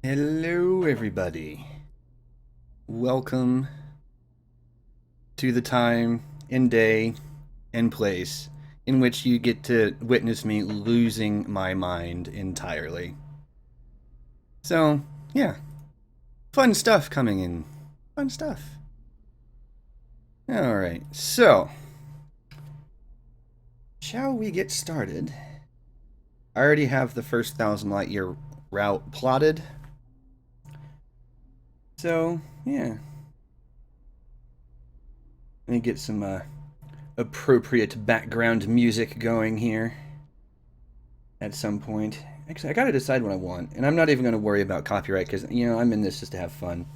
Hello, everybody. Welcome to the time and day and place in which you get to witness me losing my mind entirely. So, yeah, fun stuff coming in. Fun stuff. Alright, so, shall we get started? I already have the first 1,000 light year route plotted. So, yeah. Let me get some appropriate background music going here at some point. Actually, I gotta decide what I want, and I'm not even gonna worry about copyright because I'm in this just to have fun.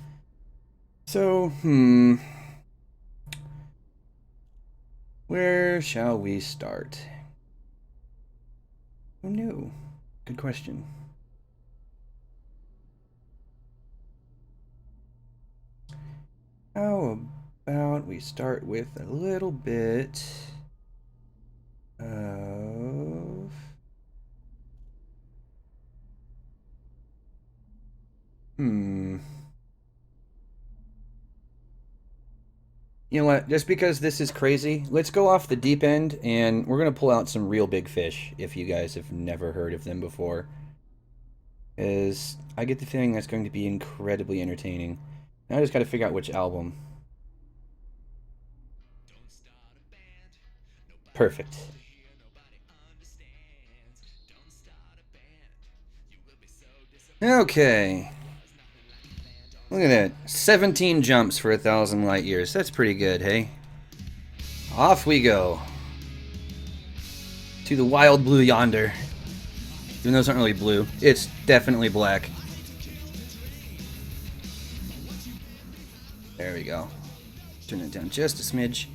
So, where shall we start? Oh no, good question. How about we start with a little bit of You know what? Just because this is crazy, let's go off the deep end and we're going to pull out some real big fish if you guys have never heard of them before. Is I get the feeling that's going to be incredibly entertaining. Now I just got to figure out which album. Perfect. Okay. Look at that. 17 jumps for 1,000 light years. That's pretty good, hey? Off we go. To the wild blue yonder. Even though it's not really blue, it's definitely black. There we go. Turn it down just a smidge.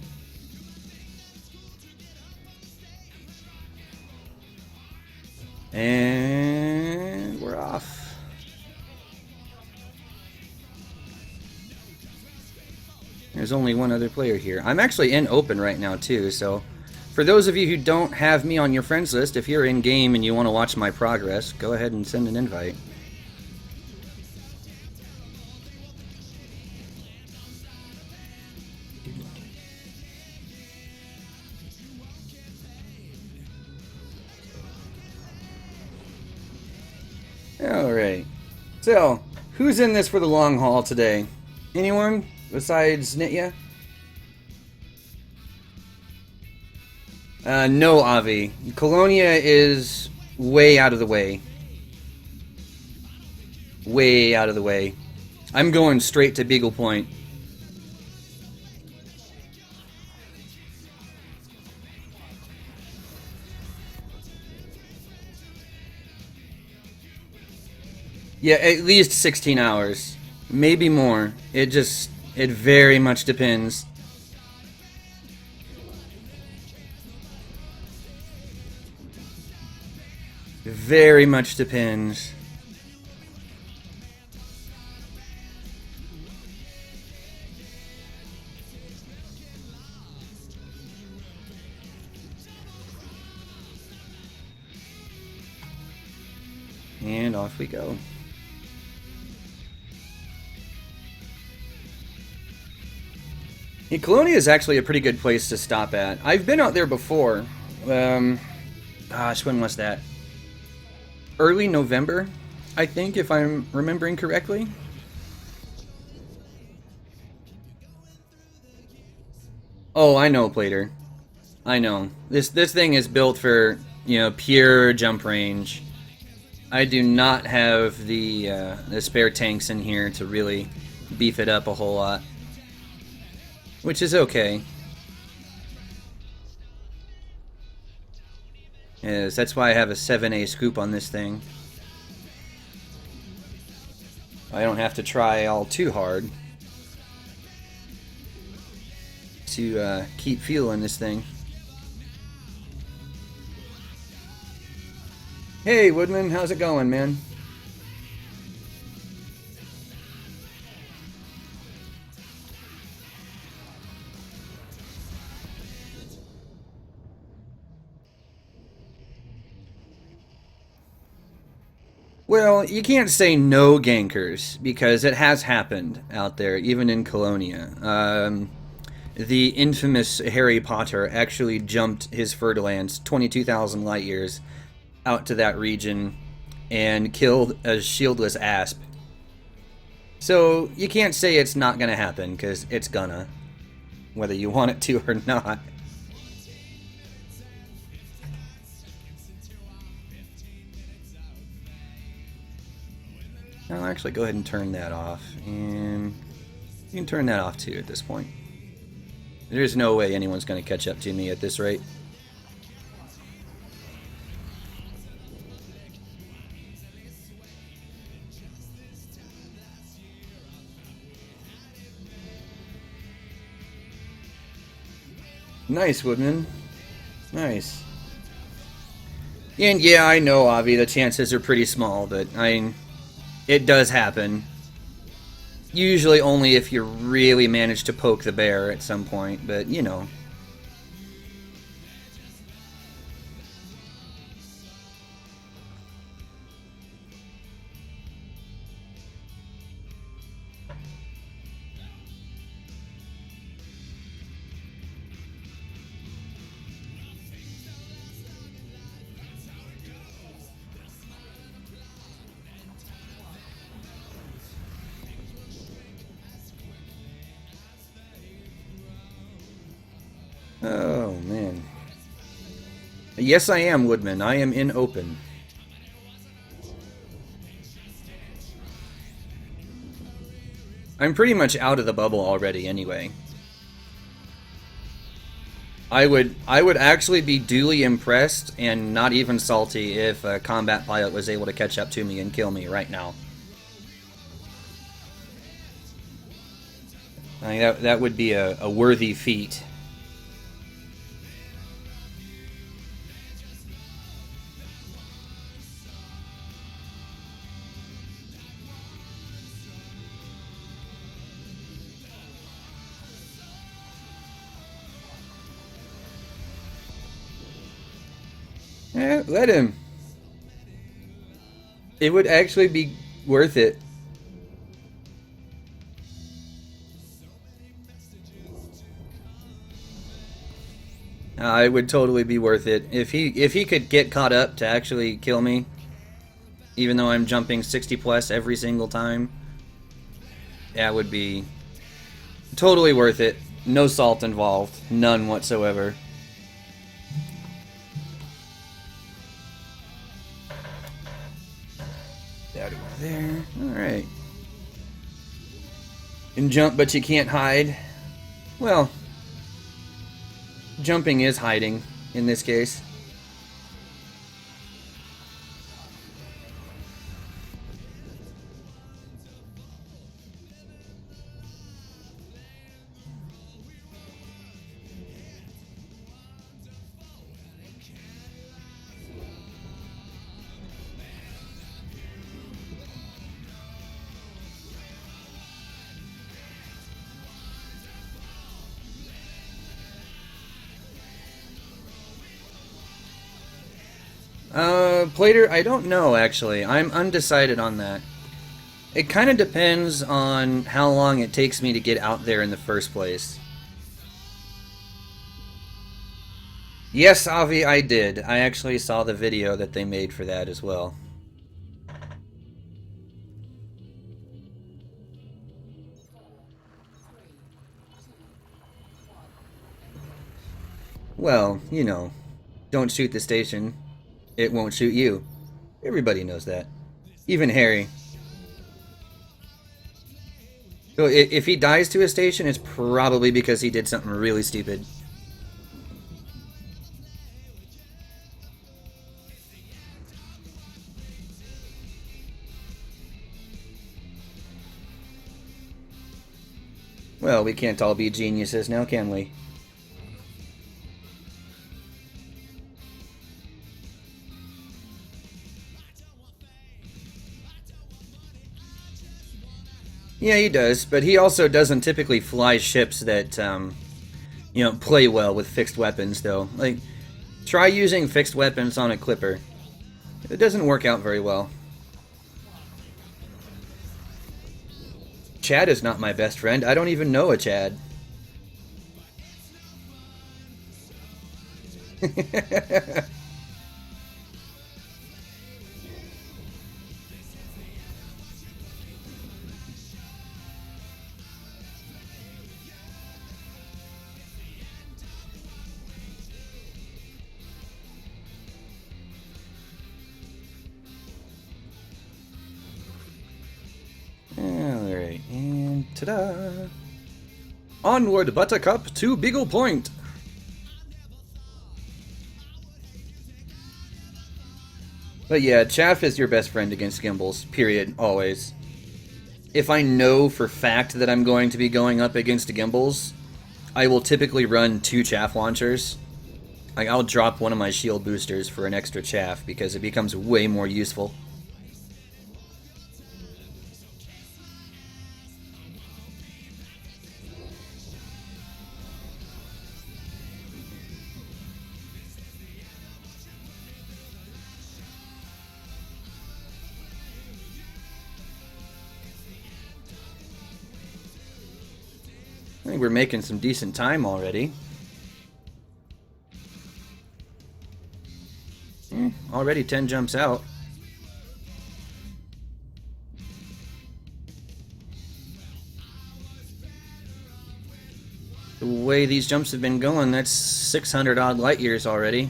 And we're off. There's only one other player here. I'm actually in open right now too, so for those of you who don't have me on your friends list, if you're in game and you want to watch my progress, go ahead and send an invite. Alright. So, who's in this for the long haul today? Anyone besides Nitya? No, Avi. Colonia is way out of the way. Way out of the way. I'm going straight to Beagle Point. Yeah, at least 16 hours. Maybe more. It very much depends. Very much depends. And off we go. Colonia is actually a pretty good place to stop at. I've been out there before. Gosh, when was that? Early November, I think, if I'm remembering correctly. Oh, I know, Plater. I know. This thing is built for, pure jump range. I do not have the spare tanks in here to really beef it up a whole lot. Which is okay. Yes, that's why I have a 7A scoop on this thing. I don't have to try all too hard to keep fueling this thing. Hey, Woodman, how's it going, man? Well, you can't say no gankers, because it has happened out there, even in Colonia. The infamous Harry Potter actually jumped his Fer-de-Lance 22,000 light years out to that region and killed a shieldless asp. So you can't say it's not gonna happen, because it's gonna, whether you want it to or not. I'll actually go ahead and turn that off, and you can turn that off too at this point. There's no way anyone's going to catch up to me at this rate. Nice, Woodman. Nice. And yeah, I know, Avi, the chances are pretty small, but it does happen. Usually only if you really manage to poke the bear at some point, but you know. Oh, man. Yes, I am, Woodman. I am in open. I'm pretty much out of the bubble already, anyway. I would actually be duly impressed and not even salty if a combat pilot was able to catch up to me and kill me right now. I mean, that would be a worthy feat. Let him. It would actually be worth it. It would totally be worth it if he could get caught up to actually kill me, even though I'm jumping 60 plus every single time. That would be totally worth it. No salt involved, none whatsoever. Out over there. Alright. You can jump, but you can't hide. Well, jumping is hiding in this case. Plater, I don't know, actually. I'm undecided on that. It kind of depends on how long it takes me to get out there in the first place. Yes, Avi, I did. I actually saw the video that they made for that as well. Well, you know, don't shoot the station. It won't shoot you. Everybody knows that. Even Harry. So if he dies to a station, it's probably because he did something really stupid. Well, we can't all be geniuses now, can we? Yeah, he does, but he also doesn't typically fly ships that, you know, play well with fixed weapons, though. Like, try using fixed weapons on a clipper. It doesn't work out very well. Chad is not my best friend. I don't even know a Chad. Alright, and ta-da! Onward, Buttercup, to Beagle Point! But yeah, Chaff is your best friend against Gimbals, period, always. If I know for fact that I'm going to be going up against Gimbals, I will typically run 2 Chaff launchers. Like, I'll drop one of my shield boosters for an extra Chaff, because it becomes way more useful. I think we're making some decent time already. Already 10 jumps out. The way these jumps have been going, that's 600 odd light years already.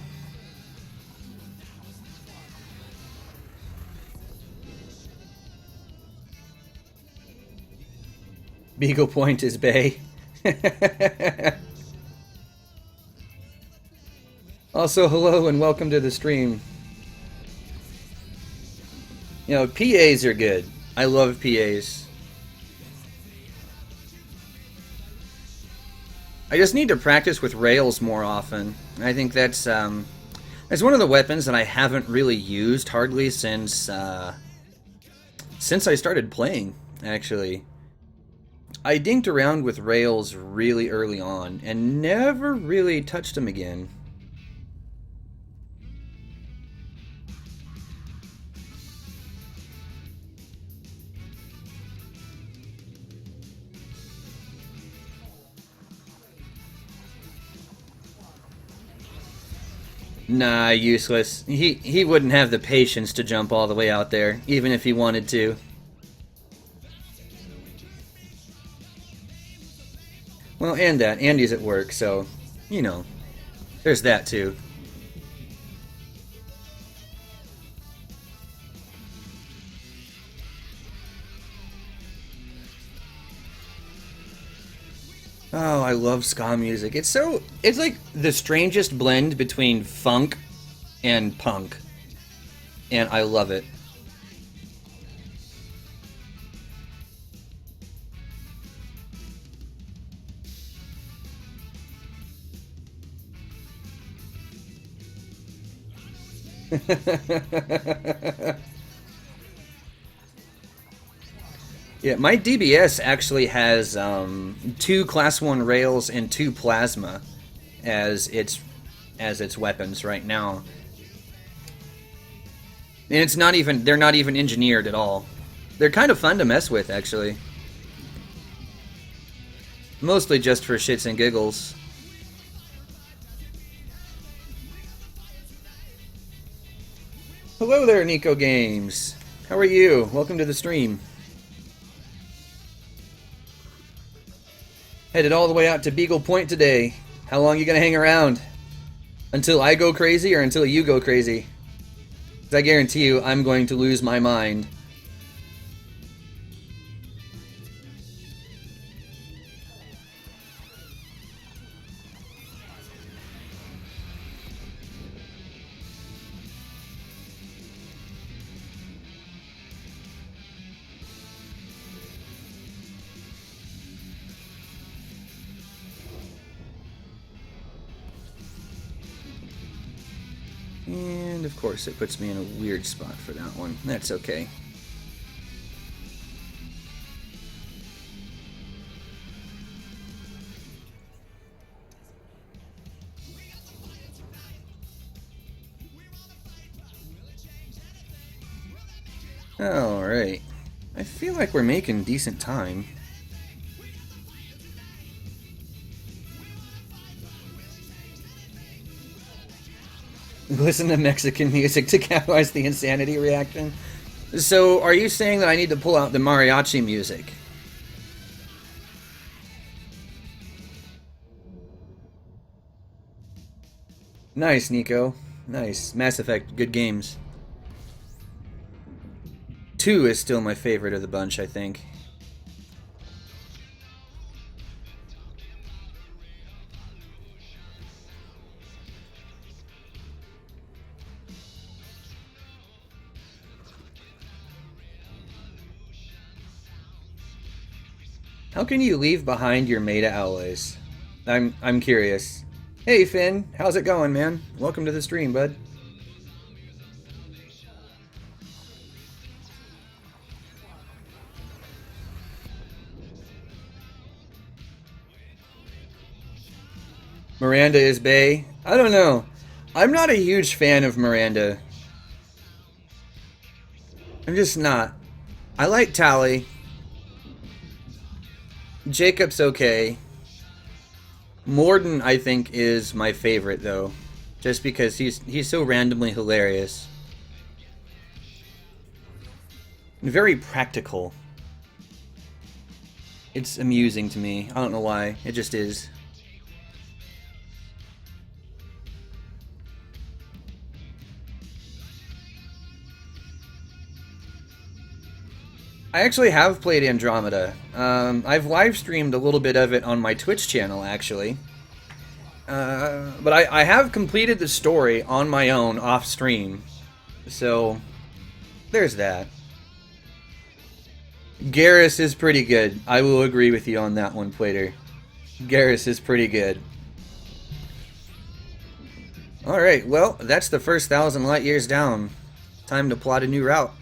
Beagle Point is Bay. Also, hello and welcome to the stream. You know, PAs are good. I love PAs. I just need to practice with rails more often. I think that's one of the weapons that I haven't really used hardly since I started playing, actually. I dinked around with rails really early on and never really touched them again. Nah, useless. He wouldn't have the patience to jump all the way out there, even if he wanted to. Well, and that. Andy's at work, so, you know, there's that too. Oh, I love ska music. It's like the strangest blend between funk and punk. And I love it. Yeah, my DBS actually has 2 Class 1 rails and 2 plasma as its weapons right now. And it's not even, they're not even engineered at all. They're kind of fun to mess with, actually. Mostly just for shits and giggles. Hello there, Nico Games. How are you? Welcome to the stream. Headed all the way out to Beagle Point today. How long are you gonna hang around? Until I go crazy or until you go crazy? 'Cause I guarantee you I'm going to lose my mind. And of course it puts me in a weird spot for that one. That's okay. Alright. I feel like we're making decent time. Listen to Mexican music to catalyze the insanity reaction. So, are you saying that I need to pull out the mariachi music? Nice, Nico. Nice. Mass Effect, good games. 2 is still my favorite of the bunch, I think. How can you leave behind your meta alloys? I'm curious. Hey Finn, how's it going, man? Welcome to the stream, bud. Miranda is bae. I don't know. I'm not a huge fan of Miranda. I'm just not. I like Tally. Jacob's okay. Morden, I think, is my favorite though, just because he's so randomly hilarious. Very practical. It's amusing to me. I don't know why. It just is. I actually have played Andromeda. I've live streamed a little bit of it on my Twitch channel, actually. But I have completed the story on my own off stream. So, there's that. Garrus is pretty good. I will agree with you on that one, Plater. Garrus is pretty good. Alright, well, that's the first 1,000 light years down. Time to plot a new route.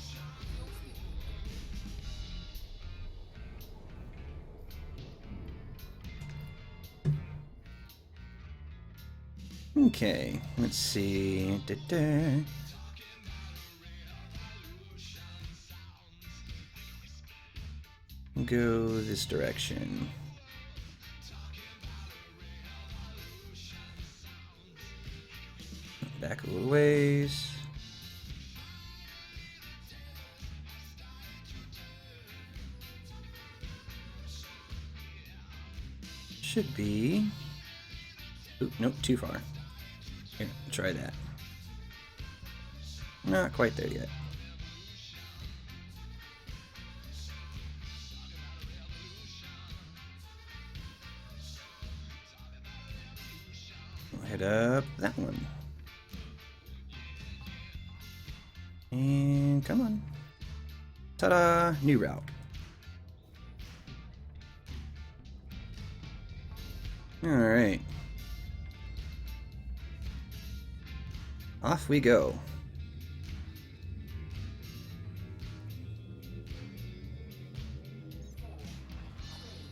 Okay, let's see. Go this direction. Back a little ways. Should be. Oop, nope, too far. Here, try that. Not quite there yet. We'll head up that one. And come on. Ta-da! New route. Alright. Off we go.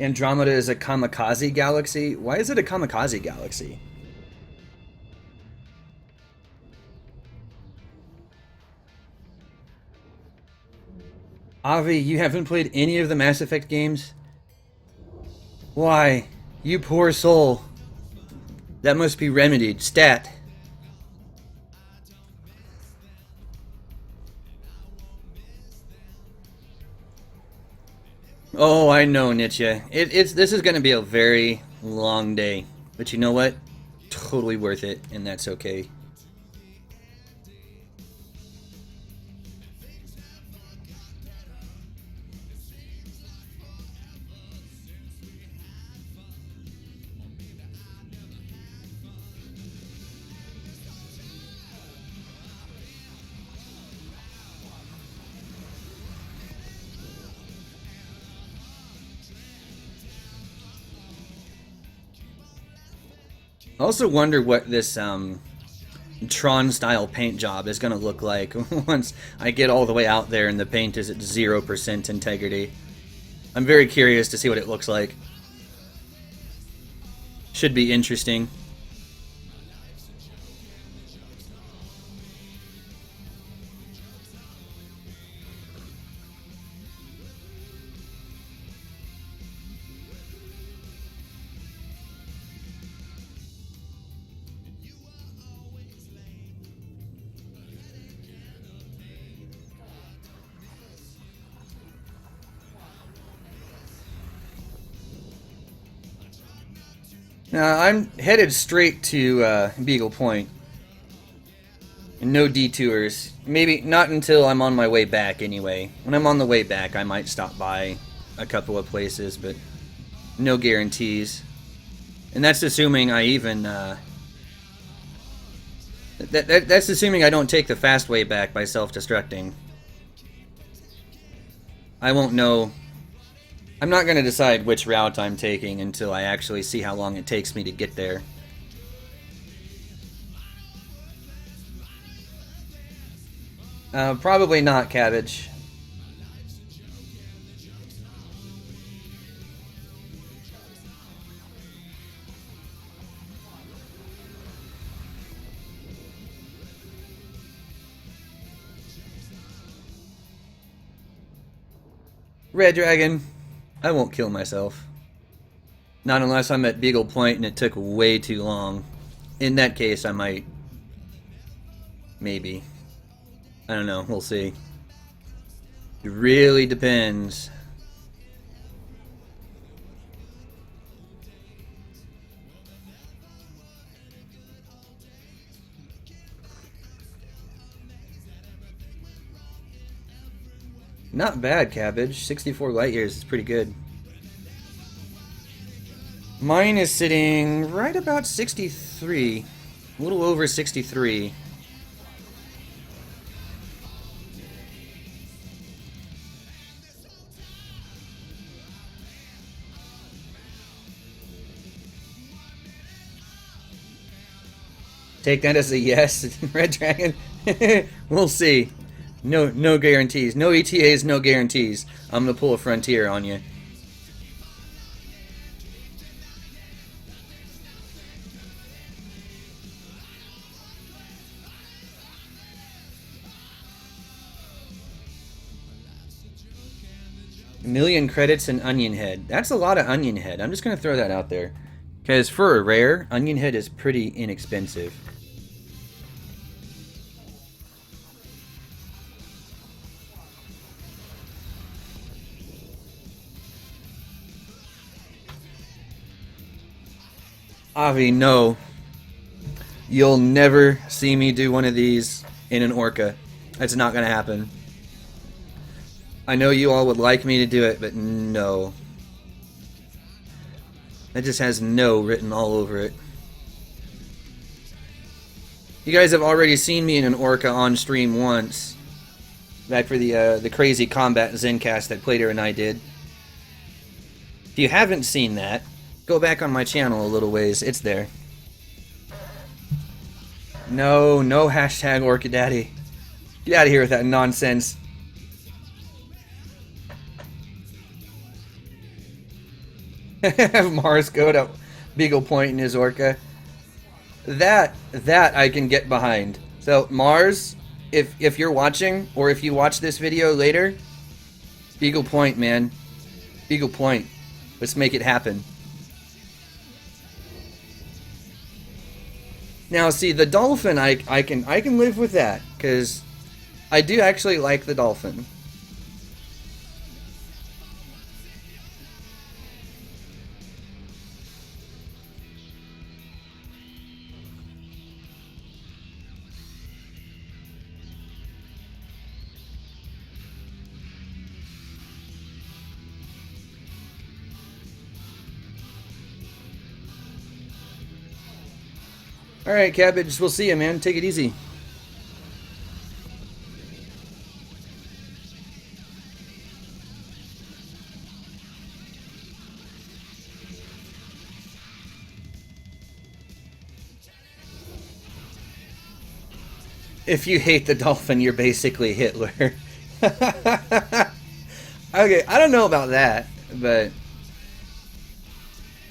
Andromeda is a kamikaze galaxy? Why is it a kamikaze galaxy? Avi, you haven't played any of the Mass Effect games? Why? You poor soul. That must be remedied. Stat. Oh, I know, Nietzsche. This is going to be a very long day. But you know what? Totally worth it, and that's okay. I also wonder what this Tron-style paint job is going to look like once I get all the way out there and the paint is at 0% integrity. I'm very curious to see what it looks like. Should be interesting. Now, I'm headed straight to Beagle Point. No detours. Maybe not until I'm on my way back anyway. When I'm on the way back, I might stop by a couple of places, but no guarantees. And that's assuming I even... that's assuming I don't take the fast way back by self-destructing. I won't know... I'm not going to decide which route I'm taking until I actually see how long it takes me to get there. Probably not, Cabbage. Red Dragon, I won't kill myself. Not unless I'm at Beagle Point and it took way too long. In that case, I might. Maybe. I don't know, we'll see. It really depends. Not bad, Cabbage. 64 light years is pretty good. Mine is sitting right about 63. A little over 63. Take that as a yes, Red Dragon. We'll see. No guarantees. No ETAs, no guarantees. I'm gonna pull a Frontier on you. A million credits and Onion Head. That's a lot of Onion Head. I'm just gonna throw that out there. Because for a rare, Onion Head is pretty inexpensive. Avi, no. You'll never see me do one of these in an Orca. That's not gonna happen. I know you all would like me to do it, but no. That just has no written all over it. You guys have already seen me in an Orca on stream once. Back for the crazy combat Zencast that Plater and I did. If you haven't seen that, go back on my channel a little ways. It's there. No hashtag Orca Daddy. Get out of here with that nonsense. Have Mars go to Beagle Point in his Orca. That I can get behind. So Mars, if you're watching, or if you watch this video later, Beagle Point, man. Beagle Point. Let's make it happen. Now, see, the Dolphin, I can live with that, because I do actually like the Dolphin. Alright, Cabbage, we'll see you, man. Take it easy. If you hate the Dolphin, you're basically Hitler. Okay, I don't know about that, but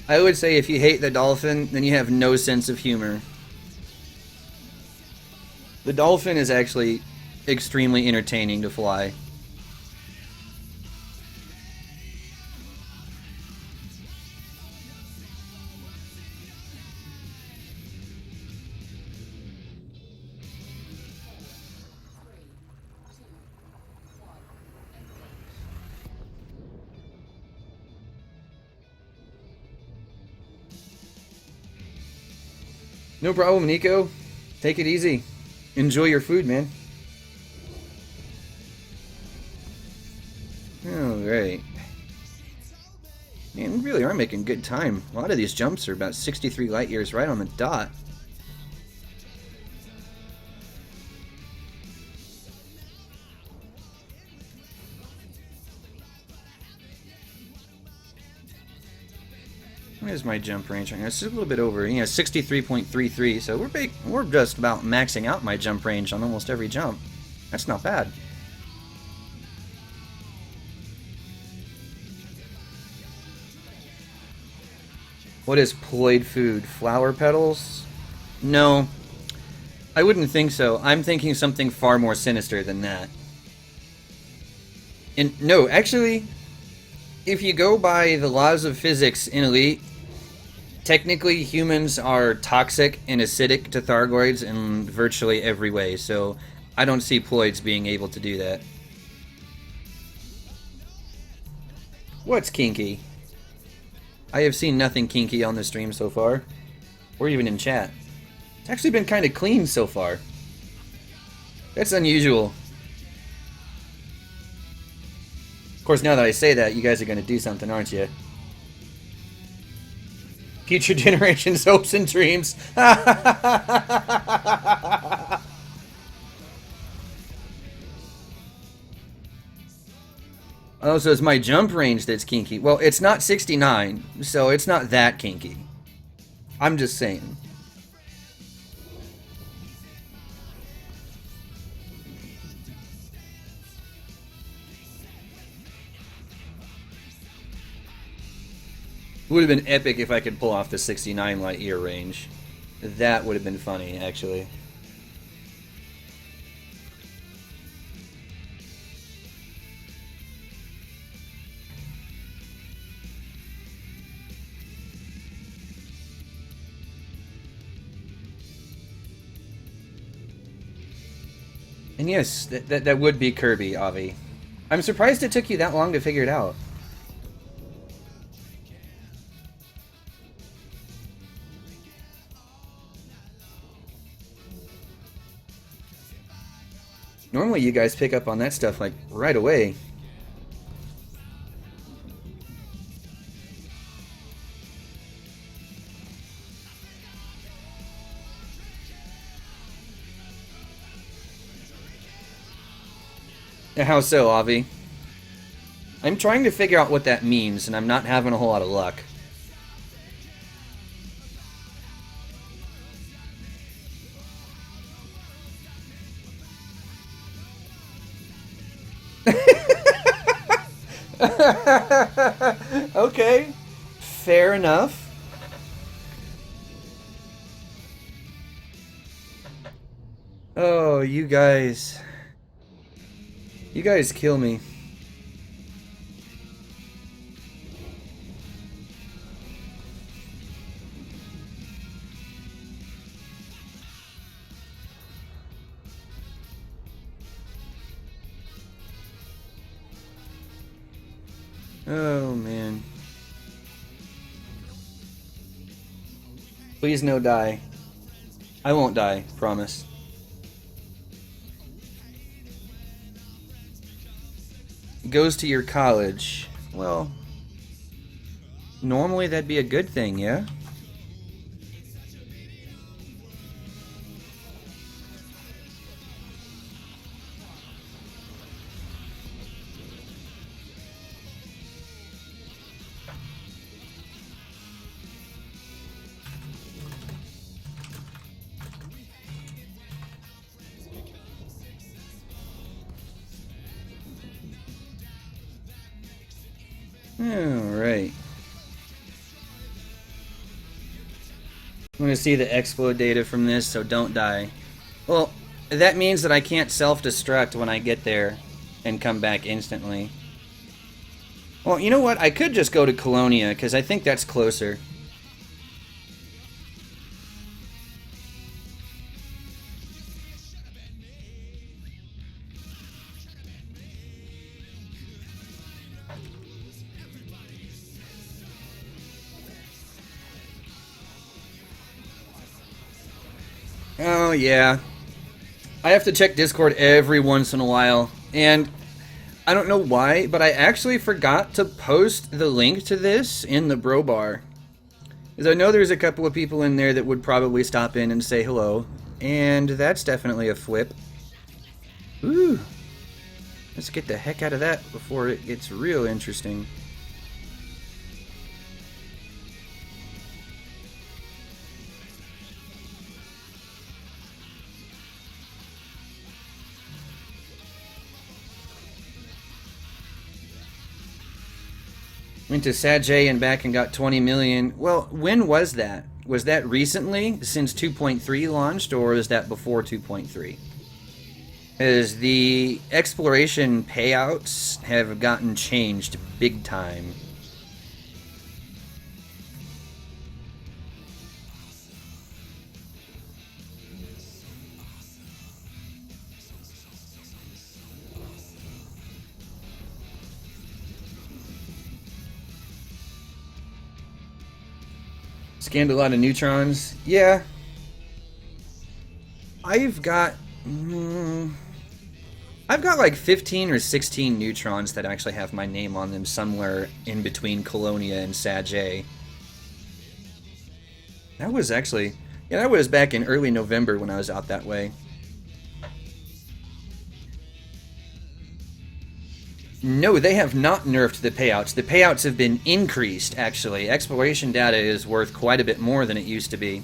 I would say if you hate the Dolphin, then you have no sense of humor. The Dolphin is actually extremely entertaining to fly. No problem, Nico. Take it easy. Enjoy your food, man. Alright. Man, we really are making good time. A lot of these jumps are about 63 light years right on the dot. Where's my jump range right now? It's a little bit over, 63.33, so we're just about maxing out my jump range on almost every jump. That's not bad. What is ploid food? Flower petals? No, I wouldn't think so. I'm thinking something far more sinister than that. And no, actually, if you go by the laws of physics in Elite, technically humans are toxic and acidic to Thargoids in virtually every way, so I don't see ploids being able to do that. What's kinky? I have seen nothing kinky on the stream so far, or even in chat. It's actually been kind of clean so far. That's unusual. Of course, now that I say that, you guys are going to do something, aren't you? Future generations' hopes and dreams. Oh, so it's my jump range that's kinky. Well, it's not 69, so it's not that kinky. I'm just saying. It would have been epic if I could pull off the 69 light year range. That would have been funny, actually. And yes, that would be Kirby, Avi. I'm surprised it took you that long to figure it out. Normally you guys pick up on that stuff like right away. How so, Avi? I'm trying to figure out what that means, and I'm not having a whole lot of luck. Okay, fair enough. Oh, you guys kill me. Oh, man. Please no die. I won't die, promise. Goes to your college. Well, normally that'd be a good thing, yeah? Alright. I'm going to see the explode data from this, so don't die. Well, that means that I can't self-destruct when I get there and come back instantly. Well, you know what? I could just go to Colonia, because I think that's closer. Oh, yeah. I have to check Discord every once in a while, and I don't know why, but I actually forgot to post the link to this in the bro bar. Because I know there's a couple of people in there that would probably stop in and say hello, and that's definitely a flip. Ooh. Let's get the heck out of that before it gets real interesting. Went to Sajay and back and got 20 million. Well, when was that? Was that recently, since 2.3 launched, or is that before 2.3? As the exploration payouts have gotten changed big time. Scanned a lot of neutrons. Yeah. I've got like 15 or 16 neutrons that actually have my name on them somewhere in between Colonia and Sajay. That was actually... Yeah, that was back in early November when I was out that way. No, they have not nerfed the payouts. The payouts have been increased, actually. Exploration data is worth quite a bit more than it used to be.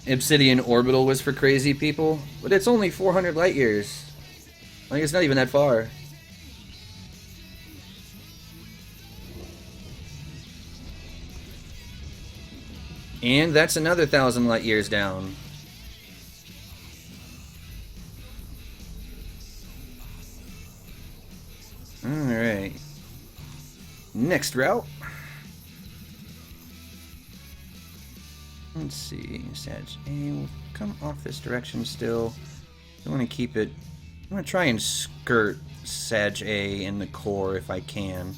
Obsidian Orbital was for crazy people, but it's only 400 light years. Like, it's not even that far. And that's another 1,000 light years down. Alright. Next route. Let's see. Sag A will come off this direction still. I want to keep it... I want to try and skirt Sag A in the core if I can.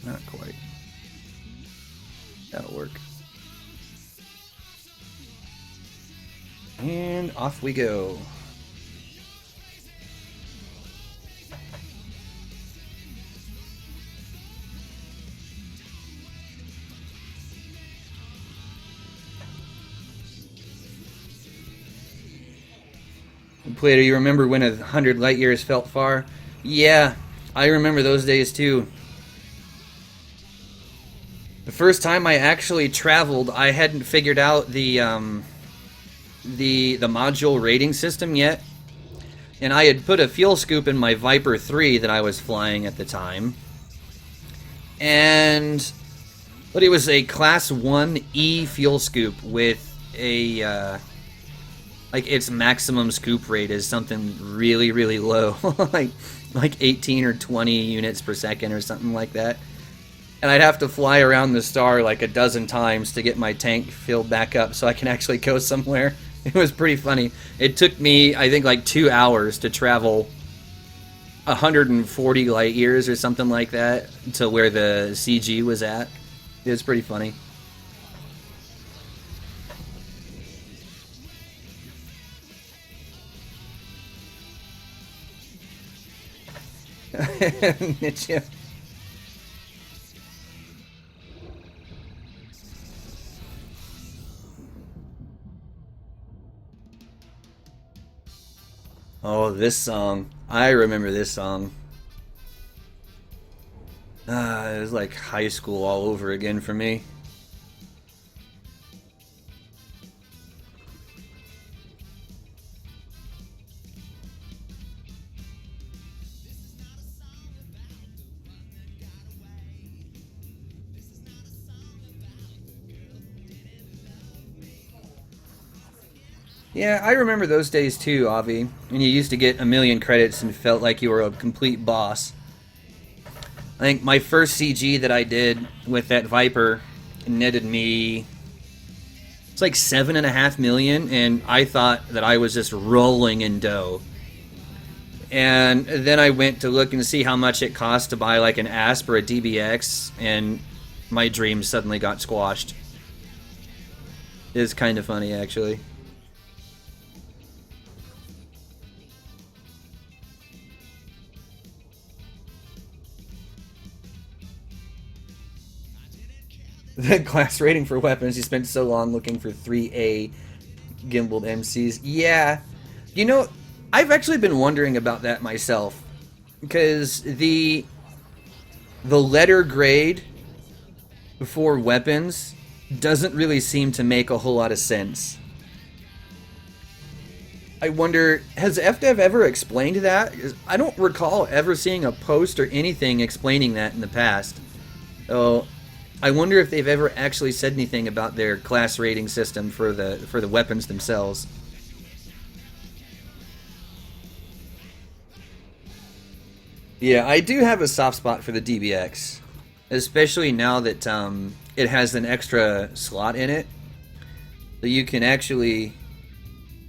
Not quite. That'll work. And off we go. Plato, you remember when 100 light years felt far? Yeah, I remember those days too. The first time I actually traveled, I hadn't figured out the module rating system yet, and I had put a fuel scoop in my Viper 3 that I was flying at the time, but it was a Class 1E fuel scoop with a like its maximum scoop rate is something really, really low, like 18 or 20 units per second or something like that. And I'd have to fly around the star like a dozen times to get my tank filled back up so I can actually go somewhere. It was pretty funny. It took me, I think, like 2 hours to travel 140 light years or something like that to where the CG was at. It was pretty funny. Nietzsche. Oh, this song. I remember this song. It was like high school all over again for me. Yeah, I remember those days too, Avi. When you used to get 1,000,000 credits and felt like you were a complete boss. I think my first CG that I did with that Viper netted me like 7.5 million, and I thought that I was just rolling in dough. And then I went to look and see how much it cost to buy like an ASP or a DBX, and my dreams suddenly got squashed. It's kind of funny, actually. The class rating for weapons, you spent so long looking for 3A gimbaled MCs. Yeah. You know, I've actually been wondering about that myself. Because the letter grade for weapons doesn't really seem to make a whole lot of sense. I wonder, has FDev ever explained that? I don't recall ever seeing a post or anything explaining that in the past. So I wonder if they've ever actually said anything about their class rating system for the weapons themselves. Yeah, I do have a soft spot for the DBX, especially now that it has an extra slot in it. So you can actually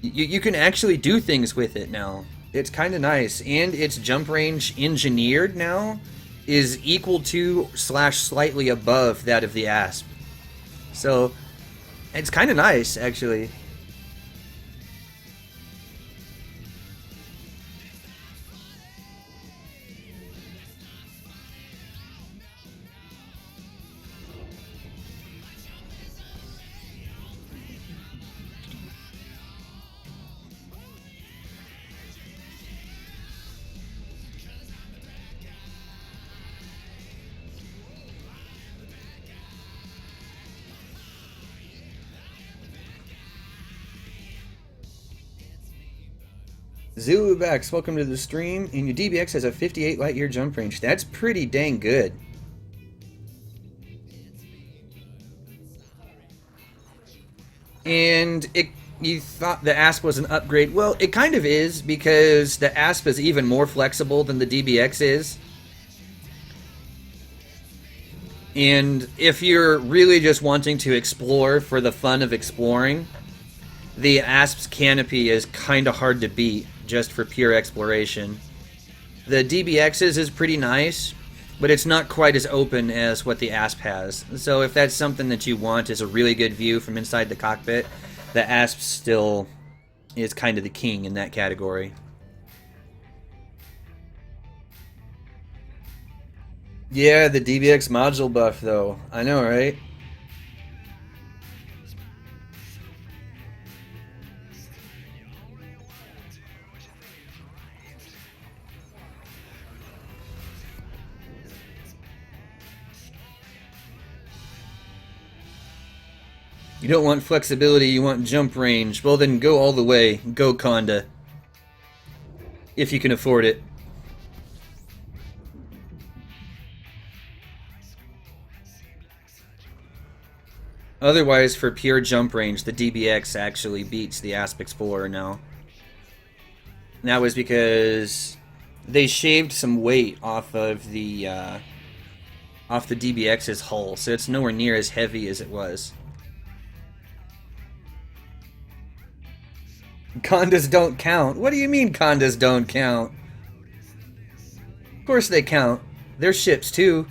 you can actually do things with it now. It's kind of nice, and its jump range engineered now is equal to / slightly above that of the ASP. So it's kind of nice, actually. Zulubax, welcome to the stream. And your DBX has a 58 light year jump range. That's pretty dang good. And you thought the ASP was an upgrade. Well, it kind of is, because the ASP is even more flexible than the DBX is. And if you're really just wanting to explore for the fun of exploring, the ASP's canopy is kind of hard to beat just for pure exploration. The DBX's is pretty nice, but it's not quite as open as what the ASP has. So if that's something that you want, is a really good view from inside the cockpit, the ASP still is kind of the king in that category. Yeah, the DBX module buff, though. I know, right? You don't want flexibility, you want jump range. Well, then go all the way. Go Conda. If you can afford it. Otherwise, for pure jump range, the DBX actually beats the ASP Explorer now. And that was because they shaved some weight off of the DBX's hull, so it's nowhere near as heavy as it was. Condas don't count. What do you mean condas don't count? Of course they count. They're ships too.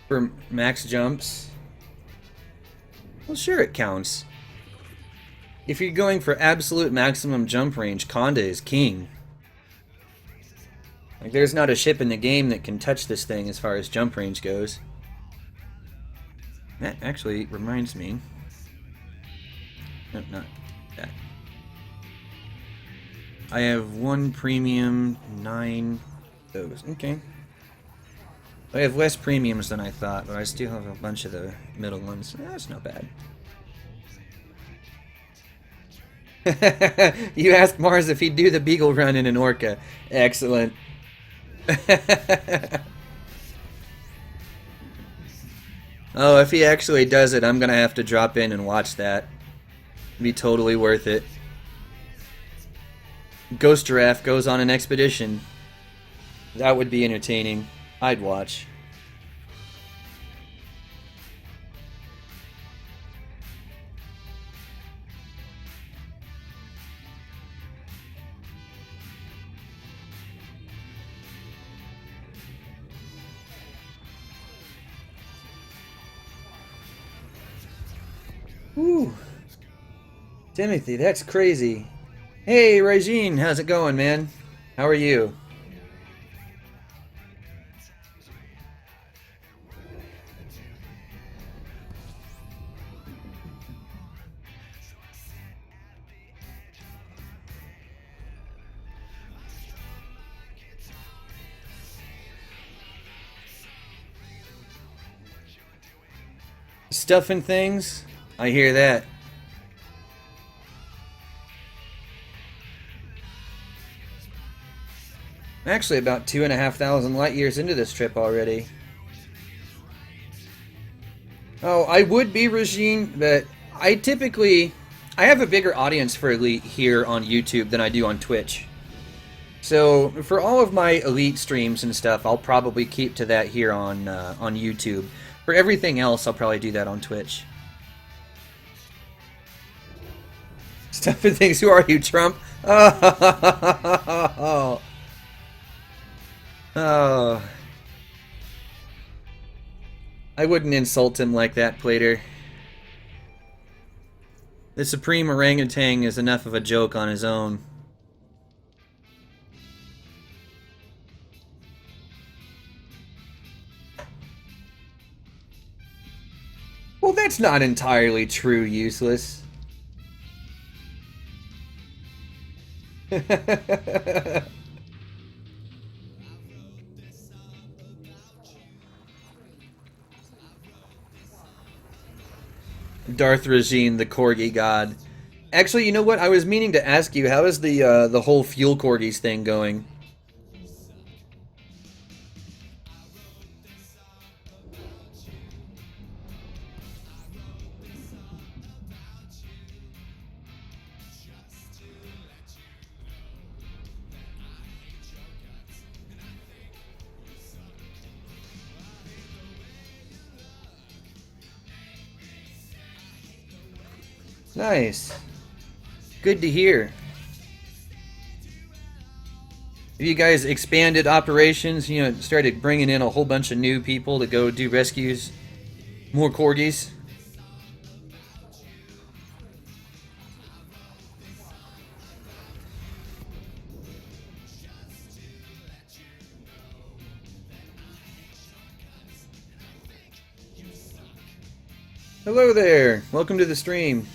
For max jumps? Well, sure it counts. If you're going for absolute maximum jump range, Conda is king. Like, there's not a ship in the game that can touch this thing as far as jump range goes. That actually reminds me. No, not that. I have one premium, 9 those. Okay. I have less premiums than I thought, but I still have a bunch of the middle ones. That's not bad. You asked Mars if he'd do the Beagle run in an Orca. Excellent. Oh, if he actually does it, I'm gonna have to drop in and watch that. It'd be totally worth it. Ghost Giraffe goes on an expedition. That would be entertaining. I'd watch. Whew. Timothy, that's crazy. Hey, Regine, how's it going, man? How are you? Stuffing things? I hear that. I'm actually about 2,500 light years into this trip already. Oh, I would be, Regine, but I have a bigger audience for Elite here on YouTube than I do on Twitch. So for all of my Elite streams and stuff, I'll probably keep to that here on YouTube. For everything else, I'll probably do that on Twitch. Stuffing things. Who are you, Trump? Oh. Oh. I wouldn't insult him like that, Plater. The Supreme Orangutan is enough of a joke on his own. Well, that's not entirely true, Useless. Darth Regine, the Corgi God. Actually, you know what? I was meaning to ask you, how is the whole fuel Corgis thing going? Nice. Good to hear. Have you guys expanded operations? You know, started bringing in a whole bunch of new people to go do rescues? More corgis? Hello there. Welcome to the stream.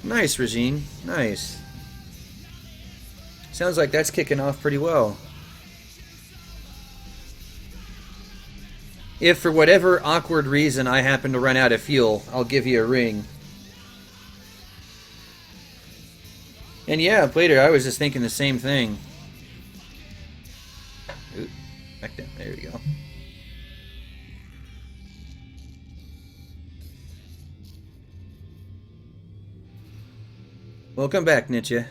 Nice, Regine. Nice. Sounds like that's kicking off pretty well. If for whatever awkward reason I happen to run out of fuel, I'll give you a ring. And yeah, Plater, I was just thinking the same thing. Ooh, back down. There we go. Welcome back, Nietzsche.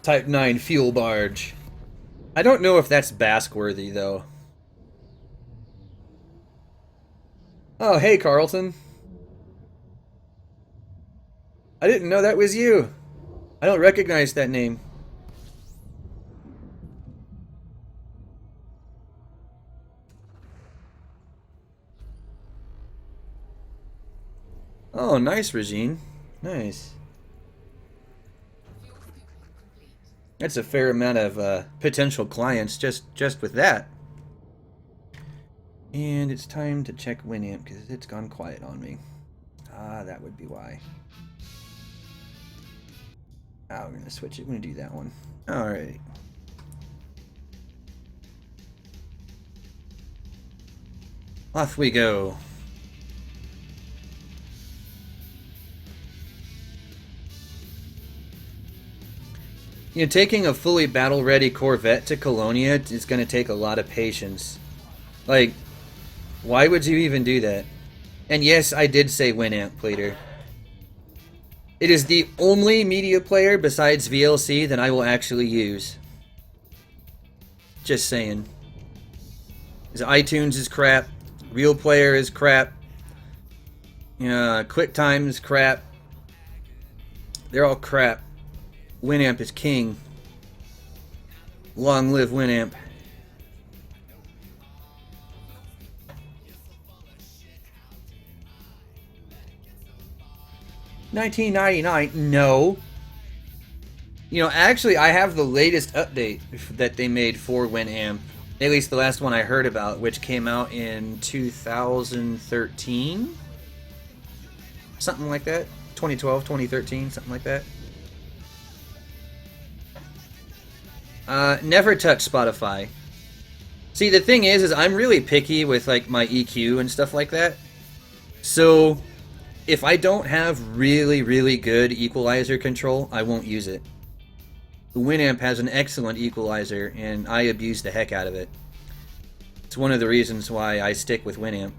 Type 9 fuel barge. I don't know if that's Basque-worthy, though. Oh, hey, Carlton. I didn't know that was you. I don't recognize that name. Oh, nice, Regine. Nice. That's a fair amount of potential clients just with that. And it's time to check Winamp because it's gone quiet on me. Ah, that would be why. Ah, we're gonna switch it. We're gonna do that one. Alright. Off we go. You know, taking a fully battle-ready Corvette to Colonia is going to take a lot of patience. Like, why would you even do that? And yes, I did say Winamp later. It is the only media player besides VLC that I will actually use. Just saying. iTunes is crap. Real Player is crap. QuickTime is crap. They're all crap. Winamp is king. Long live Winamp. $19.99? No. You know, actually, I have the latest update that they made for Winamp. At least the last one I heard about, which came out in 2013? Something like that. 2012, 2013, something like that. Never touch Spotify. See, the thing is I'm really picky with like my EQ and stuff like that. So, if I don't have really, really good equalizer control, I won't use it. The Winamp has an excellent equalizer, and I abuse the heck out of it. It's one of the reasons why I stick with Winamp.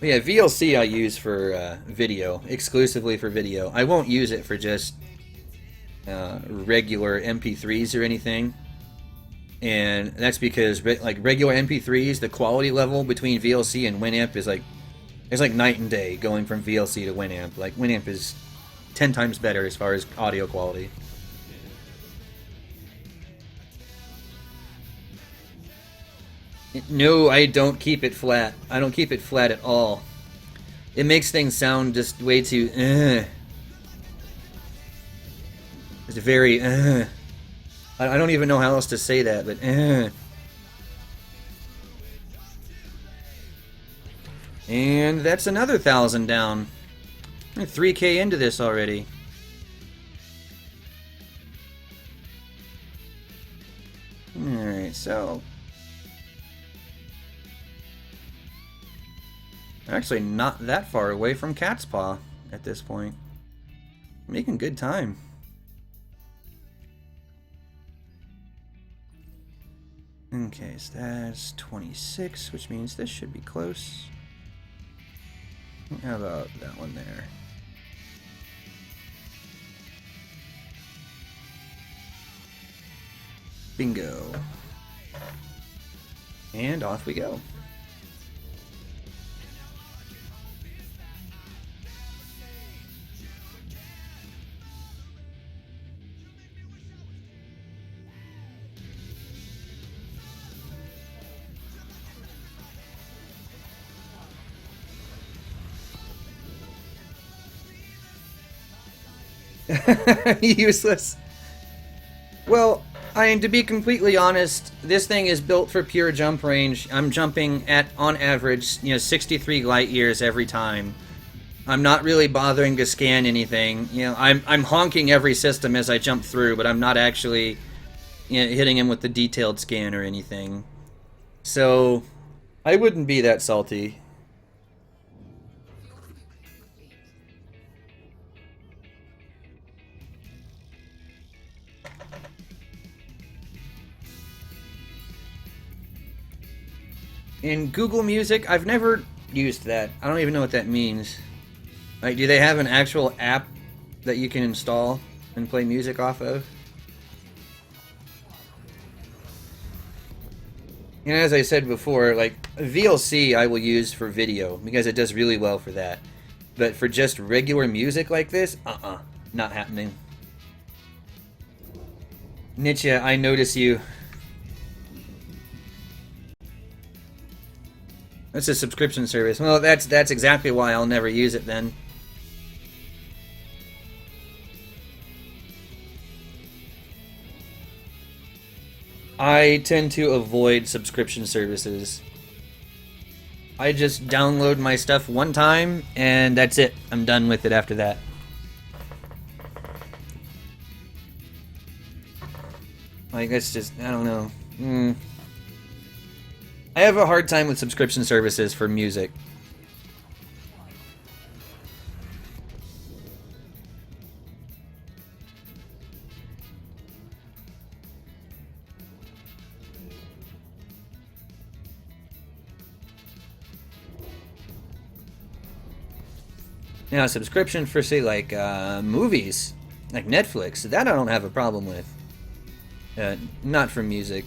But yeah, VLC I use for video, exclusively for video. I won't use it for just regular MP3s or anything. And that's because like regular MP3s, the quality level between VLC and Winamp is like, it's like night and day going from VLC to Winamp. Like Winamp is 10 times better as far as audio quality. No, I don't keep it flat. I don't keep it flat at all. It makes things sound just way too It's very I don't even know how else to say that, but And that's another 1,000 down. We're 3K into this already. Alright, so actually not that far away from Cat's Paw at this point. Making good time. Okay, so that's 26, which means this should be close. How about that one there? Bingo. And off we go. Useless. Well, I mean, to be completely honest, this thing is built for pure jump range. I'm jumping at, on average, 63 light years every time. I'm not really bothering to scan anything. I'm honking every system as I jump through, but I'm not actually hitting him with the detailed scan or anything. So, I wouldn't be that salty. In Google Music, I've never used that. I don't even know what that means. Like, do they have an actual app that you can install and play music off of? And as I said before, like, VLC I will use for video, because it does really well for that. But for just regular music like this, not happening. Nietzsche, I notice you. That's a subscription service. Well, that's exactly why I'll never use it then. I tend to avoid subscription services. I just download my stuff one time, and that's it. I'm done with it after that. Like, that's just, I don't know. I have a hard time with subscription services for music. Now, a subscription for, say, like, movies, like Netflix, that I don't have a problem with. Not for music.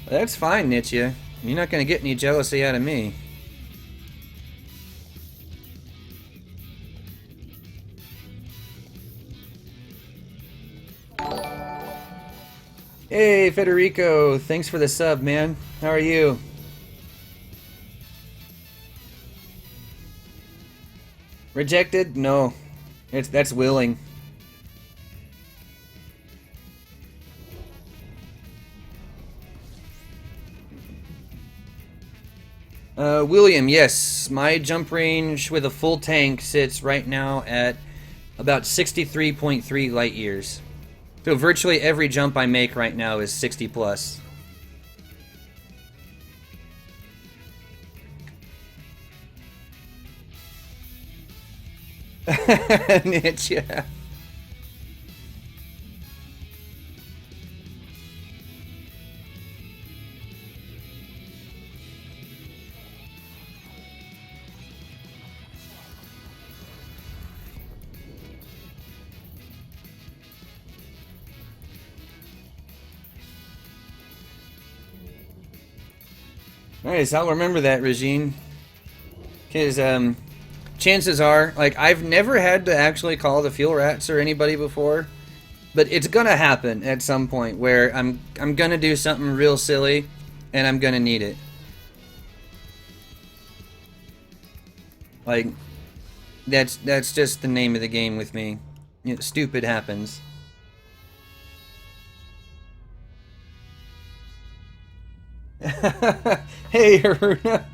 That's fine, Nietzsche. You're not going to get any jealousy out of me. Hey, Federico. Thanks for the sub, man. How are you? Rejected? No. That's willing. William, yes. My jump range with a full tank sits right now at about 63.3 light years. So virtually every jump I make right now is 60 plus. Niche, yeah. Nice, I'll remember that, Regine. Because, chances are, like, I've never had to actually call the fuel rats or anybody before, but it's gonna happen at some point where I'm gonna do something real silly, and I'm gonna need it. Like, that's just the name of the game with me. You know, stupid happens. Hey, Haruna.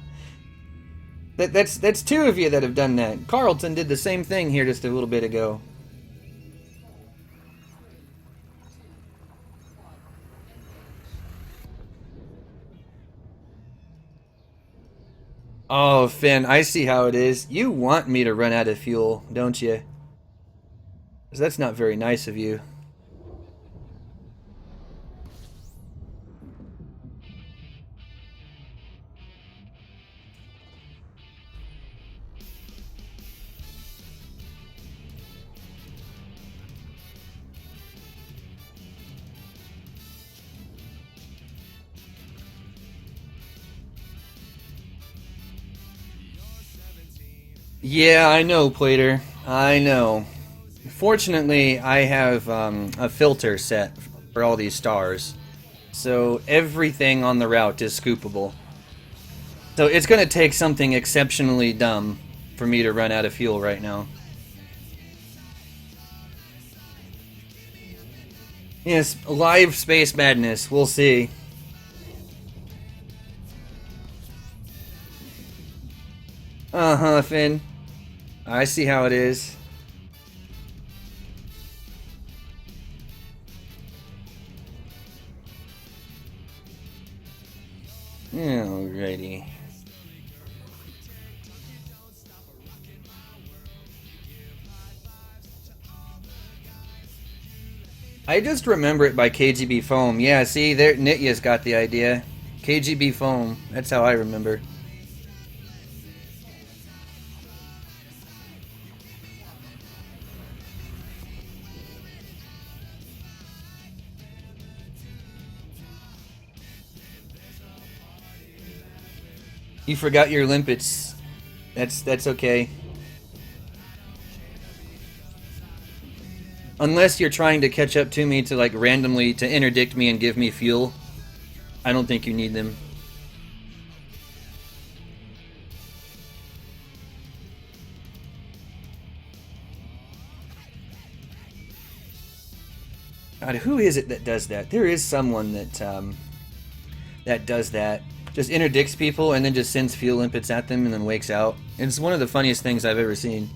That's two of you that have done that. Carlton did the same thing here just a little bit ago. Oh, Finn, I see how it is. You want me to run out of fuel, don't you? 'Cause that's not very nice of you. Yeah, I know, Plater. I know. Fortunately, I have a filter set for all these stars. So everything on the route is scoopable. So it's going to take something exceptionally dumb for me to run out of fuel right now. Yes, live space madness. We'll see. Uh-huh, Finn. I see how it is. Alrighty. I just remember it by KGBFOAM. Yeah, see, there, Nitya's got the idea. KGBFOAM. That's how I remember. You forgot your limpets. That's okay. Unless you're trying to catch up to me to like randomly to interdict me and give me fuel, I don't think you need them. God, who is it that does that? There is someone that that does that. Just interdicts people and then just sends fuel limpets at them and then wakes out. It's one of the funniest things I've ever seen.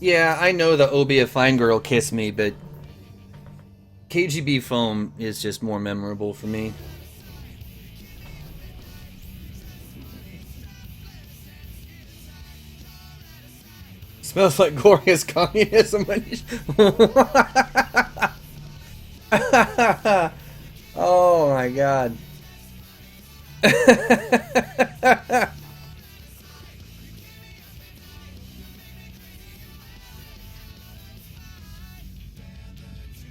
Yeah, I know the Obi a fine girl kiss me, but KGBFOAM is just more memorable for me. Smells like glorious communism. Oh my god.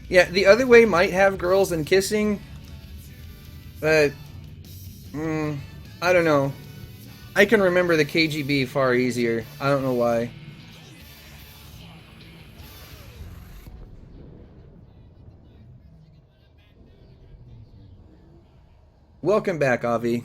Yeah, the other way might have girls and kissing, but I don't know. I can remember the KGB far easier. I don't know why. Welcome back, Avi.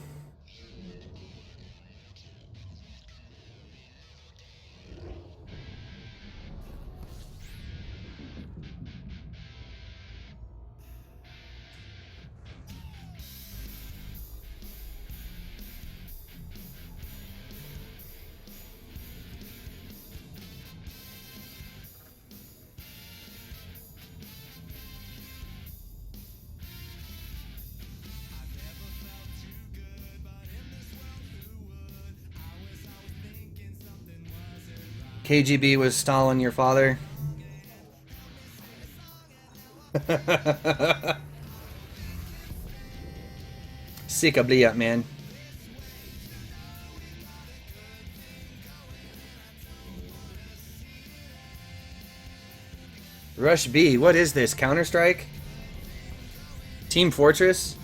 KGB was Stalin your father? Sick of bliat, man. Rush B, what is this? Counter-Strike? Team Fortress?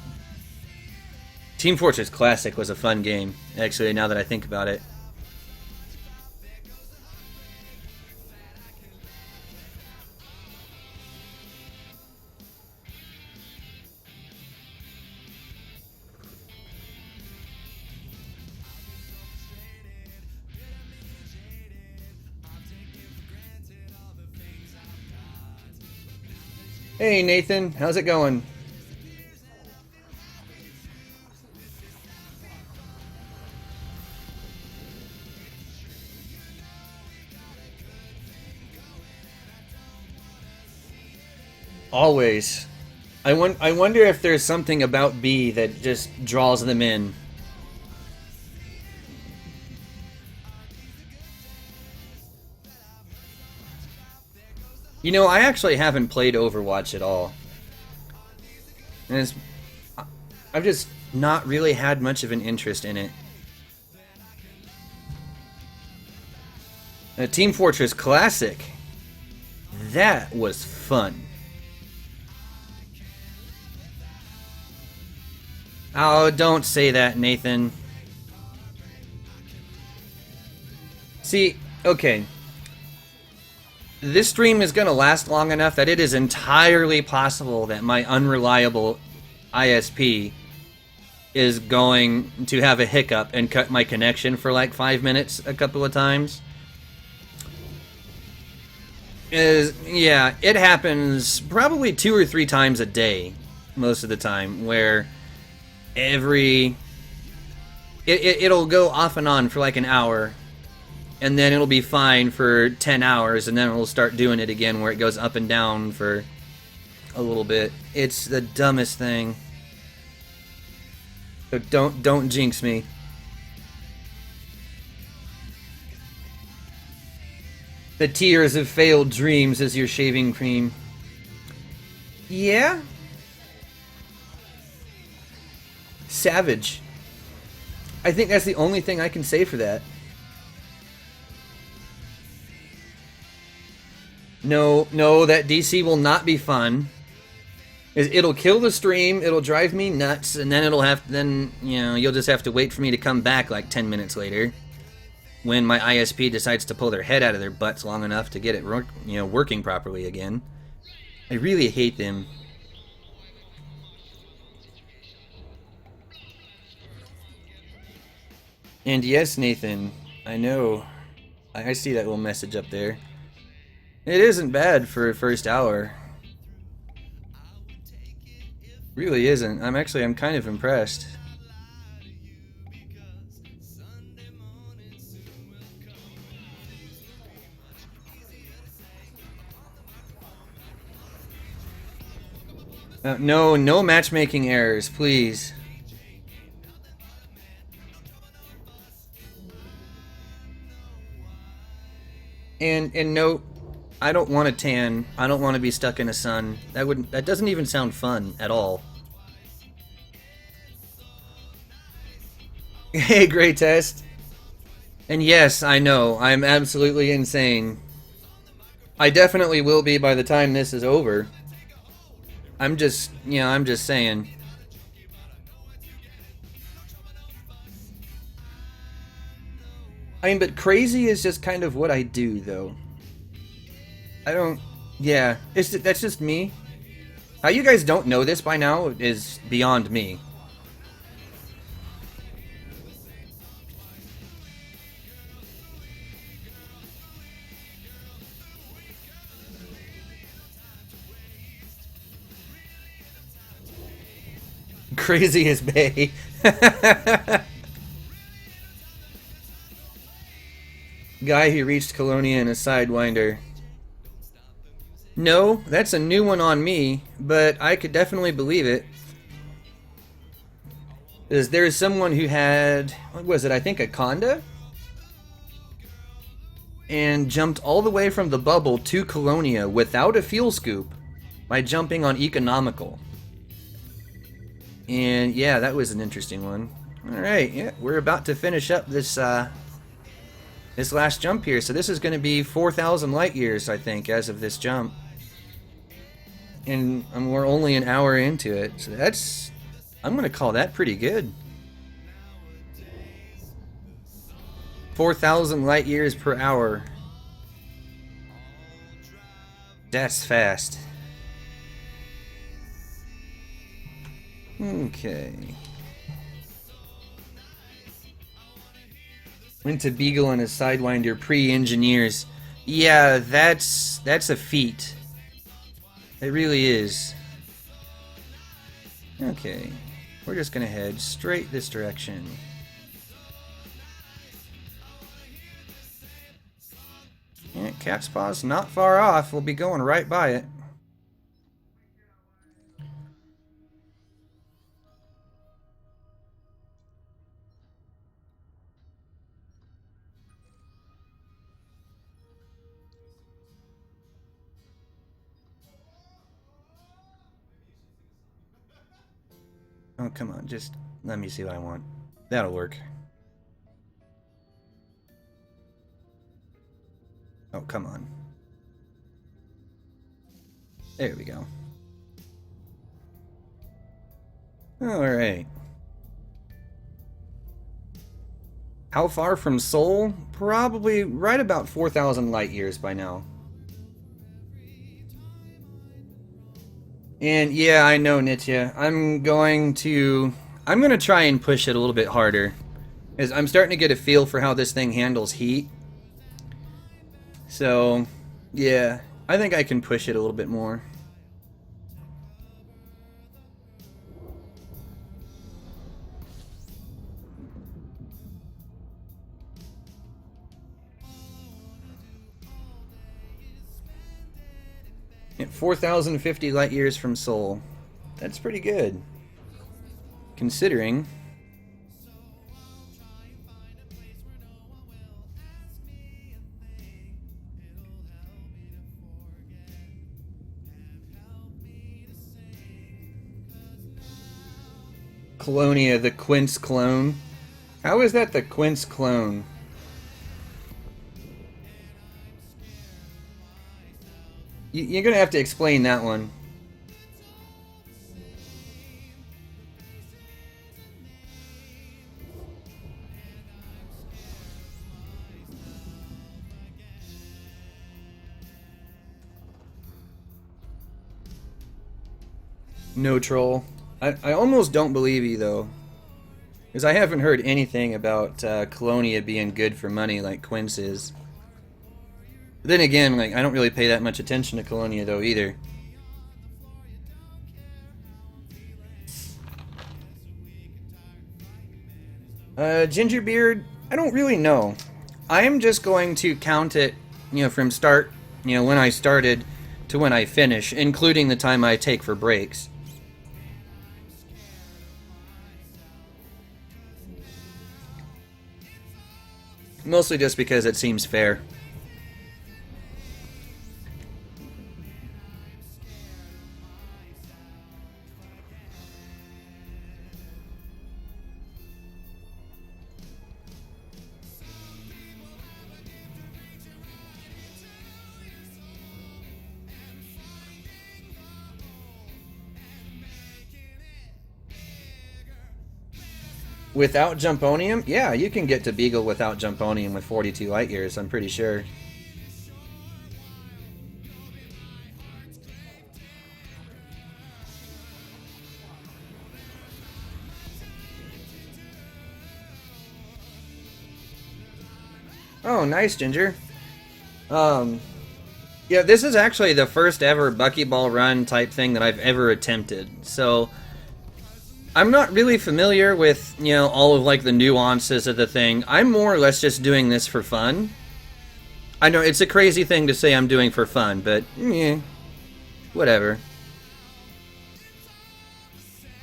Team Fortress Classic was a fun game, actually, now that I think about it. Hey Nathan, how's it going? Always. I wonder if there's something about B that just draws them in. You know, I actually haven't played Overwatch at all. And I've just not really had much of an interest in it. Team Fortress Classic. That was fun. Oh, don't say that, Nathan. See, okay. This stream is going to last long enough that it is entirely possible that my unreliable ISP is going to have a hiccup and cut my connection for like 5 minutes a couple of times. Yeah, it happens probably 2 or 3 times a day most of the time, where it'll go off and on for like an hour, and then it'll be fine for 10 hours, and then it'll start doing it again where it goes up and down for a little bit. It's the dumbest thing. So don't jinx me. The tears of failed dreams is your shaving cream. Yeah? Savage. I think that's the only thing I can say for that. No, that DC will not be fun. It'll kill the stream, it'll drive me nuts, and then you'll just have to wait for me to come back like 10 minutes later, when my ISP decides to pull their head out of their butts long enough to get it working properly again. I really hate them. And yes, Nathan, I know. I see that little message up there. It isn't bad for a first hour. Really isn't. I'm kind of impressed. No matchmaking errors, please. And no, I don't want to tan. I don't want to be stuck in the sun. That doesn't even sound fun at all. Hey, great test. And yes, I know, I'm absolutely insane. I definitely will be by the time this is over. I'm just saying. I mean, but crazy is just kind of what I do, though. I don't... Yeah, that's just me. How you guys don't know this by now is beyond me. Crazy as Bay. Guy who reached Colonia in a Sidewinder. No, that's a new one on me, but I could definitely believe it. There is someone who had, what was it, I think a Conda? And jumped all the way from the bubble to Colonia without a fuel scoop by jumping on economical. And yeah, that was an interesting one. Alright, yeah, we're about to finish up this this last jump here. So this is going to be 4,000 light years, I think, as of this jump. And we're only an hour into it. So that's, I'm going to call that pretty good. 4,000 light years per hour. That's fast. Okay. Went to Beagle and a Sidewinder pre-engineers. Yeah, that's a feat. It really is. Okay. We're just gonna head straight this direction. Yeah, Cat's Paw's not far off. We'll be going right by it. Oh, come on. Just let me see what I want. That'll work. Oh, come on. There we go. Alright. How far from Sol? Probably right about 4,000 light years by now. And yeah, I know, Nitya. I'm gonna try and push it a little bit harder. Because I'm starting to get a feel for how this thing handles heat. So, yeah, I think I can push it a little bit more. At 4,050 light years from Sol. That's pretty good. Considering. Colonia, the Quince clone. How is that the Quince clone? You're gonna have to explain that one. No troll. I almost don't believe you, though. Because I haven't heard anything about Colonia being good for money like Quince is. But then again, like, I don't really pay that much attention to Colonia, though, either. Gingerbeard, I don't really know. I am just going to count it, from start, when I started to when I finish, including the time I take for breaks. Mostly just because it seems fair. Without Jumponium? Yeah, you can get to Beagle without Jumponium with 42 light years, I'm pretty sure. Oh, nice, Ginger. Yeah, this is actually the first ever Buckyball run type thing that I've ever attempted. So, I'm not really familiar with, you know, all of like the nuances of the thing. I'm more or less just doing this for fun. I know it's a crazy thing to say I'm doing for fun, but whatever.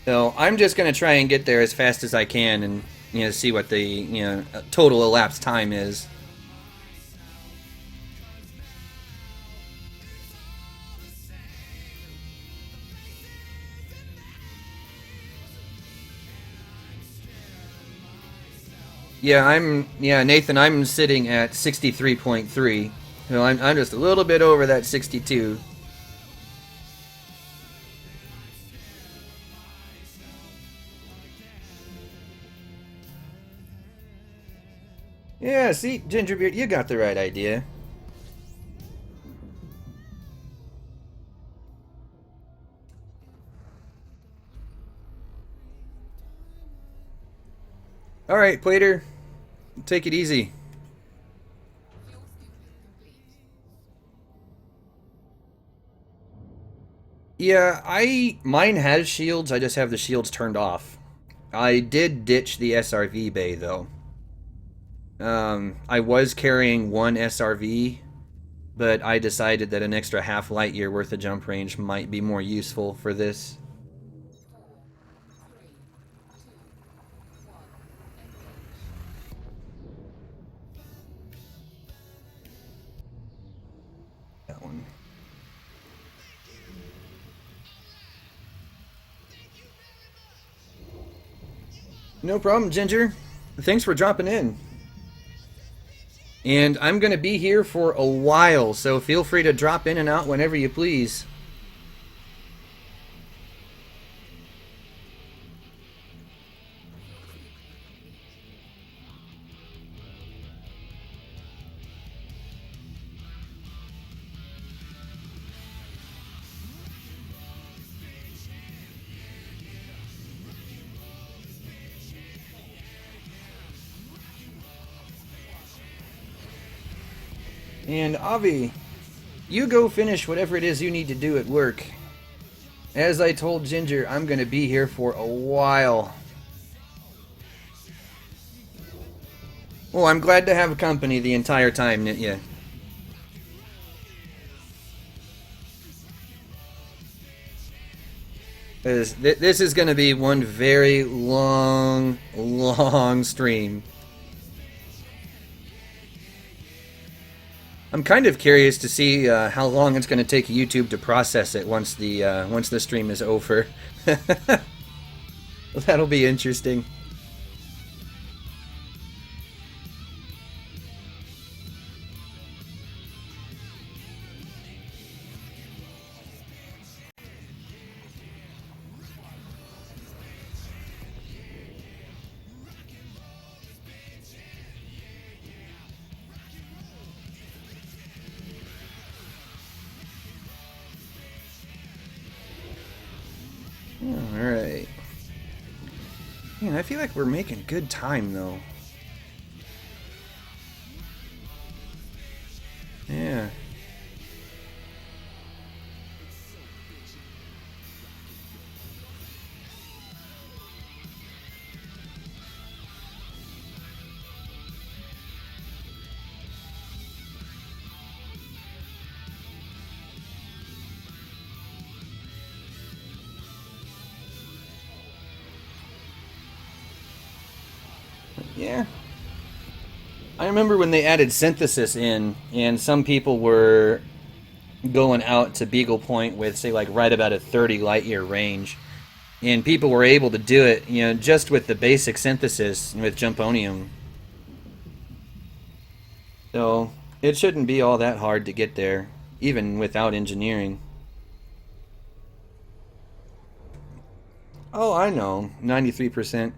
So, I'm just going to try and get there as fast as I can and, you know, see what the, you know, total elapsed time is. Yeah, Nathan, I'm sitting at 63.3. So I'm just a little bit over that 62. Yeah, see, Gingerbeard, you got the right idea. Alright, Plater, take it easy. Yeah, mine has shields, I just have the shields turned off. I did ditch the SRV bay, though. I was carrying one SRV, but I decided that an extra half light year worth of jump range might be more useful for this. That one. No problem, Ginger. Thanks for dropping in. And I'm going to be here for a while, so feel free to drop in and out whenever you please. And Avi, you go finish whatever it is you need to do at work. As I told Ginger, I'm going to be here for a while. Well, I'm glad to have company the entire time, Nitya. This is going to be one very long stream. I'm kind of curious to see how long it's going to take YouTube to process it once the stream is over. That'll be interesting. Alright. Man, I feel like we're making good time, though. Yeah. Yeah. I remember when they added synthesis in, and some people were going out to Beagle Point with, say, like right about a 30 light year range. And people were able to do it, you know, just with the basic synthesis with Jumponium. So, it shouldn't be all that hard to get there, even without engineering. Oh, I know, 93%.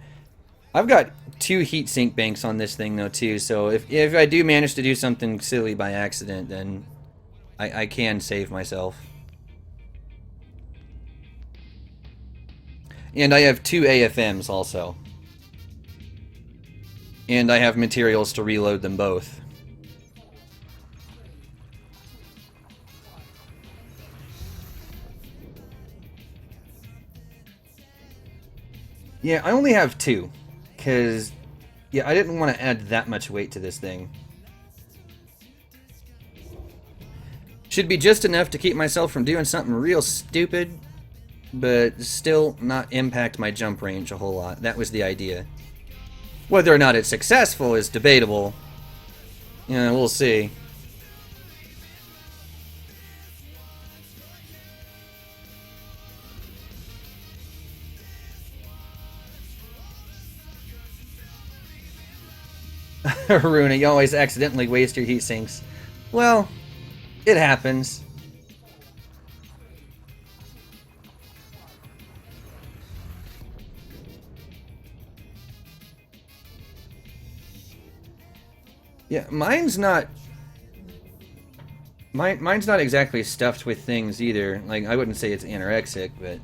I've got 2 heat sink banks on this thing though too, so if I do manage to do something silly by accident, then I can save myself. And I have 2 AFMs also. And I have materials to reload them both. Yeah, I only have 2. Because, yeah, I didn't want to add that much weight to this thing. Should be just enough to keep myself from doing something real stupid, but still not impact my jump range a whole lot. That was the idea. Whether or not it's successful is debatable. Yeah, we'll see. Runa, you always accidentally waste your heat sinks. Well, it happens. Yeah, mine's not exactly stuffed with things either. Like, I wouldn't say it's anorexic, but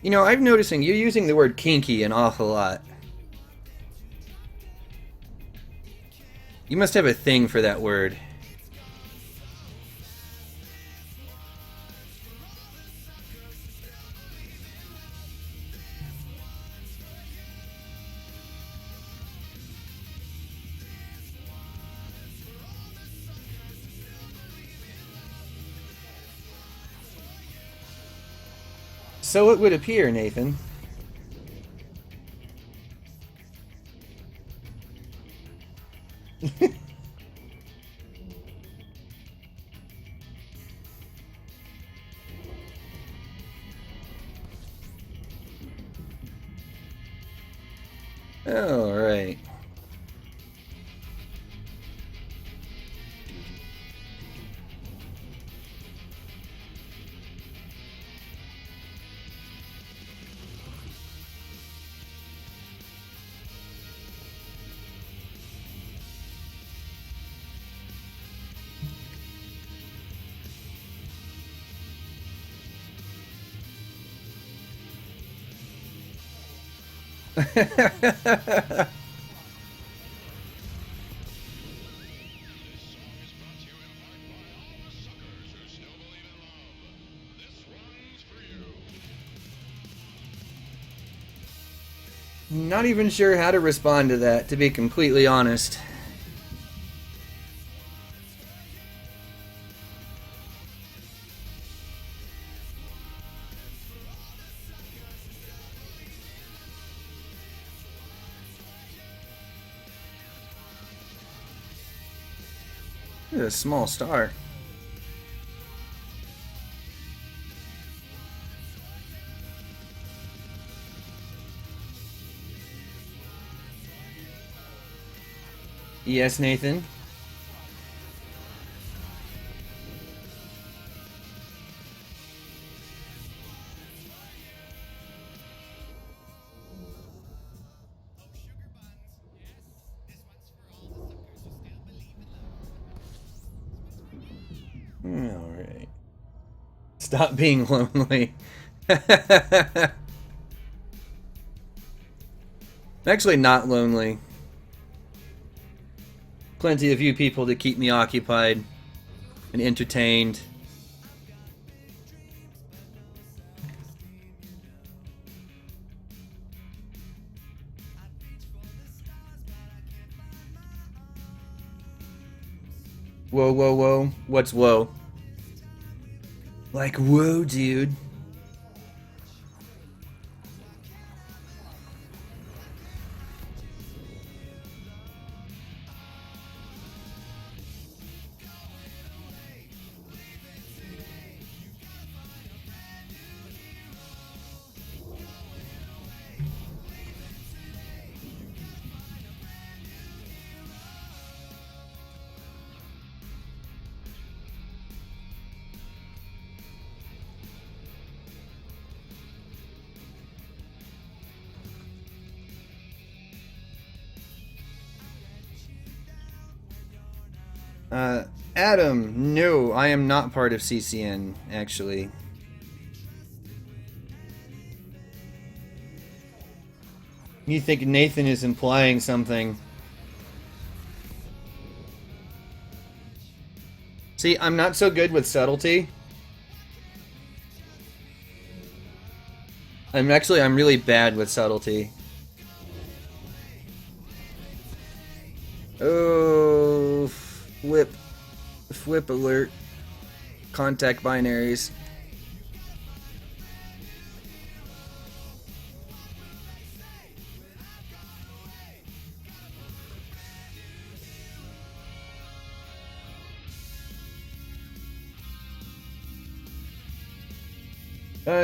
you know, I'm noticing you using the word kinky an awful lot. You must have a thing for that word. So it would appear, Nathan. All right. Not even sure how to respond to that, to be completely honest. It's a small star. Yes, Nathan? Alright. Stop being lonely. Actually, not lonely. Plenty of you people to keep me occupied and entertained. Whoa, whoa, whoa. What's whoa? Like, whoa, dude. Adam, no, I am not part of CCN, actually. You think Nathan is implying something? See, I'm not so good with subtlety. I'm really bad with subtlety. Oh, flip alert. Contact binaries.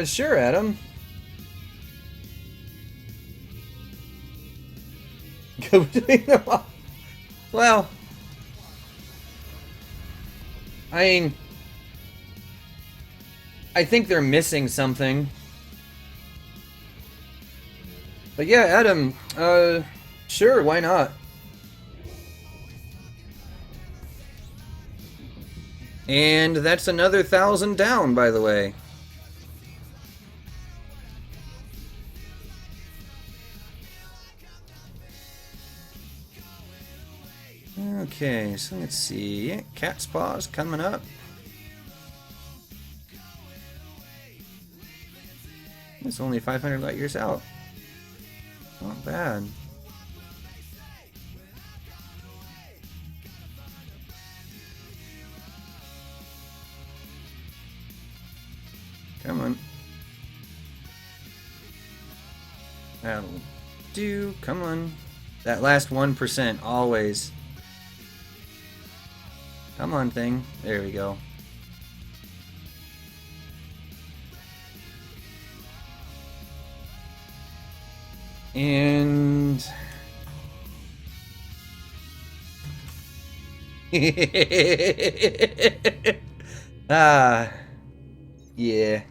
Sure, Adam. Go between the walls. Well, I mean, I think they're missing something. But yeah, Adam, sure, why not? And that's another 1,000 down, by the way. Okay, so let's see. Cat's Paws coming up. It's only 500 light years out. Not bad. Come on. That'll do. Come on. That last 1%, always. Come on, thing. There we go. And... yeah.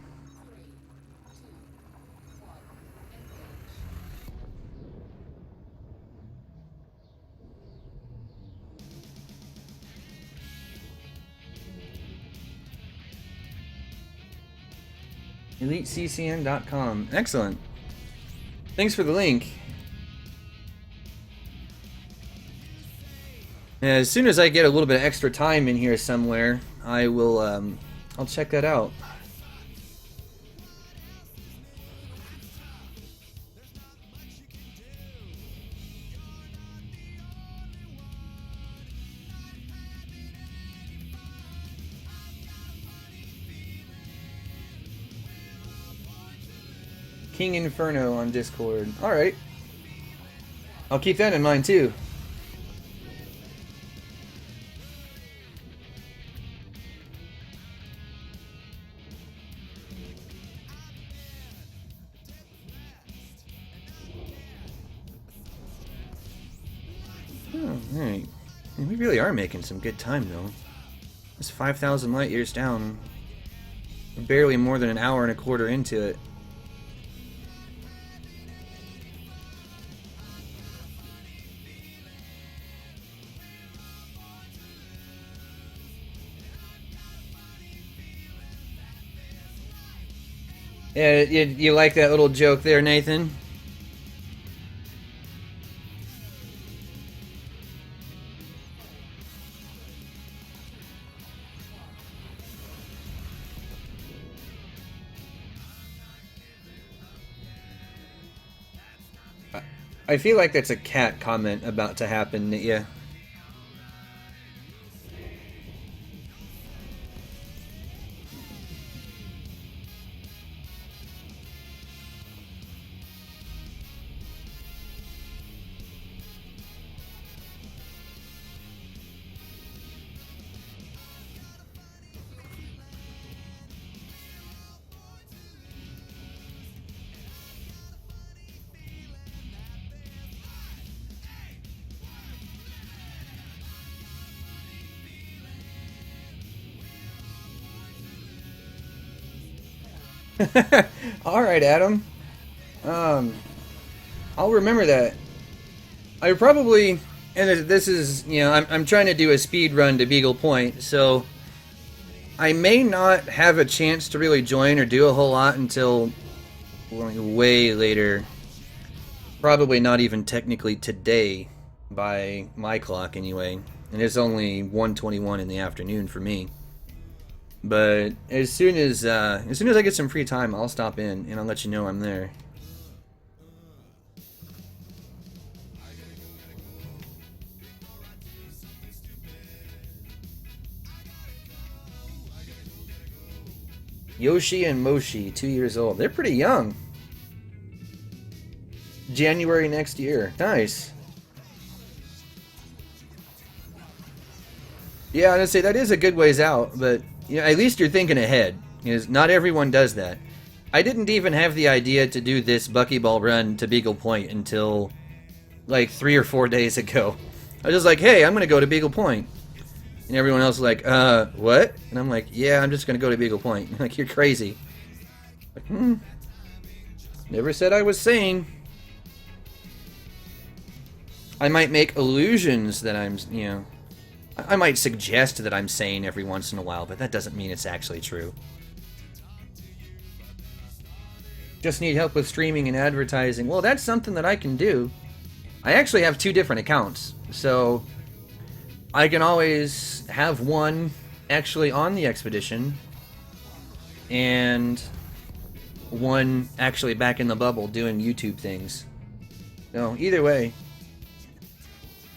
EliteCCN.com. Excellent. Thanks for the link. As soon as I get a little bit of extra time in here somewhere, I will, I'll check that out. King Inferno on Discord. Alright. I'll keep that in mind too. Oh, alright. We really are making some good time though. It's 5,000 light years down. We're barely more than an hour and a quarter into it. Yeah, you like that little joke there, Nathan? I feel like that's a cat comment about to happen, yeah. Alright, Adam. I'll remember that. I probably And this is, you know, I'm trying to do a speed run to Beagle Point, so I may not have a chance to really join or do a whole lot until way later. Probably not even technically today, by my clock anyway. And it's only 1:21 in the afternoon for me. But as soon as I get some free time, I'll stop in and I'll let you know I'm there. Yoshi and Moshi, 2 years old. They're pretty young. January next year. Nice. Yeah, I was gonna say that is a good ways out, but you know, at least you're thinking ahead. Because not everyone does that. I didn't even have the idea to do this Buckyball run to Beagle Point until like 3 or 4 days ago. I was just like, hey, I'm gonna go to Beagle Point. And everyone else was like, what? And I'm like, yeah, I'm just gonna go to Beagle Point. Like, you're crazy. Like, never said I was sane. I might make illusions that I'm, you know, I might suggest that I'm sane every once in a while, but that doesn't mean it's actually true. Just need help with streaming and advertising. Well, that's something that I can do. I actually have 2 different accounts, so I can always have one actually on the expedition and one actually back in the bubble doing YouTube things. No, either way,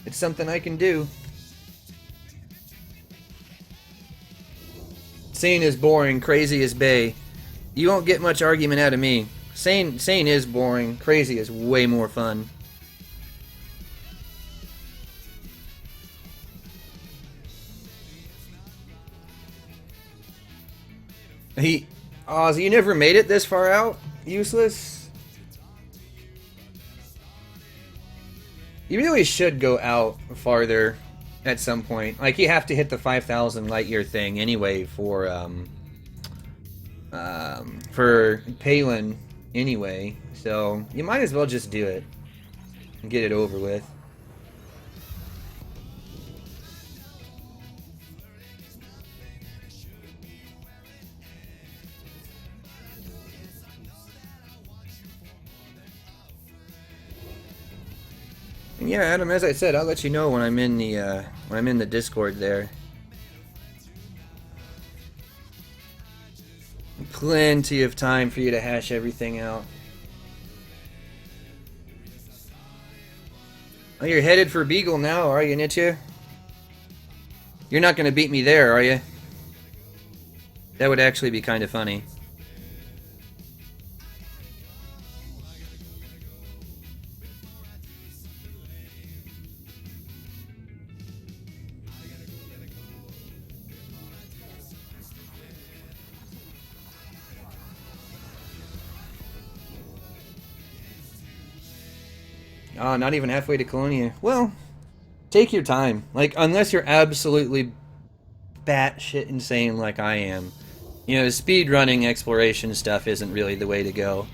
it's something I can do. Sane is boring, crazy is bae. You won't get much argument out of me. Sane is boring, crazy is way more fun. So you never made it this far out? Useless? You really should go out farther at some point. Like, you have to hit the 5,000 light year thing anyway for Palin anyway. So you might as well just do it and get it over with. And yeah, Adam, as I said, I'll let you know when I'm in the Discord there. Plenty of time for you to hash everything out. Oh, you're headed for Beagle now, are you, Nitya? You're not gonna beat me there, are you? That would actually be kind of funny. Oh, not even halfway to Colonia. Well, take your time. Like, unless you're absolutely batshit insane like I am. You know, speedrunning exploration stuff isn't really the way to go.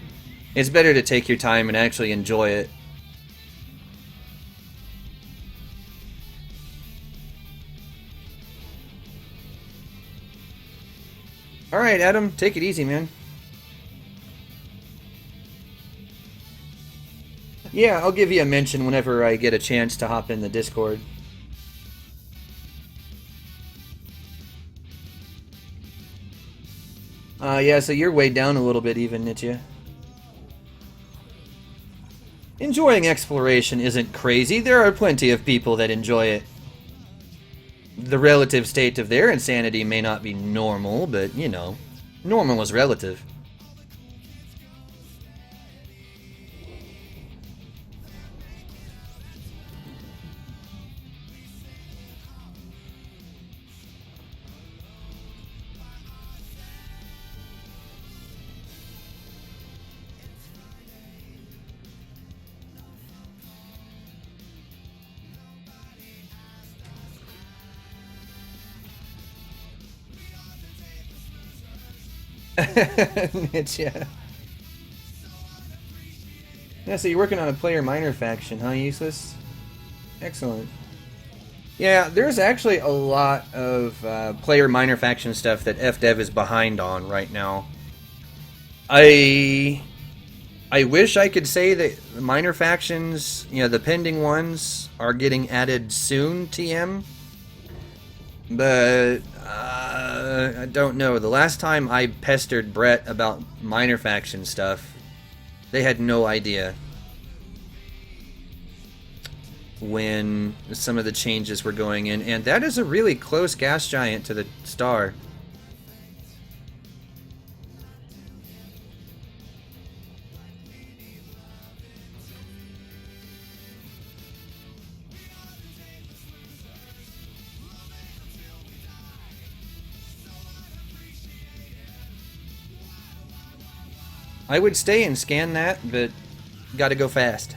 It's better to take your time and actually enjoy it. Alright, Adam, take it easy, man. Yeah, I'll give you a mention whenever I get a chance to hop in the Discord. Yeah, so you're way down a little bit even, Nitya. Enjoying exploration isn't crazy. There are plenty of people that enjoy it. The relative state of their insanity may not be normal, but, you know, normal is relative. Yeah. Yeah, so you're working on a player minor faction, huh, Useless? Excellent. Yeah, there's actually a lot of player minor faction stuff that FDev is behind on right now. I wish I could say that the minor factions, you know, the pending ones, are getting added soon, TM. But I don't know. The last time I pestered Brett about minor faction stuff, they had no idea when some of the changes were going in, and that is a really close gas giant to the star. I would stay and scan that, but gotta go fast.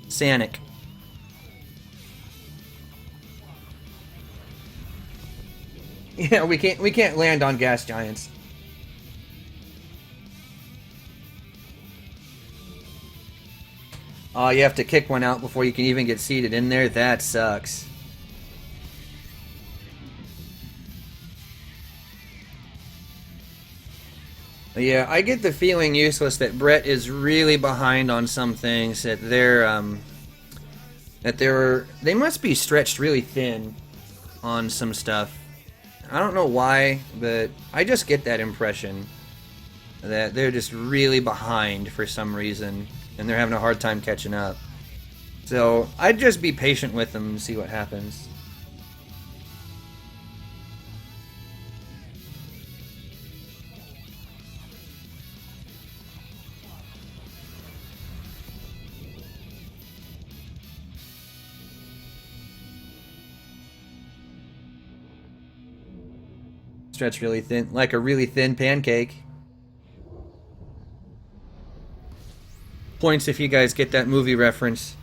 Sanic. Yeah, we can't land on gas giants. Oh, you have to kick one out before you can even get seated in there? That sucks. Yeah, I get the feeling, Useless, that Brett is really behind on some things, that they must be stretched really thin on some stuff. I don't know why, but I just get that impression that they're just really behind for some reason, and they're having a hard time catching up. So I'd just be patient with them and see what happens. Stretch really thin, like a really thin pancake. Points if you guys get that movie reference.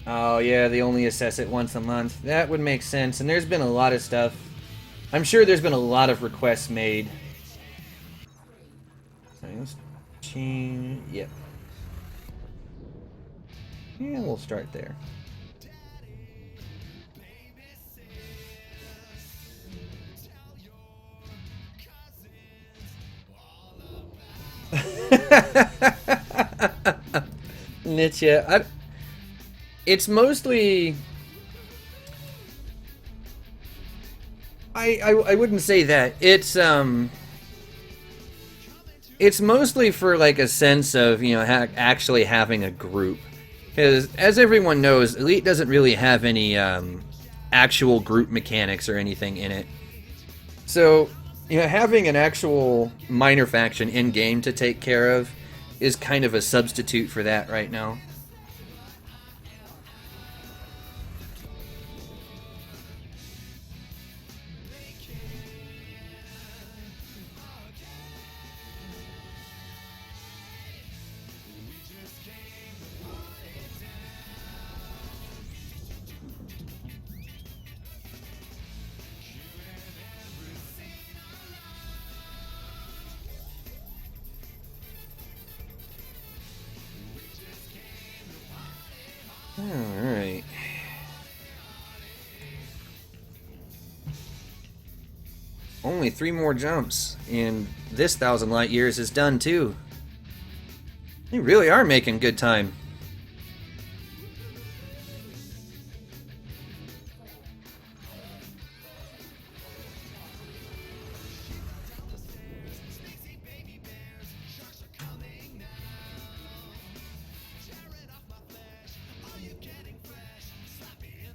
Oh yeah, they only assess it once a month. That would make sense, and there's been a lot of stuff. I'm sure there's been a lot of requests made. So let's change. Yep. Yeah, we'll start there. Nietzsche. It's mostly... I wouldn't say that. It's mostly for like a sense of, you know, actually having a group. Because as everyone knows, Elite doesn't really have any actual group mechanics or anything in it. So, you know, having an actual minor faction in game to take care of is kind of a substitute for that right now. Alright. Only 3 more jumps, and this 1,000 light years is done too. They really are making good time.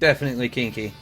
Definitely kinky.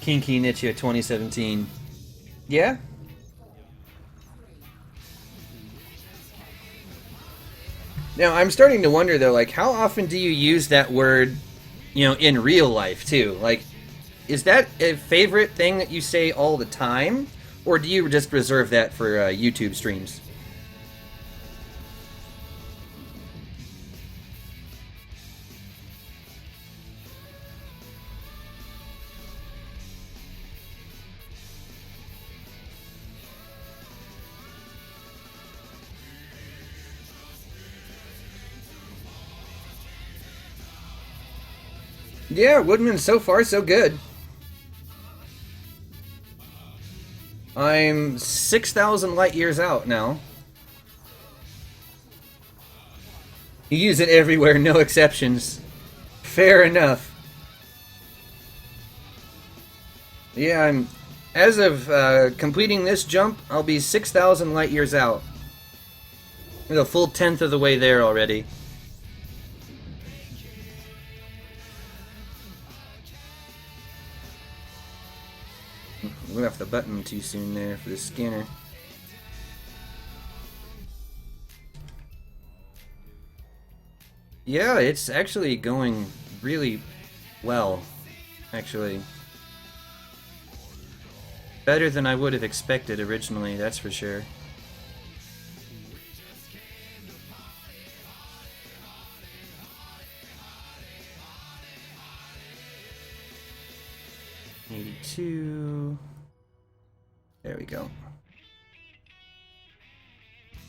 Kinky Nietzsche 2017. Yeah? Now, I'm starting to wonder, though, like, how often do you use that word, in real life, too? Like, is that a favorite thing that you say all the time? Or do you just reserve that for YouTube streams? Yeah, Woodman, so far so good. I'm 6,000 light years out now. You use it everywhere, no exceptions. Fair enough. Yeah, as of completing this jump, I'll be 6,000 light years out. A full 10th of the way there already. Went off the button too soon there for the scanner. Yeah, it's actually going really well, actually. Better than I would have expected originally, that's for sure. $82. There we go.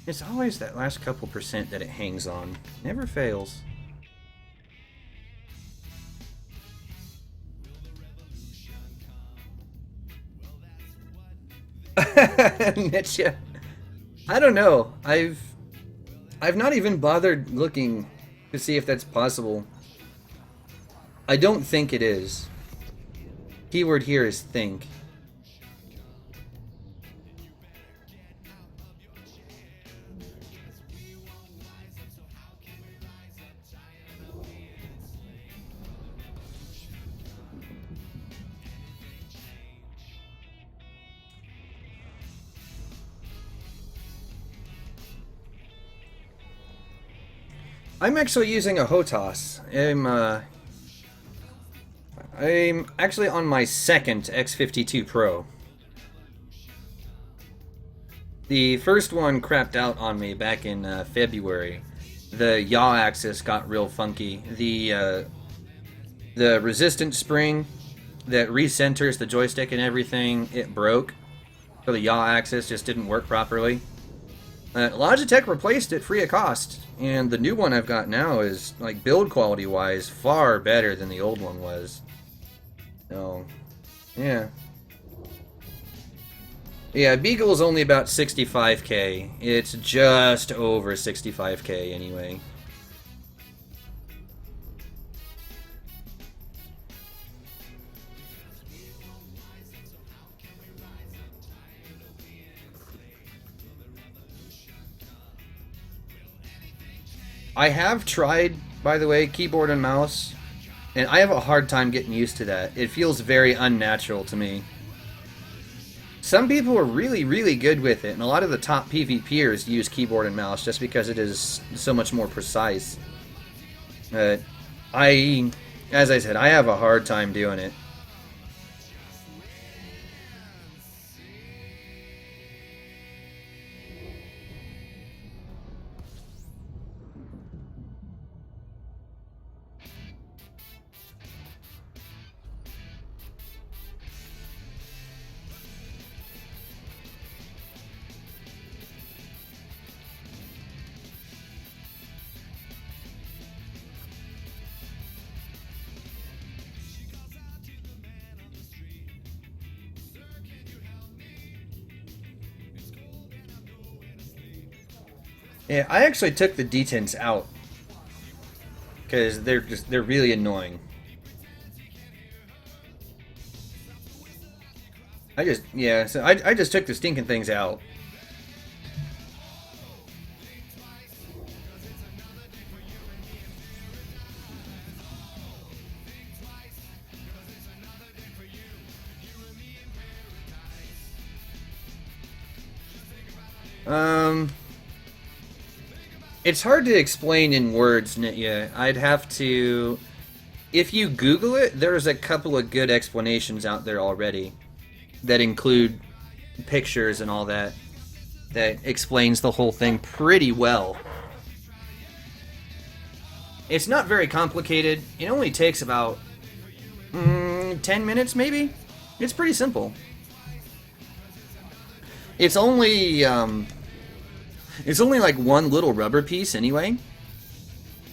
It's always that last couple percent that it hangs on. Never fails. Nietzsche. I don't know. I've not even bothered looking to see if that's possible. I don't think it is. Keyword here is think. I'm actually using a HOTAS. I'm actually on my second X52 Pro. The first one crapped out on me back in February. The yaw axis got real funky. The resistance spring that recenters the joystick and everything, it broke. So the yaw axis just didn't work properly. Logitech replaced it free of cost, and the new one I've got now is, like, build quality wise, far better than the old one was. So, yeah. Yeah, Beagle is only about 65k. It's just over 65k anyway. I have tried, by the way, keyboard and mouse, and I have a hard time getting used to that. It feels very unnatural to me. Some people are really, really good with it, and a lot of the top PvPers use keyboard and mouse just because it is so much more precise. But as I said, I have a hard time doing it. Yeah, I actually took the detents out because they're really annoying. I just took the stinking things out. It's hard to explain in words, Nitya. I'd have to... If you Google it, there's a couple of good explanations out there already that include pictures and all that explains the whole thing pretty well. It's not very complicated. It only takes about 10 minutes, maybe? It's pretty simple. It's only like one little rubber piece anyway.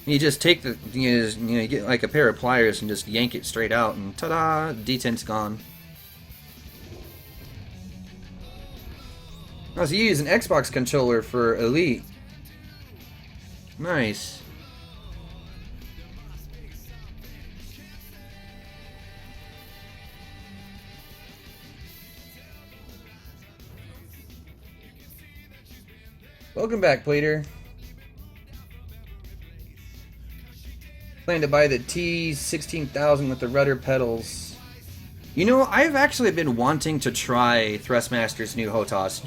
You just take the, you get like a pair of pliers and just yank it straight out, and ta-da, detent's gone. Oh, so you use an Xbox controller for Elite. Nice. Welcome back, Plater. Plan to buy the T16000 with the rudder pedals. You know, I've actually been wanting to try Thrustmaster's new HOTAS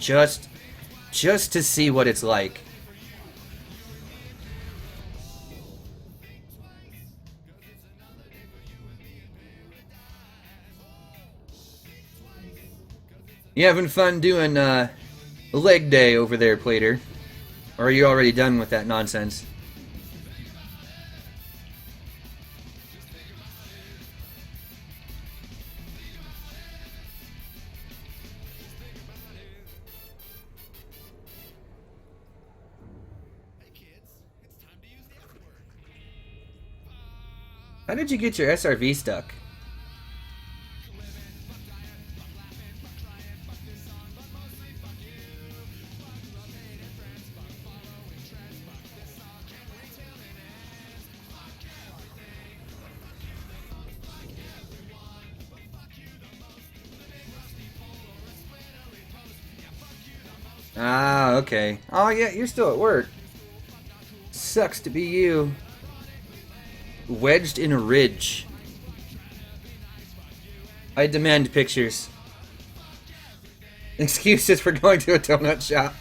just to see what it's like. You having fun doing leg day over there, Plater? Or are you already done with that nonsense? How did you get your SRV stuck? Ah, okay. Oh yeah, you're still at work. Sucks to be you. Wedged in a ridge. I demand pictures. Excuses for going to a donut shop.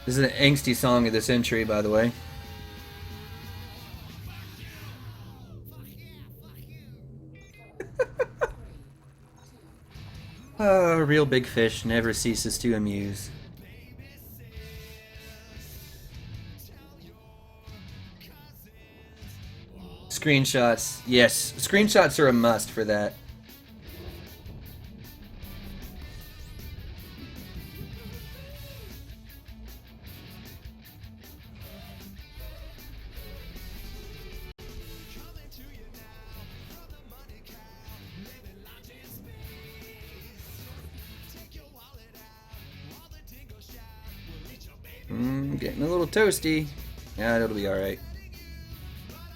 This is an angsty song of the century, by the way. A real big fish never ceases to amuse. Screenshots. Yes, screenshots are a must for that. Getting a little toasty. Yeah, it'll be alright.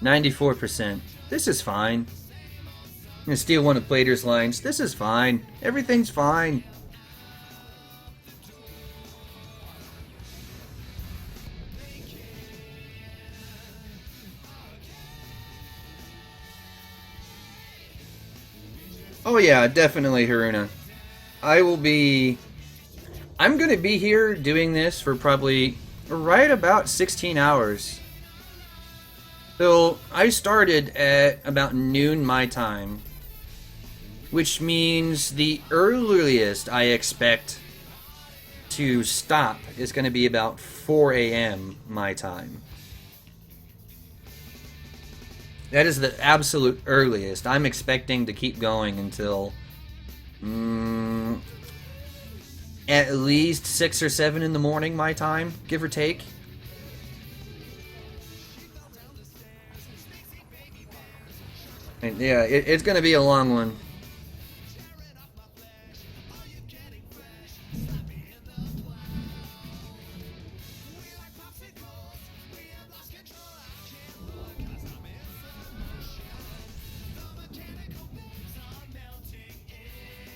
94%. This is fine. I'm gonna steal one of Plater's lines. This is fine. Everything's fine. Oh yeah, definitely, Haruna. I'm gonna be here doing this for probably right about 16 hours. So I started at about noon my time, which means the earliest I expect to stop is going to be about 4 a.m. my time. That is the absolute earliest. I'm expecting to keep going until at least 6 or 7 in the morning my time, give or take. And yeah, it's gonna be a long one.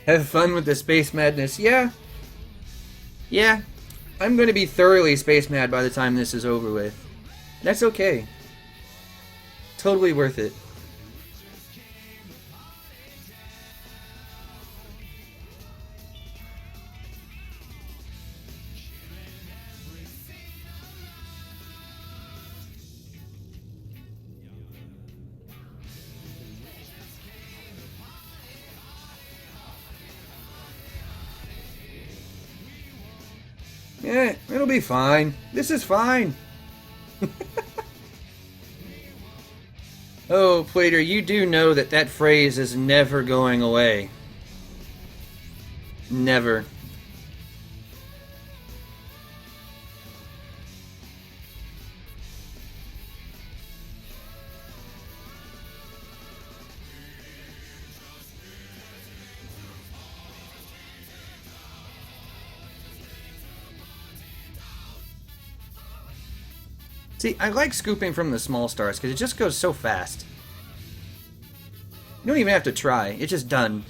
Have fun with the space madness. Yeah, I'm going to be thoroughly space mad by the time this is over with. That's okay. Totally worth it. Yeah, it'll be fine. This is fine. Oh, Plater, you do know that that phrase is never going away. Never. See, I like scooping from the small stars because it just goes so fast. You don't even have to try. It's just done.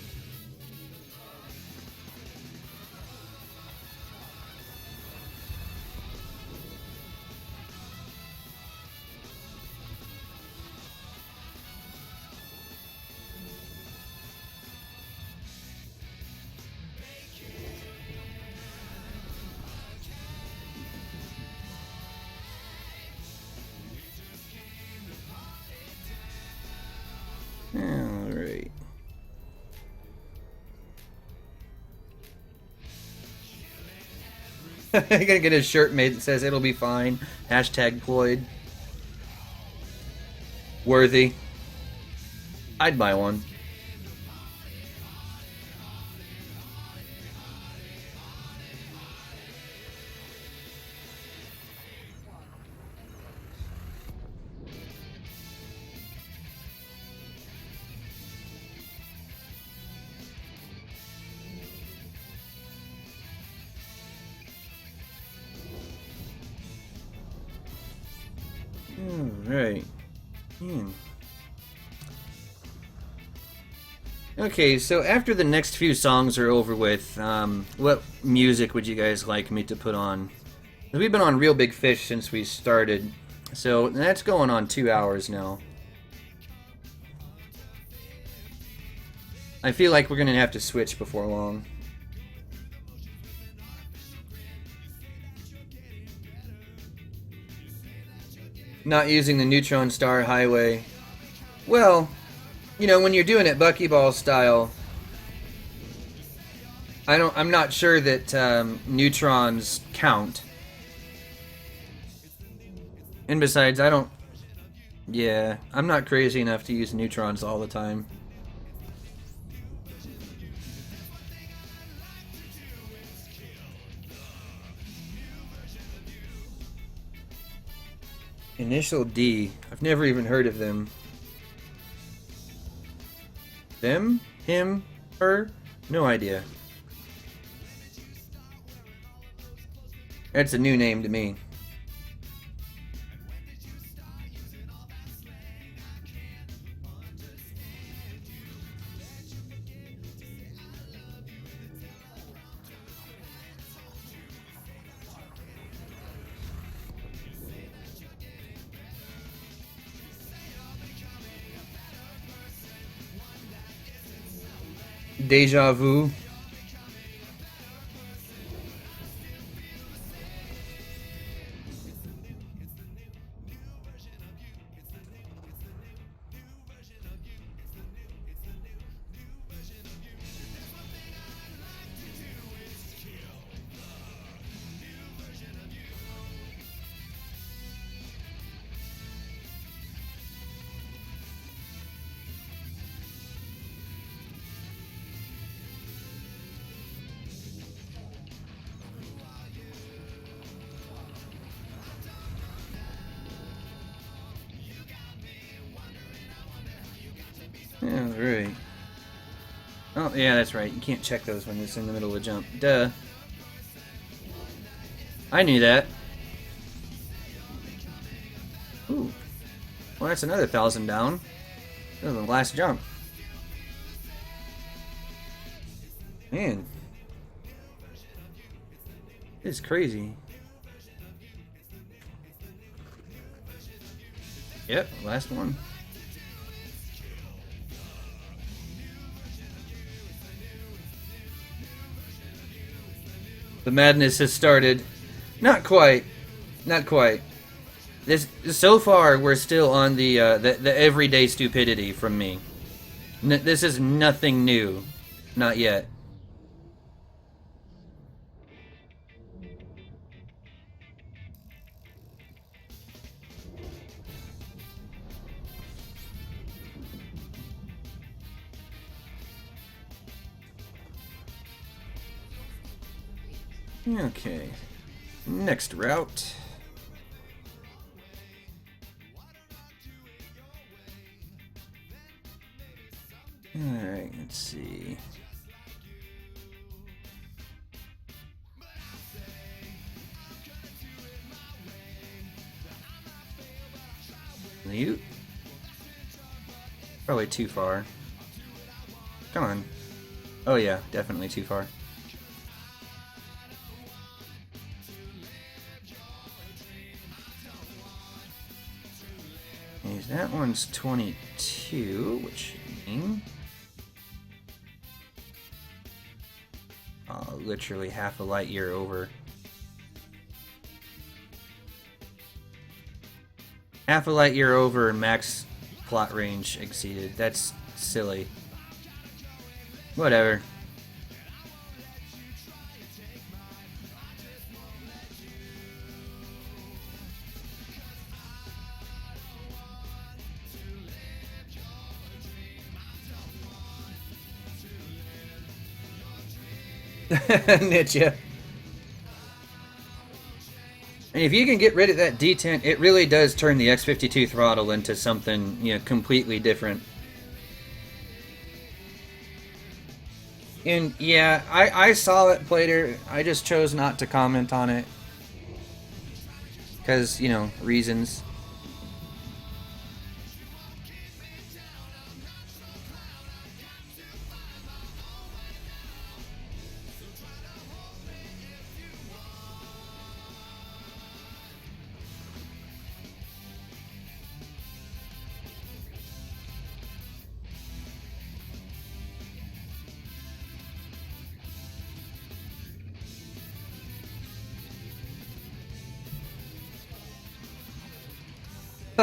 Alright. I'm gonna get a shirt made that says it'll be fine. Hashtag Ployd. Worthy. I'd buy one. Alright. Okay, so after the next few songs are over with, what music would you guys like me to put on? We've been on Real Big Fish since we started, so that's going on 2 hours now. I feel like we're gonna have to switch before long. Not using the neutron star highway. Well, you know, when you're doing it buckyball style, I'm not sure that neutrons count. And besides, yeah, I'm not crazy enough to use neutrons all the time. Initial D. I've never even heard of them. Them? Him? Her? No idea. That's a new name to me. Deja vu. Yeah, right. Oh, yeah, that's right. You can't check those when it's in the middle of a jump. Duh. I knew that. Ooh. Well, that's another 1,000 down. That was the last jump. Man. Yep, last one. The madness has started. Not quite. Not quite. So far, we're still on the everyday stupidity from me. This is nothing new. Not yet. Okay. Next route. Alright, let's see. You? Probably too far. Come on. Oh yeah, definitely too far. That one's 22, which means literally half a light year over. Half a light year over max plot range exceeded. That's silly. Whatever. Nitya. And if you can get rid of that detent, it really does turn the X52 throttle into something, you know, completely different. And yeah, I saw it, Plater. I just chose not to comment on it. Because, you know, reasons.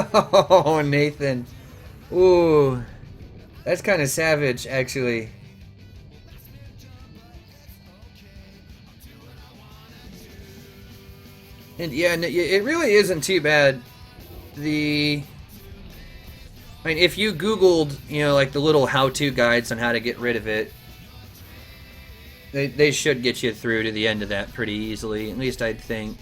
Oh, Nathan. Ooh. That's kind of savage, actually. And yeah, it really isn't too bad. I mean, if you Googled, you know, like the little how-to guides on how to get rid of it, they should get you through to the end of that pretty easily. At least I'd think.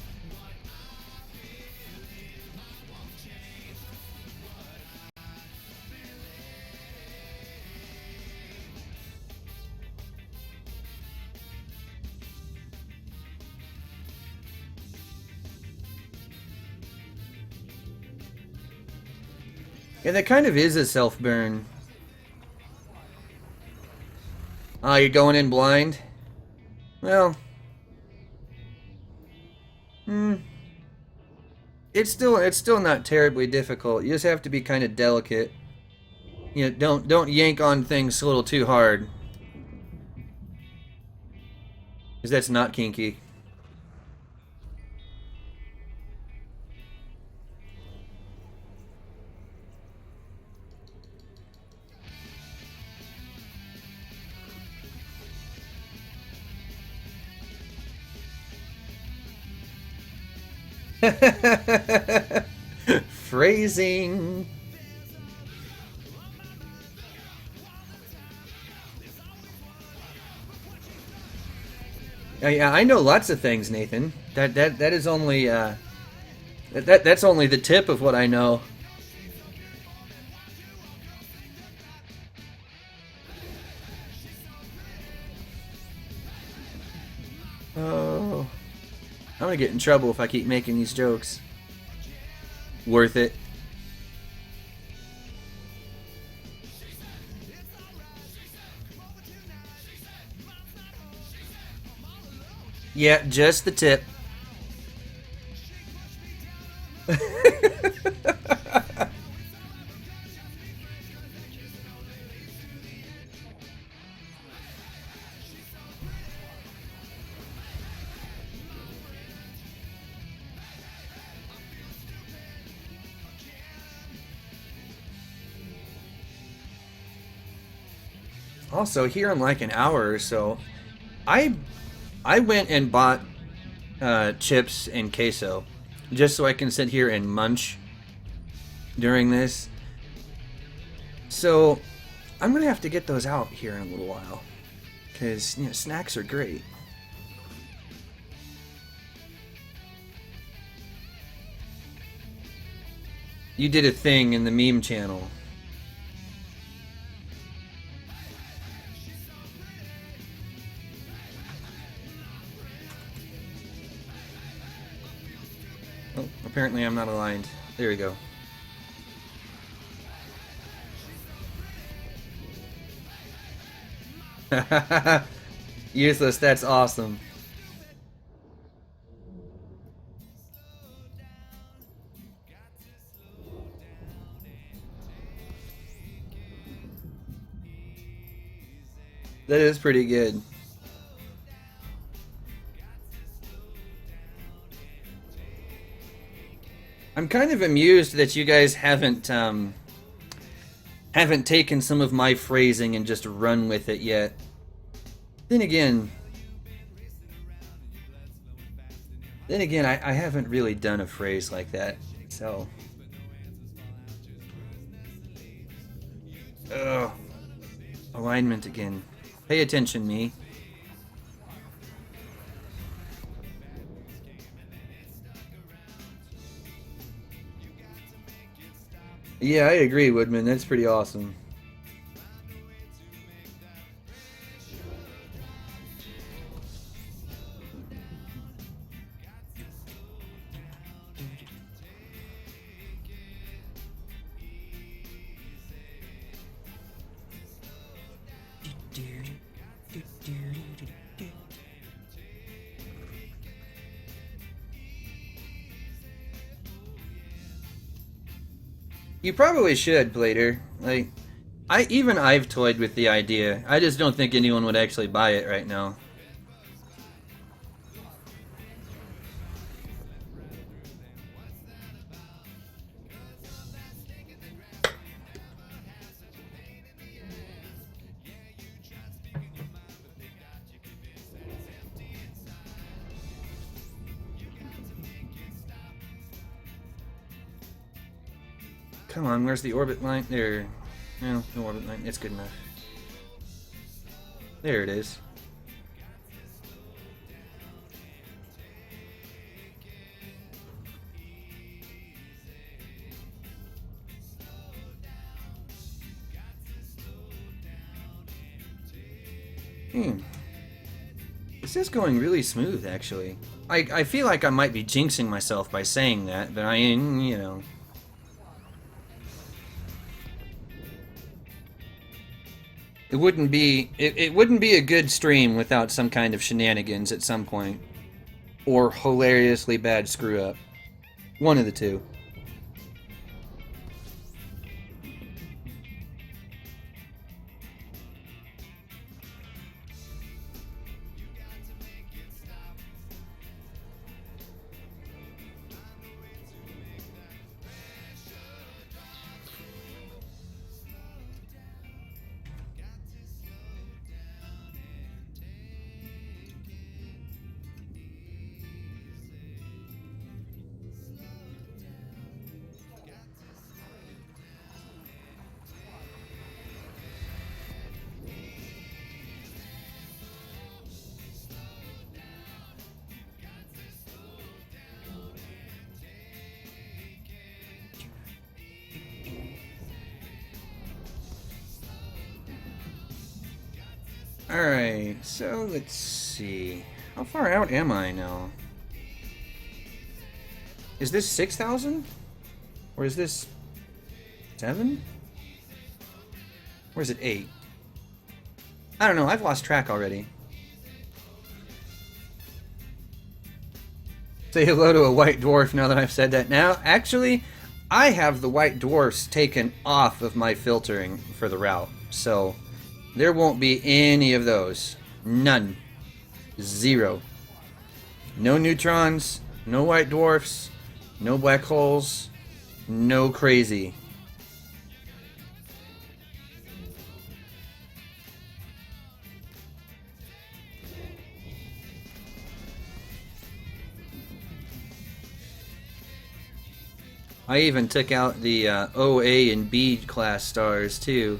Yeah, that kind of is a self-burn. Oh, you're going in blind? Well... It's still not terribly difficult. You just have to be kind of delicate. You know, don't yank on things a little too hard. Because that's not kinky. Phrasing. Yeah, I know lots of things, Nathan. That is only that's only the tip of what I know. Oh. I'm gonna get in trouble if I keep making these jokes. Worth it. Yeah, just the tip. Also, here in like an hour or so, I went and bought chips and queso just so I can sit here and munch during this. So I'm gonna have to get those out here in a little while because, you know, snacks are great. You did a thing in the meme channel. Oh, apparently I'm not aligned. There we go. Useless, that's awesome. That is pretty good. I'm kind of amused that you guys haven't taken some of my phrasing and just run with it yet. Then again, I haven't really done a phrase like that, so. Ugh. Alignment again. Pay attention, me. Yeah, I agree, Woodman. That's pretty awesome. You probably should, Blader. Like, I've toyed with the idea. I just don't think anyone would actually buy it right now. Come on, where's the orbit line? There. No, no orbit line. It's good enough. There it is. This is going really smooth, actually. I feel like I might be jinxing myself by saying that, but you know. It wouldn't be a good stream without some kind of shenanigans at some point. Or hilariously bad screw up. One of the two. Alright, so let's see. How far out am I now? Is this 6,000? Or is this 7? Or is it 8? I don't know, I've lost track already. Say hello to a white dwarf now that I've said that. Now, actually, I have the white dwarfs taken off of my filtering for the route, so there won't be any of those. None. Zero. No neutrons, no white dwarfs, no black holes, no crazy. I even took out the O, A, and B class stars too,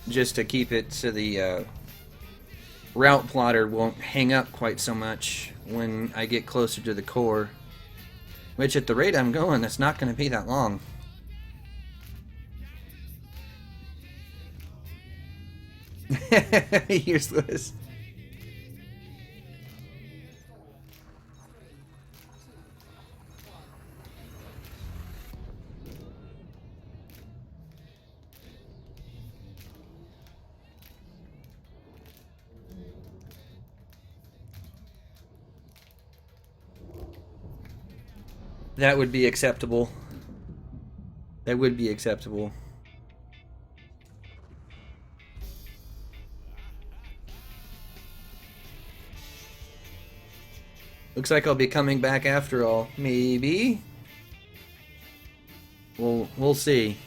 just to keep it so the route plotter won't hang up quite so much when I get closer to the core. Which, at the rate I'm going, that's not going to be that long. Useless. That would be acceptable. That would be acceptable. Looks like I'll be coming back after all. Maybe. We'll see.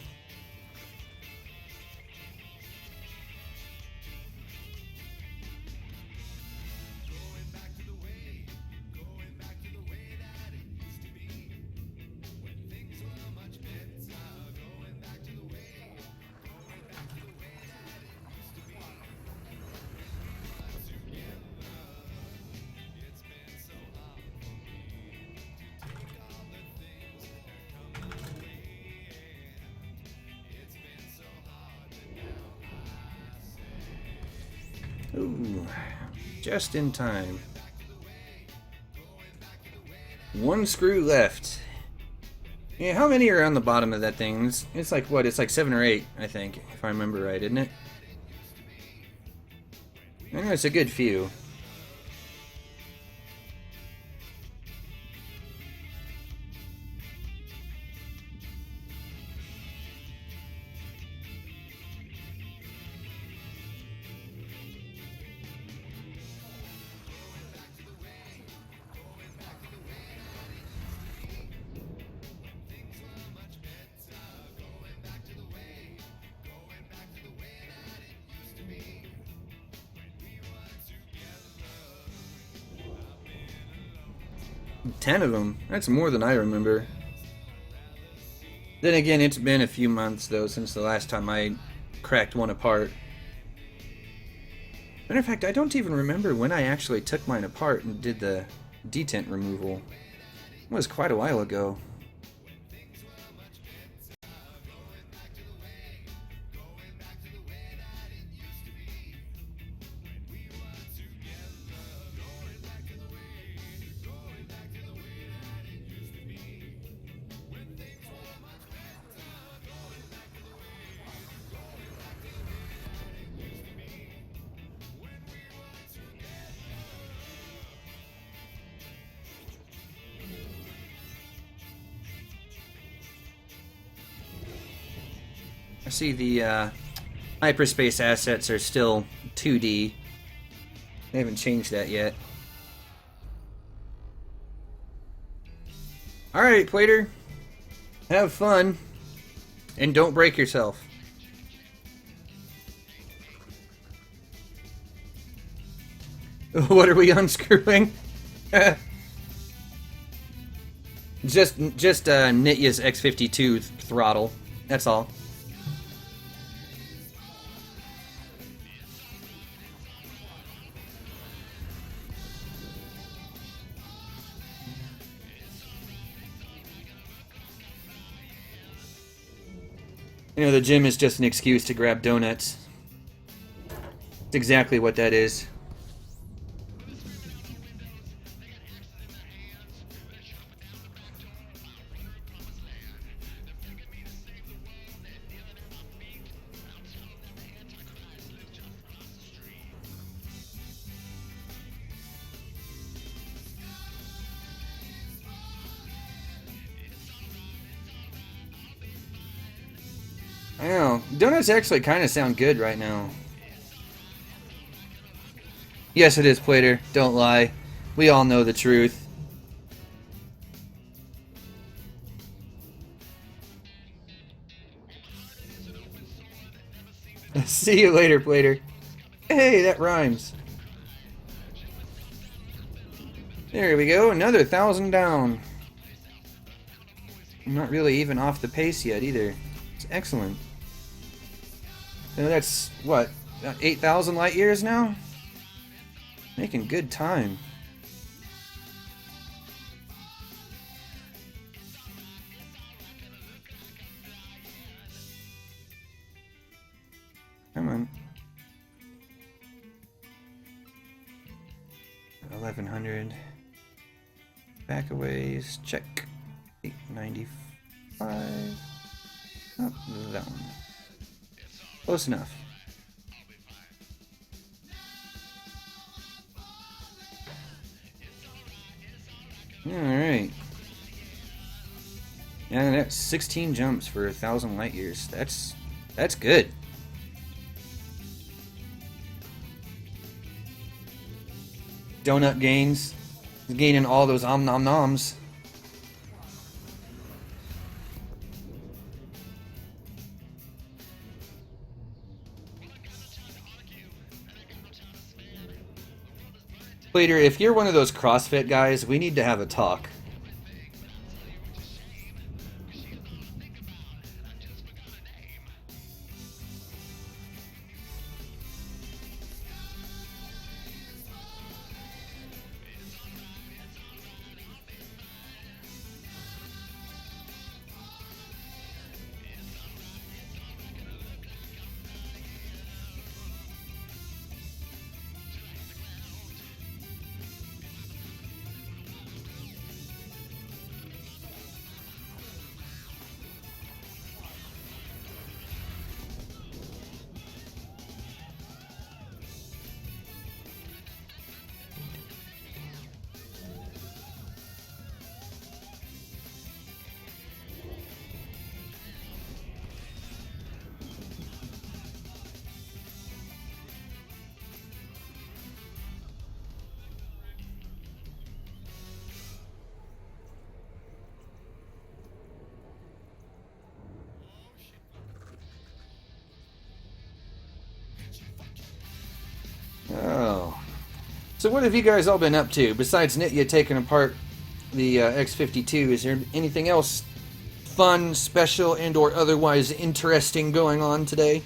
Ooh, just in time. One screw left. Yeah, how many are on the bottom of that thing? It's like what? It's like 7 or 8, I think, if I remember right, isn't it? I know it's a good few. Ten of them. That's more than I remember. Then again, it's been a few months, though, since the last time I cracked one apart. Matter of fact, I don't even remember when I actually took mine apart and did the detent removal. It was quite a while ago. I see the hyperspace assets are still 2D. They haven't changed that yet. Alright, Plater. Have fun. And don't break yourself. What are we unscrewing? just Nitya's X52 throttle. That's all. You know, the gym is just an excuse to grab donuts. It's exactly what that is. I know. Donuts actually kind of sound good right now. Yes, it is, Plater. Don't lie. We all know the truth. See you later, Plater. Hey, that rhymes. There we go. Another 1,000 down. I'm not really even off the pace yet either. It's excellent. So that's, what, 8,000 light years now? Making good time. Come on. 1100. Backaways, check. 895. Oh, that one. Close enough. Alright. Yeah, that's 16 jumps for 1,000 light years. That's good. Donut gains. Gaining all those om nom noms. Later, if you're one of those CrossFit guys, we need to have a talk. Oh. So what have you guys all been up to? Besides Nitya taking apart the X-52, is there anything else fun, special, and or otherwise interesting going on today?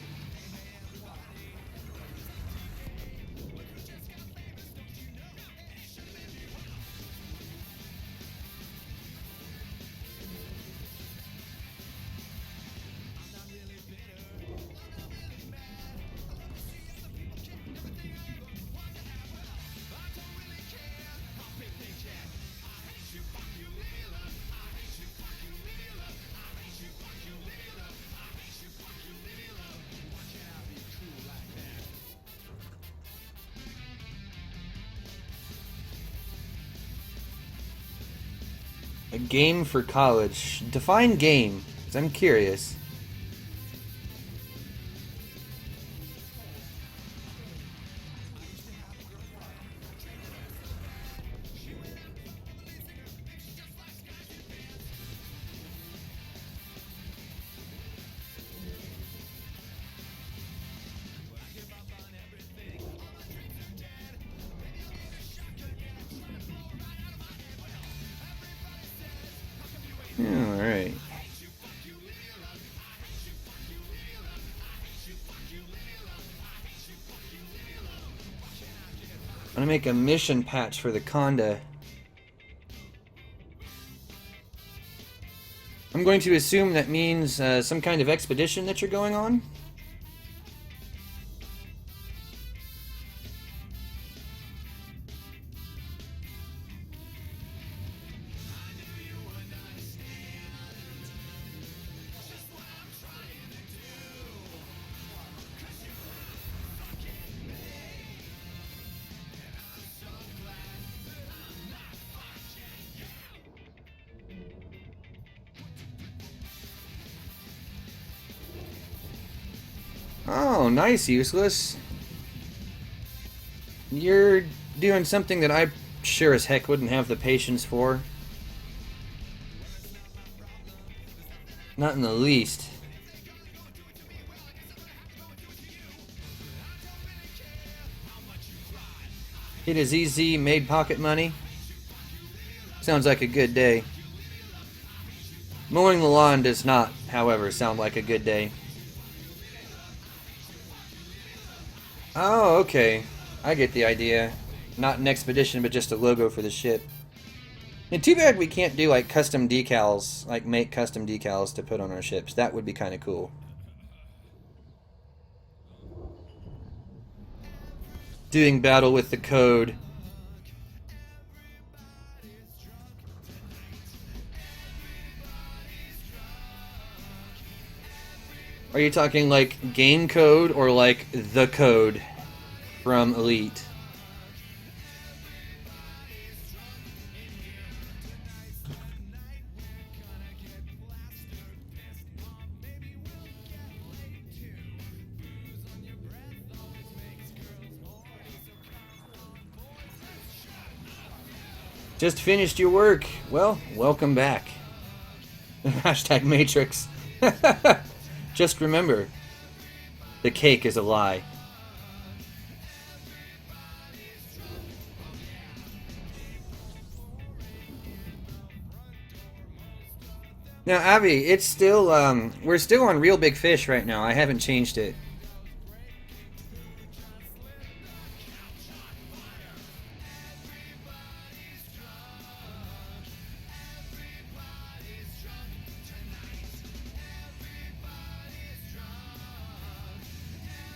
A game for college. Define game, because I'm curious. Alright. I'm gonna make a mission patch for the Conda. I'm going to assume that means some kind of expedition that you're going on. Oh, nice, useless. You're doing something that I sure as heck wouldn't have the patience for. Not in the least. It is easy, made pocket money. Sounds like a good day. Mowing the lawn does not, however, sound like a good day. Oh, okay. I get the idea. Not an expedition, but just a logo for the ship. And too bad we can't do like custom decals, like make custom decals to put on our ships. That would be kind of cool. Doing battle with the code. Are you talking like game code or like the code from Elite? Just finished your work. Well, welcome back. Hashtag Matrix. Just remember, the cake is a lie. Now, Avi, it's still, we're still on Real Big Fish right now. I haven't changed it.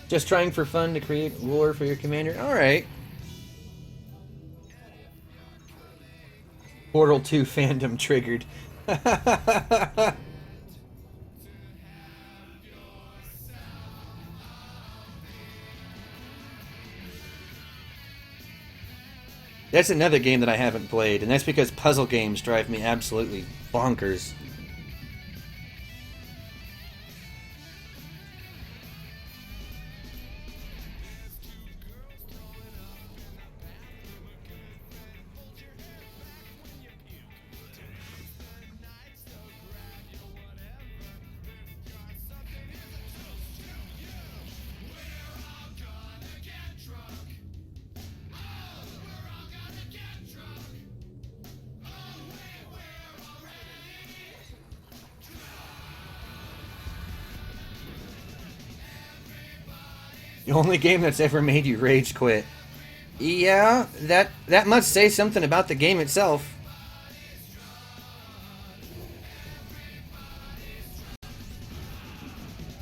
Just trying for fun to create lore for your commander? Alright. Portal 2 fandom triggered. That's another game that I haven't played, and that's because puzzle games drive me absolutely bonkers. The only game that's ever made you rage quit. Yeah, that must say something about the game itself.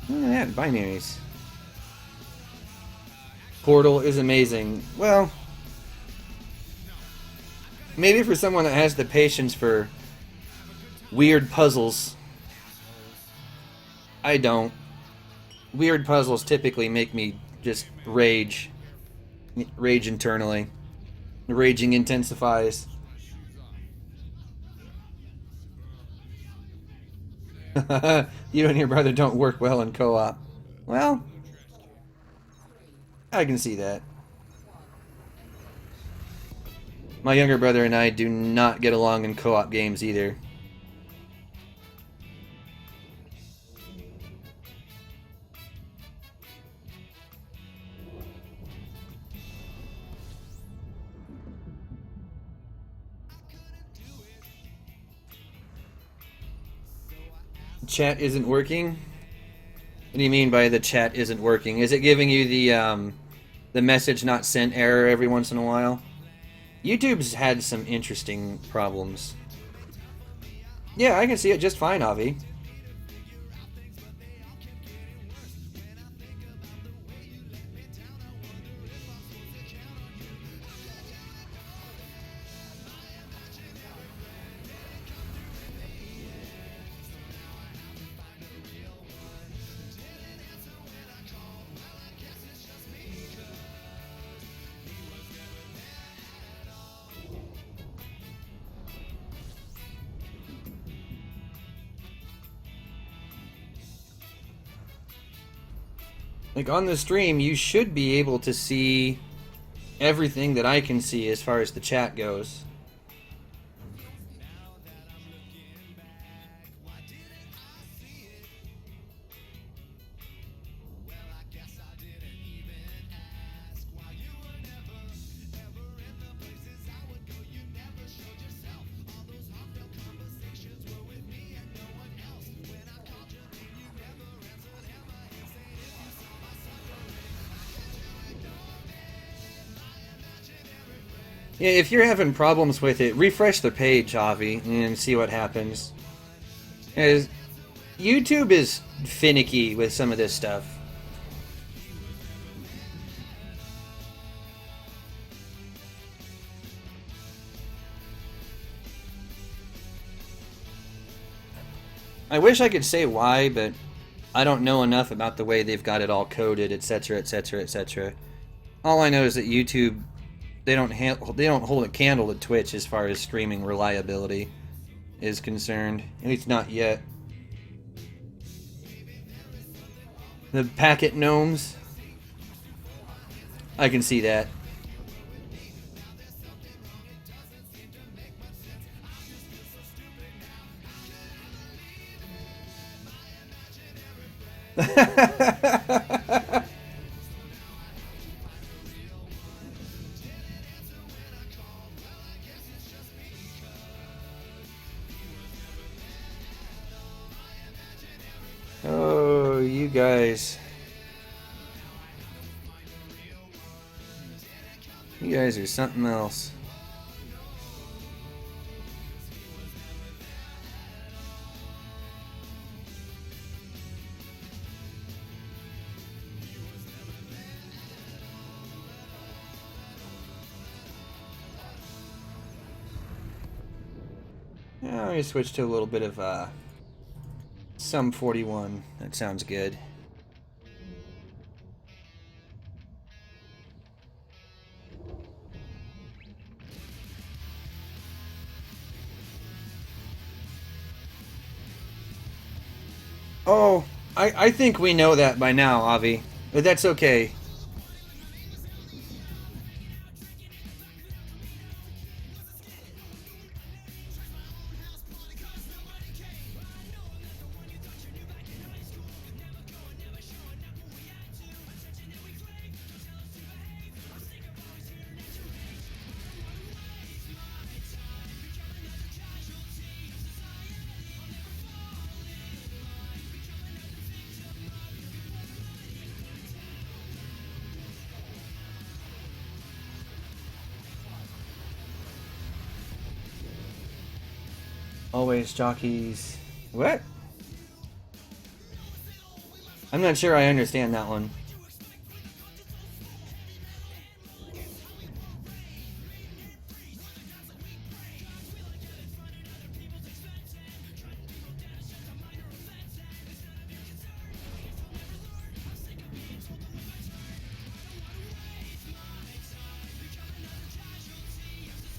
Look at that, binaries. Portal is amazing. Well, maybe for someone that has the patience for weird puzzles. I don't. Weird puzzles typically make me just rage. Rage internally. Raging intensifies. You and your brother don't work well in co-op. Well, I can see that. My younger brother and I do not get along in co-op games either. Chat isn't working? What do you mean by the chat isn't working? Is it giving you the message not sent error every once in a while? YouTube's had some interesting problems. Yeah, I can see it just fine, Avi. Like, on the stream, you should be able to see everything that I can see as far as the chat goes. Yeah, if you're having problems with it, refresh the page, Avi, and see what happens. As YouTube is finicky with some of this stuff. I wish I could say why, but I don't know enough about the way they've got it all coded, etc., etc., etc. All I know is that YouTube, they don't hold a candle to Twitch as far as streaming reliability is concerned. At least not yet. The packet gnomes, I can see that. Oh, you guys. You guys are something else. Yeah, I'm gonna switch to a little bit of some 41. That sounds good. Oh, I think we know that by now, Avi. But that's okay. Always jockeys. What? I'm not sure I understand that one.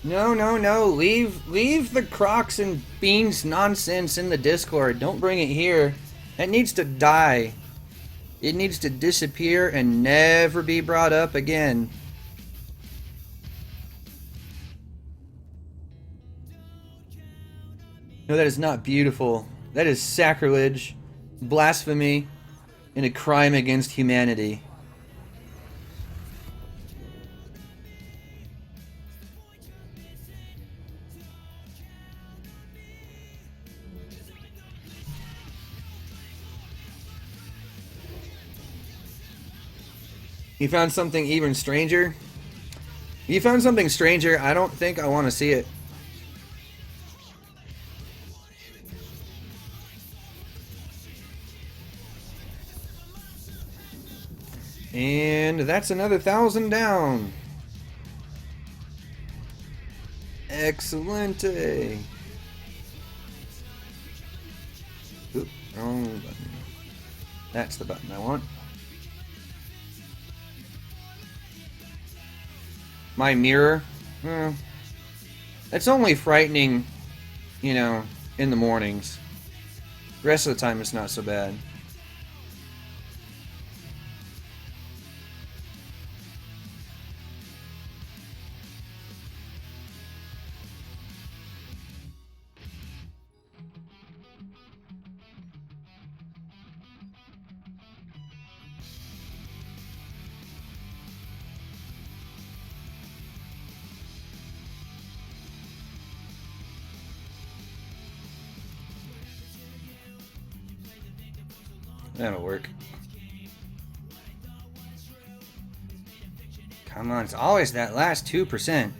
No, no, no. Leave the Crocs and Beans nonsense in the Discord. Don't bring it here. It needs to die. It needs to disappear and never be brought up again. No, that is not beautiful. That is sacrilege, blasphemy, and a crime against humanity. You found something even stranger? You found something stranger? I don't think I want to see it. And that's another 1,000 down. Excellente. Oop, wrong button. That's the button I want. My mirror? It's only frightening, you know, in the mornings. The rest of the time it's not so bad. That'll work. Come on, it's always that last 2%.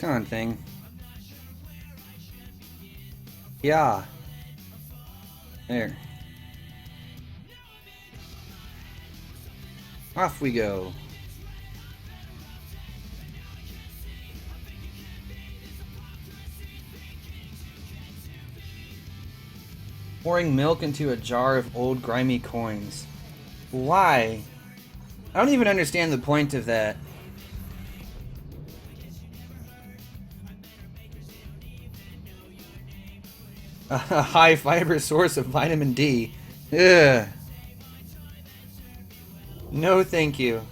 Come on, thing. Yeah. There. Off we go. Pouring milk into a jar of old grimy coins. Why? I don't even understand the point of that. A high fiber source of vitamin D. Ugh. No, thank you.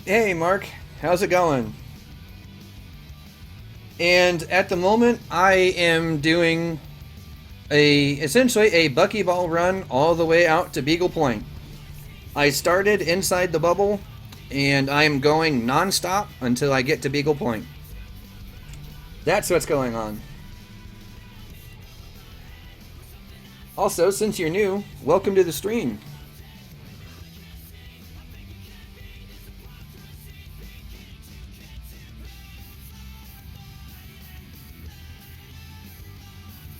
Hey Mark, how's it going? And at the moment I am doing essentially a buckyball run all the way out to Beagle Point. I started inside the bubble and I am going non-stop until I get to Beagle Point. That's what's going on. Also, since you're new, welcome to the stream.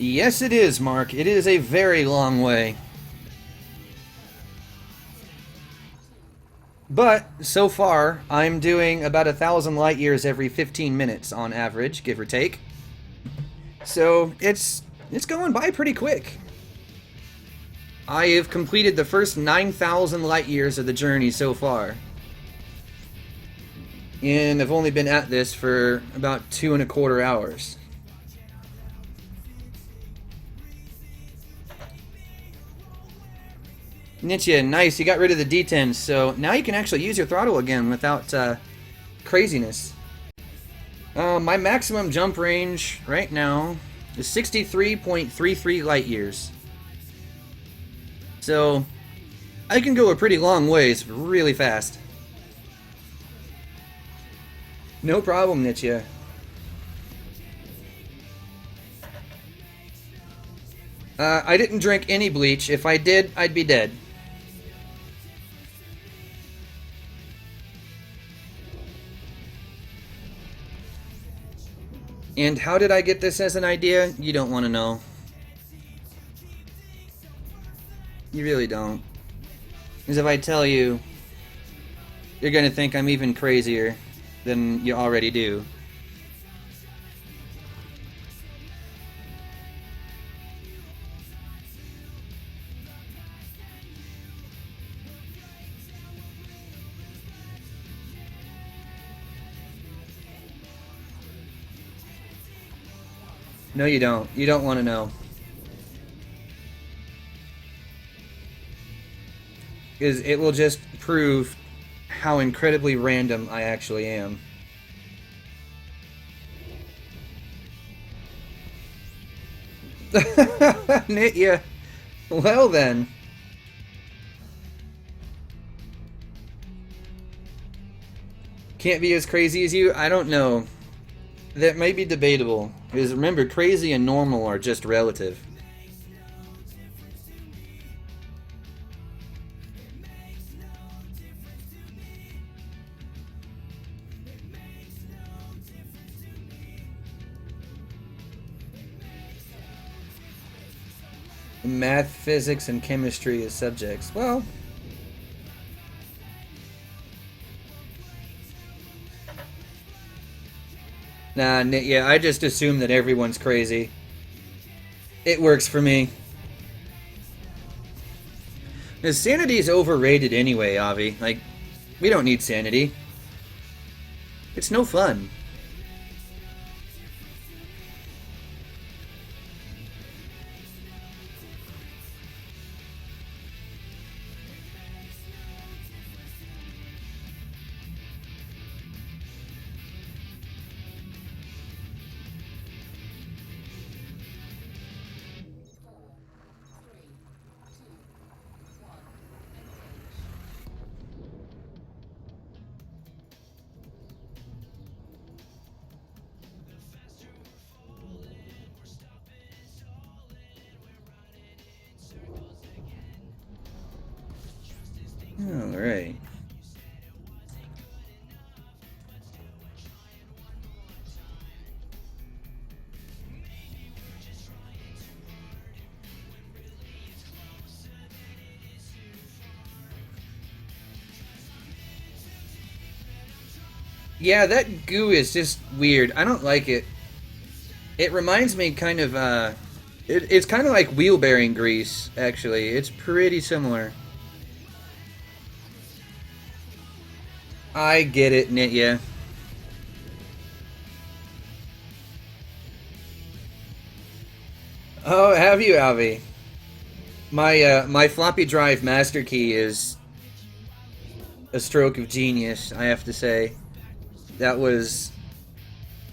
Yes, it is, Mark. It is a very long way. But, so far, I'm doing about 1,000 light years every 15 minutes on average, give or take. So, it's going by pretty quick. I have completed the first 9,000 light years of the journey so far. And I've only been at this for about 2.25 hours. Nitya, nice, you got rid of the detent, so now you can actually use your throttle again without craziness. My maximum jump range right now is 63.33 light years. So, I can go a pretty long ways really fast. No problem, Nitya. I didn't drink any bleach. If I did, I'd be dead. And how did I get this as an idea? You don't want to know. You really don't. Because if I tell you, you're going to think I'm even crazier than you already do. No, you don't. You don't want to know. Because it will just prove how incredibly random I actually am. Nitya. Well then. Can't be as crazy as you? I don't know. That may be debatable. Because remember, crazy and normal are just relative. Math, physics, and chemistry as subjects. Well, nah, yeah, I just assume that everyone's crazy. It works for me. Because sanity is overrated anyway, Avi. Like, we don't need sanity. It's no fun. Alright. Yeah, that goo is just weird. I don't like it. It reminds me kind of, it's kind of like wheel bearing grease, actually. It's pretty similar. I get it, Nitya. Oh, have you, Avi? My floppy drive master key is a stroke of genius, I have to say. That was,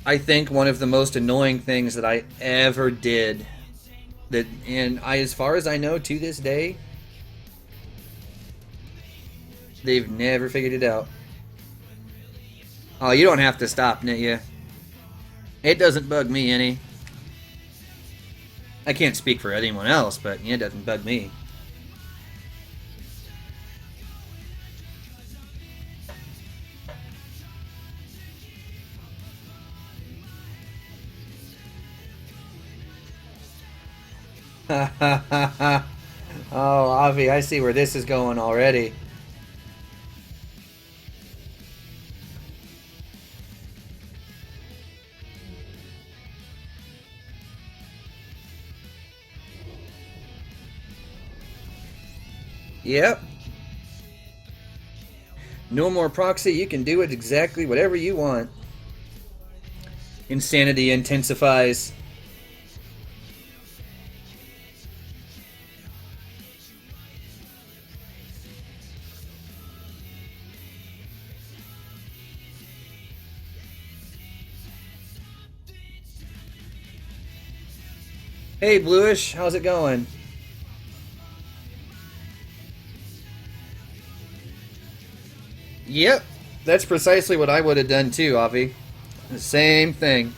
I think, one of the most annoying things that I ever did. That, and as far as I know, to this day, they've never figured it out. Oh, you don't have to stop, Nitya. It doesn't bug me any. I can't speak for anyone else, but it doesn't bug me. Ha ha ha ha. Oh, Avi, I see where this is going already. Yep. No more proxy, you can do it exactly whatever you want. Insanity intensifies. Hey, Bluish, how's it going? Yep, that's precisely what I would have done too, Avi. The same thing.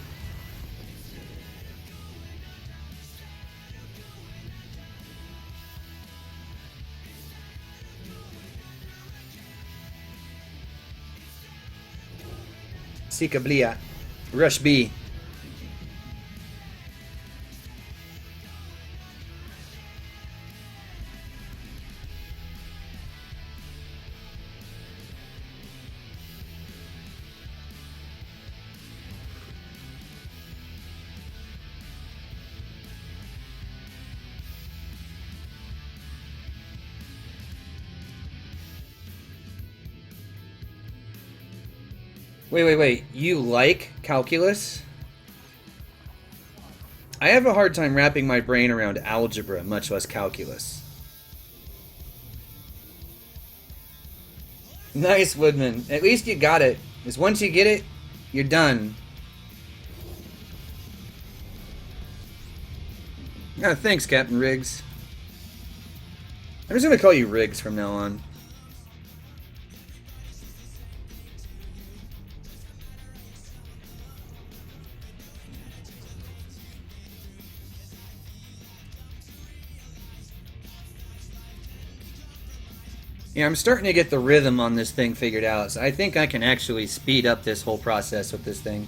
Sika Blia. Rush B. Wait. You like calculus? I have a hard time wrapping my brain around algebra, much less calculus. Nice, Woodman. At least you got it. Because once you get it, you're done. Thanks, Captain Riggs. I'm just gonna call you Riggs from now on. Yeah, I'm starting to get the rhythm on this thing figured out, so I think I can actually speed up this whole process with this thing.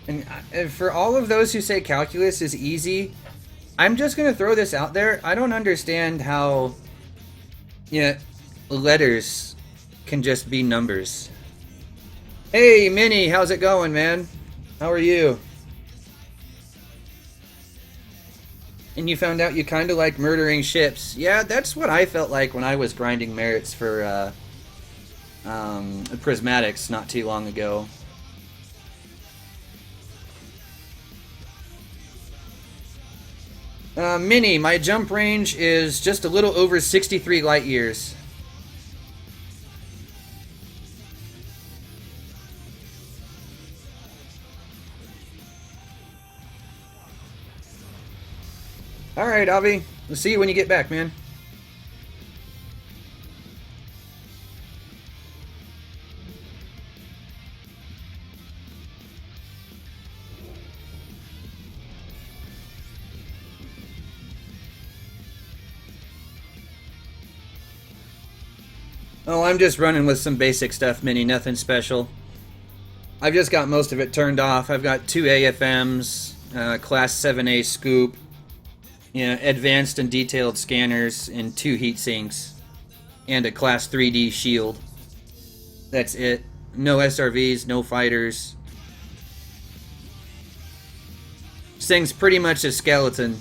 And for all of those who say calculus is easy, I'm just going to throw this out there. I don't understand how, letters can just be numbers. Hey, Minnie, how's it going, man? How are you? And you found out you kind of like murdering ships. Yeah, that's what I felt like when I was grinding merits for prismatics not too long ago. Mini, my jump range is just a little over 63 light years. Alright, Avi. We'll see you when you get back, man. Oh, I'm just running with some basic stuff, Mini, nothing special. I've just got most of it turned off. I've got 2 AFMs, Class 7A scoop, advanced and detailed scanners, and 2 heat sinks, and a Class 3D shield. That's it. No SRVs, no fighters. This thing's pretty much a skeleton.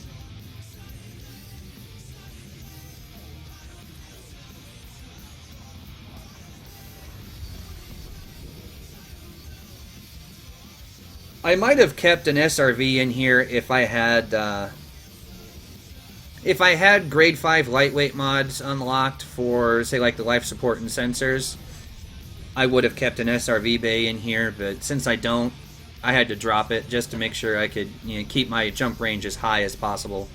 I might have kept an SRV in here if I had grade 5 lightweight mods unlocked for, say, like the life support and sensors. I would have kept an SRV bay in here, but since I don't, I had to drop it just to make sure I could keep my jump range as high as possible.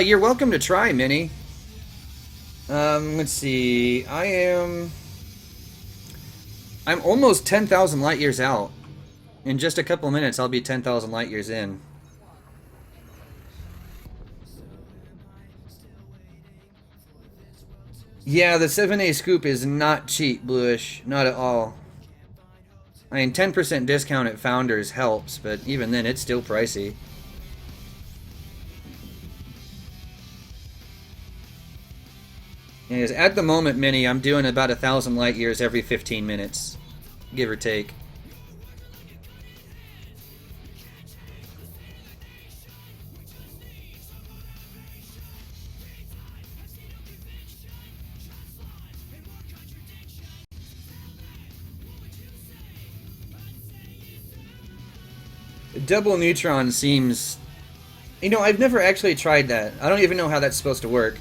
You're welcome to try, Minnie. Let's see. I'm almost 10,000 light years out. In just a couple minutes, I'll be 10,000 light years in. Yeah, the 7A scoop is not cheap, Bluish. Not at all. I mean, 10% discount at Founders helps, but even then, it's still pricey. Anyways, at the moment, Minnie, I'm doing about 1,000 light years every 15 minutes, give or take. Double neutron seems... I've never actually tried that. I don't even know how that's supposed to work.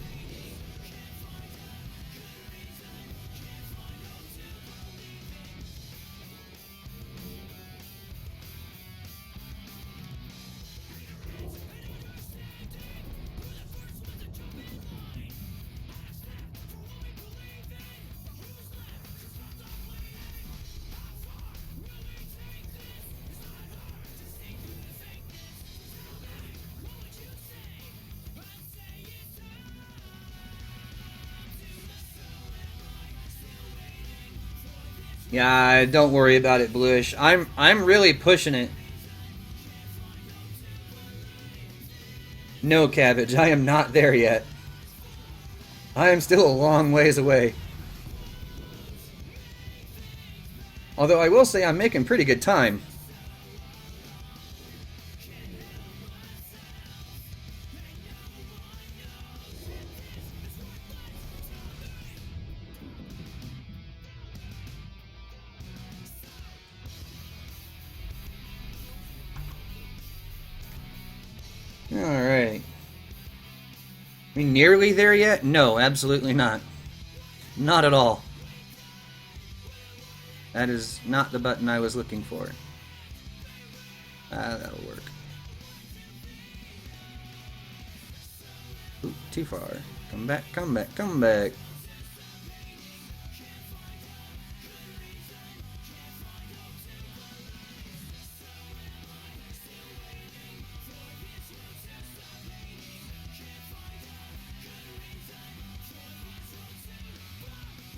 Yeah, don't worry about it, Bluish. I'm really pushing it. No, Cabbage, I am not there yet. I am still a long ways away. Although I will say I'm making pretty good time. Alright. Are we nearly there yet? No, absolutely not. Not at all. That is not the button I was looking for. That'll work. Ooh, too far. Come back, come back, come back.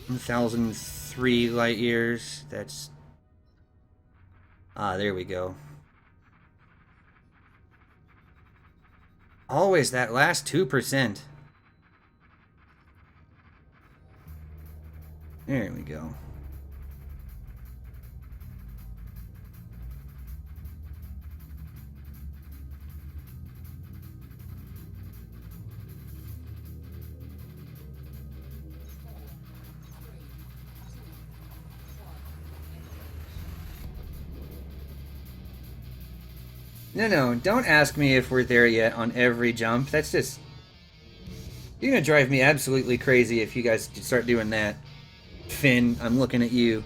$1,003 light years. That's... there we go. Always that last 2%. There we go. No, don't ask me if we're there yet on every jump. That's just... You're gonna drive me absolutely crazy if you guys start doing that. Finn, I'm looking at you.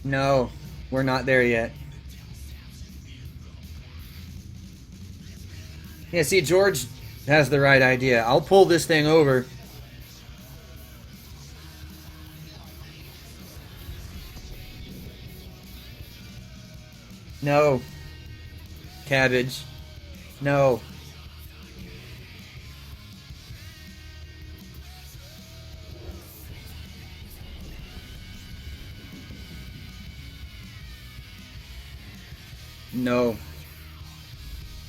No, we're not there yet. Yeah, see, George has the right idea. I'll pull this thing over. No. Cabbage. No. No.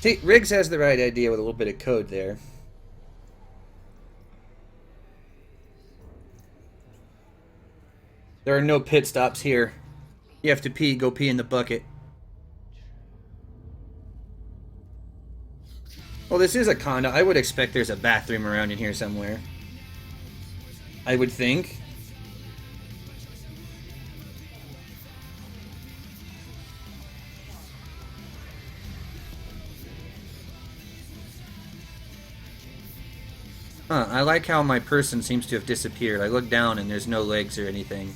See, Riggs has the right idea with a little bit of code there. There are no pit stops here. You have to pee, go pee in the bucket. Well, this is a condo. I would expect there's a bathroom around in here somewhere. I would think. Huh, I like how my person seems to have disappeared. I look down and there's no legs or anything.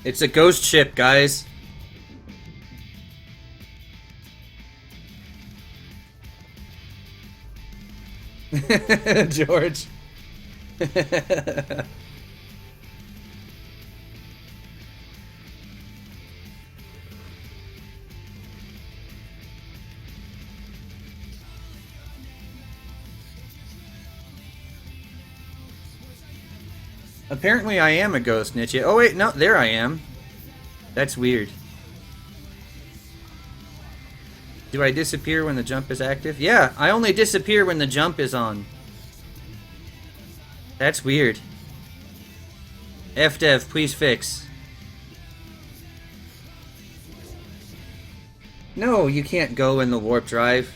It's a ghost ship, guys. George. Apparently I am a ghost, Nietzsche. Oh wait, no, there I am. That's weird. Do I disappear when the jump is active? Yeah, I only disappear when the jump is on. That's weird. FDev, please fix. No, you can't go in the warp drive.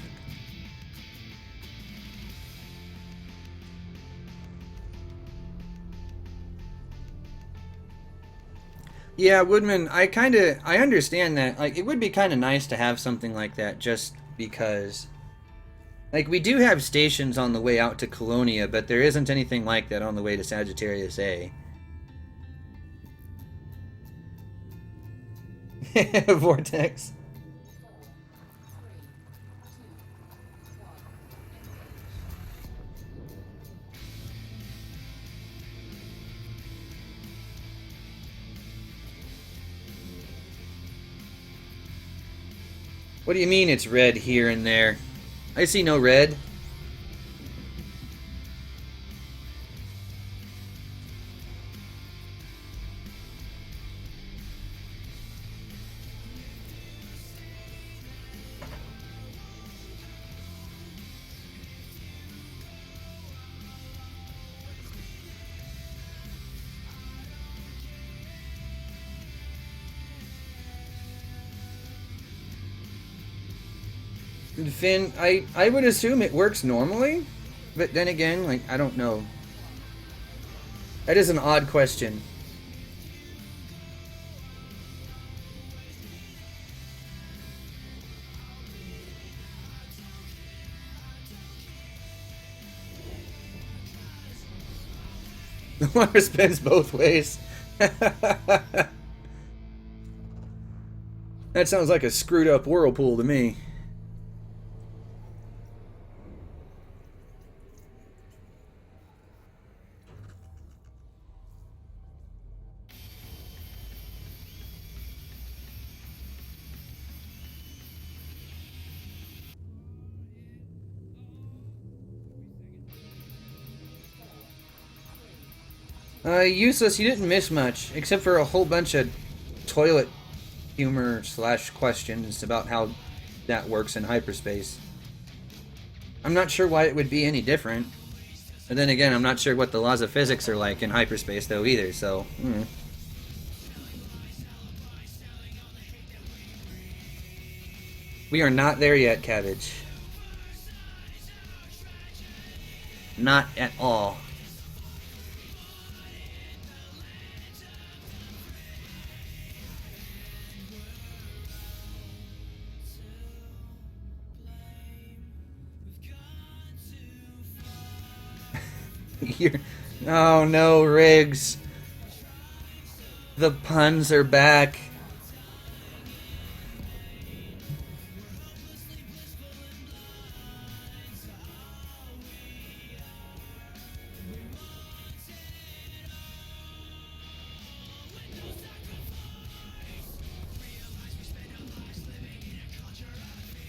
Yeah, Woodman, I understand that. Like, it would be kind of nice to have something like that just because... Like, we do have stations on the way out to Colonia, but there isn't anything like that on the way to Sagittarius A. Vortex. What do you mean it's red here and there? I see no red. Finn, I would assume it works normally, but then again, like, I don't know. That is an odd question. The water spins both ways. That sounds like a screwed up whirlpool to me. Useless, you didn't miss much, except for a whole bunch of toilet humor / questions about how that works in hyperspace. I'm not sure why it would be any different. But then again, I'm not sure what the laws of physics are like in hyperspace, though, either, so... We are not there yet, Cabbage. Not at all. Oh no, Riggs. The puns are back.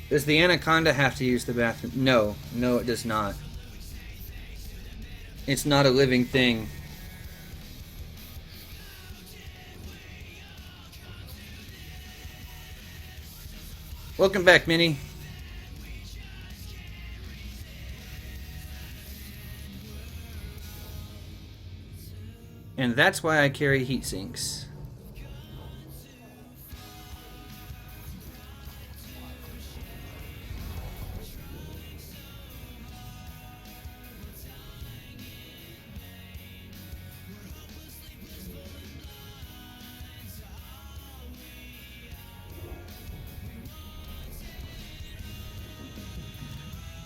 Does the anaconda have to use the bathroom? No. No, it does not. It's not a living thing. Welcome back, Minnie. And that's why I carry heat sinks.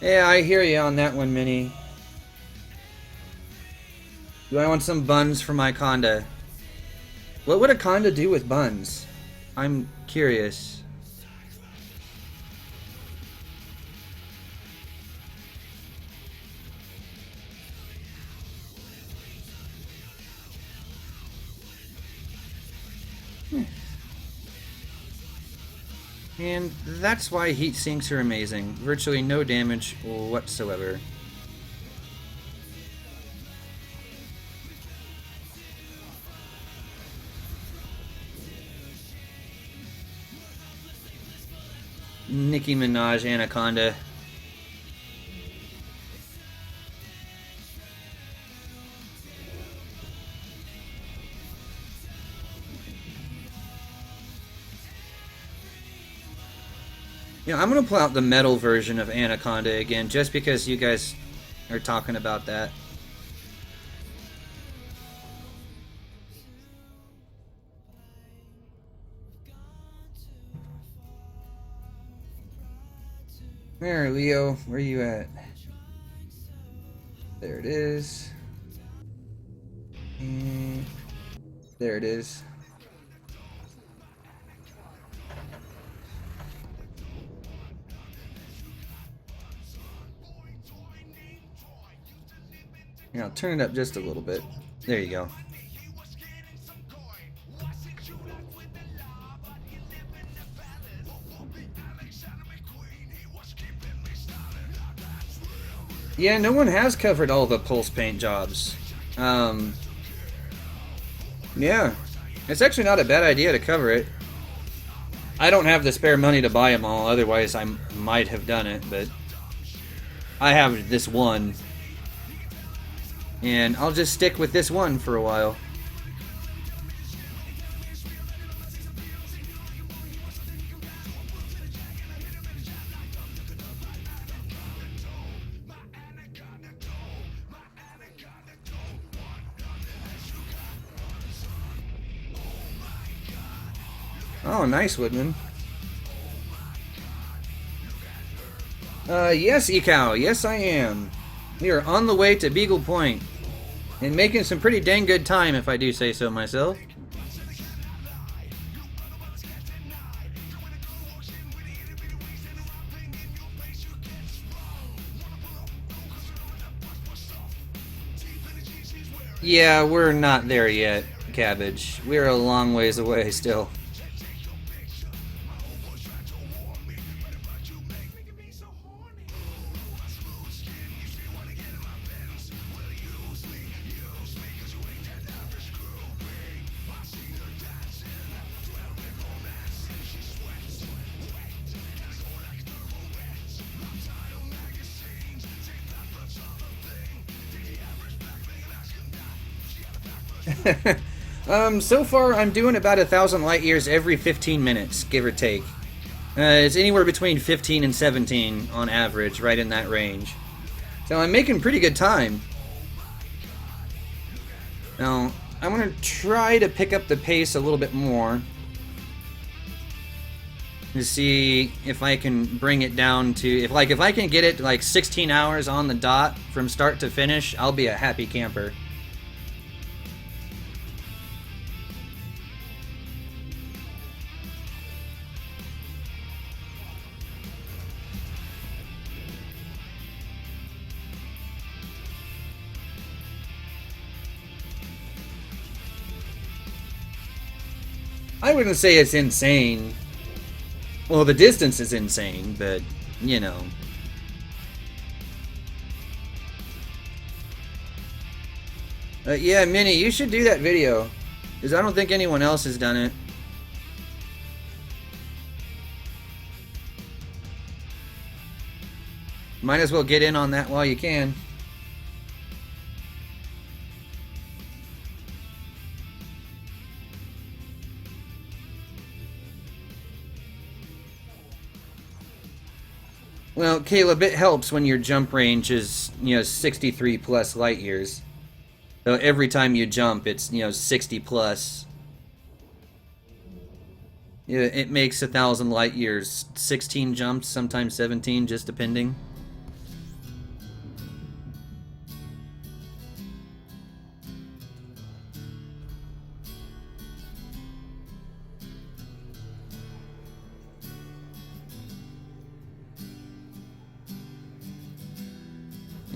Yeah, I hear you on that one, Minnie. Do I want some buns for my conda? What would a conda do with buns? I'm curious. And that's why heat sinks are amazing. Virtually no damage whatsoever. Nicki Minaj Anaconda. Yeah, I'm gonna pull out the metal version of Anaconda again, just because you guys are talking about that. There, Leo, where you at? There it is. And there it is. Here, I'll turn it up just a little bit. There you go. Yeah, no one has covered all the pulse paint jobs. Yeah. It's actually not a bad idea to cover it. I don't have the spare money to buy them all, otherwise I might have done it, but I have this one. And I'll just stick with this one for a while. Oh, nice, Woodman. Yes, Ecow. Yes, I am. We are on the way to Beagle Point. And making some pretty dang good time, if I do say so myself. Yeah, we're not there yet, Cabbage. We're a long ways away still. So far I'm doing about 1,000 light years every 15 minutes, give or take. It's anywhere between 15 and 17 on average, right in that range. So I'm making pretty good time. Now, I'm going to try to pick up the pace a little bit more. To see if I can bring it down to... If I can get it to like 16 hours on the dot from start to finish, I'll be a happy camper. I wouldn't say it's insane. Well, the distance is insane, but, you know. Yeah, Minnie, you should do that video. Because I don't think anyone else has done it. Might as well get in on that while you can. Well, Caleb, it helps when your jump range is, 63 plus light years. So every time you jump, it's, 60 plus. Yeah, it makes 1,000 light years. 16 jumps, sometimes 17, just depending.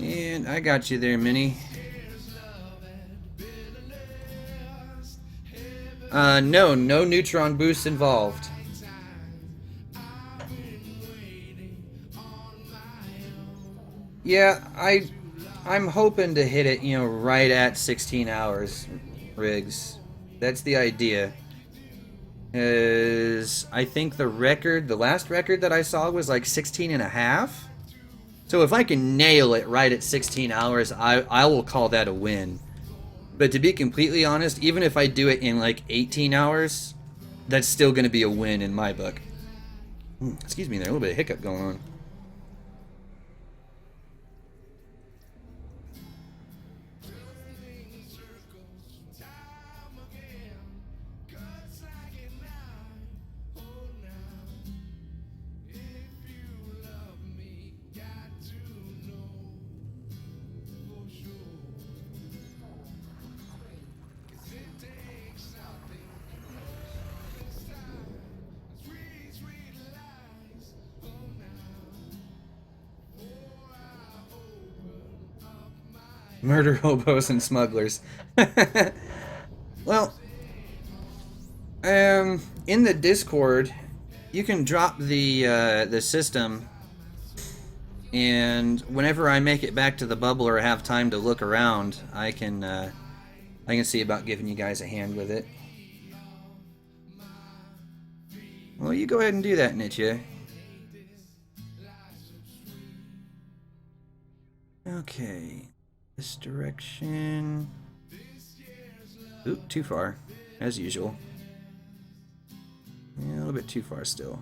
And I got you there, Minnie. No neutron boosts involved. Yeah, I'm hoping to hit it, right at 16 hours, Riggs. That's the idea. I think the last record that I saw was like 16 and a half. So if I can nail it right at 16 hours, I will call that a win. But to be completely honest, even if I do it in like 18 hours, that's still going to be a win in my book. Excuse me, there's a little bit of hiccup going on. Murder hobos and smugglers. Well, in the Discord, you can drop the system, and whenever I make it back to the bubble or have time to look around, I can see about giving you guys a hand with it. Well, you go ahead and do that, Nitya. Okay. This direction. Oop, too far, as usual. Yeah, a little bit too far still.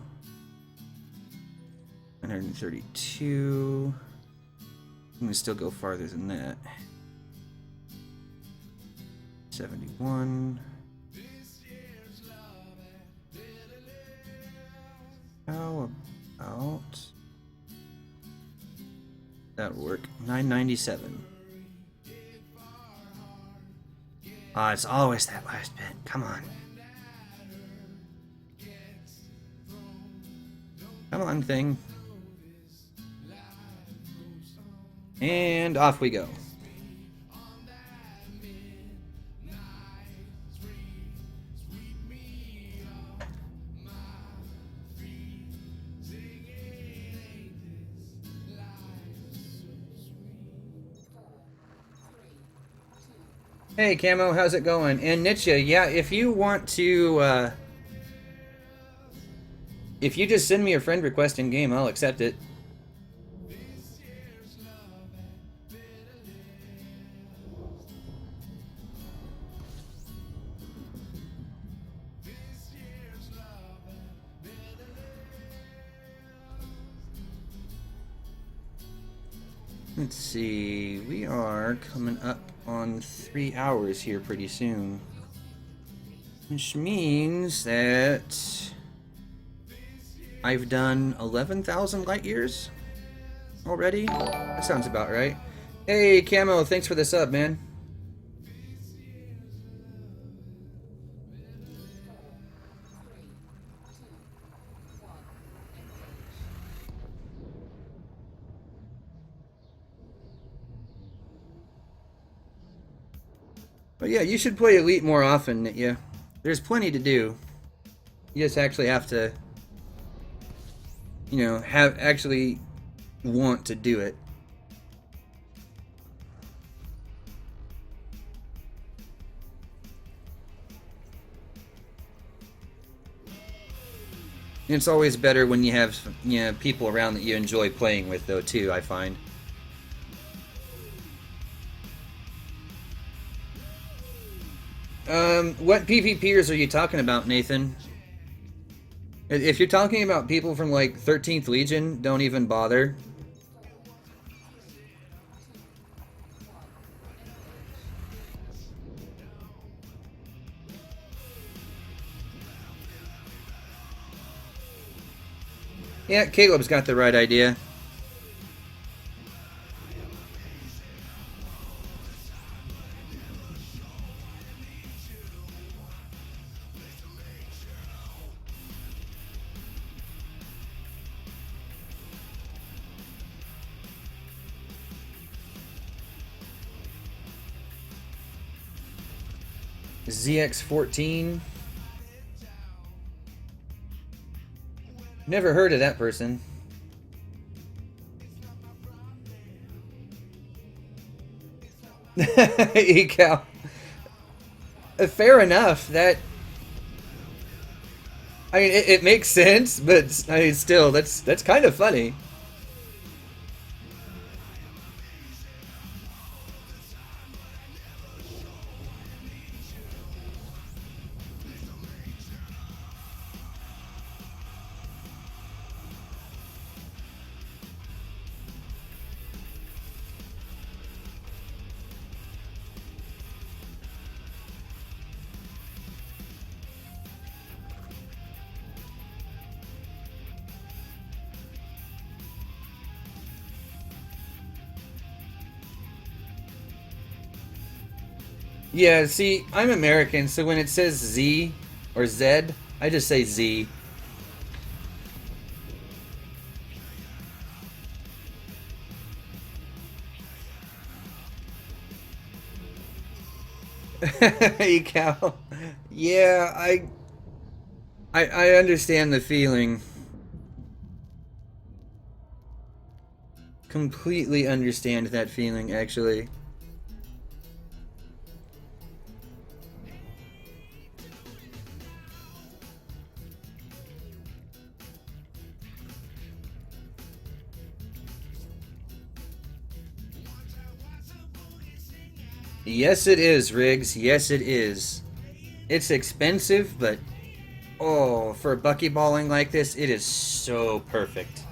132. I'm gonna still go farther than that. 71. How about that'll work? 997. Oh, it's always that last bit. Come on. Come on, thing. And off we go. Hey Camo, how's it going? And Nitya, yeah, if you want to, if you just send me a friend request in game, I'll accept it. Let's see, we are coming up on 3 hours here pretty soon. Which means that I've done 11,000 light years already? That sounds about right. Hey, Camo, thanks for the sub, man. But yeah, you should play Elite more often, yeah. There's plenty to do. You just actually have to, you know, actually want to do it. And it's always better when you have, you know, people around that you enjoy playing with, though, too, I find. What PvPers are you talking about, Nathan? If you're talking about people from, like, 13th Legion, don't even bother. Yeah, Caleb's got the right idea. ZX14. Never heard of that person. Ecal. Fair enough. That. I mean, it makes sense, but I mean, still, that's kind of funny. Yeah, see, I'm American, so when it says Z or Z, I just say Z. Ecal. Yeah, I understand the feeling. Completely understand that feeling, actually. Yes, it is, Riggs. Yes, it is. It's expensive, but oh, for a buckyballing like this, it is so perfect.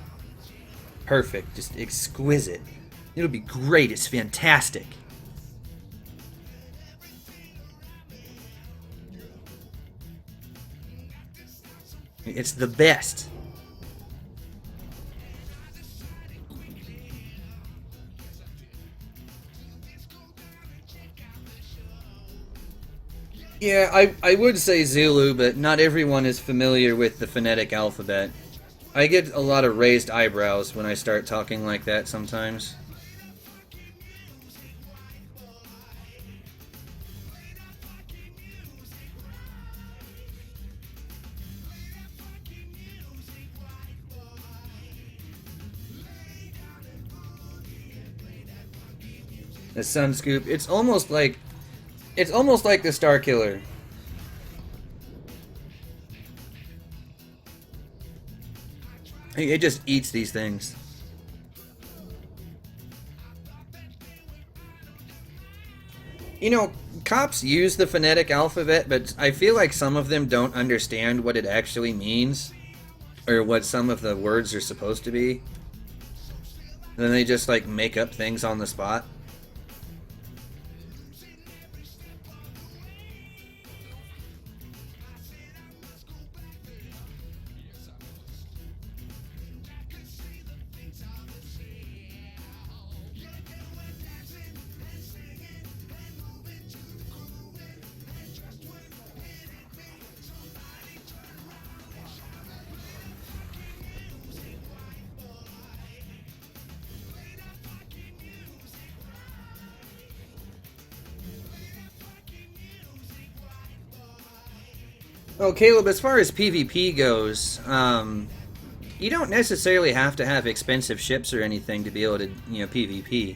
Perfect. Just exquisite. It'll be great. It's fantastic. It's the best. Yeah, I would say Zulu, but not everyone is familiar with the phonetic alphabet. I get a lot of raised eyebrows when I start talking like that sometimes. The Sun Scoop, it's almost like the Star Killer. It just eats these things. You know, cops use the phonetic alphabet, but I feel like some of them don't understand what it actually means, or what some of the words are supposed to be. Then they just like make up things on the spot. Oh, Caleb, as far as PvP goes, you don't necessarily have to have expensive ships or anything to be able to, PvP.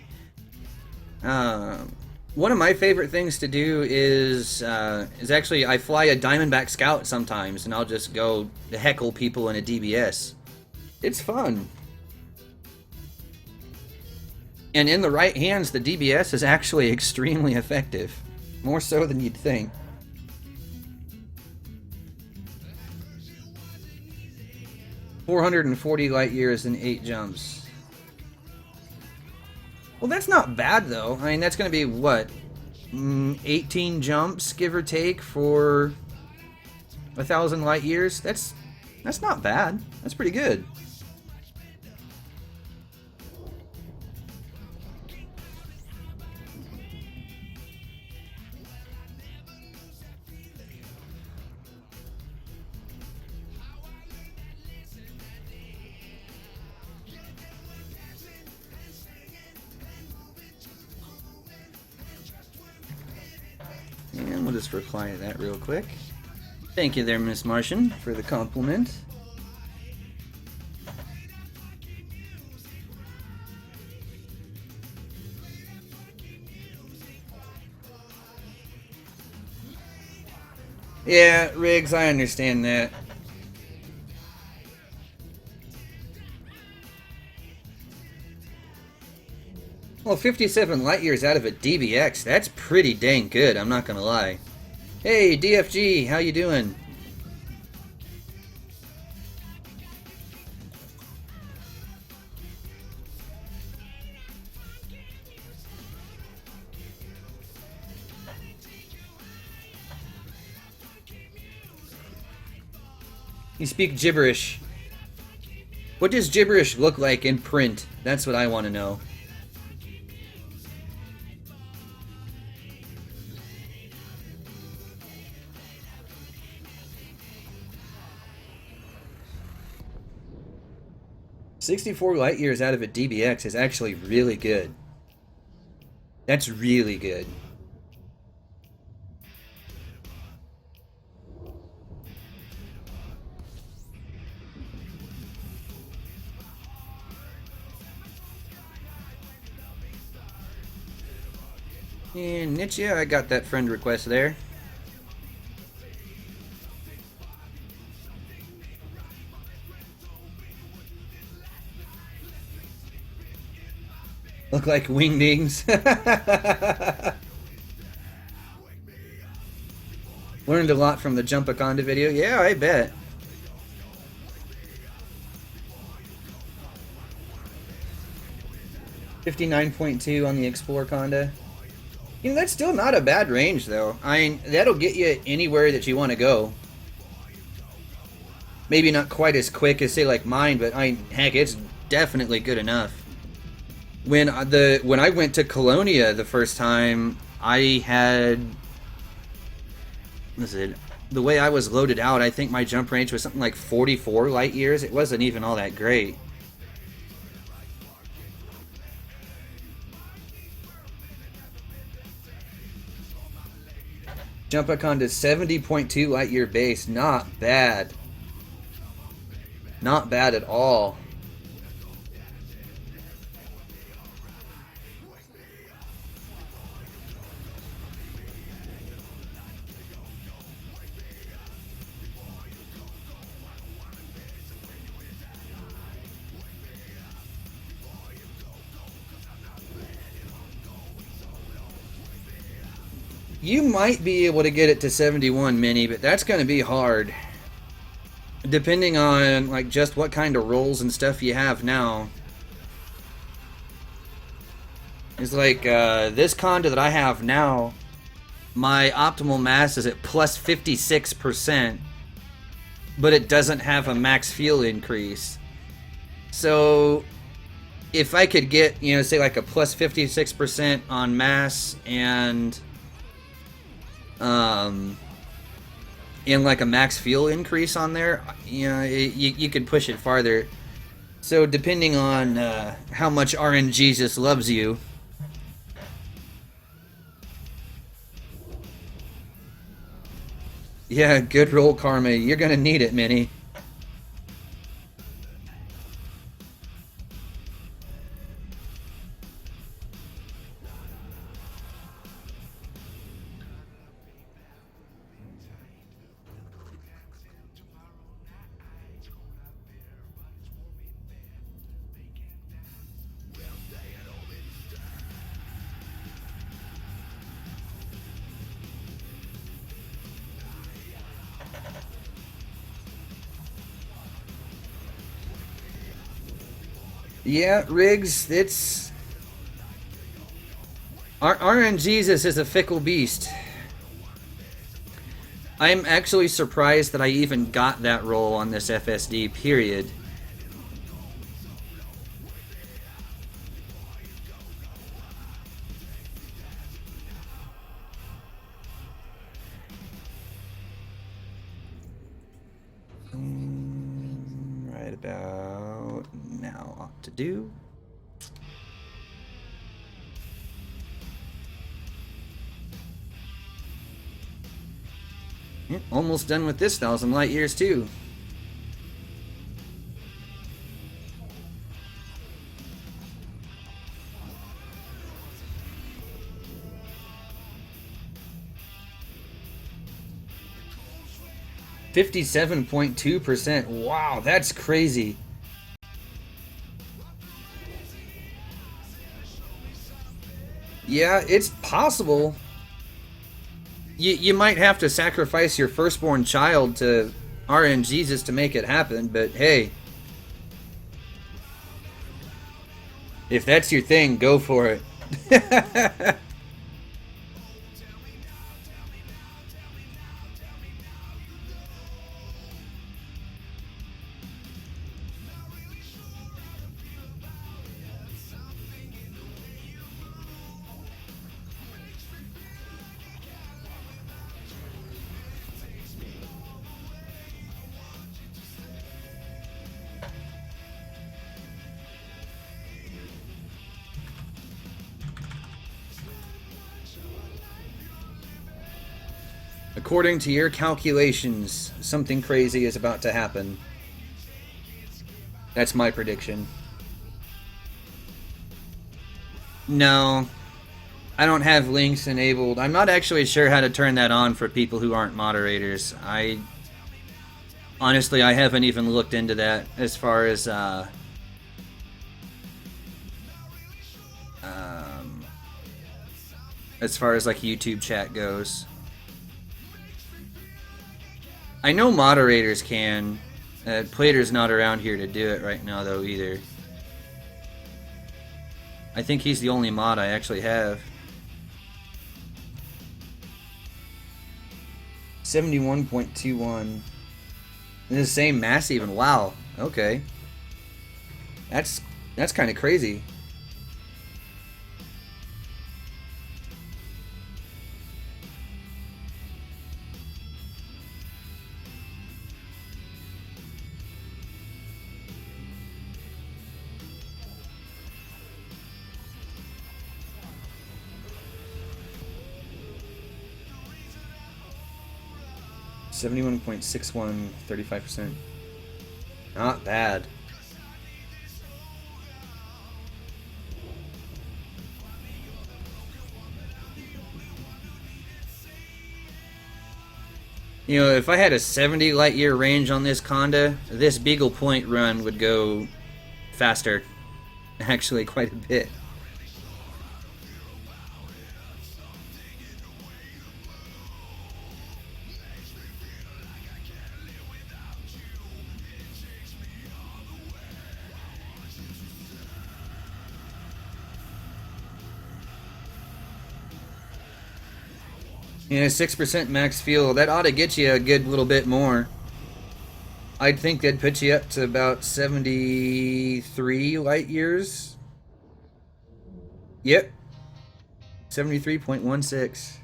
One of my favorite things to do is actually I fly a Diamondback Scout sometimes, and I'll just go heckle people in a DBS. It's fun. And in the right hands, the DBS is actually extremely effective. More so than you'd think. "440 light years and 8 jumps." Well, that's not bad, though. I mean, that's going to be, what, 18 jumps, give or take, for 1,000 light years? That's not bad. That's pretty good. And we'll just reply to that real quick. Thank you there, Miss Martian, for the compliment. Yeah, Riggs, I understand that. Well, 57 light years out of a DBX, that's pretty dang good, I'm not gonna lie. Hey, DFG, how you doing? You speak gibberish. What does gibberish look like in print? That's what I want to know. "64 light years out of a DBX is actually really good. That's really good. And Nietzsche, I got that friend request there. Look like wingdings. Learned a lot from the Jumpaconda video. Yeah, I bet. "59.2 on the Explore Conda. You know, that's still not a bad range, though. I mean, that'll get you anywhere that you want to go. Maybe not quite as quick as, say, like mine, but I mean, heck, it's definitely good enough. When I went to Colonia the first time, I had, the way I was loaded out, I think my jump range was something like 44 light years. It wasn't even all that great. Jumpaconda's 70.2 light year base, not bad. Not bad at all. You might be able to get it to 71 mini, but that's going to be hard. Depending on, like, just what kind of rolls and stuff you have now. It's like, this Conda that I have now, my optimal mass is at plus 56%, but it doesn't have a max fuel increase. So, if I could get, you know, say like a plus 56% on mass and like a max fuel increase on there, you know, you could push it farther. So depending on how much RNGesus loves you. Yeah, good roll karma. You're gonna need it, Minnie. Yeah, Riggs, it's... RNGesus is a fickle beast. I'm actually surprised that I even got that roll on this FSD, period. Right about now ought to do. Yep, almost done with this 1,000 light years too. %57.2%. Wow, that's crazy. Yeah, it's possible. You might have to sacrifice your firstborn child to RNGesus to make it happen, but hey. If that's your thing, go for it. 'According to your calculations, something crazy is about to happen. That's my prediction. No, I don't have links enabled. I'm not actually sure how to turn that on for people who aren't moderators. Honestly, I haven't even looked into that as far as like YouTube chat goes. I know moderators can. Plater's not around here to do it right now, though, either. I think he's the only mod I actually have. 71.21. The same mass even. Wow. Okay. That's kind of crazy. .61, 35%. Not bad. You know, if I had a 70 light year range on this Conda, this Beagle Point run would go faster. Actually, quite a bit. You know, 6% max fuel, that ought to get you a good little bit more. I'd think that'd put you up to about 73 light years. Yep. 73.16.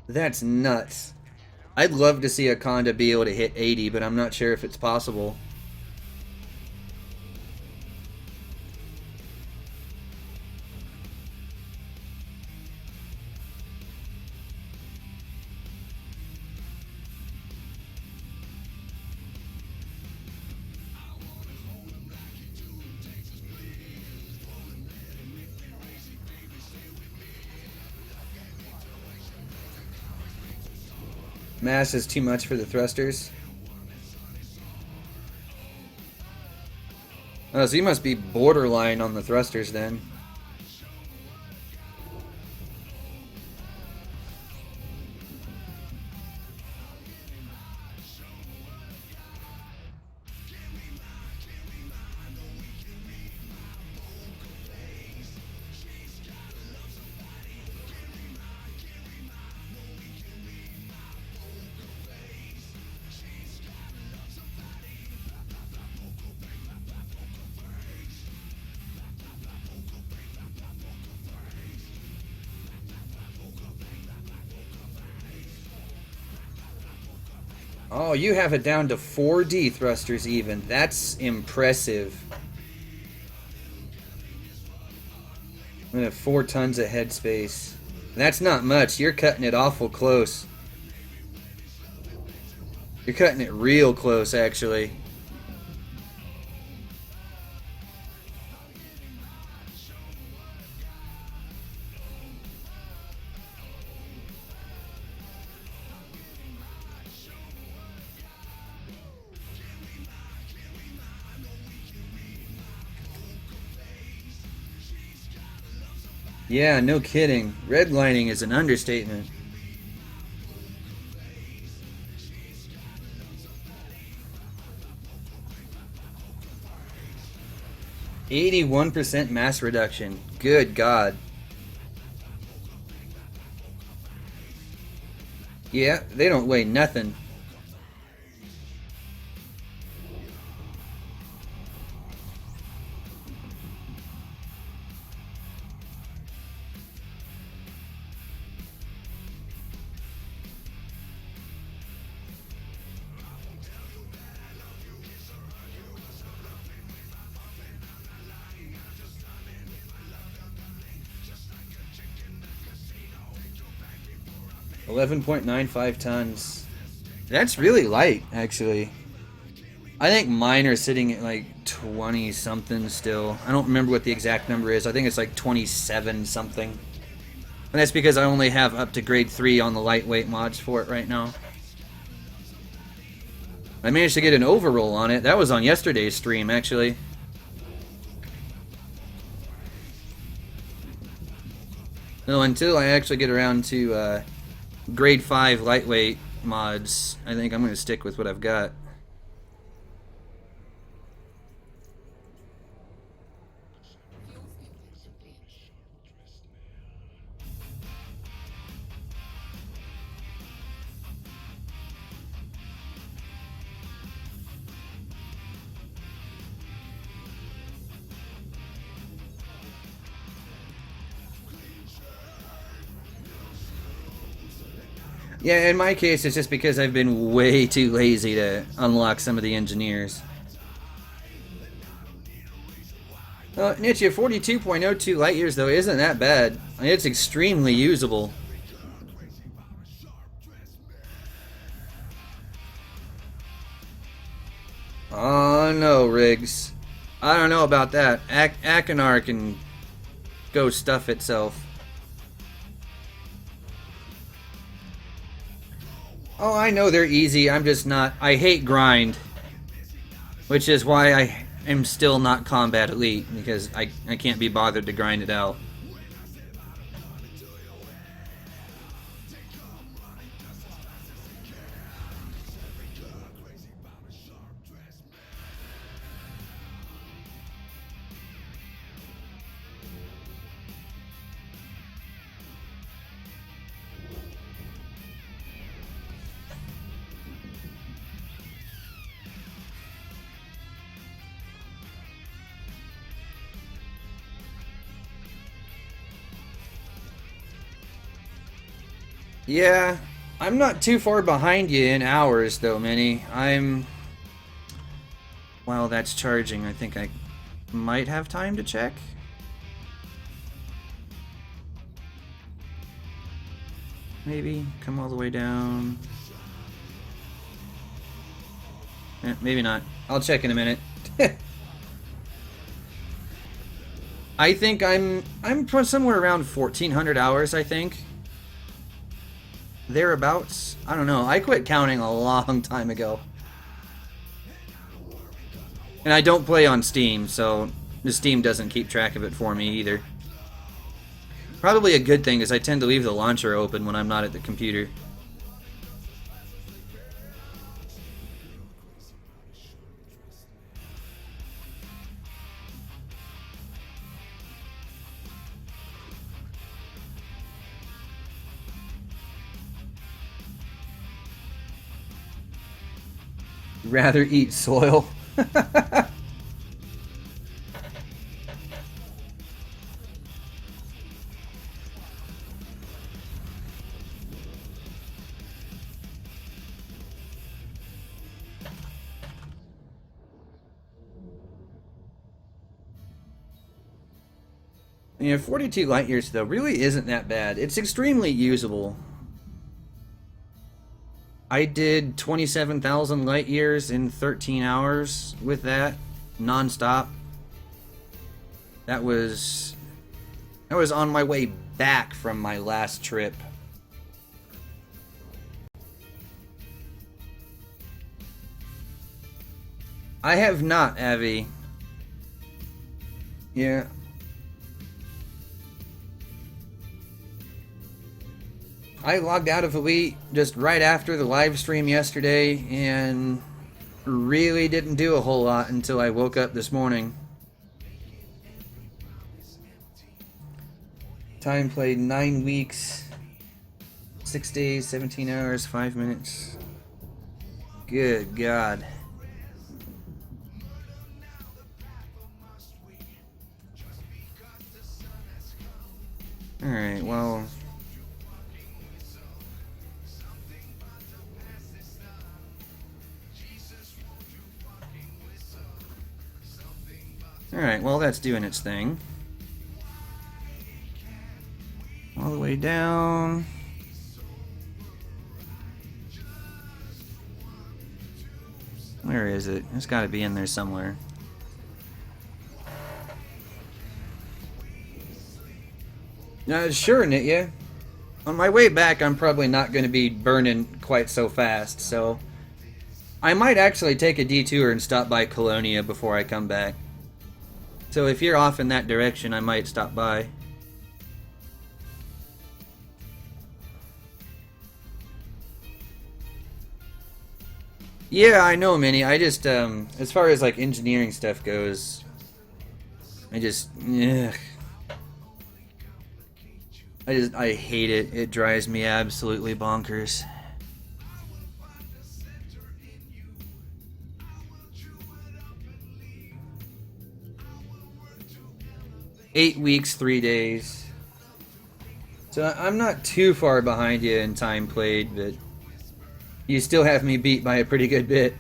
That's nuts. I'd love to see a Conda be able to hit 80, but I'm not sure if it's possible. Mass is too much for the thrusters. Oh, so you must be borderline on the thrusters then. Oh, you have it down to 4D thrusters even. That's impressive. I'm gonna have 4 tons of headspace. That's not much. You're cutting it awful close. You're cutting it real close, actually. Yeah, no kidding. Redlining is an understatement. %81 mass reduction. Good God. Yeah, they don't weigh nothing. $11.95 tons. That's really light, actually. I think mine are sitting at like 20 something still. I don't remember what the exact number is. I think it's like 27 something. And that's because I only have up to grade 3 on the lightweight mods for it right now. I managed to get an overroll on it. That was on yesterday's stream, actually. No, until I actually get around to grade 5 lightweight mods, I think I'm going to stick with what I've got. Yeah, in my case, it's just because I've been way too lazy to unlock some of the engineers. Nietzsche, 42.02 light years, though, isn't that bad. I mean, it's extremely usable. Oh, no, Riggs. I don't know about that. Akinar can go stuff itself. Oh, I know they're easy. I'm just not... I hate grind. Which is why I am still not combat elite. Because I can't be bothered to grind it out. Yeah, I'm not too far behind you in hours, though, Minnie. I'm... While that's charging, I think I might have time to check. Maybe. Come all the way down. Maybe not. I'll check in a minute. I think I'm somewhere around 1,400 hours, I think. thereabouts. I don't know. I quit counting a long time ago. And I don't play on Steam, so the Steam doesn't keep track of it for me either. Probably a good thing, is I tend to leave the launcher open when I'm not at the computer. Rather eat soil. Yeah, 42 light years though really isn't that bad. It's extremely usable. I did 27,000 light years in 13 hours with that, non-stop. That was on my way back from my last trip. I have not, Avi. Yeah. I logged out of Elite just right after the live stream yesterday and really didn't do a whole lot until I woke up this morning. Time played 9 weeks, 6 days, 17 hours, 5 minutes. Good God. Alright, well... Alright, well that's doing its thing. All the way down. Where is it? It's got to be in there somewhere. Sure, Nitya. On my way back, I'm probably not going to be burning quite so fast, so... I might actually take a detour and stop by Colonia before I come back. So if you're off in that direction, I might stop by. Yeah, I know, Minnie. I just, as far as, like, engineering stuff goes, ugh. I hate it. It drives me absolutely bonkers. Eight weeks, 3 days. So I'm not too far behind you in time played, but you still have me beat by a pretty good bit.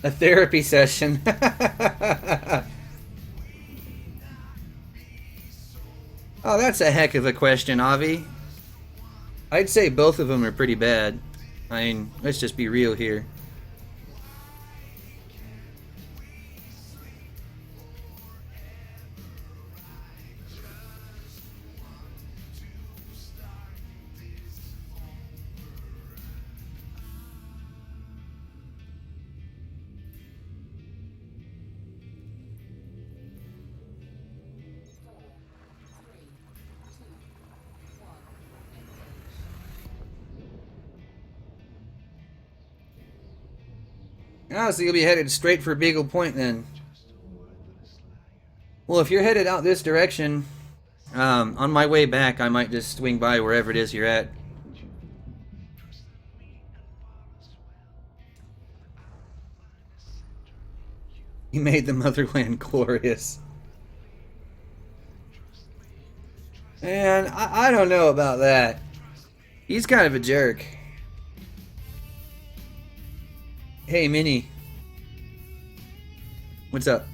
A therapy session. Oh, that's a heck of a question, Avi. I'd say both of them are pretty bad. I mean, let's just be real here. Oh, so you'll be headed straight for Beagle Point then. Well, if you're headed out this direction, on my way back, I might just swing by wherever it is you're at. You made the motherland glorious. Man, I don't know about that. He's kind of a jerk. Hey, Minnie. What's up?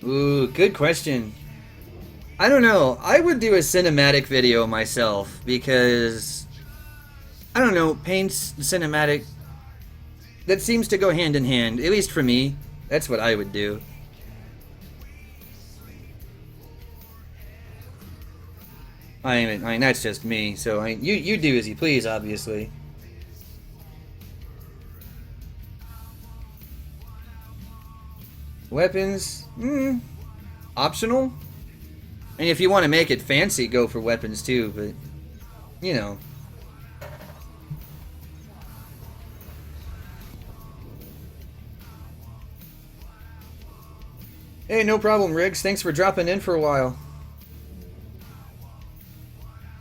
Ooh, good question. I don't know. I would do a cinematic video myself because I don't know, paint's cinematic. That seems to go hand in hand, at least for me. That's what I would do. I mean that's just me. So you do as you please, obviously. Weapons, optional. And if you want to make it fancy, go for weapons too. But you know. Hey, no problem, Riggs. Thanks for dropping in for a while.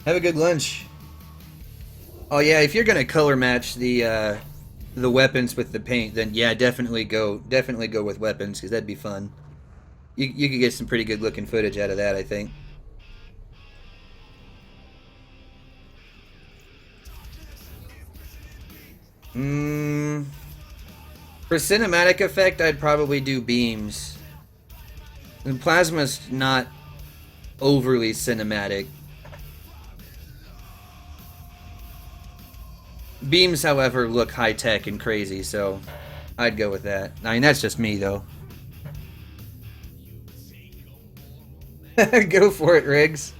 Have a good lunch. Oh yeah, if you're gonna color match the weapons with the paint, then yeah, definitely go with weapons because that'd be fun. You could get some pretty good looking footage out of that, I think. For cinematic effect, I'd probably do beams. And plasma's not overly cinematic. Beams, however, look high-tech and crazy, so I'd go with that. I mean, that's just me, though. Go for it, Riggs.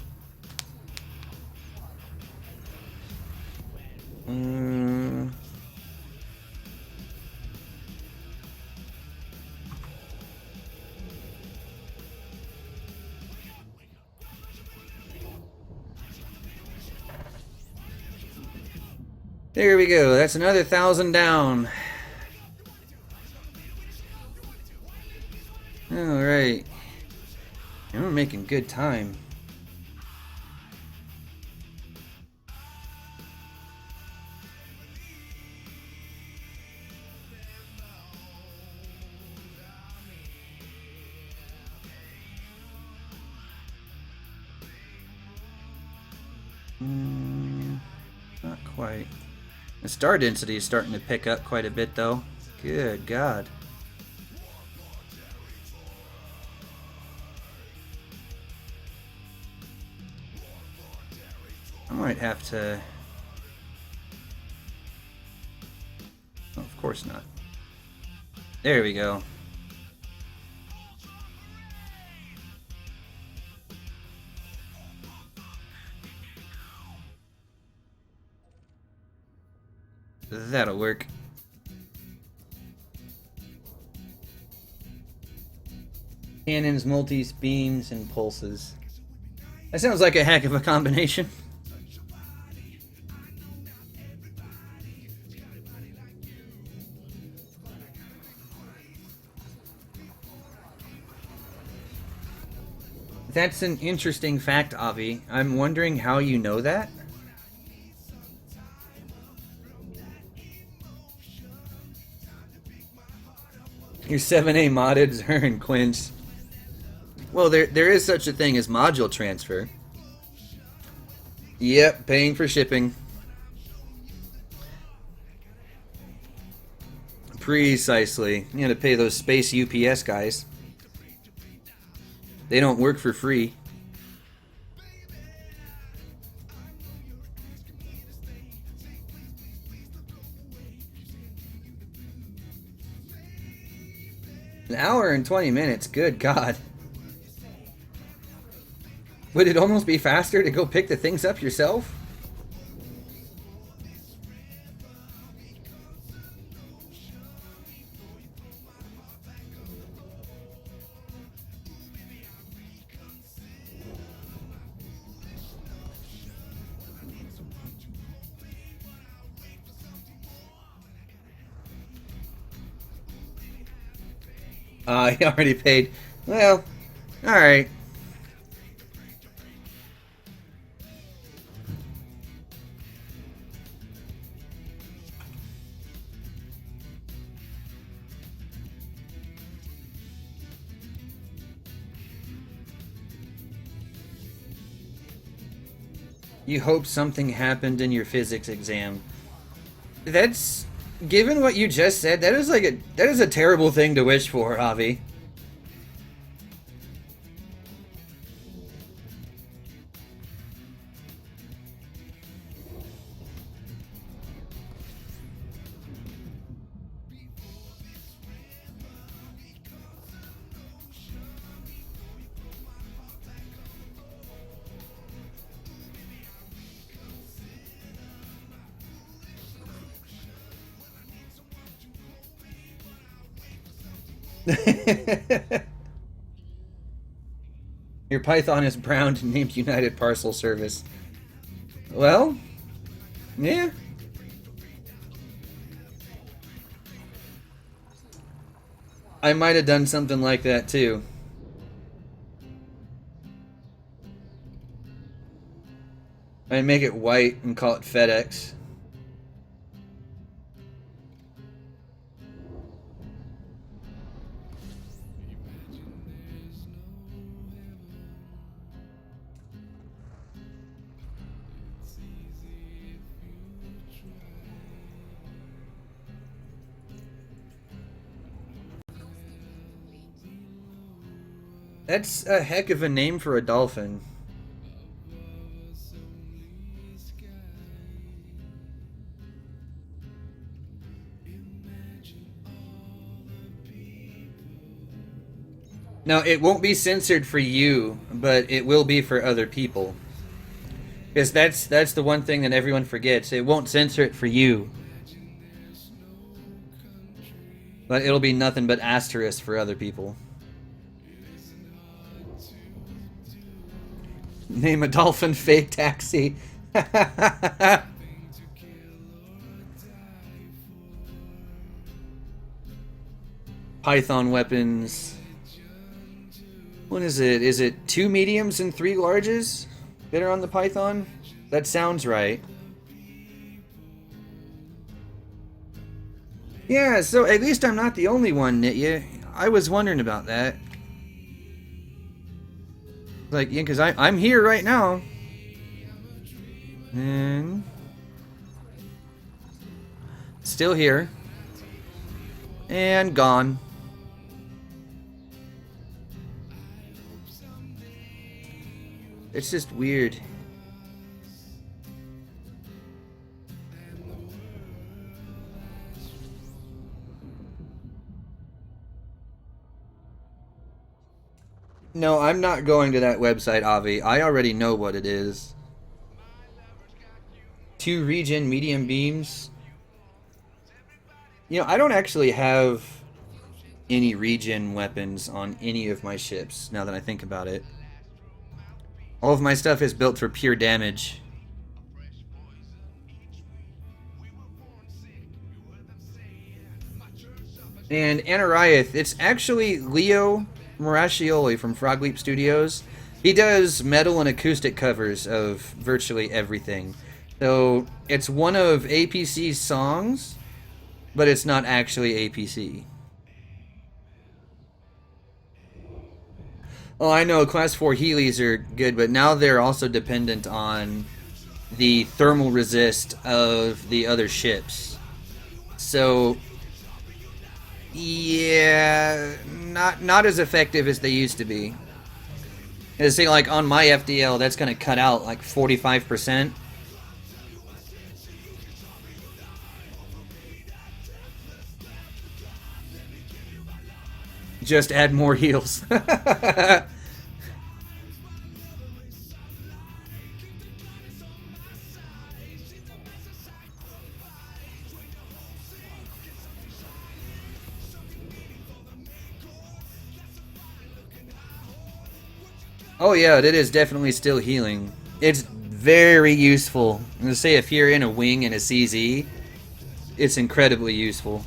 There we go. That's another 1,000 down. Alright. And we're making good time. Not quite. The star density is starting to pick up quite a bit, though. Good God. I might have to... Oh, of course not. There we go. That'll work. Cannons, multis, beams, and pulses. That sounds like a heck of a combination. That's an interesting fact, Avi. I'm wondering how you know that. Your 7A modded Zern and Quince. Well, there is such a thing as module transfer. Yep, paying for shipping. Precisely. You gotta pay those space UPS guys. They don't work for free. An hour and 20 minutes, good God. Would it almost be faster to go pick the things up yourself? He already paid. Well, alright. You hope something happened in your physics exam. That's... Given what you just said, that is a terrible thing to wish for, Avi. Your Python is brown and named United Parcel Service. Well, yeah. I might have done something like that too. I'd make it white and call it FedEx. That's a heck of a name for a dolphin. Now, it won't be censored for you, but it will be for other people. Because that's the one thing that everyone forgets. It won't censor it for you. But it'll be nothing but asterisk for other people. Name a dolphin fake taxi. Python weapons. What is it? Is it 2 mediums and 3 larges that are on the Python? That sounds right. Yeah, so at least I'm not the only one, Nitya. I was wondering about that. Like, yeah, because I'm here right now. And... still here. And gone. It's just weird. No, I'm not going to that website, Avi. I already know what it is. 2 regen medium beams. You know, I don't actually have any regen weapons on any of my ships, now that I think about it. All of my stuff is built for pure damage. And Anariath, it's actually Leo Morascioli from Frog Leap Studios. He does metal and acoustic covers of virtually everything. So it's one of APC's songs, but it's not actually APC. Oh, I know, Class 4 Heelys are good, but now they're also dependent on the thermal resist of the other ships. So, yeah, not as effective as they used to be. As say, like, on my FDL, that's going to cut out, like, 45%. Just add more heals. Oh yeah, it is definitely still healing. It's very useful. I'm gonna say if you're in a wing and a CZ, it's incredibly useful.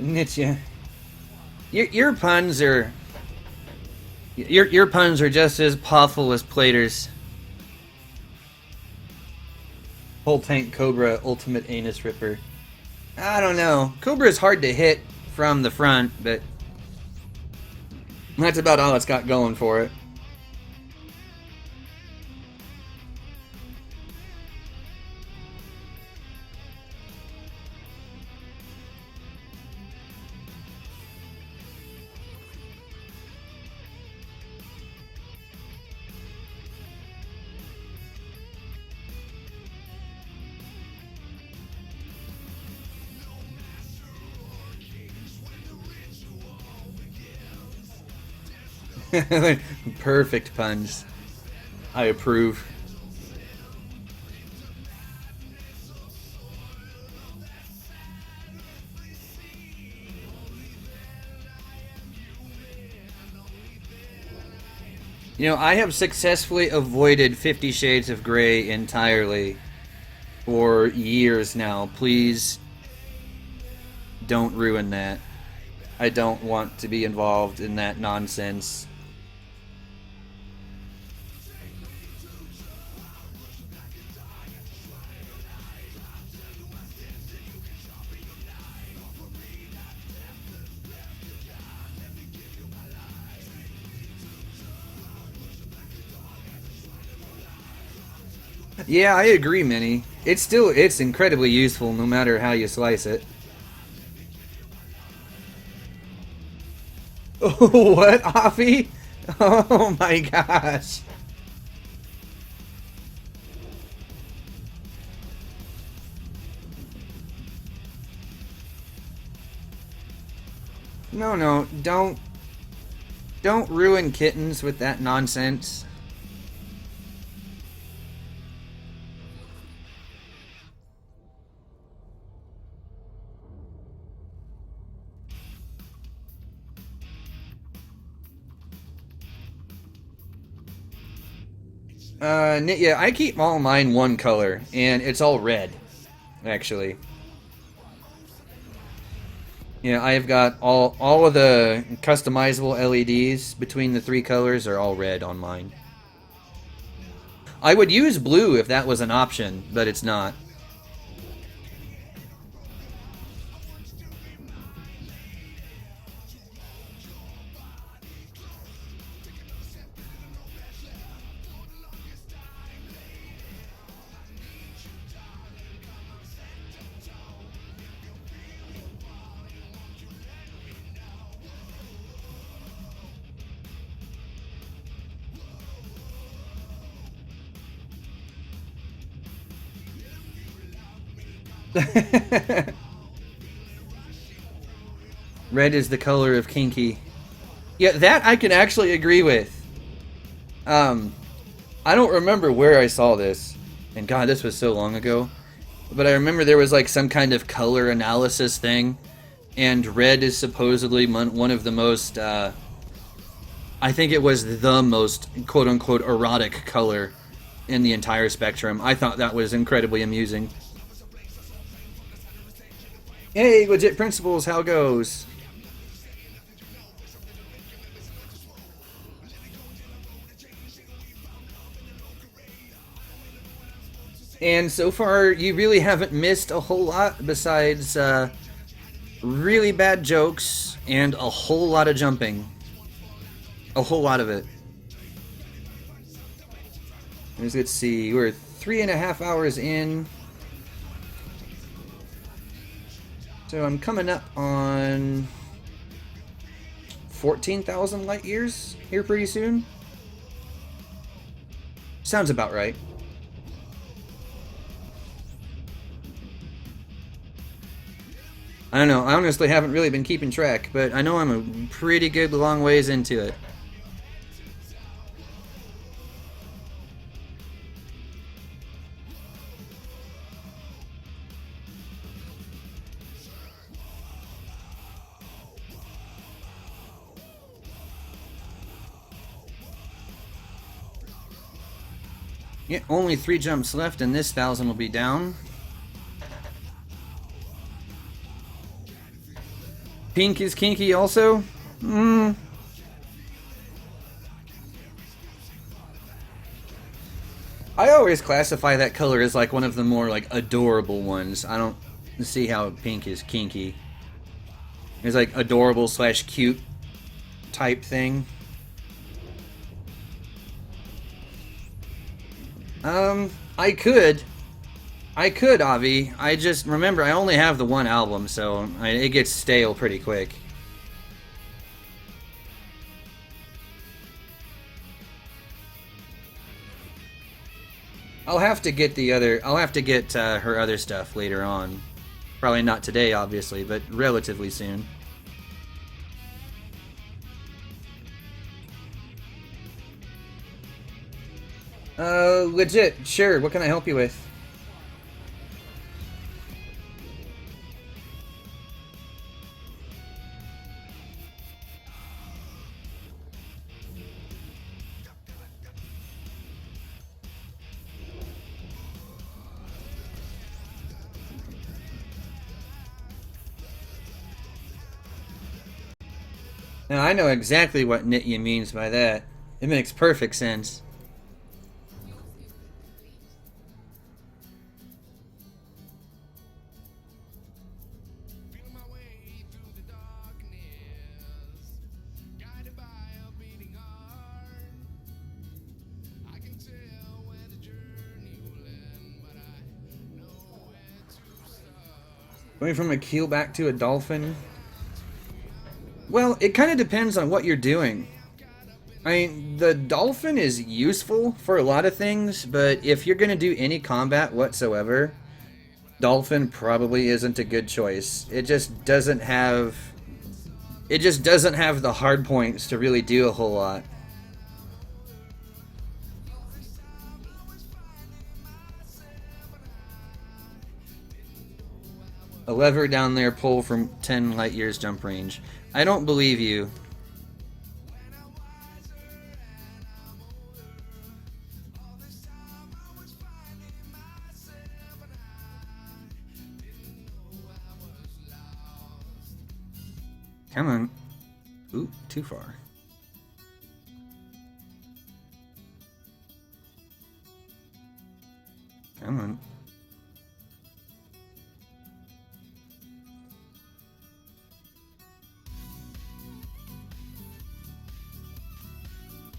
Nietzsche. Your puns are your puns are just as powerful as Platers. Whole tank Cobra ultimate anus ripper. I don't know. Cobra is hard to hit from the front, but that's about all it's got going for it. Perfect puns. I approve. You know, I have successfully avoided 50 Shades of Grey entirely for years now. Please don't ruin that. I don't want to be involved in that nonsense. Yeah, I agree, Minnie. It's incredibly useful no matter how you slice it. Oh, what, Offie? Oh my gosh. No, don't ruin kittens with that nonsense. Yeah, I keep all mine one color, and it's all red, actually. Yeah, I've got all of the customizable LEDs between the three colors are all red on mine. I would use blue if that was an option, but it's not. Red is the color of kinky. Yeah, that I can actually agree with. I don't remember where I saw this, and God, this was so long ago. But I remember there was like some kind of color analysis thing, and red is supposedly one of the most, I think it was the most quote-unquote erotic color in the entire spectrum. I thought that was incredibly amusing. Hey, legit principles, how goes? And so far, you really haven't missed a whole lot besides really bad jokes and a whole lot of jumping. A whole lot of it. Let's see, we're 3.5 hours in. So I'm coming up on 14,000 light years here pretty soon. Sounds about right. I don't know, I honestly haven't really been keeping track, but I know I'm a pretty good long ways into it. Yeah, only 3 jumps left and this 1,000 will be down. Pink is kinky also? I always classify that color as like one of the more like adorable ones. I don't see how pink is kinky. It's like adorable / cute type thing. I could, Avi. I just remember I only have the one album, so it gets stale pretty quick. I'll have to get her other stuff later on. Probably not today, obviously, but relatively soon. Legit. Sure. What can I help you with? Now, I know exactly what Nitya means by that. It makes perfect sense. Going from a Keelback to a Dolphin? Well, it kind of depends on what you're doing. I mean, the Dolphin is useful for a lot of things, but if you're going to do any combat whatsoever, Dolphin probably isn't a good choice. It just doesn't have... It just doesn't have the hard points to really do a whole lot. A lever down there, pull from 10 light years jump range. I don't believe you. Come on. Ooh, too far. Come on.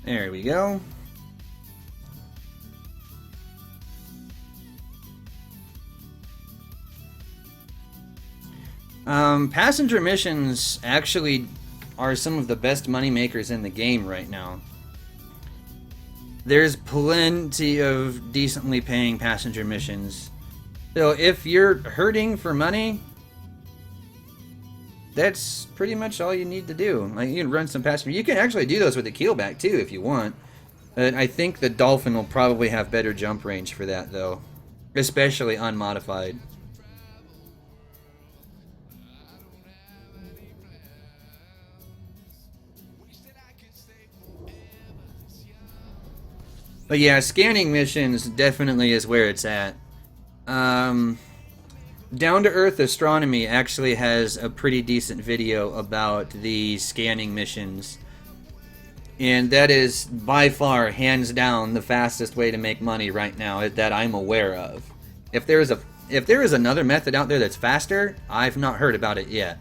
There we go. Passenger missions actually are some of the best money makers in the game right now. There's plenty of decently paying passenger missions. So if you're hurting for money, that's pretty much all you need to do. Like, you can run some passenger. You can actually do those with the Keelback too if you want. But I think the Dolphin will probably have better jump range for that though, especially unmodified. But yeah, scanning missions definitely is where it's at. Down to Earth Astronomy actually has a pretty decent video about the scanning missions. And that is by far, hands down, the fastest way to make money right now that I'm aware of. If there is another method out there that's faster, I've not heard about it yet.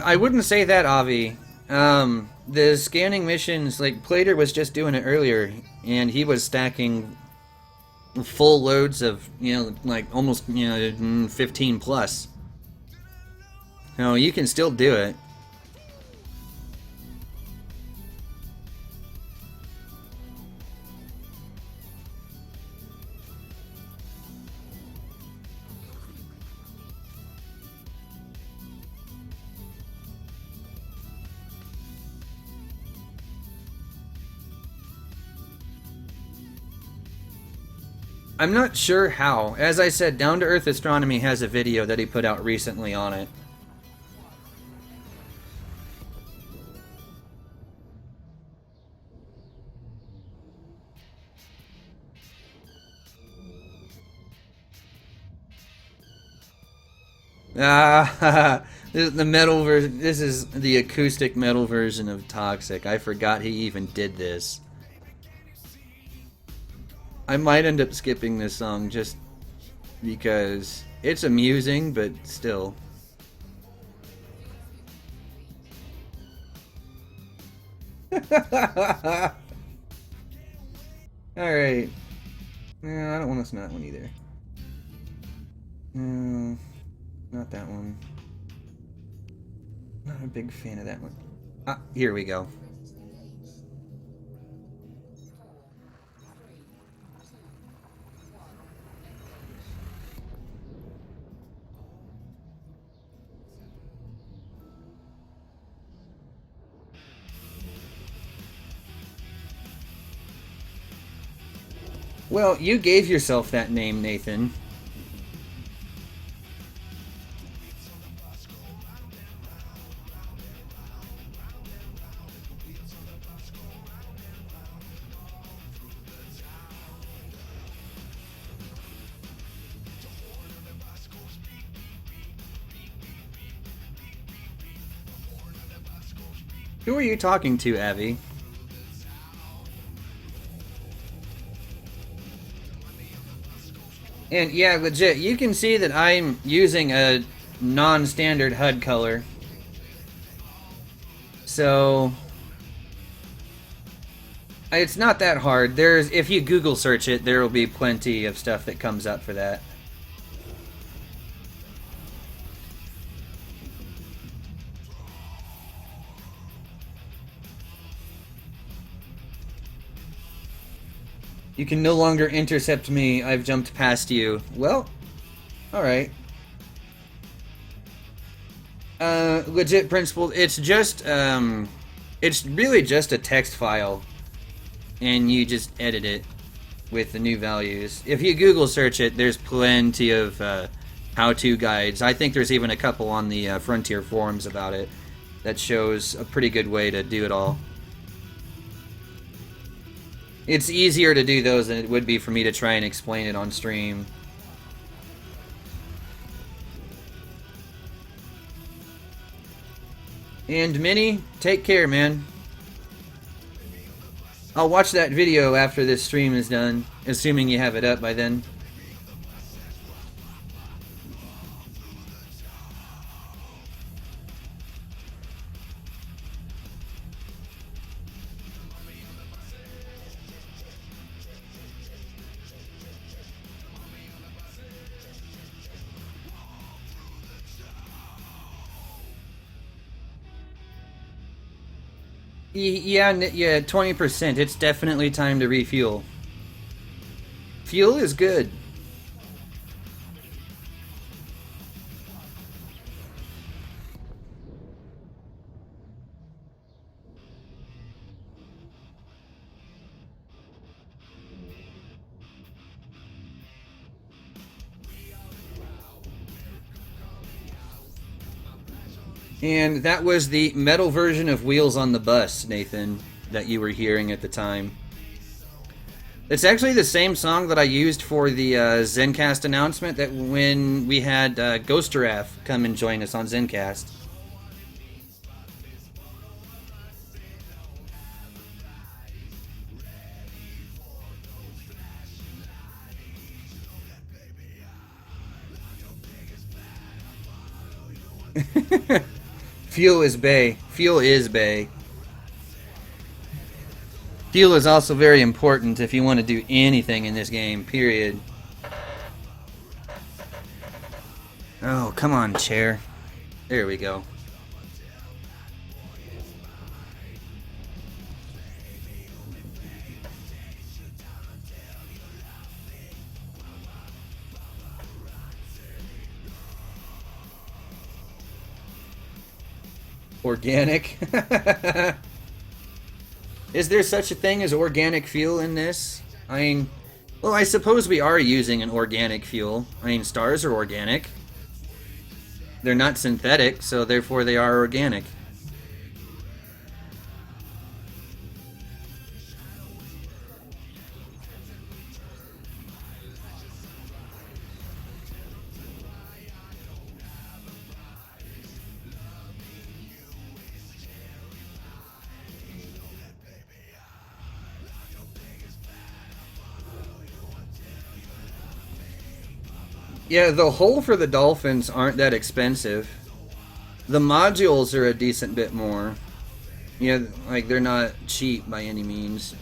I wouldn't say that, Avi. The scanning missions, like, Plater was just doing it earlier, and he was stacking full loads of, like, almost, 15 plus. No, you can still do it. I'm not sure how. As I said, Down to Earth Astronomy has a video that he put out recently on it. Ah, this is the metal version. This is the acoustic metal version of Toxic. I forgot he even did this. I might end up skipping this song just because it's amusing, but still. Alright. No, I don't want to listen to that one either. No, not that one. Not a big fan of that one. Ah, here we go. Well, you gave yourself that name, Nathan. Who are you talking to, Abby? And yeah, legit, you can see that I'm using a non-standard HUD color. So it's not that hard. If you Google search it, there will be plenty of stuff that comes up for that. You can no longer intercept me. I've jumped past you. Well, alright. Legit principle, it's just, it's really just a text file. And you just edit it with the new values. If you Google search it, there's plenty of how-to guides. I think there's even a couple on the Frontier forums about it that shows a pretty good way to do it all. It's easier to do those than it would be for me to try and explain it on stream. And Minnie, take care, man. I'll watch that video after this stream is done, assuming you have it up by then. Yeah, 20%. It's definitely time to refuel. Fuel is good. And that was the metal version of Wheels on the Bus, Nathan, that you were hearing at the time. It's actually the same song that I used for the Zencast announcement that when we had Ghost Giraffe come and join us on Zencast. Fuel is Bay. Fuel is Bay. Fuel is also very important if you want to do anything in this game, period. Oh, come on, chair. There we go. Organic? Is there such a thing as organic fuel in this? I mean, well, I suppose we are using an organic fuel. I mean, stars are organic. They're not synthetic, so therefore they are organic. Yeah, the hull for the Dolphins aren't that expensive. The modules are a decent bit more. Yeah, like they're not cheap by any means.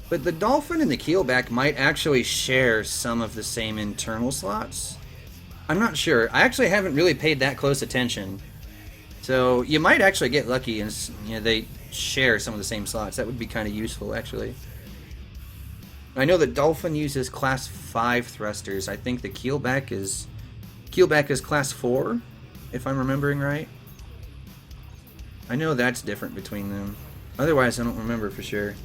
But the Dolphin and the Keelback might actually share some of the same internal slots. I'm not sure. I actually haven't really paid that close attention. So you might actually get lucky and they share some of the same slots. That would be kind of useful, actually. I know the Dolphin uses class 5 thrusters. I think the Keelback is class 4, if I'm remembering right. I know that's different between them. Otherwise, I don't remember for sure.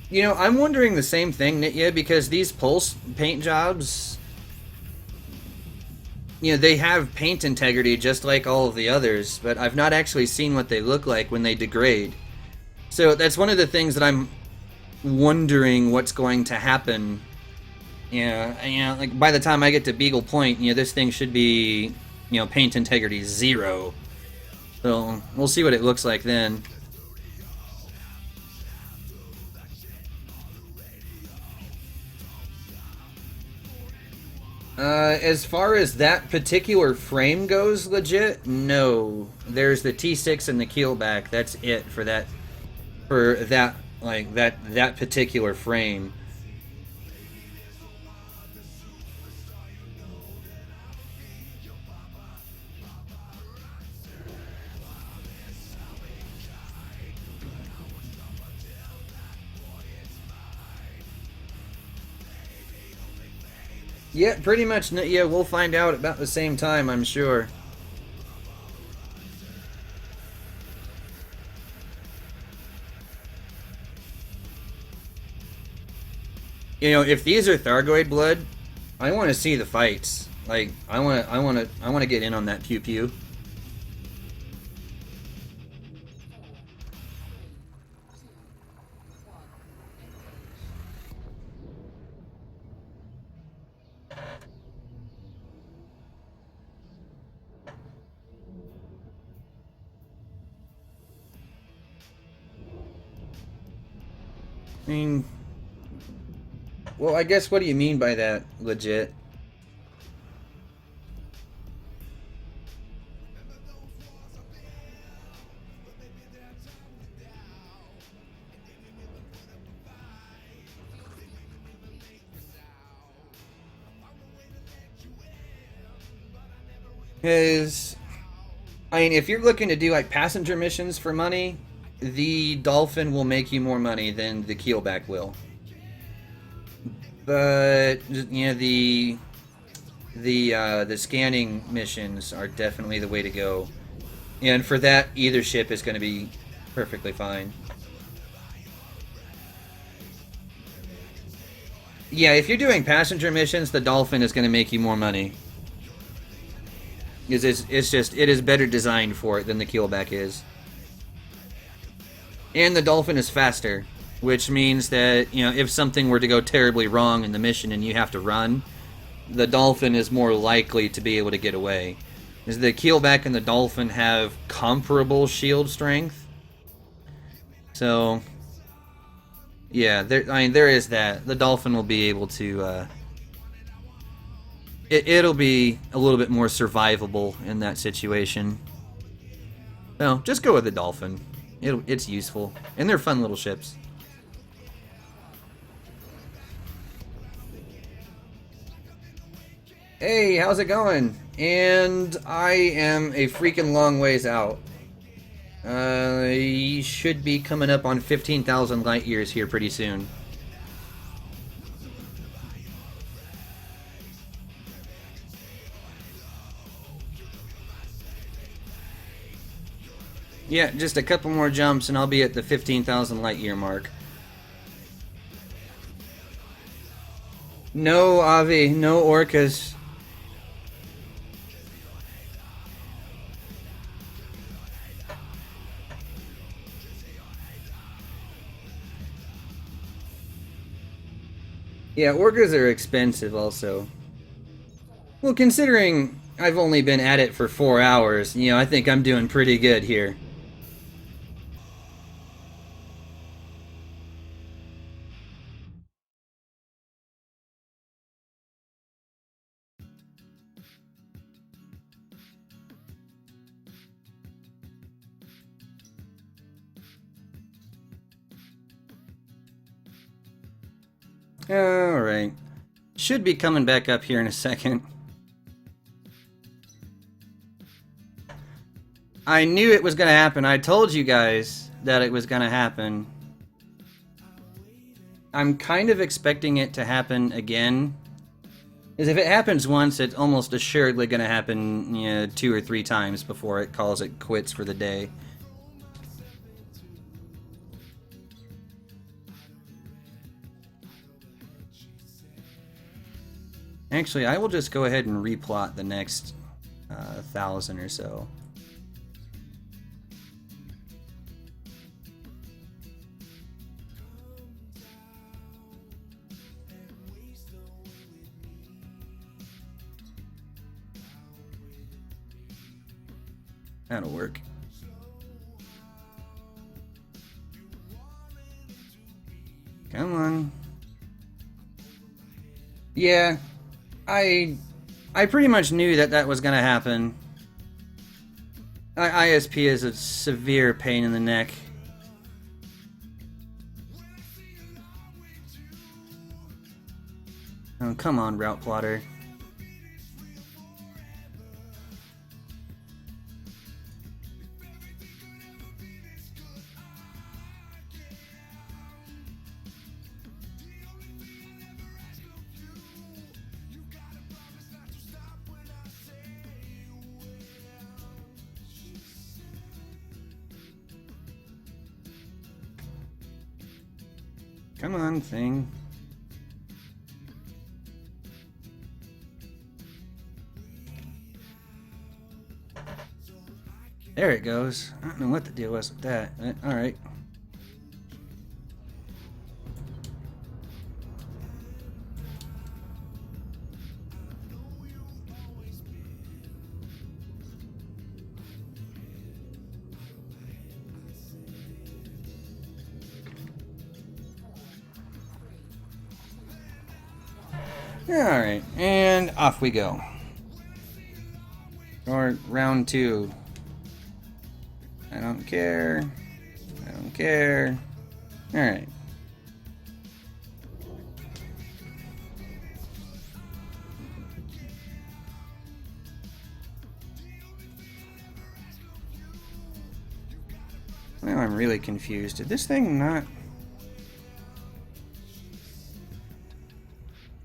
You know, I'm wondering the same thing, Nitya, because these pulse paint jobs, you know, they have paint integrity just like all of the others, but I've not actually seen what they look like when they degrade. So that's one of the things that I'm wondering what's going to happen. Yeah, like by the time I get to Beagle Point, you know, this thing should be, you know, paint integrity 0. So we'll see what it looks like then. As far as that particular frame goes, legit, no. There's the T6 and the Keelback. That's it for that, like that particular frame. Yeah, pretty much. Yeah, we'll find out about the same time, I'm sure. You know, if these are Thargoid blood, I want to see the fights. Like, I want to get in on that pew pew. I mean, well, I guess what do you mean by that, legit? Because, I mean, if you're looking to do like passenger missions for money, the Dolphin will make you more money than the Keelback will. But you know, the scanning missions are definitely the way to go, and for that, either ship is going to be perfectly fine. Yeah, if you're doing passenger missions, the Dolphin is going to make you more money. It's just, it is better designed for it than the Keelback is. And the Dolphin is faster, which means that, you know, if something were to go terribly wrong in the mission and you have to run, the Dolphin is more likely to be able to get away. Because the Keelback and the Dolphin have comparable shield strength. So, yeah, I mean, there is that. The Dolphin will be able to, it'll be a little bit more survivable in that situation. No, just go with the Dolphin. It's useful. And they're fun little ships. Hey, how's it going? And I am a freaking long ways out. I should be coming up on 15,000 light years here pretty soon. Yeah, just a couple more jumps and I'll be at the 15,000 light year mark. No, Avi, no orcas. Yeah, orcas are expensive also. Well, considering I've only been at it for 4 hours, you know, I think I'm doing pretty good here. Alright. Should be coming back up here in a second. I knew it was going to happen. I told you guys that it was going to happen. I'm kind of expecting it to happen again. Because if it happens once, it's almost assuredly going to happen, you know, 2 or 3 times before it calls it quits for the day. Actually, I will just go ahead and replot the next 1,000 or so. That'll work. Come on. Yeah, I pretty much knew that that was gonna happen. ISP is a severe pain in the neck. Oh, come on, route plotter. Come on, thing. There it goes. I don't know what the deal was with that. Alright. Alright, and off we go. Or round 2. I don't care. I don't care. Alright. Now I'm really confused. Did this thing not...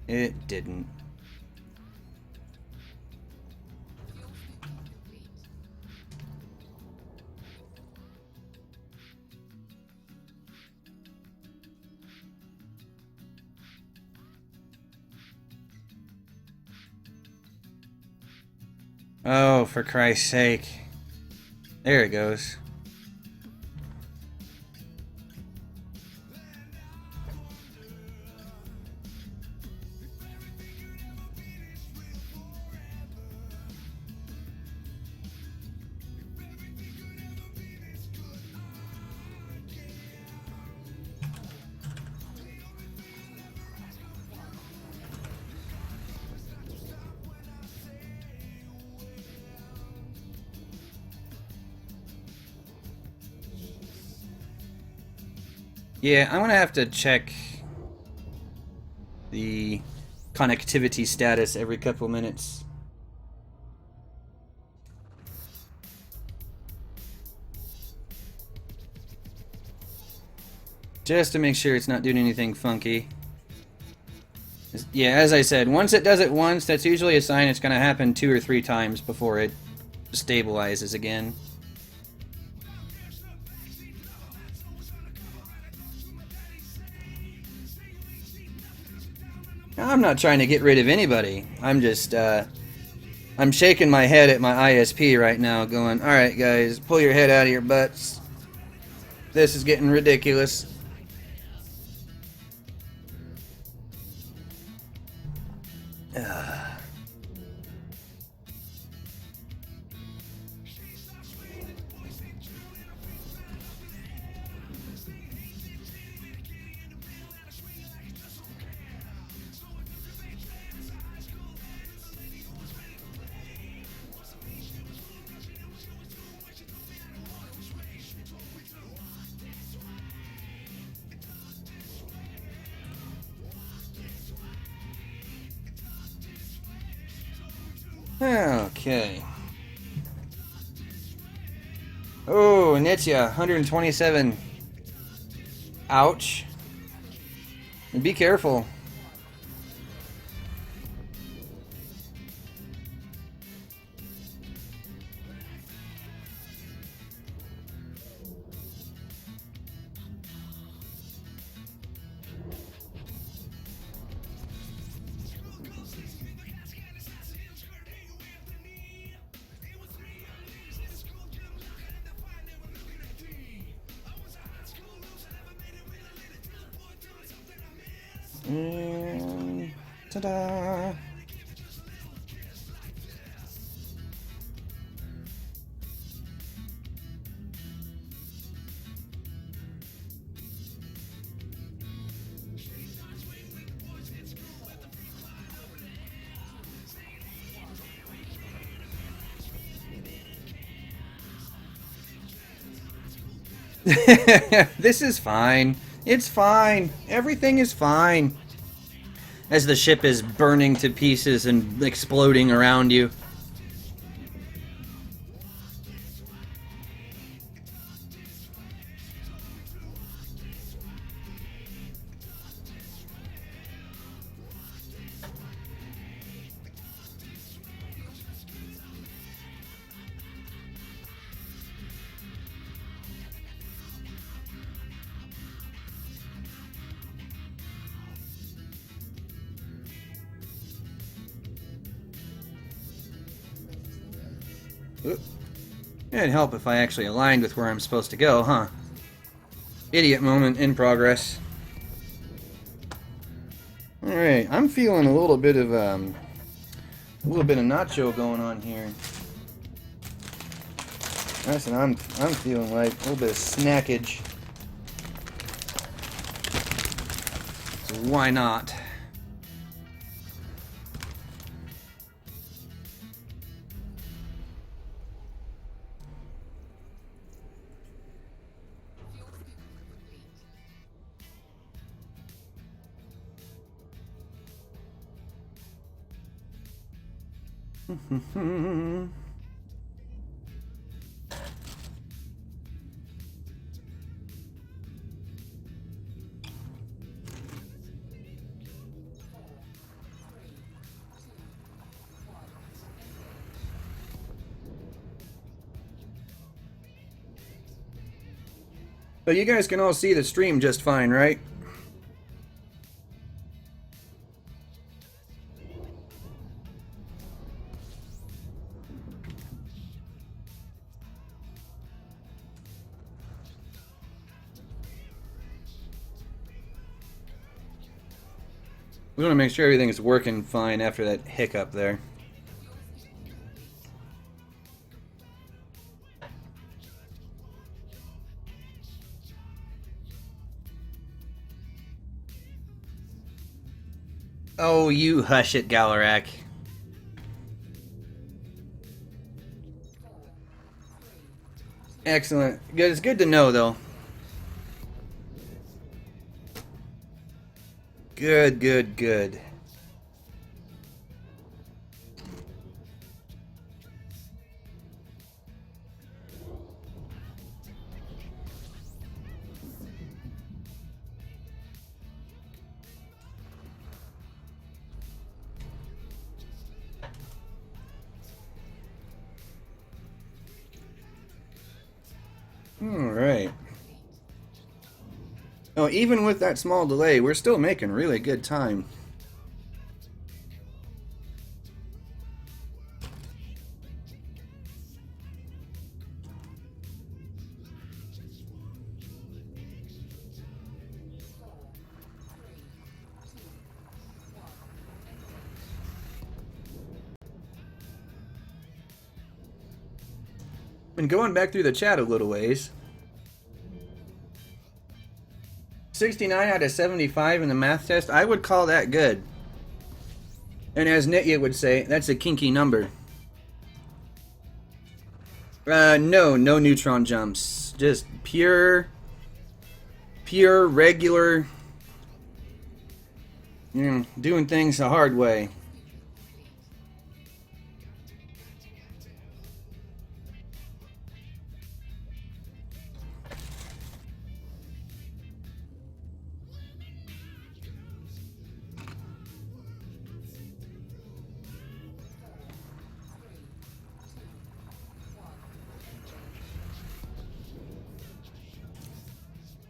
It didn't. Oh, for Christ's sake. There it goes. Yeah, I'm gonna have to check the connectivity status every couple minutes. Just to make sure it's not doing anything funky. Yeah, as I said, once it does it once, that's usually a sign it's gonna happen 2 or 3 times before it stabilizes again. I'm not trying to get rid of anybody. I'm just, I'm shaking my head at my ISP right now going, alright guys, pull your head out of your butts. This is getting ridiculous. Okay. Oh, Nitya, 127. Ouch. And be careful. And ta-da! This is fine. It's fine. Everything is fine. As the ship is burning to pieces and exploding around you. It'd help if I actually aligned with where I'm supposed to go, huh? Idiot moment in progress. Alright, I'm feeling a little bit of nacho going on here. That's what I'm feeling like. A little bit of snackage. So why not? But you guys can all see the stream just fine, right? We want to make sure everything is working fine after that hiccup there. Oh, you hush it, Galarak. Excellent. Good. It's good to know, though. Good, good, good. All right. Oh, even with that small delay, we're still making really good time. And going back through the chat a little ways, 69 out of 75 in the math test, I would call that good. And as Nitya would say, that's a kinky number. No neutron jumps. Just pure, regular, doing things the hard way.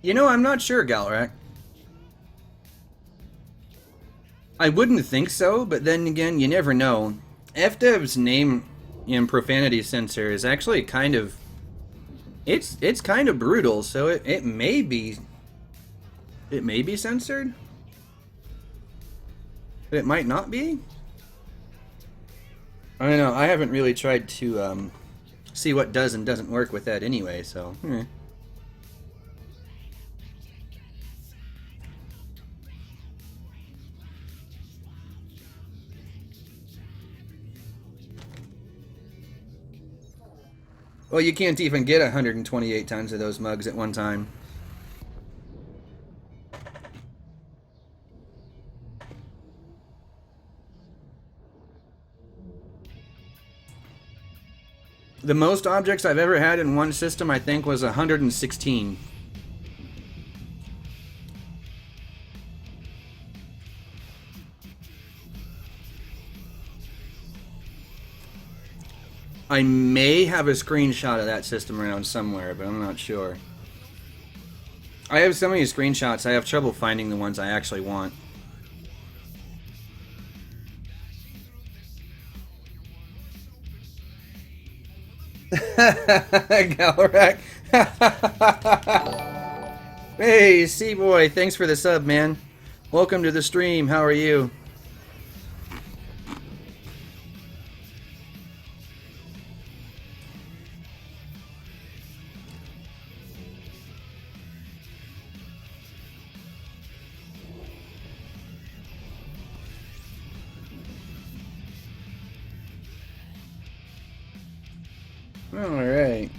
You know, I'm not sure, Galrak. I wouldn't think so, but then again, you never know. FDev's name in profanity censor is actually kind of... It's kind of brutal, so it may be... It may be censored? But it might not be? I don't know. I haven't really tried to see what does and doesn't work with that anyway, so... Well, you can't even get 128 tons of those mugs at one time. The most objects I've ever had in one system, I think, was 116. I may have a screenshot of that system around somewhere, but I'm not sure. I have so many screenshots, I have trouble finding the ones I actually want. Galarak. Hey, C-Boy, thanks for the sub, man. Welcome to the stream, how are you? Alright.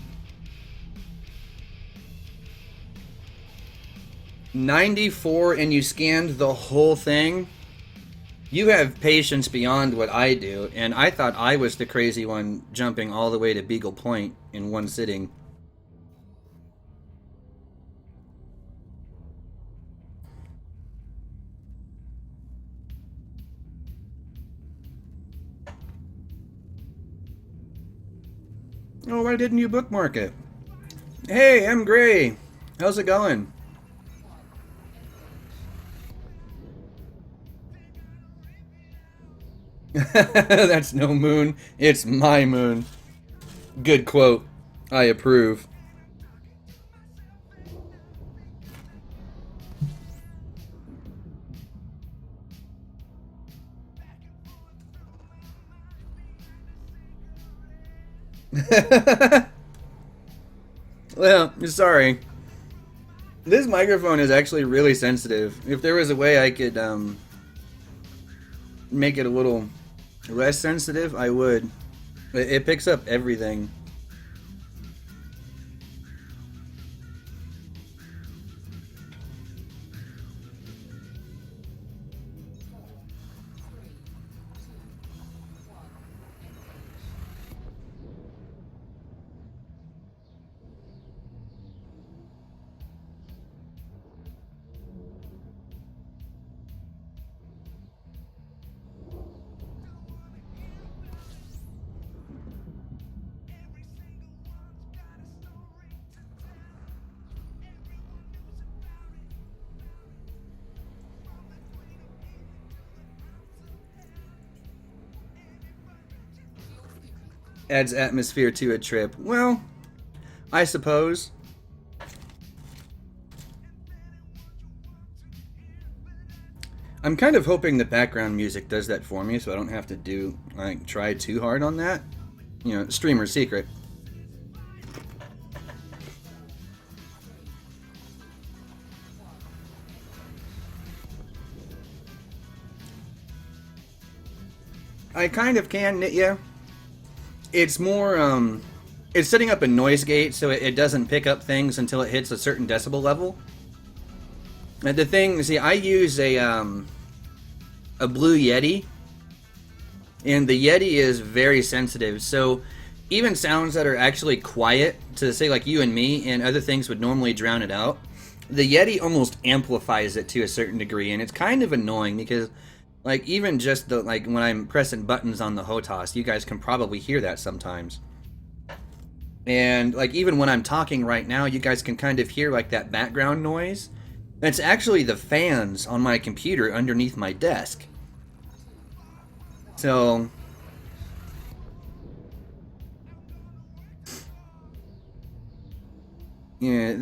94 and you scanned the whole thing? You have patience beyond what I do, and I thought I was the crazy one jumping all the way to Beagle Point in one sitting. Oh, why didn't you bookmark it? Hey, M. Gray. How's it going? That's no moon. It's my moon. Good quote. I approve. Well, sorry. This microphone is actually really sensitive. If there was a way I could make it a little less sensitive, I would. It picks up everything. Adds atmosphere to a trip. Well, I suppose. I'm kind of hoping the background music does that for me so I don't have to do, like, try too hard on that. You know, streamer secret. I kind of can, Nitya. It's more, it's setting up a noise gate so it doesn't pick up things until it hits a certain decibel level. And the thing, see, I use a Blue Yeti, and the Yeti is very sensitive, so even sounds that are actually quiet, to say like you and me, and other things would normally drown it out, the Yeti almost amplifies it to a certain degree, and it's kind of annoying because, like, even just the, like, when I'm pressing buttons on the HOTAS, you guys can probably hear that sometimes. And, like, even when I'm talking right now, you guys can kind of hear, like, that background noise. That's actually the fans on my computer underneath my desk. So... Yeah,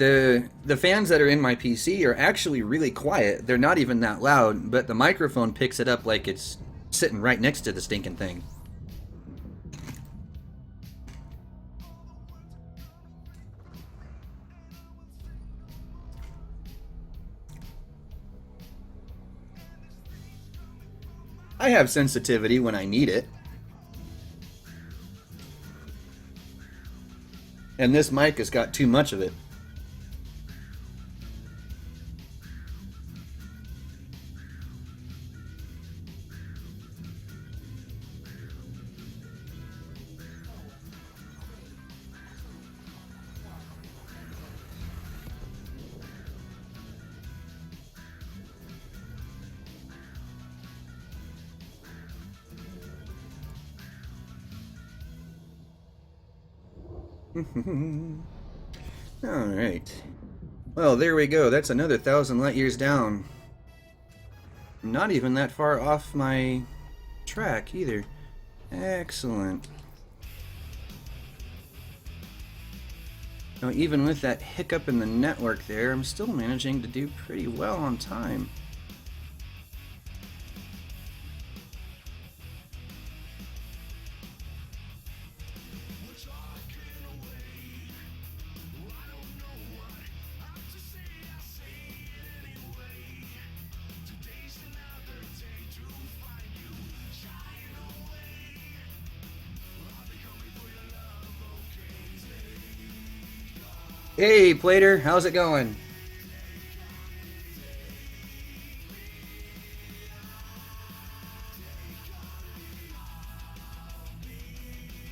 the fans that are in my PC are actually really quiet. They're not even that loud, but the microphone picks it up like it's sitting right next to the stinking thing. I have sensitivity when I need it. And this mic has got too much of it. Alright. Well, there we go. That's another 1,000 light years down. Not even that far off my track either. Excellent. Now, even with that hiccup in the network there, I'm still managing to do pretty well on time. Hey, Plater, how's it going?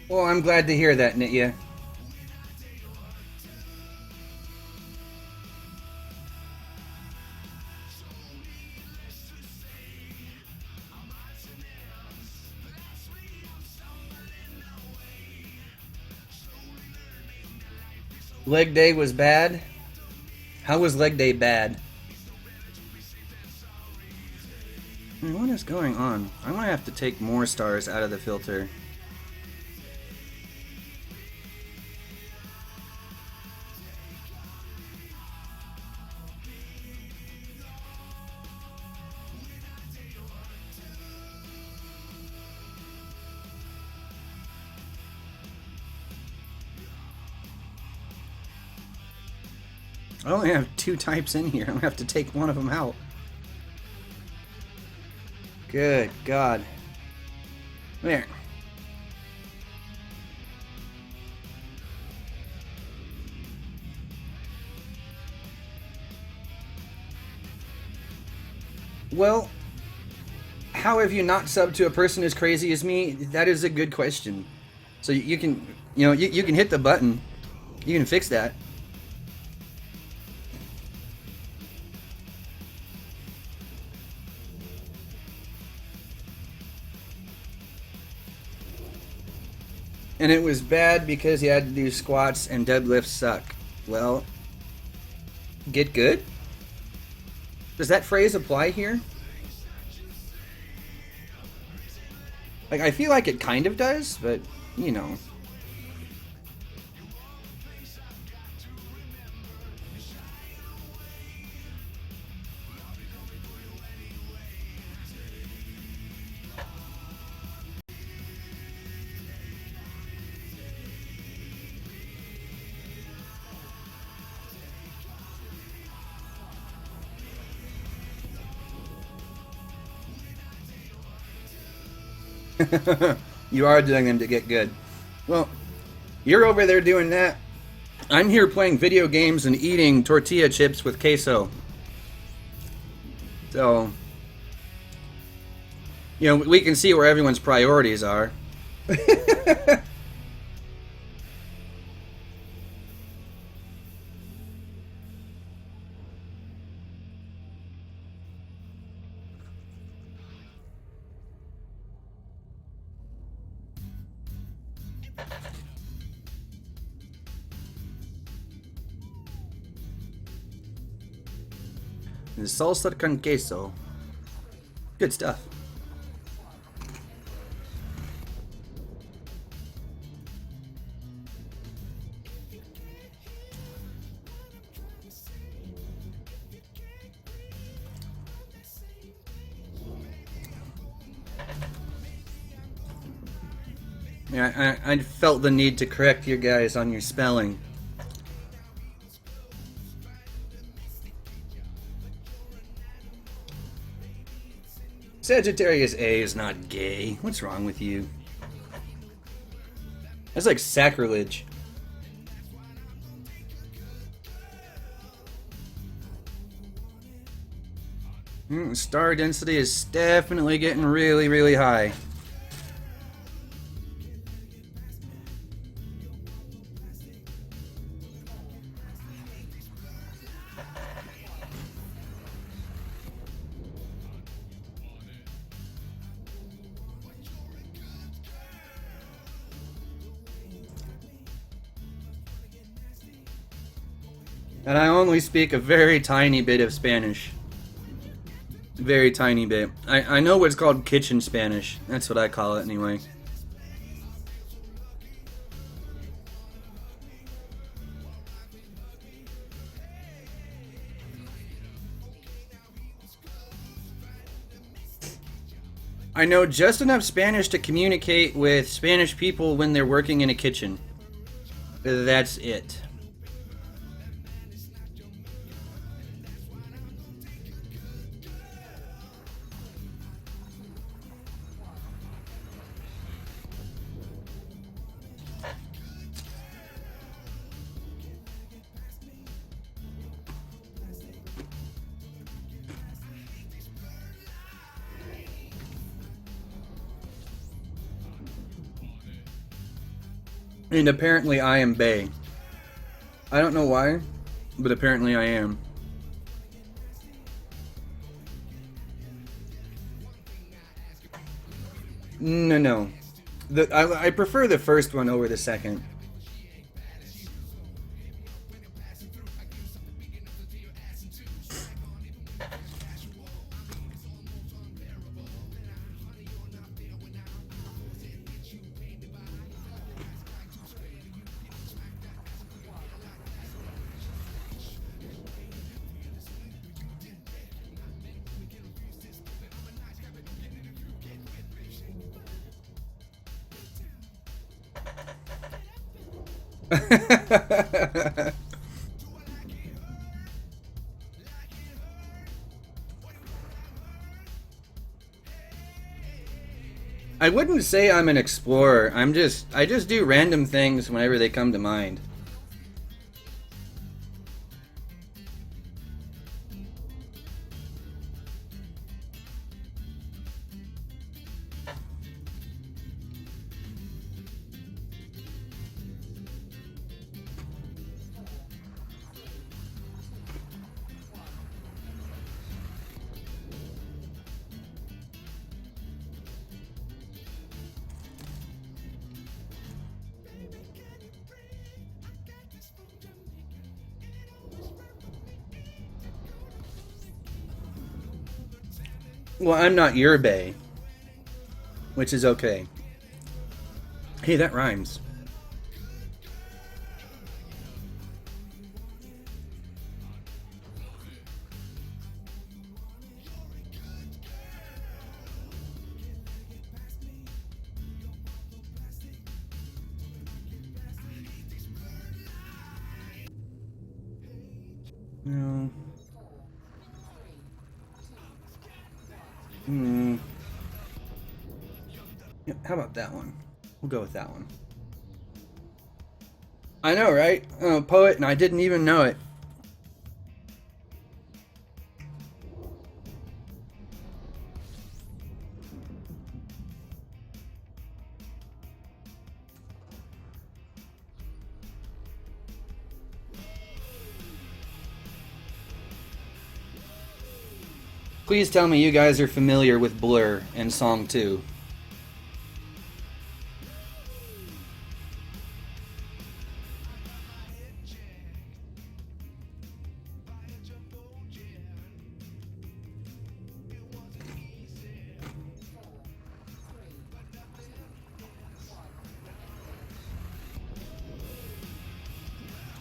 Well, I'm glad to hear that, Nitya. Leg day was bad? How was leg day bad? What is going on? I'm gonna have to take more stars out of the filter. I only have 2 types in here. I'm gonna have to take one of them out. Good God. There. Well, how have you not subbed to a person as crazy as me? That is a good question. So you can, you can hit the button. You can fix that. And it was bad because you had to do squats and deadlifts suck. Well, get good? Does that phrase apply here? Like, I feel like it kind of does, but, you know. You are doing them to get good. Well, you're over there doing that. I'm here playing video games and eating tortilla chips with queso. So, we can see where everyone's priorities are. Salsa con queso. Good stuff. Yeah, I felt the need to correct you guys on your spelling. Sagittarius A is not gay. What's wrong with you? That's like sacrilege. Star density is definitely getting really, really high. And I only speak a very tiny bit of Spanish. Very tiny bit. I know what's called kitchen Spanish. That's what I call it anyway. I know just enough Spanish to communicate with Spanish people when they're working in a kitchen. That's it. And apparently I am bae. I don't know why, but apparently I am. No. I prefer the first one over the second. I wouldn't say I'm an explorer. I just do random things whenever they come to mind. Well, I'm not your bae, which is okay. Hey, that rhymes. No. Yeah, how about that one? We'll go with that one. I know, right? I'm a poet and I didn't even know it. Please tell me you guys are familiar with Blur and Song 2.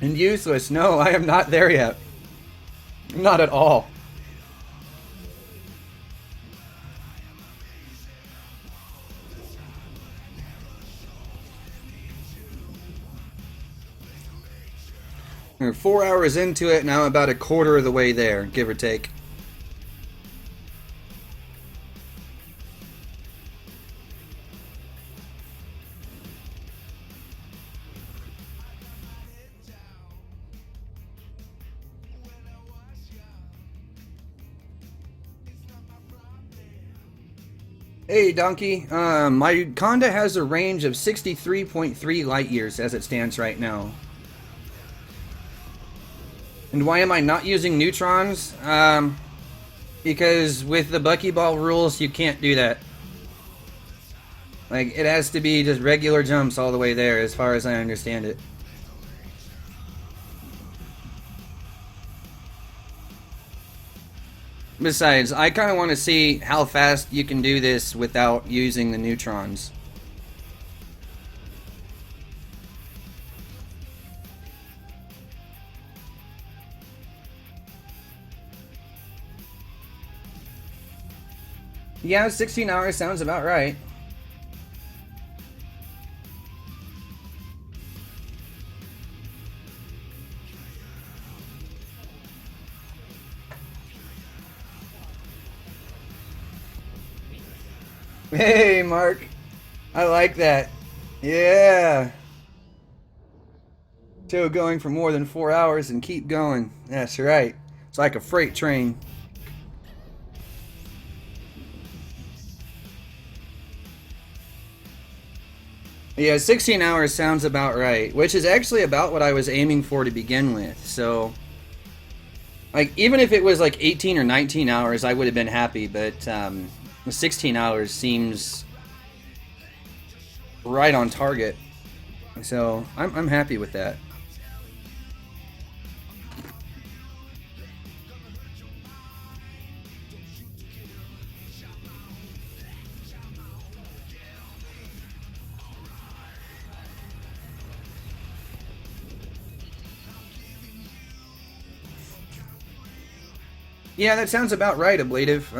And useless. No, I am not there yet. Not at all. We're 4 hours into it, and I'm about a quarter of the way there, give or take. Hey, Donkey. My Conda has a range of 63.3 light years as it stands right now. And why am I not using neutrons? Because with the Buckyball rules, you can't do that. Like, it has to be just regular jumps all the way there, as far as I understand it. Besides, I kind of want to see how fast you can do this without using the neutrons. Yeah, 16 hours sounds about right. Hey, Mark. I like that. Yeah. Show going for more than 4 hours and keep going. That's right. It's like a freight train. Yeah, 16 hours sounds about right, which is actually about what I was aiming for to begin with. So, like, even if it was like 18 or 19 hours, I would have been happy, but 16 hours seems right on target. So, I'm happy with that. Yeah, that sounds about right, Ablative.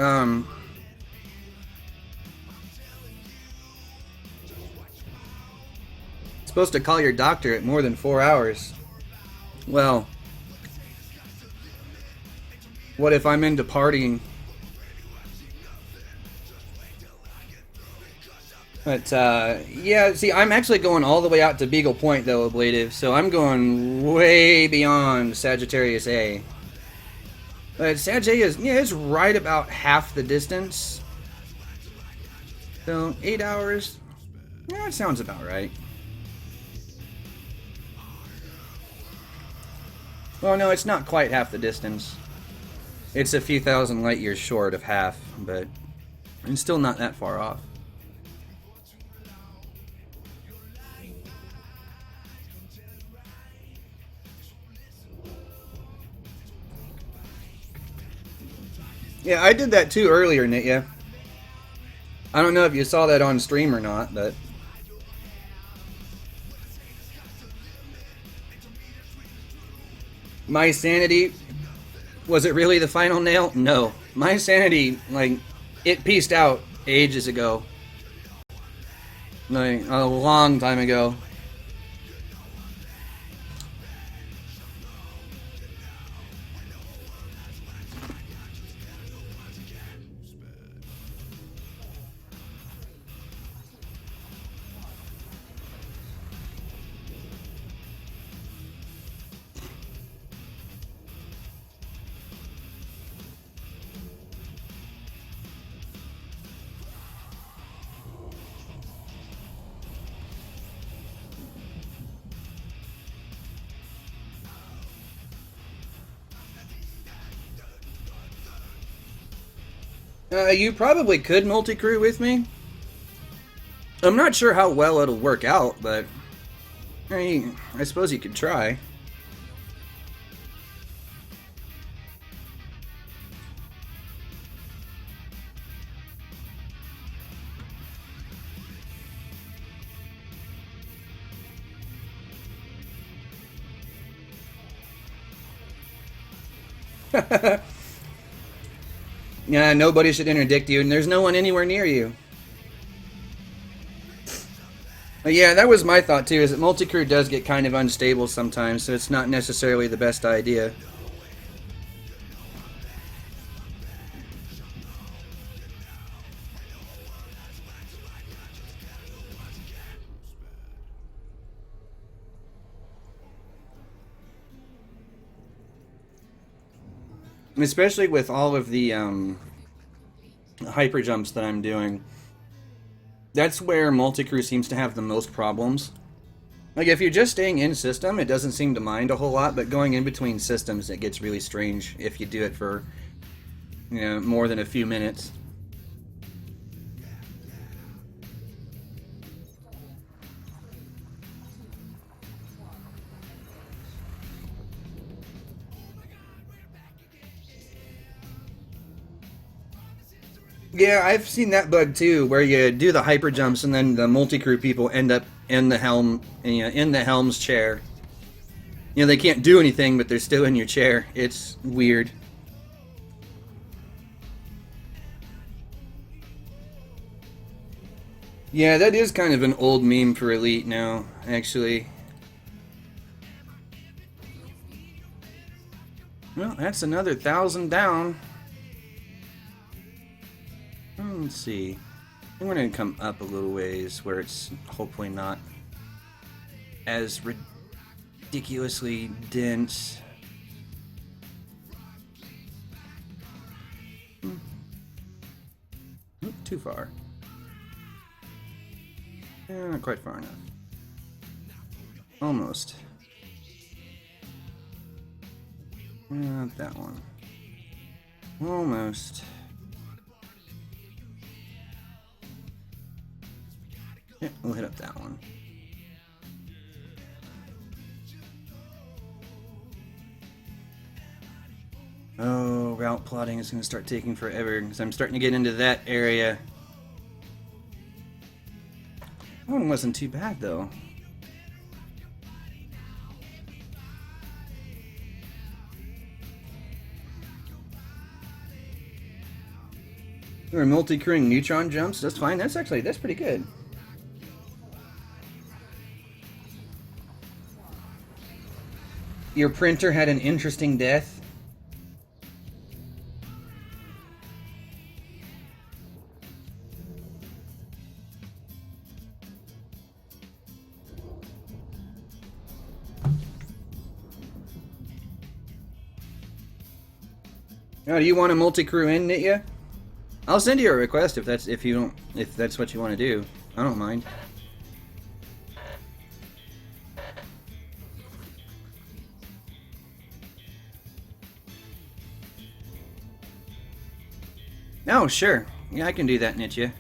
Supposed to call your doctor at more than 4 hours. Well, what if I'm into partying? But, yeah, see, I'm actually going all the way out to Beagle Point, though, Ablative, so I'm going way beyond Sagittarius A. But Sag A is, yeah, it's right about half the distance. So, 8 hours, yeah, that sounds about right. Well, no, it's not quite half the distance. It's a few thousand light years short of half, but it's still not that far off. Yeah, I did that too earlier, Nitya. I don't know if you saw that on stream or not, but... My sanity... Was it really the final nail? No. My sanity, like, it peaced out ages ago. Like, a long time ago. You probably could multi-crew with me. I'm not sure how well it'll work out, but I suppose you could try. Yeah, nobody should interdict you, and there's no one anywhere near you. Yeah, that was my thought too, is that multi-crew does get kind of unstable sometimes, so it's not necessarily the best idea. Especially with all of the hyper jumps that I'm doing. That's where multi-crew seems to have the most problems. Like, if you're just staying in system, it doesn't seem to mind a whole lot, but going in between systems, it gets really strange if you do it for, you know, more than a few minutes. Yeah, I've seen that bug too, where you do the hyper jumps and then the multi-crew people end up in the helm, you know, in the helm's chair. You know, they can't do anything, but they're still in your chair. It's weird. Yeah, that is kind of an old meme for Elite now, actually. Well, that's another 1,000 down. Let's see. I'm going to come up a little ways where it's hopefully not as ridiculously dense. Too far. Not quite far enough. Almost. Not that one. Almost. Yeah, we'll hit up that one. Oh, route plotting is going to start taking forever because I'm starting to get into that area. That one wasn't too bad though. We're multi-crewing neutron jumps. That's fine. That's pretty good. Your printer had an interesting death. Oh, do you want a multi-crew in, Nitya? I'll send you a request if that's what you want to do. I don't mind. Oh, sure. Yeah, I can do that, Nitya.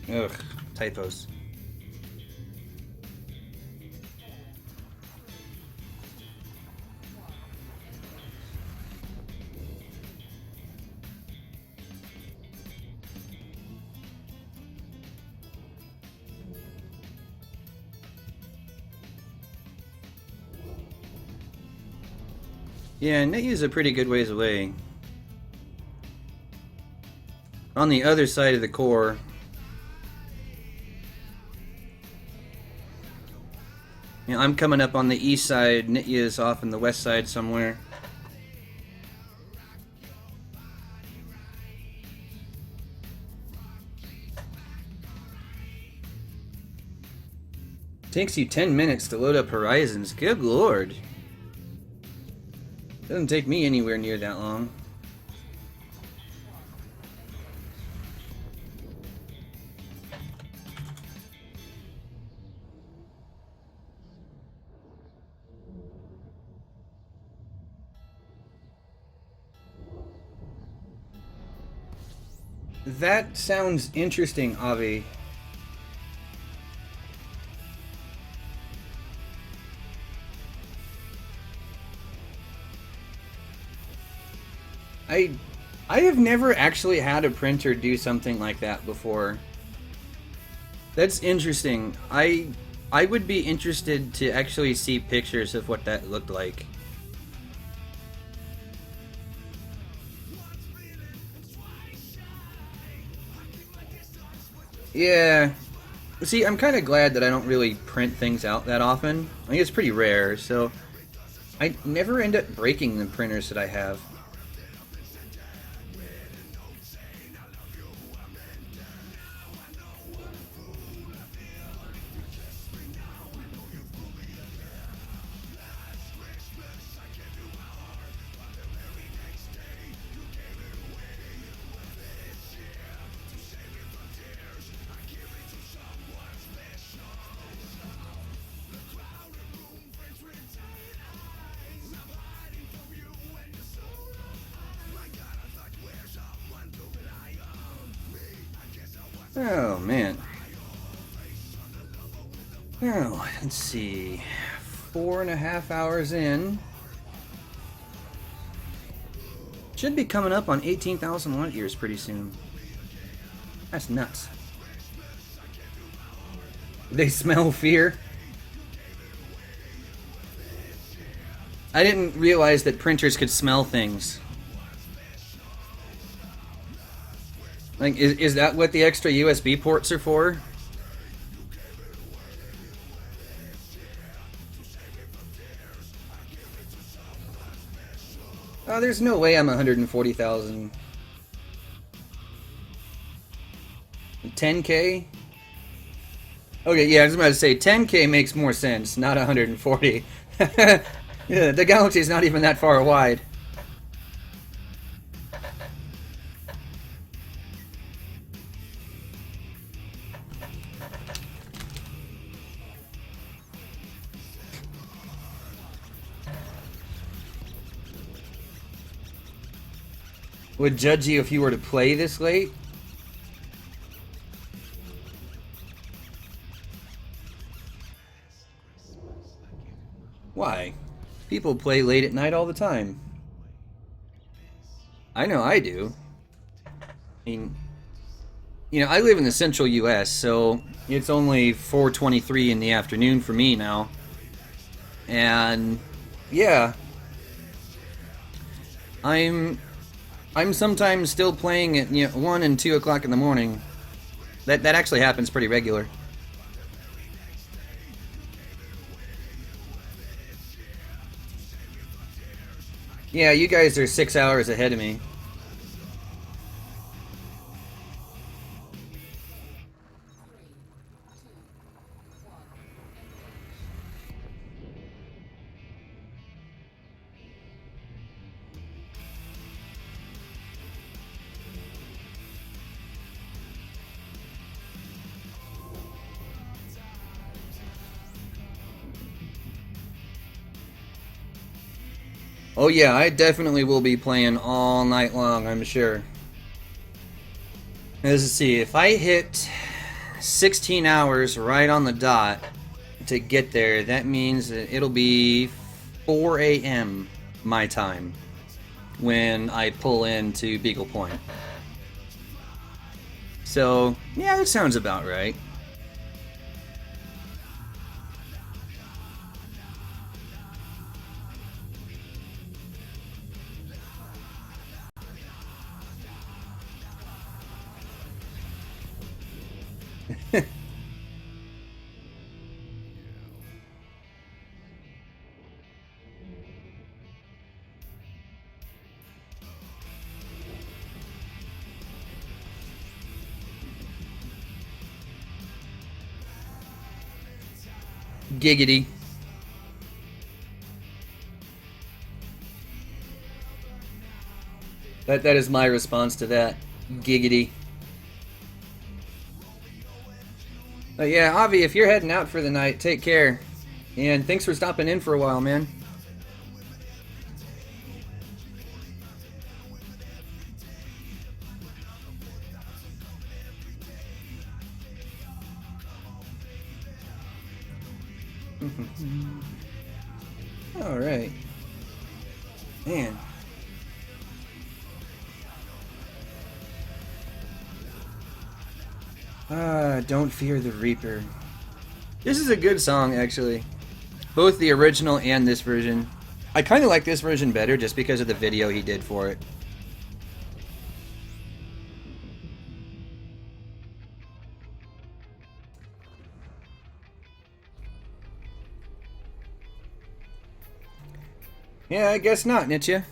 Ugh, typos. Yeah, Nitya's a pretty good ways away. On the other side of the core. You know, I'm coming up on the east side, Nitya's off on the west side somewhere. Takes you 10 minutes to load up Horizons. Good lord. Doesn't take me anywhere near that long. That sounds interesting, Avi. I have never actually had a printer do something like that before. That's interesting. I would be interested to actually see pictures of what that looked like. Yeah. See, I'm kind of glad that I don't really print things out that often. I think it's pretty rare, so I never end up breaking the printers that I have. Oh, man. Now, let's see. 4.5 hours in. Should be coming up on 18,000 light years pretty soon. That's nuts. They smell fear. I didn't realize that printers could smell things. Like, is that what the extra USB ports are for? Oh, there's no way I'm 140,000. 10K? Okay, yeah, I was about to say 10K makes more sense, not 140. Yeah, the galaxy's not even that far wide. Would judge you if you were to play this late? Why? People play late at night all the time. I know I do. I mean, you know, I live in the central US, so it's only 4:23 in the afternoon for me now. And yeah, I'm sometimes still playing at 1 and 2 o'clock in the morning. That actually happens pretty regular. Yeah, you guys are 6 hours ahead of me. Oh yeah, I definitely will be playing all night long, I'm sure. Let's see, if I hit 16 hours right on the dot to get there, that means that it'll be 4 a.m. my time when I pull into Beagle Point. So, yeah, that sounds about right. Giggity. That is my response to that. Giggity. But yeah, Avi, if you're heading out for the night, take care. And thanks for stopping in for a while, man. Alright. Man. Don't Fear the Reaper. This is a good song, actually. Both the original and this version. I kind of like this version better just because of the video he did for it. Yeah, I guess not, Nitya.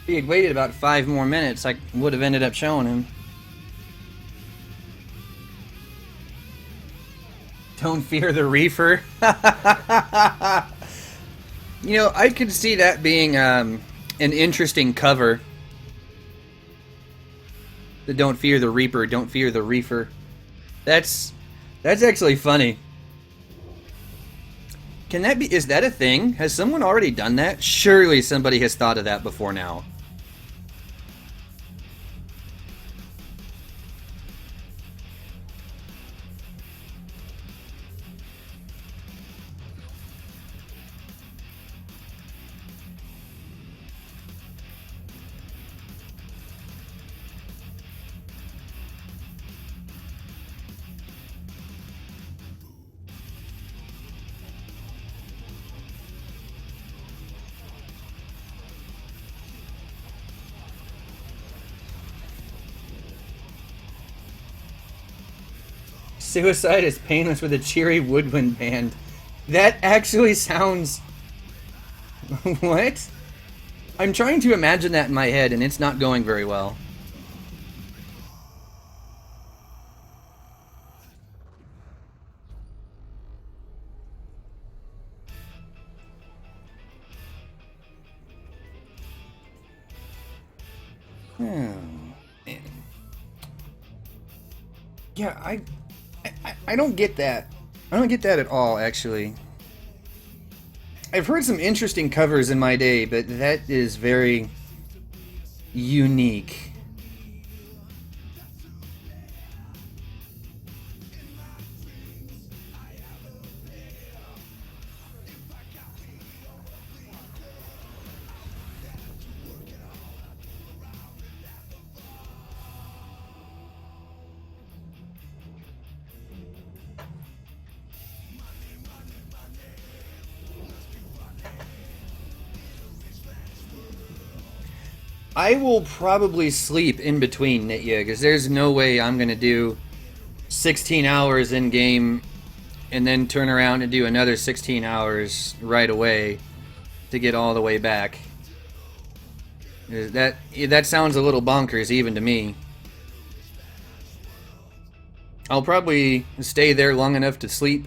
If he had waited about 5 more minutes, I would have ended up showing him. Don't fear the reefer. You know, I could see that being an interesting cover. The don't fear the reaper, don't fear the reefer. That's actually funny. Can that be, is that a thing? Has someone already done that? Surely somebody has thought of that before now. Suicide is painless with a cheery woodwind band. That actually sounds... What? I'm trying to imagine that in my head, and it's not going very well. Oh, man. Yeah, I don't get that. I don't get that at all, actually. I've heard some interesting covers in my day, but that is very unique. I will probably sleep in between, Nitya, because there's no way I'm going to do 16 hours in game and then turn around and do another 16 hours right away to get all the way back. That sounds a little bonkers even to me. I'll probably stay there long enough to sleep,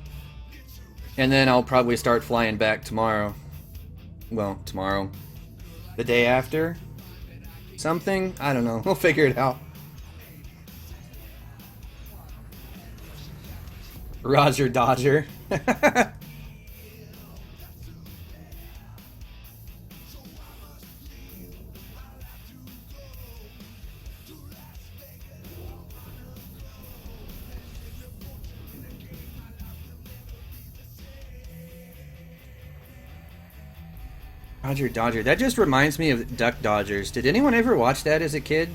and then I'll probably start flying back tomorrow. Well, tomorrow. The day after? Something? I don't know. We'll figure it out. Roger Dodger. Roger Dodger. That just reminds me of Duck Dodgers. Did anyone ever watch that as a kid?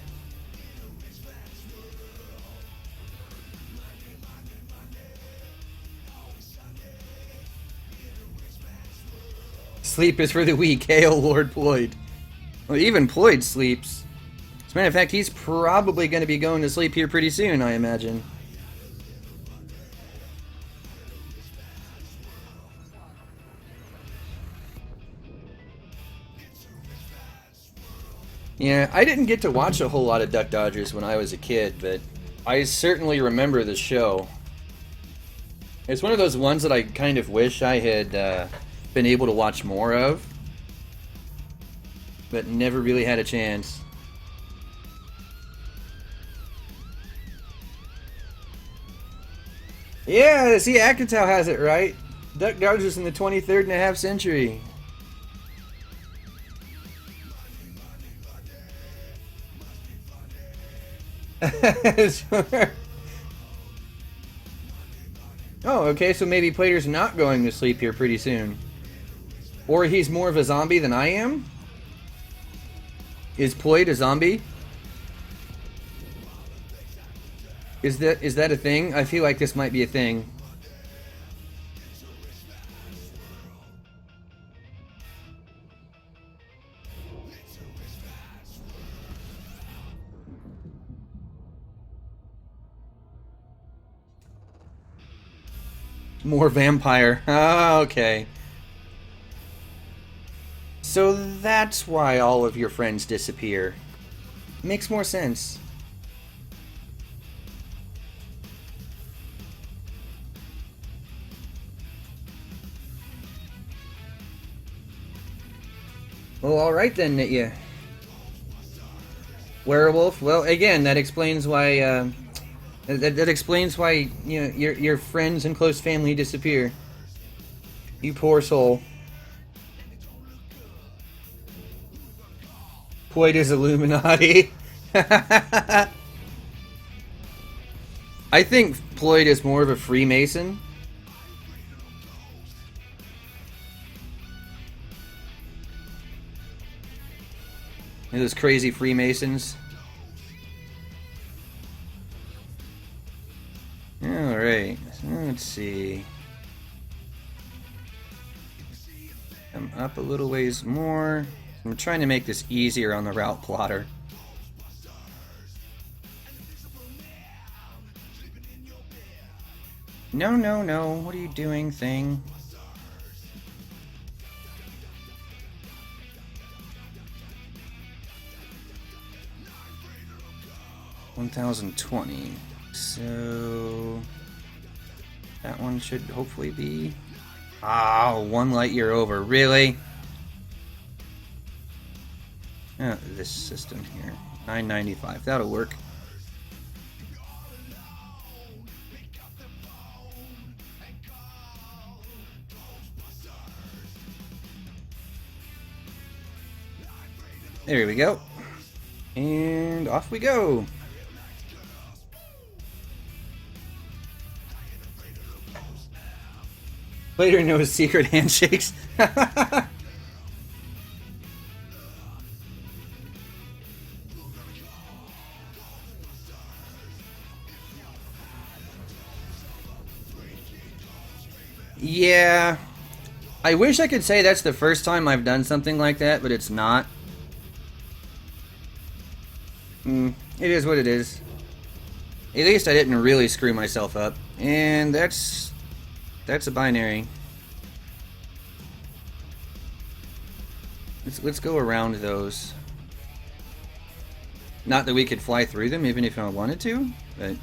Sleep is for the weak. Hail Lord Ployd. Well, even Ployd sleeps. As a matter of fact, he's probably going to be going to sleep here pretty soon, I imagine. Yeah, I didn't get to watch a whole lot of Duck Dodgers when I was a kid, but I certainly remember the show. It's one of those ones that I kind of wish I had been able to watch more of, but never really had a chance. Yeah, see, Akatow has it right. Duck Dodgers in the 23rd and a half century. Sure. Oh, okay, so maybe Plater's not going to sleep here pretty soon. Or he's more of a zombie than I am? Is Ployd a zombie? Is that a thing? I feel like this might be a thing. More vampire. Ah, okay. So that's why all of your friends disappear. Makes more sense. Well, alright then, yeah. Werewolf. Well, again, that explains why, that explains why, you know, your friends and close family disappear. You poor soul. Poit is Illuminati. I think Ployd is more of a Freemason. Those crazy Freemasons. Alright, let's see. I'm up a little ways more. I'm trying to make this easier on the route plotter. No, no, no. What are you doing, thing? $1,020. So that one should hopefully be... Ah, 1 light year over. Really? Oh, this system here. 995. That'll work. There we go. And off we go. Later knows secret handshakes. Yeah. I wish I could say that's the first time I've done something like that, but it's not. It is what it is. At least I didn't really screw myself up. And that's a binary. Let's go around those. Not that we could fly through them, even if I wanted to, but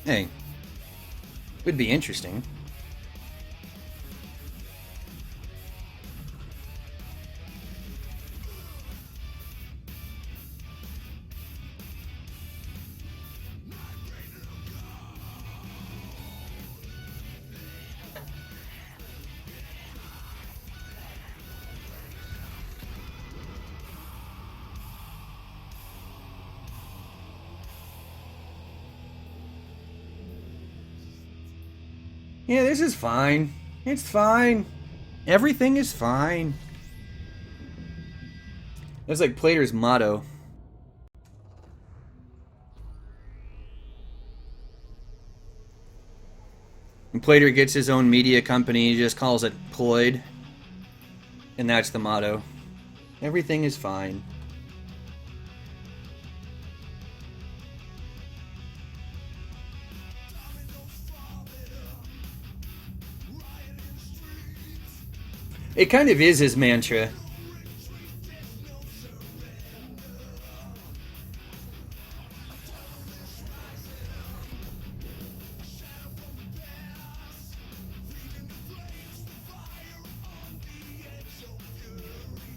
hey, would be interesting. Yeah, this is fine. It's fine. Everything is fine. That's like Plater's motto. And Plater gets his own media company, he just calls it Ployd. And that's the motto. Everything is fine. It kind of is his mantra.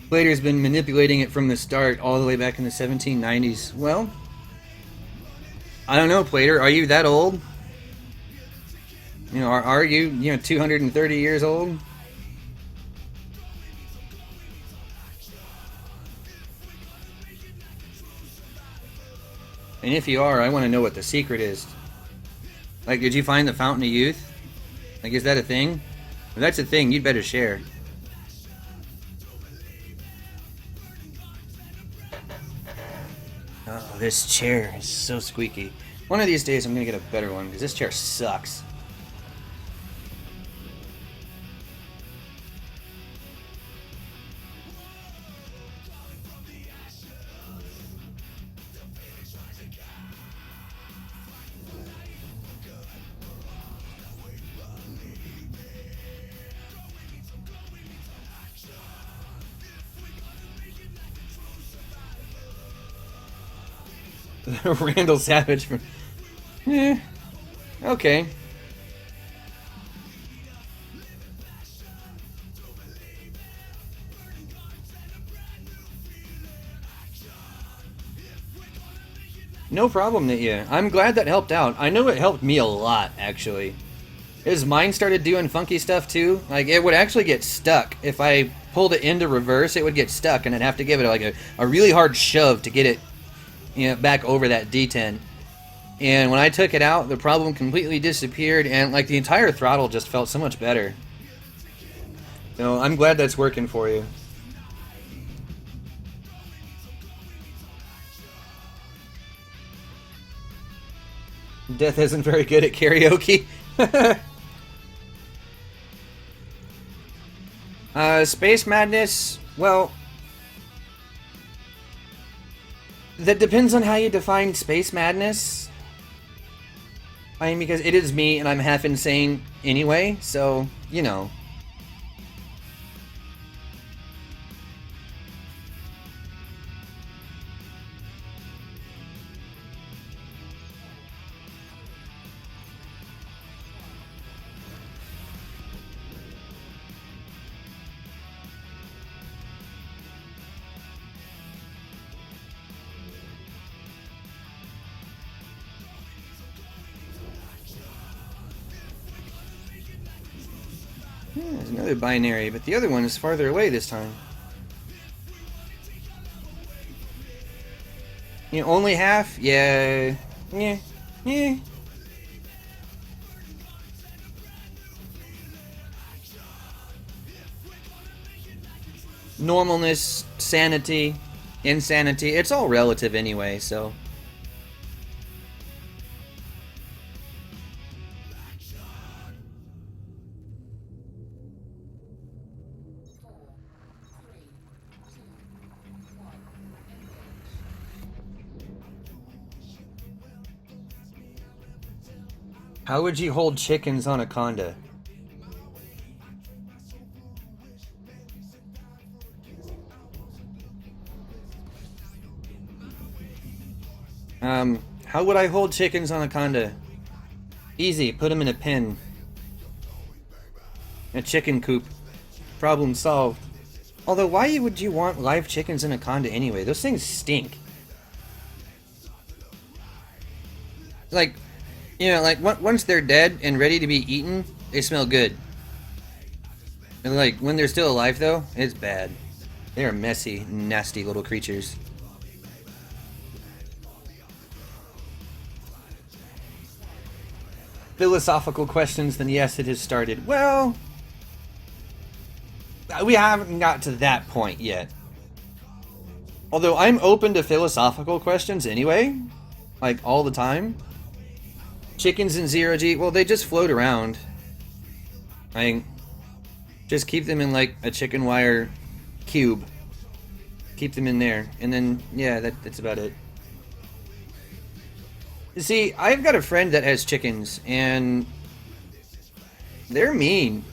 Plater's been manipulating it from the start, all the way back in the 1790s. Well, I don't know, Plater. Are you that old? You know, are you 230 years old? And if you are, I want to know what the secret is. Like, did you find the Fountain of Youth? Like, is that a thing? If that's a thing, you'd better share. Oh, this chair is so squeaky. One of these days I'm going to get a better one, because this chair sucks. Randall Savage. Okay. No problem, Nitya. I'm glad that helped out. I know it helped me a lot, actually. As mine started doing funky stuff too, like it would actually get stuck. If I pulled it into reverse, it would get stuck, and I'd have to give it like a really hard shove to get it, you know, back over that detent. And when I took it out, the problem completely disappeared, and like the entire throttle just felt so much better. So I'm glad that's working for you. Death isn't very good at karaoke. Space Madness, well, that depends on how you define Space Madness. I mean, because it is me and I'm half insane anyway, so, you know. Yeah, there's another binary, but the other one is farther away this time. You know, only half? Yeah. Yeah. Yeah. Normalness, sanity, insanity, it's all relative anyway, so... How would you hold chickens on a conda? How would I hold chickens on a conda? Easy, put them in a pen. A chicken coop. Problem solved. Although, why would you want live chickens in a conda anyway? Those things stink. Like... You know, like, once they're dead and ready to be eaten, they smell good. And, like, when they're still alive, though, it's bad. They are messy, nasty little creatures. Philosophical questions, then yes, it has started. Well, we haven't got to that point yet. Although I'm open to philosophical questions anyway, like, all the time. Chickens in 0G, well, they just float around. Just keep them in, like, a chicken wire cube. Keep them in there. And then, yeah, that's about it. You see, I've got a friend that has chickens, and they're mean.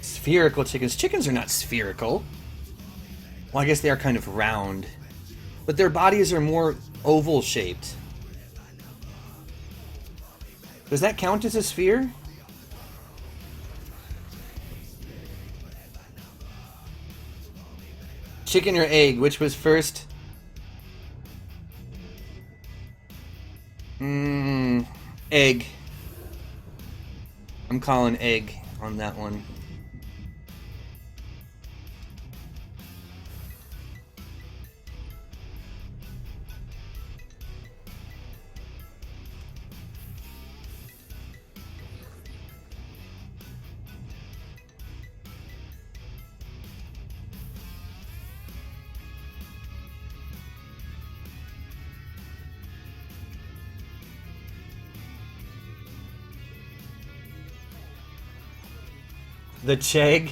Spherical chickens. Chickens are not spherical. Well, I guess they are kind of round. But their bodies are more oval-shaped. Does that count as a sphere? Chicken or egg, which was first? Egg. I'm calling egg on that one. The Chegg?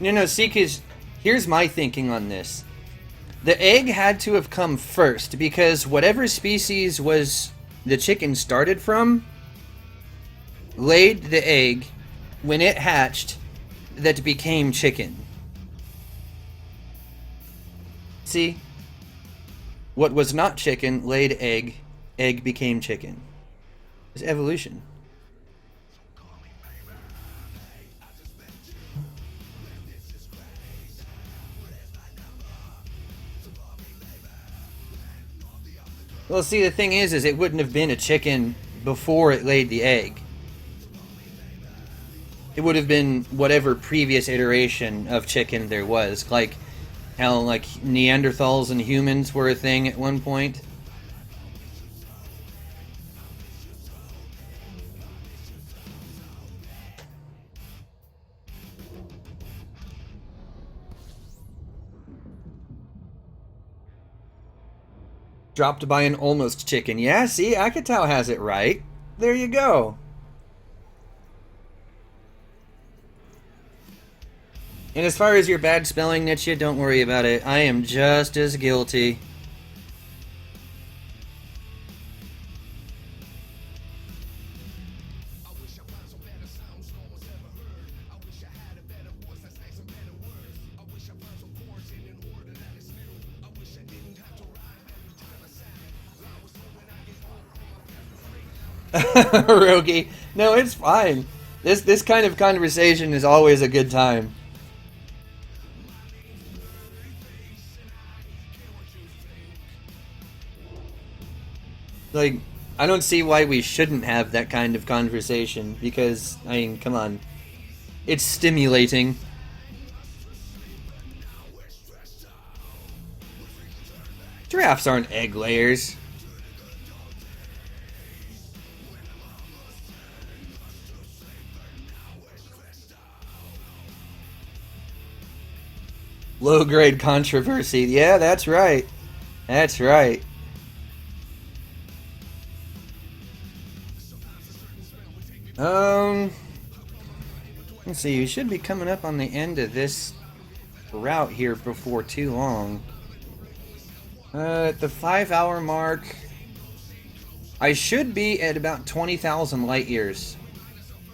No, see, because here's my thinking on this. The egg had to have come first, because whatever species was the chicken started from, laid the egg. When it hatched, that became chicken. See? What was not chicken laid egg, egg became chicken. It's evolution. Well, see, the thing is it wouldn't have been a chicken before it laid the egg. It would have been whatever previous iteration of chicken there was, like how like Neanderthals and humans were a thing at one point. Dropped by an almost chicken. Yeah, see, Akatao has it right. There you go. And as far as your bad spelling, Nietzsche, don't worry about it. I am just as guilty. Rogi. No, it's fine. This kind of conversation is always a good time. Like, I don't see why we shouldn't have that kind of conversation, because, I mean, come on. It's stimulating. Giraffes aren't egg layers. Low-grade controversy. Yeah, that's right. That's right. Let's see, you should be coming up on the end of this route here before too long. At the 5-hour mark, I should be at about 20,000 light years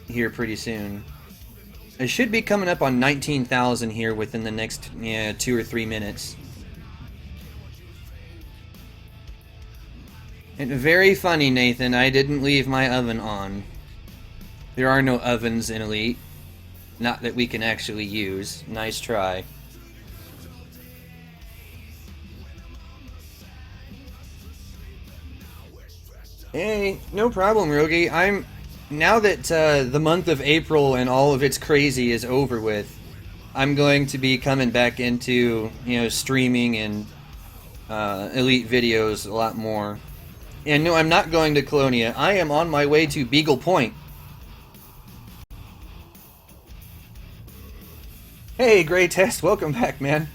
here pretty soon. I should be coming up on 19,000 here within the next 2 or 3 minutes. And very funny, Nathan, I didn't leave my oven on. There are no ovens in Elite. Not that we can actually use. Nice try. Hey, no problem, Rogi. Now that the month of April and all of its crazy is over with, I'm going to be coming back into, streaming and Elite videos a lot more. And no, I'm not going to Colonia. I am on my way to Beagle Point. Hey, Grey Test, welcome back, man.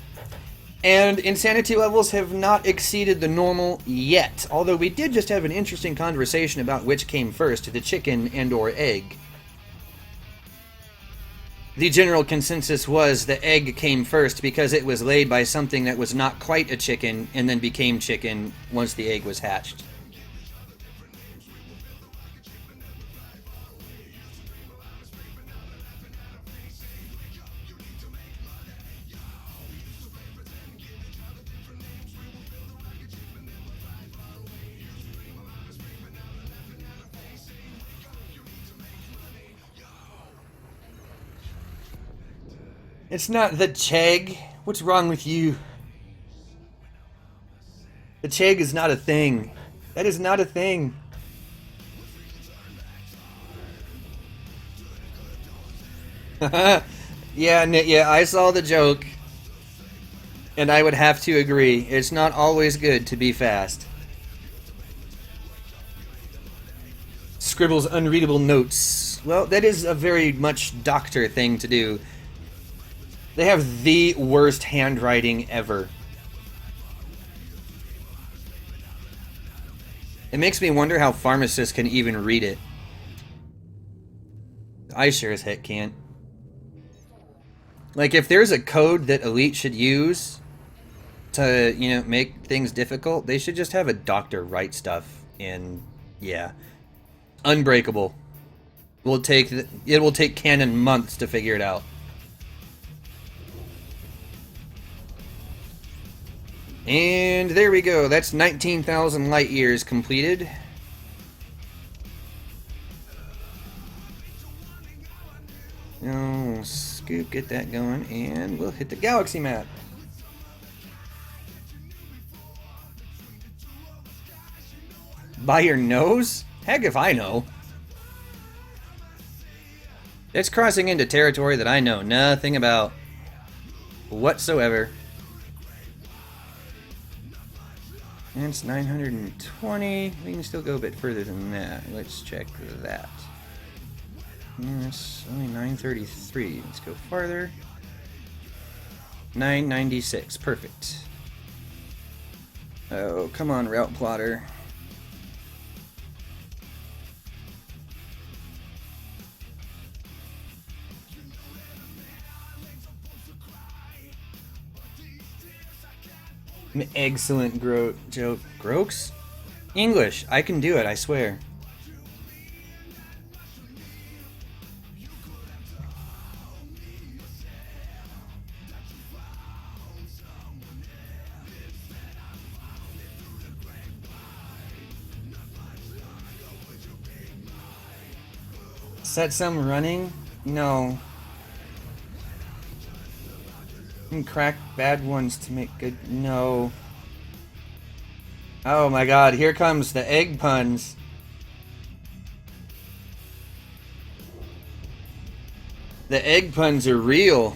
And insanity levels have not exceeded the normal yet, although we did just have an interesting conversation about which came first, the chicken and or egg. The general consensus was the egg came first because it was laid by something that was not quite a chicken and then became chicken once the egg was hatched. It's not the Chegg. What's wrong with you? The Chegg is not a thing. That is not a thing. Yeah, I saw the joke. And I would have to agree. It's not always good to be fast. Scribbles unreadable notes. Well, that is a very much doctor thing to do. They have the worst handwriting ever. It makes me wonder how pharmacists can even read it. I sure as heck can't. Like, if there's a code that Elite should use to, make things difficult, they should just have a doctor write stuff in, Unbreakable. It will take canon months to figure it out. And there we go. That's 19,000 light years completed. Now we'll scoop, get that going, and we'll hit the galaxy map. By your nose? Heck if I know. It's crossing into territory that I know nothing about whatsoever. And it's 920. We can still go a bit further than that. Let's check that. It's only 933. Let's go farther. 996. Perfect. Oh, come on, route plotter. Excellent joke. Grokes? English. I can do it, I swear. Set some running? No. And crack bad ones to make good. No. Oh my god, here comes the egg puns. The egg puns are real.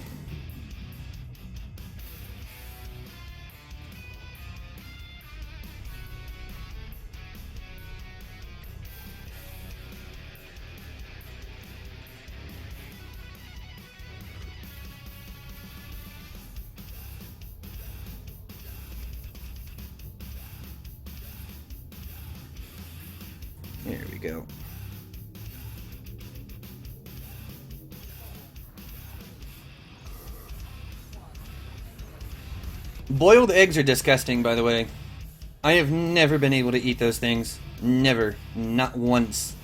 There we go. Boiled eggs are disgusting, by the way. I have never been able to eat those things. Never. Not once.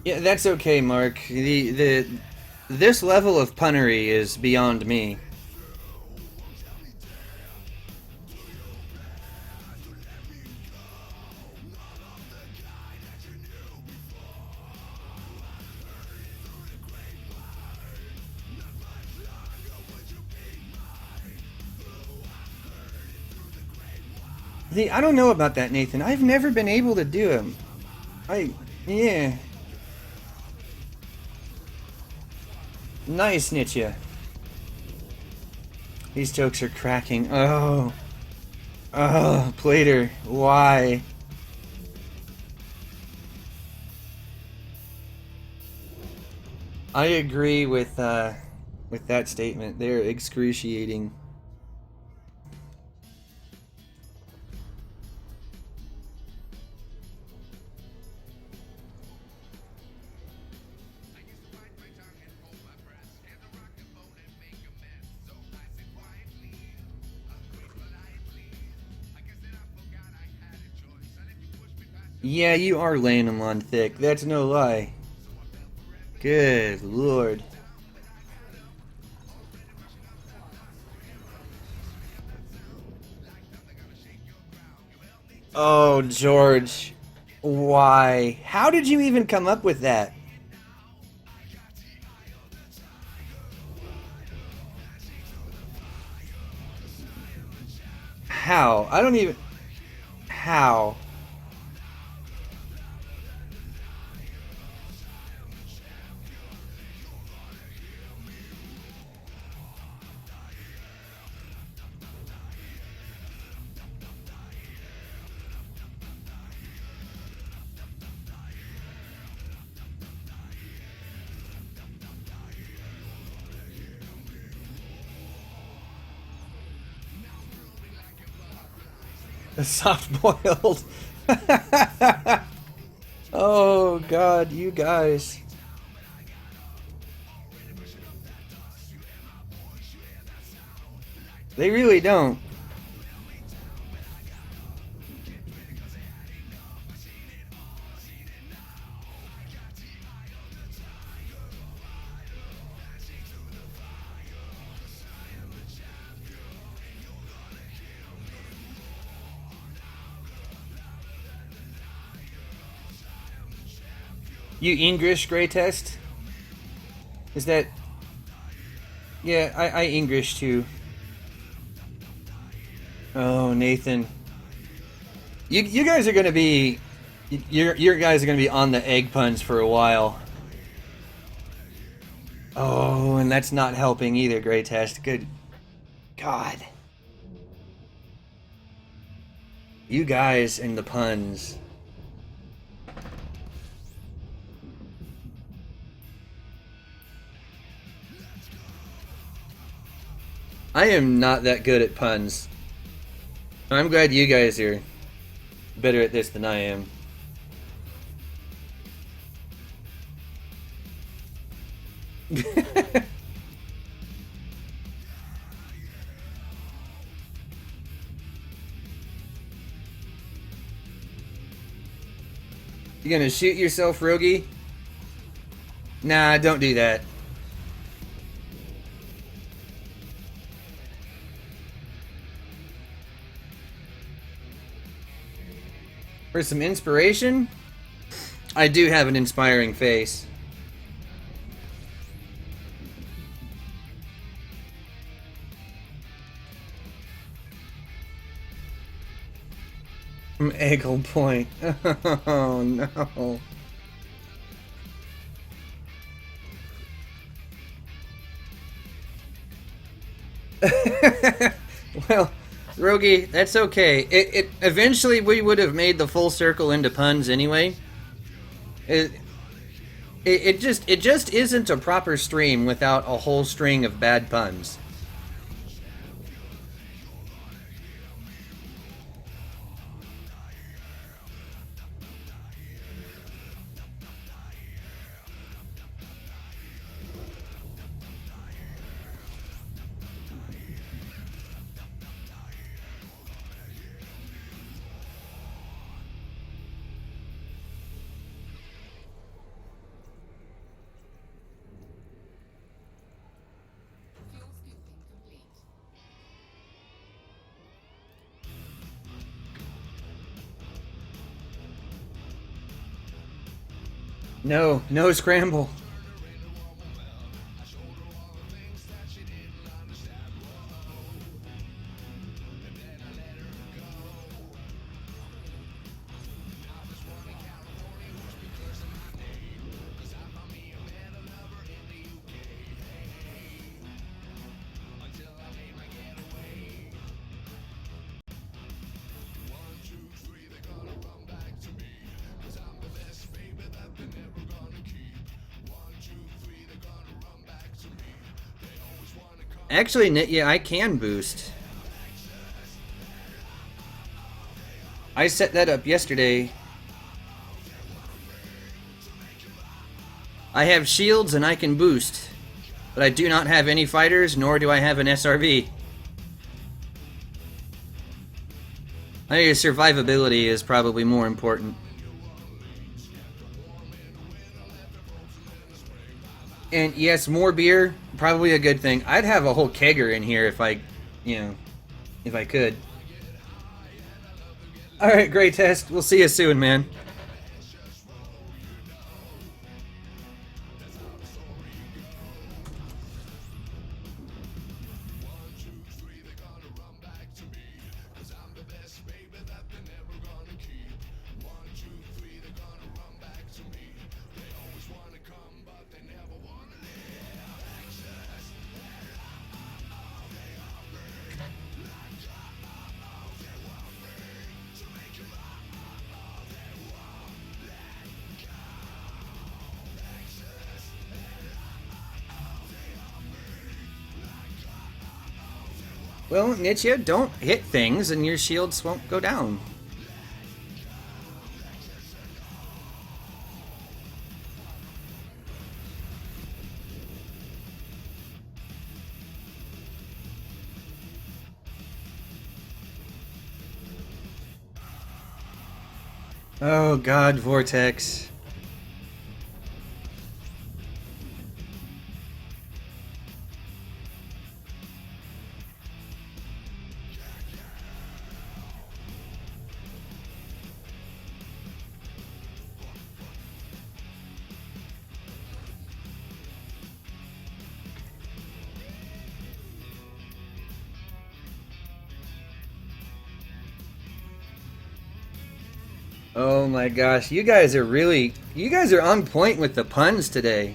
Yeah, that's okay, Mark. This level of punnery is beyond me. I don't know about that, Nathan. I've never been able to do them. Yeah. Nice, Nietzsche. These jokes are cracking. Oh. Oh, Plater. Why? I agree with that statement. They're excruciating. Yeah, you are laying them on thick. That's no lie. Good lord. Oh, George. Why? How did you even come up with that? How? I don't even... How? Soft-boiled. Oh, God, you guys. They really don't. You English gray test? Is that... Yeah, I English too. Oh, Nathan. You guys are gonna be... Your guys are gonna be on the egg puns for a while. Oh, and that's not helping either, gray test. Good God. You guys and the puns. I am not that good at puns. I'm glad you guys are better at this than I am. You gonna shoot yourself, Rogie? Nah, don't do that. For some inspiration? I do have an inspiring face. From Beagle Point. Oh no. Well, Rogie, that's okay. It eventually we would have made the full circle into puns anyway. It just isn't a proper stream without a whole string of bad puns. No, no scramble. Actually, yeah, I can boost. I set that up yesterday. I have shields and I can boost, but I do not have any fighters, nor do I have an SRV. I think survivability is probably more important. And yes, more beer, probably a good thing. I'd have a whole kegger in here if I, if I could. Alright, great test. We'll see you soon, man. Well, Nietzsche, don't hit things and your shields won't go down. Oh God, Vortex. Oh my gosh, you guys are on point with the puns today.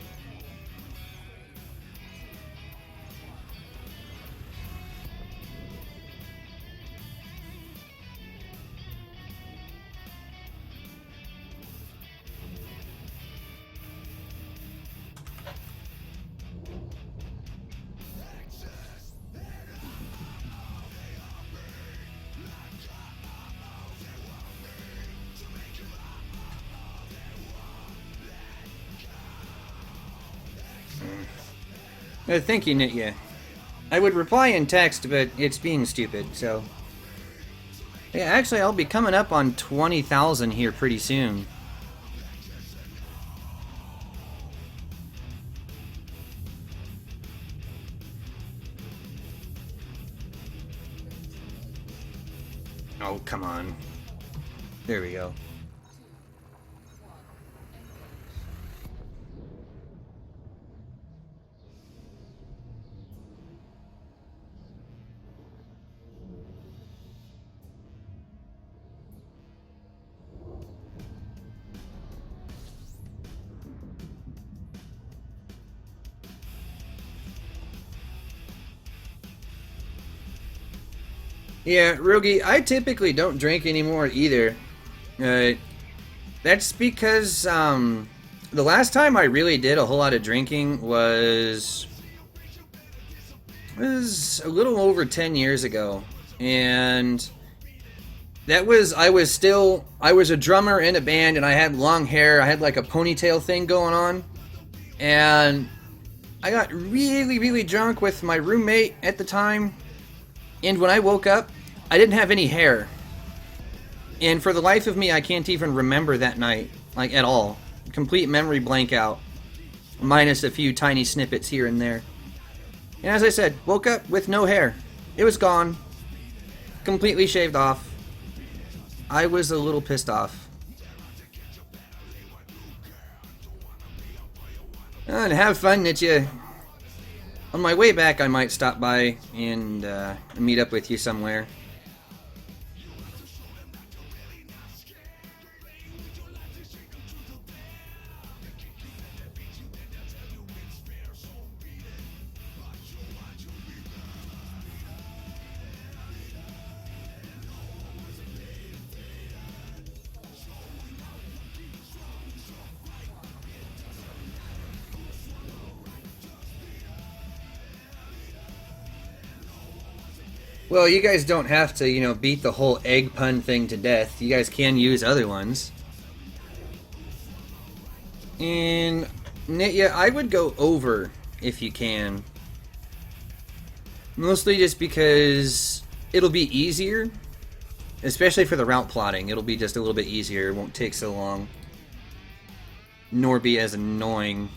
Thank you, Nitya. I would reply in text, but it's being stupid, so... Yeah, actually, I'll be coming up on 20,000 here pretty soon. Oh, come on. There we go. Yeah, Rogi, I typically don't drink anymore either. That's because the last time I really did a whole lot of drinking was a little over 10 years ago, and that was I was a drummer in a band, and I had long hair. I had like a ponytail thing going on, and I got really drunk with my roommate at the time. And when I woke up, I didn't have any hair. And for the life of me, I can't even remember that night, like, at all. Complete memory blank out. Minus a few tiny snippets here and there. And as I said, woke up with no hair. It was gone. Completely shaved off. I was a little pissed off. And have fun, Nitya. On my way back, I might stop by and meet up with you somewhere. Well, you guys don't have to, beat the whole egg pun thing to death. You guys can use other ones. And Nitya, I would go over if you can. Mostly just because it'll be easier. Especially for the route plotting. It'll be just a little bit easier. It won't take so long. Nor be as annoying.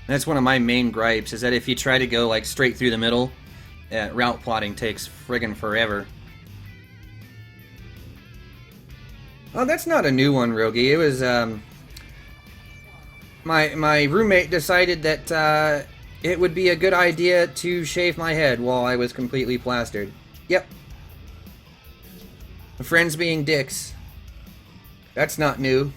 That's one of my main gripes, is that if you try to go like straight through the middle, route plotting takes friggin' forever. Oh, that's not a new one, Rogi. It was, my roommate decided that, it would be a good idea to shave my head while I was completely plastered. Yep. Friends being dicks. That's not new.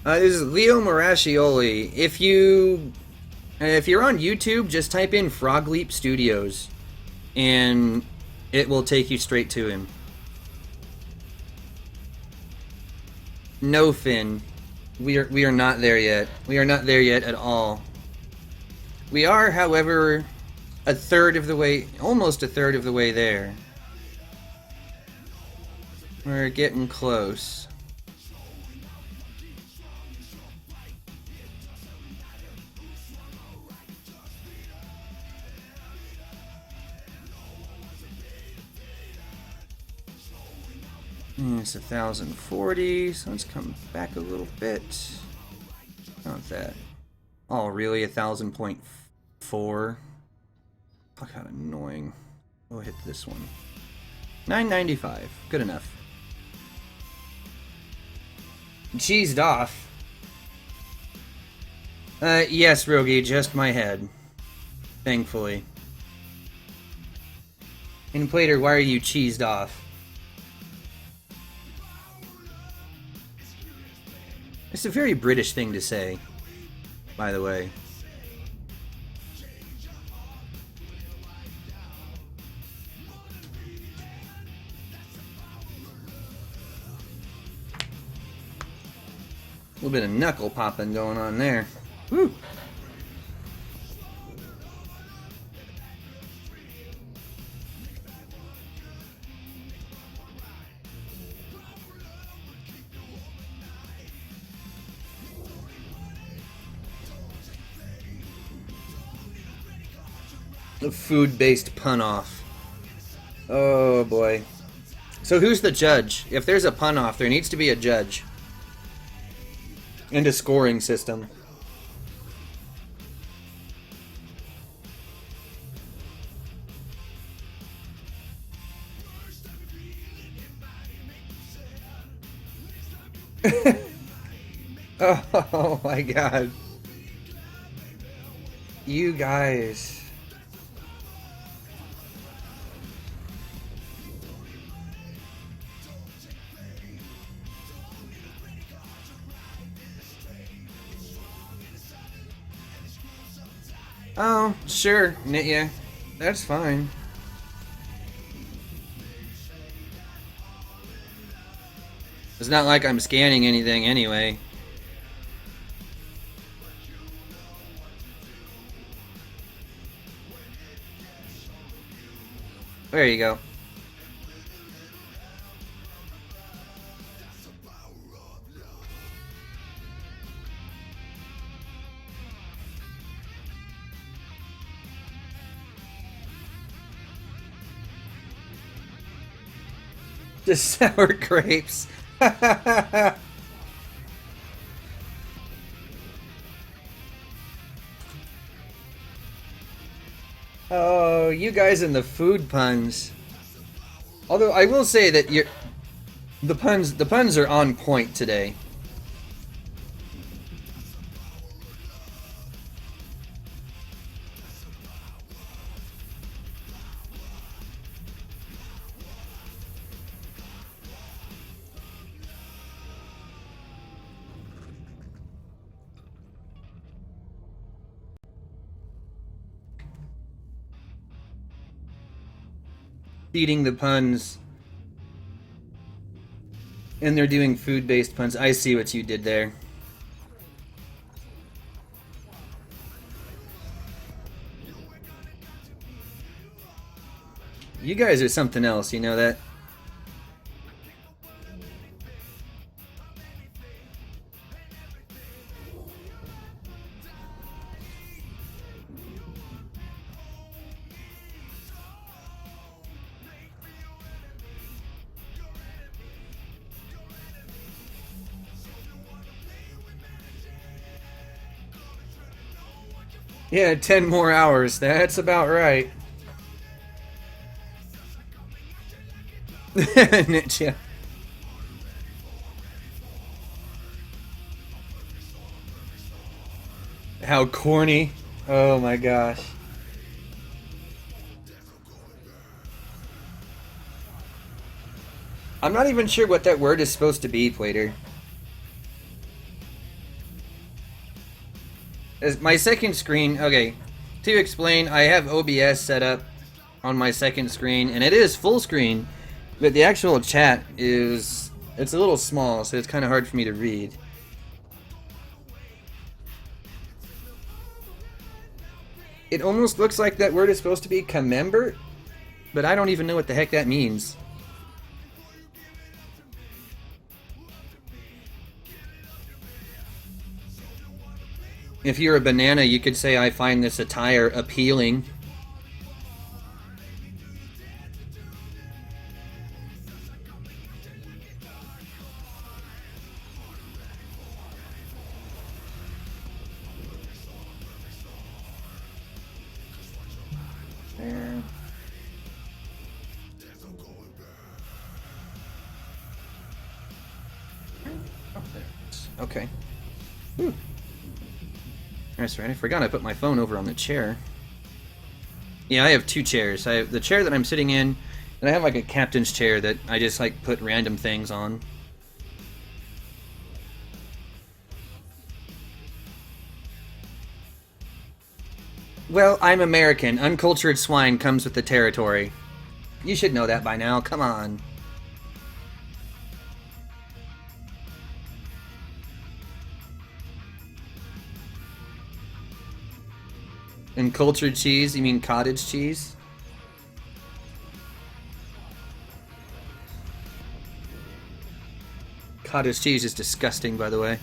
This is Leo Marascioli. If you're on YouTube, just type in Frog Leap Studios, and it will take you straight to him. No, Finn, we are not there yet. We are not there yet at all. We are, however, a third of the way, almost a third of the way there. We're getting close. It's 1,040, so let's come back a little bit. Not that. Oh, really? 1,000.4? Fuck, how annoying. We'll hit this one. 995. Good enough. Cheesed off. Yes, Rogi, just my head. Thankfully. And Plater, why are you cheesed off? It's a very British thing to say, by the way. A little bit of knuckle popping going on there. Woo! The food-based pun off. Oh boy. So who's the judge? If there's a pun off, there needs to be a judge. And a scoring system. Oh my god. You guys. Oh, sure, Nitya. That's fine. It's not like I'm scanning anything anyway. There you go. Just sour grapes. Oh, you guys and the food puns. Although I will say that the puns are on point today. Feeding the puns. And they're doing food-based puns. I see what you did there. You guys are something else, you know that? Yeah, 10 more hours. That's about right. Ninja. How corny. Oh my gosh. I'm not even sure what that word is supposed to be, Plater. As my second screen, okay, to explain, I have OBS set up on my second screen, and it is full screen, but the actual chat is, it's a little small, so it's kind of hard for me to read. It almost looks like that word is supposed to be commember, but I don't even know what the heck that means. If you're a banana, you could say, I find this attire appealing. There. Okay. Whew. That's right, I forgot I put my phone over on the chair. Yeah, I have two chairs. I have the chair that I'm sitting in, and I have like a captain's chair that I just like put random things on. Well, I'm American. Uncultured swine comes with the territory. You should know that by now. Come on. Uncultured cheese? You mean cottage cheese? Cottage cheese is disgusting, by the way.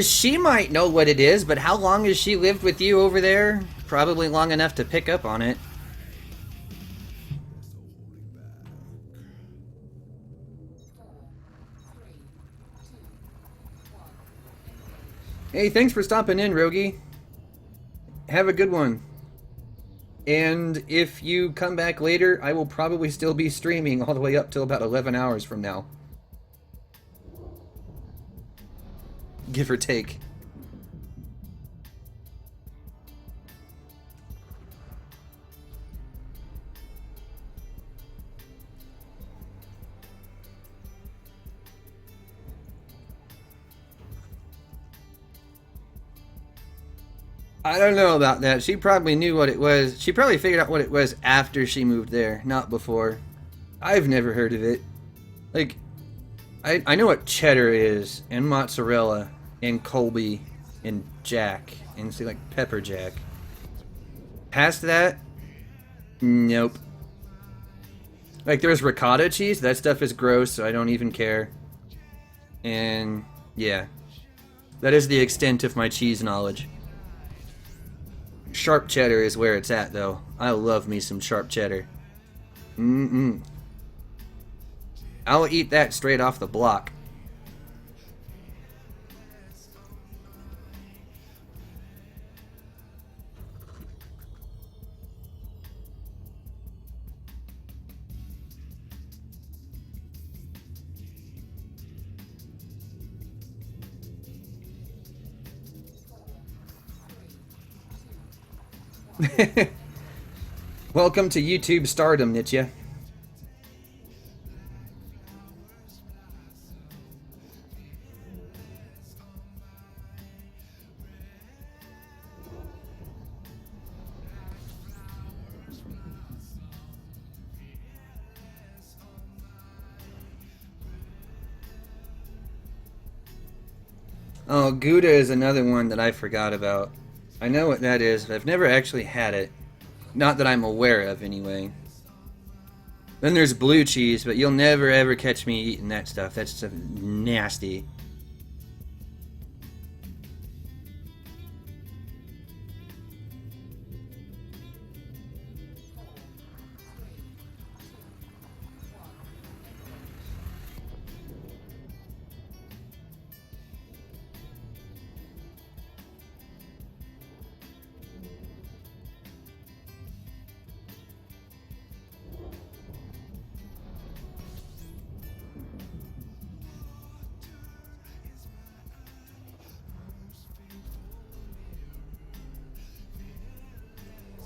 She might know what it is, but how long has she lived with you over there? Probably long enough to pick up on it. Hey, thanks for stopping in, Rogi. Have a good one. And if you come back later, I will probably still be streaming all the way up till about 11 hours from now. Give or take. I don't know about that. She probably knew what it was. She probably figured out what it was after she moved there, not before. I've never heard of it. Like, I know what cheddar is, and mozzarella, and Colby, and Jack, and say like pepper jack. Past that, nope. Like there's ricotta cheese, that stuff is gross, so I don't even care. And yeah, that is the extent of my cheese knowledge. Sharp cheddar is where it's at, though. I love me some sharp cheddar. I'll eat that straight off the block. Welcome to YouTube stardom, Nitya. Oh, Gouda is another one that I forgot about. I know what that is, but I've never actually had it. Not that I'm aware of, anyway. Then there's blue cheese, but you'll never ever catch me eating that stuff. That's stuff nasty.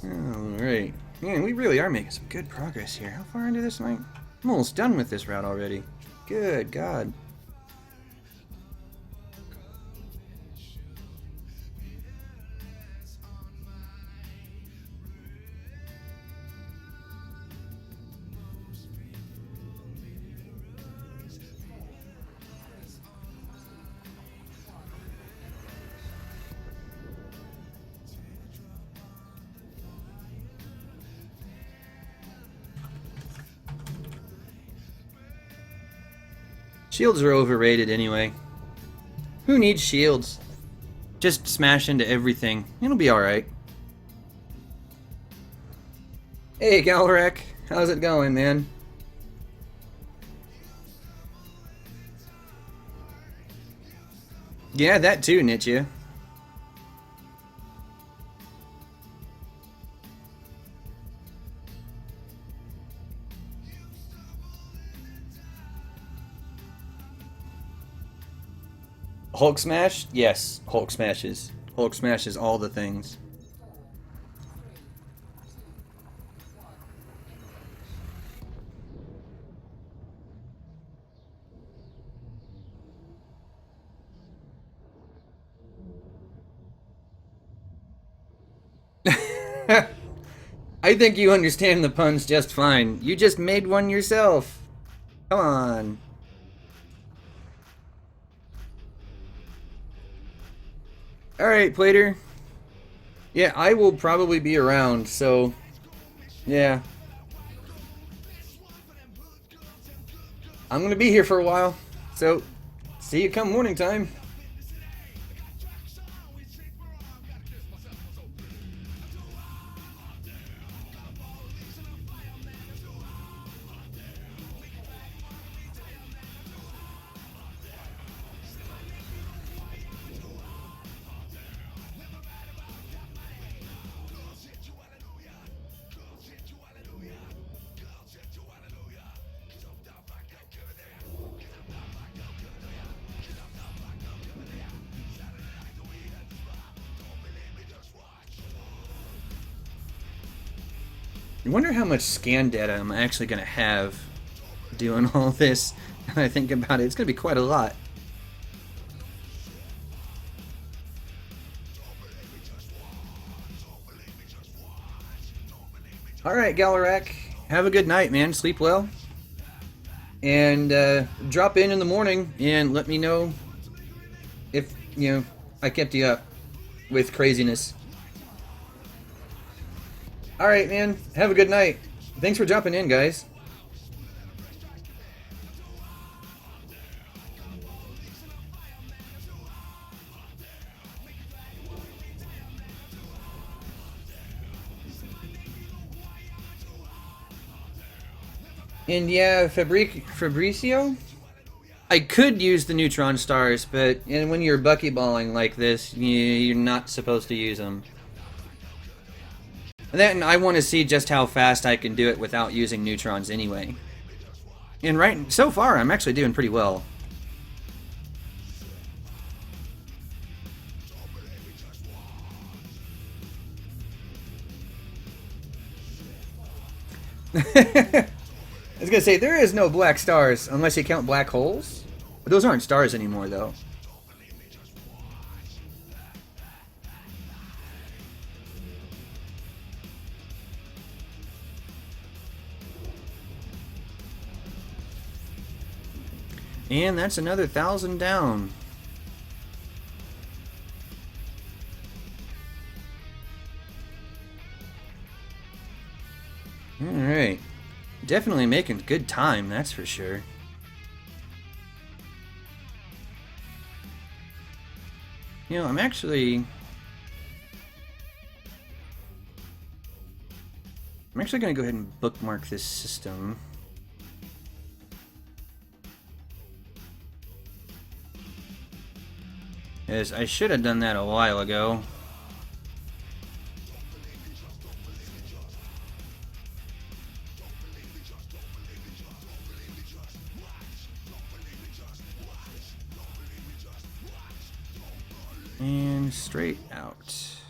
Alright. Man, we really are making some good progress here. How far into this night? I'm almost done with this route already. Good God. Shields are overrated anyway. Who needs shields? Just smash into everything. It'll be alright. Hey, Galrack. How's it going, man? Yeah, that too, Nietzsche. Hulk smash? Yes, Hulk smashes. Hulk smashes all the things. I think you understand the puns just fine. You just made one yourself. Come on. Alright, Plater. Yeah, I will probably be around, so... yeah. I'm gonna be here for a while, so... see you come morning time. I wonder how much scan data I'm actually going to have doing all this. When I think about it, it's going to be quite a lot. Alright, Galarak. Have a good night, man. Sleep well. And drop in the morning and let me know if, you know, I kept you up with craziness. Alright, man. Have a good night. Thanks for jumping in, guys. And yeah, Fabricio? I could use the neutron stars, but when you're buckyballing like this, you're not supposed to use them. And then I want to see just how fast I can do it without using neutrons anyway. And so far, I'm actually doing pretty well. I was gonna say, there is no black stars unless you count black holes. But those aren't stars anymore, though. And that's another 1,000 down. Alright. Definitely making good time, that's for sure. You know, I'm actually going to go ahead and bookmark this system. Yes, I should have done that a while ago. And straight out.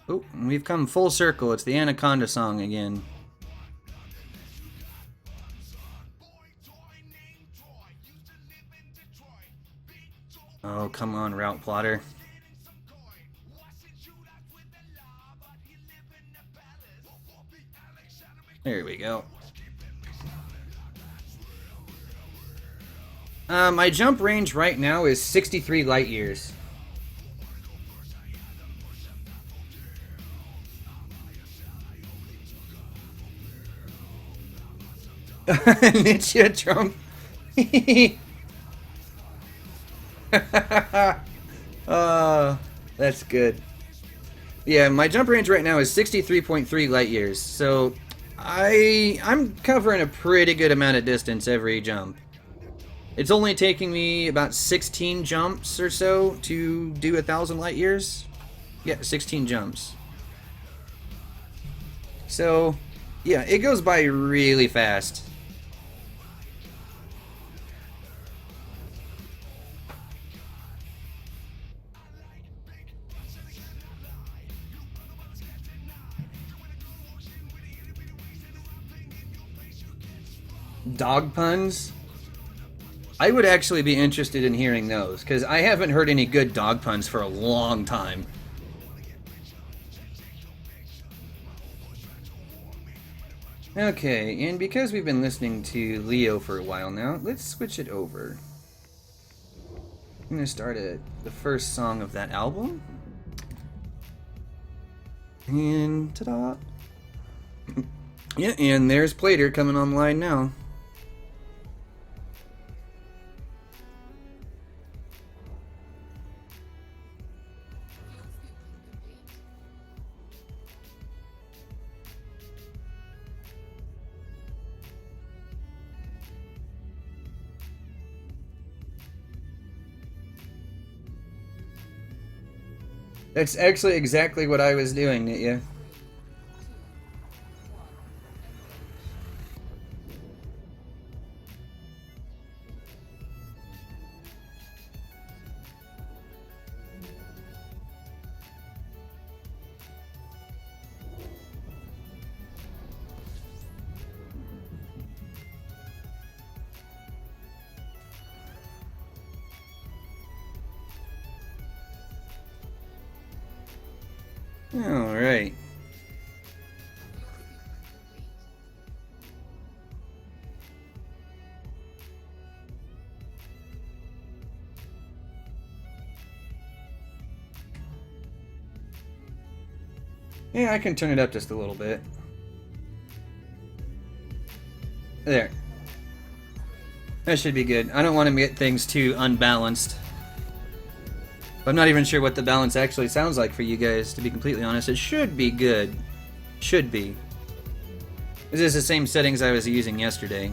Oh, we've come full circle. It's the Anaconda song again. Oh, come on, route plotter. There we go. My jump range right now is 63 light years. Nietzsche Trump. That's good. Yeah, my jump range right now is 63.3 light years, so I'm covering a pretty good amount of distance every jump. It's only taking me about 16 jumps or so to do 1,000 light years. Yeah, 16 jumps. So, yeah, it goes by really fast. Dog puns? I would actually be interested in hearing those, because I haven't heard any good dog puns for a long time. Okay, and because we've been listening to Leo for a while now, let's switch it over. I'm going to start at the first song of that album. And ta-da! Yeah, and there's Plater coming online now. That's actually exactly what I was doing, Nitya. Alright. Yeah, I can turn it up just a little bit. There. That should be good. I don't want to get things too unbalanced. I'm not even sure what the balance actually sounds like for you guys, to be completely honest. It should be good. Should be. This is the same settings I was using yesterday.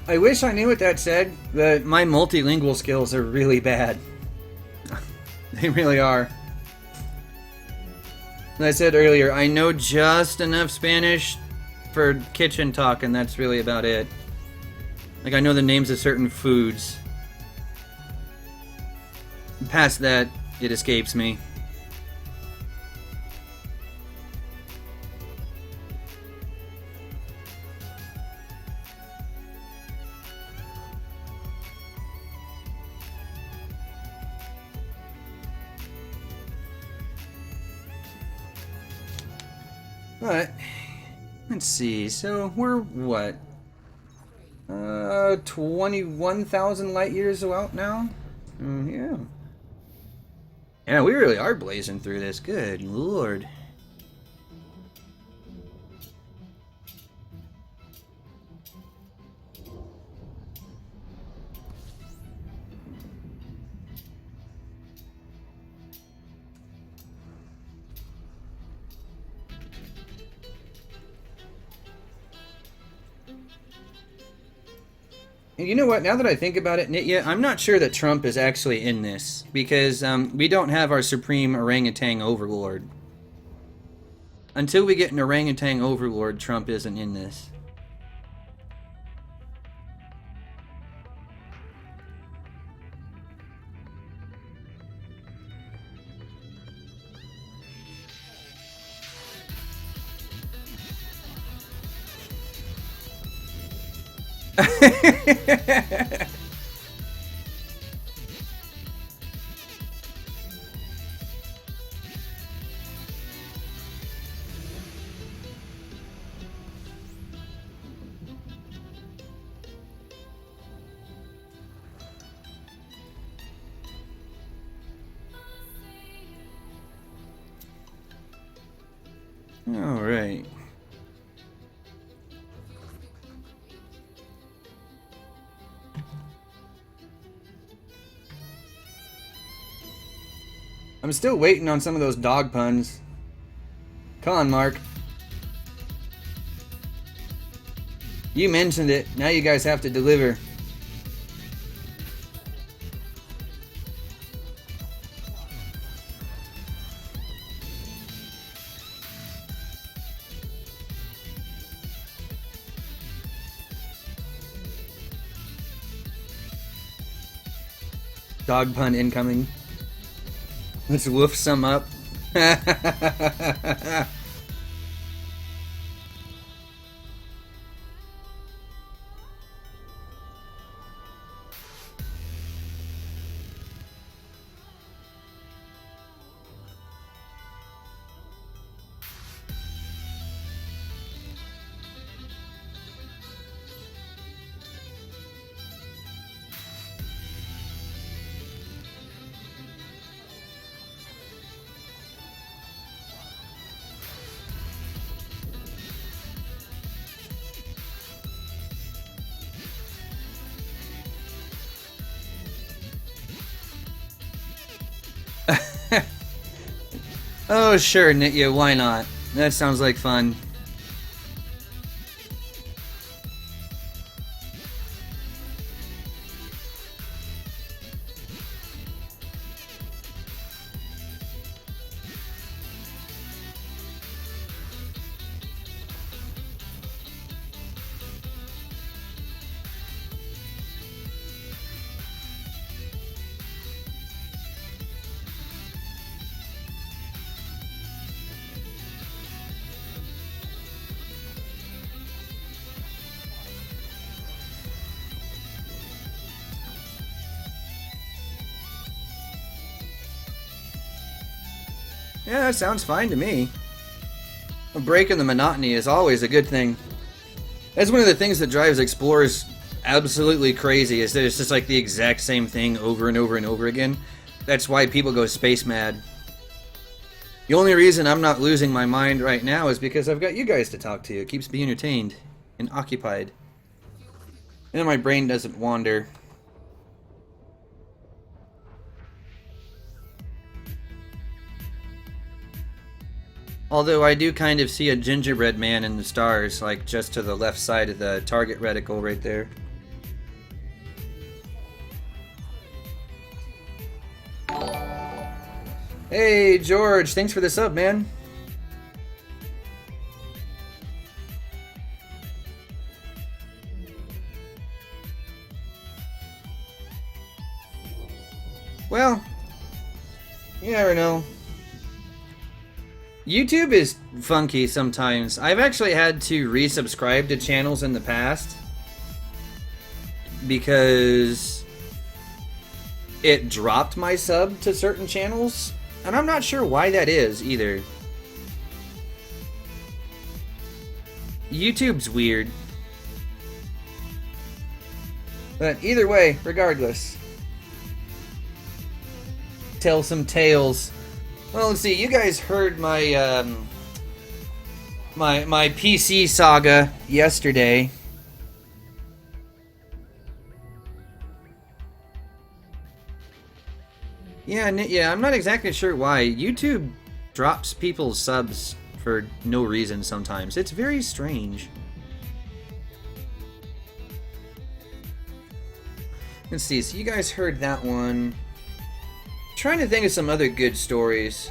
I wish I knew what that said, but my multilingual skills are really bad. They really are. As I said earlier, I know just enough Spanish for kitchen talk, and that's really about it. Like, I know the names of certain foods. Past that, it escapes me. But, let's see, so we're what? 21,000 light years out now? Yeah. Yeah, we really are blazing through this. Good lord. You know what? Now that I think about it, Nitya, I'm not sure that Trump is actually in this, because we don't have our Supreme Orangutan Overlord. Until we get an Orangutan Overlord, Trump isn't in this. All right. I'm still waiting on some of those dog puns. Come on, Mark. You mentioned it. Now you guys have to deliver. Dog pun incoming. Let's woof some up. Oh, sure, Nitya, why not? That sounds like fun. Yeah, that sounds fine to me. A break in the monotony is always a good thing. That's one of the things that drives explorers absolutely crazy, is that it's just like the exact same thing over and over and over again. That's why people go space mad. The only reason I'm not losing my mind right now is because I've got you guys to talk to. It keeps me entertained and occupied. And my brain doesn't wander. Although I do kind of see a gingerbread man in the stars, like just to the left side of the target reticle right there. Hey, George, thanks for the sub, man. Well, you never know. YouTube is funky sometimes. I've actually had to resubscribe to channels in the past because it dropped my sub to certain channels, and I'm not sure why that is either. YouTube's weird. But either way, regardless. Tell some tales. Well, let's see. You guys heard my my PC saga yesterday. Yeah, I'm not exactly sure why. YouTube drops people's subs for no reason sometimes. It's very strange. Let's see. So you guys heard that one. Trying to think of some other good stories.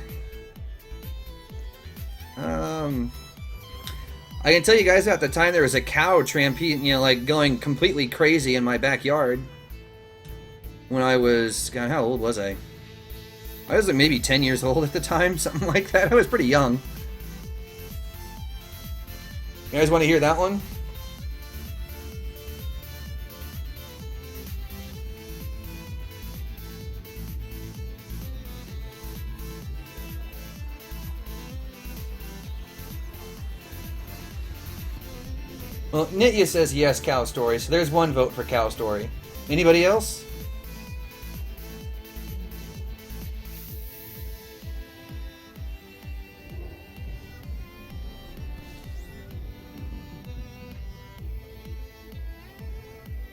I can tell you guys at the time there was a cow trampede, like going completely crazy in my backyard. When I was, God, how old was I? I was like maybe 10 years old at the time, something like that. I was pretty young. You guys want to hear that one? Well, Nitya says yes, cow story, so there's one vote for cow story. Anybody else?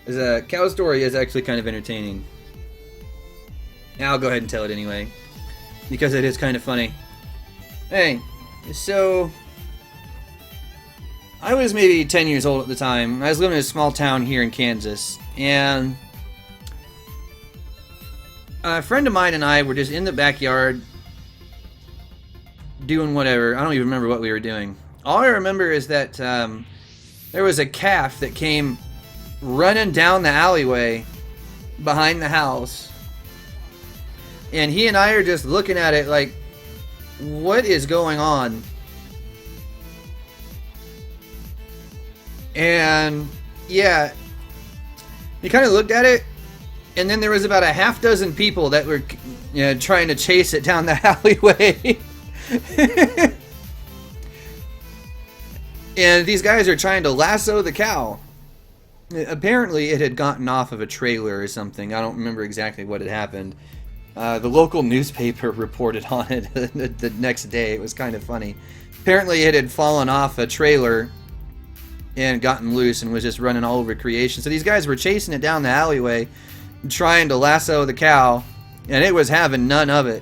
The cow story is actually kind of entertaining. I'll go ahead and tell it anyway, because it is kind of funny. Hey, so I was maybe 10 years old at the time. I was living in a small town here in Kansas, and a friend of mine and I were just in the backyard doing whatever. I don't even remember what we were doing. All I remember is that there was a calf that came running down the alleyway behind the house, and he and I are just looking at it like, what is going on? And yeah, he kind of looked at it, and then there was about a half dozen people that were, you know, trying to chase it down the alleyway. And these guys are trying to lasso the cow. Apparently it had gotten off of a trailer or something. I don't remember exactly what had happened. The local newspaper reported on it the next day. It was kind of funny. Apparently it had fallen off a trailer and gotten loose and was just running all over creation. So these guys were chasing it down the alleyway, trying to lasso the cow, and it was having none of it.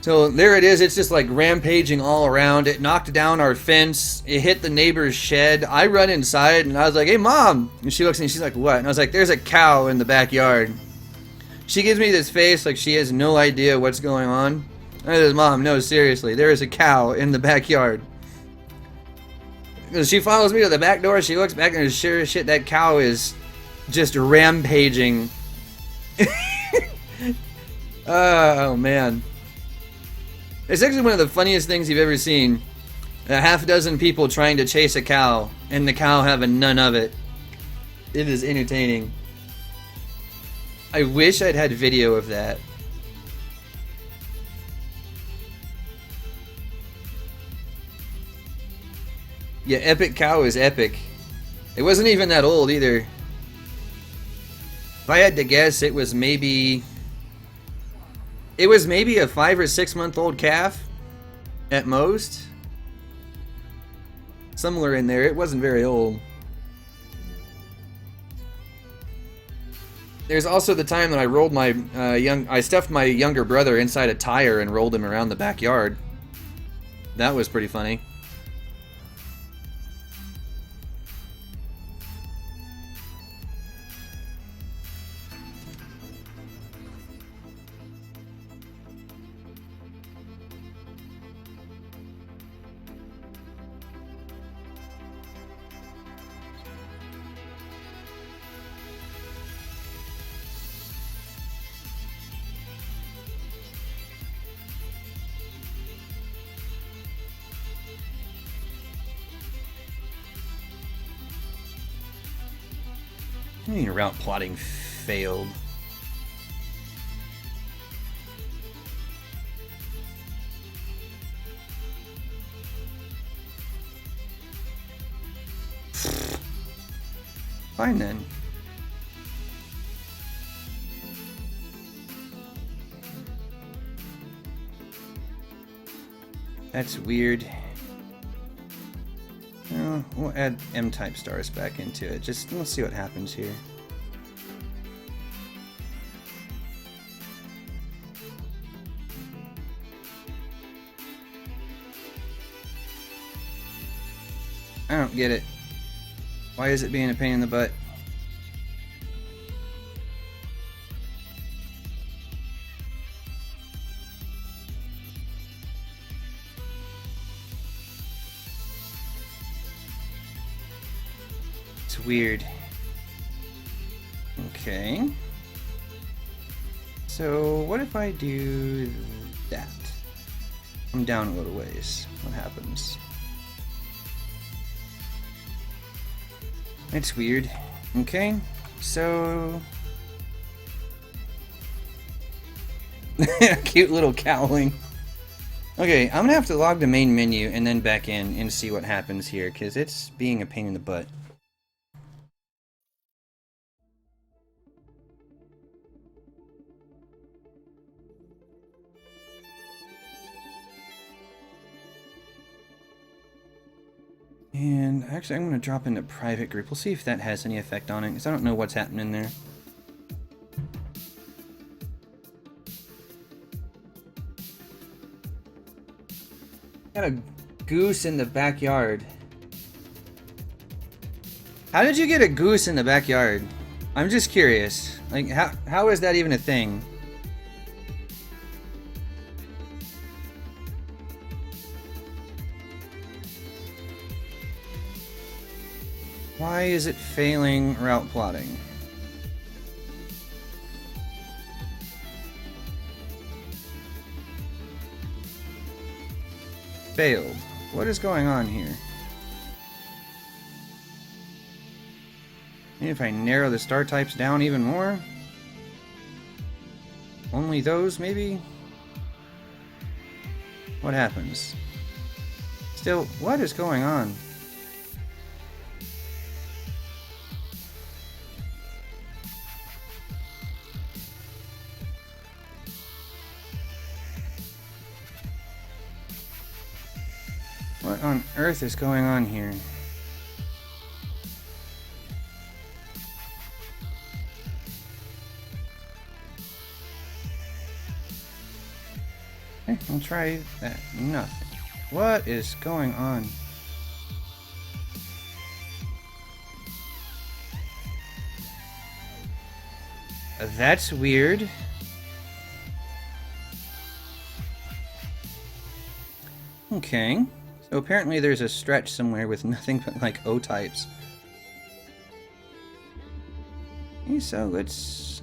So there it is. It's just like rampaging all around. It knocked down our fence. It hit the neighbor's shed. I run inside and I was like, "Hey, Mom!" And she looks at me. She's like, "What?" And I was like, "There's a cow in the backyard." She gives me this face like she has no idea what's going on. I said, "Mom, no, seriously, there is a cow in the backyard." She follows me to the back door. She looks back and sure as shit, that cow is just rampaging. Oh man. It's actually one of the funniest things you've ever seen. A half dozen people trying to chase a cow, and the cow having none of it. It is entertaining. I wish I'd had video of that. Yeah, Epic Cow is epic. It wasn't even that old either. If I had to guess, it was maybe a 5 or 6 month old calf at most. Somewhere in there. It wasn't very old. There's also the time that I rolled my I stuffed my younger brother inside a tire and rolled him around the backyard. That was pretty funny. Your route plotting failed. Fine then. That's weird. We'll add M-type stars back into it. Just let's see what happens here. I don't get it. Why is it being a pain in the butt? It's weird. Okay. So what if I do that? I'm down a little ways. What happens? It's weird. Okay, so cute little cowling. Okay, I'm gonna have to log the main menu and then back in and see what happens here, because it's being a pain in the butt. And actually, I'm going to drop into private group. We'll see if that has any effect on it, because I don't know what's happening there. Got a goose in the backyard. How did you get a goose in the backyard? I'm just curious. Like, how is that even a thing? Why is it failing route plotting? Failed. What is going on here? Maybe if I narrow the star types down even more? Only those, maybe? What happens? Still, what is going on? What on earth is going on here? Okay, I'll try that. Nothing. What is going on? That's weird. Okay. So apparently there's a stretch somewhere with nothing but like O-types. Okay, so let's...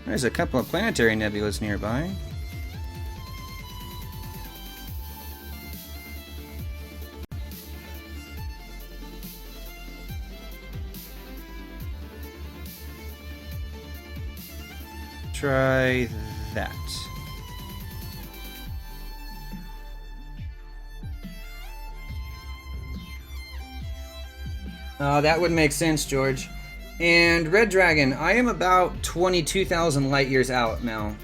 There's a couple of planetary nebulas nearby. Try that. That would make sense, George. And Red Dragon, I am about 22,000 light years out now.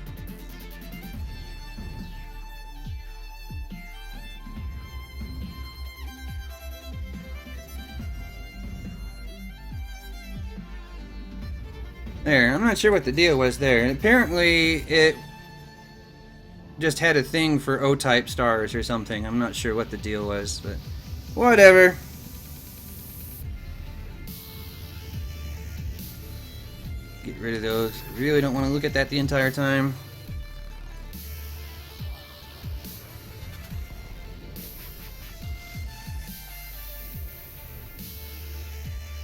There, I'm not sure what the deal was there. Apparently, it just had a thing for O-type stars or something. I'm not sure what the deal was, but whatever. Get rid of those. Really don't want to look at that the entire time.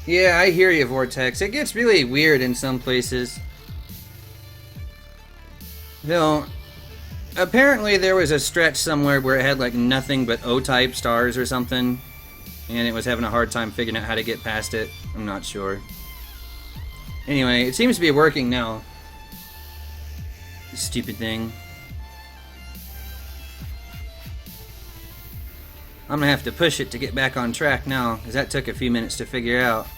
Yeah, I hear you, Vortex. It gets really weird in some places. Though, apparently there was a stretch somewhere where it had like nothing but O-type stars or something, and it was having a hard time figuring out how to get past it. I'm not sure. Anyway, it seems to be working now. Stupid thing. I'm gonna have to push it to get back on track now, because that took a few minutes to figure out.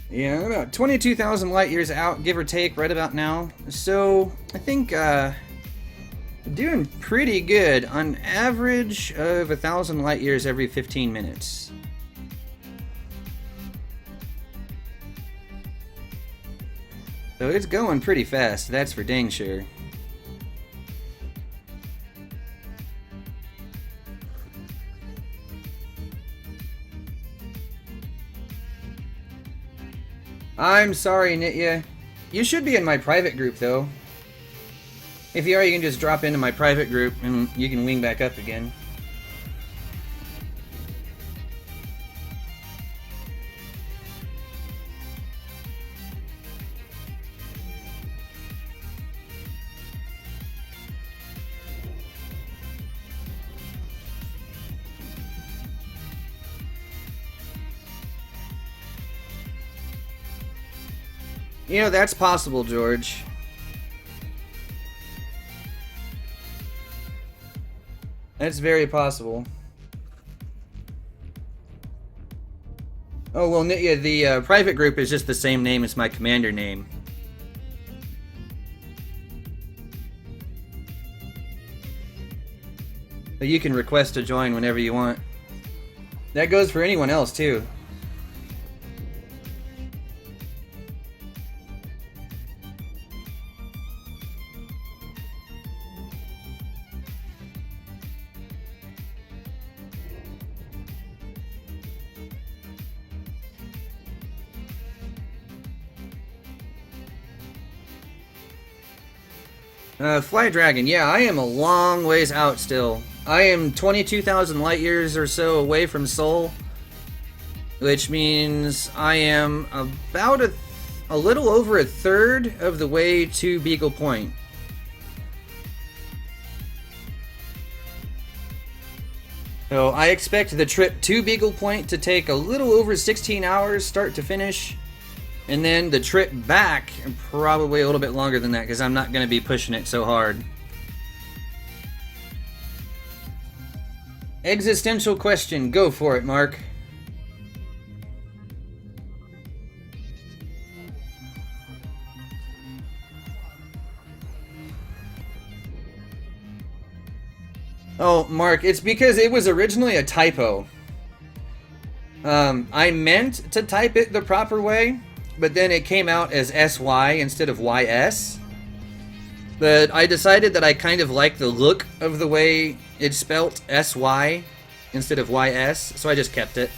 Yeah, about 22,000 light years out, give or take, right about now. So, I think, doing pretty good. On average of 1,000 light years every 15 minutes. So it's going pretty fast, that's for dang sure. I'm sorry, Nitya. You should be in my private group, though. If you are, you can just drop into my private group and you can wing back up again. You know, that's possible, George. That's very possible. Oh, well, yeah, the private group is just the same name as my commander name. So you can request to join whenever you want. That goes for anyone else, too. Fly Dragon, yeah, I am a long ways out still. I am 22,000 light years or so away from Sol, which means I am about a little over a third of the way to Beagle Point. So I expect the trip to Beagle Point to take a little over 16 hours start to finish. And then the trip back, probably a little bit longer than that, because I'm not going to be pushing it so hard. Existential question. Go for it, Mark. Oh, Mark, it's because it was originally a typo. I meant to type it the proper way, but then it came out as SY instead of YS. But I decided that I kind of like the look of the way it's spelt SY instead of YS, so I just kept it.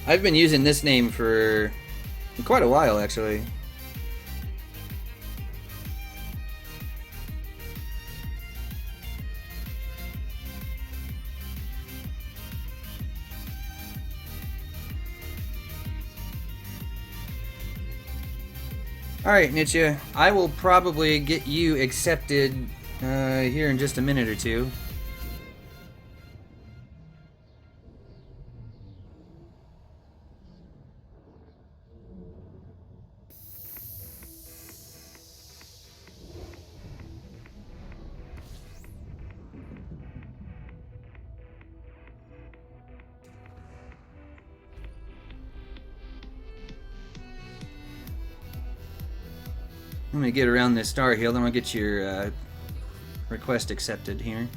I've been using this name for quite a while, actually. Alright, Nietzsche, I will probably get you accepted here in just a minute or two. I'm gonna get around this star hill, then I'll get your request accepted here.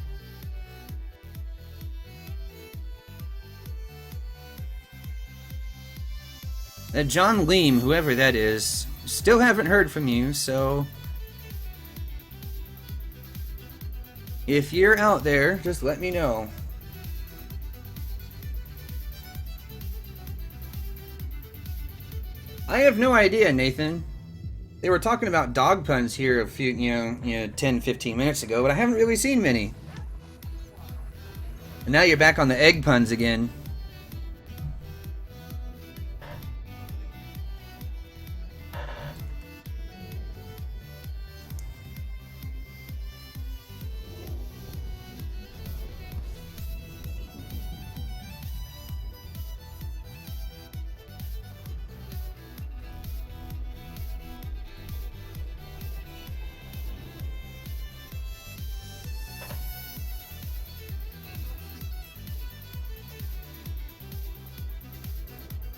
John Leem, whoever that is, still haven't heard from you, so if you're out there, just let me know. I have no idea, Nathan. They were talking about dog puns here a few, 10, 15 minutes ago, but I haven't really seen many. And now you're back on the egg puns again.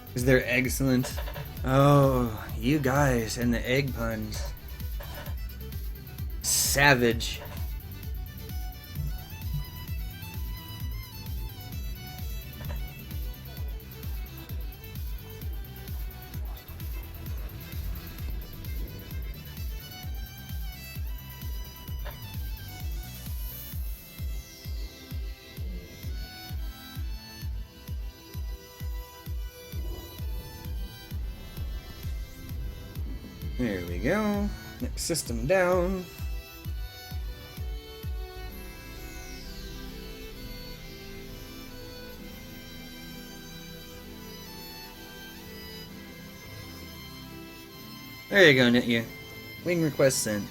Because they're excellent. Oh, you guys and the egg puns. Savage. There we go. Next system down. There you go, Nitya. Wing request sent.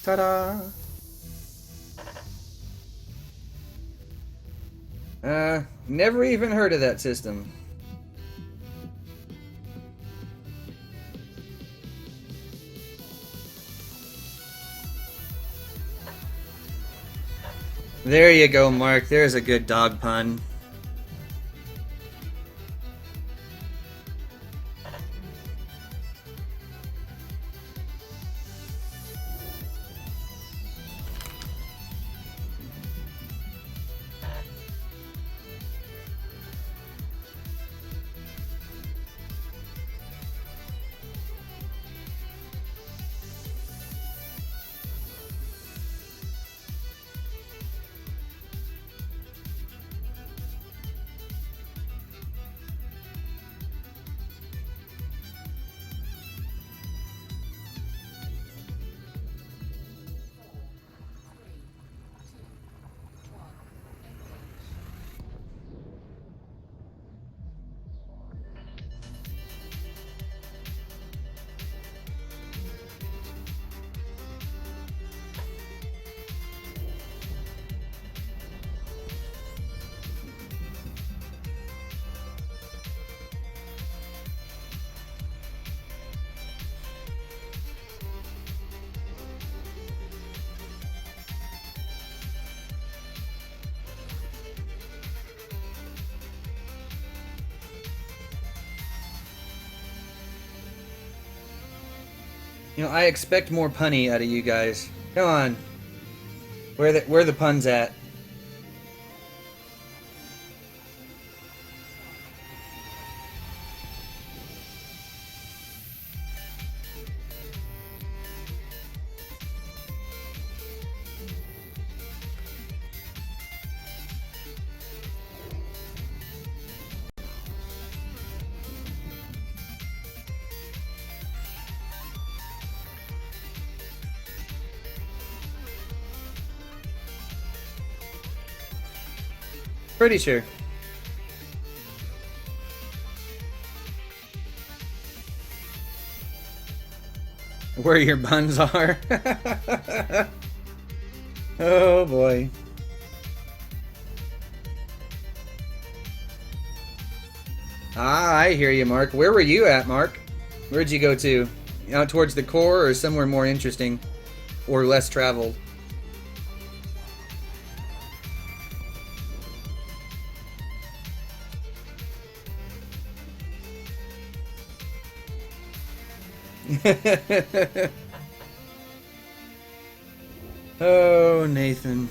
Ta-da! Never even heard of that system. There you go, Mark. There's a good dog pun. You know, I expect more punny out of you guys. Come on. Where the puns at? Pretty sure. Where your buns are. Oh boy. Ah, I hear you, Mark. Where were you at, Mark? Where'd you go to? Out towards the core or somewhere more interesting? Or less traveled? Oh, Nathan.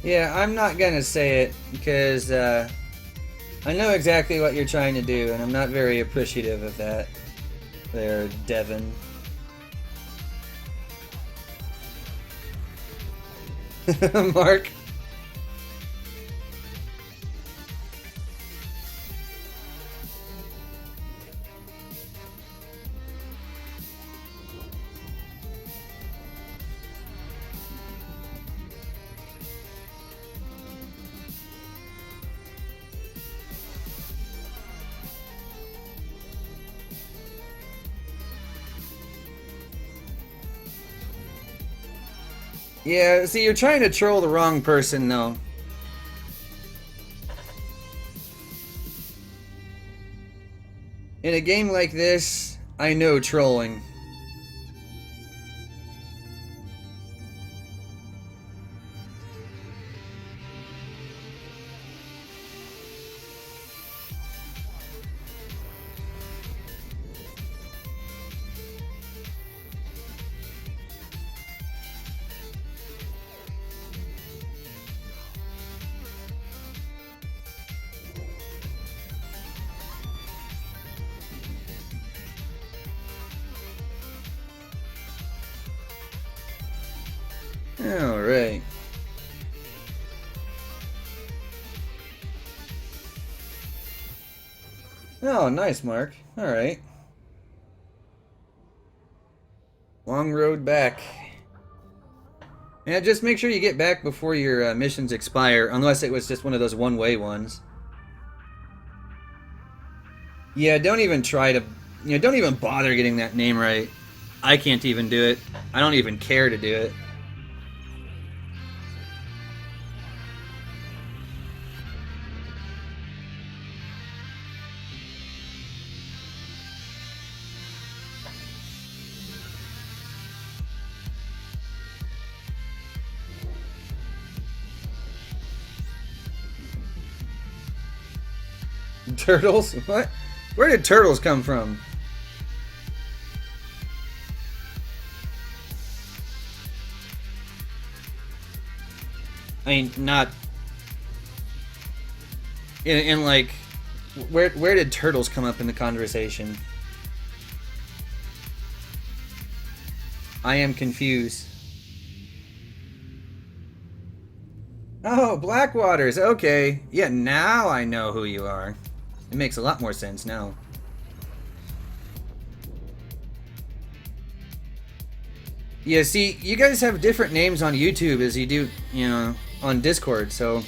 Yeah, I'm not gonna say it because I know exactly what you're trying to do, and I'm not very appreciative of that. There, Devin. Mark. Yeah, see, you're trying to troll the wrong person, though. In a game like this, I know trolling. Alright. Oh, nice, Mark. Alright. Long road back. Yeah, just make sure you get back before your missions expire, unless it was just one of those one-way ones. Yeah, don't even try to... don't even bother getting that name right. I can't even do it. I don't even care to do it. Turtles? What? Where did turtles come from? I mean, not... In like... Where did turtles come up in the conversation? I am confused. Oh, Blackwaters, okay. Yeah, now I know who you are. It makes a lot more sense now. Yeah, see, you guys have different names on YouTube as you do, on Discord, so...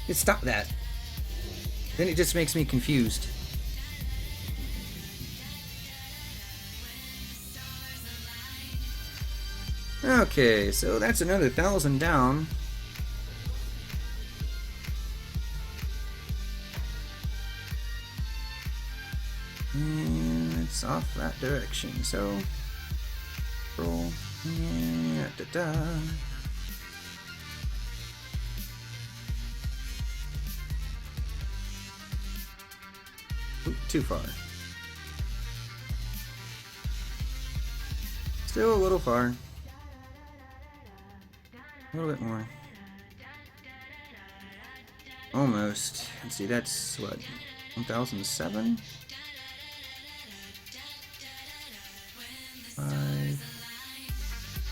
Just stop that. Then it just makes me confused. Okay, so that's another 1,000 down. And it's off that direction, so... Roll. Yeah, da-da. Oop, too far. Still a little far. A little bit more. Almost. Let's see, that's what? 1,007? 5.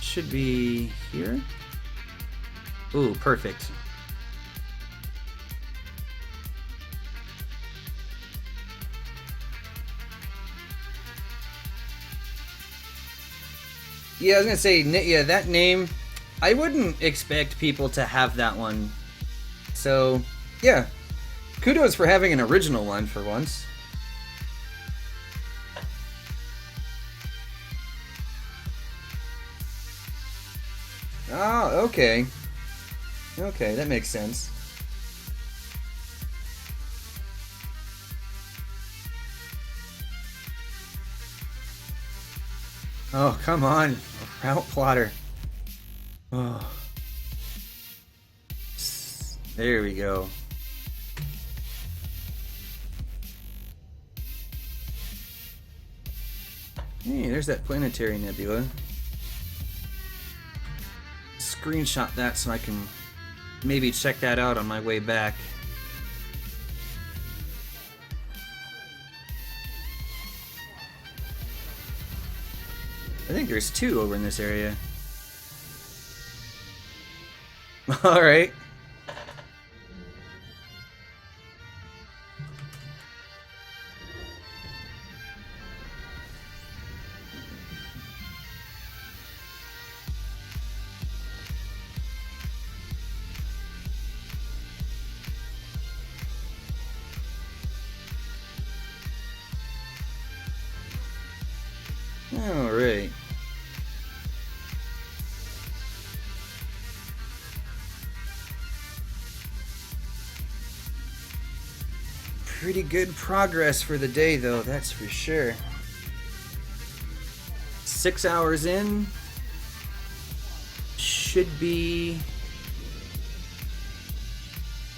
Should be here. Ooh, perfect. Yeah, I was gonna say, yeah, that name, I wouldn't expect people to have that one. So, yeah, kudos for having an original one for once. Oh, okay. Okay, that makes sense. Oh, come on. Route plotter. Oh. There we go. Hey, there's that planetary nebula. Screenshot that so I can maybe check that out on my way back. I think there's 2 over in this area. Alright. Alright. Pretty good progress for the day, though, that's for sure. 6 hours in. Should be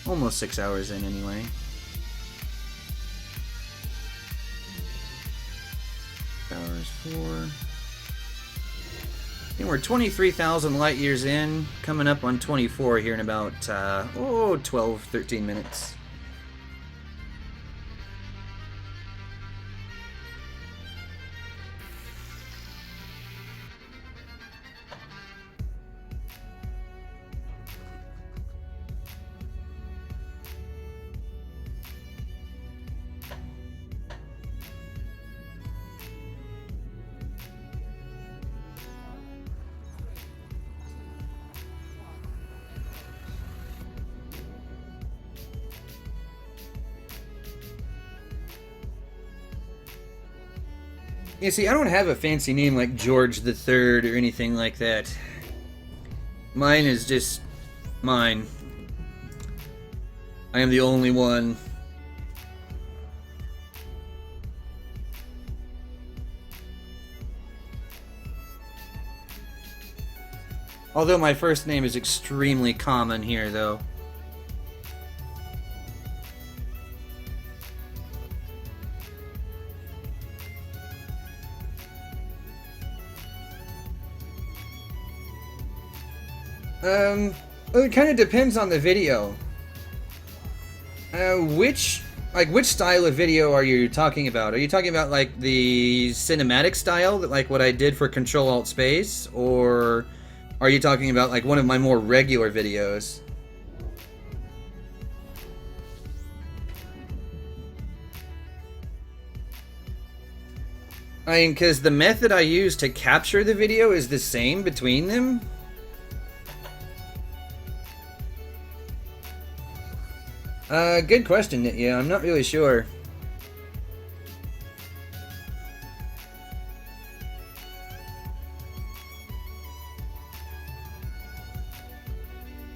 almost 6 hours in, anyway. Hours 4. I think we're 23,000 light years in, coming up on 24 here in about 12, 13 minutes. You see, I don't have a fancy name like George the Third or anything like that. Mine is just mine. I am the only one. Although my first name is extremely common here, though. It kind of depends on the video. Which style of video are you talking about? Are you talking about like the cinematic style, like what I did for Control-Alt-Space, or are you talking about like one of my more regular videos? I mean, because the method I use to capture the video is the same between them. Good question. Yeah, I'm not really sure.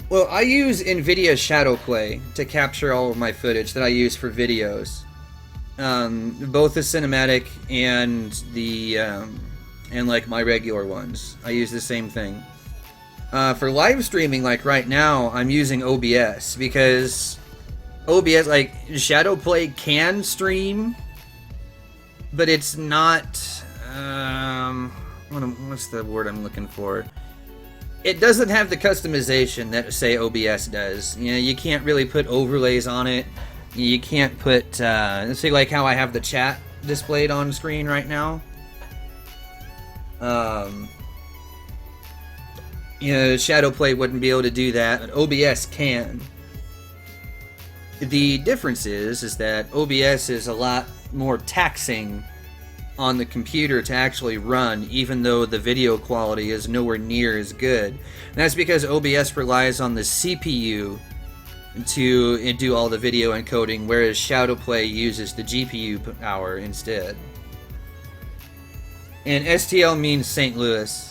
Well, I use NVIDIA Shadowplay to capture all of my footage that I use for videos. Both the cinematic and the, and like my regular ones. I use the same thing. For live streaming, like right now, I'm using OBS because OBS, like, Shadowplay can stream, but it's not, what's the word I'm looking for? It doesn't have the customization that, say, OBS does. You know, you can't really put overlays on it. You can't put, say, like how I have the chat displayed on screen right now. You know, Shadowplay wouldn't be able to do that, but OBS can. The difference is that OBS is a lot more taxing on the computer to actually run, even though the video quality is nowhere near as good. And that's because OBS relies on the CPU to do all the video encoding, whereas Shadowplay uses the GPU power instead. And STL means St. Louis.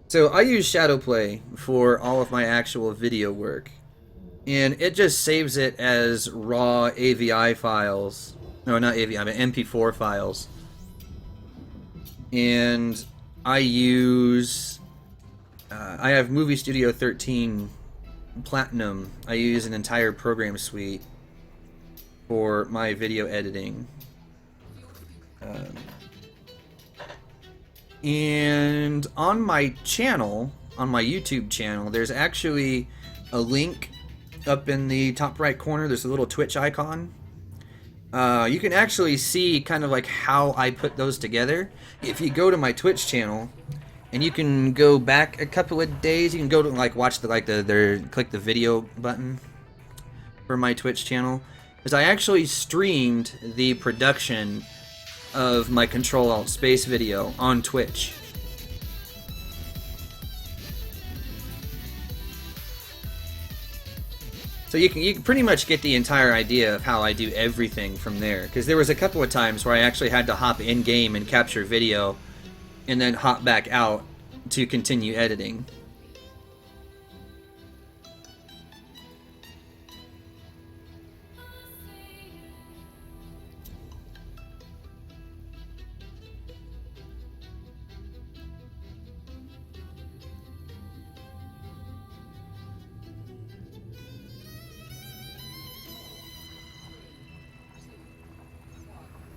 So I use Shadowplay for all of my actual video work, and it just saves it as raw AVI files. No, not AVI, but MP4 files. And I use, I have Movie Studio 13 Platinum. I use an entire program suite for my video editing. And on my channel, on my YouTube channel, there's actually a link up in the top right corner. There's a little Twitch icon. You can actually see kind of like how I put those together. If you go to my Twitch channel, and you can go back a couple of days, you can go to like watch the click the video button for my Twitch channel, because I actually streamed the production of my Control-Alt-Space video on Twitch. So you can pretty much get the entire idea of how I do everything from there, because there was a couple of times where I actually had to hop in game and capture video and then hop back out to continue editing.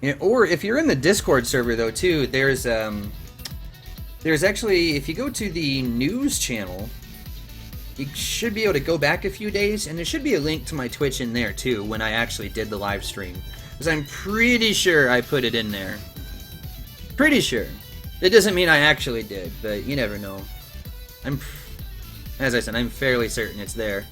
Yeah, or if you're in the Discord server though too, there's actually, if you go to the news channel, you should be able to go back a few days, and there should be a link to my Twitch in there too when I actually did the live stream, because I'm pretty sure I put it in there. Pretty sure. It doesn't mean I actually did, but you never know. As I said, I'm fairly certain it's there.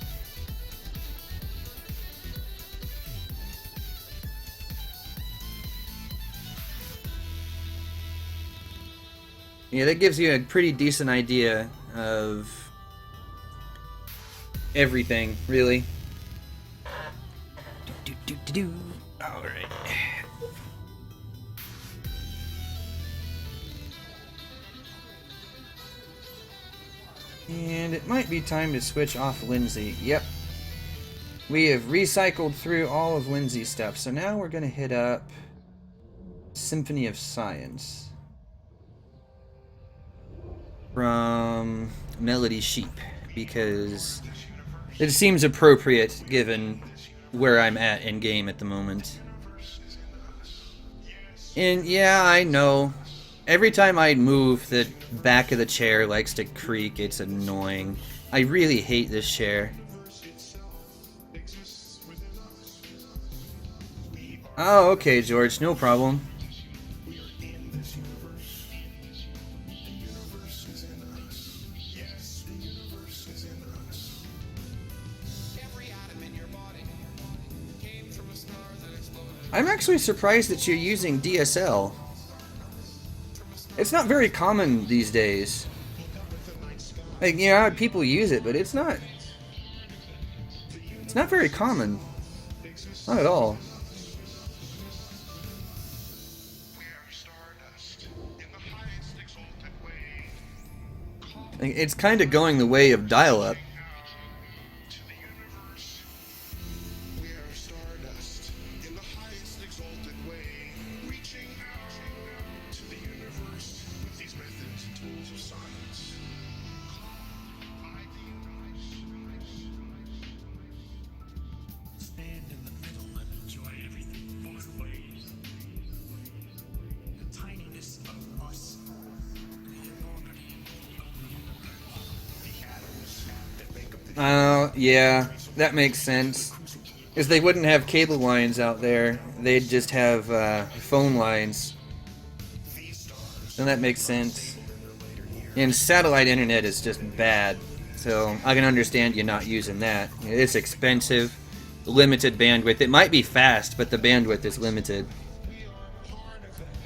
Yeah, that gives you a pretty decent idea of everything, really. Alright. And it might be time to switch off Lindsay. Yep. We have recycled through all of Lindsay's stuff, so now we're going to hit up Symphony of Science from Melody Sheep, because it seems appropriate given where I'm at in game at the moment. And yeah, I know. Every time I move, the back of the chair likes to creak. It's annoying. I really hate this chair. Oh, okay, George, no problem. I'm actually surprised that you're using DSL. It's not very common these days. Like, yeah, people use it, but it's not very common. Not at all. It's kind of going the way of dial-up. Yeah, that makes sense. Because they wouldn't have cable lines out there. They'd just have phone lines. And that makes sense. And satellite internet is just bad. So I can understand you not using that. It's expensive, limited bandwidth. It might be fast, but the bandwidth is limited.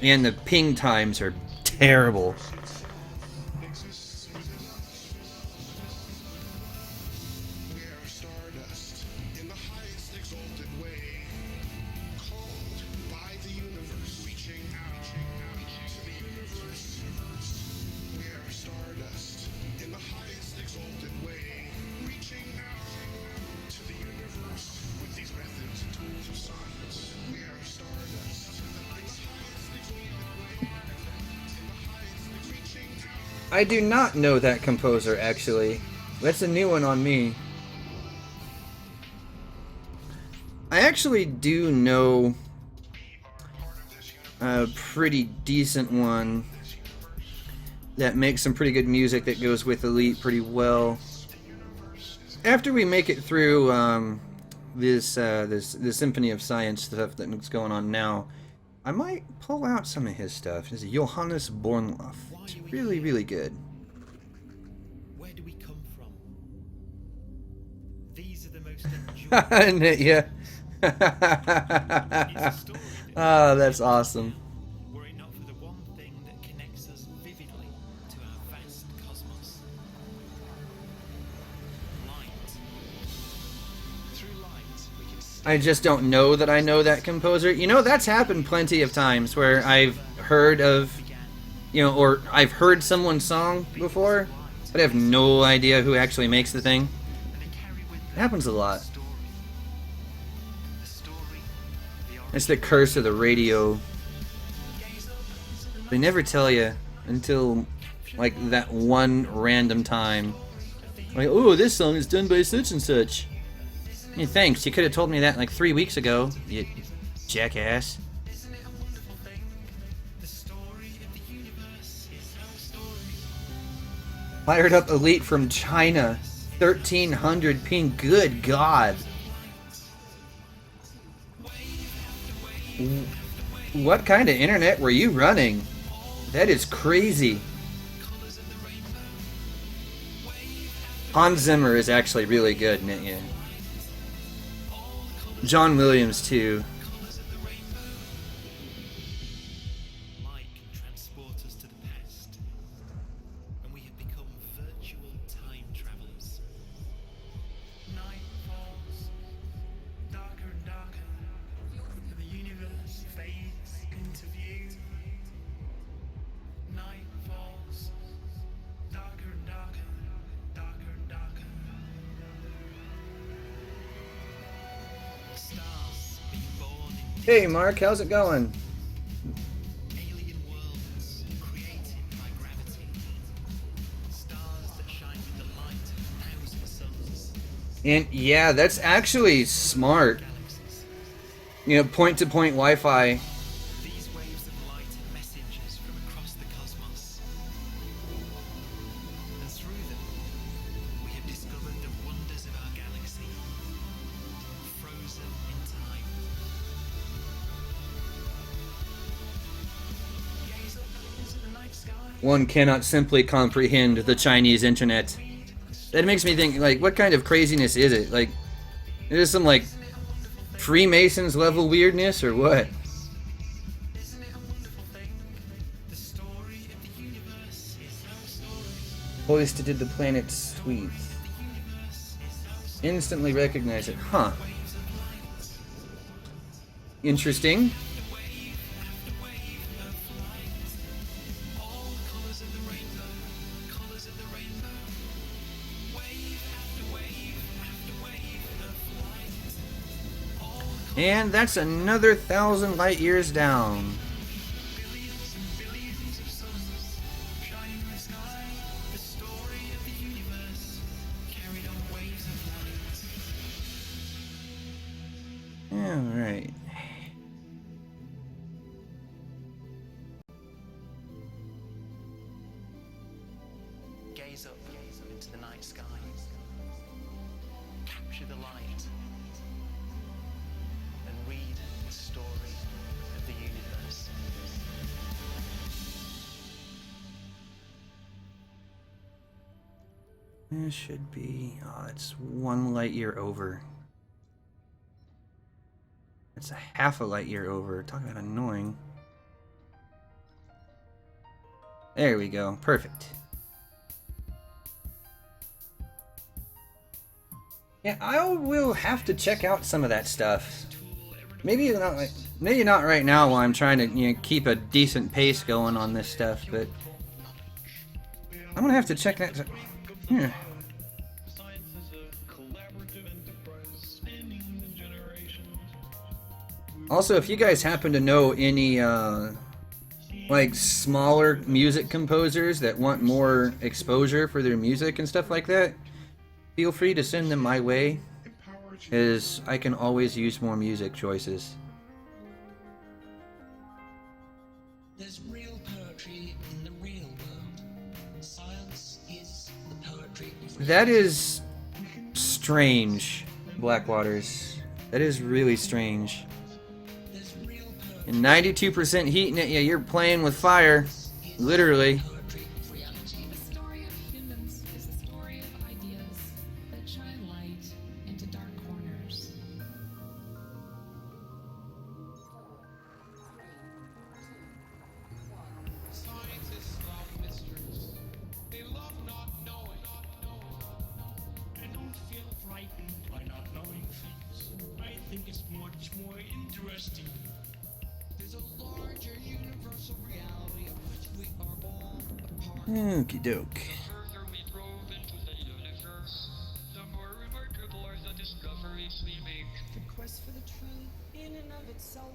And the ping times are terrible. I do not know that composer, actually. That's a new one on me. I actually do know a pretty decent one that makes some pretty good music that goes with Elite pretty well. After we make it through this Symphony of Science stuff that's going on now, I might pull out some of his stuff. This is Johannes Bornloff. It's really, really good. Where do we come from? These are the most enjoyable. Yeah. Oh, that's awesome. Were it not for the one thing that connects us vividly to our vast cosmos. Light. Through light, we can see. I just don't know that I know that composer. You know, that's happened plenty of times where I've heard of, you know, or I've heard someone's song before, but I have no idea who actually makes the thing. It happens a lot. It's the curse of the radio. They never tell you until, like, that one random time. Like, oh, this song is done by such and such. Hey, thanks, you could have told me that like 3 weeks ago, you jackass. Fired up Elite from China. 1300 ping, good God. What kind of internet were you running? That is crazy. Hans Zimmer is actually really good, isn't it? John Williams too. Light can transport us to the past, and we have become virtual time travelers. Night falls, darker and darker, and the Hey Mark, how's it going? Alien worlds created by gravity. Stars that shine with the light of 1,000 suns. And yeah, that's actually smart. Galaxies. You know, point-to-point Wi-Fi. These waves of light are messengers from across the cosmos. And through them, we have discovered the wonders of our galaxy, frozen in time. Gaze up into the night sky. One cannot simply comprehend the Chinese internet. That makes me think, like, what kind of craziness is it? Like, is it some, like, Freemasons level weirdness, or what? Isn't it a wonderful thing? The story of the universe is our story. Hoisted the planet's tweets. The universe is our story. Instantly recognize it. Huh. Waves of light. Interesting. Wave after wave of light. All colours of the rainbow. Colours of the rainbow. Wave after wave after wave of light. All And that's another 1,000 light years down. billions and billions of suns shining in the sky. The story of the universe carried on waves of light. Alright. Gaze up into the night sky. Capture the light and read the story of the universe. It should be... Oh, it's 1 light year over. It's a half a light year over. Talk about annoying. There we go. Perfect. Yeah, I will have to check out some of that stuff. Maybe not right now while I'm trying to, you know, keep a decent pace going on this stuff, but I'm gonna have to check that. Yeah. Science is a collaborative enterprise spanning the generations. Also, if you guys happen to know any like smaller music composers that want more exposure for their music and stuff like that, feel free to send them my way, as I can always use more music choices. There's real poetry in the real world. Science is the poetry of That is strange, Blackwaters. That is really strange. There's real poetry And 92% heat in it, yeah, you're playing with fire. Literally. poetry of reality. The story of humans is the story of ideas that shine light into dark corners. Scientists love mysteries. They love not knowing. I don't feel frightened by not knowing things. I think it's much more interesting. There's a larger universal reality of which we are all a part. Okie doke. Further we probe into the universe, the more remarkable are the discoveries we make. The quest for the truth in and of itself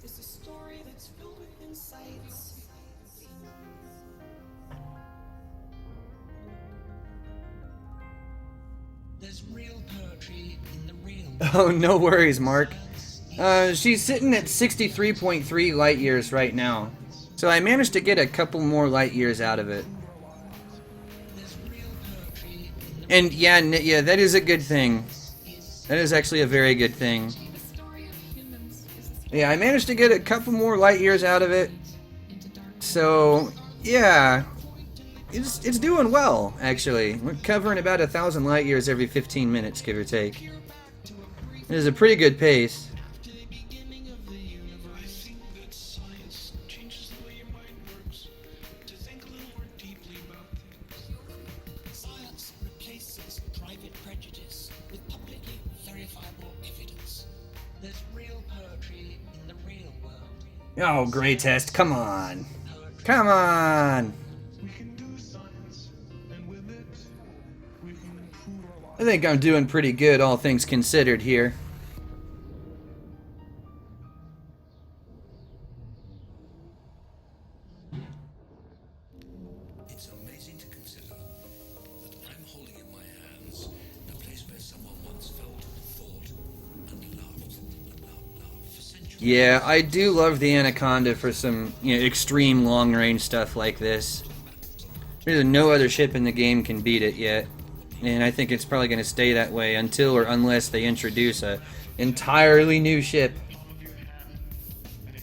is a story that's filled with insights. There's real poetry in the real Oh, no worries, Mark. She's sitting at 63.3 light years right now. So I managed to get a couple more light years out of it. There's real poetry in the And yeah, that is a good thing. That is actually a very good thing. The story of humans is the story Yeah, I managed to get a couple more light years out of it. into dark So, yeah. It's doing well, actually. We're covering about 1,000 light years every 15 minutes, give or take. It is a pretty good pace. After the beginning of the universe, I think that science changes the way your mind works. To think a little more deeply about things. science replaces private prejudice with publicly verifiable evidence. There's real poetry in the real world. Oh, Grey Test, come on. Come on. We can do science, and with it, we can improve our lives. I think I'm doing pretty good, all things considered here. Yeah, I do love the Anaconda for some, extreme long-range stuff like this. There's no other ship in the game can beat it yet, and I think it's probably going to stay that way until or unless they introduce a entirely new ship.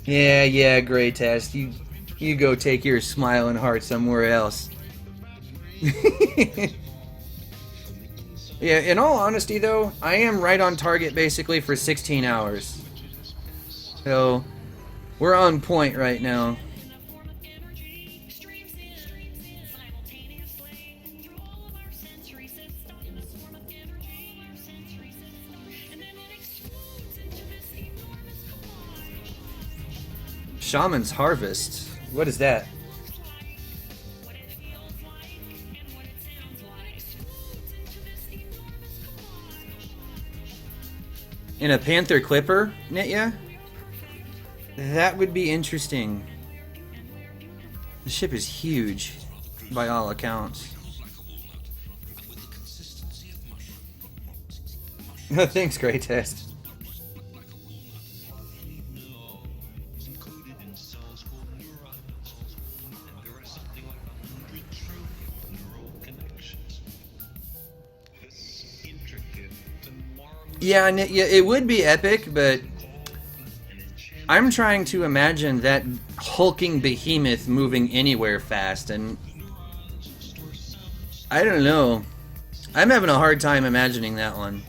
Yeah, great test. You go take your smiling heart somewhere else. Yeah, in all honesty though, I am right on target basically for 16 hours. So, we're on point right now. Shaman's Harvest? What is that? In a Panther Clipper, Nitya? That would be interesting. The ship is huge, by all accounts. Thanks, great test. Yeah, it would be epic, but I'm trying to imagine that hulking behemoth moving anywhere fast, and I don't know. I'm having a hard time imagining that one.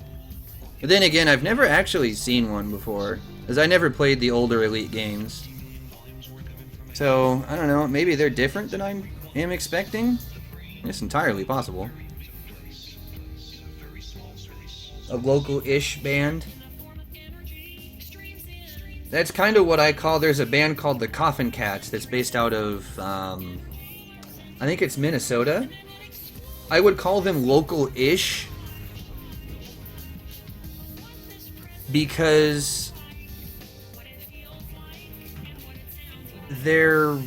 But then again, I've never actually seen one before, as I never played the older Elite games. So, I don't know, maybe they're different than I am expecting? It's entirely possible. A local-ish band. That's kind of what I call, there's a band called the Coffin Cats that's based out of, I think it's Minnesota. I would call them local-ish because they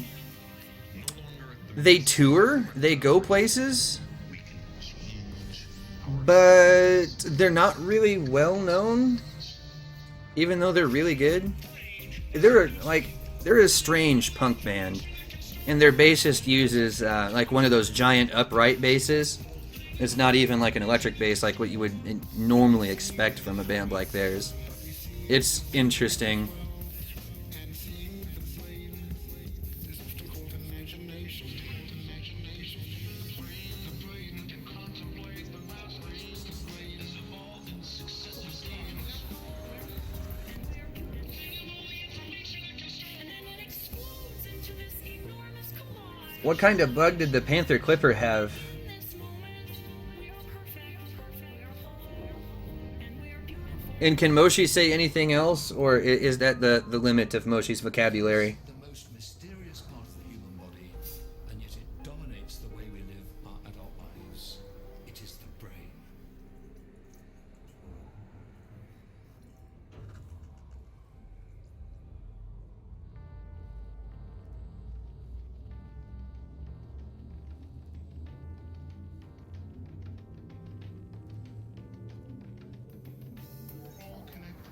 tour, they go places, but they're not really well known, even though they're really good. They're a strange punk band, and their bassist uses like one of those giant upright basses. It's not even like an electric bass like what you would normally expect from a band like theirs. It's interesting. What kind of bug did the Panther Clipper have? And can Moshi say anything else, or is that the limit of Moshi's vocabulary? The most mysterious part of the human body, and yet it dominates the way we live our adult lives. It is the brain. All connected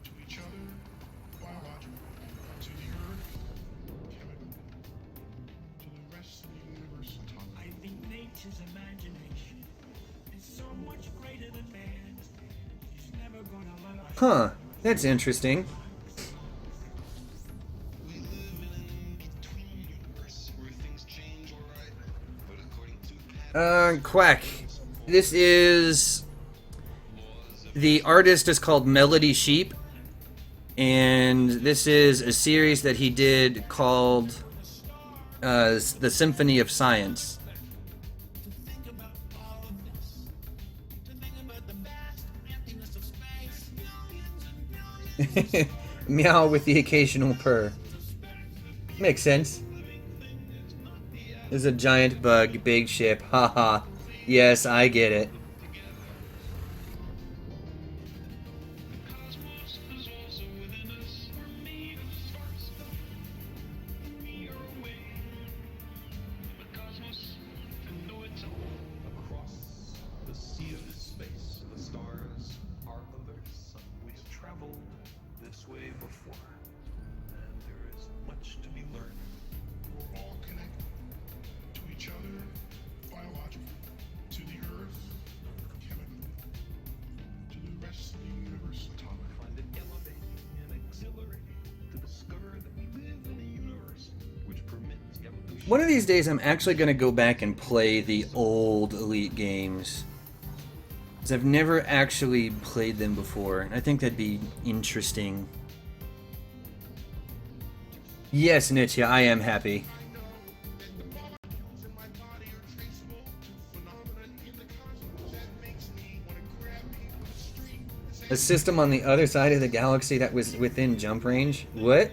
to each other, biological, to the earth, chemical, to the rest of the universe, atomic. I think nature's imagination is so much greater than man's. He's never gonna let us. Huh, that's interesting. We live in an in-between universe where things change, alright, but according to Quack. This is... The artist is called Melody Sheep, and this is a series that he did called The Symphony of Science. Meow with the occasional purr. Makes sense. There's a giant bug, big ship, haha. Yes, I get it. Cosmos is also within us. We're made of stars. We are away. The cosmos to know itself. Across the sea of space, the stars are others. We've traveled this way before. One of these days, I'm actually going to go back and play the old Elite games. Because I've never actually played them before. I think that'd be interesting. Yes, Nietzsche, I am happy. A system on the other side of the galaxy that was within jump range? What?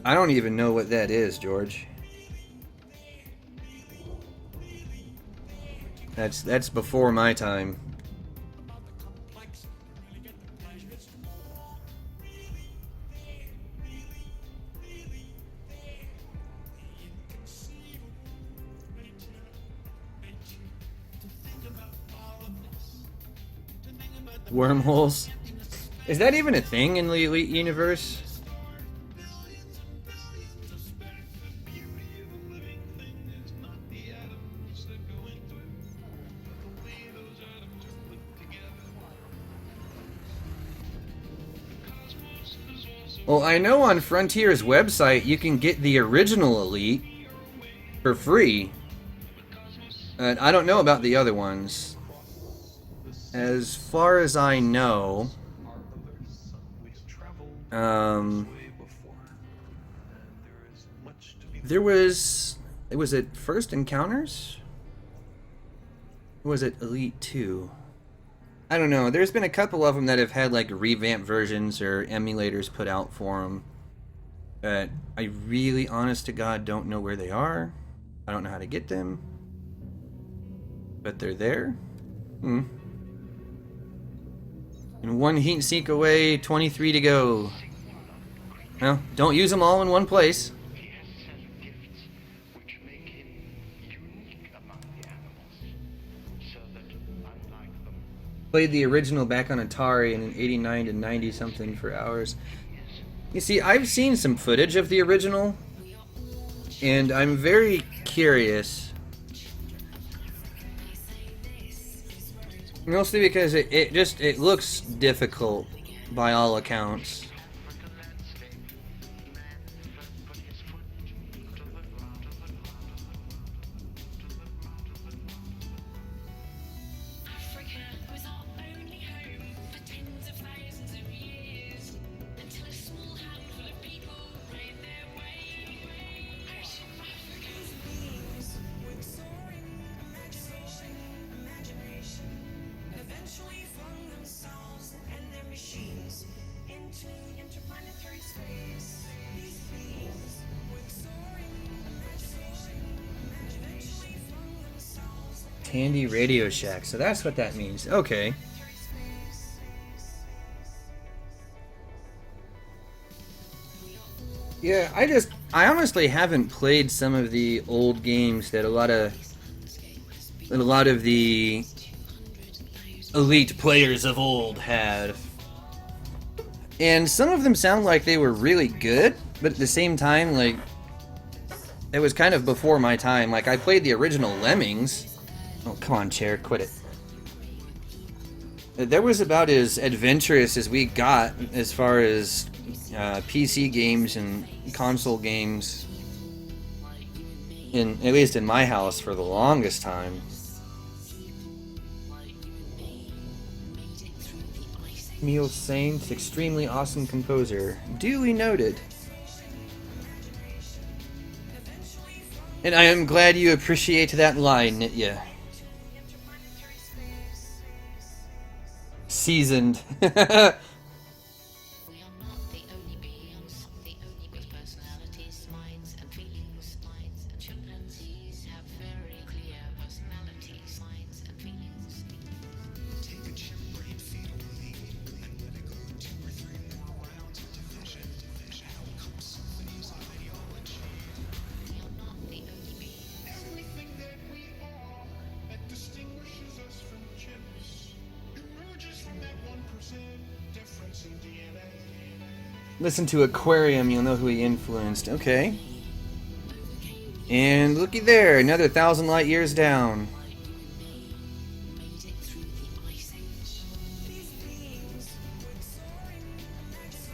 I don't even know what that is, George. That's before my time. Wormholes? Is that even a thing in the Elite universe? Well, I know on Frontier's website you can get the original Elite for free. I don't know about the other ones. As far as I know, there was it First Encounters? Or was it Elite 2? I don't know. There's been a couple of them that have had like revamped versions or emulators put out for them. But I really, honest to God, don't know where they are. I don't know how to get them. But they're there. And one heat seek away, 23 to go. Well, don't use them all in one place. Played the original back on Atari in 89 to 90 something for hours. You see, I've seen some footage of the original, and I'm very curious. Mostly because it looks difficult by all accounts. Tandy Radio Shack, so that's what that means. Okay. Yeah, I honestly haven't played some of the old games that a lot of the elite players of old had. And some of them sound like they were really good, but at the same time, like, it was kind of before my time. Like, I played the original Lemmings. Oh, come on, chair, quit it. That was about as adventurous as we got as far as PC games and console games, at least in my house, for the longest time. Emil Saints, extremely awesome composer. Duly noted. And I am glad you appreciate that line, Nitya. Seasoned. We are not the only beings, the only with personalities, minds and feelings, and chimpanzees have very clear personalities, minds and feelings. Take a chimp brain fetal lead and Listen to Aquarium, you'll know who he influenced. Okay. And looky there, another 1,000 light years down.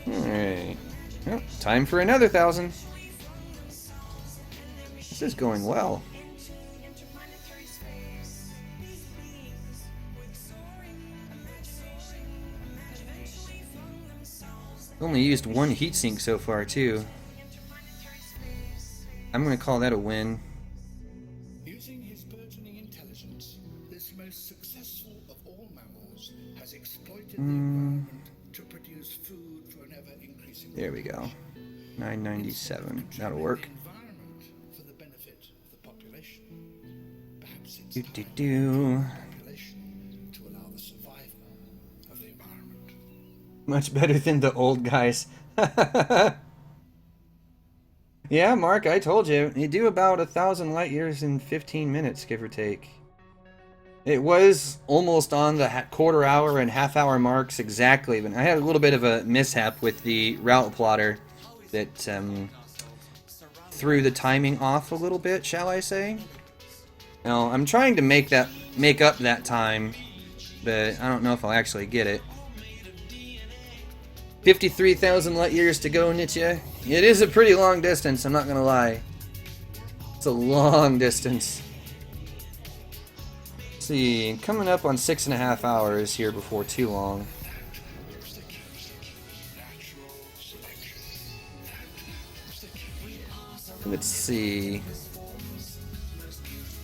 Alright. Well, time for another 1,000. This is going well. Only used one heatsink so far, too. I'm gonna call that a win. Using his burgeoning intelligence, this most successful of all mammals has exploited the environment to produce food for an ever-increasing. There we go. 997. That'll work. For the benefit of the population. Perhaps it's population to allow the survival of the environment. Much better than the old guys. Yeah, Mark, I told you. You do about 1,000 light years in 15 minutes, give or take. It was almost on the quarter hour and half hour marks exactly, but I had a little bit of a mishap with the route plotter that threw the timing off a little bit, shall I say. Now, I'm trying to make up that time, but I don't know if I'll actually get it. 53,000 light years to go, Nitya. It is a pretty long distance, I'm not gonna lie. It's a long distance. Let's see, coming up on 6.5 hours here before too long. Let's see.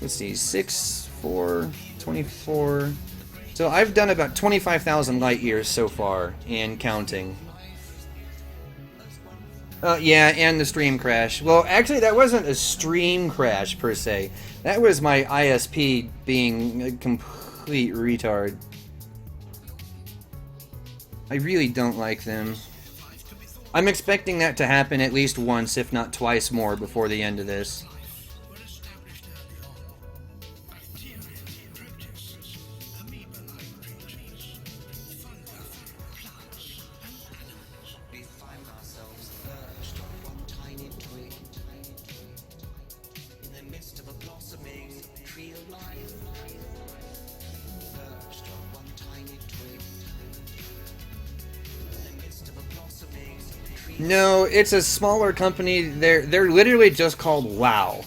6, 4, 24. So I've done about 25,000 light years so far, and counting. Yeah, and the stream crash. Well, actually, that wasn't a stream crash, per se. That was my ISP being a complete retard. I really don't like them. I'm expecting that to happen at least once, if not twice more, before the end of this. No, it's a smaller company. They're literally just called WoW.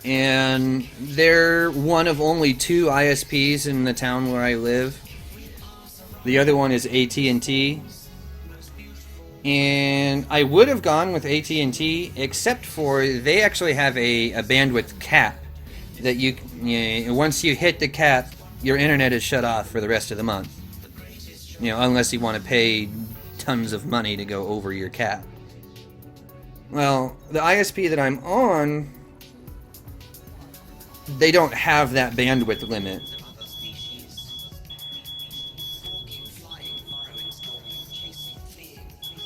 And they're one of only 2 ISPs in the town where I live. The other one is AT&T. And I would have gone with AT&T, except for they actually have a bandwidth cap that once you hit the cap, your internet is shut off for the rest of the month. Unless you want to pay tons of money to go over your cap. Well, the ISP that I'm on, they don't have that bandwidth limit.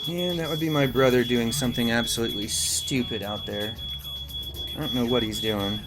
And that would be my brother doing something absolutely stupid out there. I don't know what he's doing.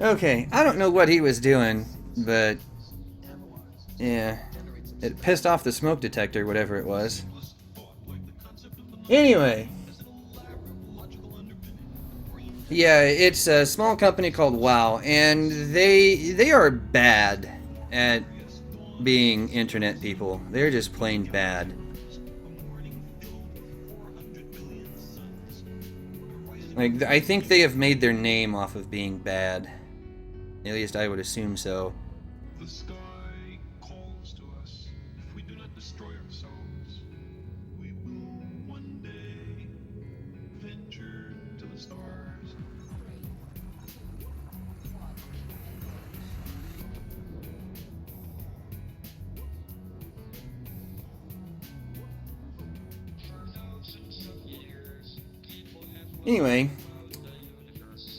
Okay, I don't know what he was doing, but yeah, it pissed off the smoke detector, whatever it was. Anyway, yeah, it's a small company called WoW, and they are bad at being internet people. They're just plain bad. Like, I think they have made their name off of being bad. At least I would assume so. The sky calls to us. If we do not destroy ourselves, we will one day venture to the stars. Anyway,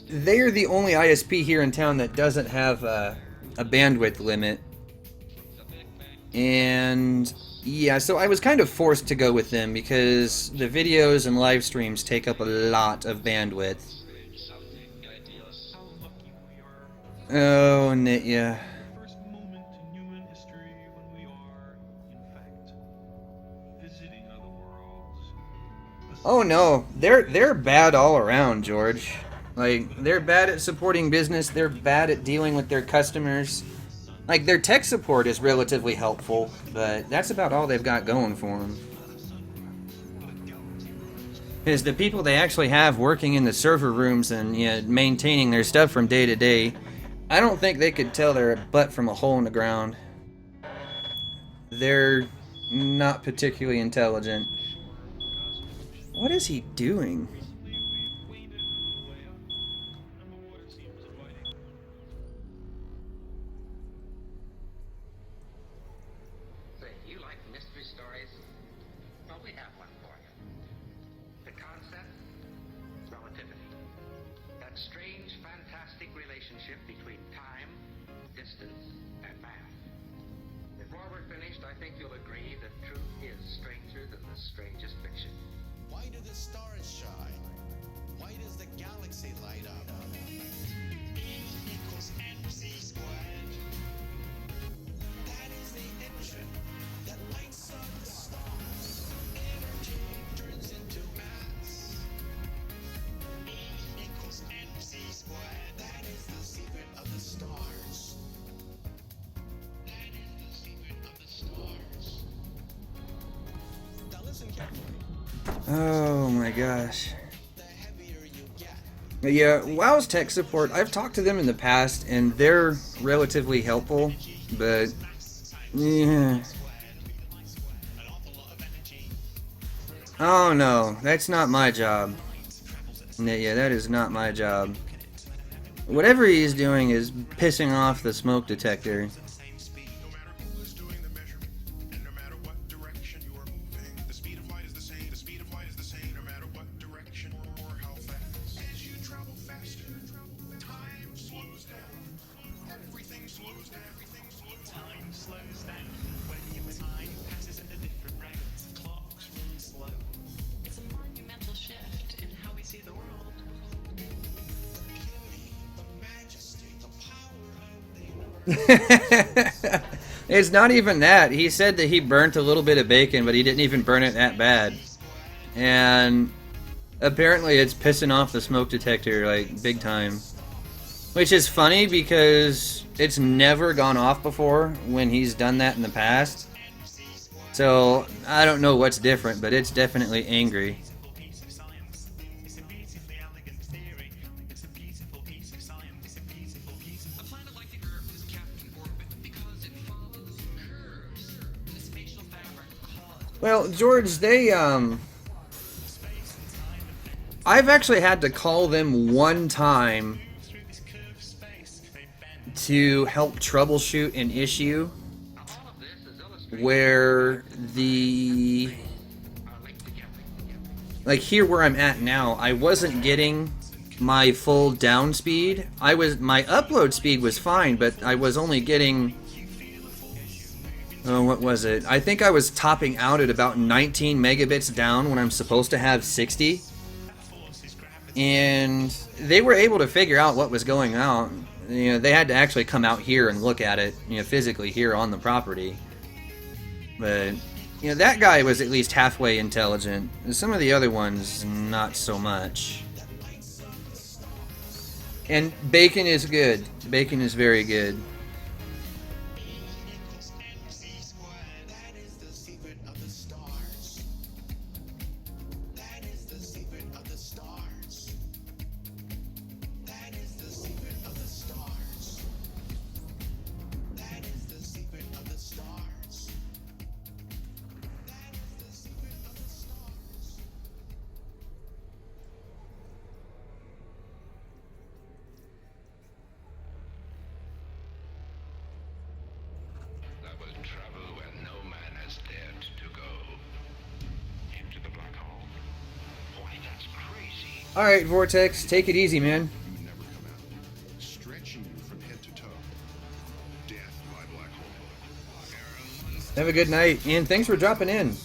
they're the only ISP here in town that doesn't have a bandwidth limit. And yeah, so I was kind of forced to go with them because the videos and live streams take up a lot of bandwidth. Oh, Nitya. First moment in human history when we are, in fact, visiting other worlds. Oh no, they're bad all around, George. Like, they're bad at supporting business, they're bad at dealing with their customers. Like, their tech support is relatively helpful, but that's about all they've got going for them. Because the people they actually have working in the server rooms and maintaining their stuff from day to day, I don't think they could tell their butt from a hole in the ground. They're not particularly intelligent. What is he doing? Say, you like mystery stories? Well, we have one for you. The concept? Relativity. That strange, fantastic relationship between time, distance, and math. Before we're finished, I think you'll agree that truth is stranger than the strangest fiction. Why do the stars shine? Why does the galaxy light up? Equals MC squared. That is the engine that lights up the stars. Energy turns into mass. Equals MC squared. That is the secret of the stars. That is the secret of the stars. Now listen carefully. Oh my gosh. The heavier you get. Yeah, WoW's tech support, I've talked to them in the past, and they're relatively helpful, but yeah. Oh no, that's not my job. Yeah, that is not my job. Whatever he's doing is pissing off the smoke detector. No matter who is doing the measurement, and no matter what direction you are moving, the speed of light is the same. The speed of light is the same, no matter what direction or how fast. As you travel faster, time slows down. Everything slows down. Everything slows down. Time slows down when your time passes at a different rate. Clocks run slow. It's a monumental shift in how we see the world. It's not even that. He said that he burnt a little bit of bacon, but he didn't even burn it that bad. And apparently it's pissing off the smoke detector, like, big time. Which is funny because it's never gone off before when he's done that in the past. So, I don't know what's different, but it's definitely angry. A planet like the Earth is kept in orbit because it follows curves in the spatial fabric called. Well, George, I've actually had to call them one time to help troubleshoot an issue where like here where I'm at now, I wasn't getting my full down speed. My upload speed was fine, but I was only getting, oh, what was it? I think I was topping out at about 19 megabits down when I'm supposed to have 60. And they were able to figure out what was going on. you know, they had to actually come out here and look at it, you know, physically here on the property. But, you know, that guy was at least halfway intelligent. Some of the other ones, not so much. And bacon is good. Bacon is very good. Alright, Vortex, take it easy, man. Stretching you from head to toe. Death by black hole. Have a good night, and thanks for dropping in.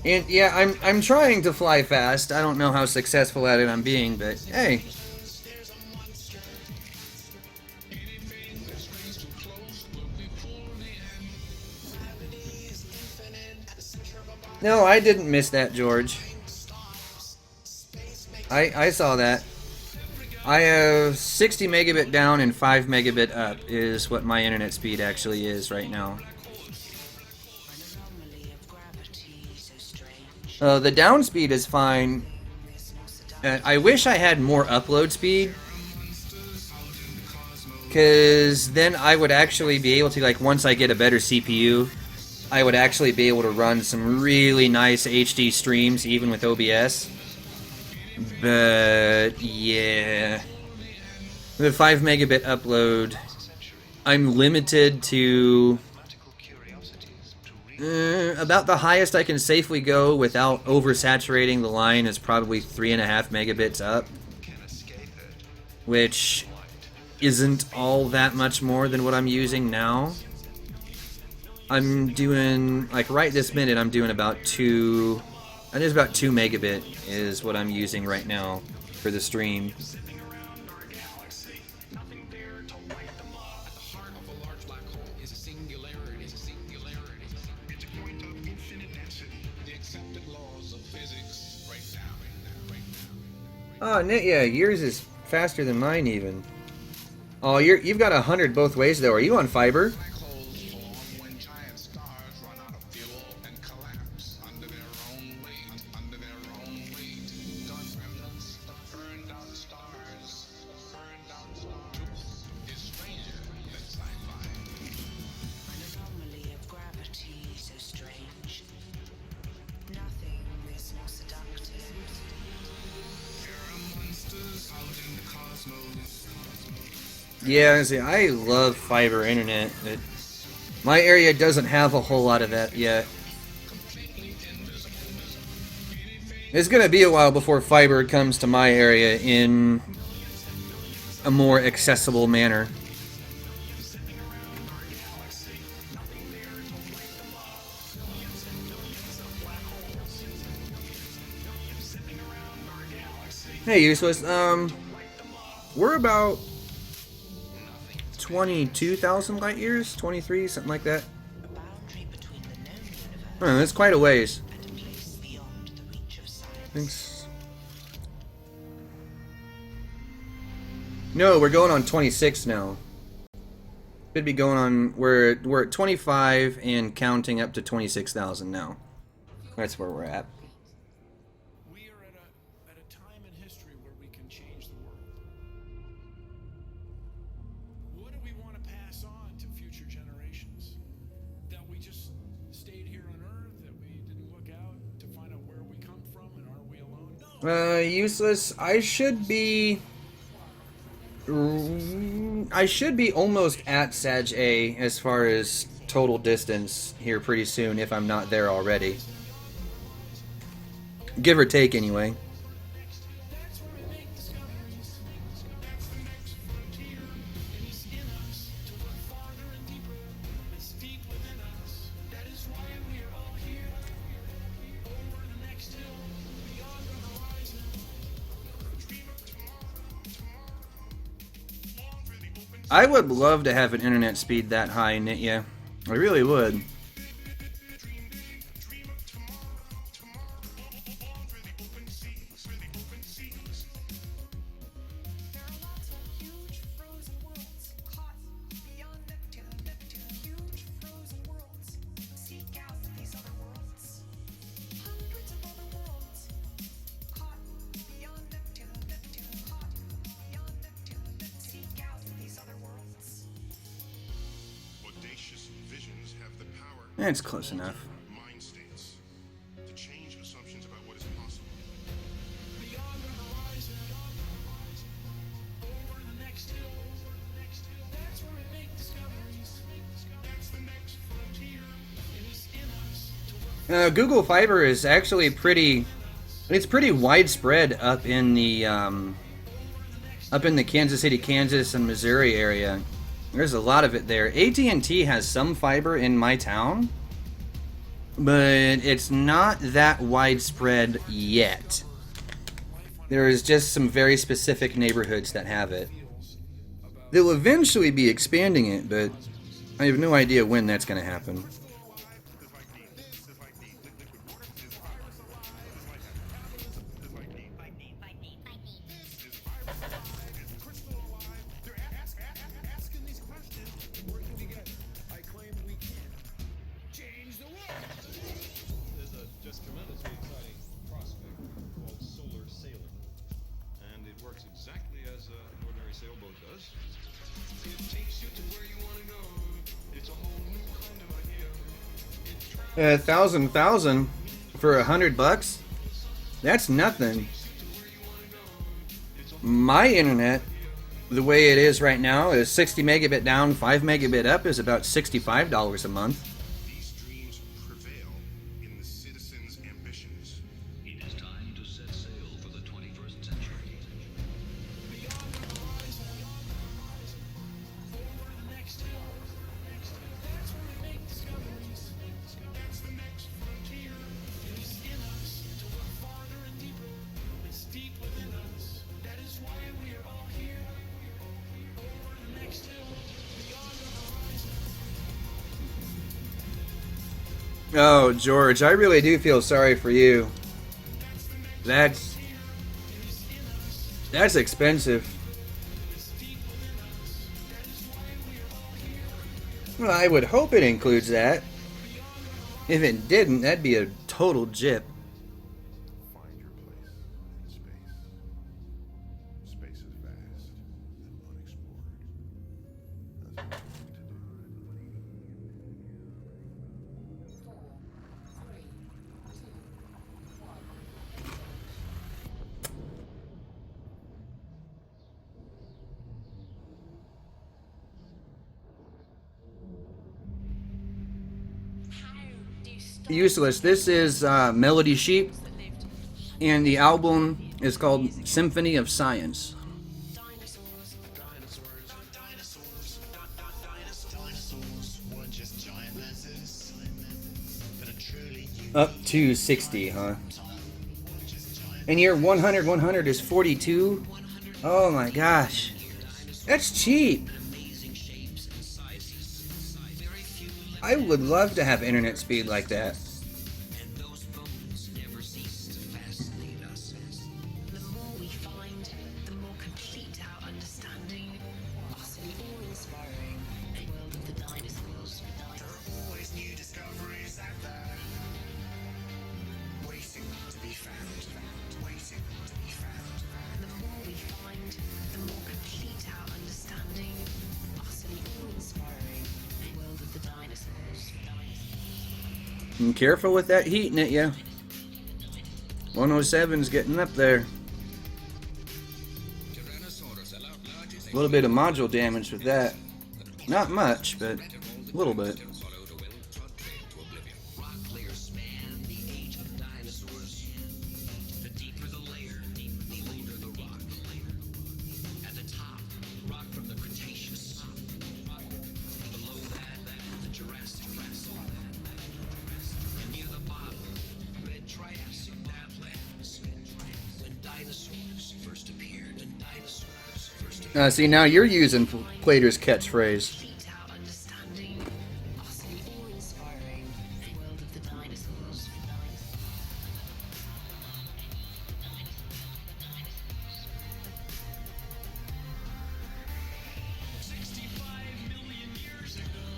And yeah, I'm trying to fly fast. I don't know how successful at it I'm being, but hey. No, I didn't miss that, George. I saw that. I have 60 megabit down and 5 megabit up is what my internet speed actually is right now. The down speed is fine. I wish I had more upload speed, because then I would actually be able to, like, once I get a better CPU, I would actually be able to run some really nice HD streams even with OBS. But yeah, the 5 megabit upload, I'm limited to about the highest I can safely go without oversaturating the line is probably 3.5 megabits up, which isn't all that much more than what I'm using now. I'm doing, like right this minute, I'm doing about 2 megabit is what I'm using right now for the stream. Oh, yeah, yours is faster than mine even. Oh, you've got 100 both ways though. Are you on fiber? Yeah, see, I love fiber internet. My area doesn't have a whole lot of that yet. It's gonna be a while before fiber comes to my area in a more accessible manner. Hey, Useless, we're about 22,000 light years? 23, something like that. That's quite a ways. Thanks. No, we're going on 26 now. Should be going on, we're at 25 and counting up to 26,000 now. That's where we're at. We are at a time in history where we can change the world. What do we want to pass on to future generations? That we just stayed here on Earth, that we didn't look out to find out where we come from, and are we alone? Useless. I should be almost at Sag A as far as total distance here pretty soon, if I'm not there already. Give or take, anyway. I would love to have an internet speed that high, Nitya. I really would. Audacious visions have the power It's close enough. mind states to change assumptions about what is possible. Beyond the horizon, over the next hill, that's where we make discoveries. That's the next frontier. It is in us to Google Fiber is actually pretty. It's pretty widespread up in the Kansas City, Kansas, and Missouri area. There's a lot of it there. AT&T has some fiber in my town, but it's not that widespread yet. There is just some very specific neighborhoods that have it. They'll eventually be expanding it, but I have no idea when that's going to happen. There's a just tremendously exciting prospect called solar sailing, and it works exactly as an ordinary sailboat does. It takes you to where you want to go. It's a whole new kind of idea. 1,000 for $100? That's nothing. My internet, the way it is right now, is 60 megabit down, 5 megabit up is about $65 a month. These dreams prevail in the citizens' ambitions. It is time to set sail for the 21st century. beyond the horizon, over the next hill, that's where we make discoveries. That's the next frontier. It is in us to look farther and deeper. It's deep within us. That is why we are all here. Over the next hill, beyond the horizon. Oh, George, I really do feel sorry for you. That's expensive. Well, I would hope it includes that. If it didn't, that'd be a total jip. Find your place in space. Space is vast and unexplored. That's what we need to do. Useless. This is Melody Sheep, and the album is called Symphony of Science. Up to 60, huh? And your 100 is 42? Oh my gosh. That's cheap. I would love to have internet speed like that. And those bones never cease to fascinate us. The more we find, the more complete our understanding. Utterly awe-inspiring. The world of the dinosaurs. There are always new discoveries out there, waiting to be found. Waiting to be found. The more we find, the more complete our understanding. Utterly awe-inspiring. The world of the dinosaurs. And careful with that heat, Nitya. 107's getting up there. A little bit of module damage with that. Not much, but a little bit. Rock layers span the age of dinosaurs. The deeper the layer, the older the rock layer. At the top, rock from the Cretaceous. Below that, the Jurassic. And near the bottom, red Triassic badlands. When dinosaurs first appeared. See, now you're using Plater's catchphrase.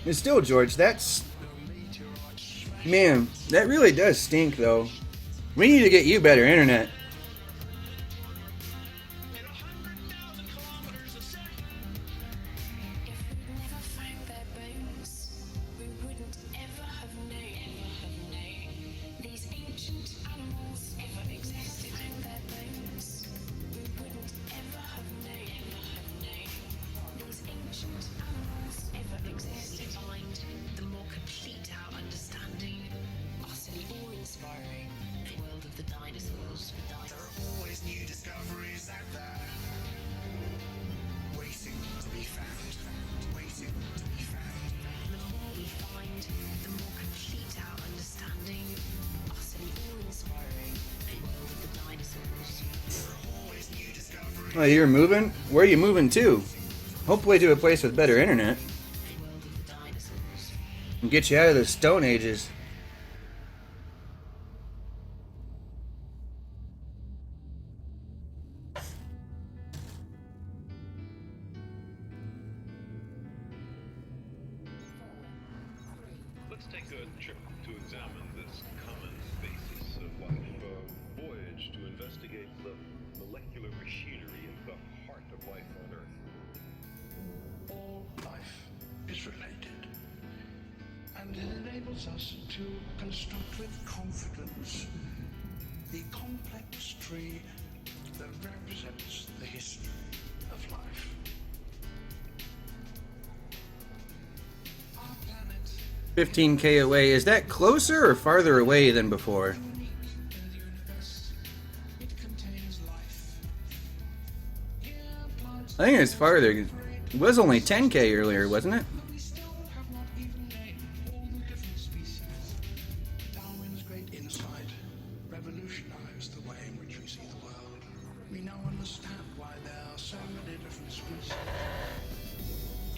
And still, George, that's... Man, that really does stink, though. We need to get you better internet. Oh, you're moving? Where are you moving to? Hopefully to a place with better internet. And get you out of the Stone Ages. Let's take a trip to examine this common basis of life. A voyage to investigate the molecular machinery at the heart of life on Earth. All life is related, and it enables us to construct with confidence the complex tree that represents the history of life. Our planet 15K away. Is that closer or farther away than before? I think it's farther. It was only 10K earlier, wasn't it? Darwin's great insight revolutionized the way in which we see the world. We now understand why there are so many different species.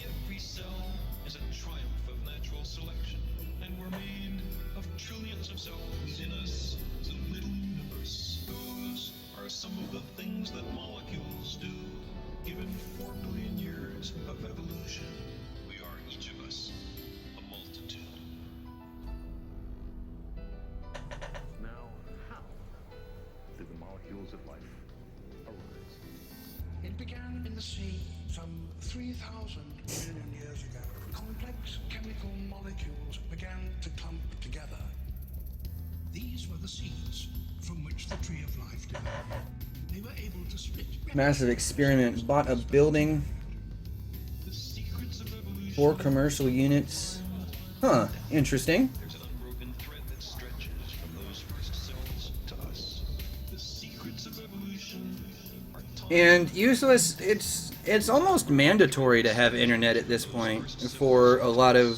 Every cell is a triumph of natural selection, and we're made of trillions of cells. In us is a little universe. Those are some of the things that molecules do. Given 4 billion years of evolution, we are each of us a multitude. Now, how did the molecules of life arise? It began in the sea some 3,000 million years ago. Complex chemical molecules began to clump together. These were the seeds from which the tree of life developed. They were able to split. Massive experiment. Bought a building. 4 commercial units. Huh. Interesting. There's an unbroken thread that stretches from those first cells to us. The secrets of evolution are taught. And useless. It's almost mandatory to have internet at this point for a lot of.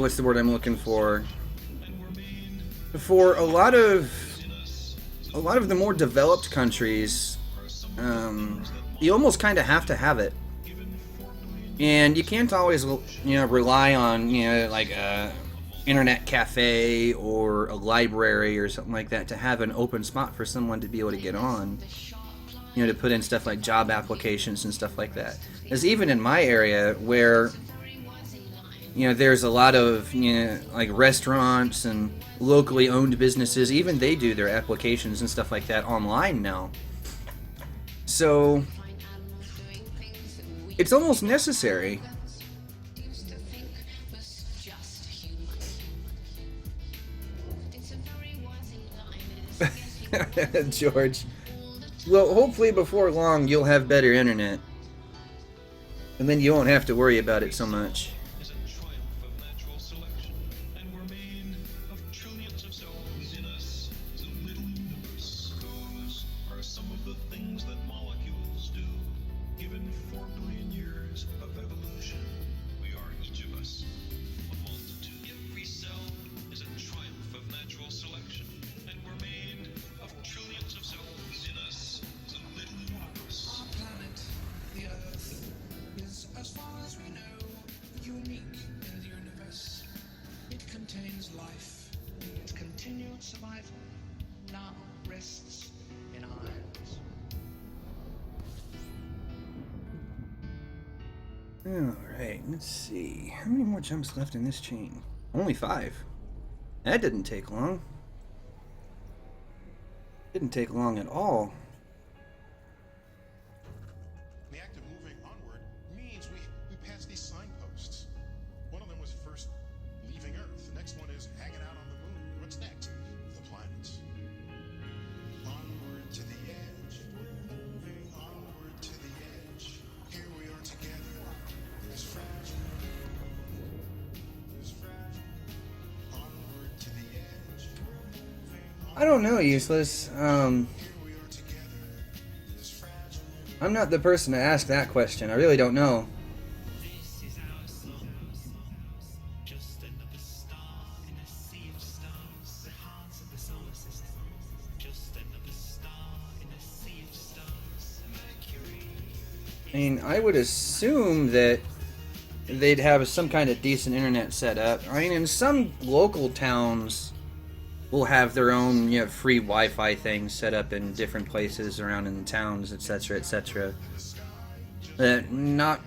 What's the word I'm looking for? For a lot of the more developed countries, you almost kind of have to have it, and you can't always, rely on, like a internet cafe or a library or something like that to have an open spot for someone to be able to get on, to put in stuff like job applications and stuff like that. Because even in my area where, there's a lot of, like restaurants and locally owned businesses, even they do their applications and stuff like that online now. So it's almost necessary. George. Well, hopefully before long you'll have better internet. And then you won't have to worry about it so much. now rests in our hands. Alright, let's see. How many more jumps left in this chain? Only 5. That didn't take long. Didn't take long at all. The act of moving onward means we pass these signposts. One of them was first leaving Earth. The next one is hanging out on the moon. What's next? The planets. Onward to the edge. Moving onward to the edge. Here we are together. This fragile. This fragile. Onward to the edge. I don't know, Useless. I'm not the person to ask that question. I really don't know. This is our song. Just another star in a sea of stars. The heart of the solar system. Just another star in a sea of stars. Mercury. I mean, I would assume that they'd have some kind of decent internet set up. I mean, in some local towns will have their own, you know, free Wi-Fi things set up in different places around in the towns, etc., etc. Not,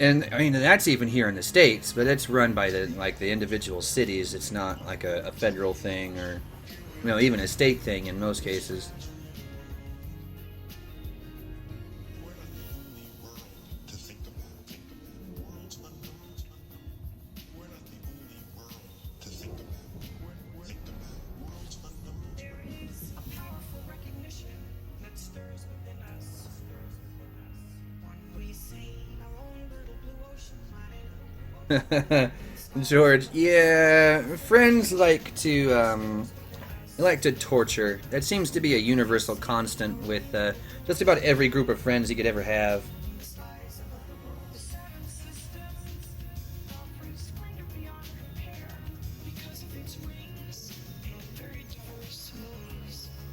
and I mean that's even here in the States, but it's run by the individual cities. It's not like a federal thing or, you know, even a state thing in most cases. George, yeah, friends like to torture. That seems to be a universal constant with just about every group of friends you could ever have.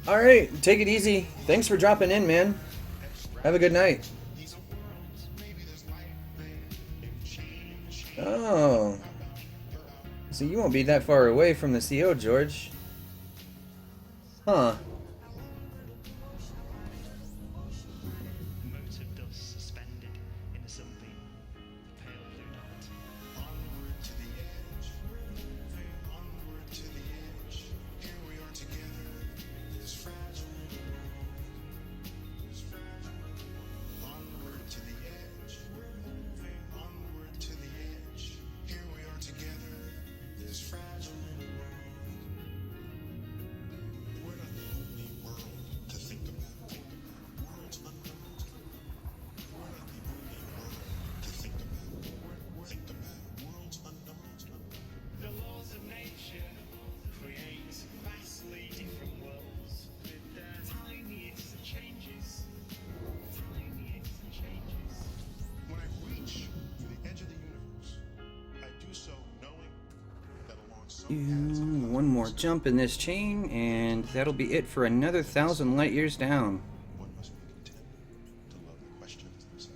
All right, take it easy. Thanks for dropping in, man. Have a good night. Oh. So you won't be that far away from the CO, George. Huh. Mote of dust suspended in a sunbeam. Pale blue dot. Onward to the edge. Moving onward to the edge. Here we are together. This fragile. This fragile. Onward to the edge. Moving onward to the edge. Here we are together. This fragile. We're not the only world to think about. Worlds unknown. We're not the only world to think about. Think about worlds unknown. The laws of nature create vastly different worlds with their tiniest changes. Tiniest changes. When I reach the edge of the universe, I do so knowing that along some One more jump in this chain, and that'll be it for another 1,000 light years down. one must be content to love the questions themselves.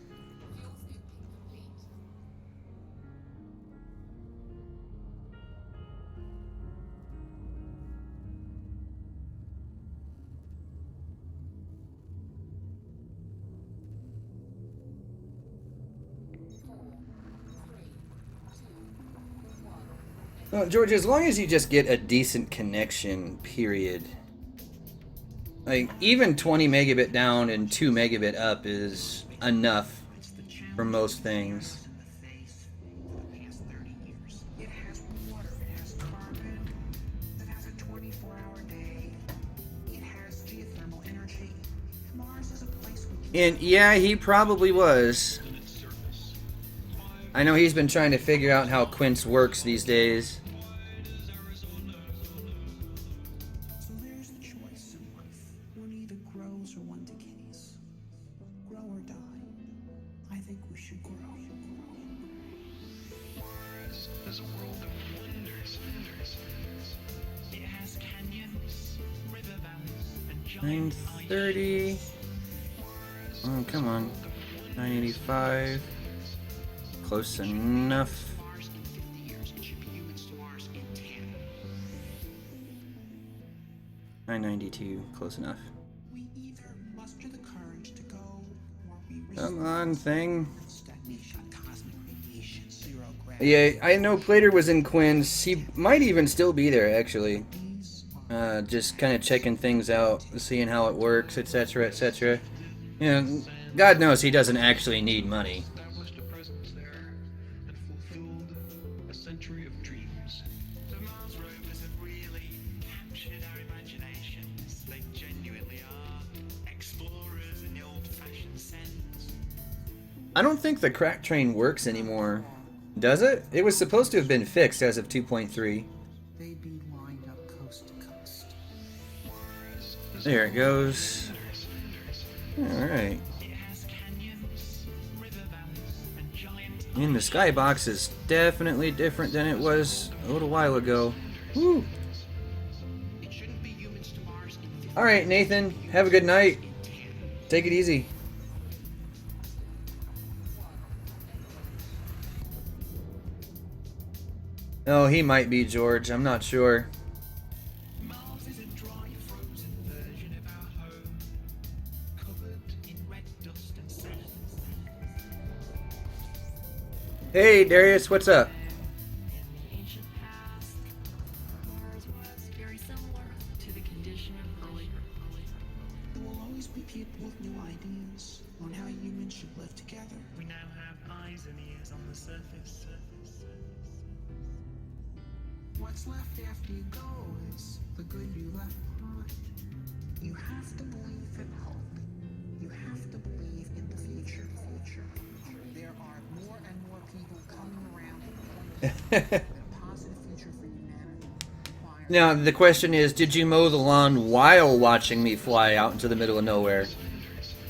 Well, George, as long as you just get a decent connection, period. Like, even 20 megabit down and 2 megabit up is enough for most things. It has 30 years. It has water. It has carbon. It has a 24-hour day. It has geothermal energy. Mars is a place we can... And yeah, he probably was. I know he's been trying to figure out how Quince works these days. So there's the choice in life. One either grows or one decays. Grow or die. I think we should grow. There's a world of wonders. It has canyons, riverbanks, and giant 930. Oh, come on. 985. Close enough. Mars in 50 years. It should be humans to Mars in 10. 992, close enough. We either muster the courage to go, or we risk Come on, thing. stagnation, cosmic radiation, zero Yeah, I know Plater was in Quinn's. He might even still be there, actually. Just kind of checking things out, seeing how it works, etc., etc. You know, God knows he doesn't actually need money. Established a presence there and fulfilled a century of dreams. The Mars rovers have really captured our imaginations. They genuinely are explorers in the old-fashioned sense. I don't think the crack train works anymore. Does it? It was supposed to have been fixed as of 2.3. They'd be lined up coast to coast. There it goes. Alright. It has canyons, riverbanks, and giant And the skybox is definitely different than it was a little while ago. Woo! It shouldn't be humans to Mars in 50 Alright, Nathan. Have a good night. Take it easy. Oh, he might be George. I'm not sure. Mars is a dry, frozen version of our home, covered in red dust and sand. Hey, Darius, what's up? In the ancient past, Mars was very similar to the condition of earlier. There will always be people with new ideas on how humans should live together. We now have eyes and ears on the surface. What's left after you go is the good you left behind. You have to believe in hope. You have to believe in the future. There are more and more people coming around that a positive future for humanity. Now, the question is, did you mow the lawn while watching me fly out into the middle of nowhere?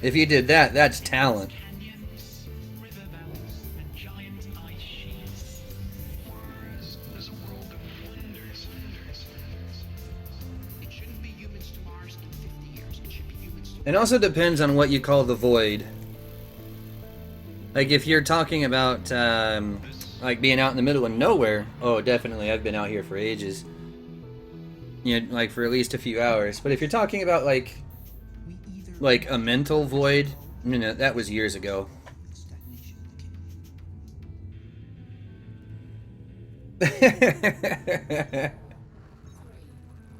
If you did that, that's talent. Canyons, riverbanks, and giant ice sheets. Mars is a world of wonders. It shouldn't be humans to Mars in 50 years. It should be humans to It also depends on what you call the void. Like, if you're talking about, like, being out in the middle of nowhere, oh, definitely, I've been out here for ages. You know, like, for at least a few hours. But if you're talking about, like a mental void, you know, that was years ago.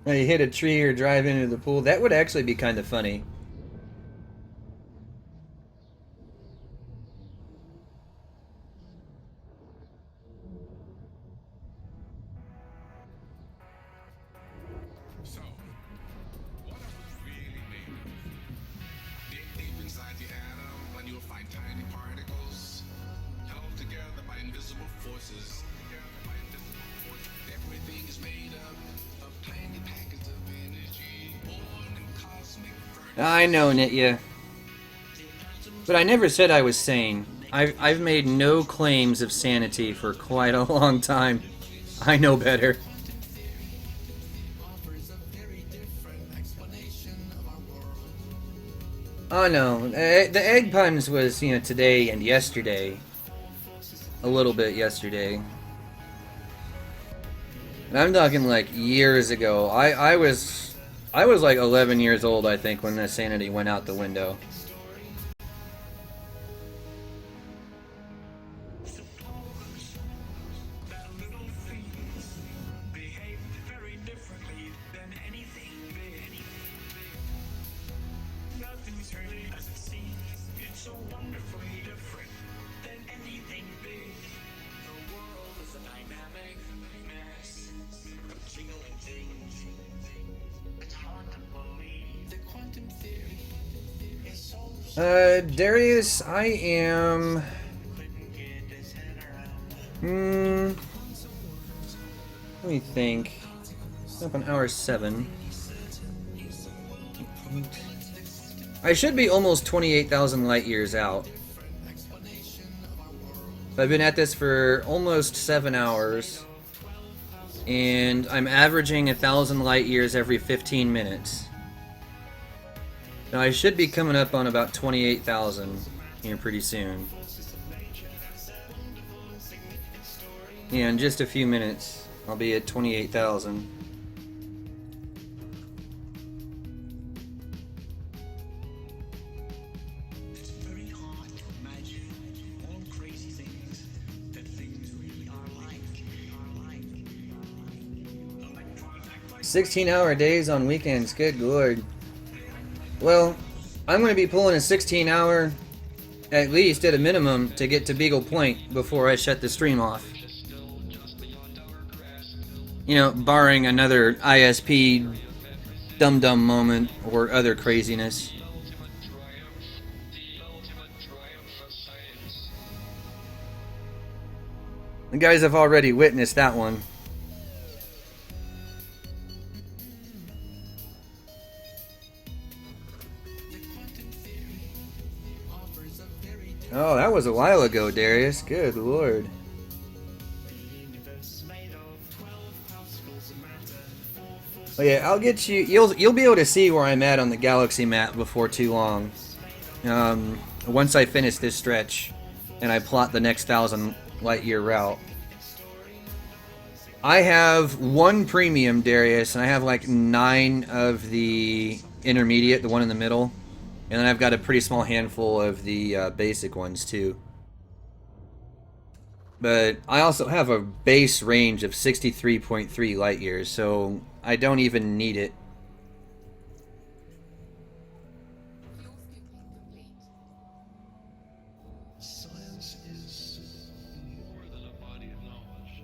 When you hit a tree or drive into the pool, that would actually be kind of funny. So, what are we really made of? Dig deep inside the atom, and you'll find tiny particles held together by invisible forces. Everything is made up of tiny packets of energy, born in cosmic I know, Nitya. But I never said I was sane. I've made no claims of sanity for quite a long time. I know better. Oh no, the egg puns was, you know, today and yesterday. A little bit yesterday. And I'm talking like years ago. I was like 11 years old, I think, when that sanity went out the window. Nothing's really as it seems. It's so wonderfully different than anything big. The world is a dynamic mess of jingling things. It's hard to believe. The quantum theory is so Darius, I am... let me think. Up on hour 7. I should be almost 28,000 light years out. I've been at this for almost 7 hours. And I'm averaging 1,000 light years every 15 minutes. Now I should be coming up on about 28,000 here pretty soon. Yeah, in just a few minutes, I'll be at 28,000. 16-hour days on weekends, good lord. Well, I'm going to be pulling a 16-hour, at least at a minimum, to get to Beagle Point before I shut the stream off. You know, barring another ISP dum-dum moment or other craziness. The guys have already witnessed that one. Oh, that was a while ago, Darius. Good lord. Oh yeah, I'll get you. You'll be able to see where I'm at on the galaxy map before too long. Once I finish this stretch, and I plot the next 1,000 light-year route. I have 1 premium, Darius, and I have like 9 of the intermediate, the one in the middle. And then I've got a pretty small handful of the basic ones, too. But I also have a base range of 63.3 light years, so I don't even need it. Science is more than a body of knowledge.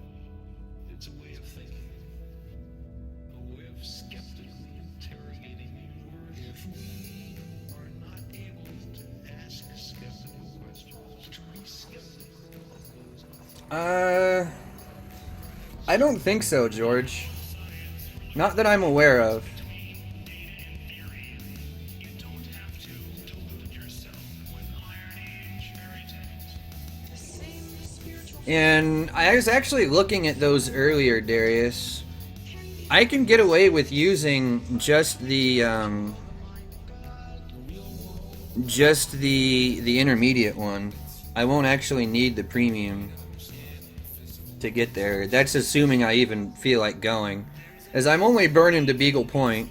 It's a way of thinking. A way of skeptically interrogating the universe. If we are not able to ask skeptical questions, to be skeptical of those I don't think so, George. Not that I'm aware of. And I was actually looking at those earlier, Darius. I can get away with using just the intermediate one. I won't actually need the premium to get there. That's assuming I even feel like going, as I'm only burning to Beagle Point.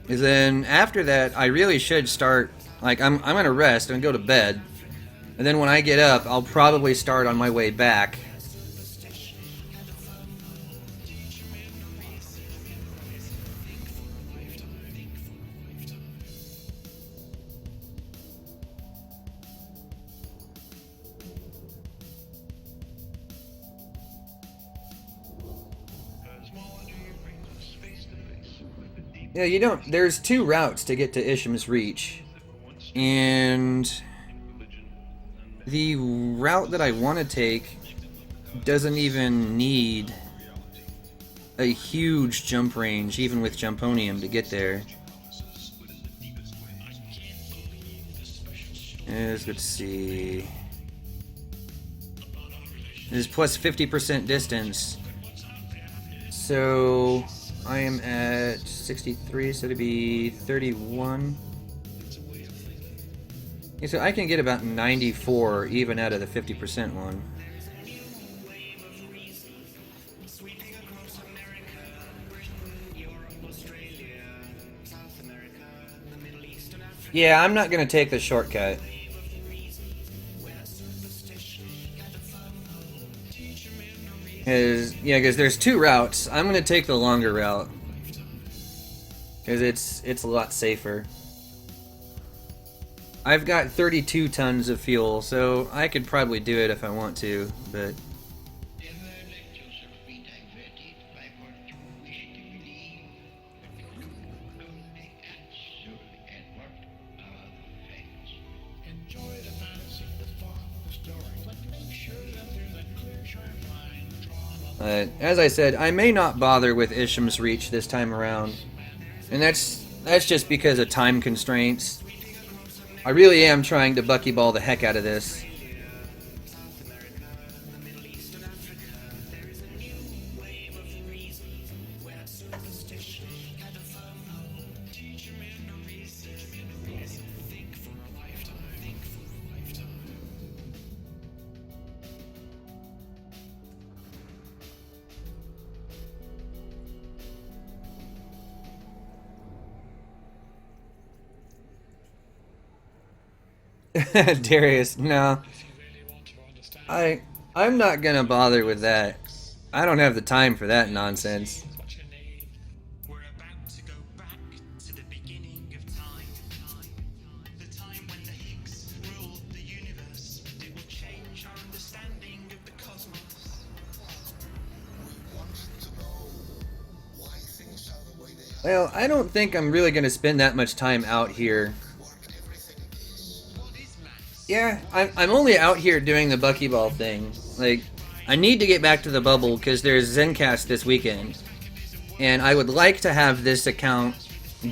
And then after that, I really should start. Like I'm gonna rest and go to bed. And then when I get up, I'll probably start on my way back. Yeah, you don't. There's 2 routes to get to Isham's Reach. And the route that I want to take doesn't even need a huge jump range, even with Jumponium, to get there. Let's see. This is plus 50% distance. So I am at 63, so it'd be 31. Yeah, so I can get about 94 even out of the 50% one. Yeah, I'm not going to take the shortcut. Because there's 2 routes. I'm going to take the longer route. Because it's a lot safer. I've got 32 tons of fuel, so I could probably do it if I want to, but... as I said, I may not bother with Isham's Reach this time around. And that's just because of time constraints. I really am trying to buckyball the heck out of this. Darius, no. I'm not gonna bother with that. I don't have the time for that nonsense. What you need. We're about to go back to the beginning of time. The time when the Higgs ruled the universe. It will change our understanding of the cosmos. Well, I don't think I'm really going to spend that much time out here. Yeah, I'm only out here doing the Buckyball thing. Like, I need to get back to the bubble because there's Zencast this weekend. And I would like to have this account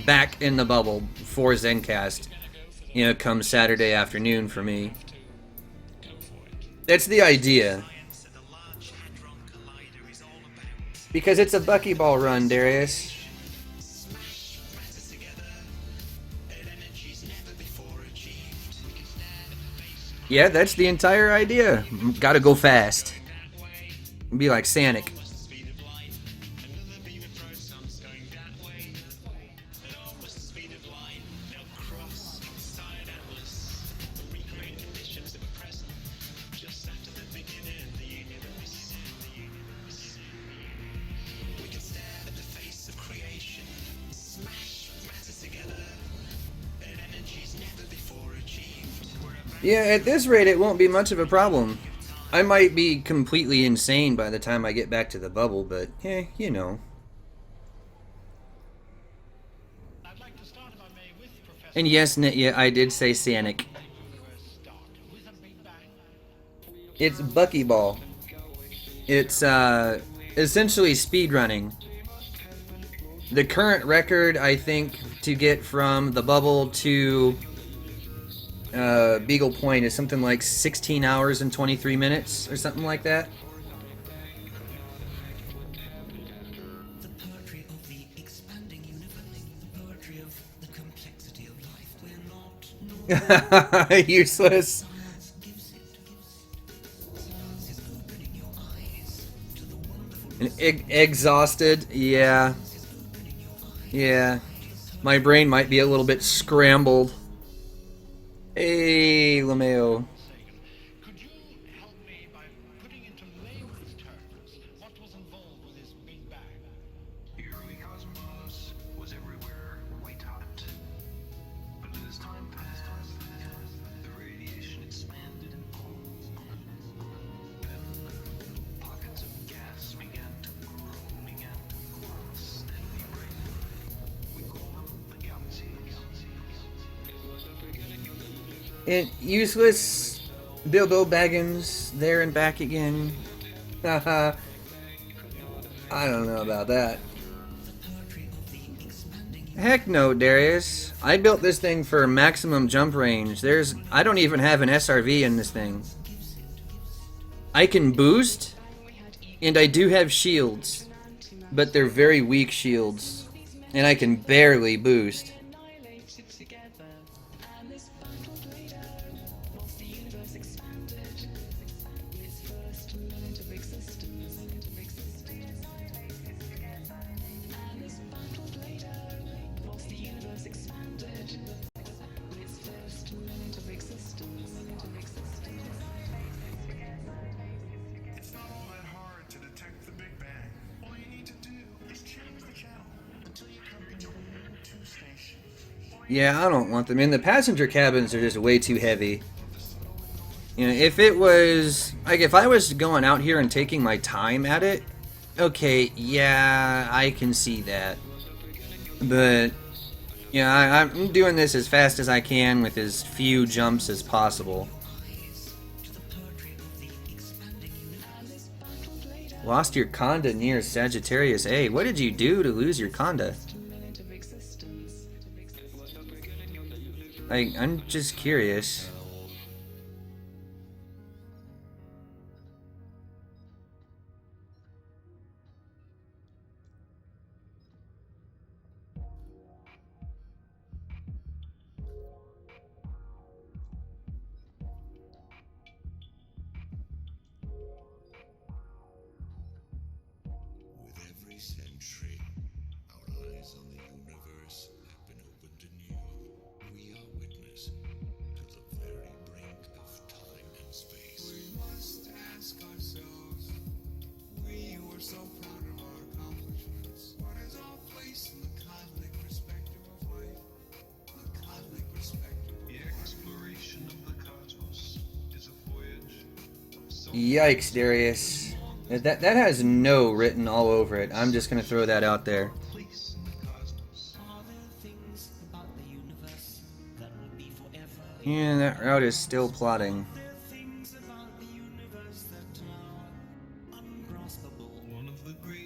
back in the bubble for Zencast, you know, come Saturday afternoon for me. That's the idea. Because it's a Buckyball run, Darius. Yeah, that's the entire idea. Gotta go fast. Be like Sonic. Yeah, at this rate it won't be much of a problem. I might be completely insane by the time I get back to the bubble, but, you know. And yes, Nitya, I did say Sonic. It's Buckyball. It's, essentially speedrunning. The current record, I think, to get from the bubble to Beagle Point is something like 16 hours and 23 minutes or something like that. The poetry of the expanding universe, the poetry of the complexity of life. We're not useless. And exhausted, yeah. Yeah. My brain might be a little bit scrambled. Hey, Lameo. Could you help me by putting into layman's terms what was involved with this Big Bang? The early cosmos was everywhere, white hot. But as time passed, the radiation expanded and cooled. Then pockets of gas began to grow, began to cross steadily right. We call them the galaxies. And useless Bilbo Baggins there and back again. Haha. I don't know about that. Heck no, Darius. I built this thing for maximum jump range. I don't even have an SRV in this thing. I can boost, and I do have shields, but they're very weak shields, and I can barely boost. It's not all that hard to detect the Big Bang. All you need to do is change the channel until you come between two stations. Yeah, I don't want them in. The passenger cabins are just way too heavy. You know, if it was, like, if I was going out here and taking my time at it, okay, yeah, I can see that. But, yeah, I'm doing this as fast as I can with as few jumps as possible. Lost your Conda near Sagittarius A. What did you do to lose your Conda? I'm just curious. With every century, our eyes on the universe have been opened anew. We are witness to the very Yikes, Darius. That has no written all over it. I'm just gonna throw that out there. Yeah, that route is still plotting.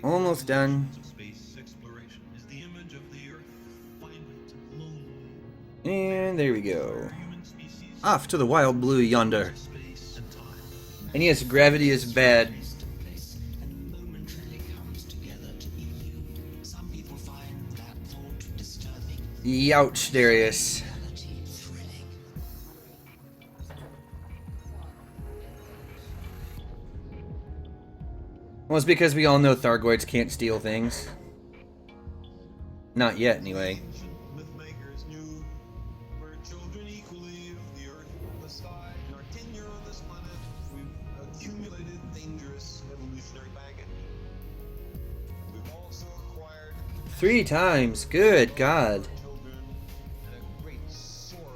Almost done. And there we go. Off to the wild blue yonder. And yes, gravity is bad. Youch, Darius. Well, it's because we all know Thargoids can't steal things. Not yet, anyway. Mythmakers knew we're children equally of the earth and the sky. In our tenure on this planet, we've accumulated dangerous evolutionary baggage. We've also acquired 3 times. Good God. children and a great, soaring,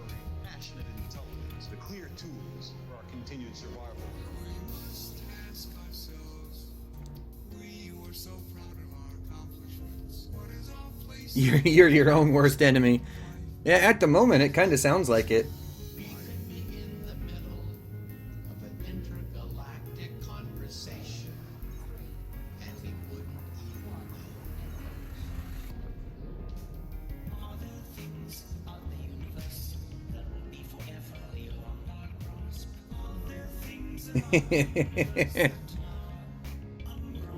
passionate intelligence, the clear tools for our continued survival. We must ask ourselves, we were so proud of our accomplishments. What is our place? You're your own worst enemy. Yeah, at the moment, it kind of sounds like it. We could be in the middle of an intergalactic conversation, and we wouldn't even know. Are there things about the universe that will be forever beyond our grasp? Are there things about the universe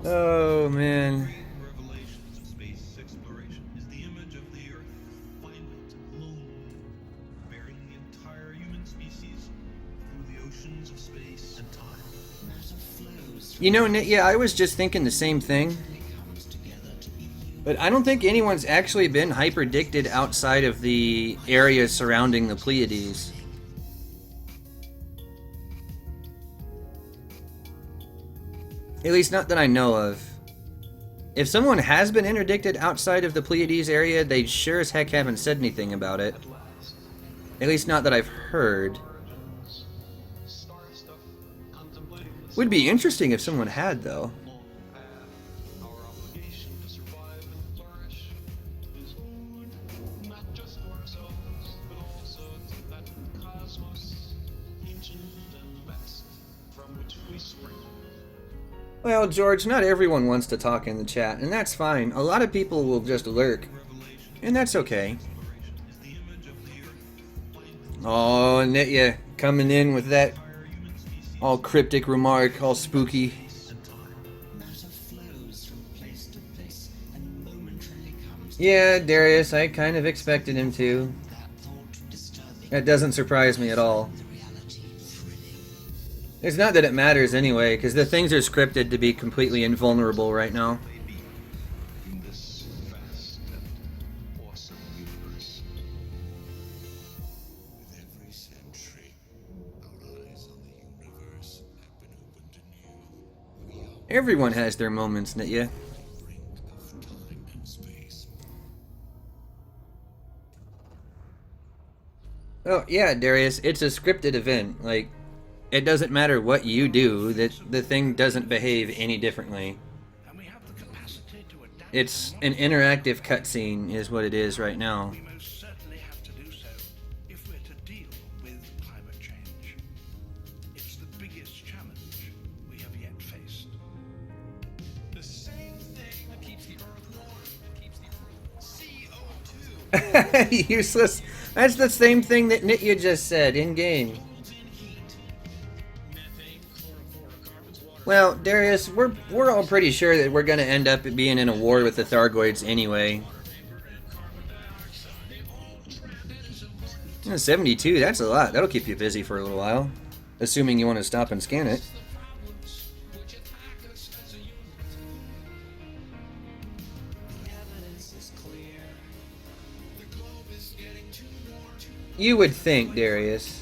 Oh, man. Revelations of space exploration is the image of the Earth, finite, lonely, bearing the entire human species through the oceans of space and time. You know, yeah, I was just thinking the same thing. But I don't think anyone's actually been hyperdicted outside of the area surrounding the Pleiades. At least not that I know of. If someone has been interdicted outside of the Pleiades area, they sure as heck haven't said anything about it. At least not that I've heard. Would be interesting if someone had, though. Our obligation to survive and flourish is owed not just to ourselves, but also to that cosmos, ancient and vast, from which we spring. Well, George, not everyone wants to talk in the chat, and that's fine. A lot of people will just lurk, and that's okay. Oh, Nitya coming in with that all cryptic remark, all spooky. Yeah, Darius, I kind of expected him to. That doesn't surprise me at all. It's not that it matters anyway, because the things are scripted to be completely invulnerable right now. In this vast and awesome universe. With every century, our eyes on the universe have been opened anew. We are Everyone has their moments, Nitya. on the brink of time and space. Oh, yeah, Darius, it's a scripted event. Like, it doesn't matter what you do, that the thing doesn't behave any differently. And we have the capacity to adapt. It's an interactive cutscene is what it is right now. We most certainly have to do so if we're to deal with climate change. It's the biggest challenge we have yet faced. The same thing that keeps the Earth warm, keeps the Earth CO2. Useless. That's the same thing that Nitya just said in-game. Well, Darius, we're all pretty sure that we're gonna end up being in a war with the Thargoids anyway. 72, that's a lot. That'll keep you busy for a little while. Assuming you want to stop and scan it. You would think, Darius.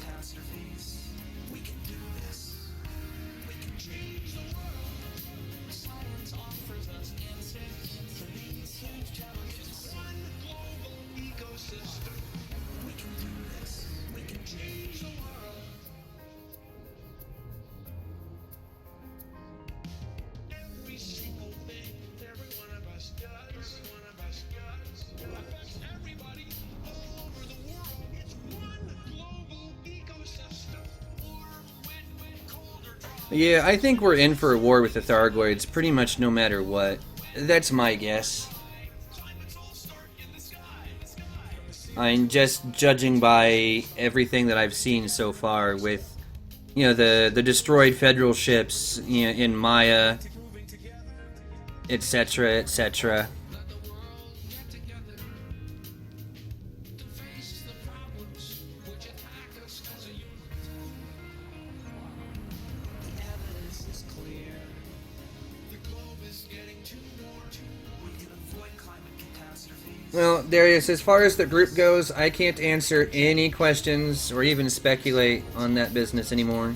Yeah, I think we're in for a war with the Thargoids pretty much no matter what. That's my guess. I'm just judging by everything that I've seen so far with, you know, the destroyed Federal ships, you know, in Maya, etc., etc. Well, Darius, as far as the group goes, I can't answer any questions or even speculate on that business anymore.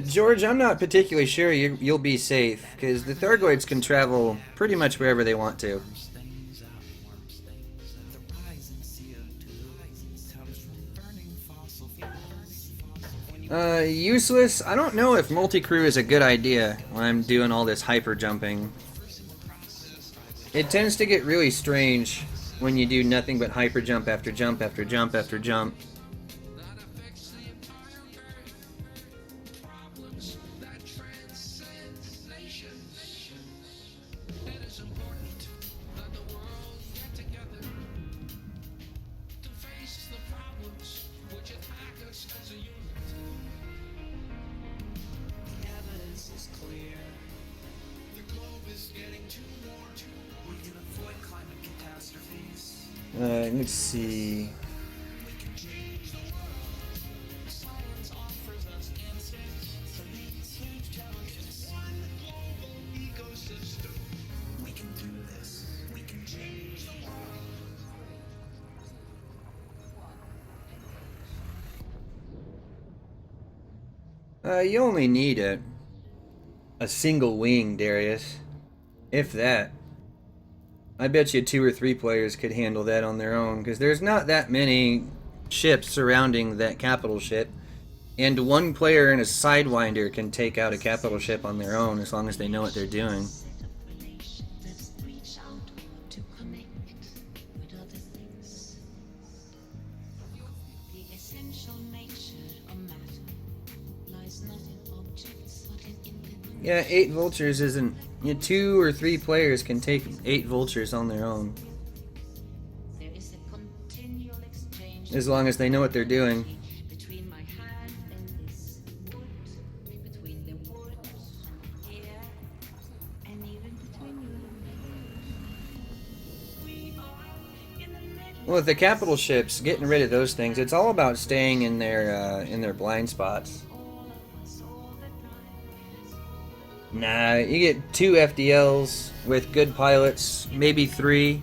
George, I'm not particularly sure you'll be safe, because the Thargoids can travel pretty much wherever they want to. Useless? I don't know if multi-crew is a good idea when I'm doing all this hyper jumping. It tends to get really strange when you do nothing but hyper jump after jump after jump after jump. Let's see. You only need a single wing, Darius. If that. I bet you 2 or 3 players could handle that on their own, because there's not that many ships surrounding that capital ship, and 1 player in a Sidewinder can take out a capital ship on their own as long as they know what they're doing. Yeah, 8 vultures isn't... You know, 2 or 3 players can take 8 vultures on their own. As long as they know what they're doing. Well, with the capital ships, getting rid of those things, it's all about staying in their blind spots. Nah, you get 2 FDLs with good pilots, maybe 3,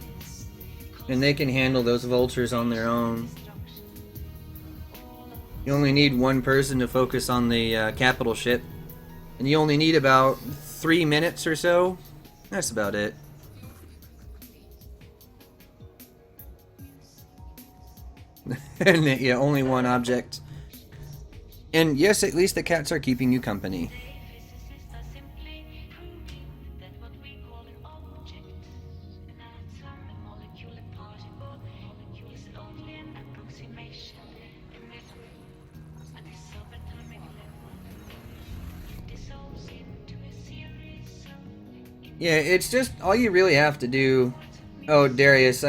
and they can handle those vultures on their own. You only need 1 person to focus on the capital ship, and you only need about 3 minutes or so. That's about it. And yeah, only 1 object. And yes, at least the cats are keeping you company. Yeah, it's just all you really have to do. Oh, Darius,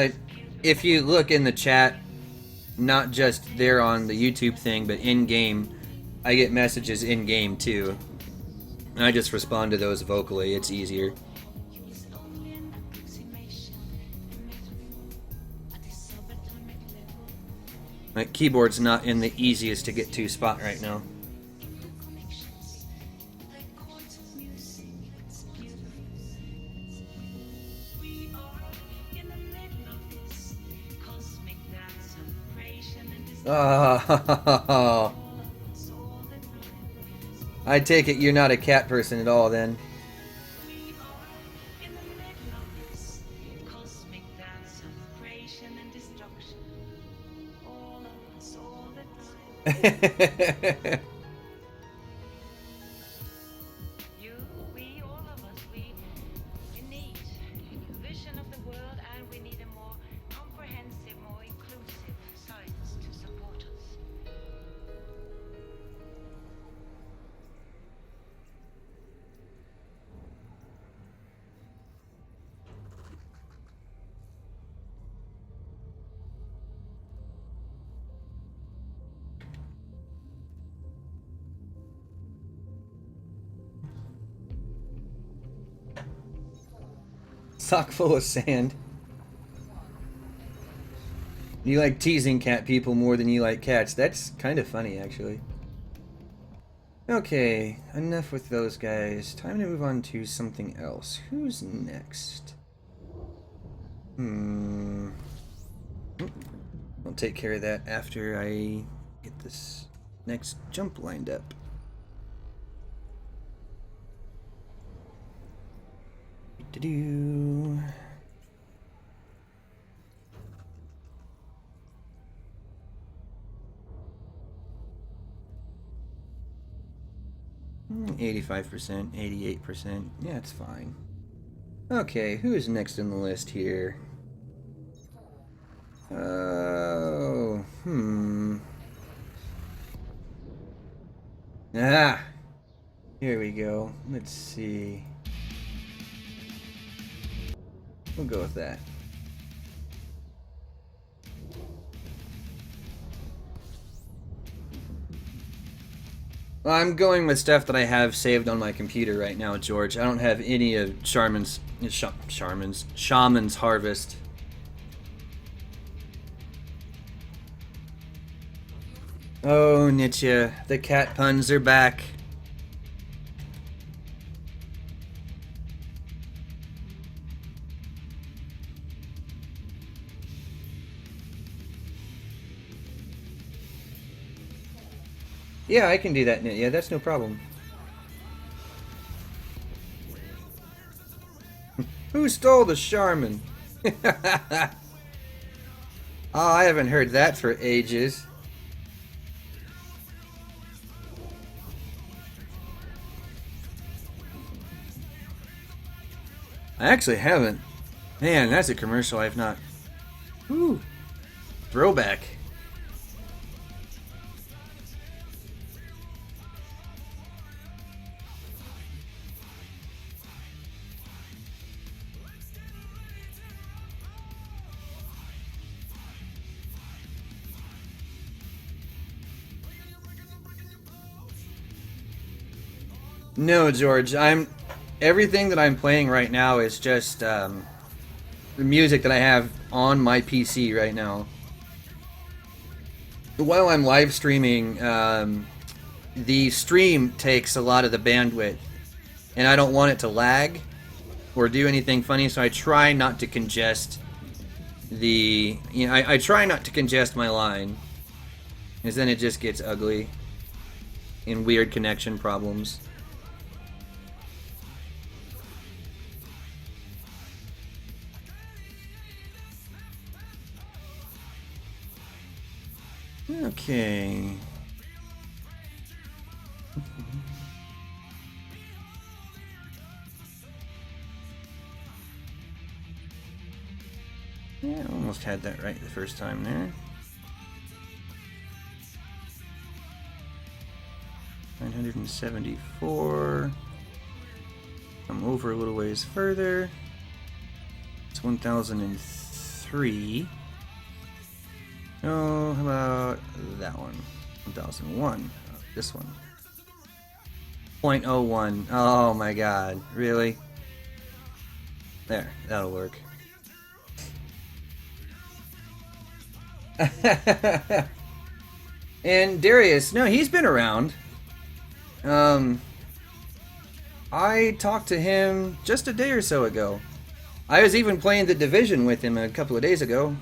if you look in the chat, not just there on the YouTube thing, but in-game, I get messages in-game too. And I just respond to those vocally, it's easier. My keyboard's not in the easiest to get to spot right now. Oh, I take it you're not a cat person at all, then. Sock full of sand. You like teasing cat people more than you like cats. That's kind of funny, actually. Okay, enough with those guys. Time to move on to something else. Who's next? I'll take care of that after I get this next jump lined up. Do-do. 85%, 88%. Yeah, it's fine. Okay, who is next in the list here? Oh, Ah! Here we go. Let's see. We'll go with that. Well, I'm going with stuff that I have saved on my computer right now, George. I don't have any of Shaman's Harvest. Oh, Nietzsche, the cat puns are back. Yeah, I can do that. Yeah, that's no problem. Who stole the Charmin? Oh, I haven't heard that for ages. I actually haven't. Man, that's a commercial I've not... Ooh. Throwback. No, George, everything that I'm playing right now is just the music that I have on my PC right now. While I'm live streaming, the stream takes a lot of the bandwidth, and I don't want it to lag or do anything funny, so I try not to congest I try not to congest my line, because then it just gets ugly and weird connection problems. Okay. Yeah, almost had that right the first time there. 974. Come over a little ways further. It's 1003. Oh, how about that one? 1001. This one. 0.01. Oh my god. Really? There. That'll work. And Darius, no, he's been around. I talked to him just a day or so ago. I was even playing The Division with him a couple of days ago.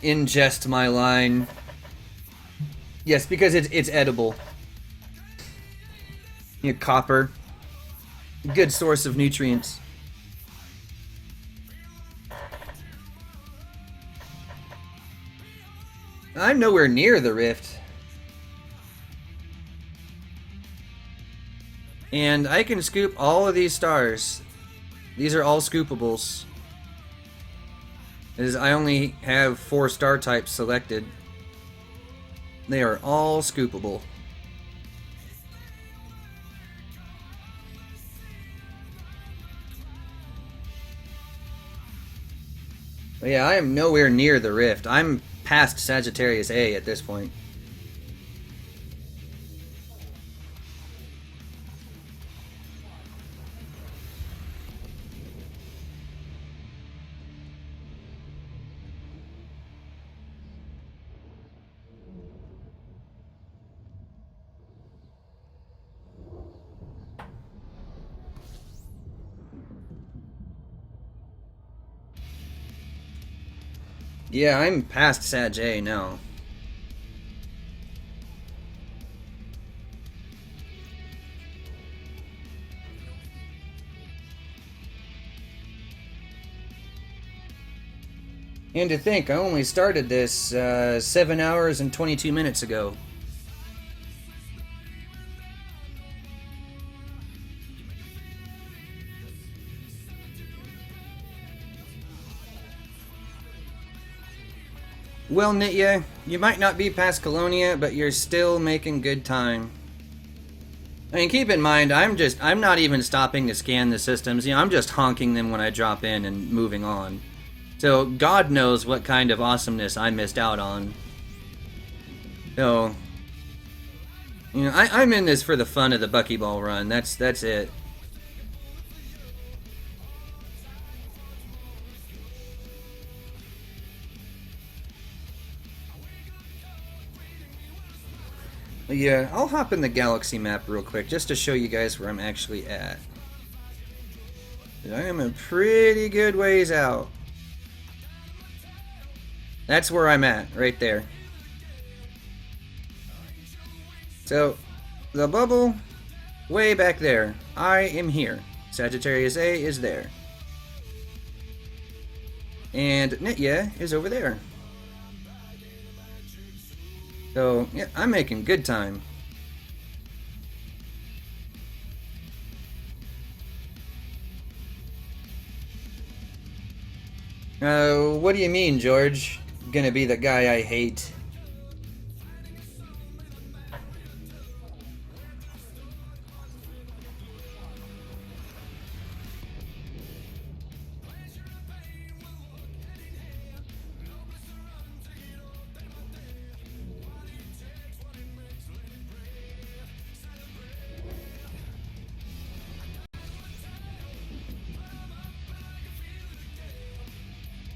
Ingest my line. Yes, because it's edible. You know, copper. Good source of nutrients. I'm nowhere near the rift. And I can scoop all of these stars. These are all scoopables. As I only have 4 star types selected. They are all scoopable. But yeah, I am nowhere near the rift. I'm past Sagittarius A at this point. Yeah, I'm past Sag A now. And to think, I only started this 7 hours and 22 minutes ago. Well, Nitya, you might not be past Colonia, but you're still making good time. I mean, keep in mind, I'm not even stopping to scan the systems. You know, I'm just honking them when I drop in and moving on. So, God knows what kind of awesomeness I missed out on. So, you know, I'm in this for the fun of the Buckyball run. That's it. Yeah, I'll hop in the galaxy map real quick just to show you guys where I'm actually at. I am a pretty good ways out. That's where I'm at, right there. So, the bubble, way back there. I am here. Sagittarius A is there. And Nitya is over there. So, yeah, I'm making good time. What do you mean, George? Gonna be the guy I hate.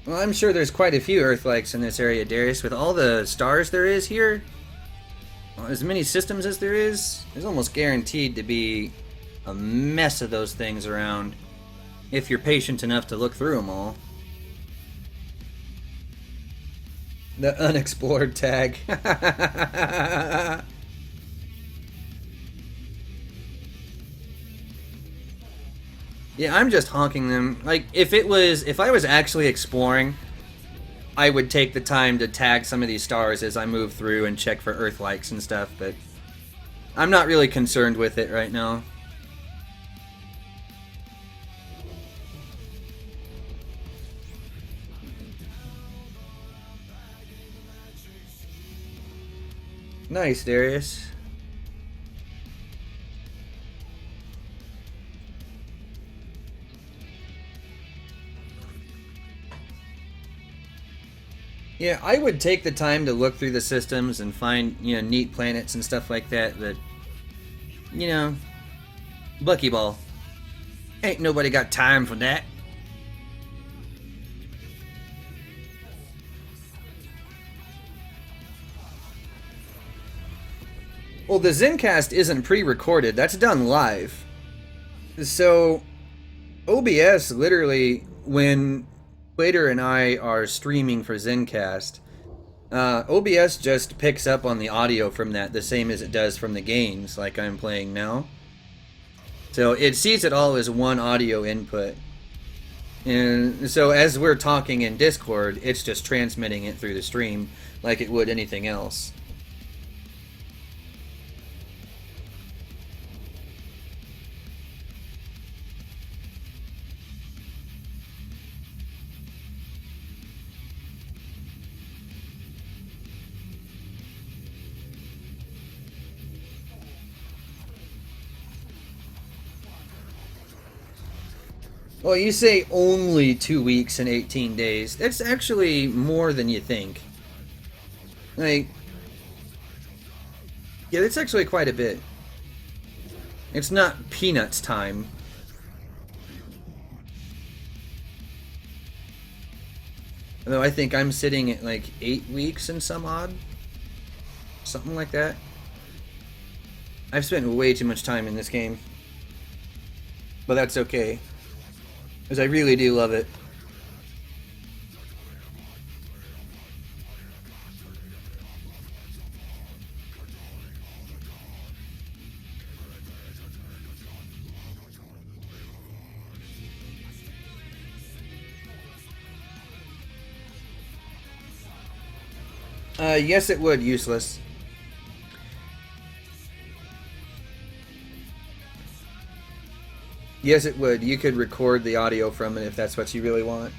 Well, I'm sure there's quite a few Earth-likes in this area, Darius. With all the stars there is here, as many systems as there is, there's almost guaranteed to be a mess of those things around, if you're patient enough to look through them all. The unexplored tag. Yeah, I'm just honking them. Like, if I was actually exploring, I would take the time to tag some of these stars as I move through and check for Earth likes and stuff, but I'm not really concerned with it right now. Nice, Darius. Yeah, I would take the time to look through the systems and find, you know, neat planets and stuff like that, but, you know, Buckyball. Ain't nobody got time for that. Well, the Zencast isn't pre-recorded, that's done live. So, OBS literally, when Later and I are streaming for Zencast, OBS just picks up on the audio from that the same as it does from the games like I'm playing now. So it sees it all as one audio input. And so as we're talking in Discord, it's just transmitting it through the stream like it would anything else. Well, you say only 2 weeks and 18 days. That's actually more than you think. Like, yeah, that's actually quite a bit. It's not peanuts time. Although I think I'm sitting at like 8 weeks and some odd. Something like that. I've spent way too much time in this game. But that's okay. Because I really do love it. Yes, it would, useless. Yes, it would. You could record the audio from it if that's what you really want.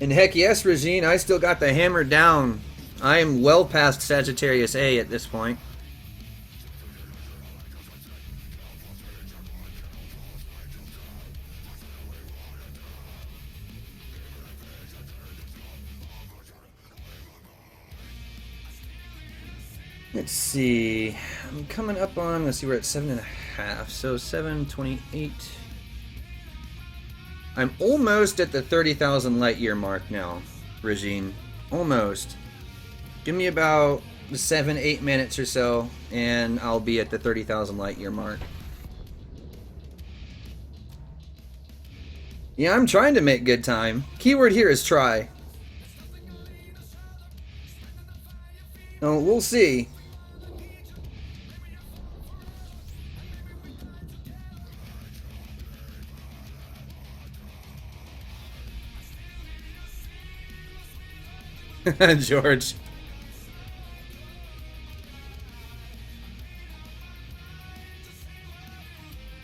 And heck yes, Regine, I still got the hammer down. I am well past Sagittarius A at this point. Let's see. I'm coming up on, let's see, we're at 7.5. So 728. I'm almost at the 30,000 light year mark now, Regine. Almost. Give me about 7-8 minutes or so, and I'll be at the 30,000 light year mark. Yeah, I'm trying to make good time. Keyword here is try. Oh, we'll see. George.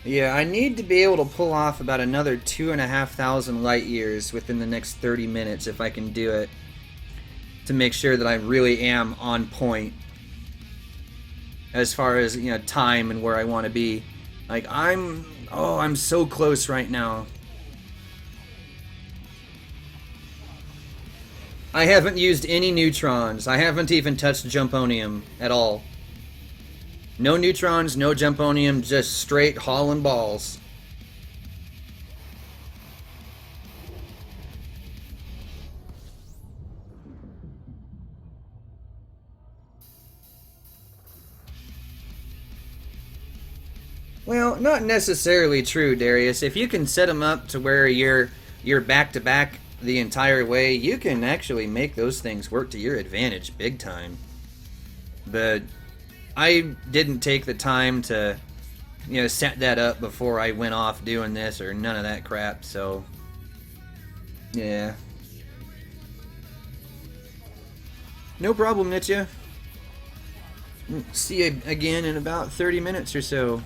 Yeah, I need to be able to pull off about another 2,500 light years within the next 30 minutes if I can do it, to make sure that I really am on point as far as, you know, time and where I want to be. Like, I'm so close right now. I haven't used any neutrons. I haven't even touched Jumponium at all. No neutrons, no Jumponium, just straight hauling balls. Well, not necessarily true, Darius. If you can set them up to where you're back-to-back the entire way, you can actually make those things work to your advantage big time. But I didn't take the time to, you know, set that up before I went off doing this or none of that crap, so yeah. No problem, Nitya. See you again in about 30 minutes or so.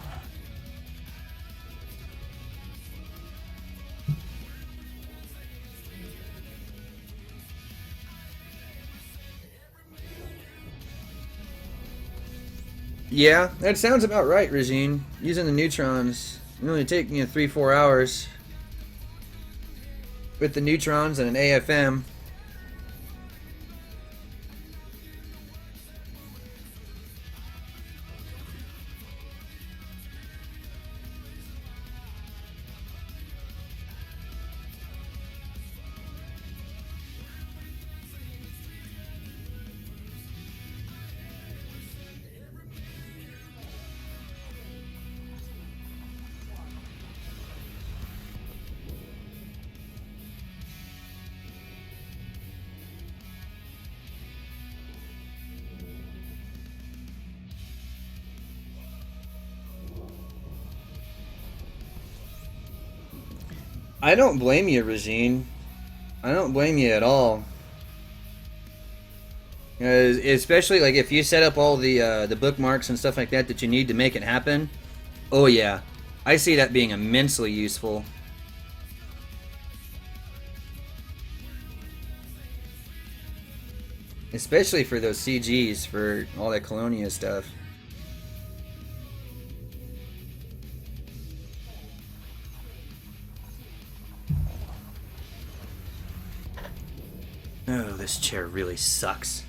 Yeah, that sounds about right, Regine. Using the neutrons, it only take, you know, 3-4 hours. With the neutrons and an AFM. I don't blame you, Regine. I don't blame you at all. Especially like if you set up all the bookmarks and stuff like that that you need to make it happen. Oh yeah, I see that being immensely useful. Especially for those CGs for all that Colonia stuff. Oh, this chair really sucks.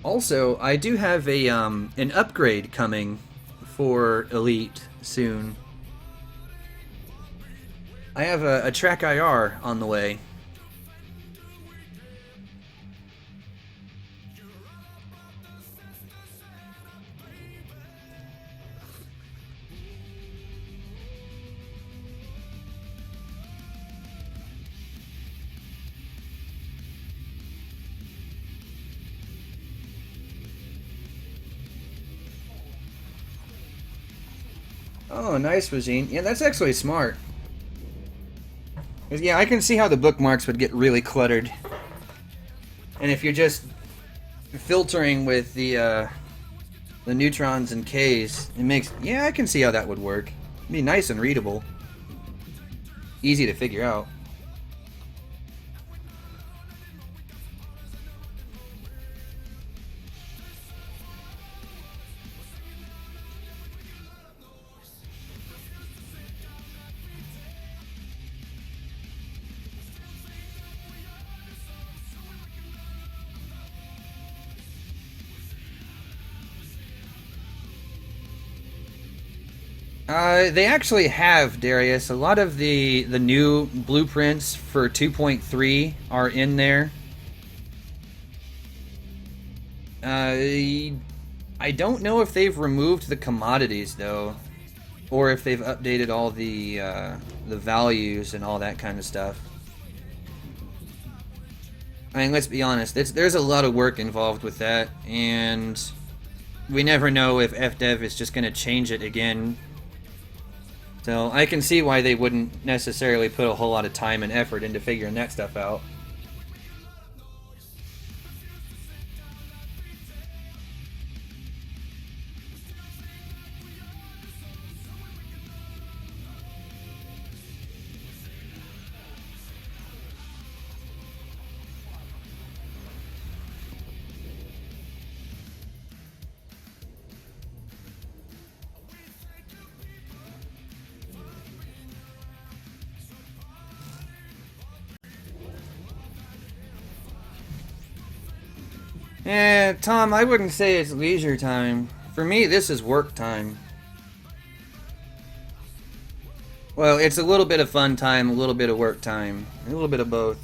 Also, I do have a an upgrade coming for Elite soon. I have a track IR on the way. Oh, nice, Regine. Yeah, that's actually smart. 'Cause, yeah, I can see how the bookmarks would get really cluttered. And if you're just filtering with the neutrons and Ks, it makes... Yeah, I can see how that would work. It'd be nice and readable. Easy to figure out. They actually have, Darius. A lot of the new blueprints for 2.3 are in there. I don't know if they've removed the commodities though, or if they've updated all the values and all that kind of stuff. I mean, let's be honest. There's a lot of work involved with that, and we never know if FDev is just going to change it again. So I can see why they wouldn't necessarily put a whole lot of time and effort into figuring that stuff out. Tom, I wouldn't say it's leisure time. For me, this is work time. Well, it's a little bit of fun time, a little bit of work time, a little bit of both.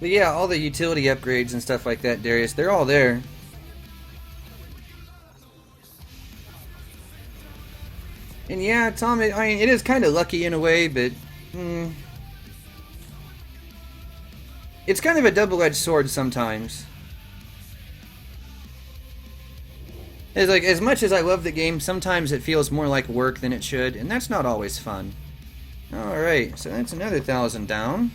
But yeah, all the utility upgrades and stuff like that, Darius, they're all there. And yeah, Tom, I mean, it is kind of lucky in a way, but... it's kind of a double-edged sword sometimes. It's like, as much as I love the game, sometimes it feels more like work than it should, and that's not always fun. Alright, so that's another 1,000 down.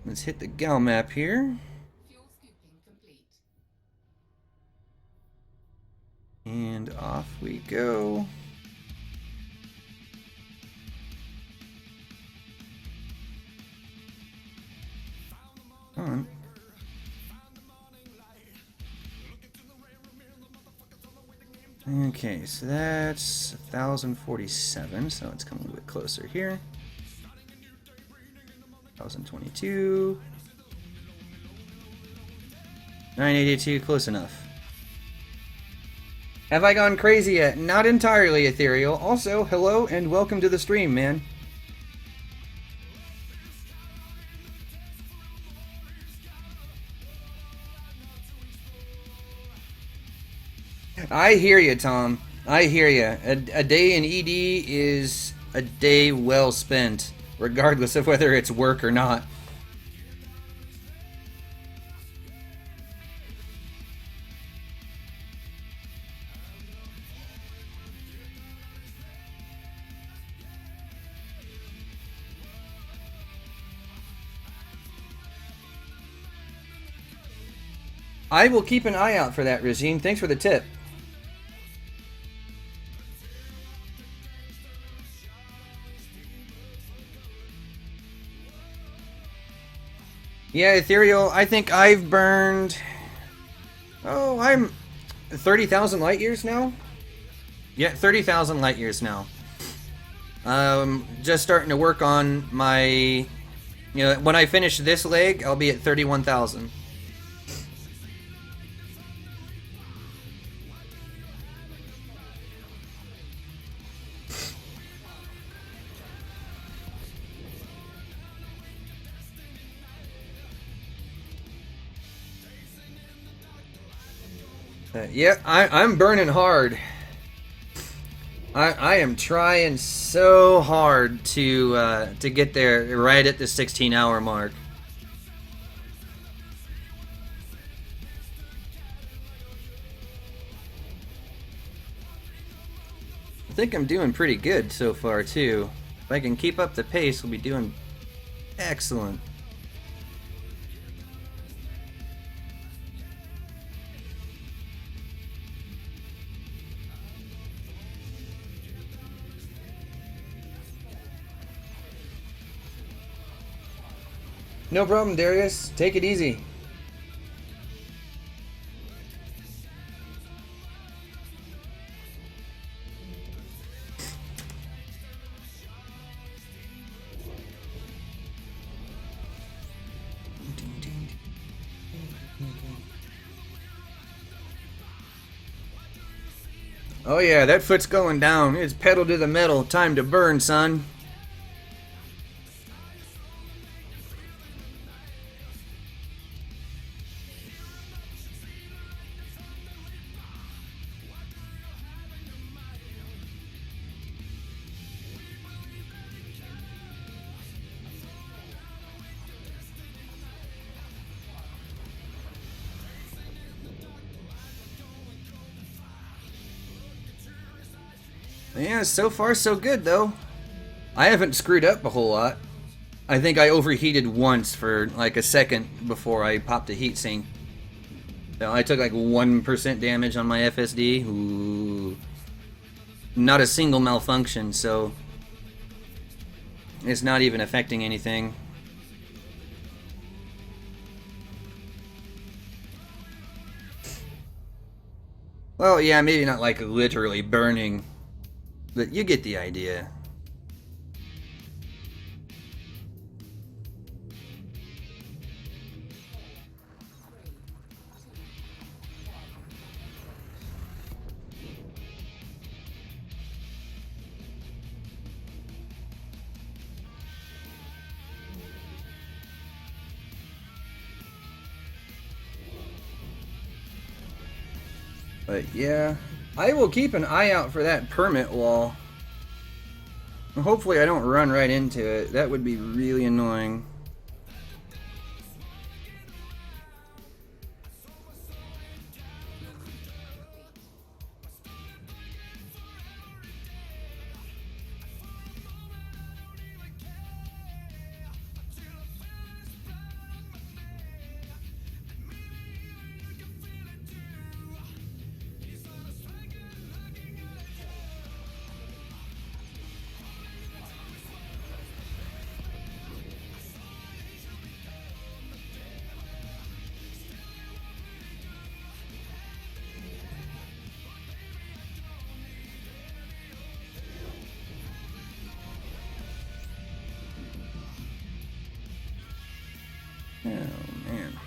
Let's hit the gal map here. And off we go. Come on. Okay, so that's 1,047, so it's coming a bit closer here. 1,022. 982, close enough. Have I gone crazy yet? Not entirely, Ethereal. Also, hello and welcome to the stream, man. I hear you, Tom. I hear you. A day in ED is a day well spent, regardless of whether it's work or not. I will keep an eye out for that, Regine. Thanks for the tip. Yeah, Ethereal, I think I've burned... Oh, I'm 30,000 light years now? Yeah, 30,000 light years now. Just starting to work on my... You know, when I finish this leg, I'll be at 31,000. Yeah, I'm burning hard. I am trying so hard to get there right at the 16-hour mark. I think I'm doing pretty good so far too. If I can keep up the pace, we'll be doing excellent. No problem, Darius. Take it easy. Oh yeah, that foot's going down. It's pedal to the metal. Time to burn, son. Yeah, so far so good though. I haven't screwed up a whole lot. I think I overheated once for like a second before I popped a heatsink. So I took like 1% damage on my FSD. Ooh. Not a single malfunction, so it's not even affecting anything. Well, yeah, maybe not like literally burning, but you get the idea. But yeah, I will keep an eye out for that permit wall. Hopefully I don't run right into it. That would be really annoying. Oh, man.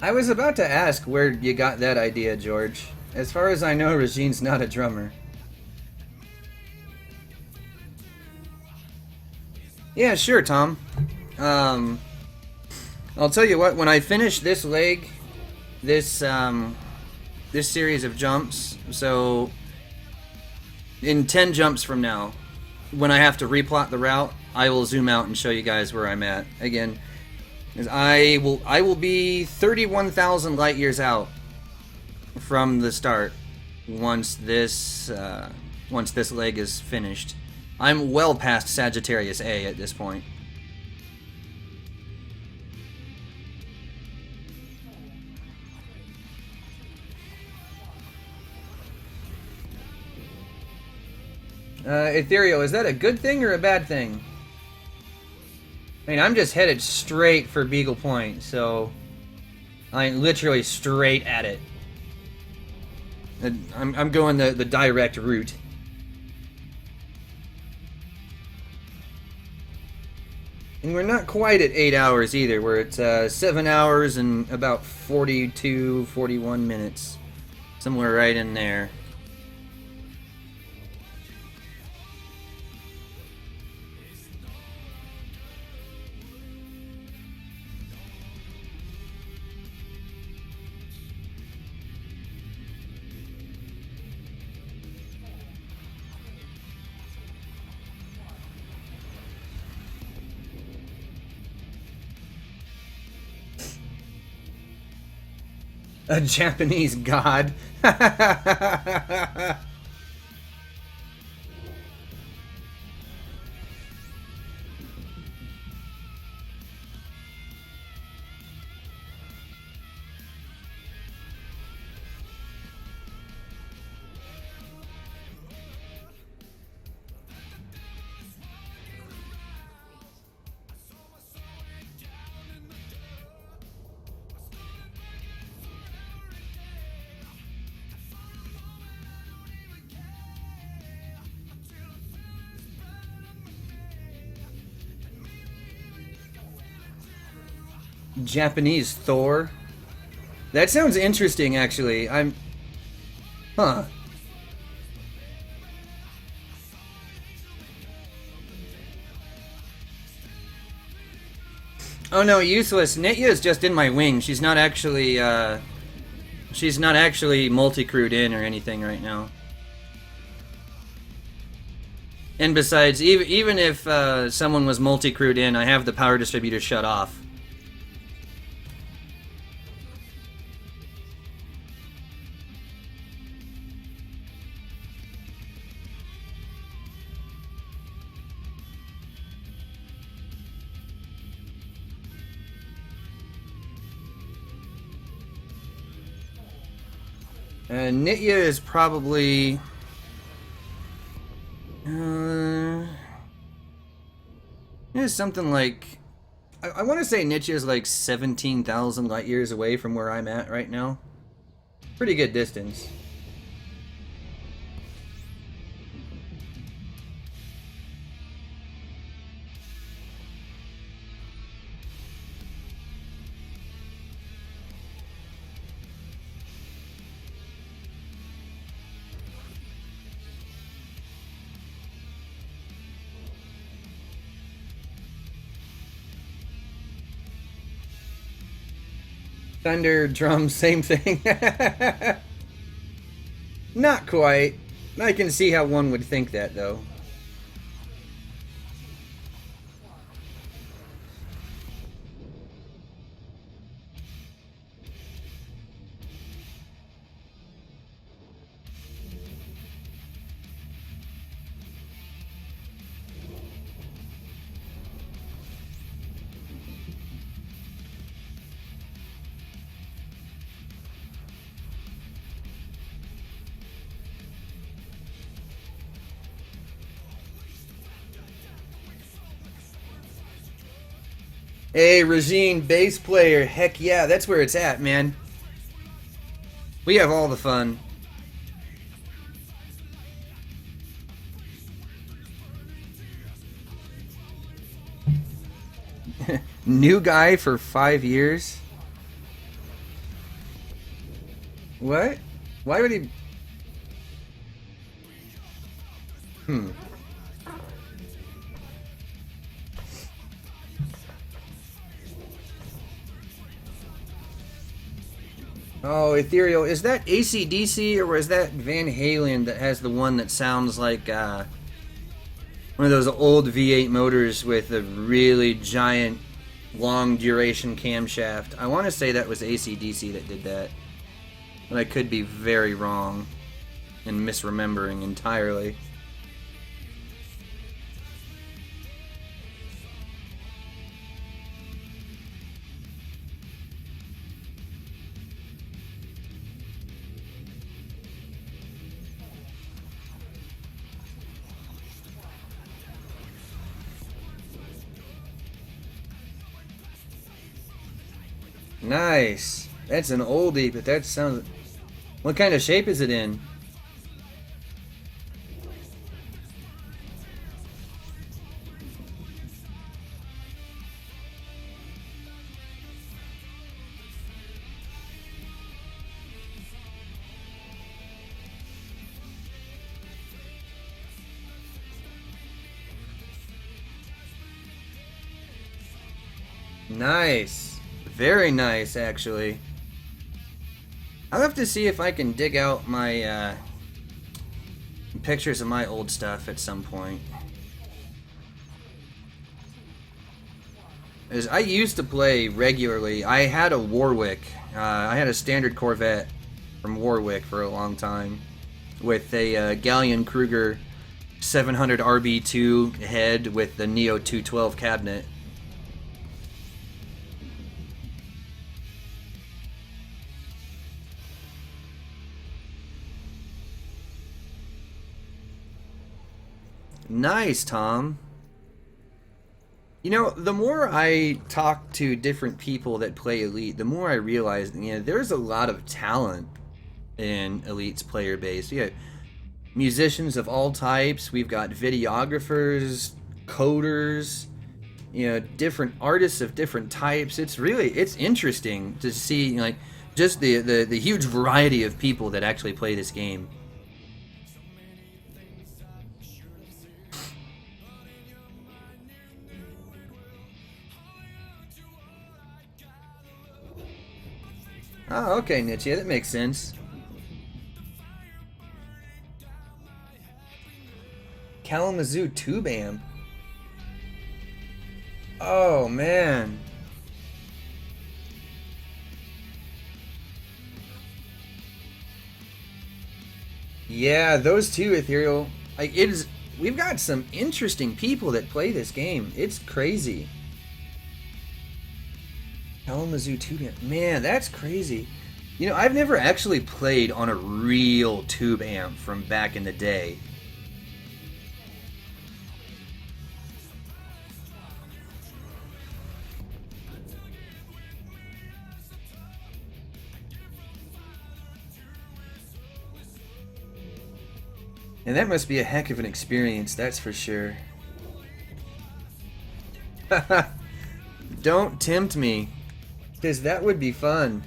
I was about to ask where you got that idea, George. As far as I know, Regine's not a drummer. Yeah, sure, Tom. I'll tell you what, when I finish this leg, this series of jumps, so in 10 jumps from now, when I have to replot the route, I will zoom out and show you guys where I'm at. Again, I will be 31,000 light years out from the start once this leg is finished. I'm well past Sagittarius A at this point. Ethereal, is that a good thing or a bad thing? I mean, I'm just headed straight for Beagle Point, so I'm literally straight at it. I'm going the direct route. And we're not quite at 8 hours either. We're at 7 hours and about 42, 41 minutes. Somewhere right in there. A Japanese god. Japanese Thor? That sounds interesting, actually. Huh. Oh no, useless. Nitya is just in my wing. She's not actually multi-crewed in or anything right now. And besides, even if someone was multi-crewed in, I have the power distributor shut off. Nitya is probably... it's something like... I want to say Nitya is like 17,000 light years away from where I'm at right now. Pretty good distance. Thunder, drum, same thing. Not quite. I can see how one would think that, though. Hey, Regine, bass player. Heck yeah, that's where it's at, man. We have all the fun. New guy for 5 years? What? Why would he... Oh, Ethereal. Is that AC/DC or is that Van Halen that has the one that sounds like one of those old V8 motors with a really giant long duration camshaft? I want to say that was AC/DC that did that. But I could be very wrong and misremembering entirely. Nice. That's an oldie, but that sounds... What kind of shape is it in? Nice. Very nice, actually. I'll have to see if I can dig out my pictures of my old stuff at some point. As I used to play regularly, I had a Warwick. I had a standard Corvette from Warwick for a long time with a Galleon Kruger 700 RB2 head with the Neo 212 cabinet. Nice, Tom. You know, the more I talk to different people that play Elite, the more I realize, you know, there's a lot of talent in Elite's player base. We got musicians of all types. We've got videographers, coders, you know, different artists of different types. It's interesting to see, like, just the huge variety of people that actually play this game. Oh, okay, Nietzsche, that makes sense. Kalamazoo tube amp. Oh, man. Yeah, those two, Ethereal. Like, we've got some interesting people that play this game. It's crazy. Kalamazoo tube amp. Man, that's crazy. You know, I've never actually played on a real tube amp from back in the day. And that must be a heck of an experience, that's for sure. Don't tempt me, because that would be fun.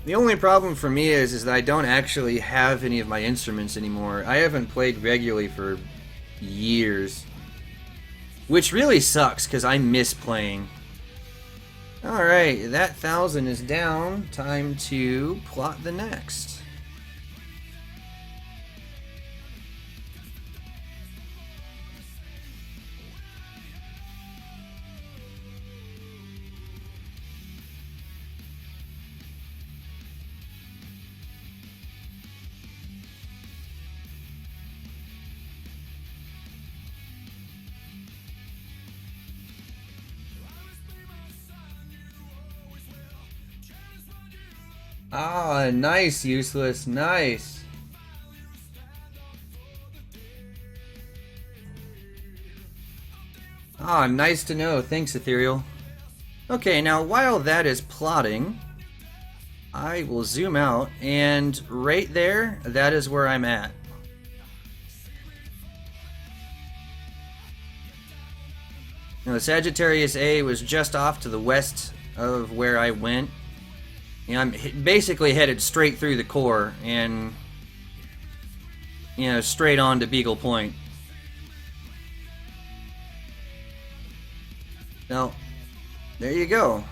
The only problem for me is that I don't actually have any of my instruments anymore. I haven't played regularly for years. Which really sucks, because I miss playing. Alright, that 1,000 is down. Time to plot the next. Ah, nice, Useless, nice. Ah, nice to know. Thanks, Ethereal. Okay, now while that is plotting, I will zoom out, and right there, that is where I'm at. Now, the Sagittarius A was just off to the west of where I went. And I'm basically headed straight through the core and, you know, straight on to Beagle Point. Now, there you go.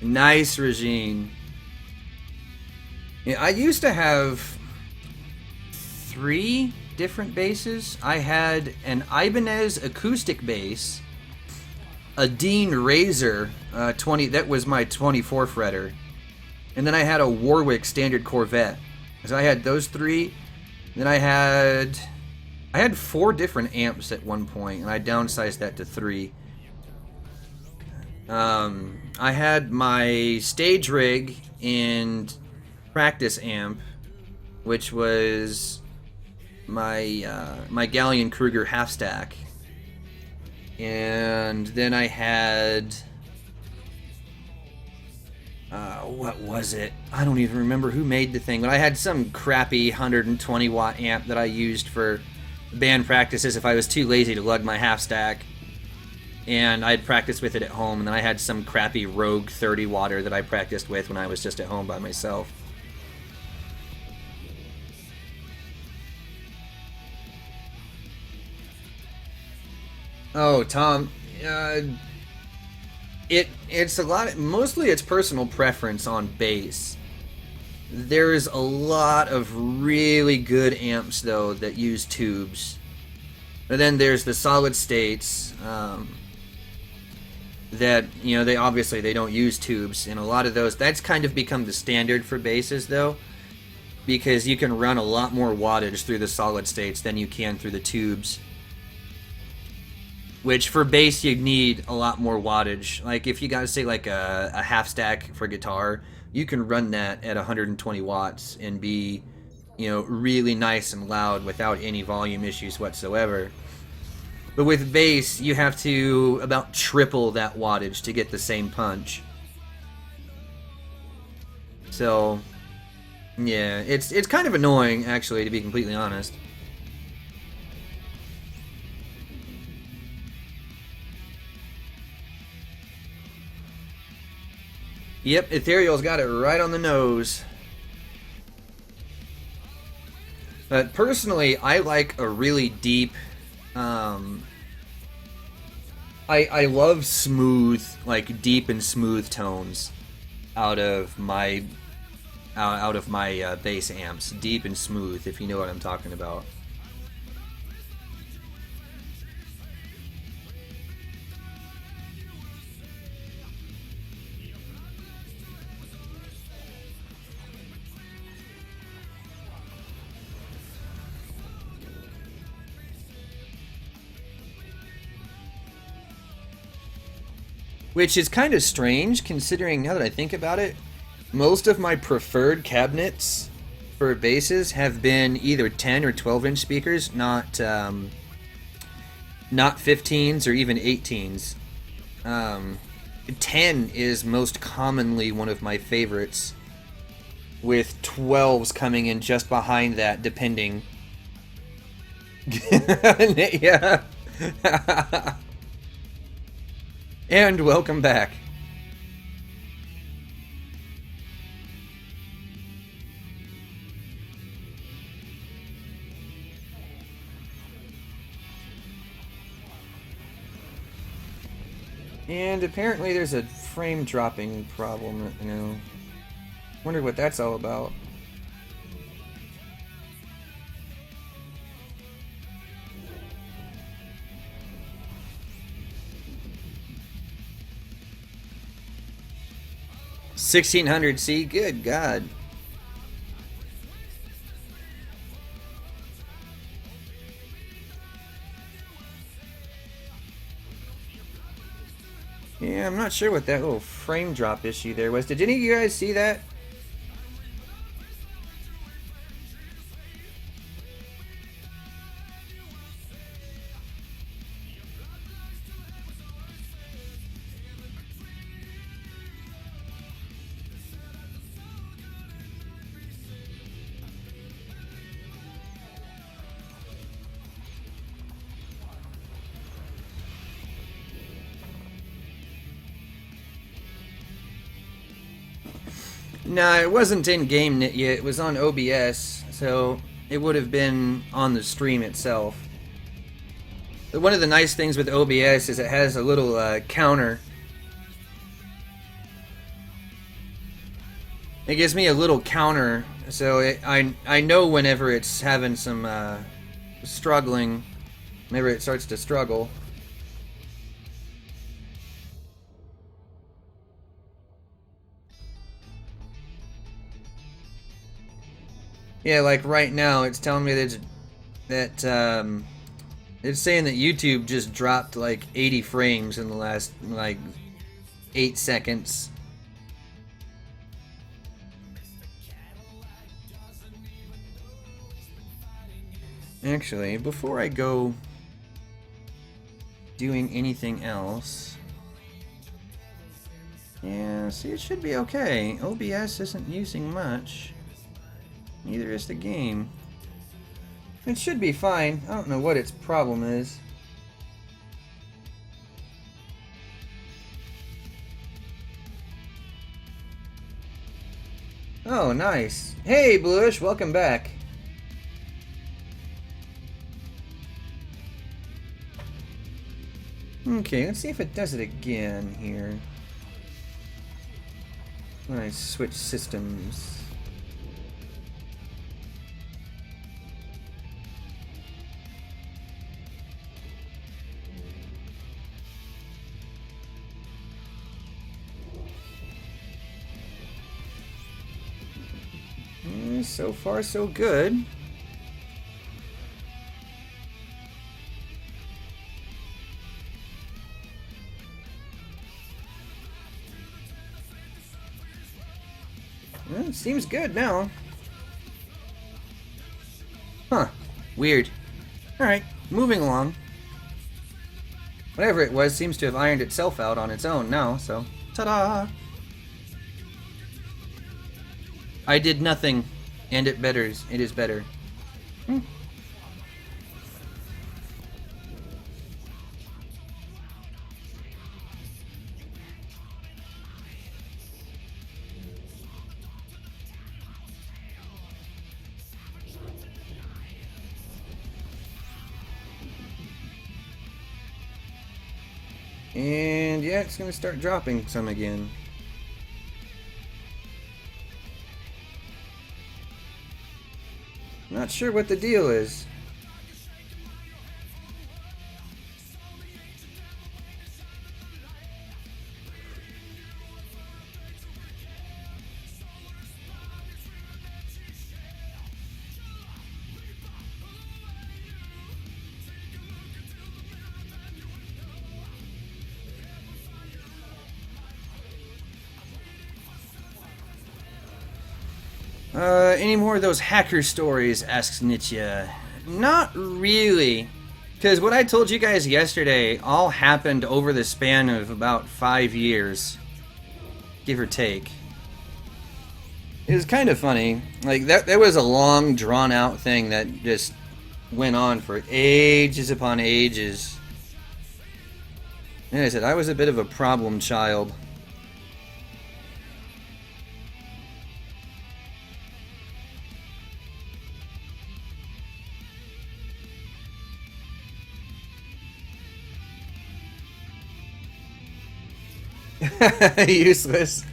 Nice, Regine. Yeah, I used to have 3 different basses. I had an Ibanez acoustic bass, a Dean Razor 20, that was my 24 fretter, and then I had a Warwick standard Corvette. So I had those 3. Then I had 4 different amps at one point, and I downsized that to 3. I had my stage rig and practice amp, which was my Galleon Kruger half stack, and then I had what was it? I don't even remember who made the thing, but I had some crappy 120 watt amp that I used for band practices if I was too lazy to lug my half stack, and I'd practice with it at home. And then I had some crappy Rogue 30 watter that I practiced with when I was just at home by myself. Oh, Tom, it's a lot. Mostly, it's personal preference on bass. There's a lot of really good amps though that use tubes, but then there's the solid states that they obviously they don't use tubes, and a lot of those that's kind of become the standard for basses though, because you can run a lot more wattage through the solid states than you can through the tubes. Which for bass you need a lot more wattage. Like if you gotta say like a half stack for guitar, you can run that at 120 watts and be, really nice and loud without any volume issues whatsoever. But with bass, you have to about triple that wattage to get the same punch. So, yeah, it's kind of annoying actually, to be completely honest. Yep, Ethereal's got it right on the nose. But personally, I like a really deep. I love smooth, like deep and smooth tones out of my bass amps. Deep and smooth, if you know what I'm talking about. Which is kind of strange, considering, now that I think about it, most of my preferred cabinets for basses have been either 10 or 12-inch speakers, not 15s or even 18s. 10 is most commonly one of my favorites, with 12s coming in just behind that, depending. Yeah. And welcome back. And apparently there's a frame dropping problem, Wonder what that's all about. $1,600C, good God. Yeah, I'm not sure what that little frame drop issue there was. Did any of you guys see that? No, it wasn't in-game yet. It was on OBS, so it would have been on the stream itself. But one of the nice things with OBS is it has a little counter. It gives me a little counter, so I know whenever it's having some struggling, whenever it starts to struggle. Yeah, like right now, it's telling me that it's saying that YouTube just dropped like 80 frames in the last like 8 seconds. Actually, before I go doing anything else, yeah, see, it should be okay. OBS isn't using much. Neither is the game. It should be fine. I don't know what its problem is. Oh, nice. Hey, Bluish, welcome back. Okay, let's see if it does it again here. When I switch systems. So far, so good. Well, it seems good now. Huh. Weird. Alright, moving along. Whatever it was seems to have ironed itself out on its own now, so... Ta-da! I did nothing, and it betters. It is better. And yeah, it's gonna start dropping some again. Not sure what the deal is. Any more of those hacker stories, asks Nietzsche. Not really. Because what I told you guys yesterday all happened over the span of about 5 years. Give or take. It was kind of funny. Like, that was a long, drawn-out thing that just went on for ages upon ages. Like I said, I was a bit of a problem child. Useless.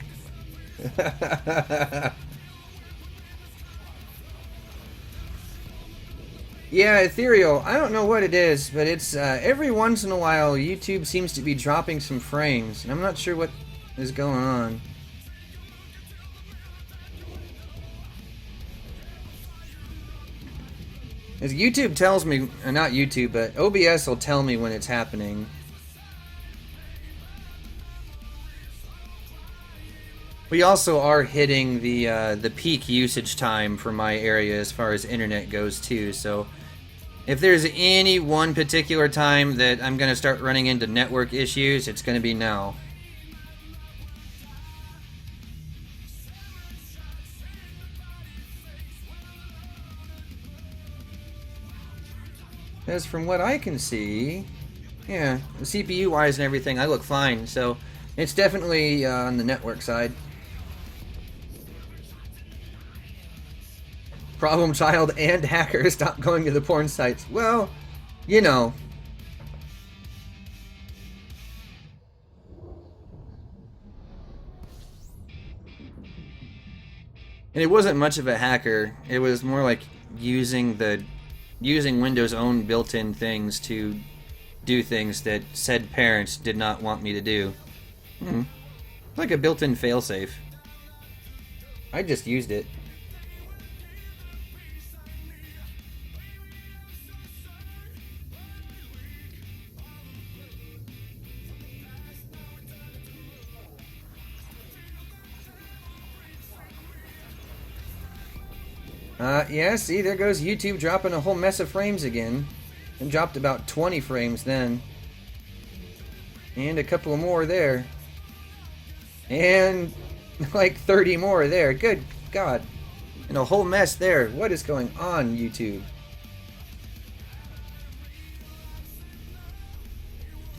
Yeah, ethereal. I don't know what it is, but it's every once in a while YouTube seems to be dropping some frames, and I'm not sure what is going on. As YouTube tells me, not YouTube, but OBS will tell me when it's happening. We also are hitting the peak usage time for my area as far as internet goes too, so if there's any one particular time that I'm going to start running into network issues, it's going to be now. As from what I can see, yeah, CPU wise and everything, I look fine, so it's definitely on the network side. Problem child and hacker, stop going to the porn sites. Well, you know. And it wasn't much of a hacker. It was more like using Windows' own built-in things to do things that said parents did not want me to do. Like a built-in failsafe. I just used it. Yeah, see, there goes YouTube dropping a whole mess of frames again. And dropped about 20 frames then. And a couple more there. And like 30 more there. Good God. And a whole mess there. What is going on, YouTube?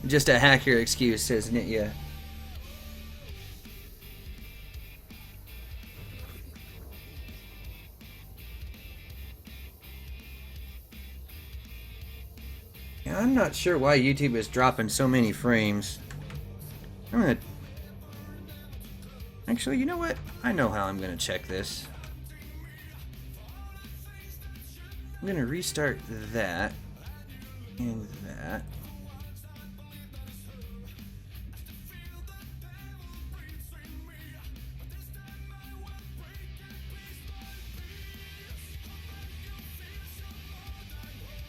Just a hacker excuse, says Nitya. Yeah, I'm not sure why YouTube is dropping so many frames. I'm gonna... Actually, you know what? I know how I'm gonna check this. I'm gonna restart that and that.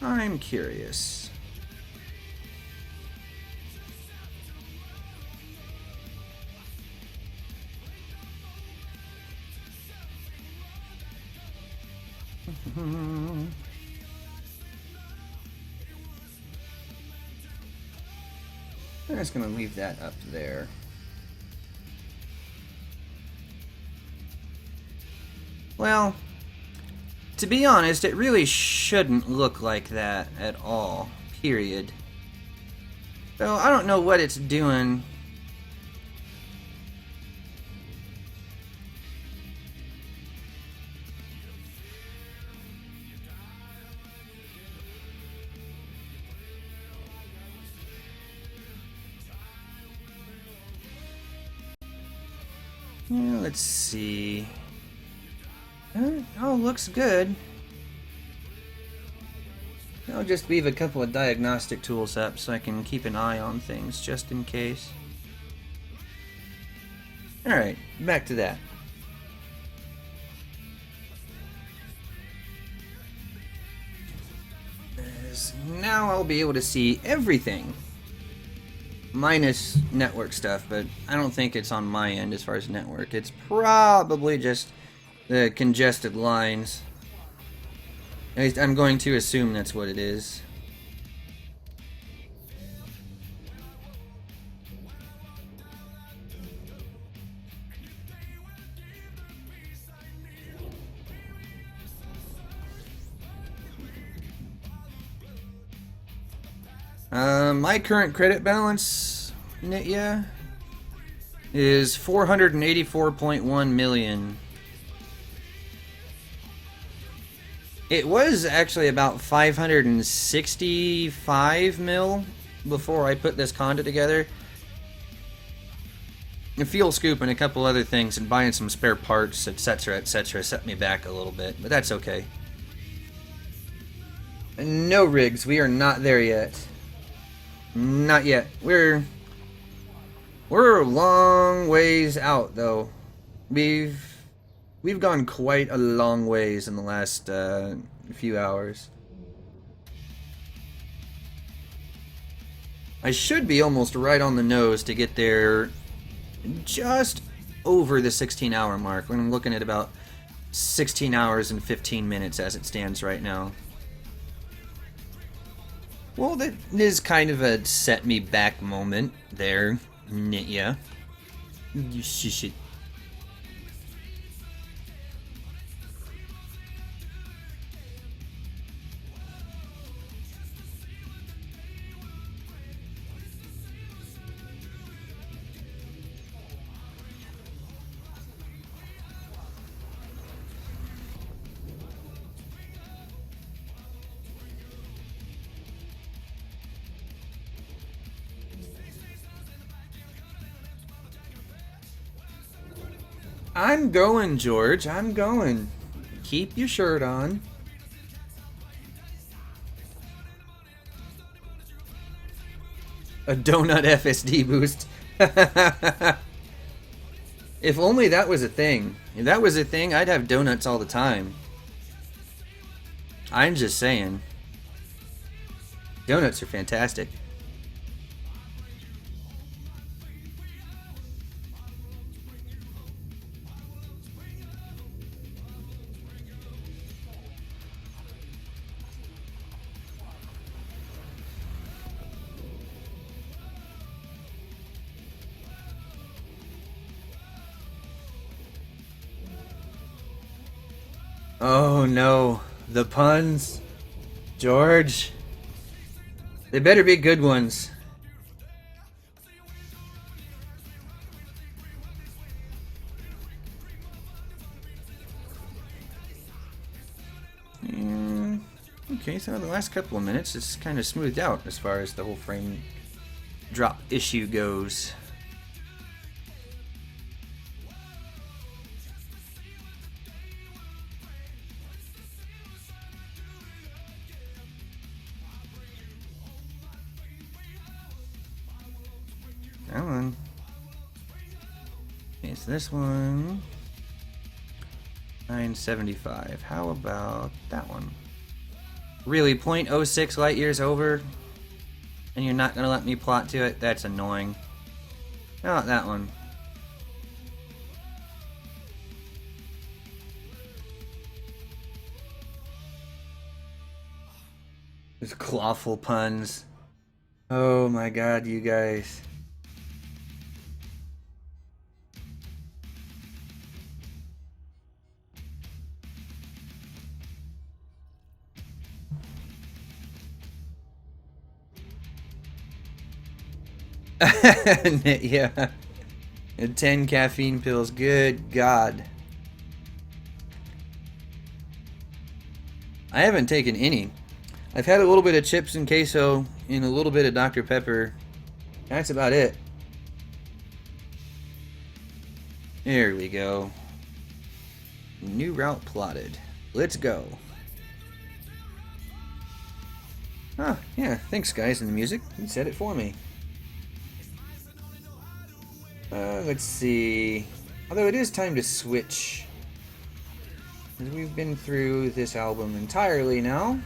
I'm curious. I'm just gonna leave that up there. Well, to be honest, it really shouldn't look like that at all, period. So I don't know what it's doing. Yeah, let's see. Oh, looks good. I'll just leave a couple of diagnostic tools up so I can keep an eye on things just in case. Alright, back to that. Now I'll be able to see everything. Minus network stuff, but I don't think it's on my end as far as network. It's probably just the congested lines. At least I'm going to assume that's what it is. My current credit balance, Nitya, is 484.1 million. It was actually about 565 mil before I put this conda together. A fuel scoop and a couple other things and buying some spare parts, etc., set me back a little bit, but that's okay. No rigs, we are not there yet. Not yet. We're a long ways out, though. We've gone quite a long ways in the last few hours. I should be almost right on the nose to get there just over the 16-hour mark, when I'm looking at about 16 hours and 15 minutes as it stands right now. Well, that is kind of a set me back moment there, Nitya. You should. I'm going, George. I'm going. Keep your shirt on. A donut FSD boost. If only that was a thing. If that was a thing, I'd have donuts all the time. I'm just saying. Donuts are fantastic. Oh no, the puns. George. They better be good ones. Okay, so the last couple of minutes it's kind of smoothed out as far as the whole frame drop issue goes. Come on. Okay, so this one 975. How about that one? Really, 0.06 light years over, and you're not gonna let me plot to it? That's annoying. How about that one? Those clawful puns. Oh my god, you guys. Yeah. And 10 caffeine pills. Good God. I haven't taken any. I've had a little bit of chips and queso and a little bit of Dr. Pepper. That's about it. There we go. New route plotted. Let's go. Ah, yeah. Thanks, guys, in the music. You said it for me. Let's see. Although it is time to switch. We've been through this album entirely now.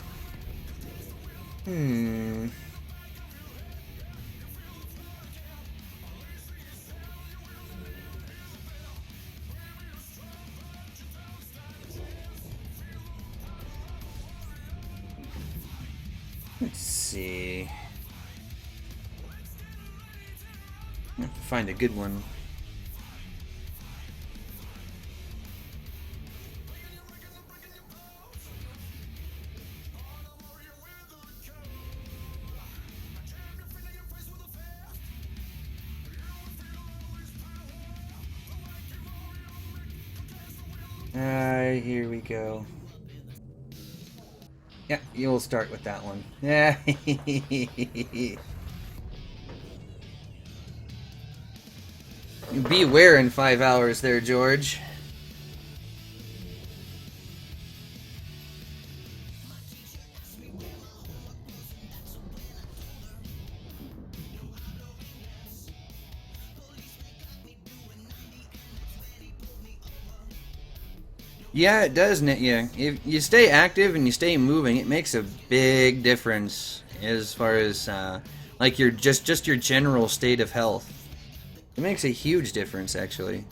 Let's see. I have to find a good one. Here we go. Yeah, you'll start with that one. Yeah. Beware in 5 hours there, George. Yeah, it does, Nitya. If you stay active and you stay moving, it makes a big difference as far as like your just your general state of health. It makes a huge difference, actually.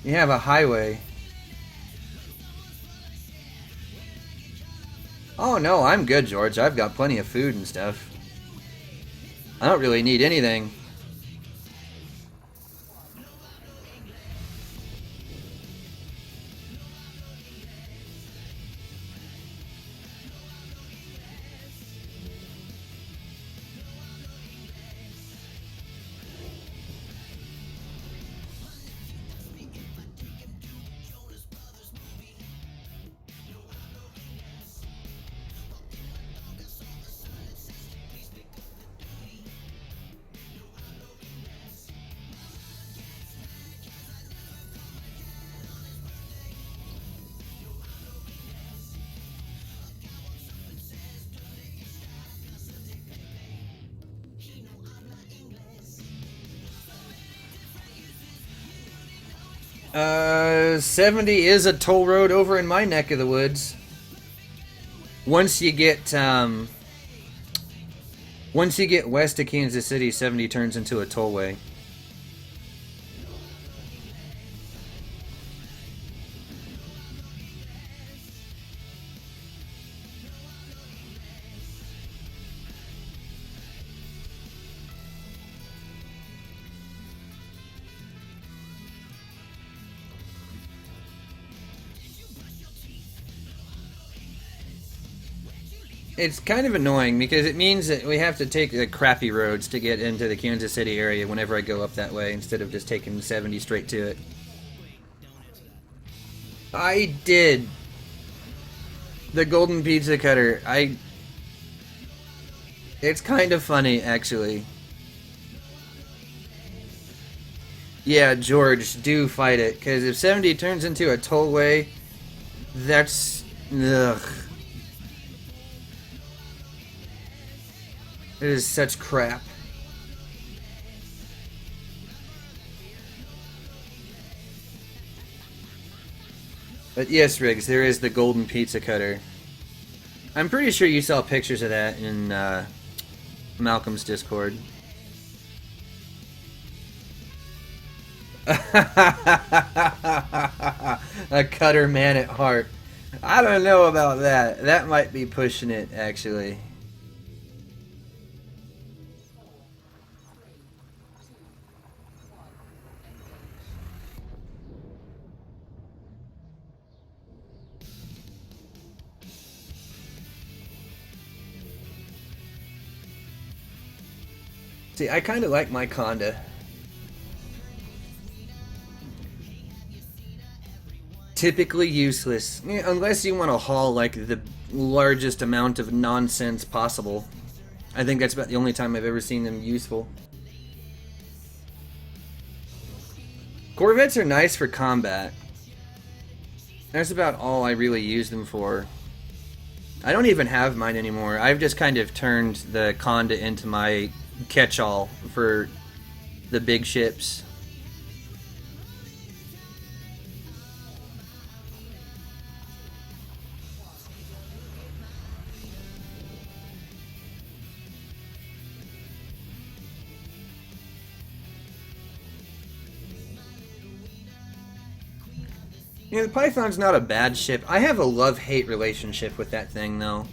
You have a highway. Oh no, I'm good, George. I've got plenty of food and stuff. I don't really need anything. Uh, 70 is a toll road over in my neck of the woods. Once you get west of Kansas City, 70 turns into a tollway. It's kind of annoying because it means that we have to take the crappy roads to get into the Kansas City area whenever I go up that way instead of just taking 70 straight to it. I did. The golden pizza cutter. It's kind of funny, actually. Yeah, George, do fight it, because if 70 turns into a tollway, that's... ugh. It is such crap. But yes, Riggs, there is the golden pizza cutter. I'm pretty sure you saw pictures of that in Malcolm's Discord. A cutter man at heart. I don't know about that. That might be pushing it, actually. See, I kind of like my Conda. Typically useless, unless you want to haul like the largest amount of nonsense possible. I think that's about the only time I've ever seen them useful. Corvettes are nice for combat. That's about all I really use them for. I don't even have mine anymore. I've just kind of turned the Conda into my catch-all for the big ships. Yeah, the Python's not a bad ship. I have a love-hate relationship with that thing, though.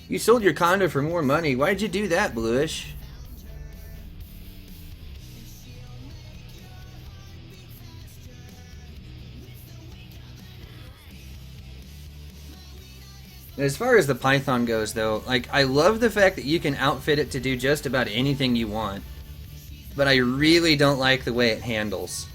You sold your Conda for more money. Why'd you do that, Bluish? As far as the Python goes, though, like, I love the fact that you can outfit it to do just about anything you want. But I really don't like the way it handles.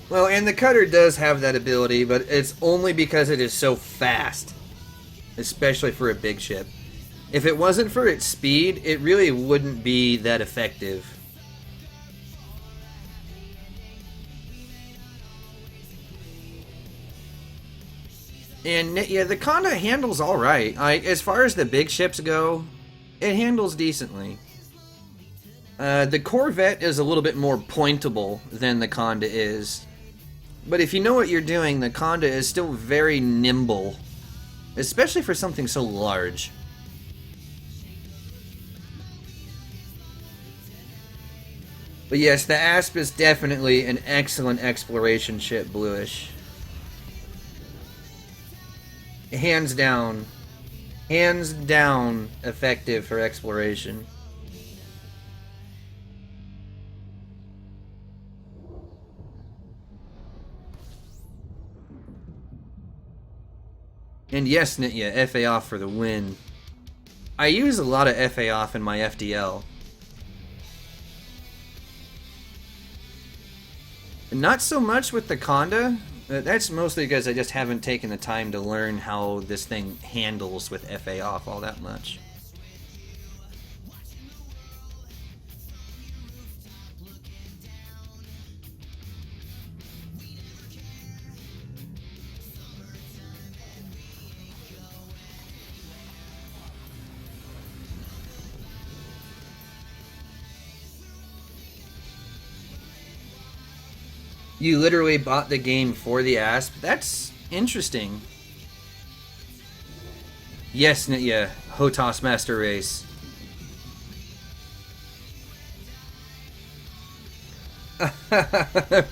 Well, and the cutter does have that ability, but it's only because it is so fast. Especially for a big ship. If it wasn't for its speed, it really wouldn't be that effective. And yeah, the Conda handles alright. Like, as far as the big ships go, it handles decently. The Corvette is a little bit more pointable than the Conda is. But if you know what you're doing, the Conda is still very nimble. Especially for something so large. But yes, the Asp is definitely an excellent exploration ship, Bluish. Hands down. Hands down effective for exploration. And yes, Nitya, FA off for the win. I use a lot of FA off in my FDL. Not so much with the Conda. That's mostly because I just haven't taken the time to learn how this thing handles with FA off all that much. You literally bought the game for the Asp? That's interesting. Yes, Nitya. Hotos Master Race.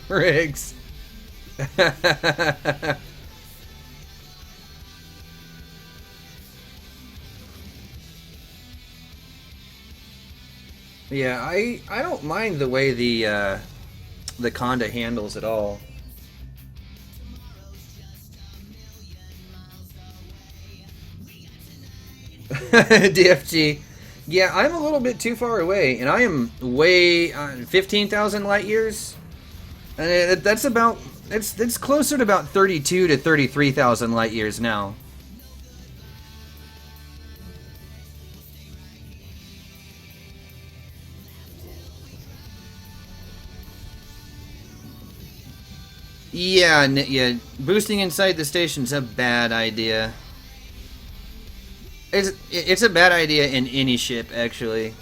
Riggs. Yeah, I don't mind the way the Conda handles it all. DFG. Yeah, I'm a little bit too far away, and I am way 15,000 light years. And that's about it's closer to about 32 to 33,000 light years now. Yeah, yeah. Boosting inside the station's a bad idea. It's a bad idea in any ship, actually.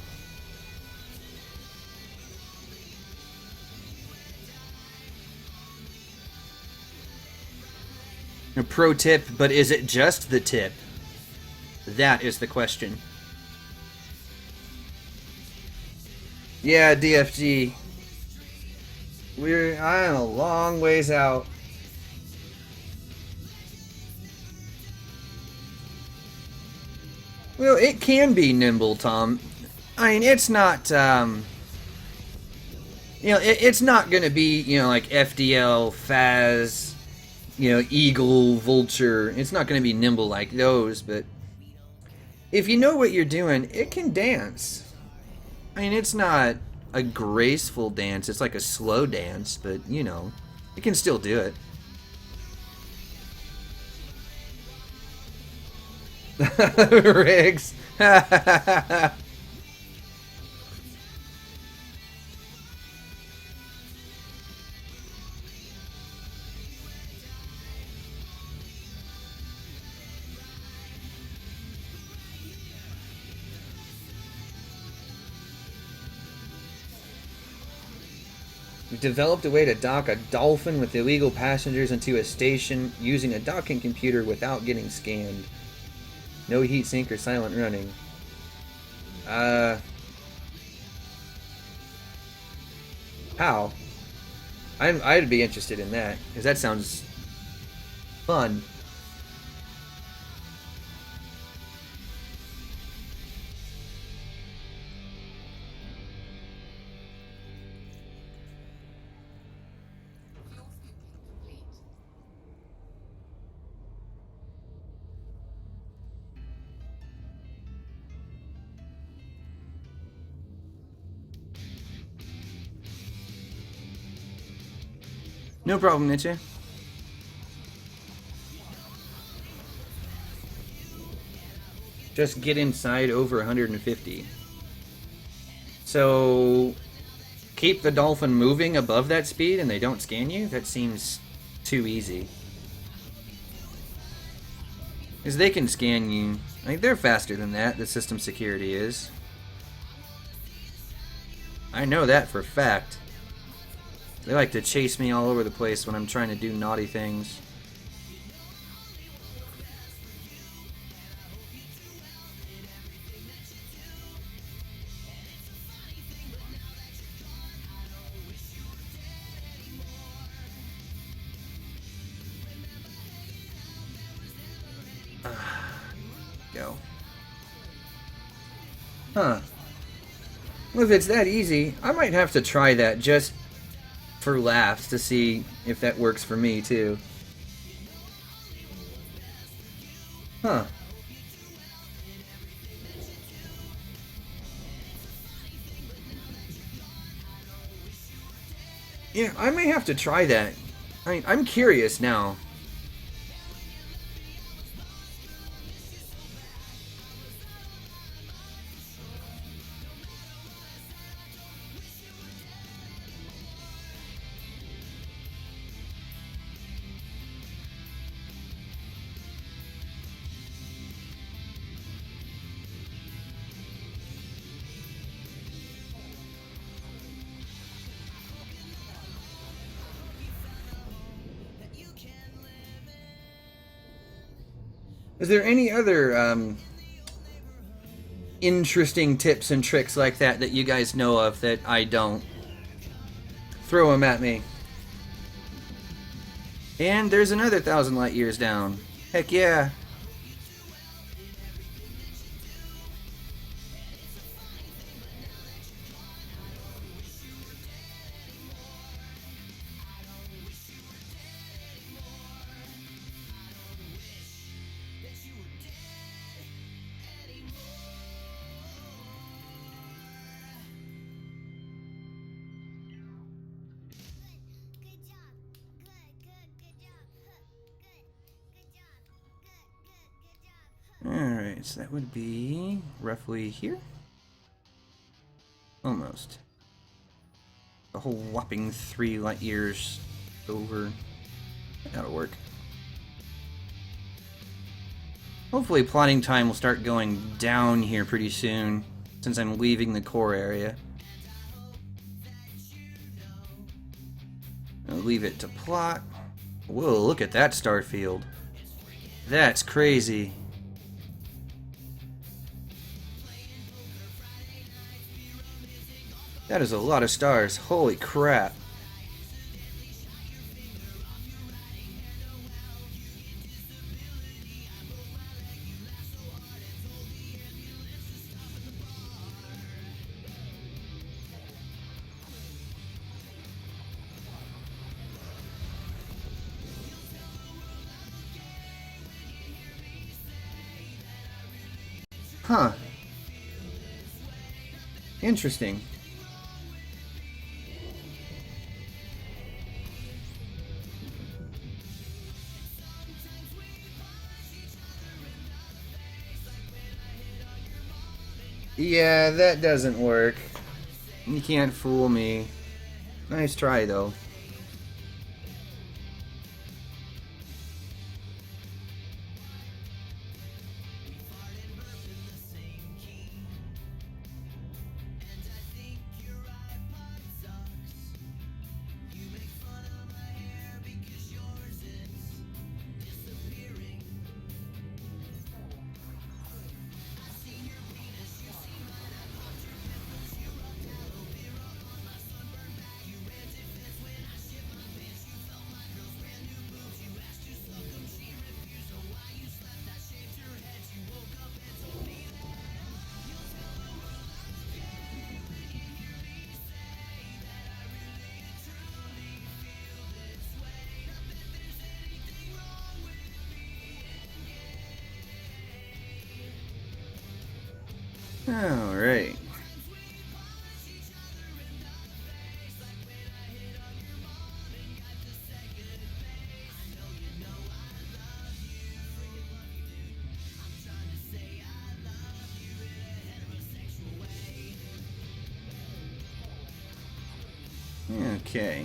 A pro tip, but is it just the tip? That is the question. Yeah, DFG. I'm a long ways out. Well, it can be nimble, Tom. I mean, it's not, it's not going to be, like FDL, Faz, Eagle, Vulture. It's not going to be nimble like those, but if you know what you're doing, it can dance. I mean, it's not a graceful dance. It's like a slow dance, but, it can still do it. Riggs. We've developed a way to dock a Dolphin with illegal passengers into a station using a docking computer without getting scanned. No heat sink or silent running. How? I'd be interested in that, because that sounds fun. No problem, Nietzsche. Just get inside over 150. So, keep the Dolphin moving above that speed and they don't scan you? That seems too easy. Because they can scan you. Like, they're faster than that, the system security is. I know that for a fact. They like to chase me all over the place when I'm trying to do naughty things. Go. Huh. Well, if it's that easy, I might have to try that just for laughs to see if that works for me too. Huh. Yeah, I may have to try that. I'm curious now. Is there any other interesting tips and tricks like that that you guys know of that I don't? Throw them at me. And there's another 1,000 light years down. Heck yeah. Alright, so that would be roughly here? Almost. A whole whopping 3 light years over. That'll work. Hopefully plotting time will start going down here pretty soon, since I'm leaving the core area. I'll leave it to plot. Whoa, look at that star field. That's crazy. That is a lot of stars. Holy crap. Huh. Interesting. Yeah, that doesn't work. You can't fool me. Nice try, though. Alright. Okay.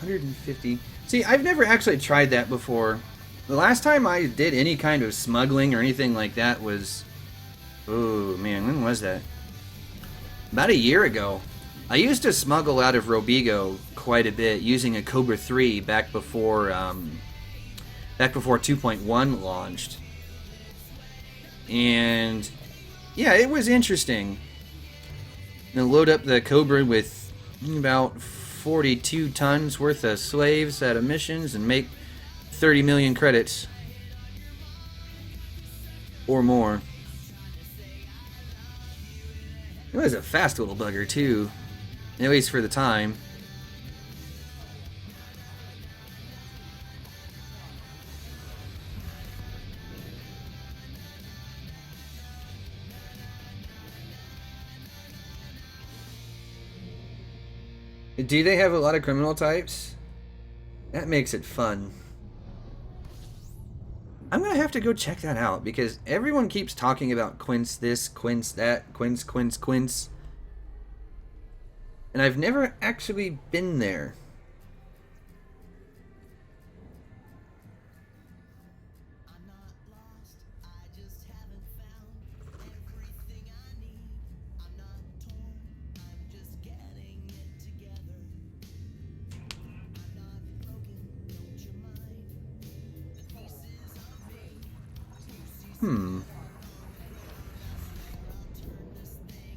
$150. See, I've never actually tried that before. The last time I did any kind of smuggling or anything like that was... Oh, man, when was that? About a year ago. I used to smuggle out of Robigo quite a bit using a Cobra 3 back before 2.1 launched. And yeah, it was interesting. And load up the Cobra with about 42 tons worth of slaves out of missions and make 30 million credits or more. It was a fast little bugger too, at least for the time. Do they have a lot of criminal types? That makes it fun. I'm gonna have to go check that out because everyone keeps talking about Quince this, Quince that, Quince. And I've never actually been there.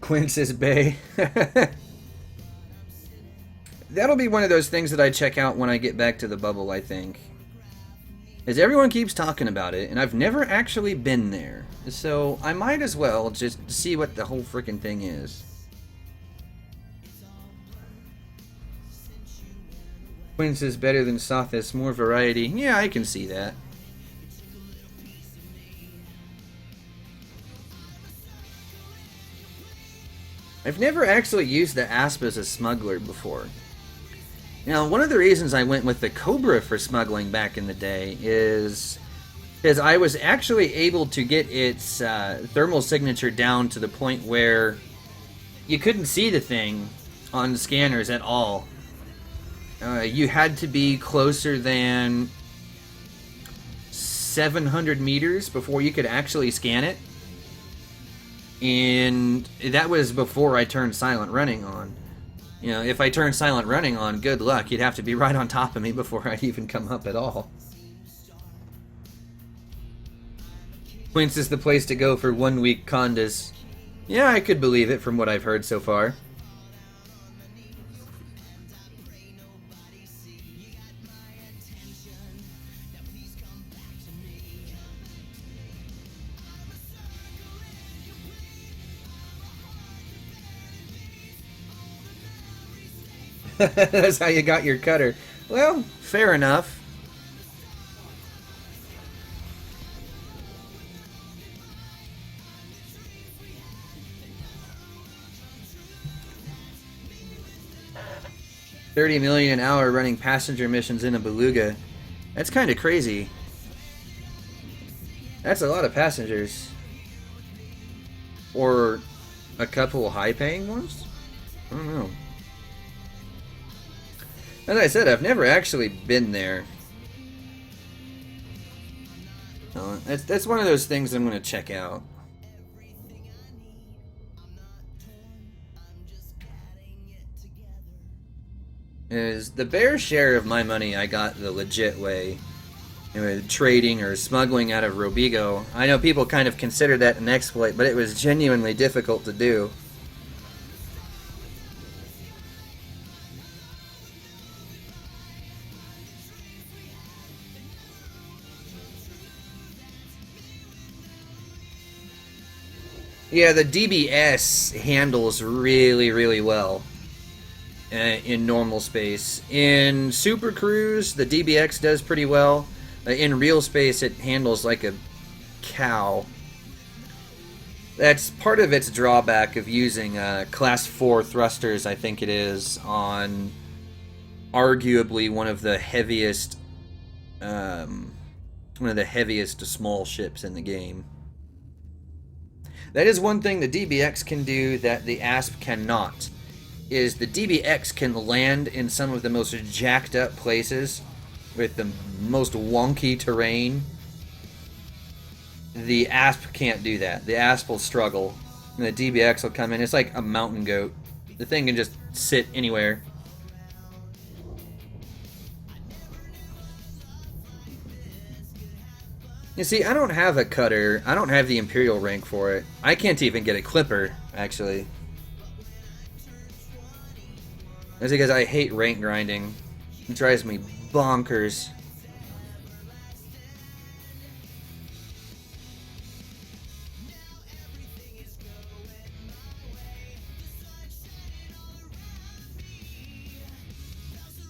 Quince's Bay. That'll be one of those things that I check out when I get back to the bubble, I think. As everyone keeps talking about it, and I've never actually been there. So I might as well just see what the whole frickin' thing is. Quince is better than Sothis, more variety. Yeah, I can see that. I've never actually used the Asp as a smuggler before. Now, one of the reasons I went with the Cobra for smuggling back in the day is because I was actually able to get its thermal signature down to the point where you couldn't see the thing on the scanners at all. You had to be closer than 700 meters before you could actually scan it. And that was before I turned silent running on. You know, if I turned silent running on, good luck. You'd have to be right on top of me before I'd even come up at all. Quince is the place to go for 1 week condas. Yeah, I could believe it from what I've heard so far. That's how you got your cutter. Well, fair enough. $30 million an hour running passenger missions in a beluga. That's kind of crazy. That's a lot of passengers. Or a couple high-paying ones? I don't know. As I said, I've never actually been there. That's one of those things I'm going to check out. Is the bare share of my money I got the legit way. You know, trading or smuggling out of Robigo. I know people kind of consider that an exploit, but it was genuinely difficult to do. Yeah, the DBS handles really, really well in normal space. In Super Cruise, the DBX does pretty well. In real space, it handles like a cow. That's part of its drawback of using Class 4 thrusters, I think it is, on arguably one of the heaviest small ships in the game. That is one thing the DBX can do that the ASP cannot, is the DBX can land in some of the most jacked up places with the most wonky terrain. The ASP can't do that. The ASP will struggle, and the DBX will come in. It's like a mountain goat. The thing can just sit anywhere. You see, I don't have a cutter. I don't have the Imperial rank for it. I can't even get a clipper, actually. That's because I hate rank grinding. It drives me bonkers.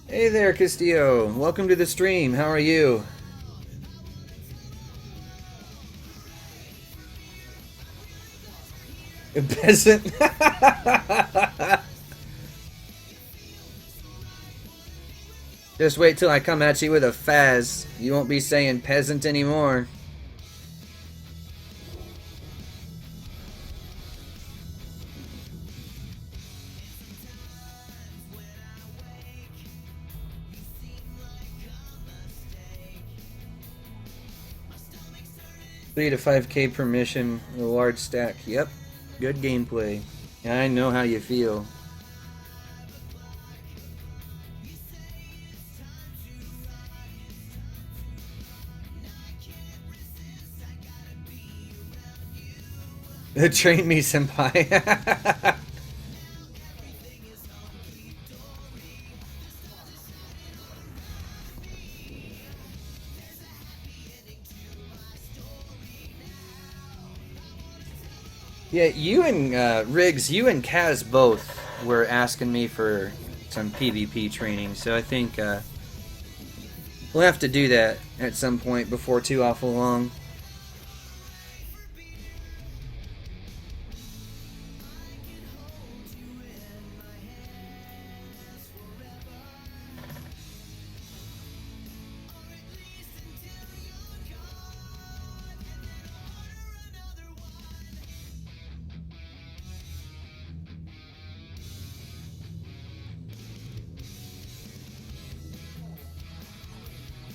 Hey there, Castillo. Welcome to the stream. How are you? A peasant? Just wait till I come at you with a Faz. You won't be saying peasant anymore. $3 to $5K per mission, a large stack. Yep, good gameplay. I know how you feel. Train me, senpai. Yeah, you and Riggs, you and Kaz both were asking me for some PvP training, so I think we'll have to do that at some point before too awful long.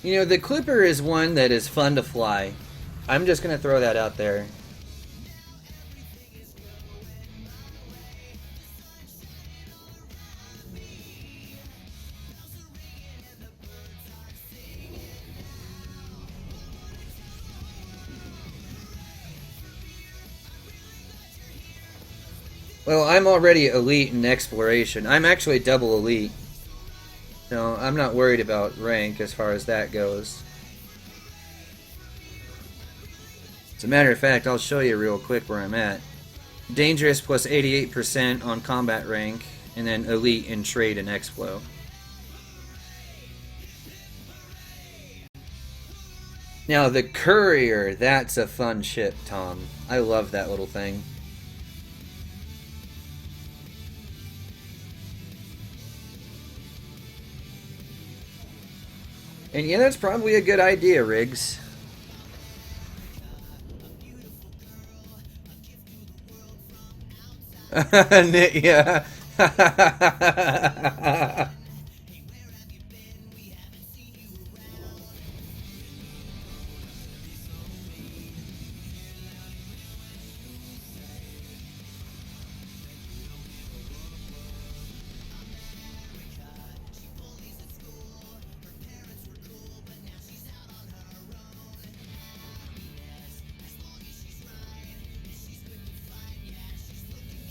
You know, the Clipper is one that is fun to fly. I'm just gonna throw that out there. Well, I'm already elite in exploration. I'm actually double elite. So I'm not worried about rank as far as that goes. As a matter of fact, I'll show you real quick where I'm at. Dangerous plus 88% on combat rank, and then elite in trade and explo. Now the Courier, that's a fun ship, Tom. I love that little thing. And yeah, that's probably a good idea, Riggs. Yeah.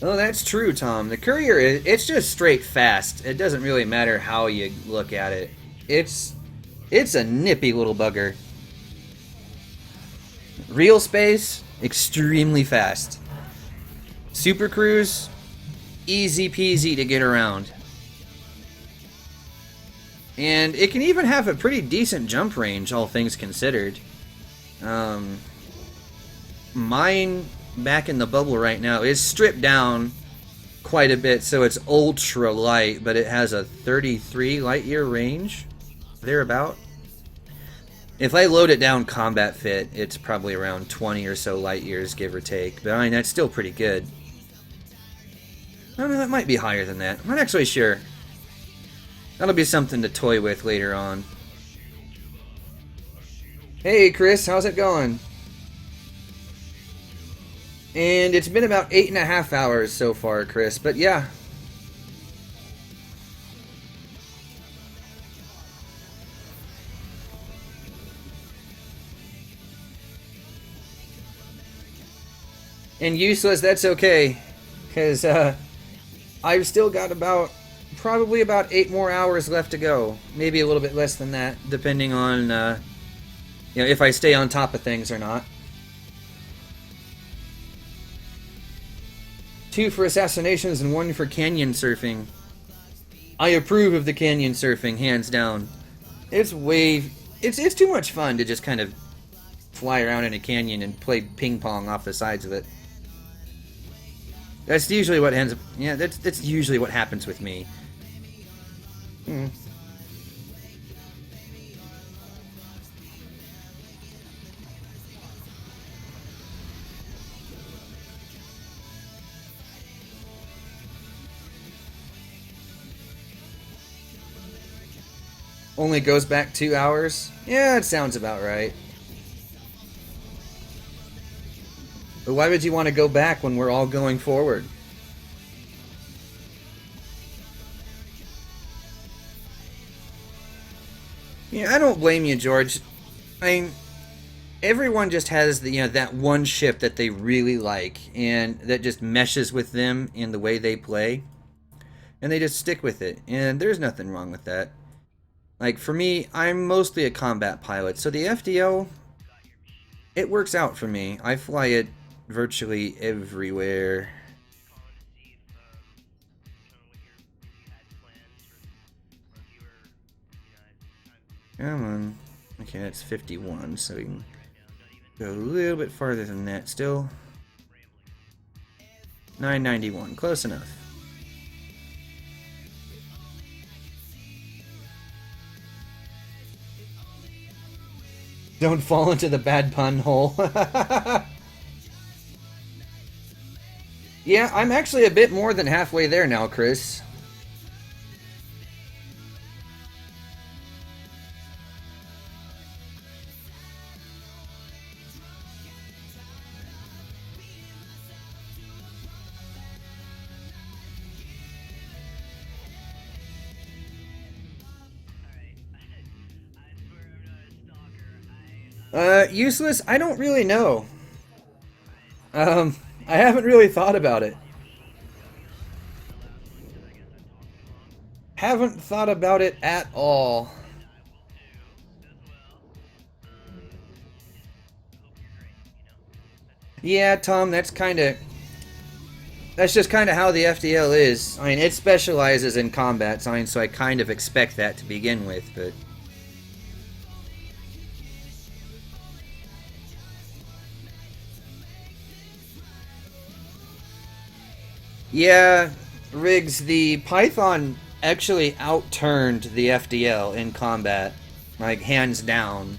Oh, that's true, Tom. The Courier, it's just straight fast. It doesn't really matter how you look at it. It's a nippy little bugger. Real space, extremely fast. Super Cruise, easy peasy to get around. And it can even have a pretty decent jump range, all things considered. Mine, back in the bubble right now, is stripped down quite a bit, so it's ultra light, but it has a 33 light year range, thereabout. If I load it down combat fit, it's probably around 20 or so light years, give or take, but I mean, that's still pretty good. I don't know, that might be higher than that. I'm not actually sure. That'll be something to toy with later on. Hey Chris, how's it going? And it's been about 8.5 hours so far, Chris, but yeah. And useless, that's okay. Because I've still got probably about 8 more hours left to go. Maybe a little bit less than that, depending on if I stay on top of things or not. 2 for assassinations and 1 for canyon surfing. I approve of the canyon surfing, hands down. It's too much fun to just kind of fly around in a canyon and play ping pong off the sides of it. That's usually what ends up. Yeah, that's usually what happens with me. Only goes back 2 hours? Yeah, it sounds about right. But why would you want to go back when we're all going forward? Yeah, I don't blame you, George. I mean, everyone just has that one ship that they really like, and that just meshes with them in the way they play, and they just stick with it, and there's nothing wrong with that. Like, for me, I'm mostly a combat pilot, so the FDL, it works out for me. I fly it virtually everywhere. Come on. Okay, that's 51, so we can go a little bit farther than that still. 991, close enough. Don't fall into the bad pun hole. Yeah, I'm actually a bit more than halfway there now, Chris. Useless? I don't really know. I haven't really thought about it. Haven't thought about it at all. Yeah, Tom, that's just kind of how the FDL is. I mean, it specializes in combat science, so I kind of expect that to begin with, but... Yeah, Riggs, the Python actually outturned the FDL in combat. Like, hands down.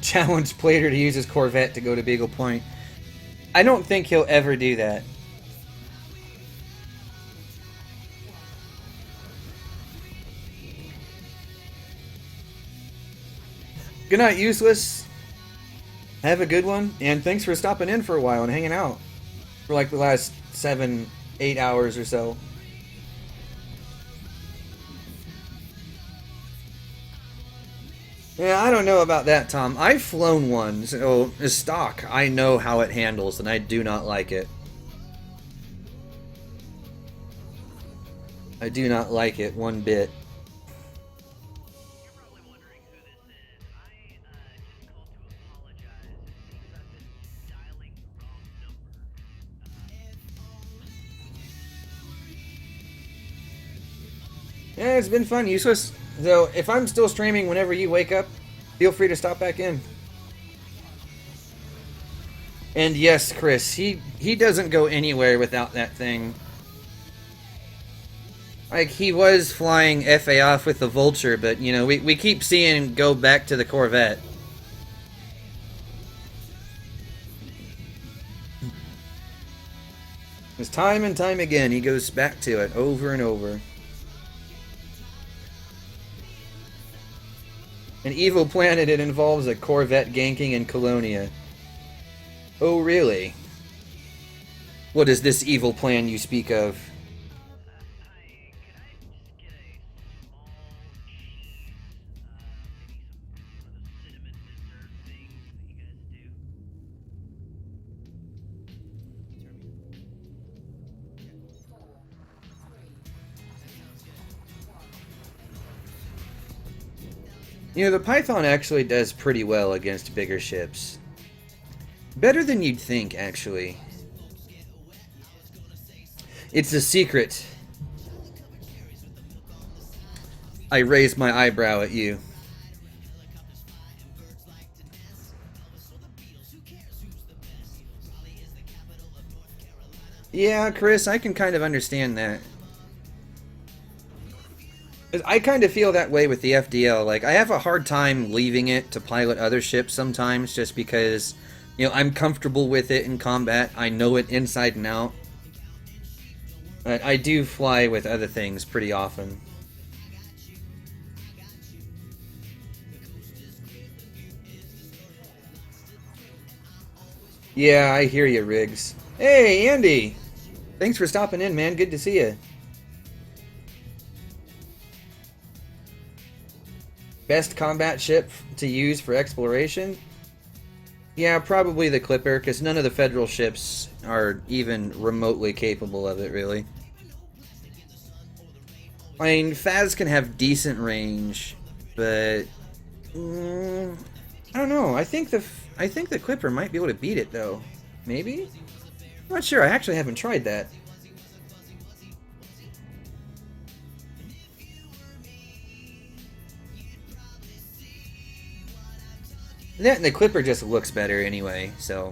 Challenge Plater to use his Corvette to go to Beagle Point. I don't think he'll ever do that. Good night, Useless. Have a good one, and thanks for stopping in for a while and hanging out for like the last 7-8 hours or so. Yeah, I don't know about that, Tom. I've flown one, so as stock, I know how it handles, and I do not like it. I do not like it one bit. Yeah, it's been fun, Useless. So, if I'm still streaming whenever you wake up, feel free to stop back in. And yes, Chris, he doesn't go anywhere without that thing. Like, he was flying FA off with the Vulture, but, you know, we keep seeing him go back to the Corvette. It's time and time again, he goes back to it over and over. An evil planet, it involves a Corvette ganking in Colonia. Oh, really? What is this evil plan you speak of? You know, the Python actually does pretty well against bigger ships. Better than you'd think, actually. It's a secret. I raise my eyebrow at you. Yeah, Chris, I can kind of understand that. I kind of feel that way with the FDL. Like, I have a hard time leaving it to pilot other ships sometimes just because, you know, I'm comfortable with it in combat. I know it inside and out. But I do fly with other things pretty often. Yeah, I hear you, Riggs. Hey, Andy! Thanks for stopping in, man. Good to see you. Best combat ship to use for exploration? Yeah, probably the Clipper, because none of the Federal ships are even remotely capable of it, really. I mean, Faz can have decent range, but I don't know. I think the Clipper might be able to beat it, though. Maybe? I'm not sure. I actually haven't tried that. That and the Clipper just looks better anyway, so,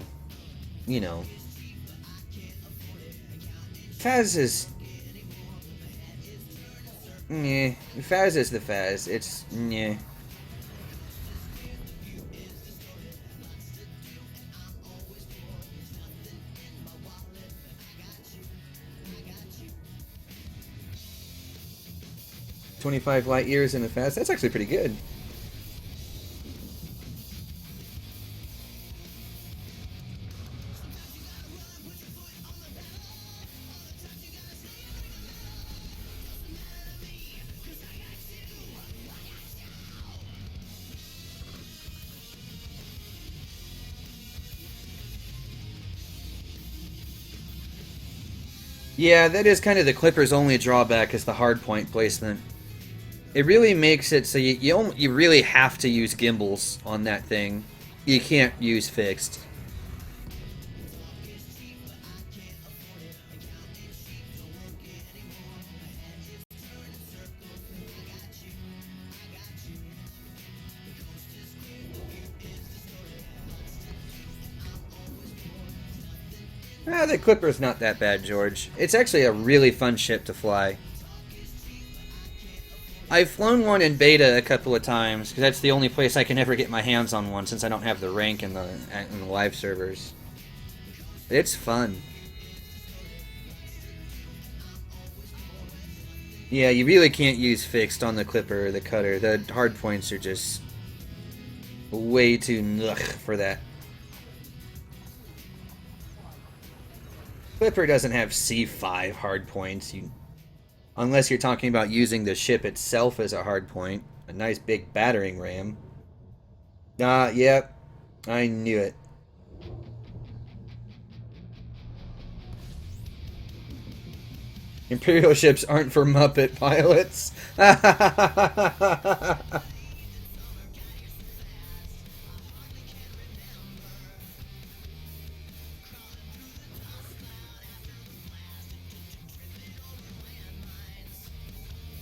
you know. Faz is... Nyeh. Faz is the Faz. It's... Nyeh. "25 light years in the Faz." That's actually pretty good. Yeah, that is kind of the Clipper's only drawback is the hardpoint placement. It really makes it so you really have to use gimbals on that thing. You can't use fixed. Ah, the Clipper's not that bad, George. It's actually a really fun ship to fly. I've flown one in beta a couple of times, because that's the only place I can ever get my hands on one, since I don't have the rank in the live servers. It's fun. Yeah, you really can't use fixed on the Clipper or the Cutter. The hard points are just way too nugh for that. Clipper doesn't have C5 hard points, unless you're talking about using the ship itself as a hard point. A nice big battering ram. Yep. I knew it. Imperial ships aren't for Muppet pilots.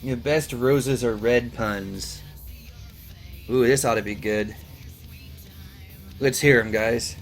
Your best roses are red puns. Ooh, this ought to be good. Let's hear them, guys.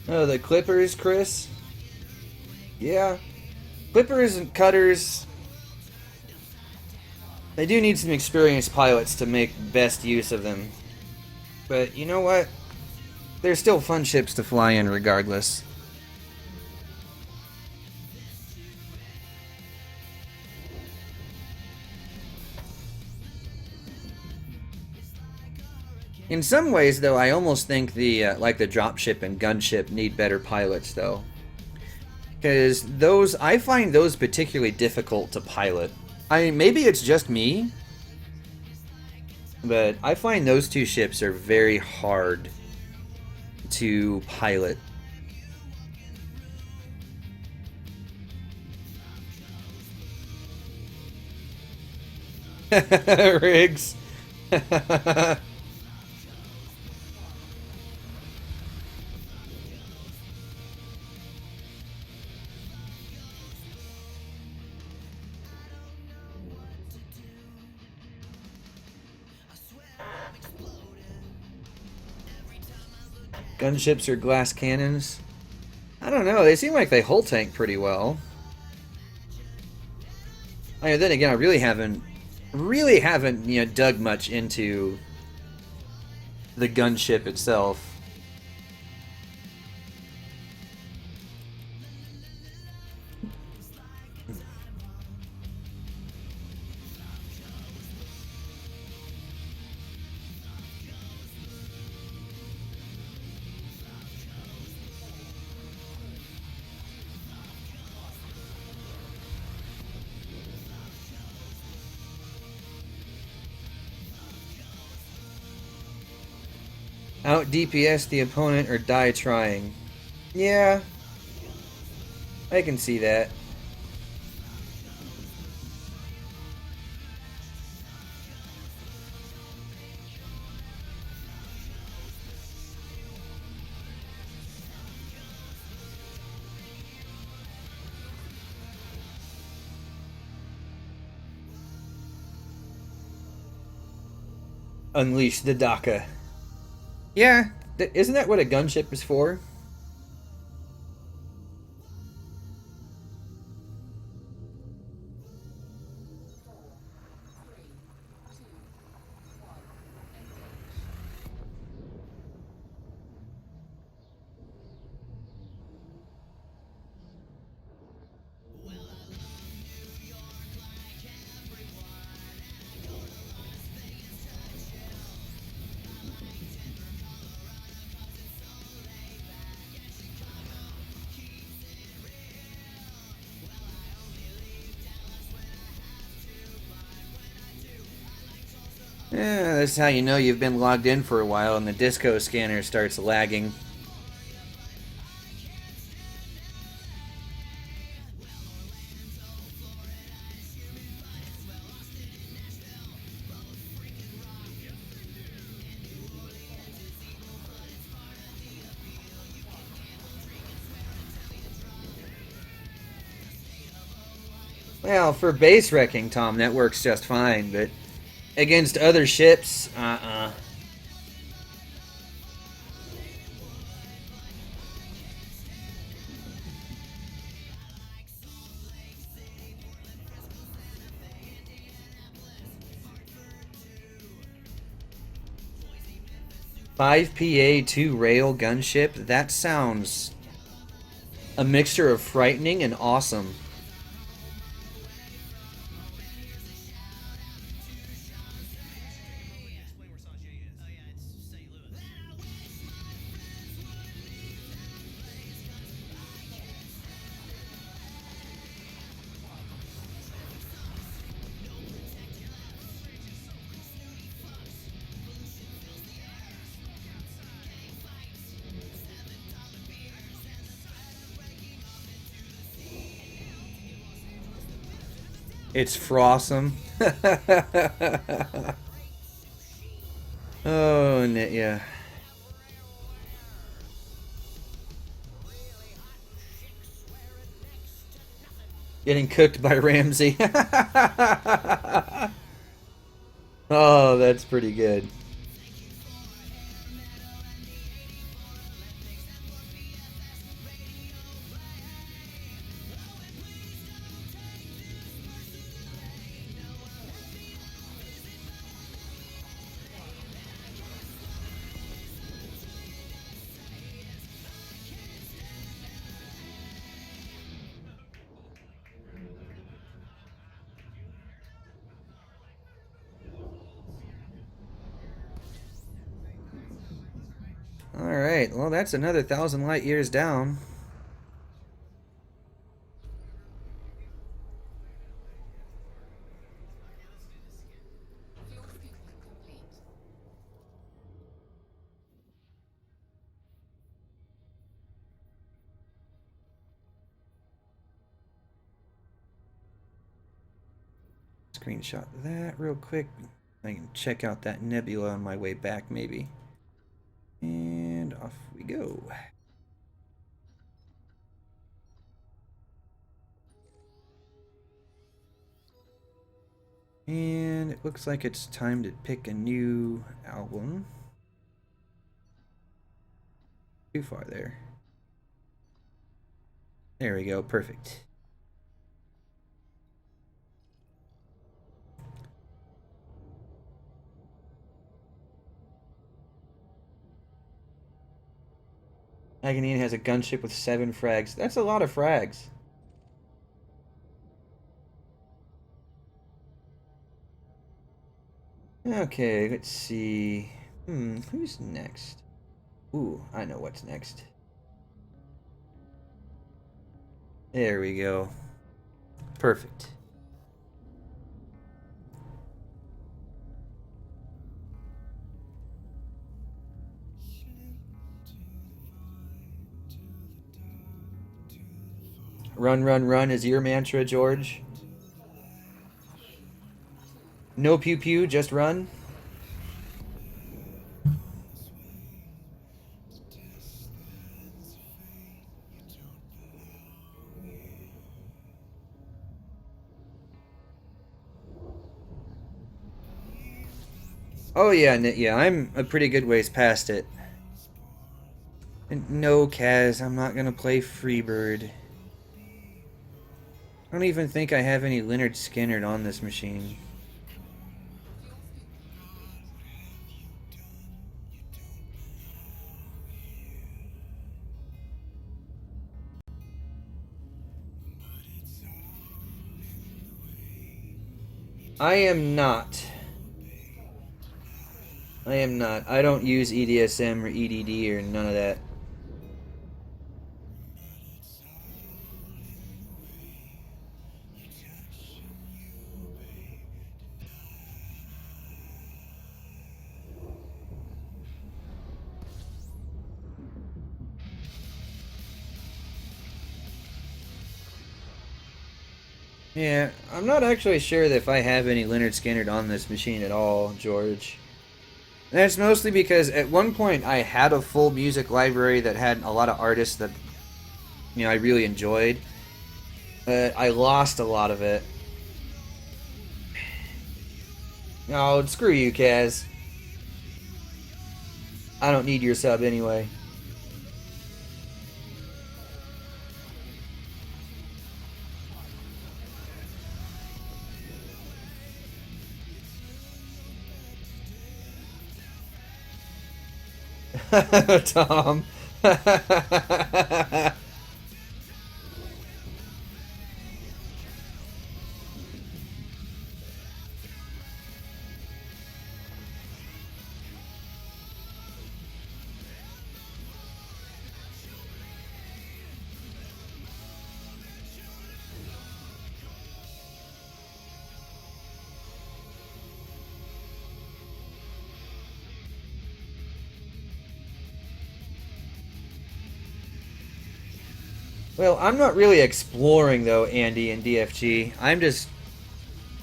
Oh, the Clippers, Chris? Yeah. Clippers and Cutters, they do need some experienced pilots to make best use of them. But you know what? They're still fun ships to fly in regardless. In some ways, though, I almost think the like the dropship and gunship need better pilots, though, because I find those particularly difficult to pilot. I mean, maybe it's just me, but I find those two ships are very hard to pilot. Riggs. Gunships or glass cannons? I don't know. They seem like they hull tank pretty well. I mean, then again, I really haven't, dug much into the gunship itself. Out DPS the opponent or die trying. Yeah, I can see that. Unleash the Daka. Yeah, Isn't that what a gunship is for? Yeah, that's how you know you've been logged in for a while and the disco scanner starts lagging. Well, for base wrecking, Tom, that works just fine, but against other ships, uh-uh. Five PA 2 rail gunship. That sounds a mixture of frightening and awesome. It's frossom. Oh, yeah. Getting cooked by Ramsey. Oh, that's pretty good. Alright, well, that's another 1,000 light years down. Screenshot that real quick. I can check out that nebula on my way back, maybe. And off we go. And it looks like it's time to pick a new album. Too far there. There we go, perfect. Aghanim has a gunship with 7 frags. That's a lot of frags. Okay, let's see. Who's next? Ooh, I know what's next. There we go. Perfect. Run, run, run is your mantra, George. No pew pew, just run. Oh yeah, yeah, I'm a pretty good ways past it. No, Kaz, I'm not gonna play Freebird. I don't even think I have any Leonard Skinner on this machine. I am not. I am not. I don't use EDSM or EDD or none of that. Yeah, I'm not actually sure that if I have any Leonard Skinner on this machine at all, George. And that's mostly because at one point I had a full music library that had a lot of artists that, you know, I really enjoyed. But I lost a lot of it. Oh, screw you, Kaz. I don't need your sub anyway. Tom. Well, I'm not really exploring though, Andy and DFG.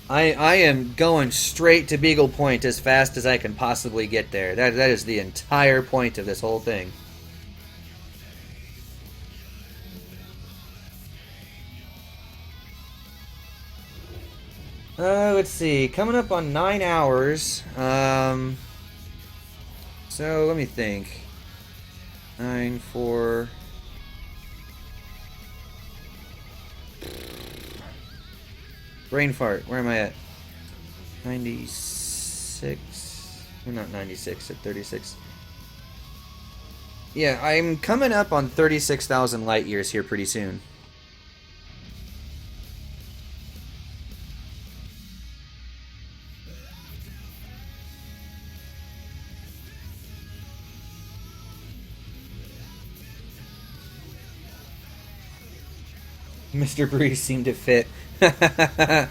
I am going straight to Beagle Point as fast as I can possibly get there. That is the entire point of this whole thing. Let's see. Coming up on 9 hours. So let me think. 9, 4. Brain fart. Where am I at? 96. Well, not 96, at 36. Yeah, I'm coming up on 36,000 light years here pretty soon. Mr. Breeze seemed to fit. Yeah.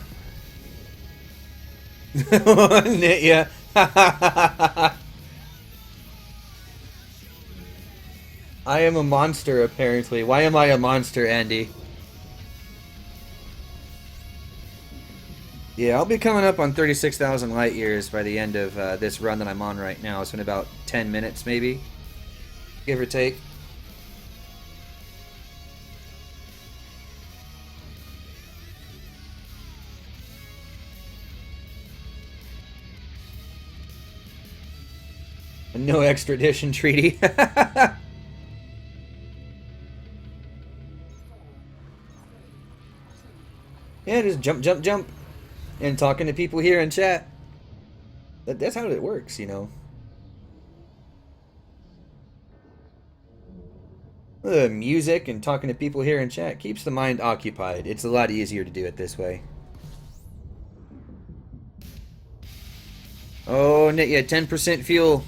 I am a monster, apparently. Why am I a monster, Andy? Yeah, I'll be coming up on 36,000 light years by the end of this run that I'm on right now. So in about 10 minutes, maybe. Give or take. No extradition treaty. Yeah, just jump, jump, jump. And talking to people here in chat. That's how it works, you know. Music and talking to people here in chat keeps the mind occupied. It's a lot easier to do it this way. Oh, yeah, 10% fuel.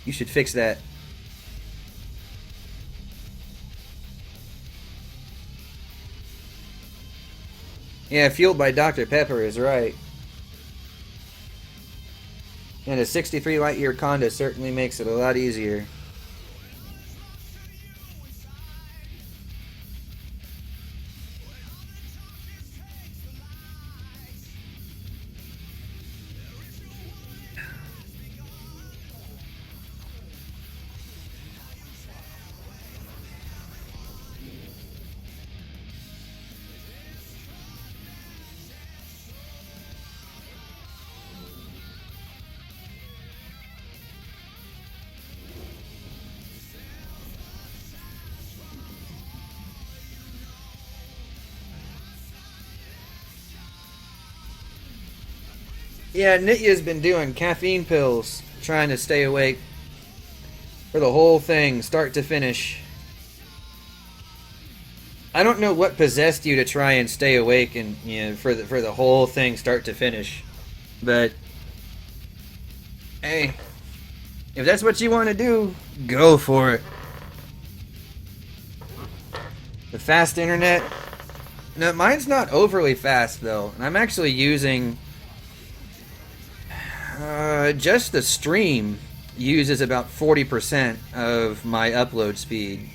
You should fix that. Yeah, fueled by Dr. Pepper is right. And a 63 light year Conda certainly makes it a lot easier. Yeah, Nitya's been doing caffeine pills, trying to stay awake for the whole thing, start to finish. I don't know what possessed you to try and stay awake and for the whole thing, start to finish. But hey, if that's what you want to do, go for it. The fast internet. No, mine's not overly fast though, and I'm actually using just the stream uses about 40% of my upload speed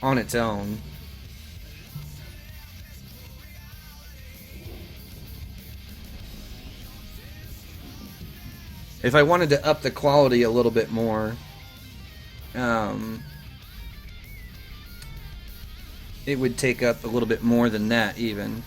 on its own. If I wanted to up the quality a little bit more, it would take up a little bit more than that even.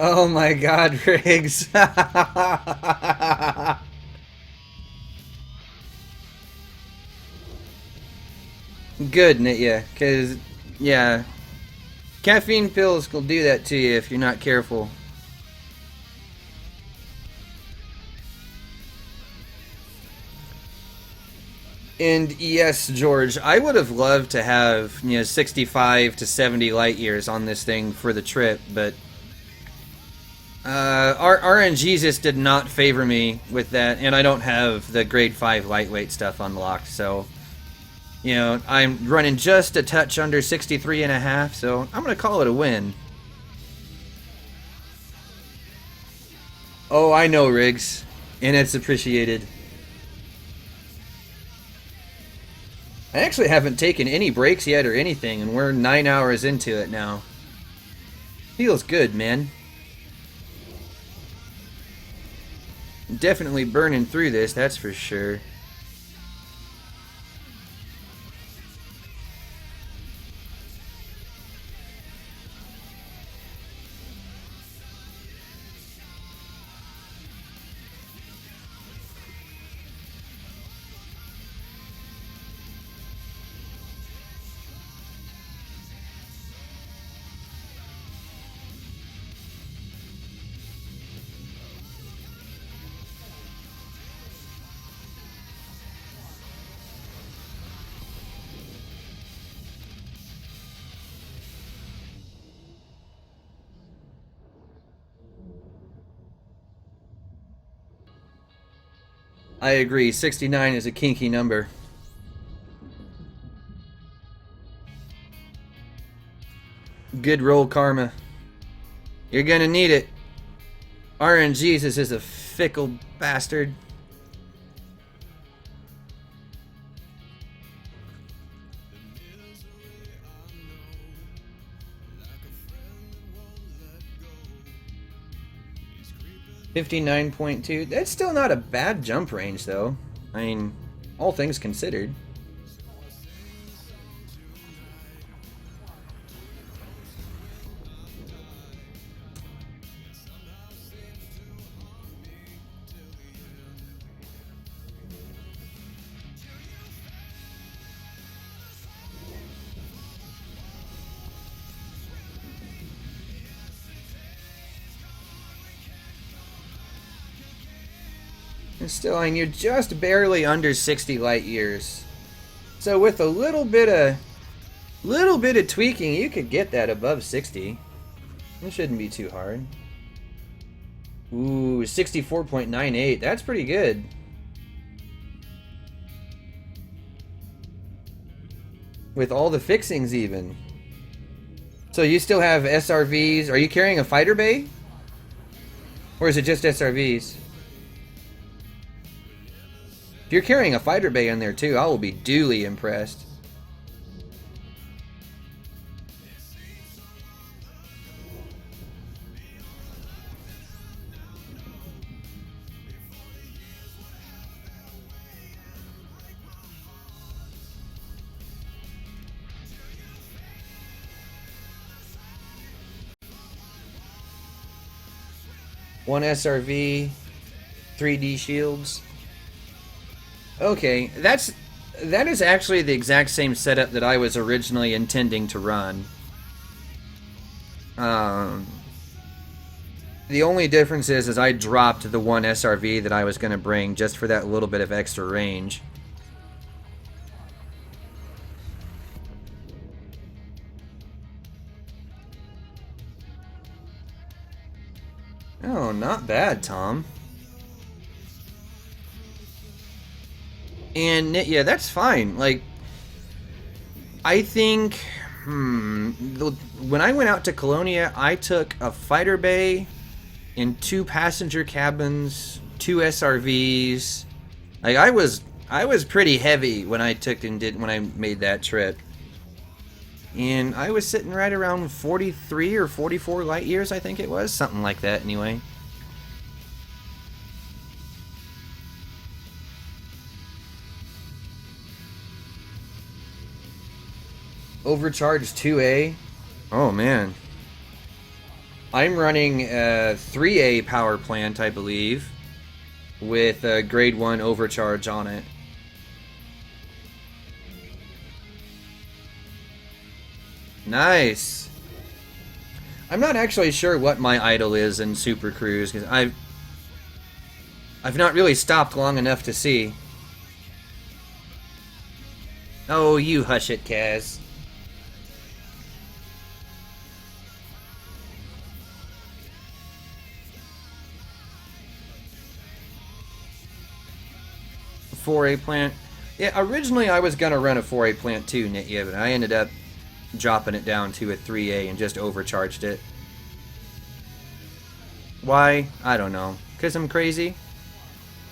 Oh my god, Riggs. Good, Nitya, because, yeah, caffeine pills will do that to you if you're not careful. And yes, George, I would have loved to have, 65 to 70 light years on this thing for the trip, but RNGesus did not favor me with that, and I don't have the grade 5 lightweight stuff unlocked, so I'm running just a touch under 63.5, so I'm gonna call it a win. Oh, I know, Riggs, and it's appreciated. I actually haven't taken any breaks yet or anything, and we're 9 hours into it now. Feels good, man. Definitely burning through this, that's for sure. I agree, 69 is a kinky number. Good roll, Karma. You're gonna need it. RNGesus is a fickle bastard. $59.2. That's still not a bad jump range, though. I mean, all things considered. And still, I mean, you're just barely under 60 light years. So with a little bit of tweaking, you could get that above 60. It shouldn't be too hard. Ooh, 64.98. That's pretty good. With all the fixings even. So you still have SRVs. Are you carrying a fighter bay? Or is it just SRVs? If you're carrying a fighter bay in there too, I will be duly impressed. 1 SRV, 3D shields. Okay, that is actually the exact same setup that I was originally intending to run. The only difference is I dropped the 1 SRV that I was going to bring just for that little bit of extra range. Oh, not bad, Tom. And yeah, that's fine. Like, I think, when I went out to Colonia, I took a fighter bay and 2 passenger cabins, 2 SRVs. Like, I was pretty heavy when I made that trip. And I was sitting right around 43 or 44 light years, I think it was. Something like that, anyway. Overcharged 2A? Oh, man. I'm running a 3A power plant, I believe, with a grade 1 overcharge on it. Nice. I'm not actually sure what my idle is in Super Cruise, because I've not really stopped long enough to see. Oh, you hush it, Kaz. A 4A plant. Yeah, originally I was gonna run a 4A plant too, Nitya, but I ended up dropping it down to a 3A and just overcharged it. Why? I don't know. 'Cause I'm crazy?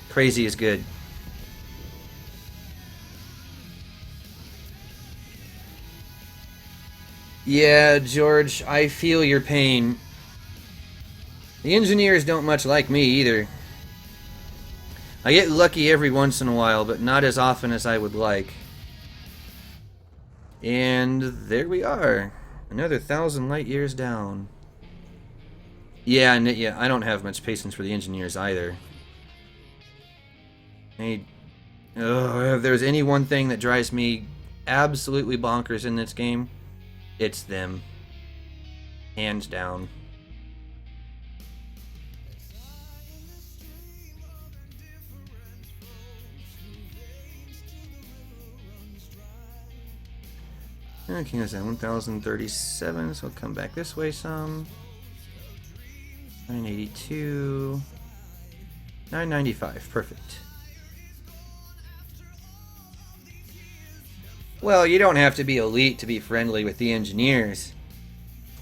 Crazy is good. Yeah, George, I feel your pain. The engineers don't much like me either. I get lucky every once in a while, but not as often as I would like. And there we are. Another 1,000 light years down. Yeah, I don't have much patience for the engineers either. If there's any one thing that drives me absolutely bonkers in this game, it's them. Hands down. Okay, that's at 1,037, so I'll come back this way some. 982. 995, perfect. Well, you don't have to be elite to be friendly with the engineers.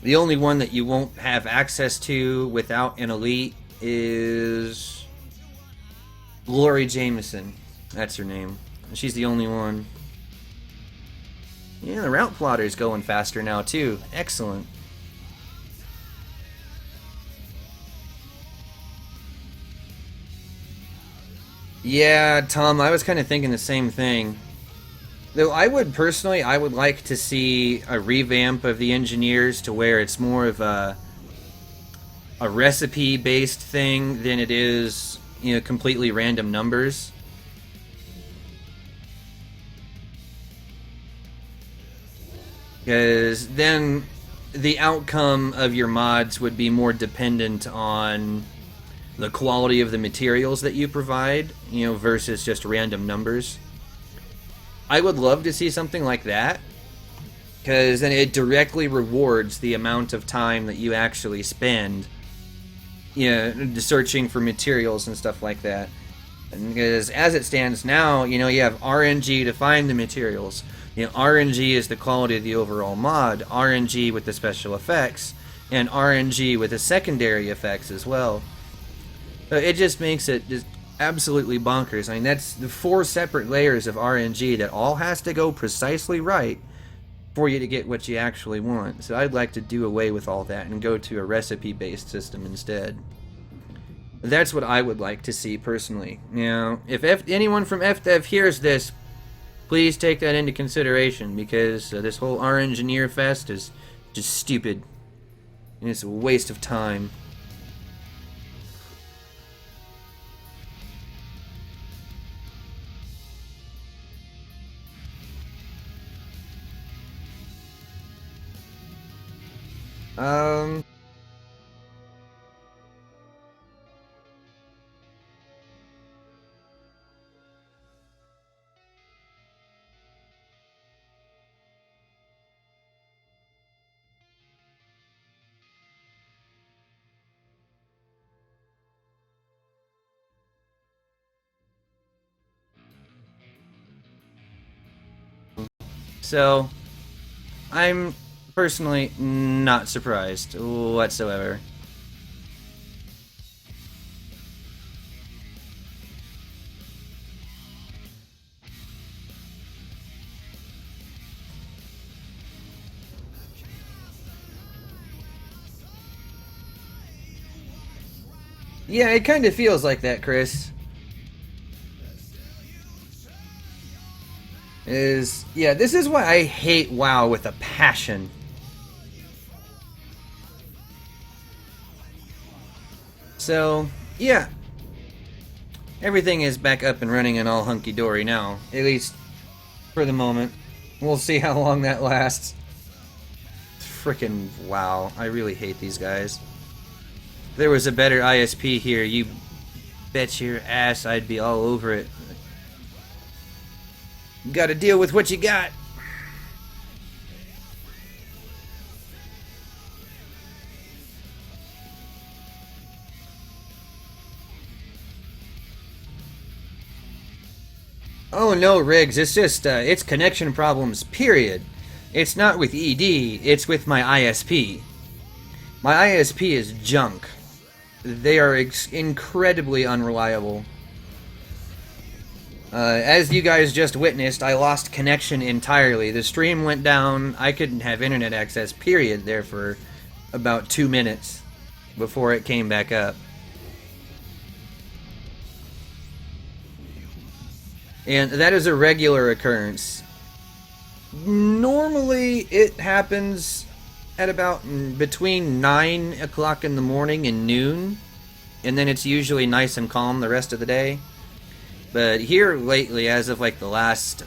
The only one that you won't have access to without an elite is Lori Jameson. That's her name. She's the only one. Yeah, the route plotter's going faster now too. Excellent. Yeah, Tom, I was kind of thinking the same thing. Though I would like to see a revamp of the engineers to where it's more of a recipe-based thing than it is, completely random numbers. Because then the outcome of your mods would be more dependent on the quality of the materials that you provide, versus just random numbers. I would love to see something like that, because then it directly rewards the amount of time that you actually spend, searching for materials and stuff like that. And because as it stands now, you have RNG to find the materials. RNG is the quality of the overall mod, RNG with the special effects, and RNG with the secondary effects as well. So it just makes it just absolutely bonkers. I mean, that's the 4 separate layers of RNG that all has to go precisely right for you to get what you actually want. So I'd like to do away with all that and go to a recipe-based system instead. That's what I would like to see personally. If anyone from FDev hears this, please take that into consideration, because this whole R-Engineer fest is just stupid. And it's a waste of time. Um... So, I'm personally not surprised whatsoever. Yeah, it kind of feels like that, Chris. Yeah, this is why I hate WoW with a passion. So, yeah. Everything is back up and running and all hunky-dory now. At least for the moment. We'll see how long that lasts. Frickin' WoW. I really hate these guys. If there was a better ISP here, you bet your ass I'd be all over it. You gotta deal with what you got. Oh no, Riggs, it's just, it's connection problems, period. It's not with ED, it's with my ISP. My ISP is junk. They are incredibly unreliable. As you guys just witnessed, I lost connection entirely. The stream went down, I couldn't have internet access, period, there for about 2 minutes before it came back up. And that is a regular occurrence. Normally, it happens at about between 9 o'clock in the morning and noon. And then it's usually nice and calm the rest of the day. But here lately, as of like the last,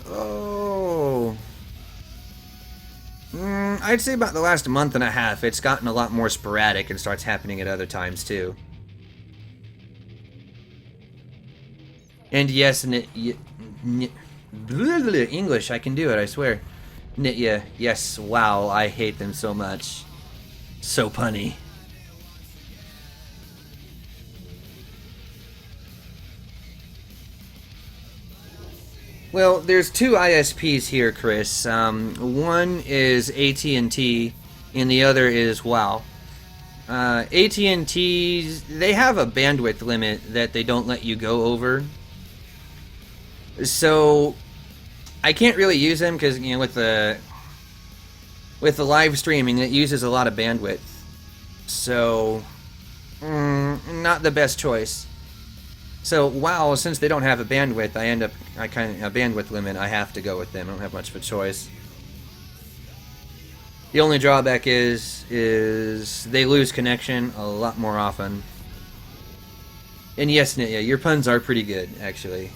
I'd say about the last month and a half, it's gotten a lot more sporadic and starts happening at other times too. And yes, English, I can do it, I swear. Nitya, yes, wow, I hate them so much. So punny. Well, there's two ISPs here, Chris. One is AT&T, and the other is WoW. AT&T, they have a bandwidth limit that they don't let you go over. So I can't really use them because, you know, with the live streaming, it uses a lot of bandwidth. So not the best choice. So WoW, since they don't have a bandwidth, a bandwidth limit. I have to go with them. I don't have much of a choice. The only drawback is they lose connection a lot more often. And yes, Nitya, your puns are pretty good, actually.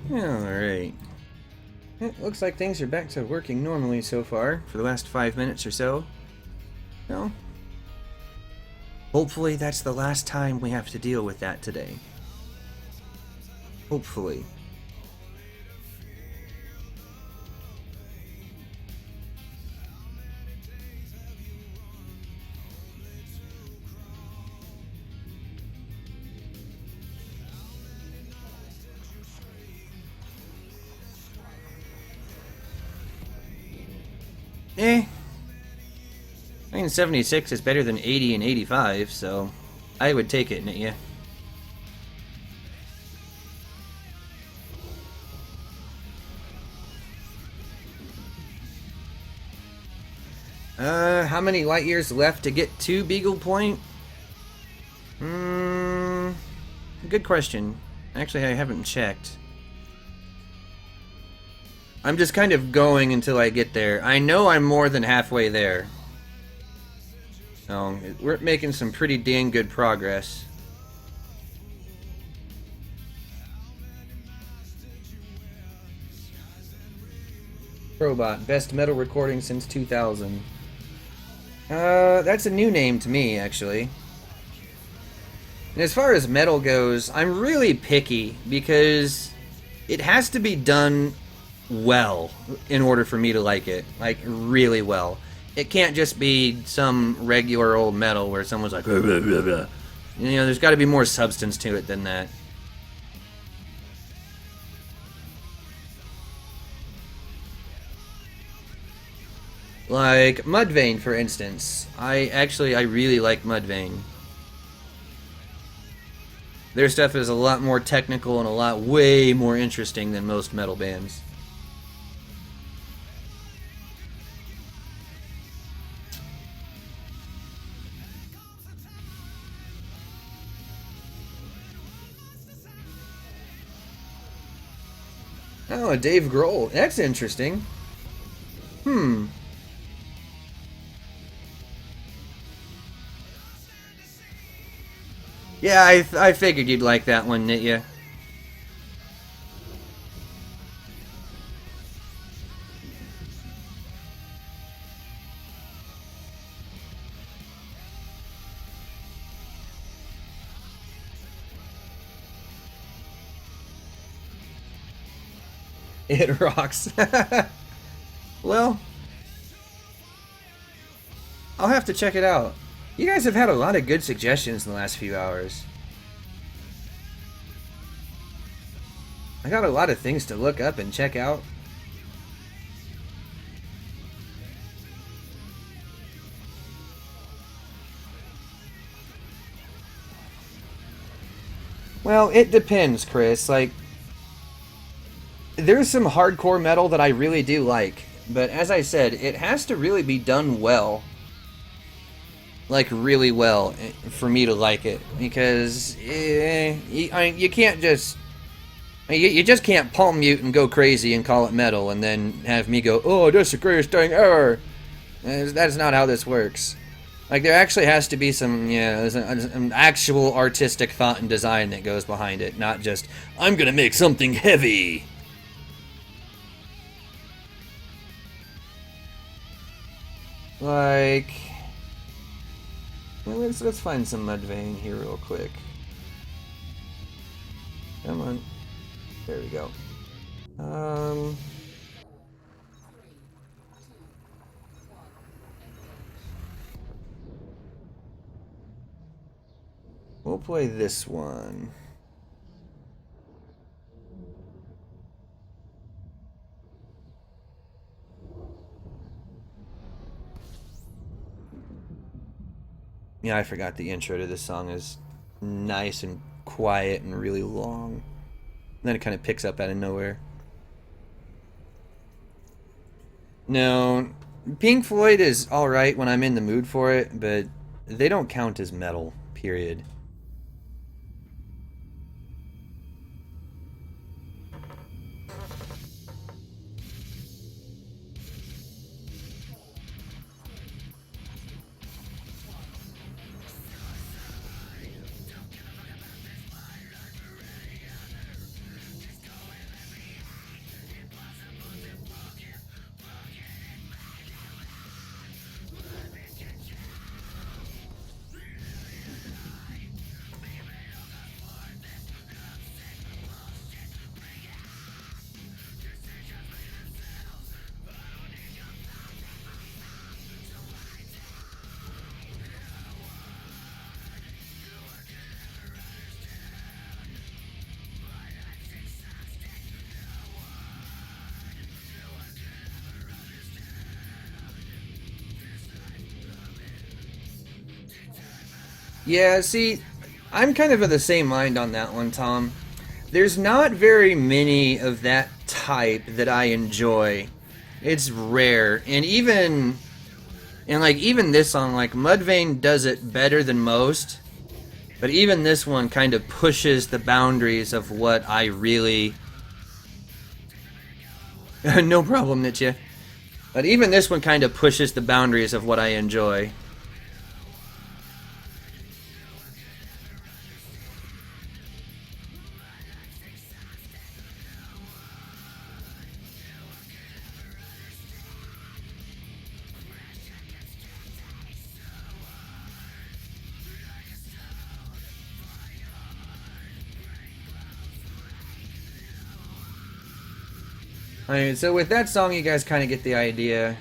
Alright. It looks like things are back to working normally so far, for the last 5 minutes or so. No. Hopefully that's the last time we have to deal with that today. Hopefully. I mean, 76 is better than 80 and 85, so I would take it, yeah. How many light years left to get to Beagle Point? Good question. Actually, I haven't checked. I'm just kind of going until I get there. I know I'm more than halfway there. So, we're making some pretty dang good progress. Robot, best metal recording since 2000. That's a new name to me, actually. And as far as metal goes, I'm really picky because it has to be done well in order for me to like it. Like, really well. It can't just be some regular old metal where someone's like, blah, blah, blah, blah. You know, there's got to be more substance to it than that. Like Mudvayne, for instance. I really like Mudvayne. Their stuff is a lot more technical and a lot way more interesting than most metal bands. Oh, Dave Grohl. That's interesting. Yeah, I figured you'd like that one, didn't you? It rocks. Well, I'll have to check it out. You guys have had a lot of good suggestions in the last few hours. I got a lot of things to look up and check out. Well, it depends, Chris. Like, there's some hardcore metal that I really do like, but as I said, it has to really be done well. Like, really well for me to like it, because you can't just... You just can't palm mute and go crazy and call it metal and then have me go, oh, that's the greatest thing ever. That's not how this works. Like, there actually has to be some, there's an actual artistic thought and design that goes behind it, not just, I'm gonna make something heavy. Like... Well, let's find some Mudvayne here real quick. Come on. There we go. We'll play this one. Yeah, I forgot the intro to this song is nice and quiet and really long. And then it kind of picks up out of nowhere. No, Pink Floyd is alright when I'm in the mood for it, but they don't count as metal, period. Yeah, see, I'm kind of the same mind on that one, Tom. There's not very many of that type that I enjoy. It's rare, and even this song, like Mudvayne does it better than most, but even this one kind of pushes the boundaries of what I really. No problem, Nitya. But even this one kind of pushes the boundaries of what I enjoy. Alright, so with that song, you guys kind of get the idea.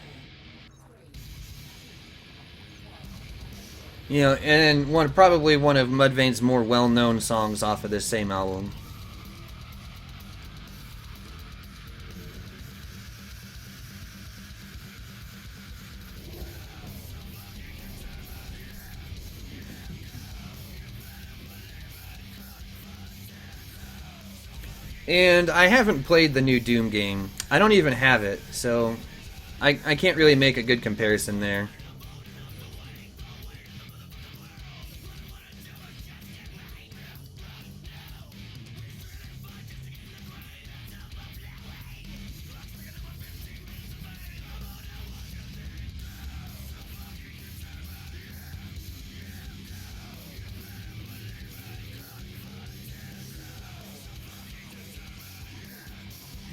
You know, and probably one of Mudvayne's more well-known songs off of this same album. And I haven't played the new Doom game. I don't even have it, so I can't really make a good comparison there.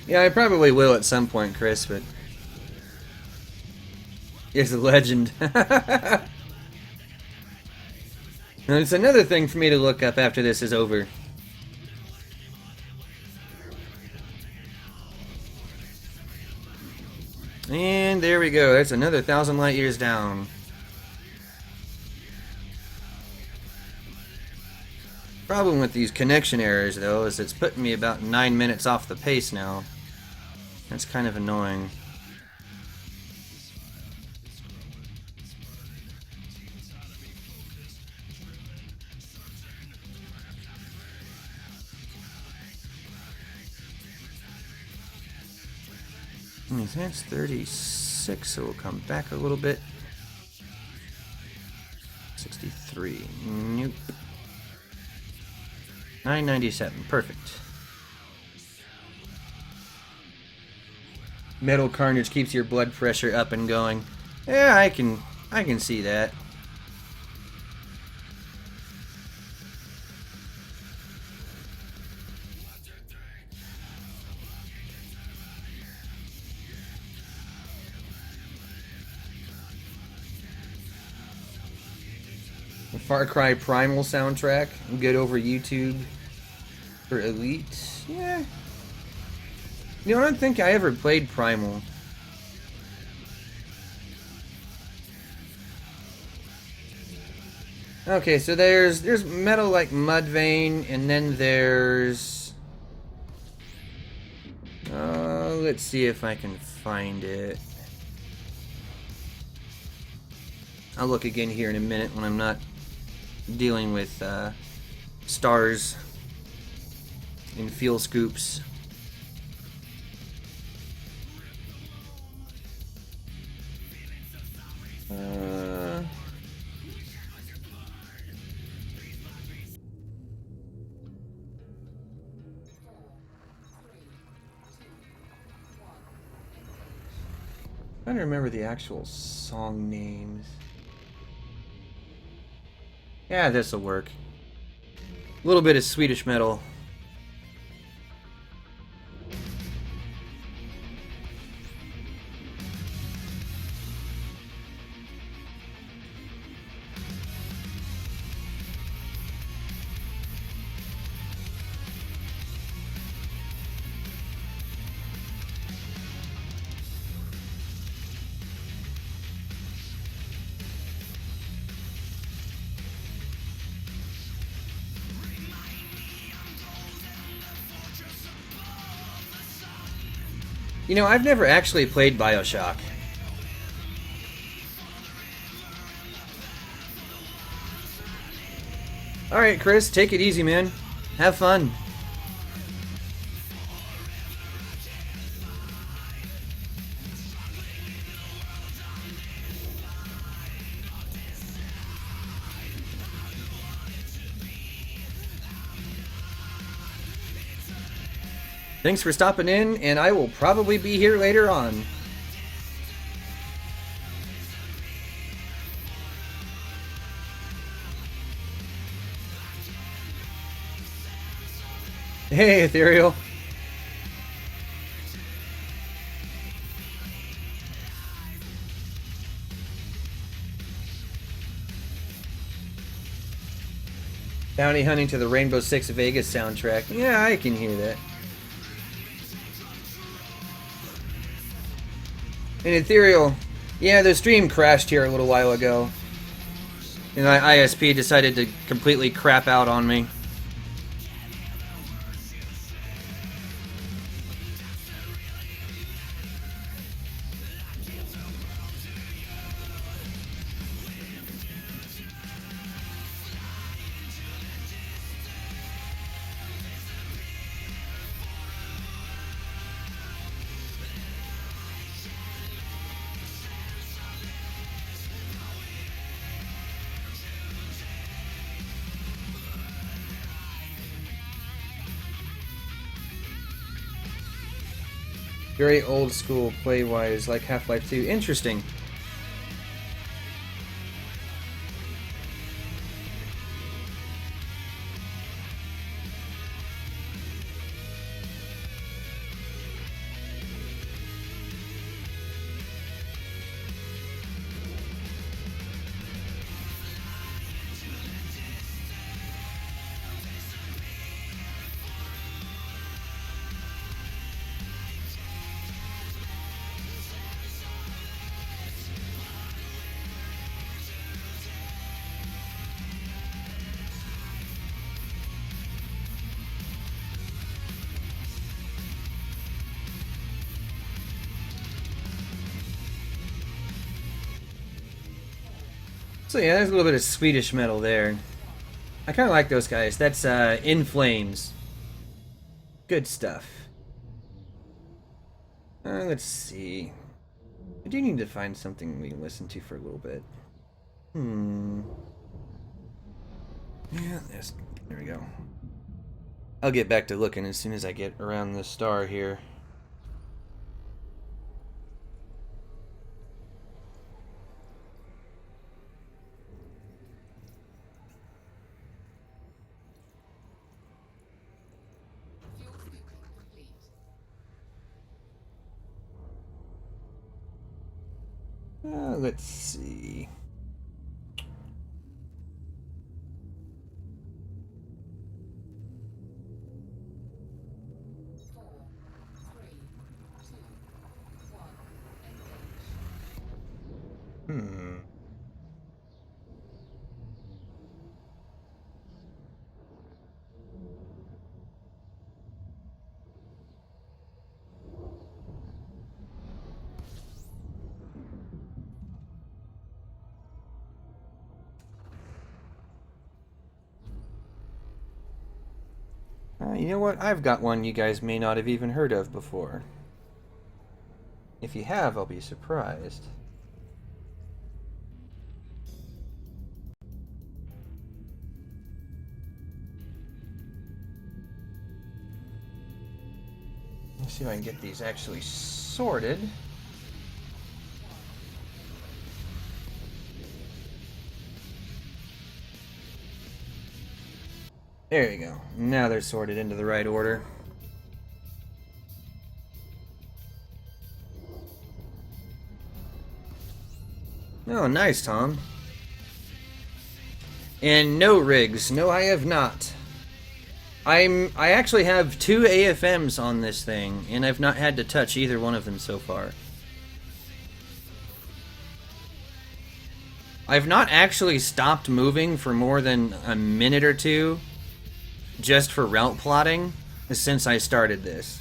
Yeah, I probably will at some point, Chris, but... Here's a legend. And it's another thing for me to look up after this is over. And there we go, that's another 1,000 light years down. Problem with these connection errors, though, is it's putting me about 9 minutes off the pace now. That's kind of annoying. That's 36, so we'll come back a little bit. 63. Nope. 997. Perfect. Metal Carnage keeps your blood pressure up and going. Yeah, I can see that. The Far Cry Primal soundtrack, good over YouTube for Elite. Yeah. You know, I don't think I ever played Primal. Okay, so there's metal like Mudvayne, and then there's... let's see if I can find it. I'll look again here in a minute when I'm not dealing with stars and fuel scoops. I don't remember the actual song names. Yeah, this'll work. A little bit of Swedish metal. You know, I've never actually played BioShock. Alright, Chris, take it easy, man. Have fun. Thanks for stopping in, and I will probably be here later on. Hey, Ethereal. Bounty hunting to the Rainbow Six Vegas soundtrack. Yeah, I can hear that. And Ethereal, yeah, the stream crashed here a little while ago. And ISP decided to completely crap out on me. Very old school play-wise, like Half-Life 2. Interesting. So yeah, there's a little bit of Swedish metal there. I kind of like those guys. That's In Flames. Good stuff. Let's see. I do need to find something we can listen to for a little bit. Yeah, there we go. I'll get back to looking as soon as I get around the star here. Let's see. You know what? I've got one you guys may not have even heard of before. If you have, I'll be surprised. Let's see if I can get these actually sorted. There you go. Now they're sorted into the right order. Oh, nice, Tom. And no rigs. No, I have not. I actually have 2 AFMs on this thing, and I've not had to touch either one of them so far. I've not actually stopped moving for more than a minute or two just for route plotting since I started this.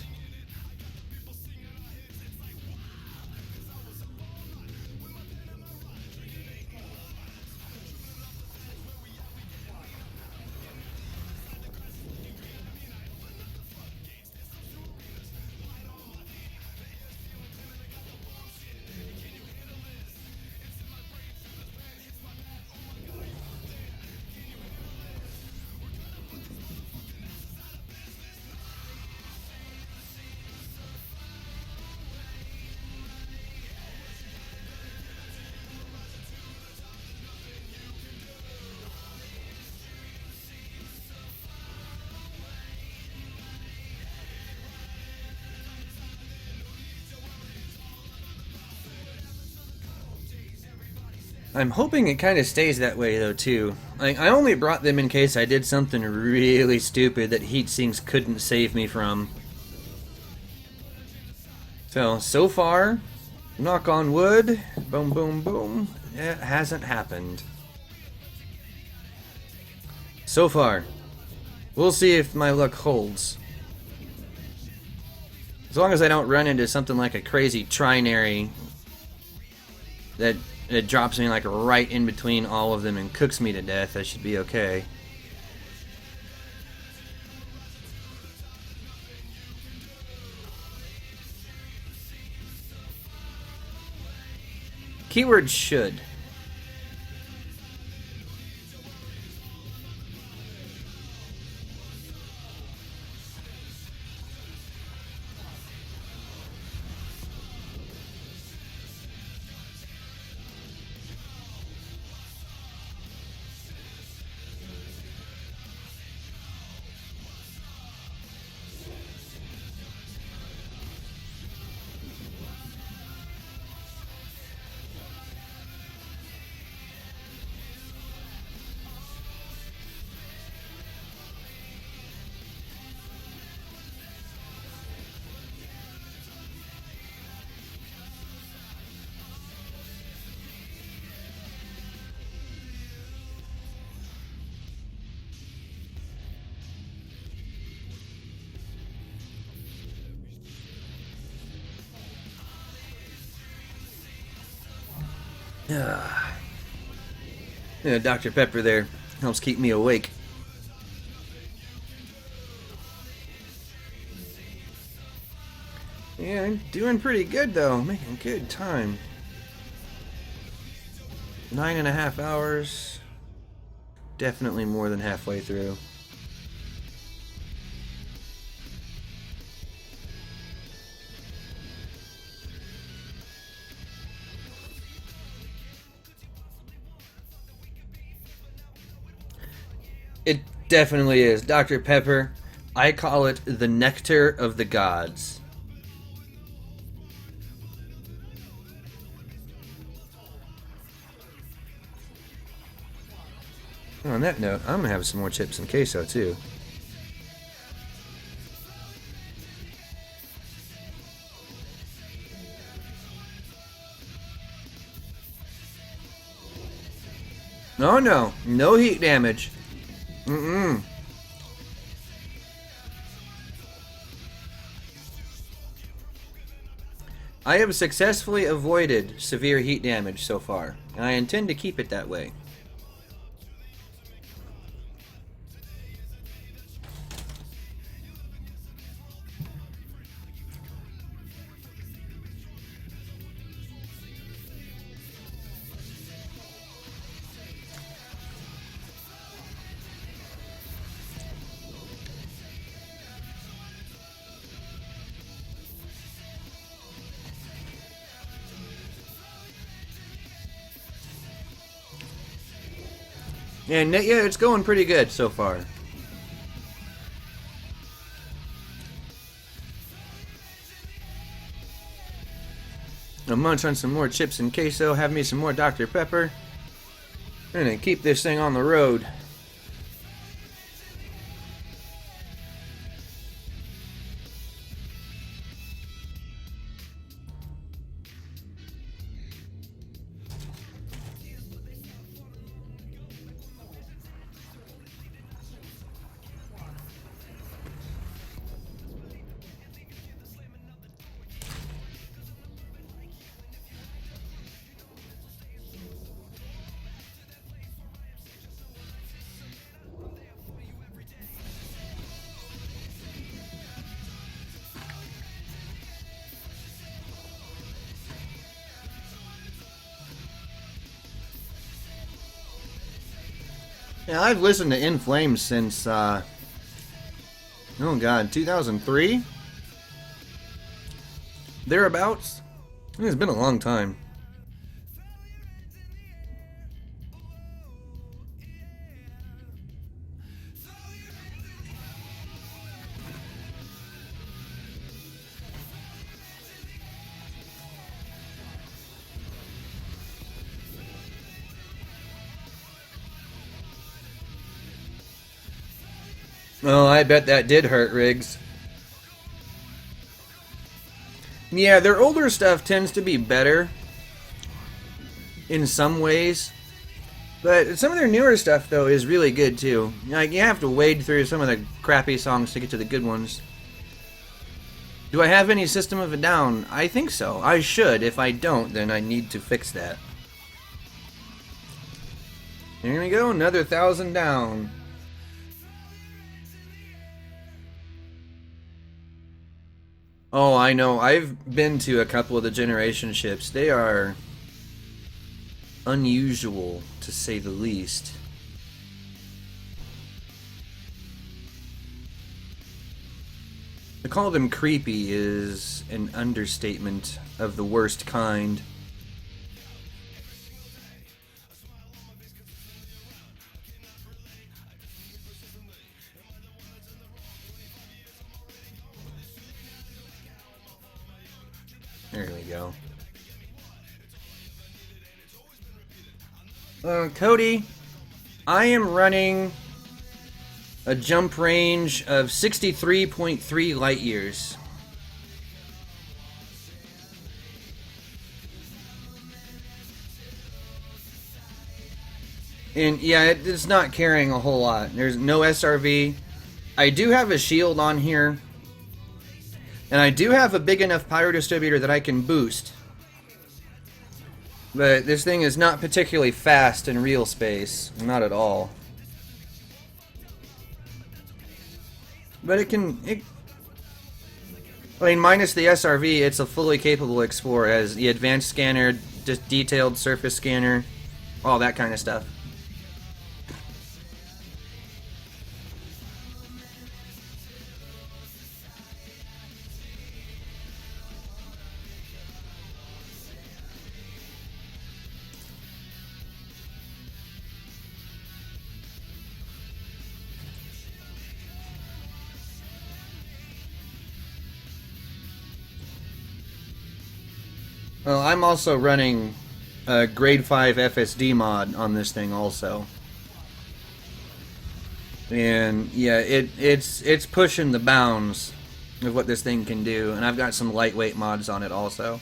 I'm hoping it kind of stays that way, though, too. Like, I only brought them in case I did something really stupid that heat sinks couldn't save me from. So far, knock on wood, boom, boom, boom, it hasn't happened. So far. We'll see if my luck holds. As long as I don't run into something like a crazy trinary that it drops me like right in between all of them and cooks me to death, I should be okay. Keyword should. Yeah, Dr. Pepper there helps keep me awake. Yeah, I'm doing pretty good though, making good time. 9.5 hours. Definitely more than halfway through. It definitely is. Dr. Pepper, I call it the nectar of the gods. On that note, I'm going to have some more chips and queso too. Oh no, no heat damage. I have successfully avoided severe heat damage so far, and I intend to keep it that way. And yeah, it's going pretty good so far. I'll munch on some more chips and queso, have me some more Dr. Pepper, and then keep this thing on the road. Yeah, I've listened to In Flames since, oh god, 2003? Thereabouts? It's been a long time. Oh, I bet that did hurt, Riggs. Yeah, their older stuff tends to be better in some ways. But some of their newer stuff, though, is really good, too. Like, you have to wade through some of the crappy songs to get to the good ones. Do I have any System of a Down? I think so. I should. If I don't, then I need to fix that. Here we go, another 1,000 down. Oh, I know. I've been to a couple of the Generation ships. They are unusual, to say the least. To call them creepy is an understatement of the worst kind. There we go. Cody, I am running a jump range of 63.3 light years. And yeah, it's not carrying a whole lot. There's no SRV. I do have a shield on here. And I do have a big enough pyro distributor that I can boost. But this thing is not particularly fast in real space. Not at all. But I mean, minus the SRV, it's a fully capable Explorer. It has the advanced scanner, just detailed surface scanner, all that kind of stuff. Well, I'm also running a grade 5 FSD mod on this thing also. And yeah, it's pushing the bounds of what this thing can do, and I've got some lightweight mods on it also.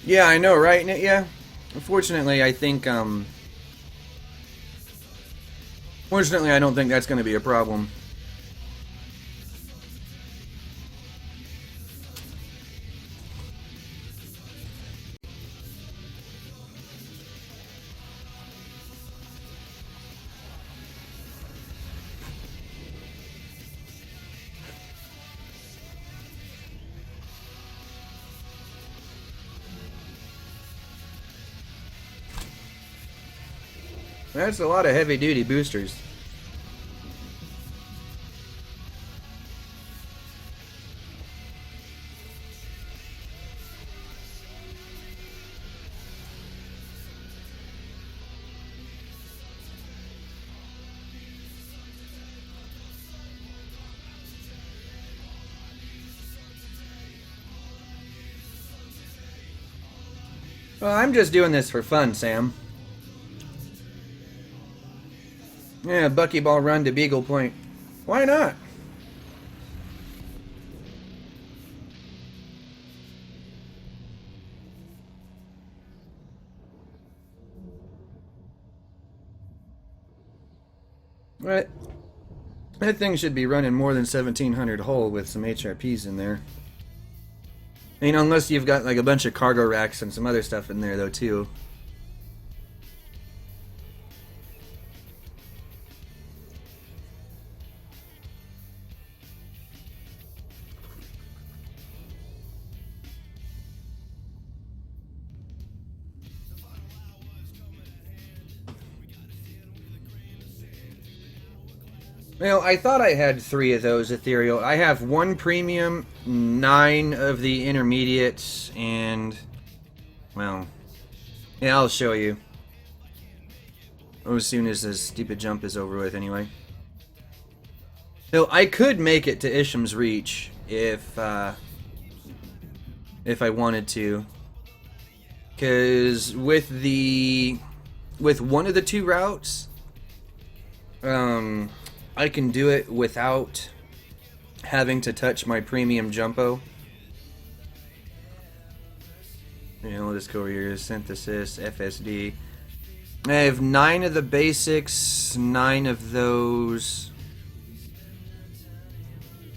Yeah, I know, right? Yeah. Unfortunately, I think, fortunately, I don't think that's going to be a problem. That's a lot of heavy-duty boosters. Well, I'm just doing this for fun, Sam. Yeah, Buckyball run to Beagle Point. Why not? Right. That thing should be running more than 1,700 hull with some HRPs in there. I mean, unless you've got like a bunch of cargo racks and some other stuff in there, though, too. Well, I thought I had 3 of those ethereal. I have 1 premium, 9 of the intermediates, and, well, yeah, I'll show you. as soon as this stupid jump is over with anyway. So I could make it to Isham's Reach if I wanted to. Because with one of the two routes, I can do it without having to touch my premium jumpo. We'll just go over here, synthesis, FSD. I have 9 of the basics, 9 of those,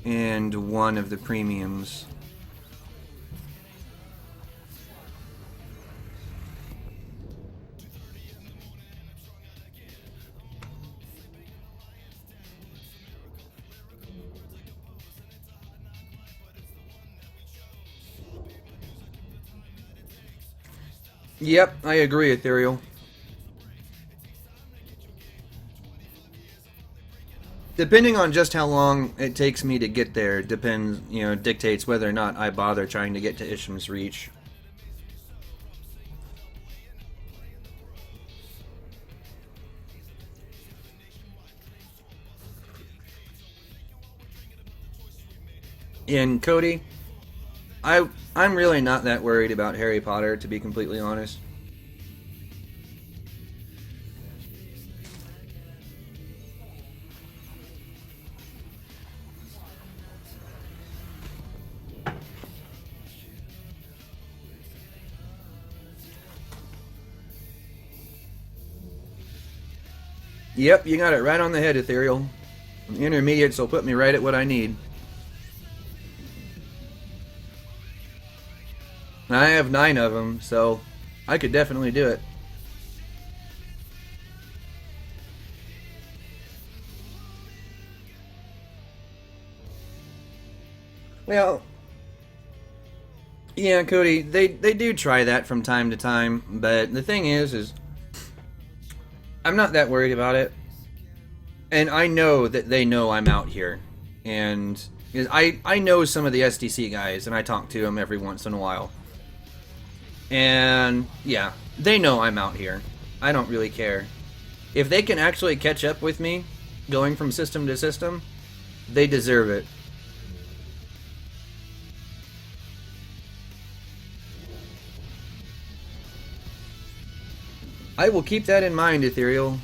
and 1 of the premiums. Yep, I agree, Ethereal. Depending on just how long it takes me to get there, dictates whether or not I bother trying to get to Isham's Reach. And Cody, I'm really not that worried about Harry Potter, to be completely honest. Yep, you got it right on the head, Ethereal. Intermediates will put me right at what I need. I have 9 of them, so I could definitely do it. Well, yeah, Cody, they do try that from time to time, but the thing is I'm not that worried about it. And I know that they know I'm out here. And I know some of the SDC guys, and I talk to them every once in a while. And yeah, they know I'm out here. I don't really care. If they can actually catch up with me, going from system to system, they deserve it. I will keep that in mind, Ethereal.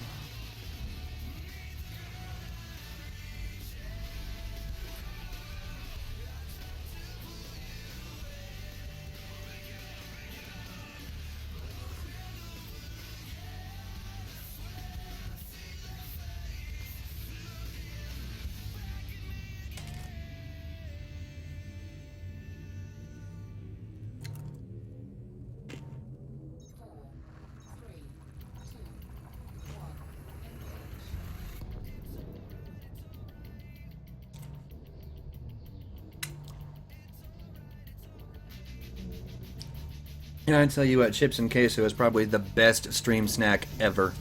And I tell you what, chips and queso is probably the best stream snack ever.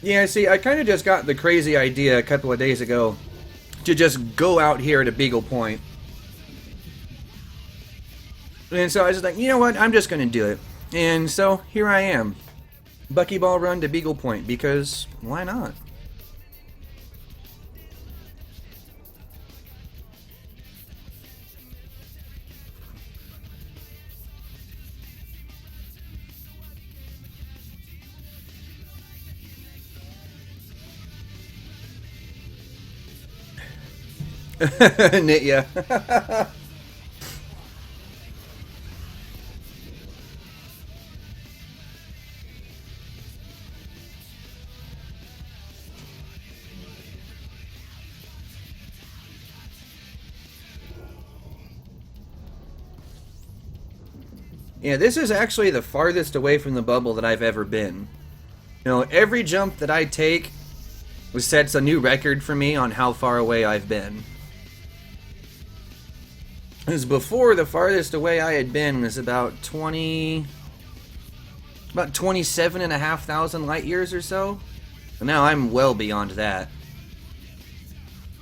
Yeah, see, I kind of just got the crazy idea a couple of days ago to just go out here to Beagle Point. And so I was like, you know what, I'm just going to do it. And so here I am. Buckyball run to Beagle Point, because why not? Yeah. Yeah, this is actually the farthest away from the bubble that I've ever been. You know, every jump that I take sets a new record for me on how far away I've been. Because before, the farthest away I had been was about 27,500 light years or so. So now I'm well beyond that.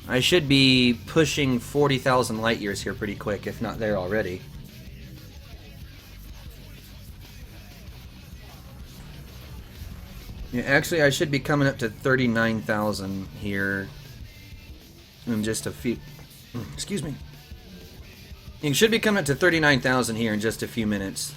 I should be pushing 40,000 light years here pretty quick, if not there already. Yeah, actually, I should be coming up to 39,000 here in just a few... Excuse me. You should be coming up to 39,000 here in just a few minutes.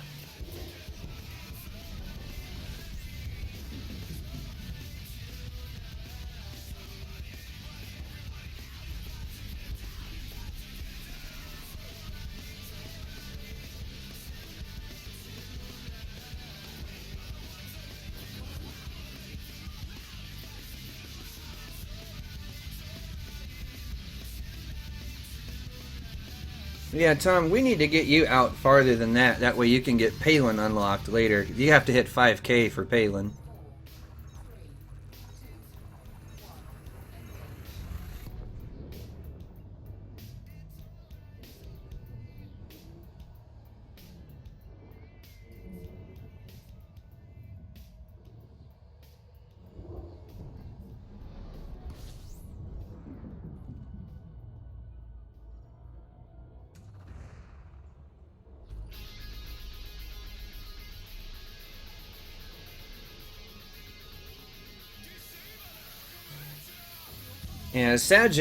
Yeah, Tom, we need to get you out farther than that. That way you can get Palin unlocked later. You have to hit 5K for Palin. Yeah, Saj,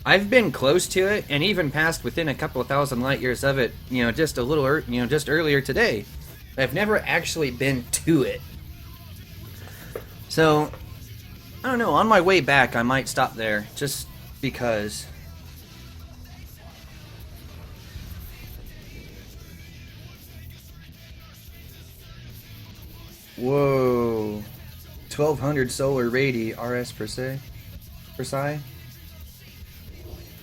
I've been close to it, and even passed within a couple of thousand light years of it. You know, just a little, just earlier today. I've never actually been to it. So, I don't know. On my way back, I might stop there, just because. Whoa, 1200 solar radii RS per se. Psi.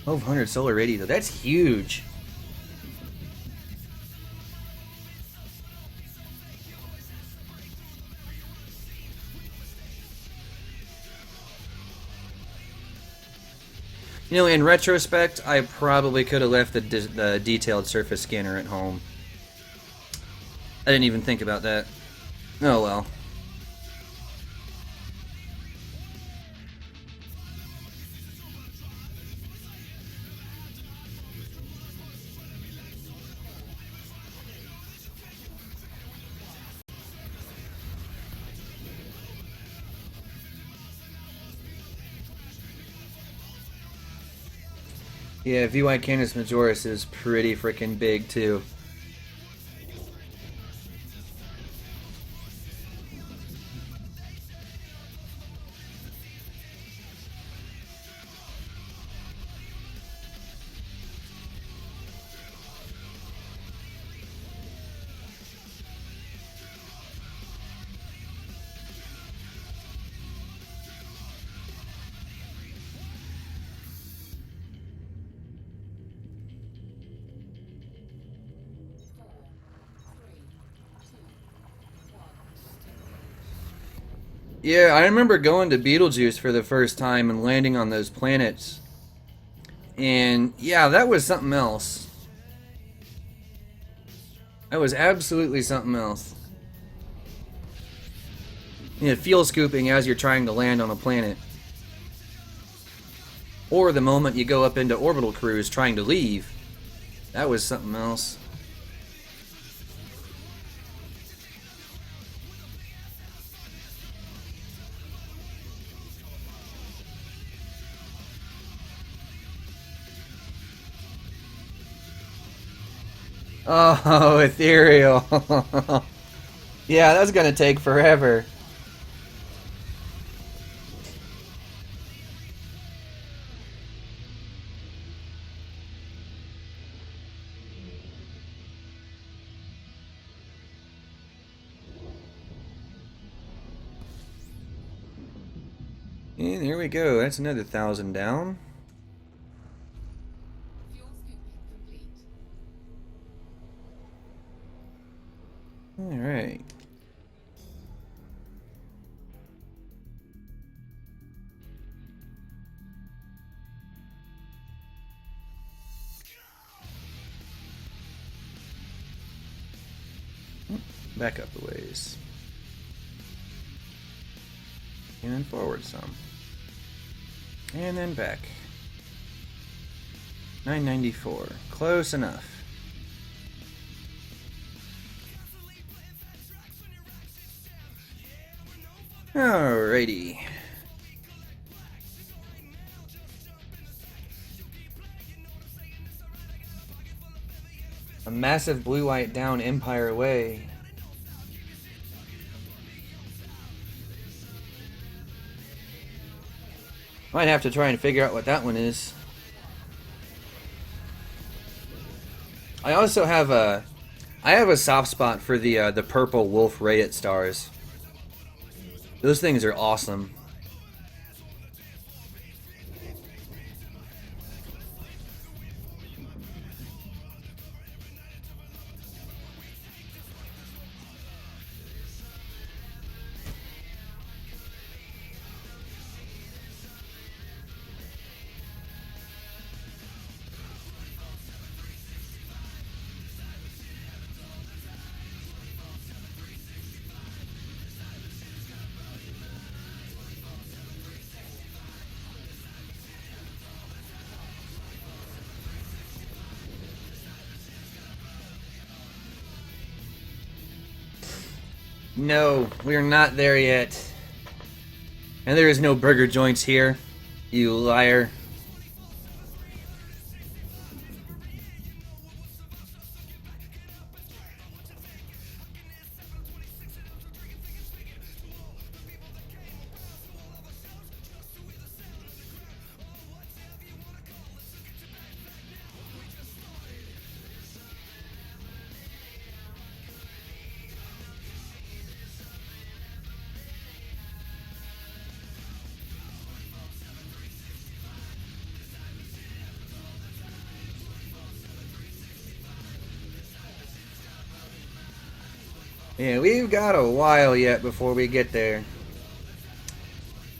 1200 solar radii though, that's huge. You know, in retrospect, I probably could have left the detailed surface scanner at home. I didn't even think about that. Oh well. Yeah, VY Canis Majoris is pretty freaking big too. Yeah, I remember going to Beetlejuice for the first time and landing on those planets. And yeah, that was something else. That was absolutely something else. You know, fuel scooping as you're trying to land on a planet. Or the moment you go up into orbital cruise trying to leave. That was something else. Oh, ethereal. Yeah, that's gonna take forever. And here we go. That's another 1,000 down. Alright. Back up a ways. And then forward some. And then back. 994. Close enough. Alrighty. A massive blue-white down Empire Way. Might have to try and figure out what that one is. I also have a soft spot for the purple Wolf Rayet stars. Those things are awesome. No, we are not there yet. And there is no burger joints here, you liar. Yeah, we've got a while yet before we get there.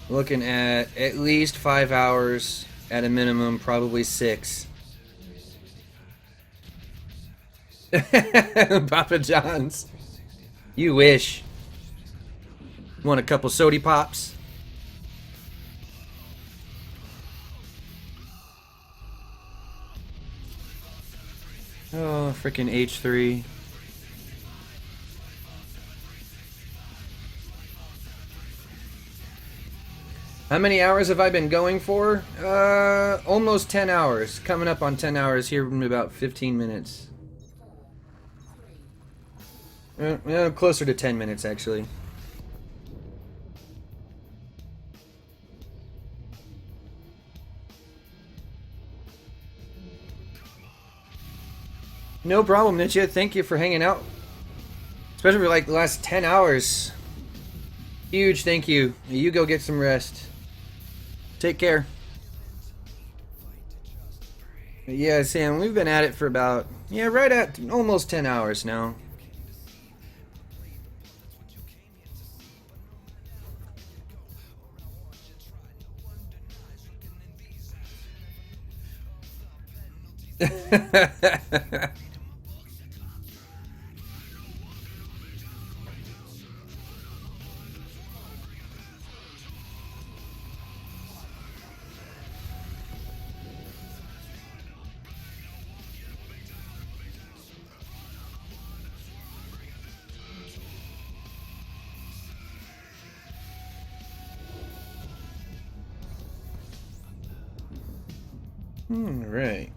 Looking at least 5 hours, at a minimum, probably 6. Papa John's. You wish. Want a couple sody pops? Oh, freaking H3. How many hours have I been going for? Almost 10 hours. Coming up on 10 hours here in about 15 minutes. Closer to 10 minutes, actually. No problem, Nietzsche. Thank you for hanging out. Especially for like the last 10 hours. Huge thank you. You go get some rest. Take care. Yeah, Sam, we've been at it for about, right at almost 10 hours now. All right.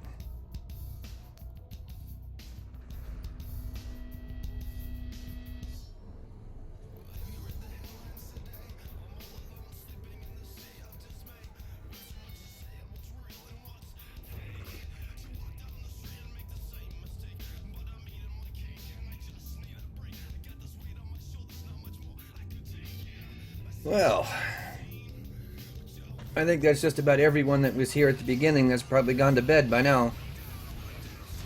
Well, I think that's just about everyone that was here at the beginning that's probably gone to bed by now.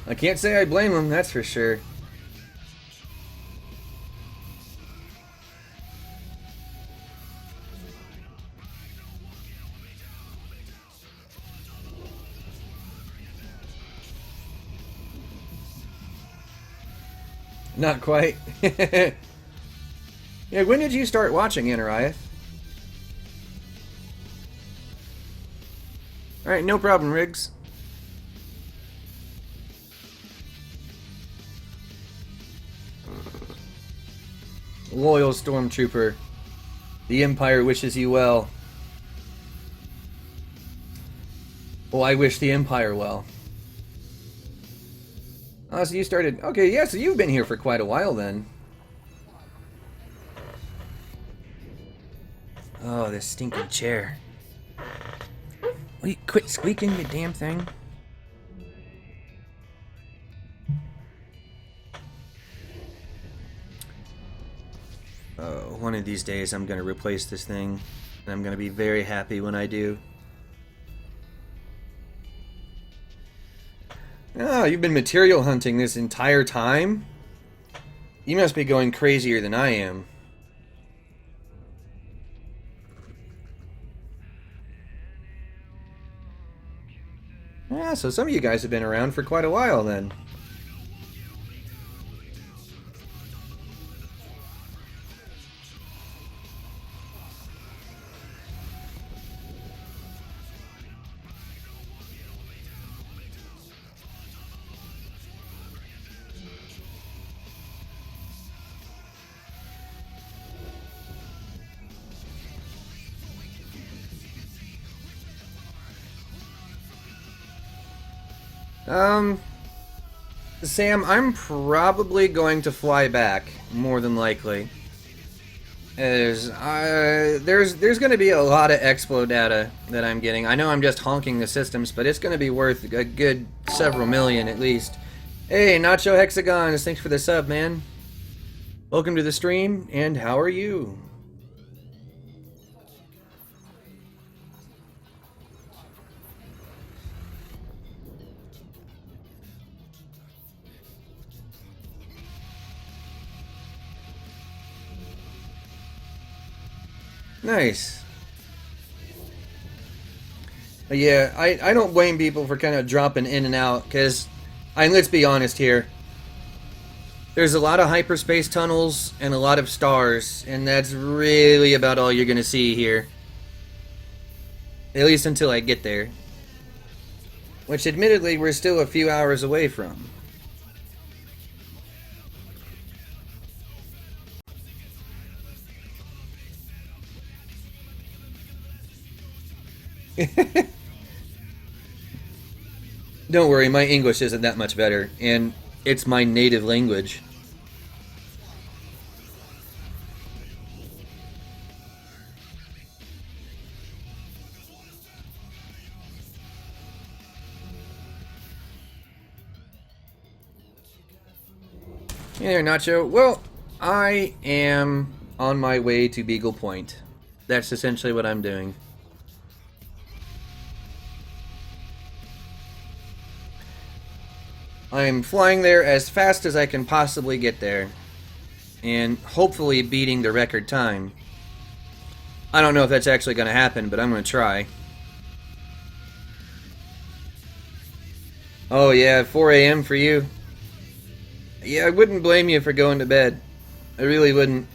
I can't say I blame them, that's for sure. Not quite. Yeah, when did you start watching Anariath? Alright, no problem, Riggs. Loyal Stormtrooper. The Empire wishes you well. Well, I wish the Empire well. Oh, so you started... Okay, yeah, so you've been here for quite a while then. Oh, this stinking chair. Will you quit squeaking, you damn thing? Oh, one of these days I'm going to replace this thing. And I'm going to be very happy when I do. Oh, you've been material hunting this entire time? You must be going crazier than I am. Yeah, so some of you guys have been around for quite a while then. Sam, I'm probably going to fly back, more than likely. There's going to be a lot of expo data that I'm getting. I know I'm just honking the systems, but it's going to be worth a good several million at least. Hey, Nacho Hexagons, thanks for the sub, man. Welcome to the stream, and how are you? Nice. But yeah, I don't blame people for kind of dropping in and out, because, let's be honest here. There's a lot of hyperspace tunnels and a lot of stars, and that's really about all you're going to see here. At least until I get there. Which, admittedly, we're still a few hours away from. Don't worry, my English isn't that much better, and it's my native language. Hey there, Nacho. Well, I am on my way to Beagle Point. That's essentially what I'm doing. I'm flying there as fast as I can possibly get there, and hopefully beating the record time. I don't know if that's actually going to happen, but I'm going to try. Oh yeah, 4 a.m. for you. Yeah, I wouldn't blame you for going to bed. I really wouldn't.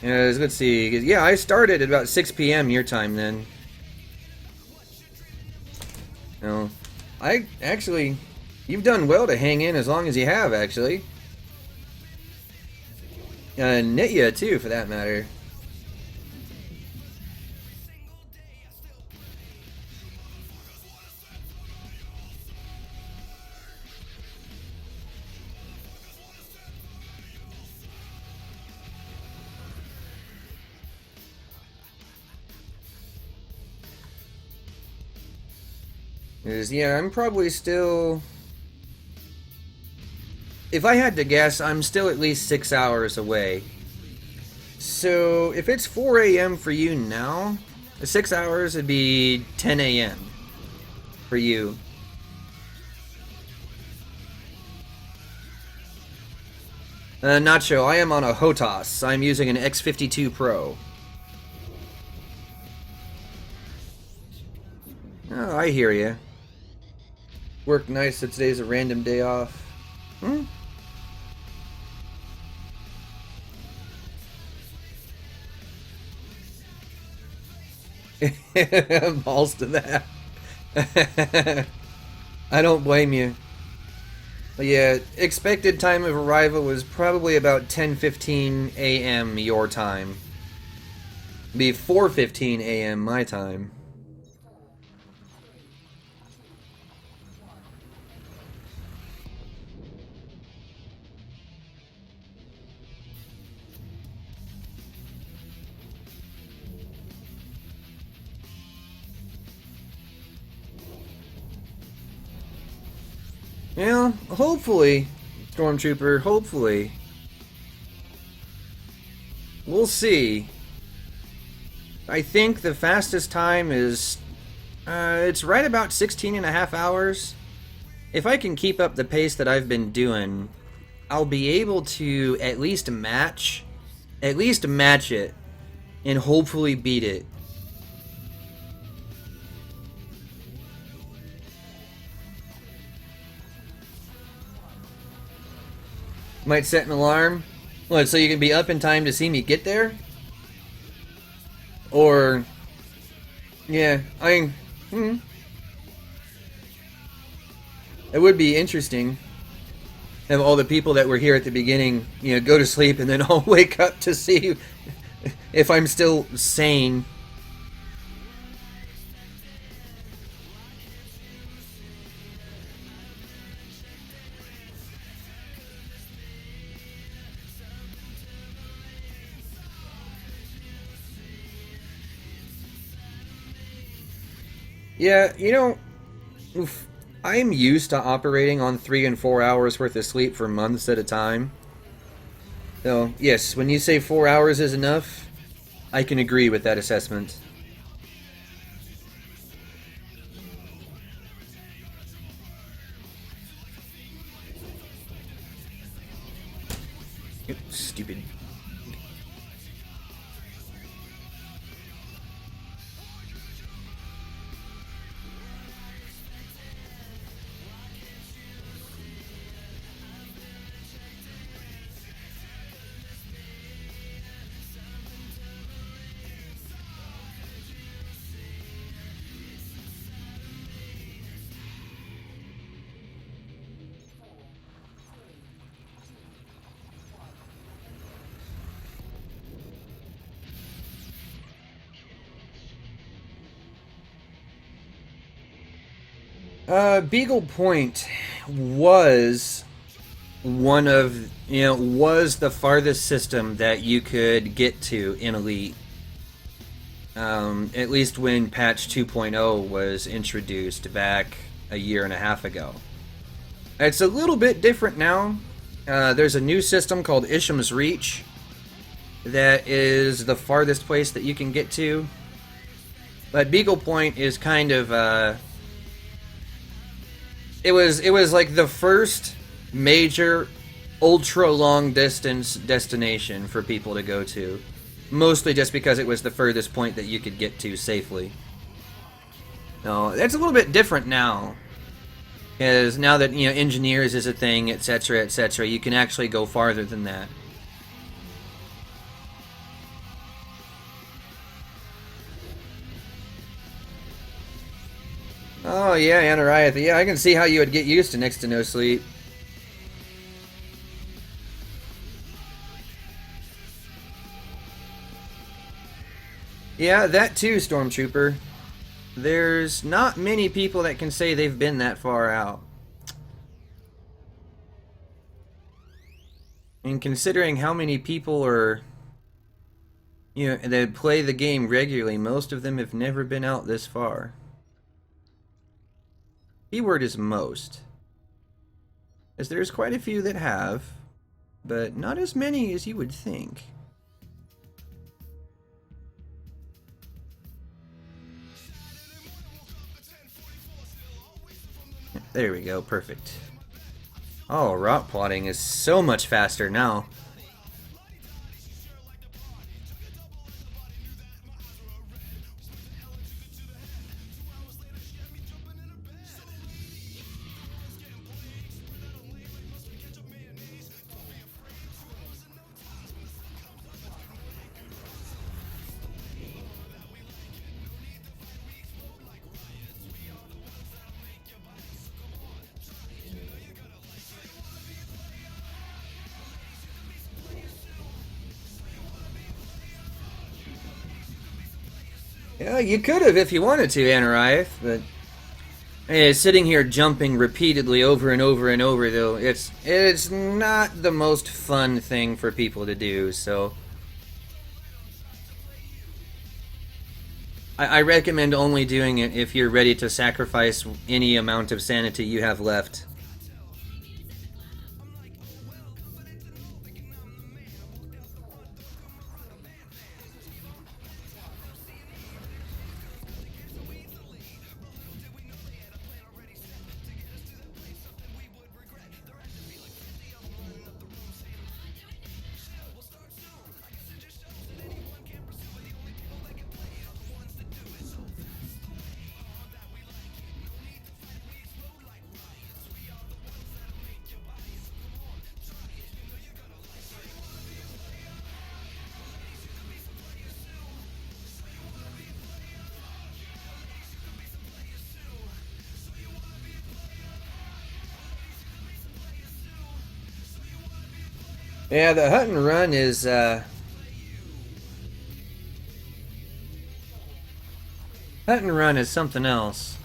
Let's see. Yeah, I started at about 6 p.m. your time then. No, I actually... You've done well to hang in as long as you have, actually. Nitya, too, for that matter. Yeah, I'm probably still... If I had to guess, I'm still at least 6 hours away. So, if it's 4 a.m. for you now, 6 hours would be 10 a.m. for you. Nacho, I am on a HOTAS. I'm using an X52 Pro. Oh, I hear you. Work nice, so today's a random day off. Balls to that. I don't blame you. But yeah, expected time of arrival was probably about 10:15 a.m. your time. Be 4:15 a.m. my time. Yeah, hopefully, Stormtrooper, hopefully. We'll see. I think the fastest time is... it's right about 16 and a half hours. If I can keep up the pace that I've been doing, I'll be able to at least match it, and hopefully beat it. Might set an alarm. What, so you can be up in time to see me get there? Or... yeah, it would be interesting. Have all the people that were here at the beginning, you know, go to sleep and then I'll wake up to see if I'm still sane. Yeah, you know, I'm used to operating on 3 and 4 hours worth of sleep for months at a time. So, yes, when you say 4 hours is enough, I can agree with that assessment. Stupid. Beagle Point was one of, was the farthest system that you could get to in Elite. At least when patch 2.0 was introduced back a year and a half ago. It's a little bit different now. There's a new system called Isham's Reach that is the farthest place that you can get to. But Beagle Point is kind of, it was like the first major ultra long distance destination for people to go to. Mostly just because it was the furthest point that you could get to safely. No, that's a little bit different now. Because now that, engineers is a thing, etc., etc., you can actually go farther than that. Oh, yeah, Anariath. Yeah, I can see how you would get used to next to no sleep. Yeah, that too, Stormtrooper. There's not many people that can say they've been that far out. And considering how many people are, that play the game regularly, most of them have never been out this far. Keyword is most. As there's quite a few that have, but not as many as you would think. There we go, perfect. Oh, route plotting is so much faster now. Yeah, you could have if you wanted to, Anariath, but sitting here jumping repeatedly over and over and over, though, it's not the most fun thing for people to do, so I recommend only doing it if you're ready to sacrifice any amount of sanity you have left. Yeah, the Hutton Run is, Hutton Run is something else.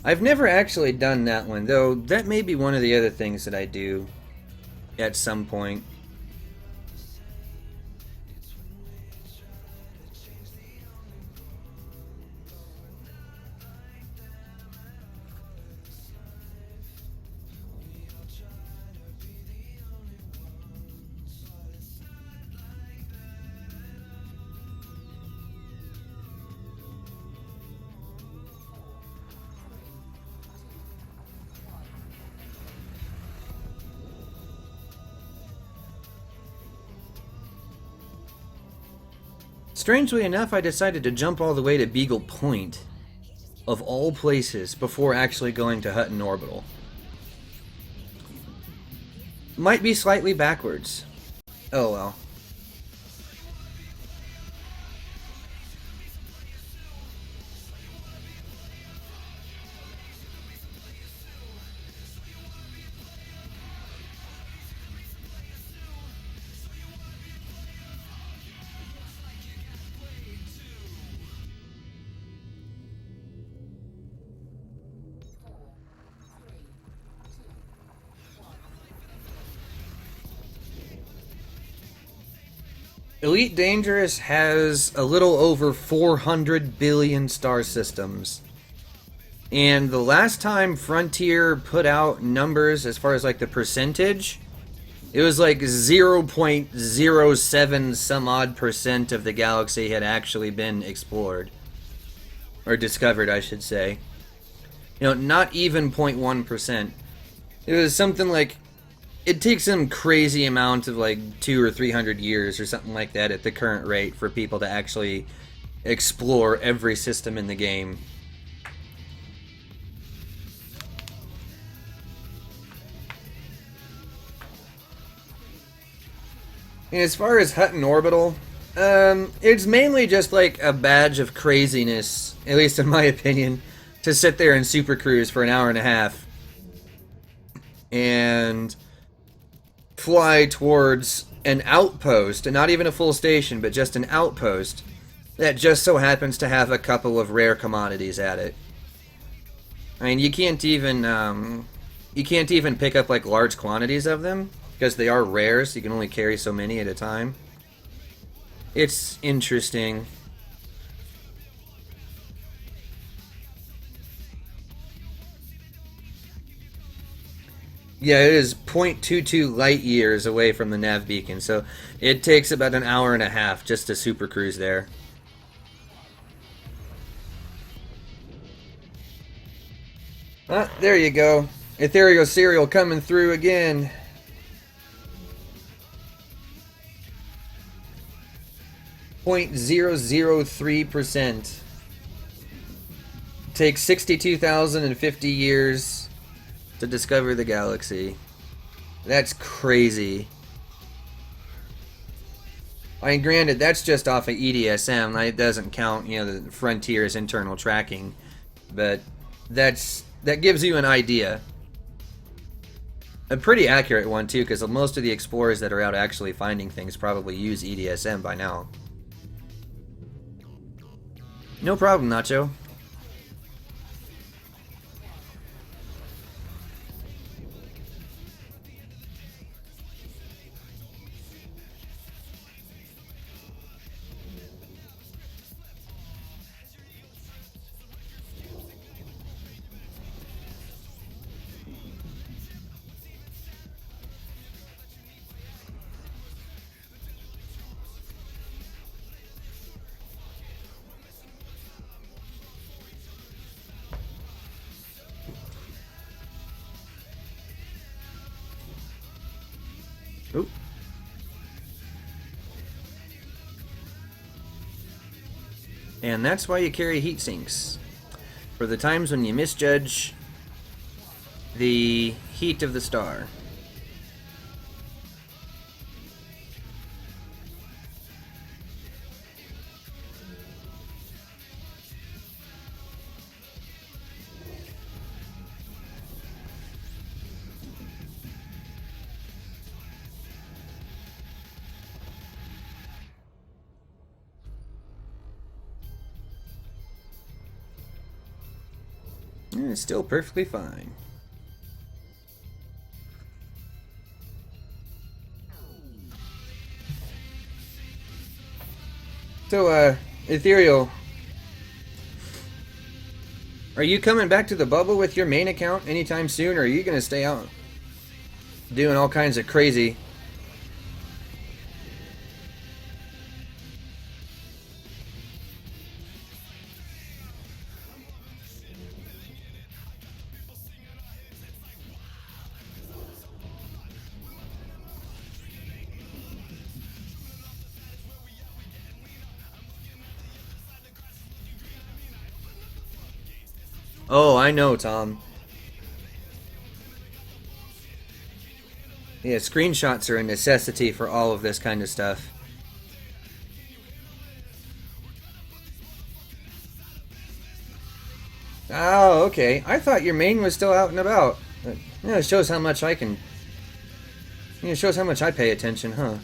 I've never actually done that one, though that may be one of the other things that I do at some point. Strangely enough, I decided to jump all the way to Beagle Point, of all places, before actually going to Hutton Orbital. Might be slightly backwards. Oh well. Elite Dangerous has a little over 400 billion star systems. And the last time Frontier put out numbers as far as like the percentage, it was like 0.07 some odd percent of the galaxy had actually been explored. Or discovered, I should say. You know, not even 0.1%. It was something like, it takes some crazy amount of like 200 or 300 years or something like that at the current rate for people to actually explore every system in the game. And as far as Hutton Orbital, it's mainly just like a badge of craziness, at least in my opinion, to sit there and super cruise for an hour and a half and fly towards an outpost, and not even a full station, but just an outpost that just so happens to have a couple of rare commodities at it. I mean, you can't even pick up like large quantities of them because they are rare, so you can only carry so many at a time. It's interesting. Yeah, it is 0.22 light years away from the nav beacon, so it takes about an hour and a half just to super cruise there. Ah, there you go. Ethereal cereal coming through again. .003%. Takes 62,050 years to discover the galaxy. That's crazy. I mean, granted, that's just off of EDSM. It doesn't count, you know, the Frontier's internal tracking, but that gives you an idea. A pretty accurate one too, because most of the explorers that are out actually finding things probably use EDSM by now. No problem, Nacho. Oop. And that's why you carry heat sinks. For the times when you misjudge the heat of the star. And it's still perfectly fine. So, Ethereal, are you coming back to the bubble with your main account anytime soon, or are you going to stay out doing all kinds of crazy? Oh, I know, Tom. Yeah, screenshots are a necessity for all of this kind of stuff. Oh, okay. I thought your main was still out and about. But, you know, it shows how much I can... You know, it shows how much I pay attention, huh?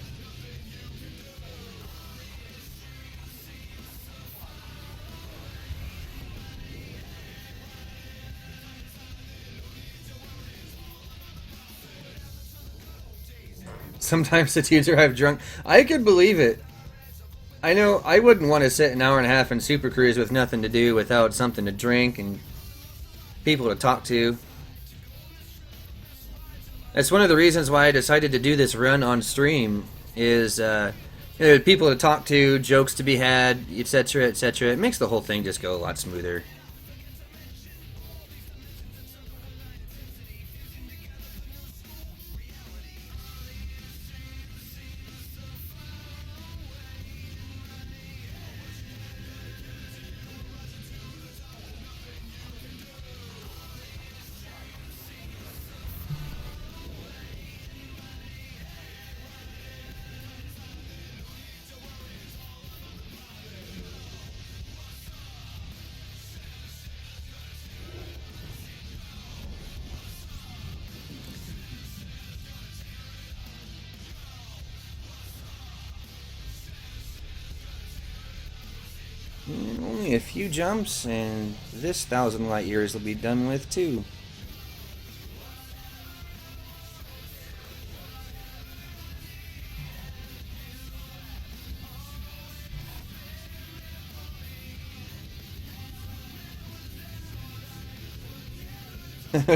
Sometimes the dudes arrive drunk. I could believe it. I know I wouldn't want to sit an hour and a half in Super Cruise with nothing to do without something to drink and people to talk to. That's one of the reasons why I decided to do this run on stream is people to talk to, jokes to be had, etc., etc. It makes the whole thing just go a lot smoother. Only a few jumps, and this 1,000 light years will be done with too.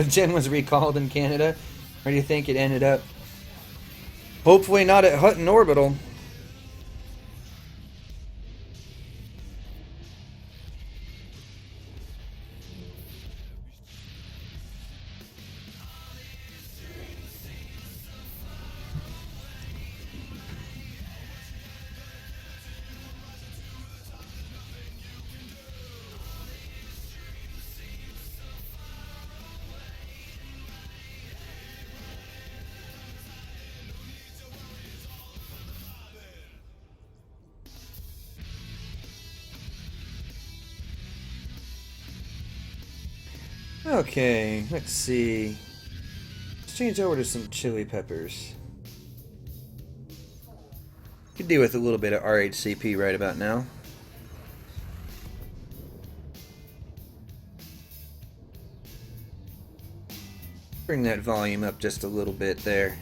Jen was recalled in Canada. Where do you think it ended up? Hopefully not at Hutton Orbital. Okay, let's see. Let's change over to some chili peppers. Could do with a little bit of RHCP right about now. Bring that volume up just a little bit there.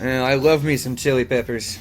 I love me some chili peppers.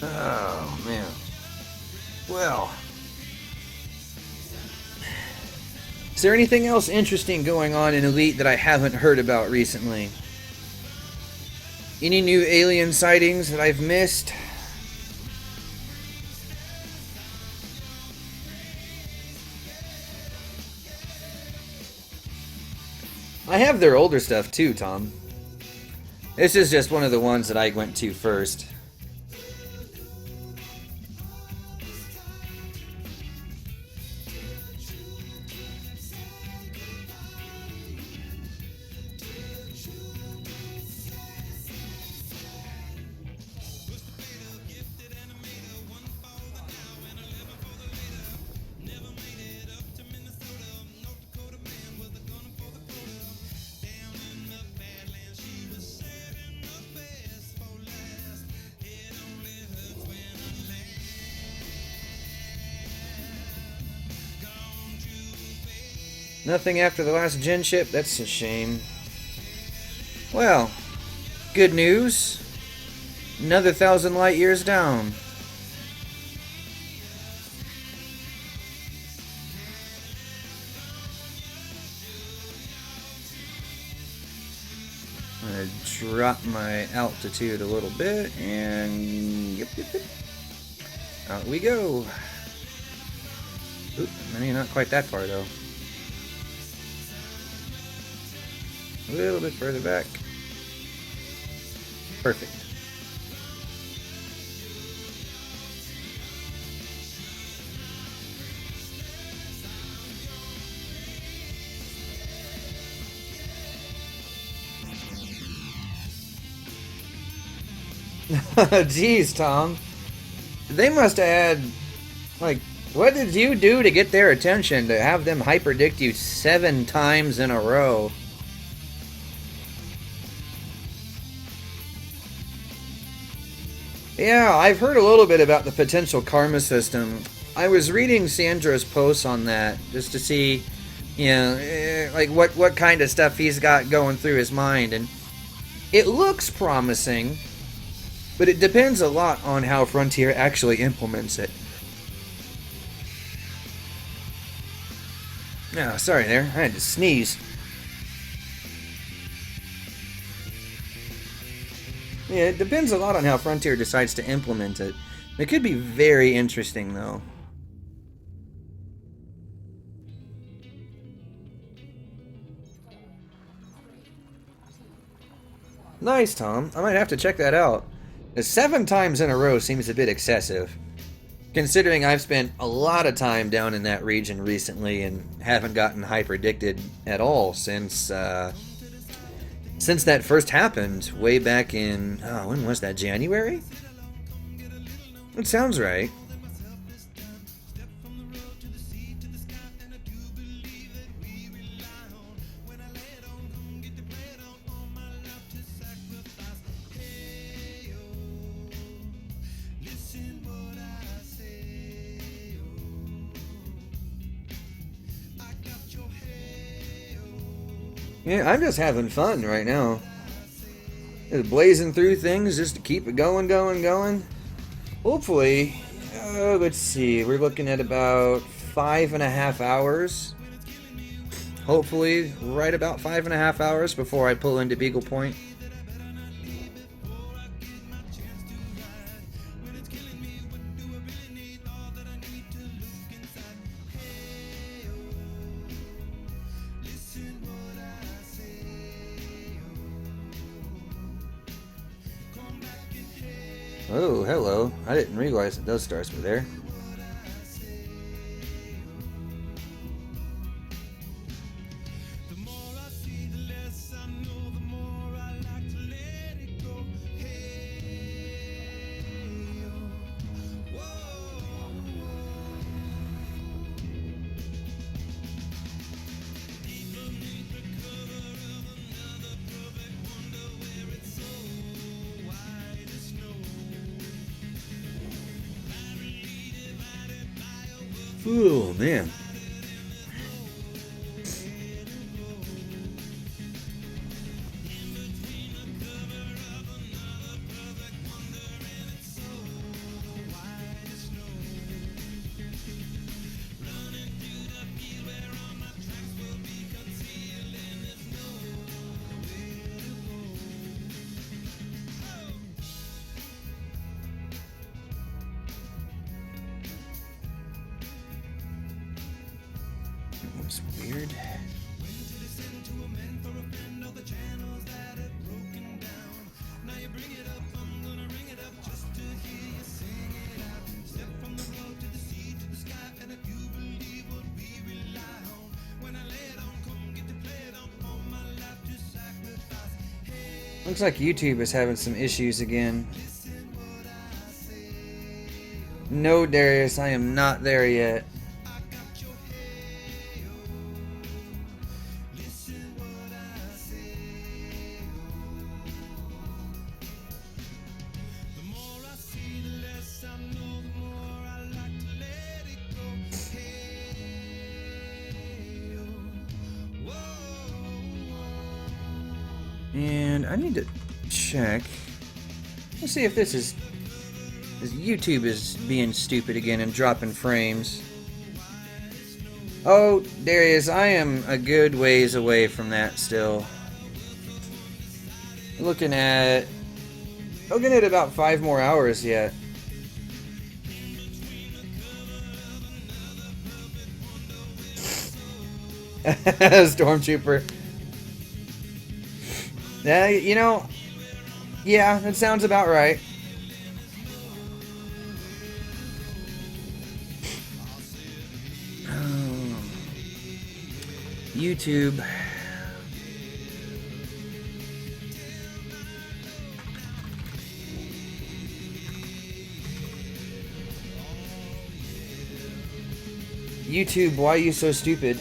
Oh, man. Well. Is there anything else interesting going on in Elite that I haven't heard about recently? Any new alien sightings that I've missed? I have their older stuff too, Tom. This is just one of the ones that I went to first. Nothing after the last gen ship? That's a shame. Well, good news. Another 1,000 light years down. I'm gonna drop my altitude a little bit, and yep. Out we go. Oop, maybe not quite that far though. A little bit further back. Perfect. Jeez, Tom. They must have had, like, what did you do to get their attention to have them hyperdict you 7 times in a row? Yeah, I've heard a little bit about the potential karma system. I was reading Sandra's posts on that just to see, you know, like what kind of stuff he's got going through his mind, and it looks promising, but it depends a lot on how Frontier actually implements it. No, sorry there, I had to sneeze. Yeah, it depends a lot on how Frontier decides to implement it. It could be very interesting, though. Nice, Tom. I might have to check that out. 7 times in a row seems a bit excessive. Considering I've spent a lot of time down in that region recently and haven't gotten hyper addicted at all since that first happened way back in, when was that, January? It sounds right. Yeah, I'm just having fun right now. Just blazing through things just to keep it going. Hopefully, let's see, we're looking at about 5.5 hours. Hopefully, right about 5.5 hours before I pull into Beagle Point. Oh, hello. I didn't realize that those stars were there. Oh, man. That's weird. Looks like YouTube is having some issues again. No, Darius, I am not there yet. And I need to check. Let's see if this YouTube is being stupid again and dropping frames. Oh, Darius, I am a good ways away from that still. Looking at about 5 more hours yet. Stormtrooper. Yeah, you know, yeah, that sounds about right. YouTube. YouTube, why are you so stupid?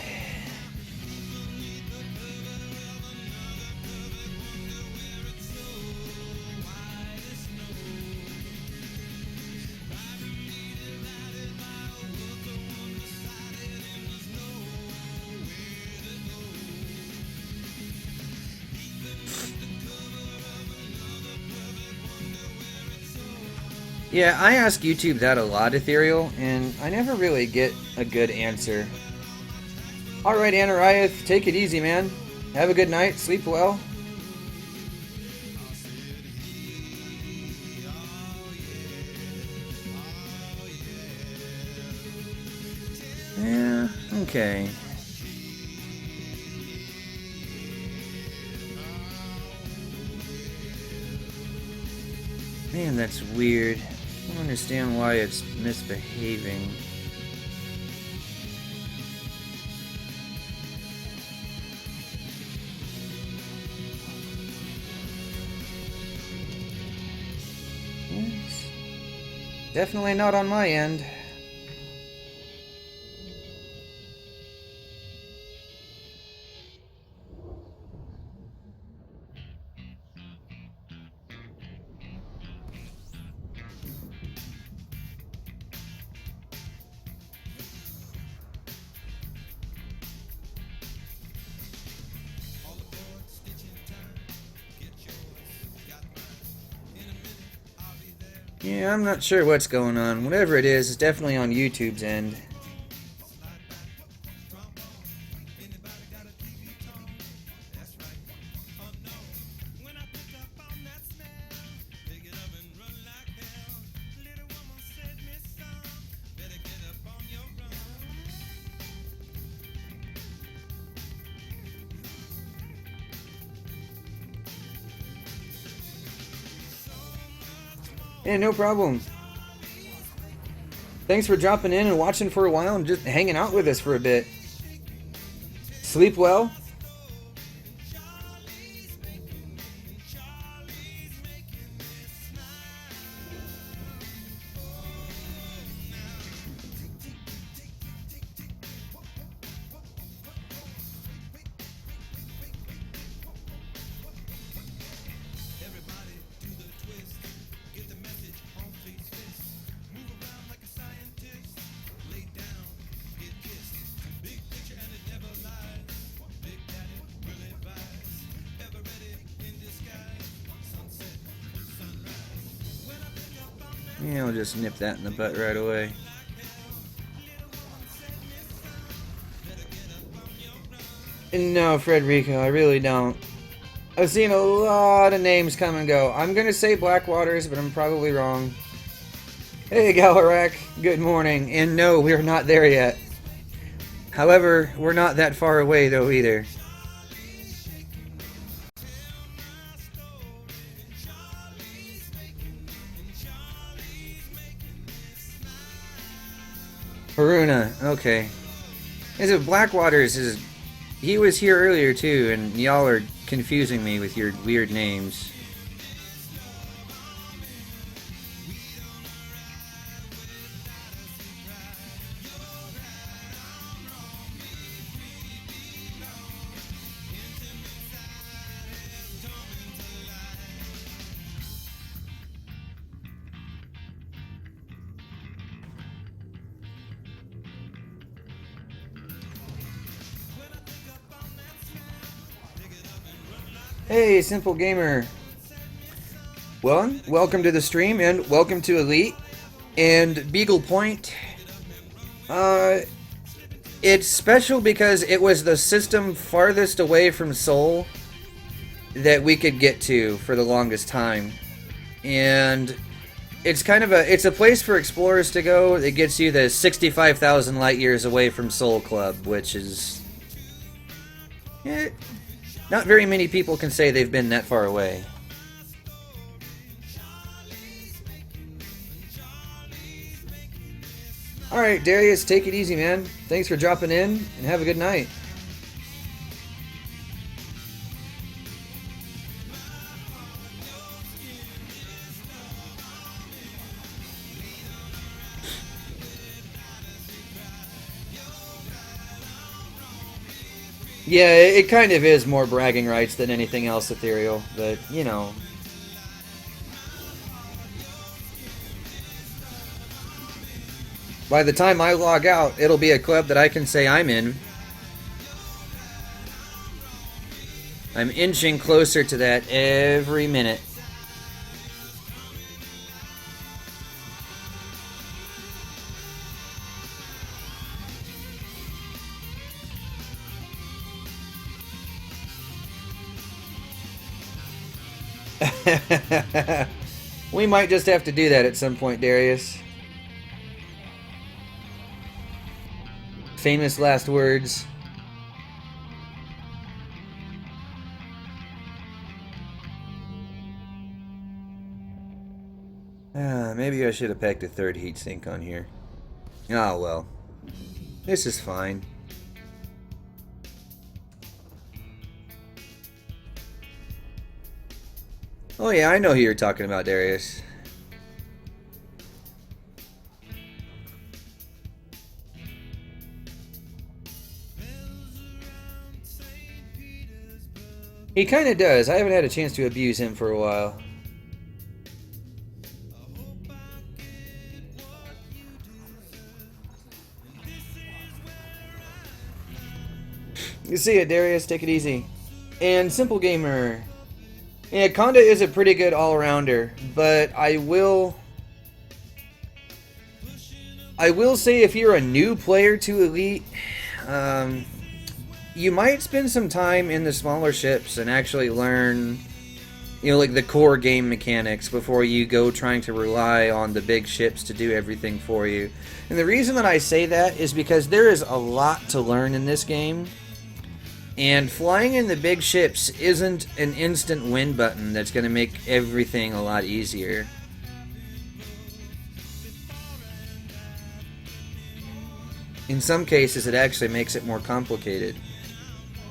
Yeah, I ask YouTube that a lot, Ethereal, and I never really get a good answer. Alright, Anariath, take it easy, man. Have a good night, sleep well. Yeah, okay. Man, that's weird. I understand why it's misbehaving. It's definitely not on my end. Yeah, I'm not sure what's going on. Whatever it is, it's definitely on YouTube's end. Yeah, no problem. Thanks for dropping in and watching for a while and just hanging out with us for a bit. Sleep well. Yeah, I'll just nip that in the butt right away. No, Frederico, I really don't. I've seen a lot of names come and go. I'm gonna say Blackwaters, but I'm probably wrong. Hey, Galarak, good morning. And no, we're not there yet. However, we're not that far away, though, either. Haruna, okay. Is it Blackwaters? He was here earlier too, and y'all are confusing me with your weird names. Hey, Simple Gamer. Well, welcome to the stream, and welcome to Elite and Beagle Point. It's special because it was the system farthest away from Sol that we could get to for the longest time. And it's kind of it's a place for explorers to go. It gets you the 65,000 light years away from Sol Club, which is... not very many people can say they've been that far away. Alright, Darius, take it easy, man. Thanks for dropping in, and have a good night. Yeah, it kind of is more bragging rights than anything else, Ethereal, but, you know. By the time I log out, it'll be a club that I can say I'm in. I'm inching closer to that every minute. We might just have to do that at some point, Darius. Famous last words. Ah, maybe I should have packed a third heatsink on here. Oh well. This is fine. Oh yeah, I know who you're talking about, Darius. He kind of does. I haven't had a chance to abuse him for a while. You see it, Darius. Take it easy. And Simple Gamer. Yeah, Conda is a pretty good all-rounder, but I will say if you're a new player to Elite, you might spend some time in the smaller ships and actually learn, you know, like the core game mechanics before you go trying to rely on the big ships to do everything for you. And the reason that I say that is because there is a lot to learn in this game. And flying in the big ships isn't an instant win button that's going to make everything a lot easier. In some cases, it actually makes it more complicated.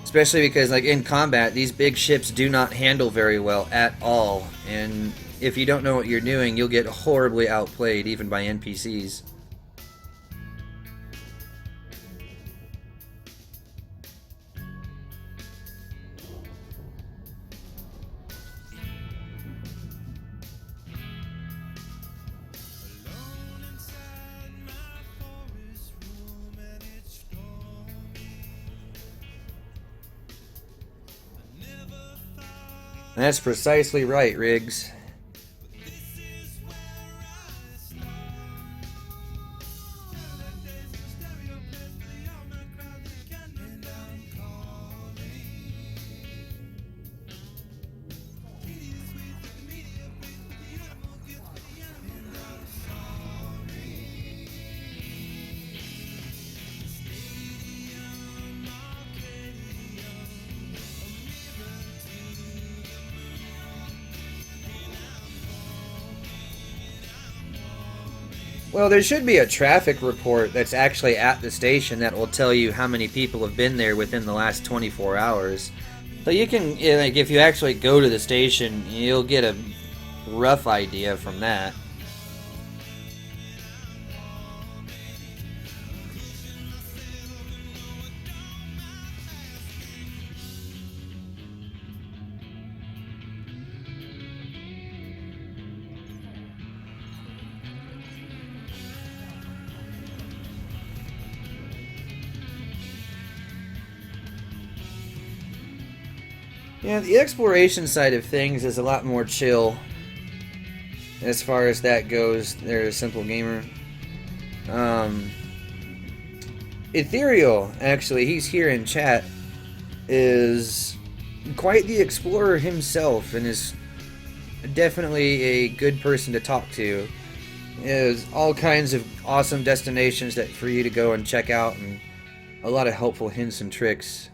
Especially because, like, in combat, these big ships do not handle very well at all. And if you don't know what you're doing, you'll get horribly outplayed, even by NPCs. That's precisely right, Riggs. Well, there should be a traffic report that's actually at the station that will tell you how many people have been there within the last 24 hours. So you can, like, if you actually go to the station, you'll get a rough idea from that. Yeah, the exploration side of things is a lot more chill as far as that goes. There's Simple Gamer. Ethereal, actually, he's here in chat, is quite the explorer himself and is definitely a good person to talk to. There's all kinds of awesome destinations that for you to go and check out, and a lot of helpful hints and tricks.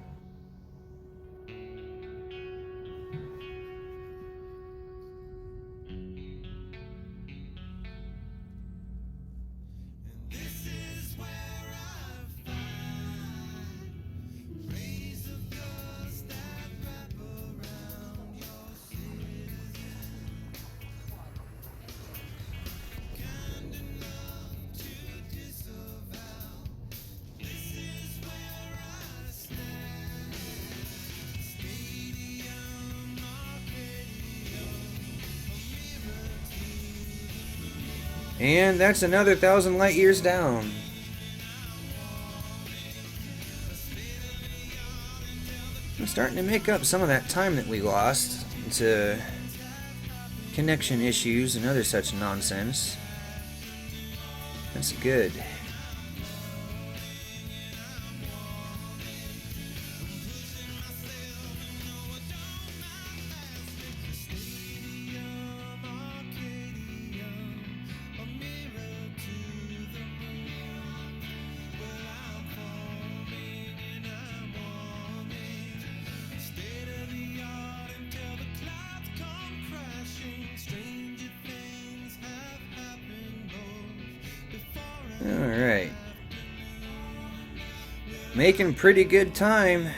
And that's another 1,000 light years down. I'm starting to make up some of that time that we lost to connection issues and other such nonsense. That's good. Making pretty good time.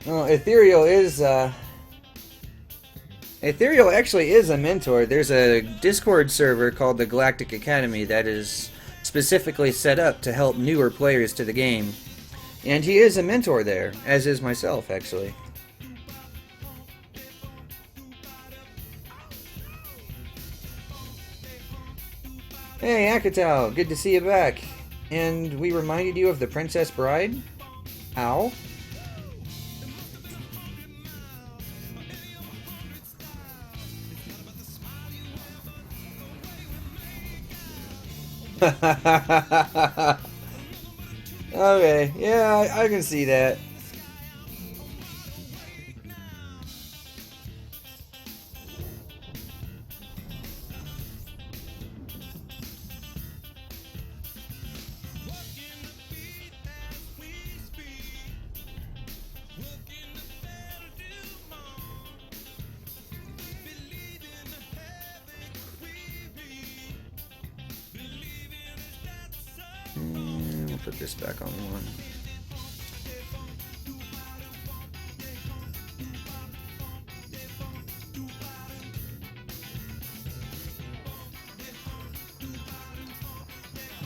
Well, Ethereal actually is a mentor. There's a Discord server called the Galactic Academy that is specifically set up to help newer players to the game. And he is a mentor there, as is myself, actually. Hey, Akatao, good to see you back. And we reminded you of the Princess Bride? Ow. Okay, yeah, I can see that. We'll put this back on one.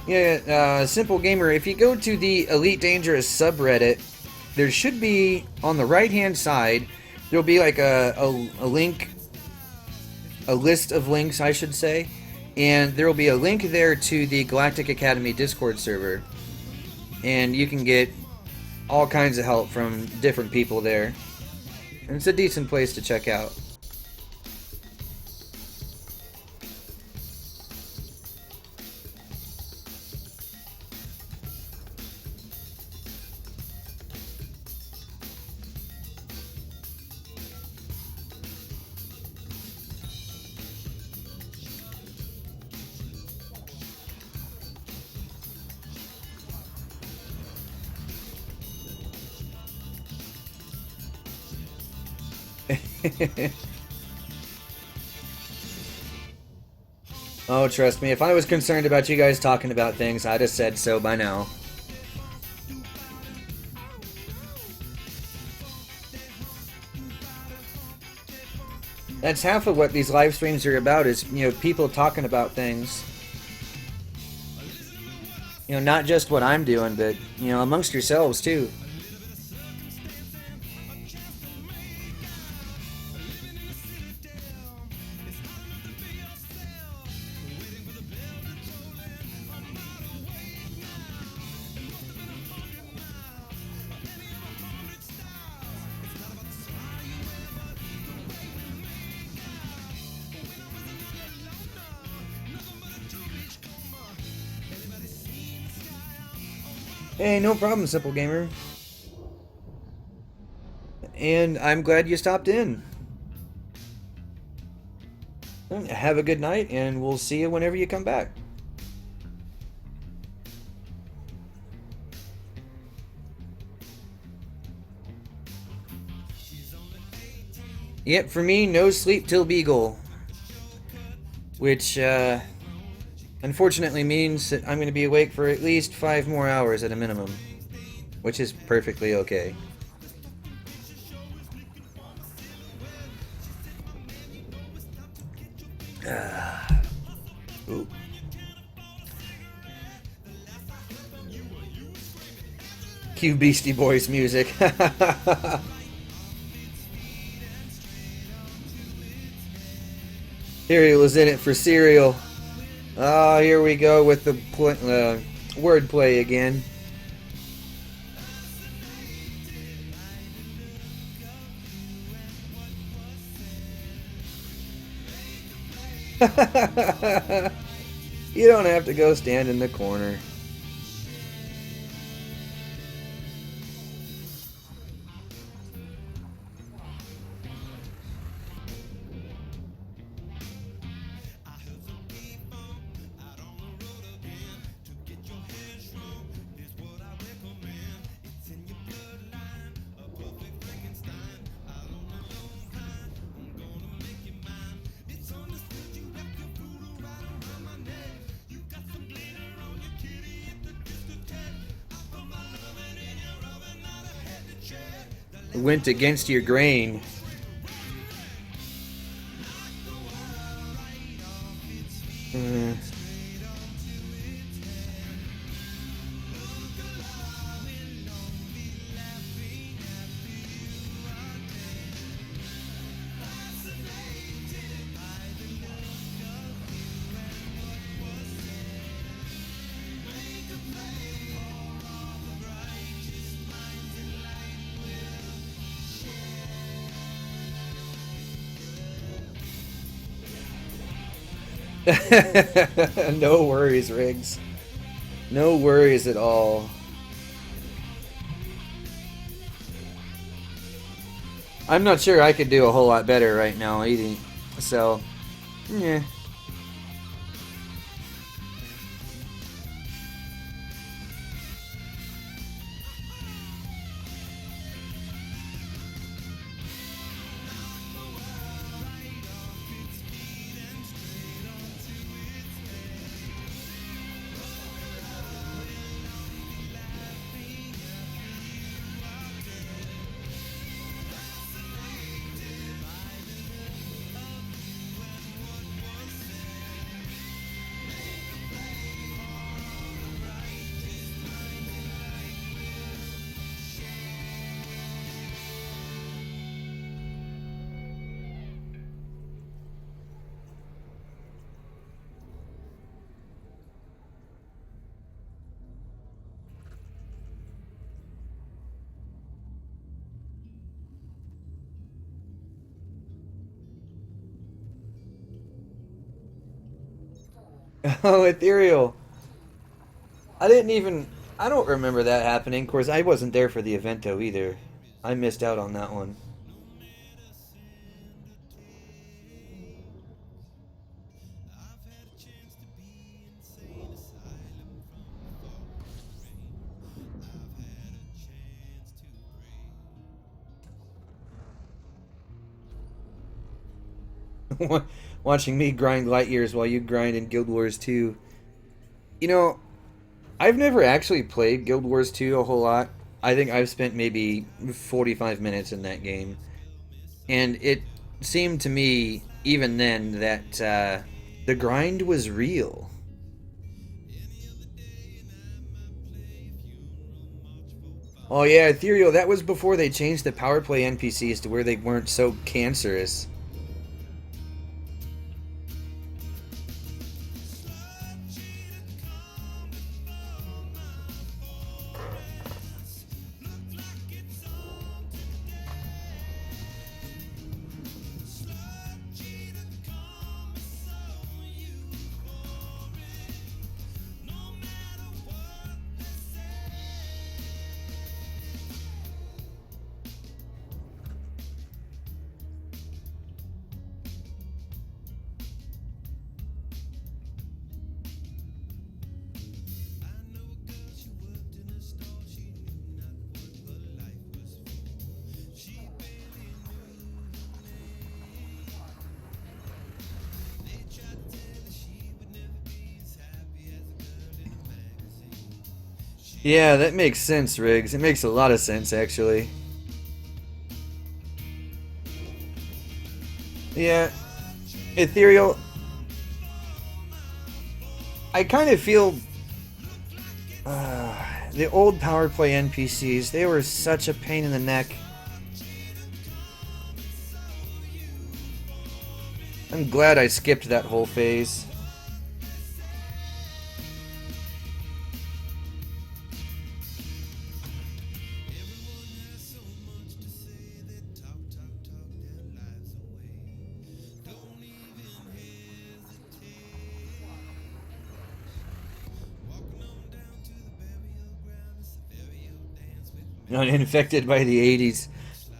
Yeah, Simple Gamer, if you go to the Elite Dangerous subreddit, there should be, on the right-hand side, there'll be like a link, a list of links, I should say, and there will be a link there to the Galactic Academy Discord server, and you can get all kinds of help from different people there, and it's a decent place to check out. Oh, trust me, if I was concerned about you guys talking about things, I'd have said so by now. That's half of what these live streams are about, is, you know, people talking about things. You know, not just what I'm doing, but, you know, amongst yourselves, too. Hey, no problem, Simple Gamer. And I'm glad you stopped in. Have a good night, and we'll see you whenever you come back. Yep, for me, no sleep till Beagle. Which, unfortunately means that I'm going to be awake for at least 5 more hours at a minimum. Which is perfectly okay. Ooh. Cue Beastie Boys music. Cereal is in it for cereal. Ah, here we go with the wordplay again. You don't have to go stand in the corner. went against your grain. No worries, Riggs. No worries at all. I'm not sure I could do a whole lot better right now eating. So, yeah. Oh, ethereal. I don't remember that happening. Of course, I wasn't there for the evento either. I missed out on that one. Watching me grind light years while you grind in Guild Wars 2. You know, I've never actually played Guild Wars 2 a whole lot. I think I've spent maybe 45 minutes in that game. And it seemed to me, even then, that the grind was real. Oh yeah, Ethereal, that was before they changed the power play NPCs to where they weren't so cancerous. Yeah, that makes sense, Riggs. It makes a lot of sense, actually. Yeah. Ethereal. I kind of feel... the old power play NPCs, they were such a pain in the neck. I'm glad I skipped that whole phase. Uninfected by the 80s.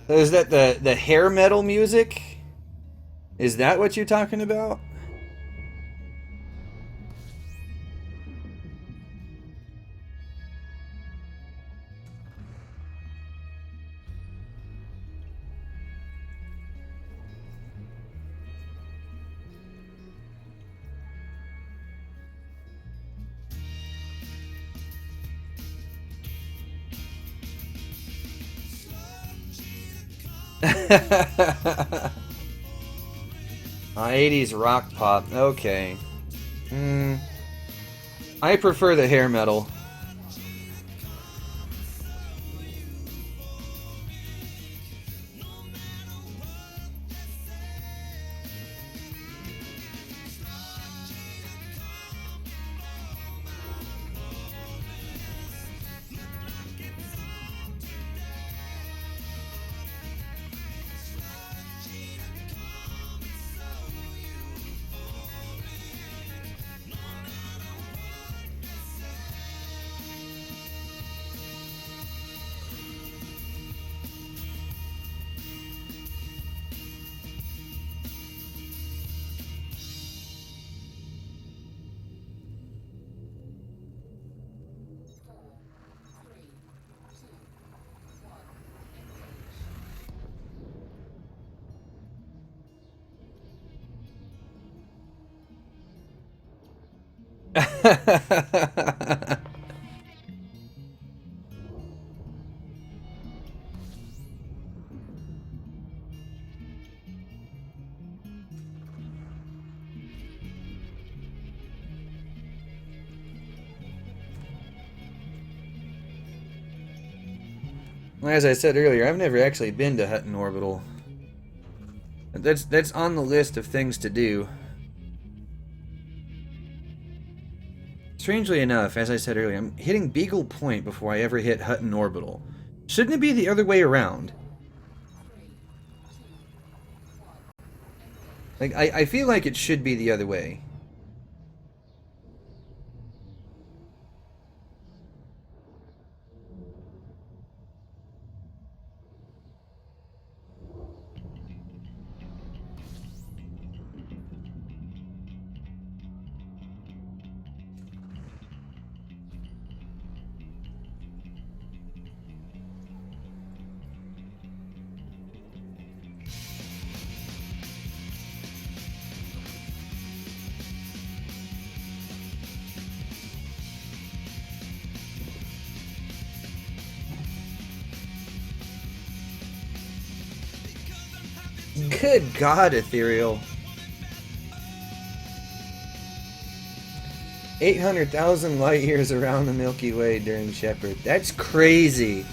So is that the hair metal music? Is that what you're talking about? 80s rock pop. Okay. I prefer the hair metal. As I said earlier, I've never actually been to Hutton Orbital. That's on the list of things to do. Strangely enough, as I said earlier, I'm hitting Beagle Point before I ever hit Hutton Orbital. Shouldn't it be the other way around? Like, I feel like it should be the other way. Good God, Ethereal. 800,000 light years around the Milky Way during Shepard. That's crazy.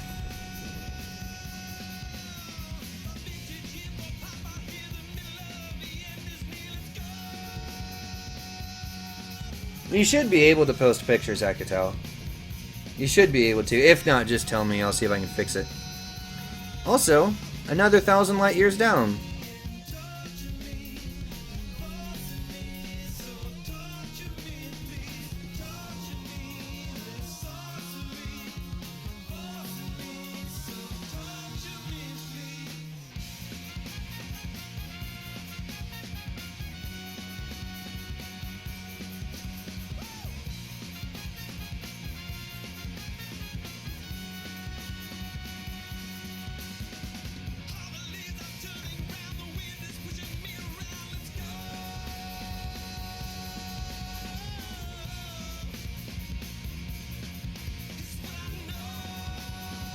You should be able to post pictures, I could tell. You should be able to. If not, just tell me. I'll see if I can fix it. Also, another 1,000 light years down.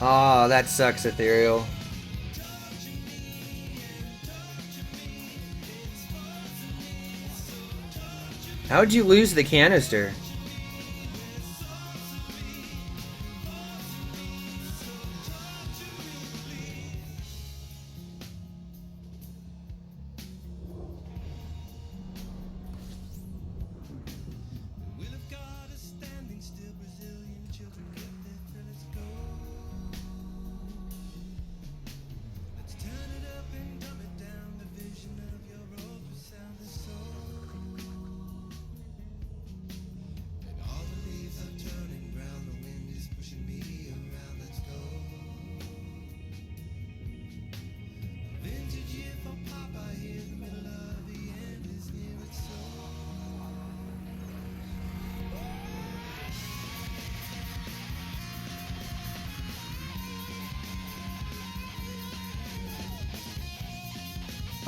Aw, that sucks, Ethereal. How'd you lose the canister?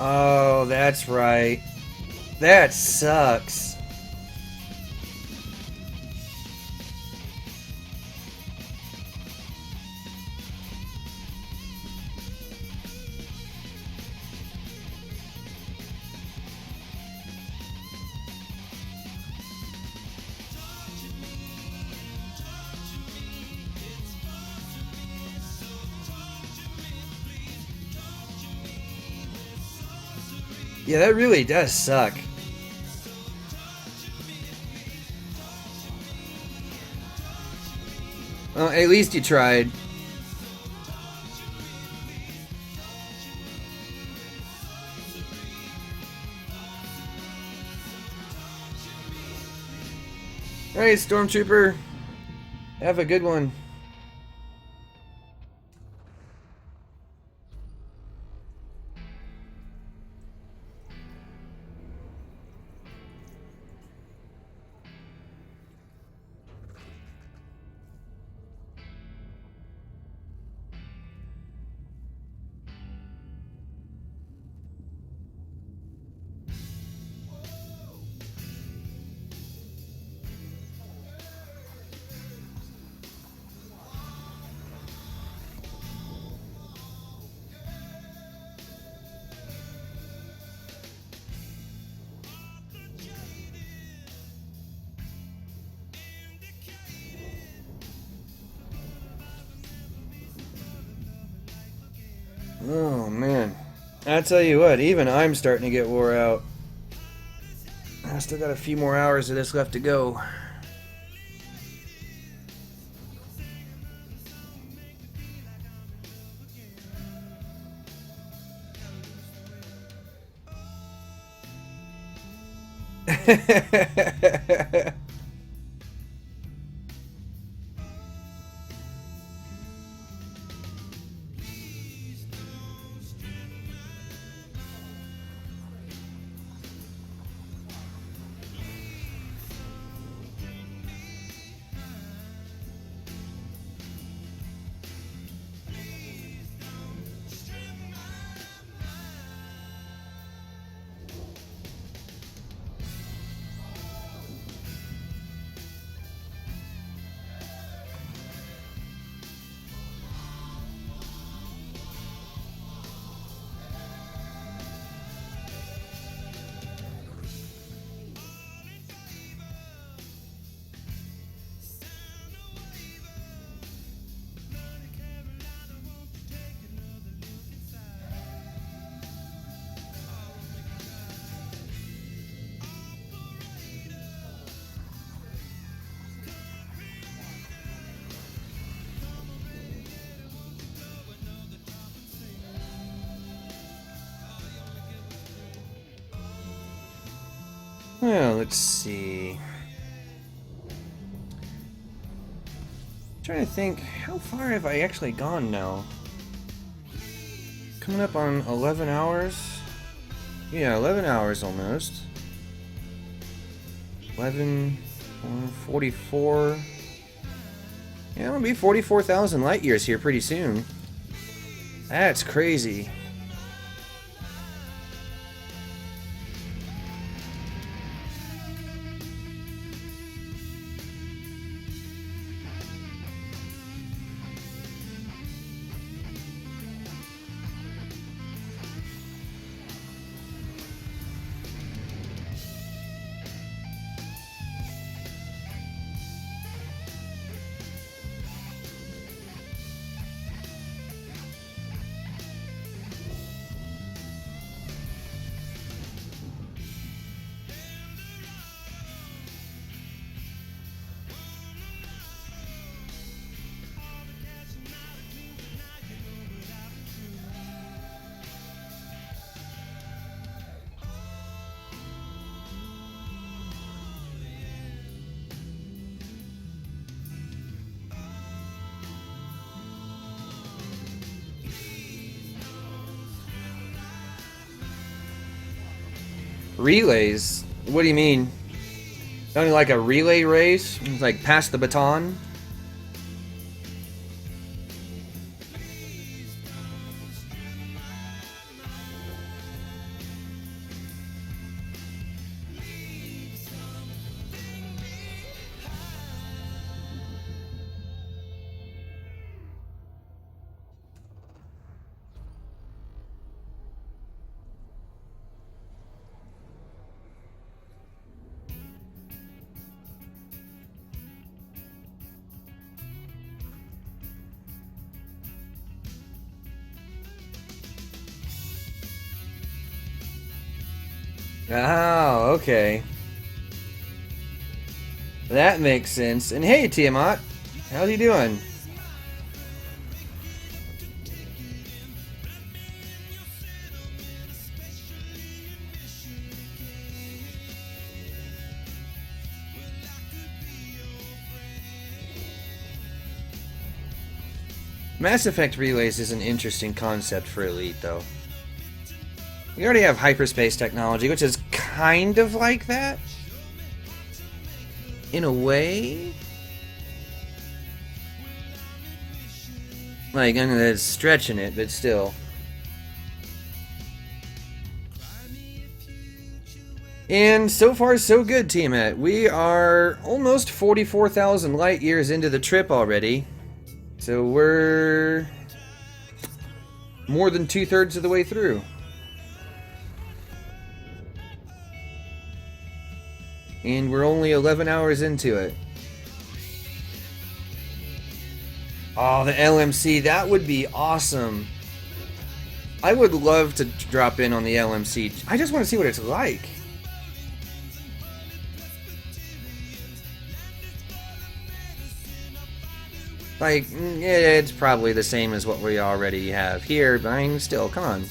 Oh, that's right. That sucks. Yeah, that really does suck. Well, at least you tried. Alright, Stormtrooper. Have a good one. Oh man, I tell you what, even I'm starting to get wore out. I still got a few more hours of this left to go. Well, let's see. Trying to think, how far have I actually gone now? Coming up on 11 hours? Yeah, 11 hours almost. 11, 44. Yeah, I'm gonna be 44,000 light years here pretty soon. That's crazy. Relays? What do you mean? Sounding like a relay race? It's like pass the baton? Oh, okay. That makes sense. And hey, Tiamat, how's he doing? Mass Effect Relays is an interesting concept for Elite, though. We already have hyperspace technology, which is kind of like that. In a way. Like, I know that's stretching it, but still. And so far, so good, Tiamat. We are almost 44,000 light years into the trip already. So we're more than 2/3 of the way through. And we're only 11 hours into it. Oh, the LMC, that would be awesome. I would love to drop in on the LMC. I just want to see what it's like. Like, yeah, it's probably the same as what we already have here, but I mean, still, come on.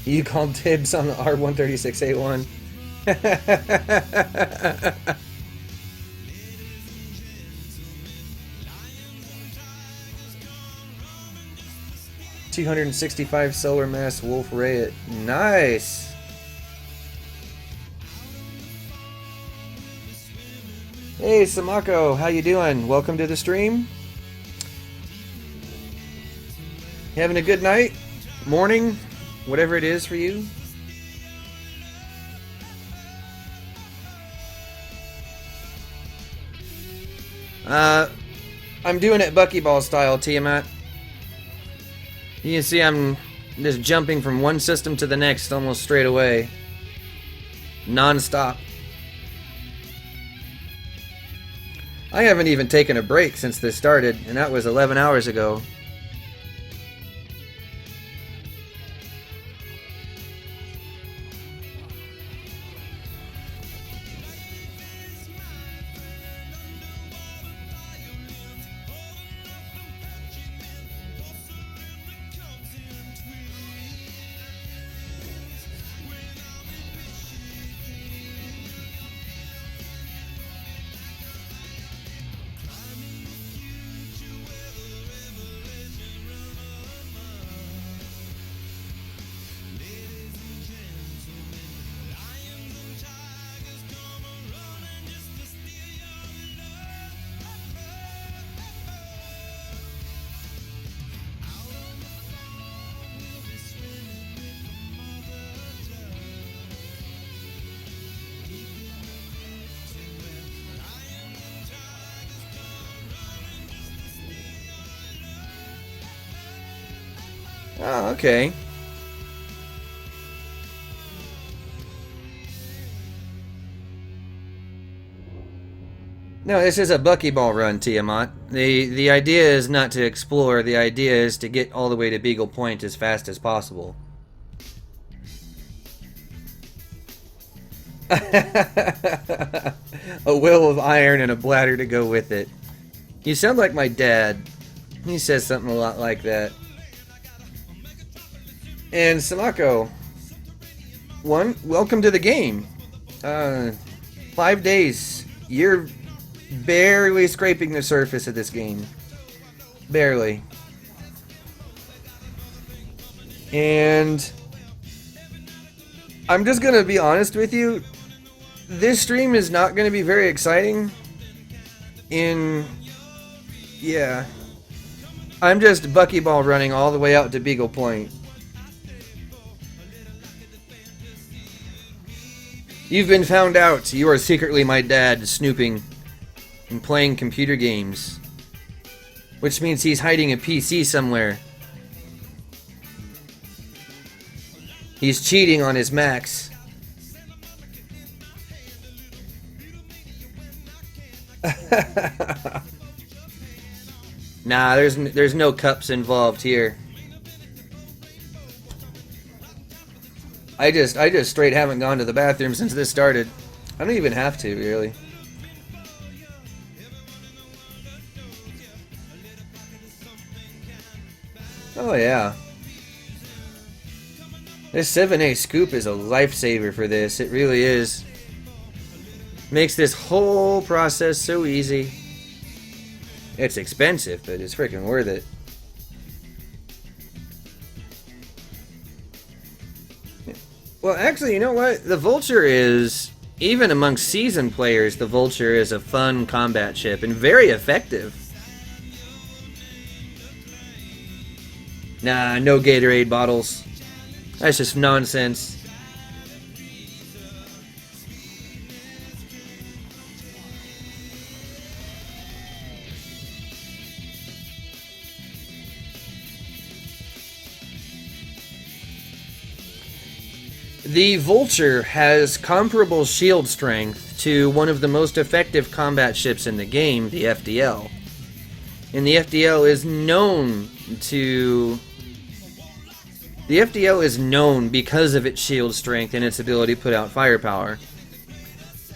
You called dibs on the R136A1. 265 solar mass Wolf Rayet. Nice. Hey Samako, how you doing? Welcome to the stream. Having a good night? Morning? Whatever it is for you? I'm doing it Buckyball style, Tiamat. You can see I'm just jumping from one system to the next almost straight away. Non-stop. I haven't even taken a break since this started, and that was 11 hours ago. Oh, okay. No, this is a Buckyball run, Tiamat. The idea is not to explore, the idea is to get all the way to Beagle Point as fast as possible. A will of iron and a bladder to go with it. You sound like my dad. He says something a lot like that. And Samako, welcome to the game. 5 days. You're barely scraping the surface of this game. Barely. And I'm just gonna be honest with you. This stream is not gonna be very exciting. Yeah. I'm just Buckyball running all the way out to Beagle Point. You've been found out. You are secretly my dad, snooping and playing computer games. Which means he's hiding a PC somewhere. He's cheating on his Macs. Nah, there's no cups involved here. I just straight haven't gone to the bathroom since this started. I don't even have to, really. Oh yeah. This 7A scoop is a lifesaver for this. It really is. Makes this whole process so easy. It's expensive, but it's freaking worth it. Well, actually, you know what? The Vulture is, even among seasoned players, the Vulture is a fun combat ship and very effective. Nah, no Gatorade bottles. That's just nonsense. The Vulture has comparable shield strength to one of the most effective combat ships in the game, the FDL. And the FDL is known because of its shield strength and its ability to put out firepower.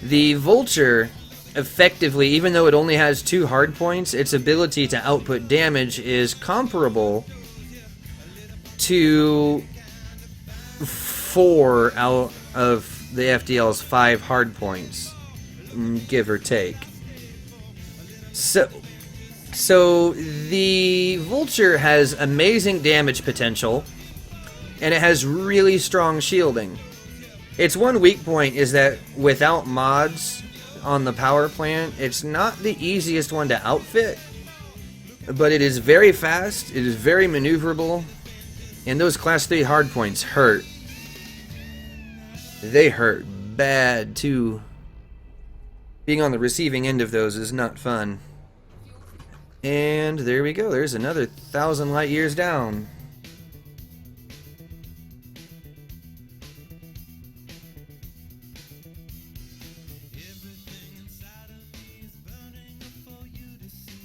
The Vulture, effectively, even though it only has 2 hard points, its ability to output damage is comparable to 4 out of the FDL's 5 hard points, give or take. So the Vulture has amazing damage potential, and it has really strong shielding. Its one weak point is that without mods on the power plant, it's not the easiest one to outfit, but it is very fast, it is very maneuverable, and those class 3 hard points hurt. They hurt bad, too. Being on the receiving end of those is not fun. And there we go. There's another 1,000 light years down.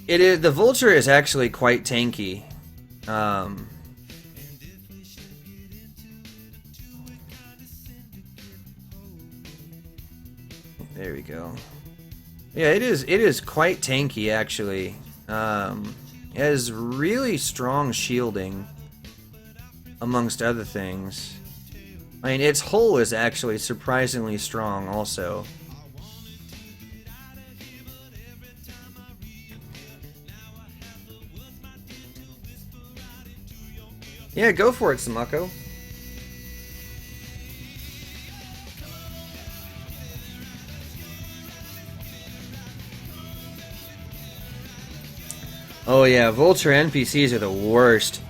The Vulture is actually quite tanky. There we go. Yeah, it is quite tanky, actually. It has really strong shielding, amongst other things. I mean, its hull is actually surprisingly strong, also. Yeah, go for it, Samako. Oh yeah, Vulture NPCs are the worst.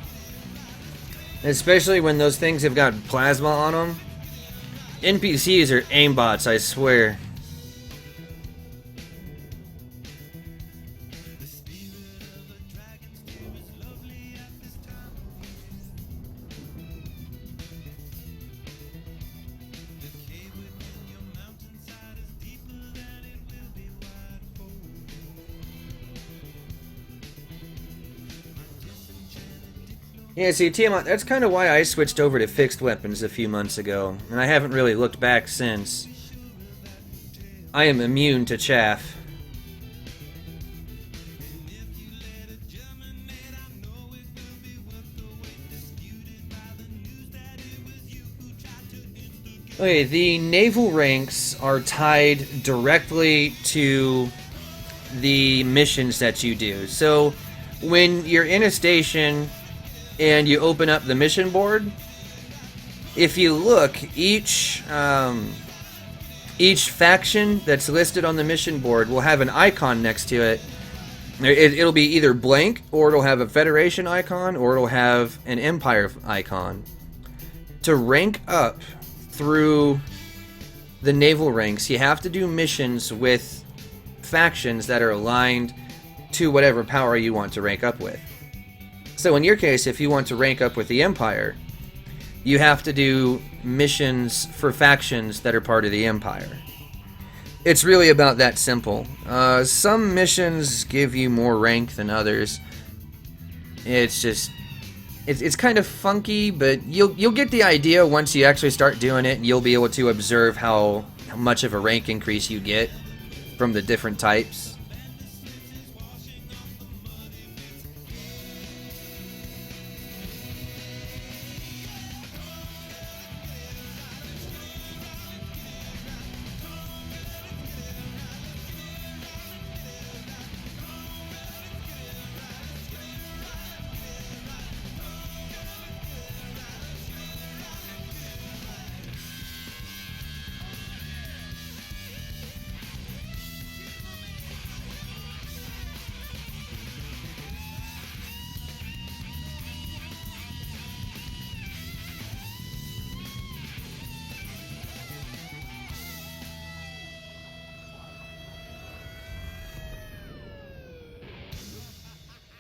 Especially when those things have got plasma on them. NPCs are aimbots, I swear. Yeah, see, Tiamat, that's kind of why I switched over to fixed weapons a few months ago, and I haven't really looked back since. I am immune to chaff. Okay, the naval ranks are tied directly to the missions that you do. So, when you're in a station and you open up the mission board, if you look, each faction that's listed on the mission board will have an icon next to it. It'll be either blank, or it'll have a Federation icon, or it'll have an Empire icon. To rank up through the naval ranks, you have to do missions with factions that are aligned to whatever power you want to rank up with. So in your case, if you want to rank up with the Empire, you have to do missions for factions that are part of the Empire. It's really about that simple. Some missions give you more rank than others, It's just it's kind of funky, but you'll get the idea once you actually start doing it, and you'll be able to observe how much of a rank increase you get from the different types.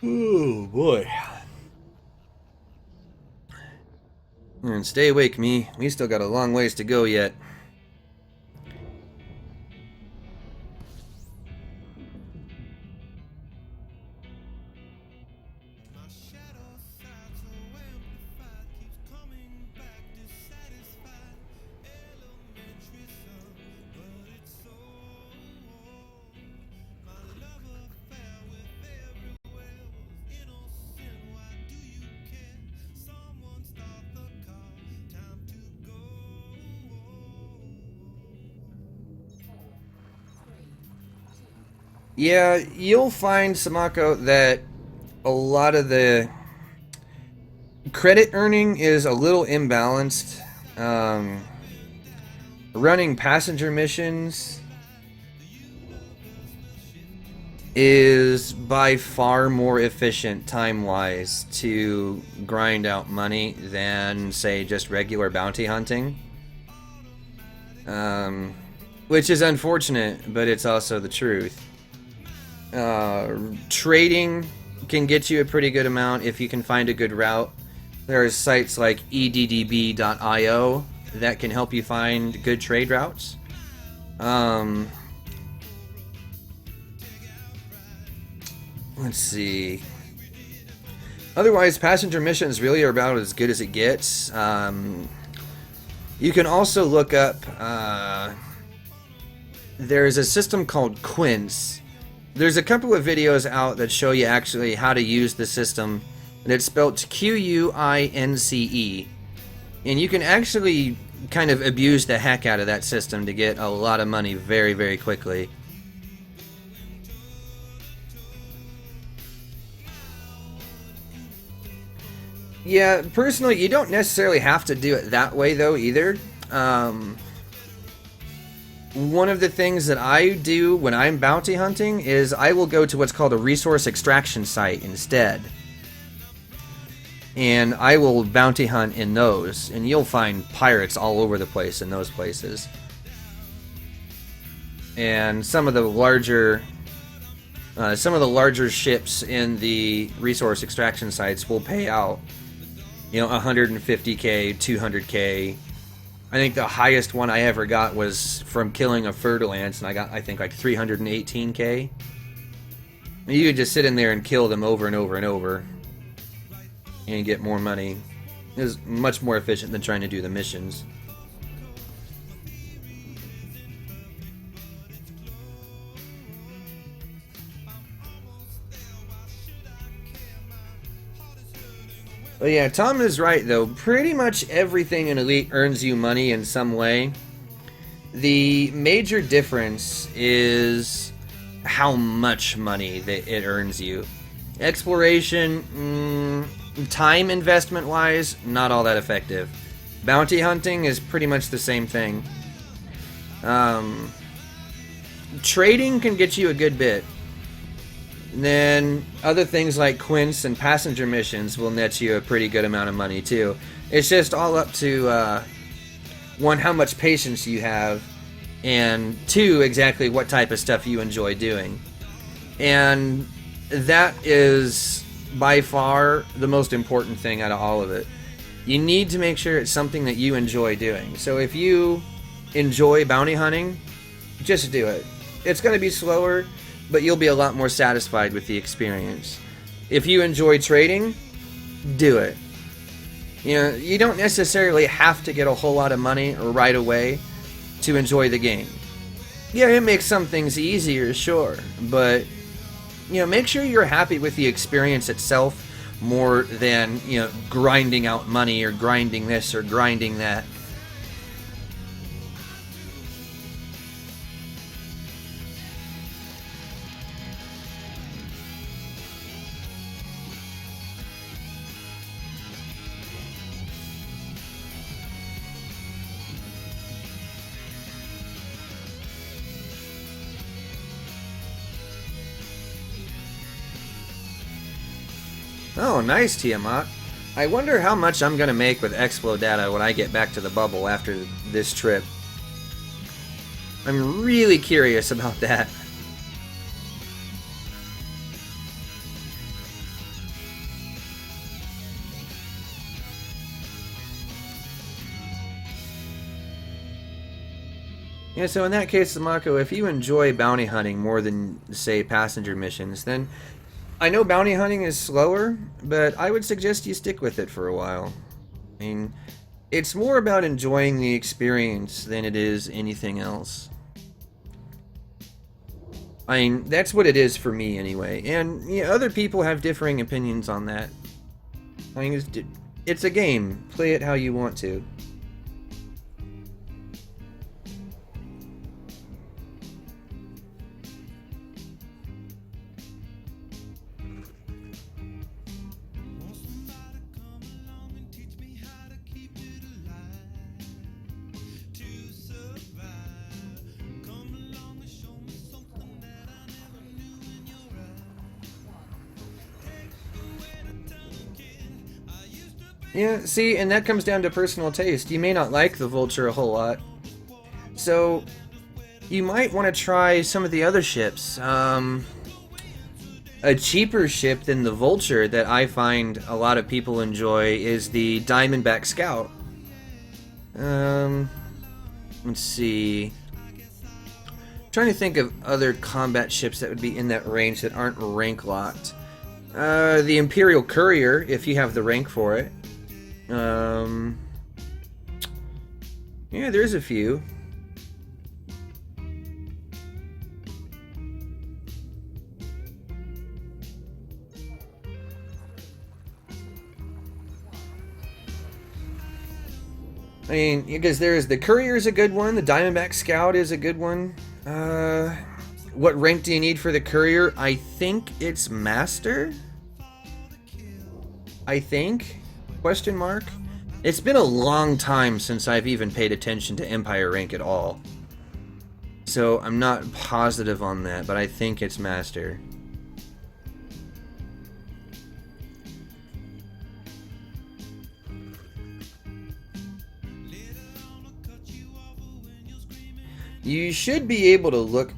Oh boy. And stay awake, me. We still got a long ways to go yet. Yeah, you'll find, Samako, that a lot of the credit earning is a little imbalanced. Running passenger missions is by far more efficient time-wise to grind out money than, say, just regular bounty hunting. Which is unfortunate, but it's also the truth. Trading can get you a pretty good amount if you can find a good route. There's sites like eddb.io that can help you find good trade routes. Let's see. Otherwise, passenger missions really are about as good as it gets. You can also look up, there's a system called Quince. There's a couple of videos out that show you actually how to use the system, and it's spelled Quince. And you can actually kind of abuse the heck out of that system to get a lot of money very, very quickly. Yeah, personally, you don't necessarily have to do it that way, though, either. One of the things that I do when I'm bounty hunting is I will go to what's called a resource extraction site instead. And I will bounty hunt in those, and you'll find pirates all over the place in those places. And some of the larger ships in the resource extraction sites will pay out, 150k, 200k. I think the highest one I ever got was from killing a Fer-de-Lance, and I got, I think, like 318k. And you could just sit in there and kill them over and over and over and get more money. It was much more efficient than trying to do the missions. But yeah, Tom is right, though. Pretty much everything in Elite earns you money in some way. The major difference is how much money that it earns you. Exploration, time investment-wise, not all that effective. Bounty hunting is pretty much the same thing. Trading can get you a good bit. And then other things like Quince and passenger missions will net you a pretty good amount of money too. It's just all up to one, how much patience you have, and two, exactly what type of stuff you enjoy doing. And that is by far the most important thing out of all of it. You need to make sure it's something that you enjoy doing. So if you enjoy bounty hunting, just do it. It's going to be slower, but you'll be a lot more satisfied with the experience. If you enjoy trading, do it. You know, you don't necessarily have to get a whole lot of money right away to enjoy the game. Yeah, it makes some things easier, sure, but you know, make sure you're happy with the experience itself more than, you know, grinding out money or grinding this or grinding that. Oh, nice, Tiamat. I wonder how much I'm going to make with Exflow data when I get back to the bubble after this trip. I'm really curious about that. Yeah, so in that case, Samako, if you enjoy bounty hunting more than, say, passenger missions, then I know bounty hunting is slower, but I would suggest you stick with it for a while. I mean, it's more about enjoying the experience than it is anything else. I mean, that's what it is for me anyway, and yeah, other people have differing opinions on that. I mean, it's a game. Play it how you want to. Yeah, see, and that comes down to personal taste. You may not like the Vulture a whole lot, so you might want to try some of the other ships. A cheaper ship than the Vulture that I find a lot of people enjoy is the Diamondback Scout. Let's see. I'm trying to think of other combat ships that would be in that range that aren't rank locked. The Imperial Courier, if you have the rank for it. Yeah, there's a few. I mean, because there's the Courier's a good one, the Diamondback Scout is a good one. What rank do you need for the Courier? I think it's Master? I think? Question mark? It's been a long time since I've even paid attention to Empire rank at all. So I'm not positive on that, but I think it's Master. You should be able to look.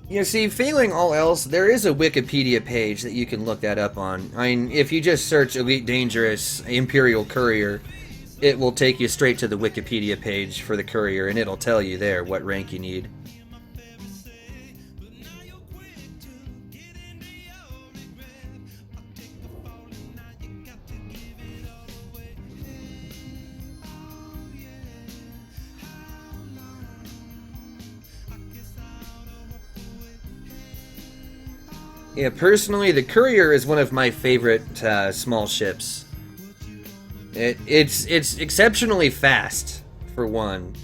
You see, failing all else, there is a Wikipedia page that you can look that up on. I mean, if you just search Elite Dangerous Imperial Courier, it will take you straight to the Wikipedia page for the Courier, and it'll tell you there what rank you need. Yeah, personally, the Courier is one of my favorite small ships. It's exceptionally fast, for one.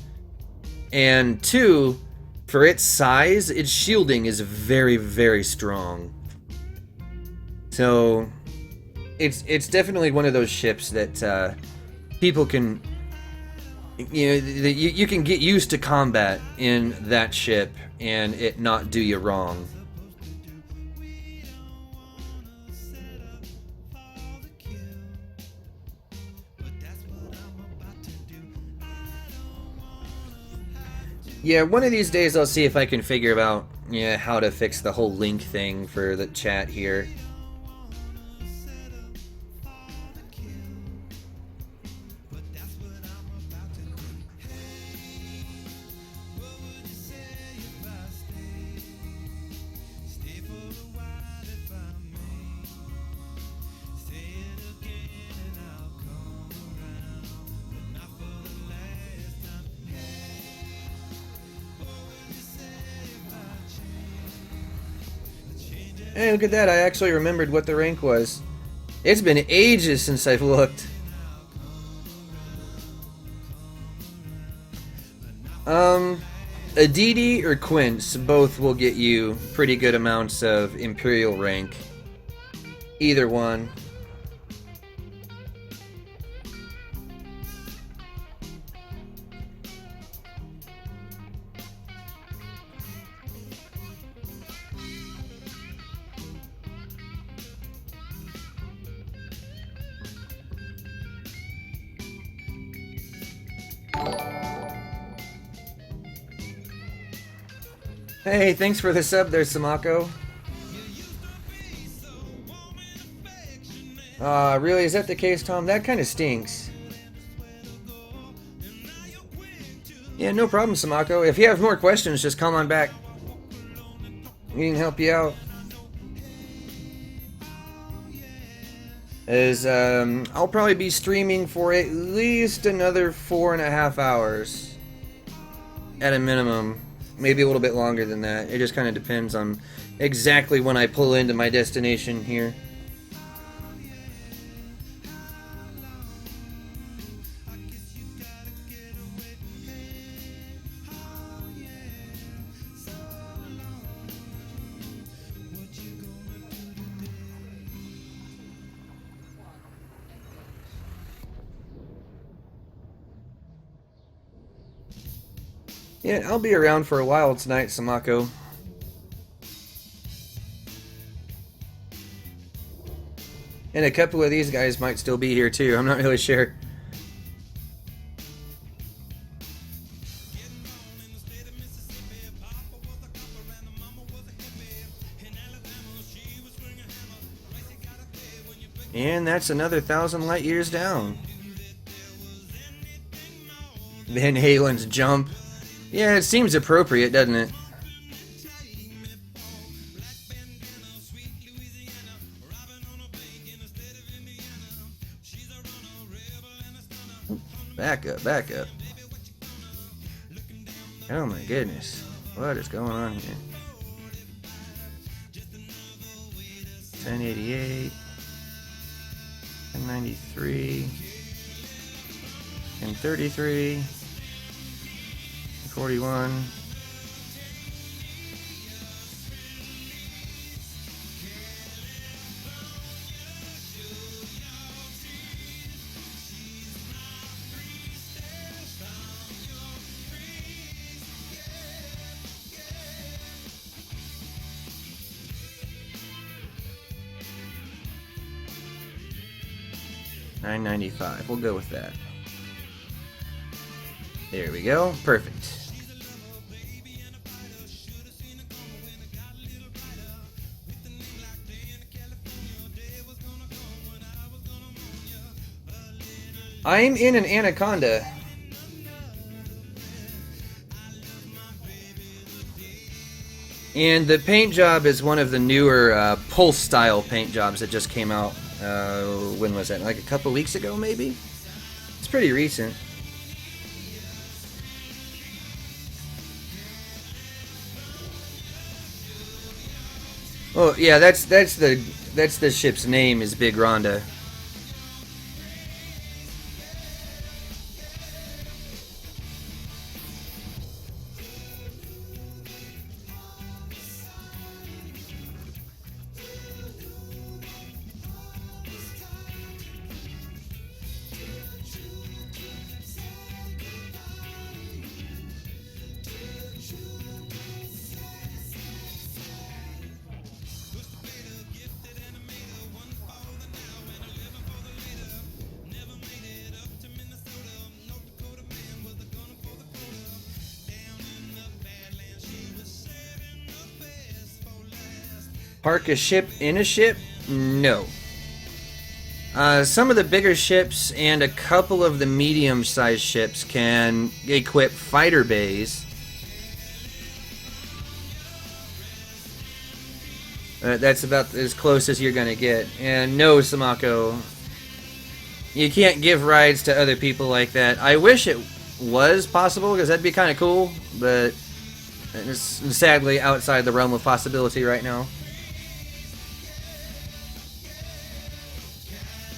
And two, for its size, its shielding is very, very strong. So, it's definitely one of those ships that people can... You can get used to combat in that ship and it not do you wrong. Yeah, one of these days I'll see if I can figure out how to fix the whole link thing for the chat here. Hey, look at that. I actually remembered what the rank was. It's been ages since I've looked. Aditi or Quince, both will get you pretty good amounts of Imperial rank. Either one. Hey, thanks for the sub there, Samako. Really? Is that the case, Tom? That kind of stinks. Yeah, no problem, Samako. If you have more questions, just come on back. We can help you out. I'll probably be streaming for at least another 4.5 hours. At a minimum. Maybe a little bit longer than that. It just kind of depends on exactly when I pull into my destination here. Yeah, I'll be around for a while tonight, Samako. And a couple of these guys might still be here too, I'm not really sure. And that's another 1,000 light years down. Van Halen's jump. Yeah, it seems appropriate, doesn't it? Back up, back up. Oh my goodness. What is going on here? 1088. 1093. 1033. 41. $9.95. We'll go with that. There we go. Perfect. I'm in an Anaconda. And the paint job is one of the newer Pulse style paint jobs that just came out. When was that? Like a couple weeks ago, maybe? It's pretty recent. Oh yeah, that's the ship's name is Big Rhonda. Park a ship in a ship? No. Some of the bigger ships and a couple of the medium-sized ships can equip fighter bays. That's about as close as you're gonna get. And no, Samako, you can't give rides to other people like that. I wish it was possible, because that'd be kind of cool, but it's sadly outside the realm of possibility right now.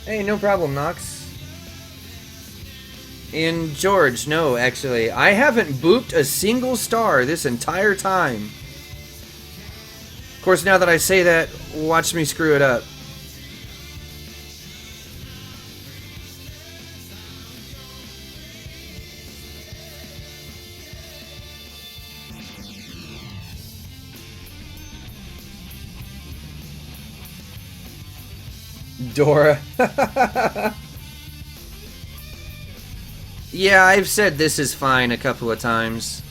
Hey, no problem, Nox. And George, no, actually, I haven't booped a single star this entire time. Of course, now that I say that, watch me screw it up. Dora. Yeah, I've said this is fine a couple of times.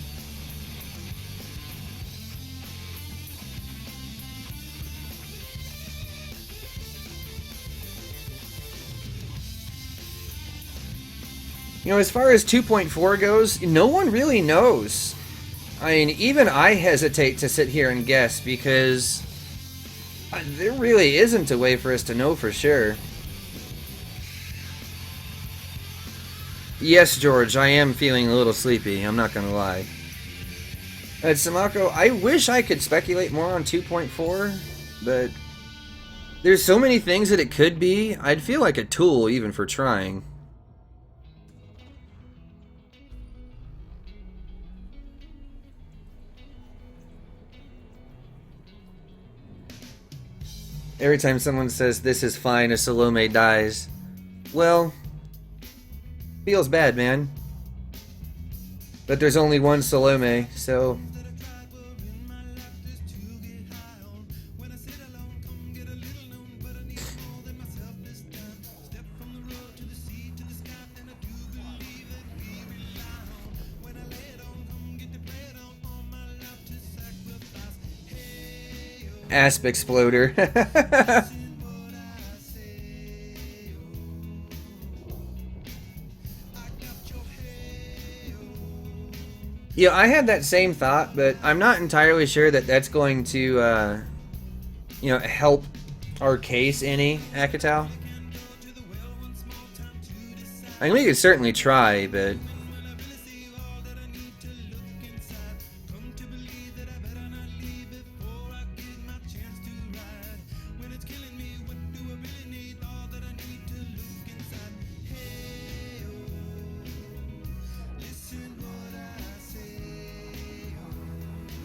You know, as far as 2.4 goes, no one really knows. I mean, even I hesitate to sit here and guess because there really isn't a way for us to know for sure. Yes, George, I am feeling a little sleepy, I'm not gonna lie. Samako, I wish I could speculate more on 2.4, but there's so many things that it could be, I'd feel like a tool even for trying. Every time someone says this is fine, a Salome dies. Well, feels bad, man. But there's only one Salome, so... Asp Exploder. Yeah, I had that same thought, but I'm not entirely sure that that's going to, you know, help our case any, Akatao. I mean, we could certainly try, but...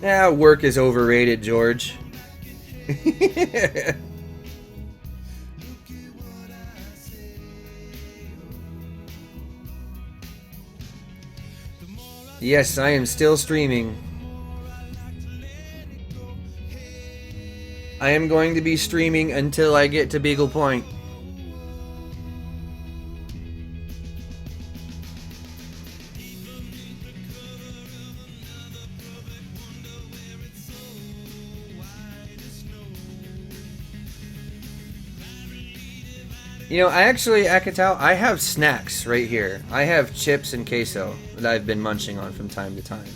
Yeah, work is overrated, George. Yes, I am still streaming. I am going to be streaming until I get to Beagle Point. You know, I actually, Akatao, I have snacks right here. I have chips and queso that I've been munching on from time to time.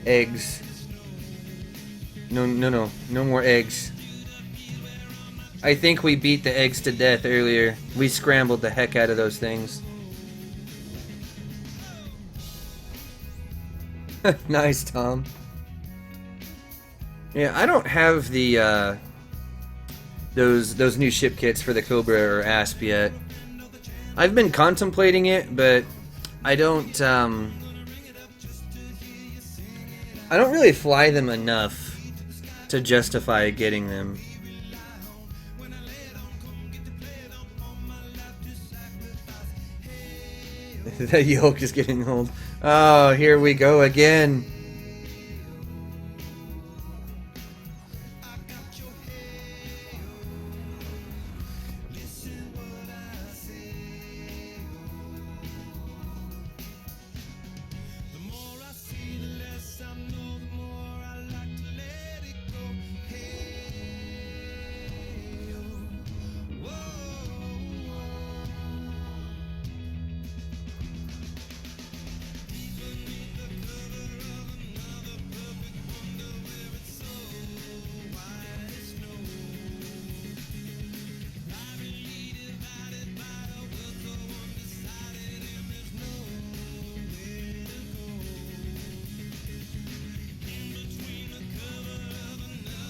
Eggs. No more eggs. I think we beat the eggs to death earlier. We scrambled the heck out of those things. Nice, Tom. Yeah, I don't have the those new ship kits for the Cobra or Asp yet. I've been contemplating it, but I don't really fly them enough to justify getting them. The yolk is getting old. Oh, here we go again.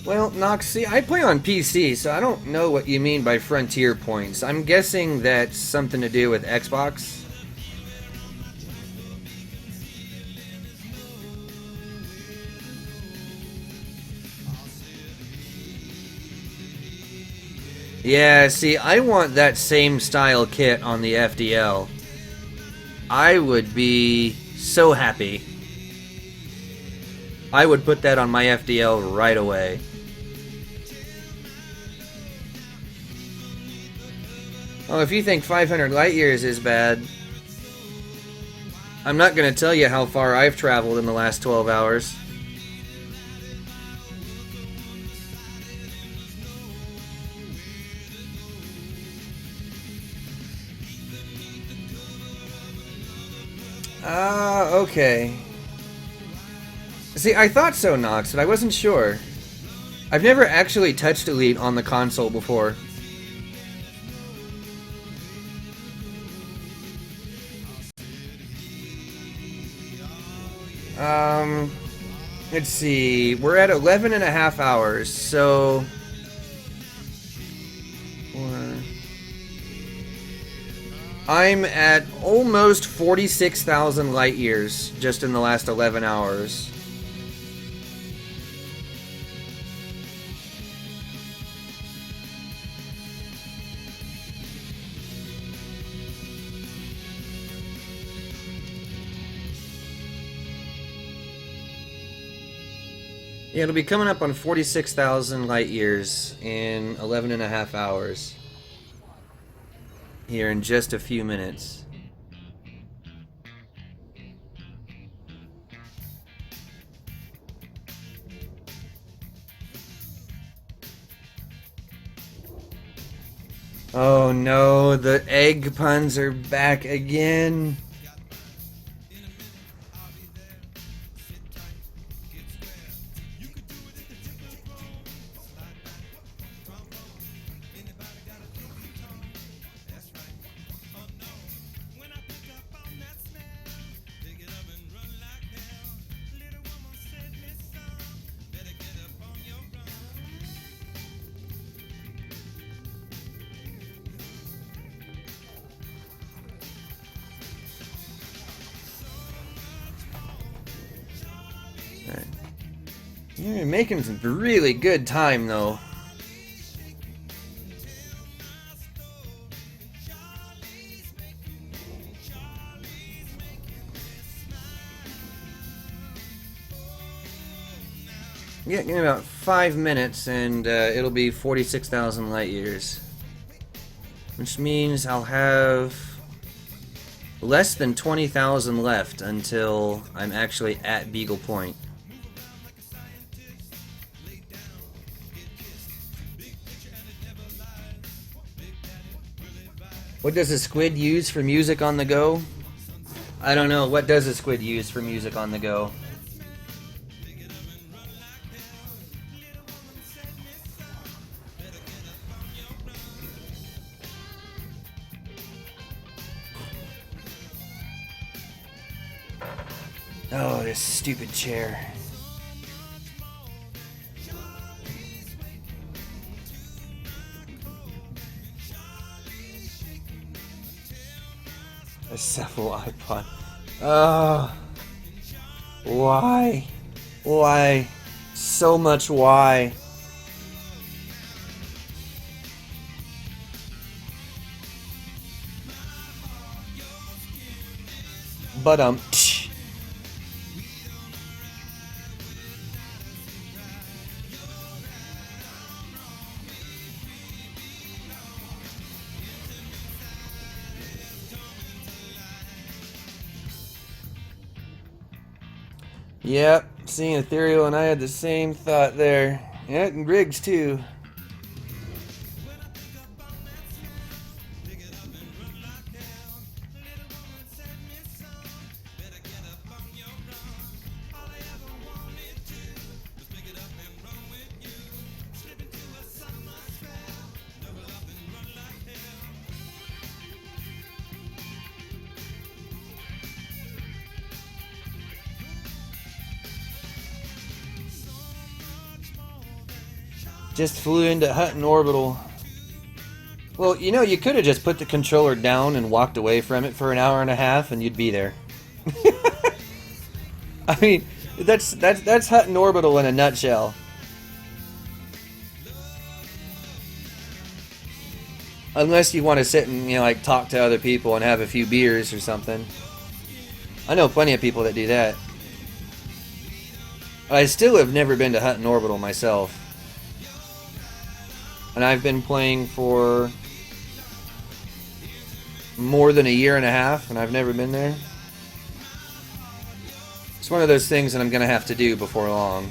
Well, Nox, see, I play on PC, so I don't know what you mean by frontier points. I'm guessing that's something to do with Xbox. Yeah, see, I want that same style kit on the FDL. I would be so happy. I would put that on my FDL right away. Oh, if you think 500 light years is bad, I'm not going to tell you how far I've traveled in the last 12 hours. Okay. See, I thought so, Nox, but I wasn't sure. I've never actually touched Elite on the console before. Let's see. We're at 11 and a half hours, so... I'm at almost 46,000 light years just in the last 11 hours. Yeah, it'll be coming up on 46,000 light years in 11 and a half hours. Here in just a few minutes. Oh no, the egg puns are back again. You're making some really good time, though. Yeah, give me about 5 minutes and it'll be 46,000 light years. Which means I'll have less than 20,000 left until I'm actually at Beagle Point. What does a squid use for music on the go? I don't know. What does a squid use for music on the go? Oh, this stupid chair. A cephalopod. Oh. Why? Why? So much why? But Yep, seeing Ethereal and I had the same thought there. Yeah, and Griggs too. Just flew into Hutton Orbital. Well, you know, you could have just put the controller down and walked away from it for an hour and a half and you'd be there. I mean, that's Hutton Orbital in a nutshell. Unless you want to sit and, you know, like talk to other people and have a few beers or something. I know plenty of people that do that. I still have never been to Hutton Orbital myself. And I've been playing for more than a year and a half, and I've never been there. It's one of those things that I'm going to have to do before long.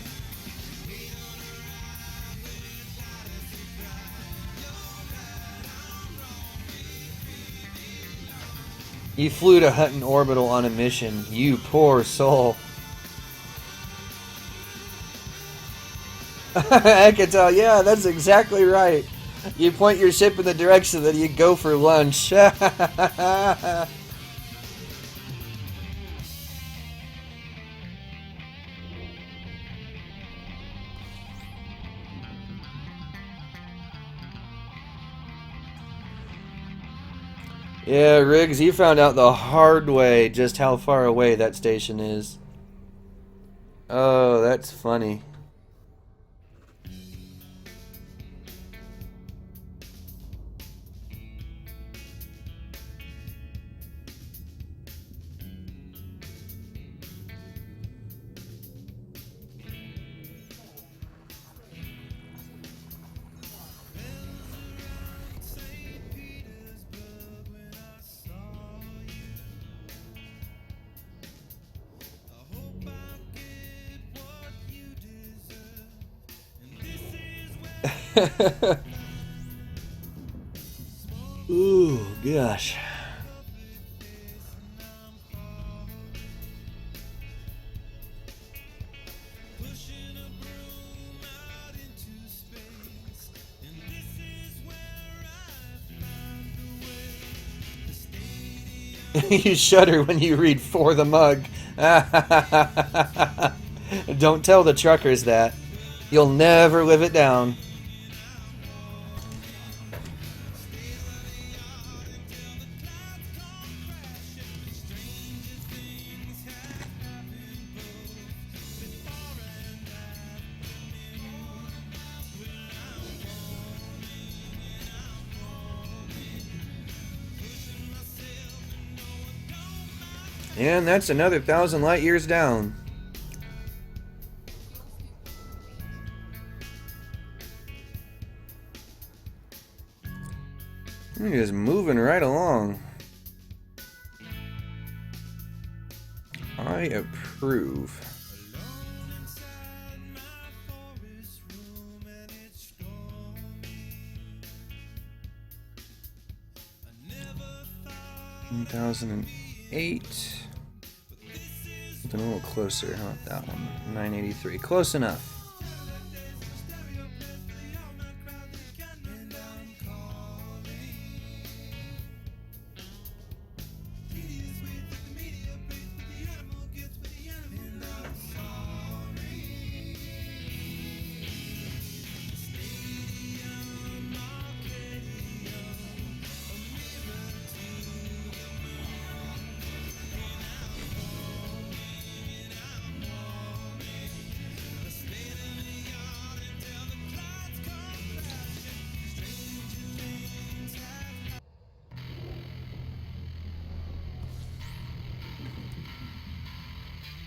You flew to Hutton Orbital on a mission, you poor soul. I can tell, yeah, that's exactly right. You point your ship in the direction that you go for lunch. Yeah, Riggs, you found out the hard way just how far away that station is. Oh, that's funny. Ooh, gosh. You shudder when you read "For the Mug." Don't tell the truckers that. You'll never live it down. And that's another 1,000 light years down. You're just moving right along. I approve. In 2008. Something a little closer. How about that one? 983. Close enough.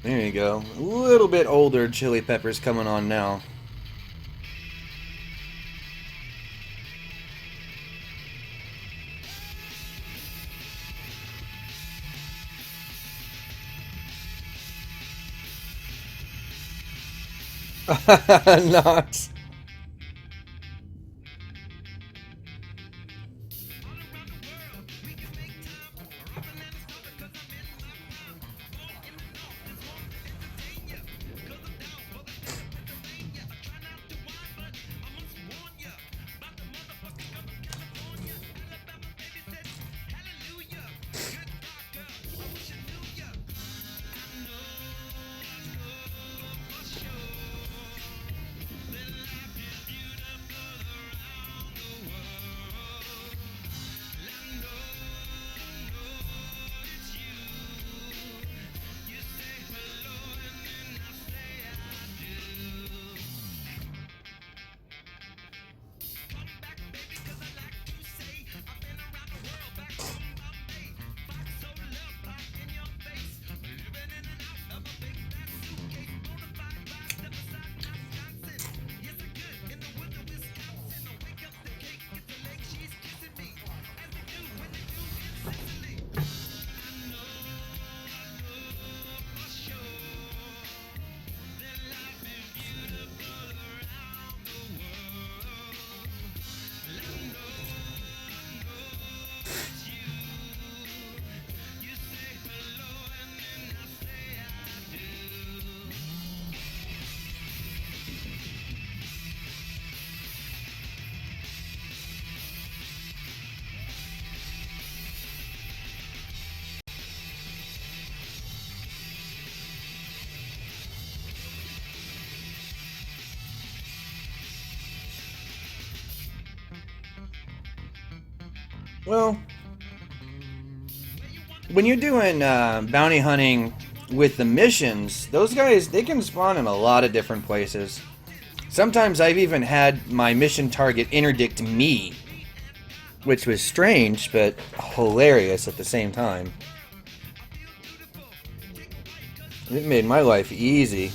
There you go. A little bit older Chili Peppers coming on now. Not. Well, when you're doing bounty hunting with the missions, those guys, they can spawn in a lot of different places. Sometimes I've even had my mission target interdict me, which was strange, but hilarious at the same time. It made my life easy.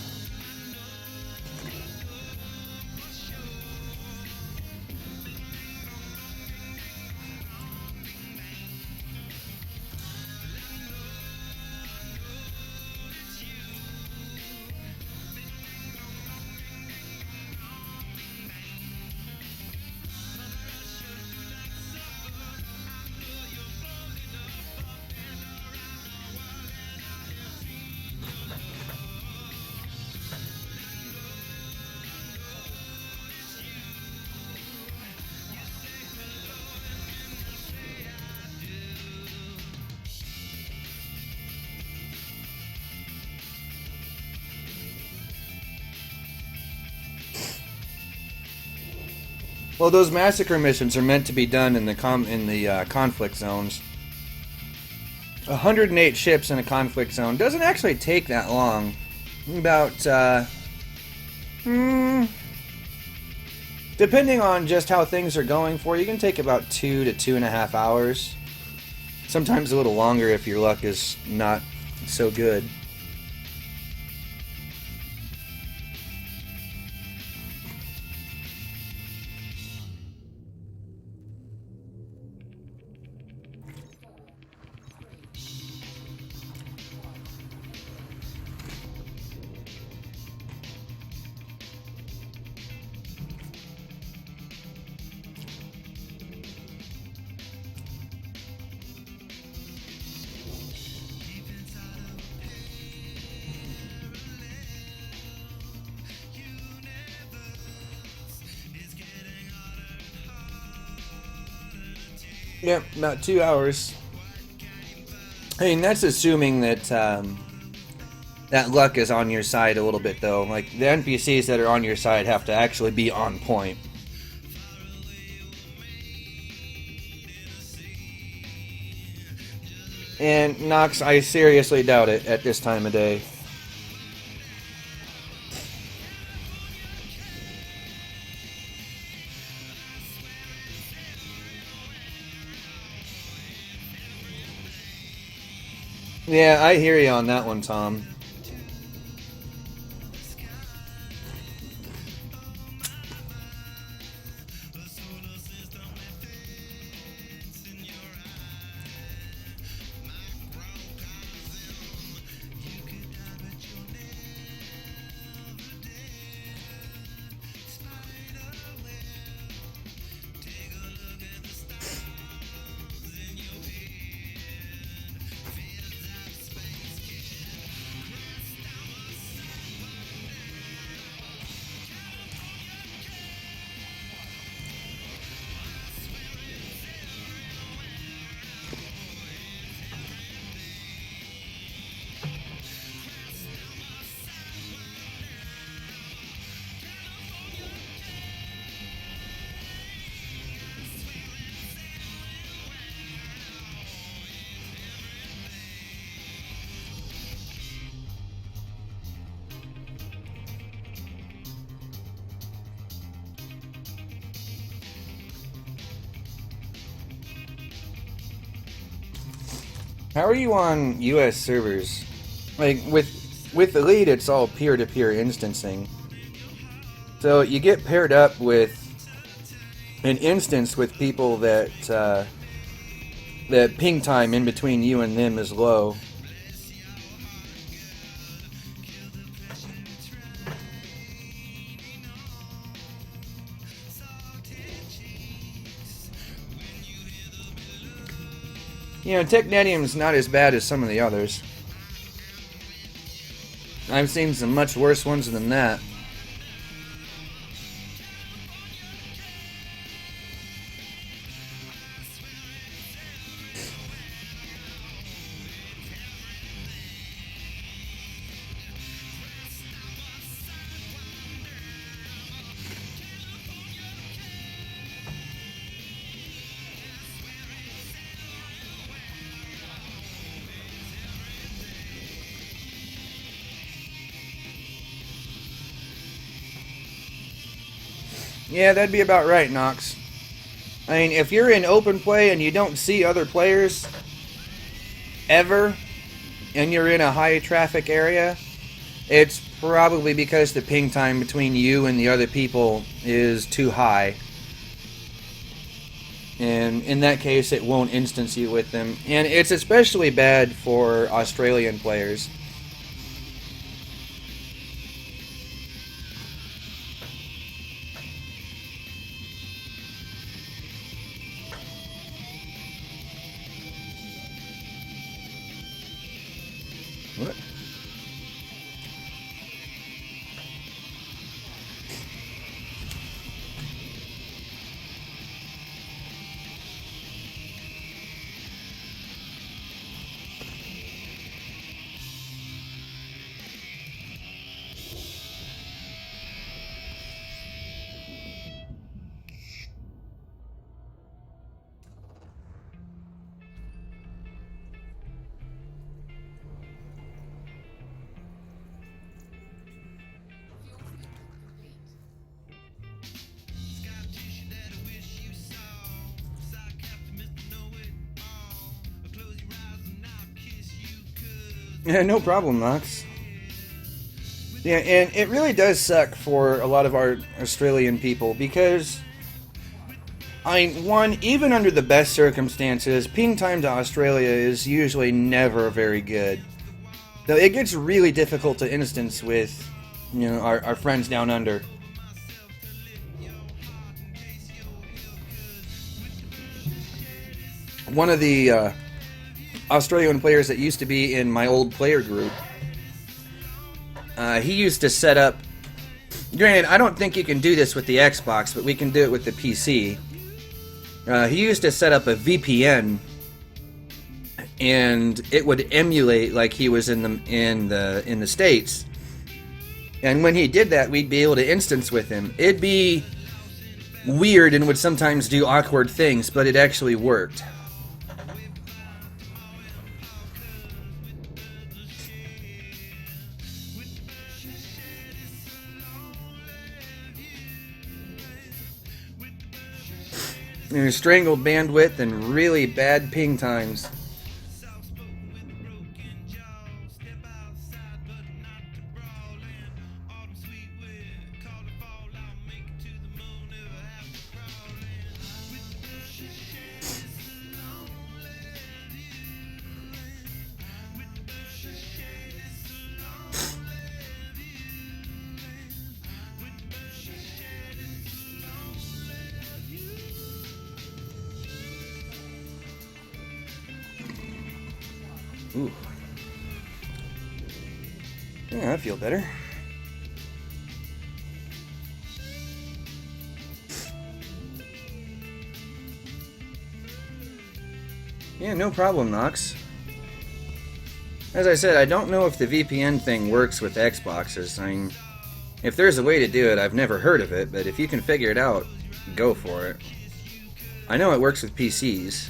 Well, those massacre missions are meant to be done in the conflict zones. 108 ships in a conflict zone doesn't actually take that long. About, depending on just how things are going for you, can take about 2 to 2.5 hours. Sometimes a little longer if your luck is not so good. Yep, about 2 hours. I mean, that's assuming that that luck is on your side a little bit, though. Like, the NPCs that are on your side have to actually be on point. And Nox, I seriously doubt it at this time of day. Yeah, I hear you on that one, Tom. How are you on US servers? Like, with Elite, it's all peer-to-peer instancing. So you get paired up with an instance with people that that ping time in between you and them is low. You know, Technetium's not as bad as some of the others. I've seen some much worse ones than that. Yeah, that'd be about right, Nox. I mean, if you're in open play and you don't see other players ever, and you're in a high traffic area, it's probably because the ping time between you and the other people is too high. And in that case, it won't instance you with them. And it's especially bad for Australian players. What? Yeah, no problem, Nox. Yeah, and it really does suck for a lot of our Australian people because, I mean, one, even under the best circumstances, ping time to Australia is usually never very good. Though it gets really difficult to instance with, you know, our friends down under. One of the Australian players that used to be in my old player group, he used to set up... Granted, I don't think you can do this with the Xbox, but we can do it with the PC. He used to set up a VPN, and it would emulate like he was in the States. And when he did that, we'd be able to instance with him. It'd be weird and would sometimes do awkward things, but it actually worked. There's strangled bandwidth and really bad ping times. Ooh. Yeah, I feel better. Yeah, no problem, Nox. As I said, I don't know if the VPN thing works with Xboxes. I mean, if there's a way to do it, I've never heard of it, but if you can figure it out, go for it. I know it works with PCs.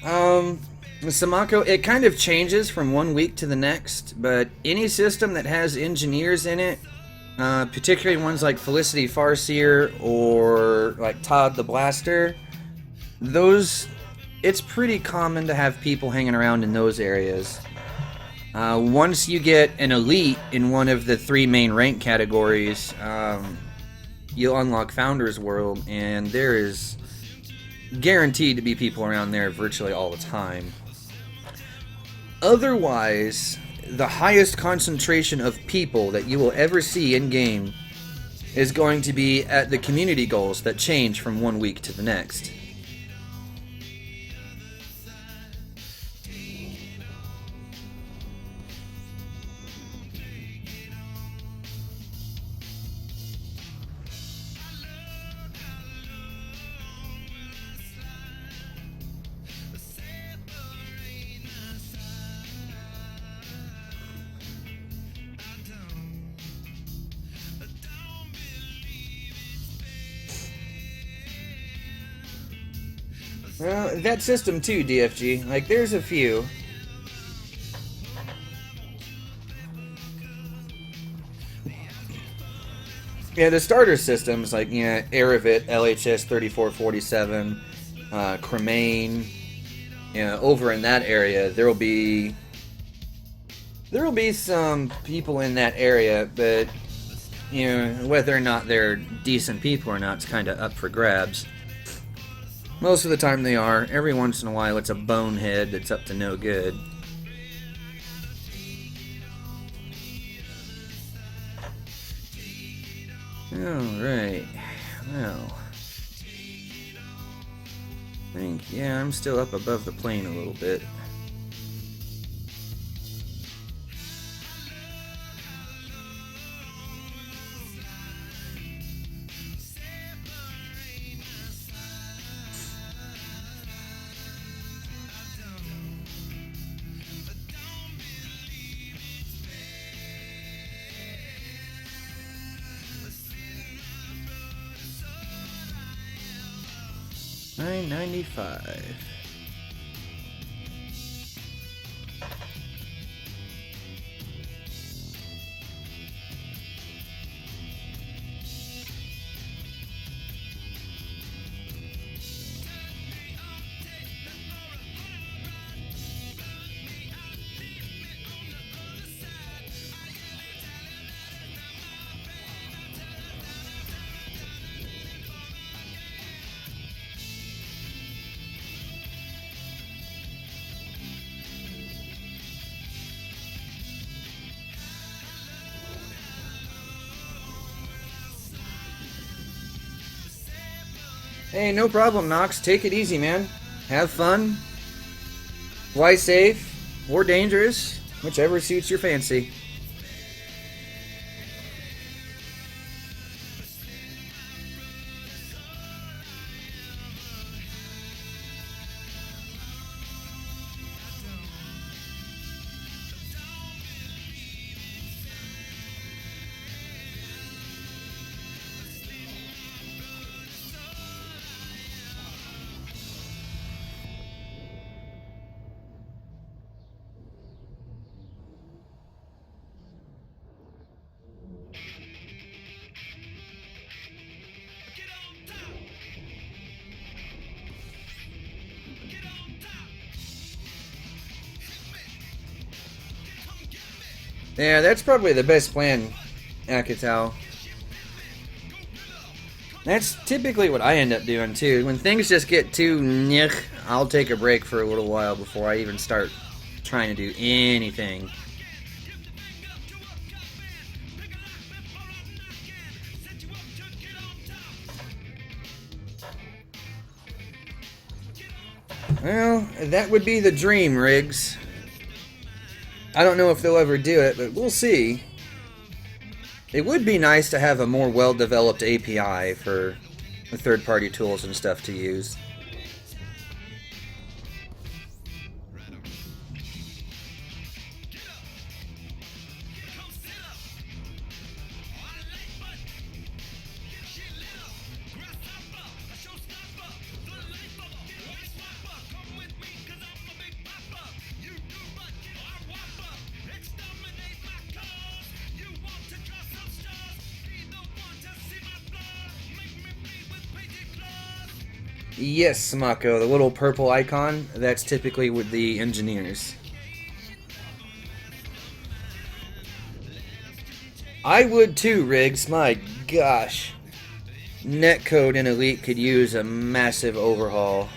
Samako, it kind of changes from one week to the next, but any system that has engineers in it, particularly ones like Felicity Farseer or like Todd the Blaster, those, it's pretty common to have people hanging around in those areas. Once you get an elite in one of the 3 main rank categories, you'll unlock Founder's World, and there is guaranteed to be people around there virtually all the time. Otherwise, the highest concentration of people that you will ever see in-game is going to be at the community goals that change from one week to the next. Well, that system too, DFG. Like, there's a few. Yeah, the starter systems, like, you know, Eravit, LHS 3447, Cremain, you know, over in that area, there will be some people in that area, but, you know, whether or not they're decent people or not, it's kind of up for grabs. Most of the time they are. Every once in a while it's a bonehead that's up to no good. Alright. Well. I think, yeah, I'm still up above the plane a little bit. $9.95. Hey, no problem, Nox. Take it easy, man. Have fun. Fly safe or dangerous, whichever suits your fancy. Yeah, that's probably the best plan, Akatao. That's typically what I end up doing too. When things just get too nyeh, I'll take a break for a little while before I even start trying to do anything. Well, that would be the dream, Riggs. I don't know if they'll ever do it, but we'll see. It would be nice to have a more well-developed API for the third-party tools and stuff to use. Yes, Mako, the little purple icon, that's typically with the engineers. I would too, Riggs, my gosh. Netcode in Elite could use a massive overhaul.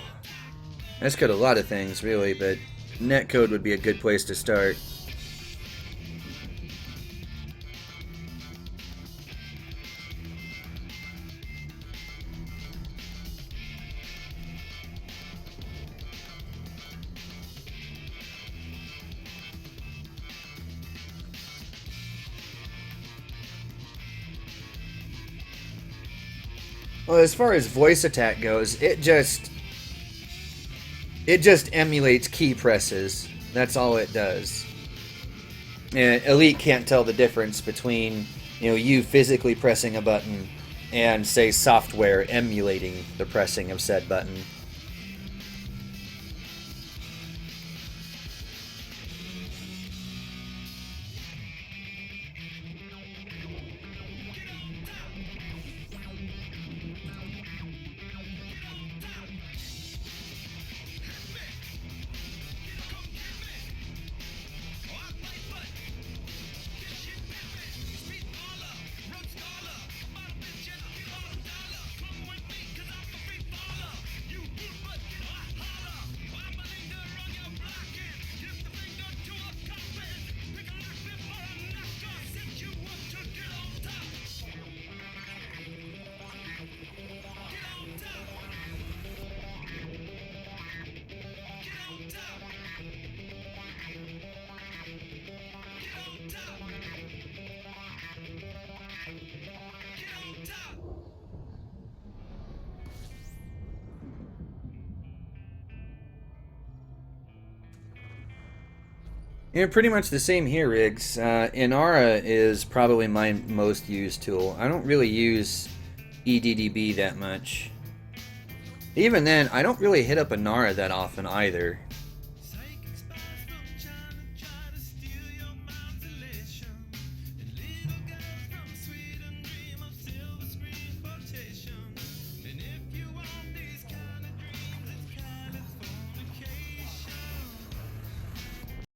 That's could a lot of things, really, but netcode would be a good place to start. Well, as far as voice attack goes, it just emulates key presses. That's all it does. And Elite can't tell the difference between, you physically pressing a button and, say, software emulating the pressing of said button. Yeah, pretty much the same here, Riggs. Inara is probably my most used tool. I don't really use EDDB that much. Even then, I don't really hit up Inara that often either.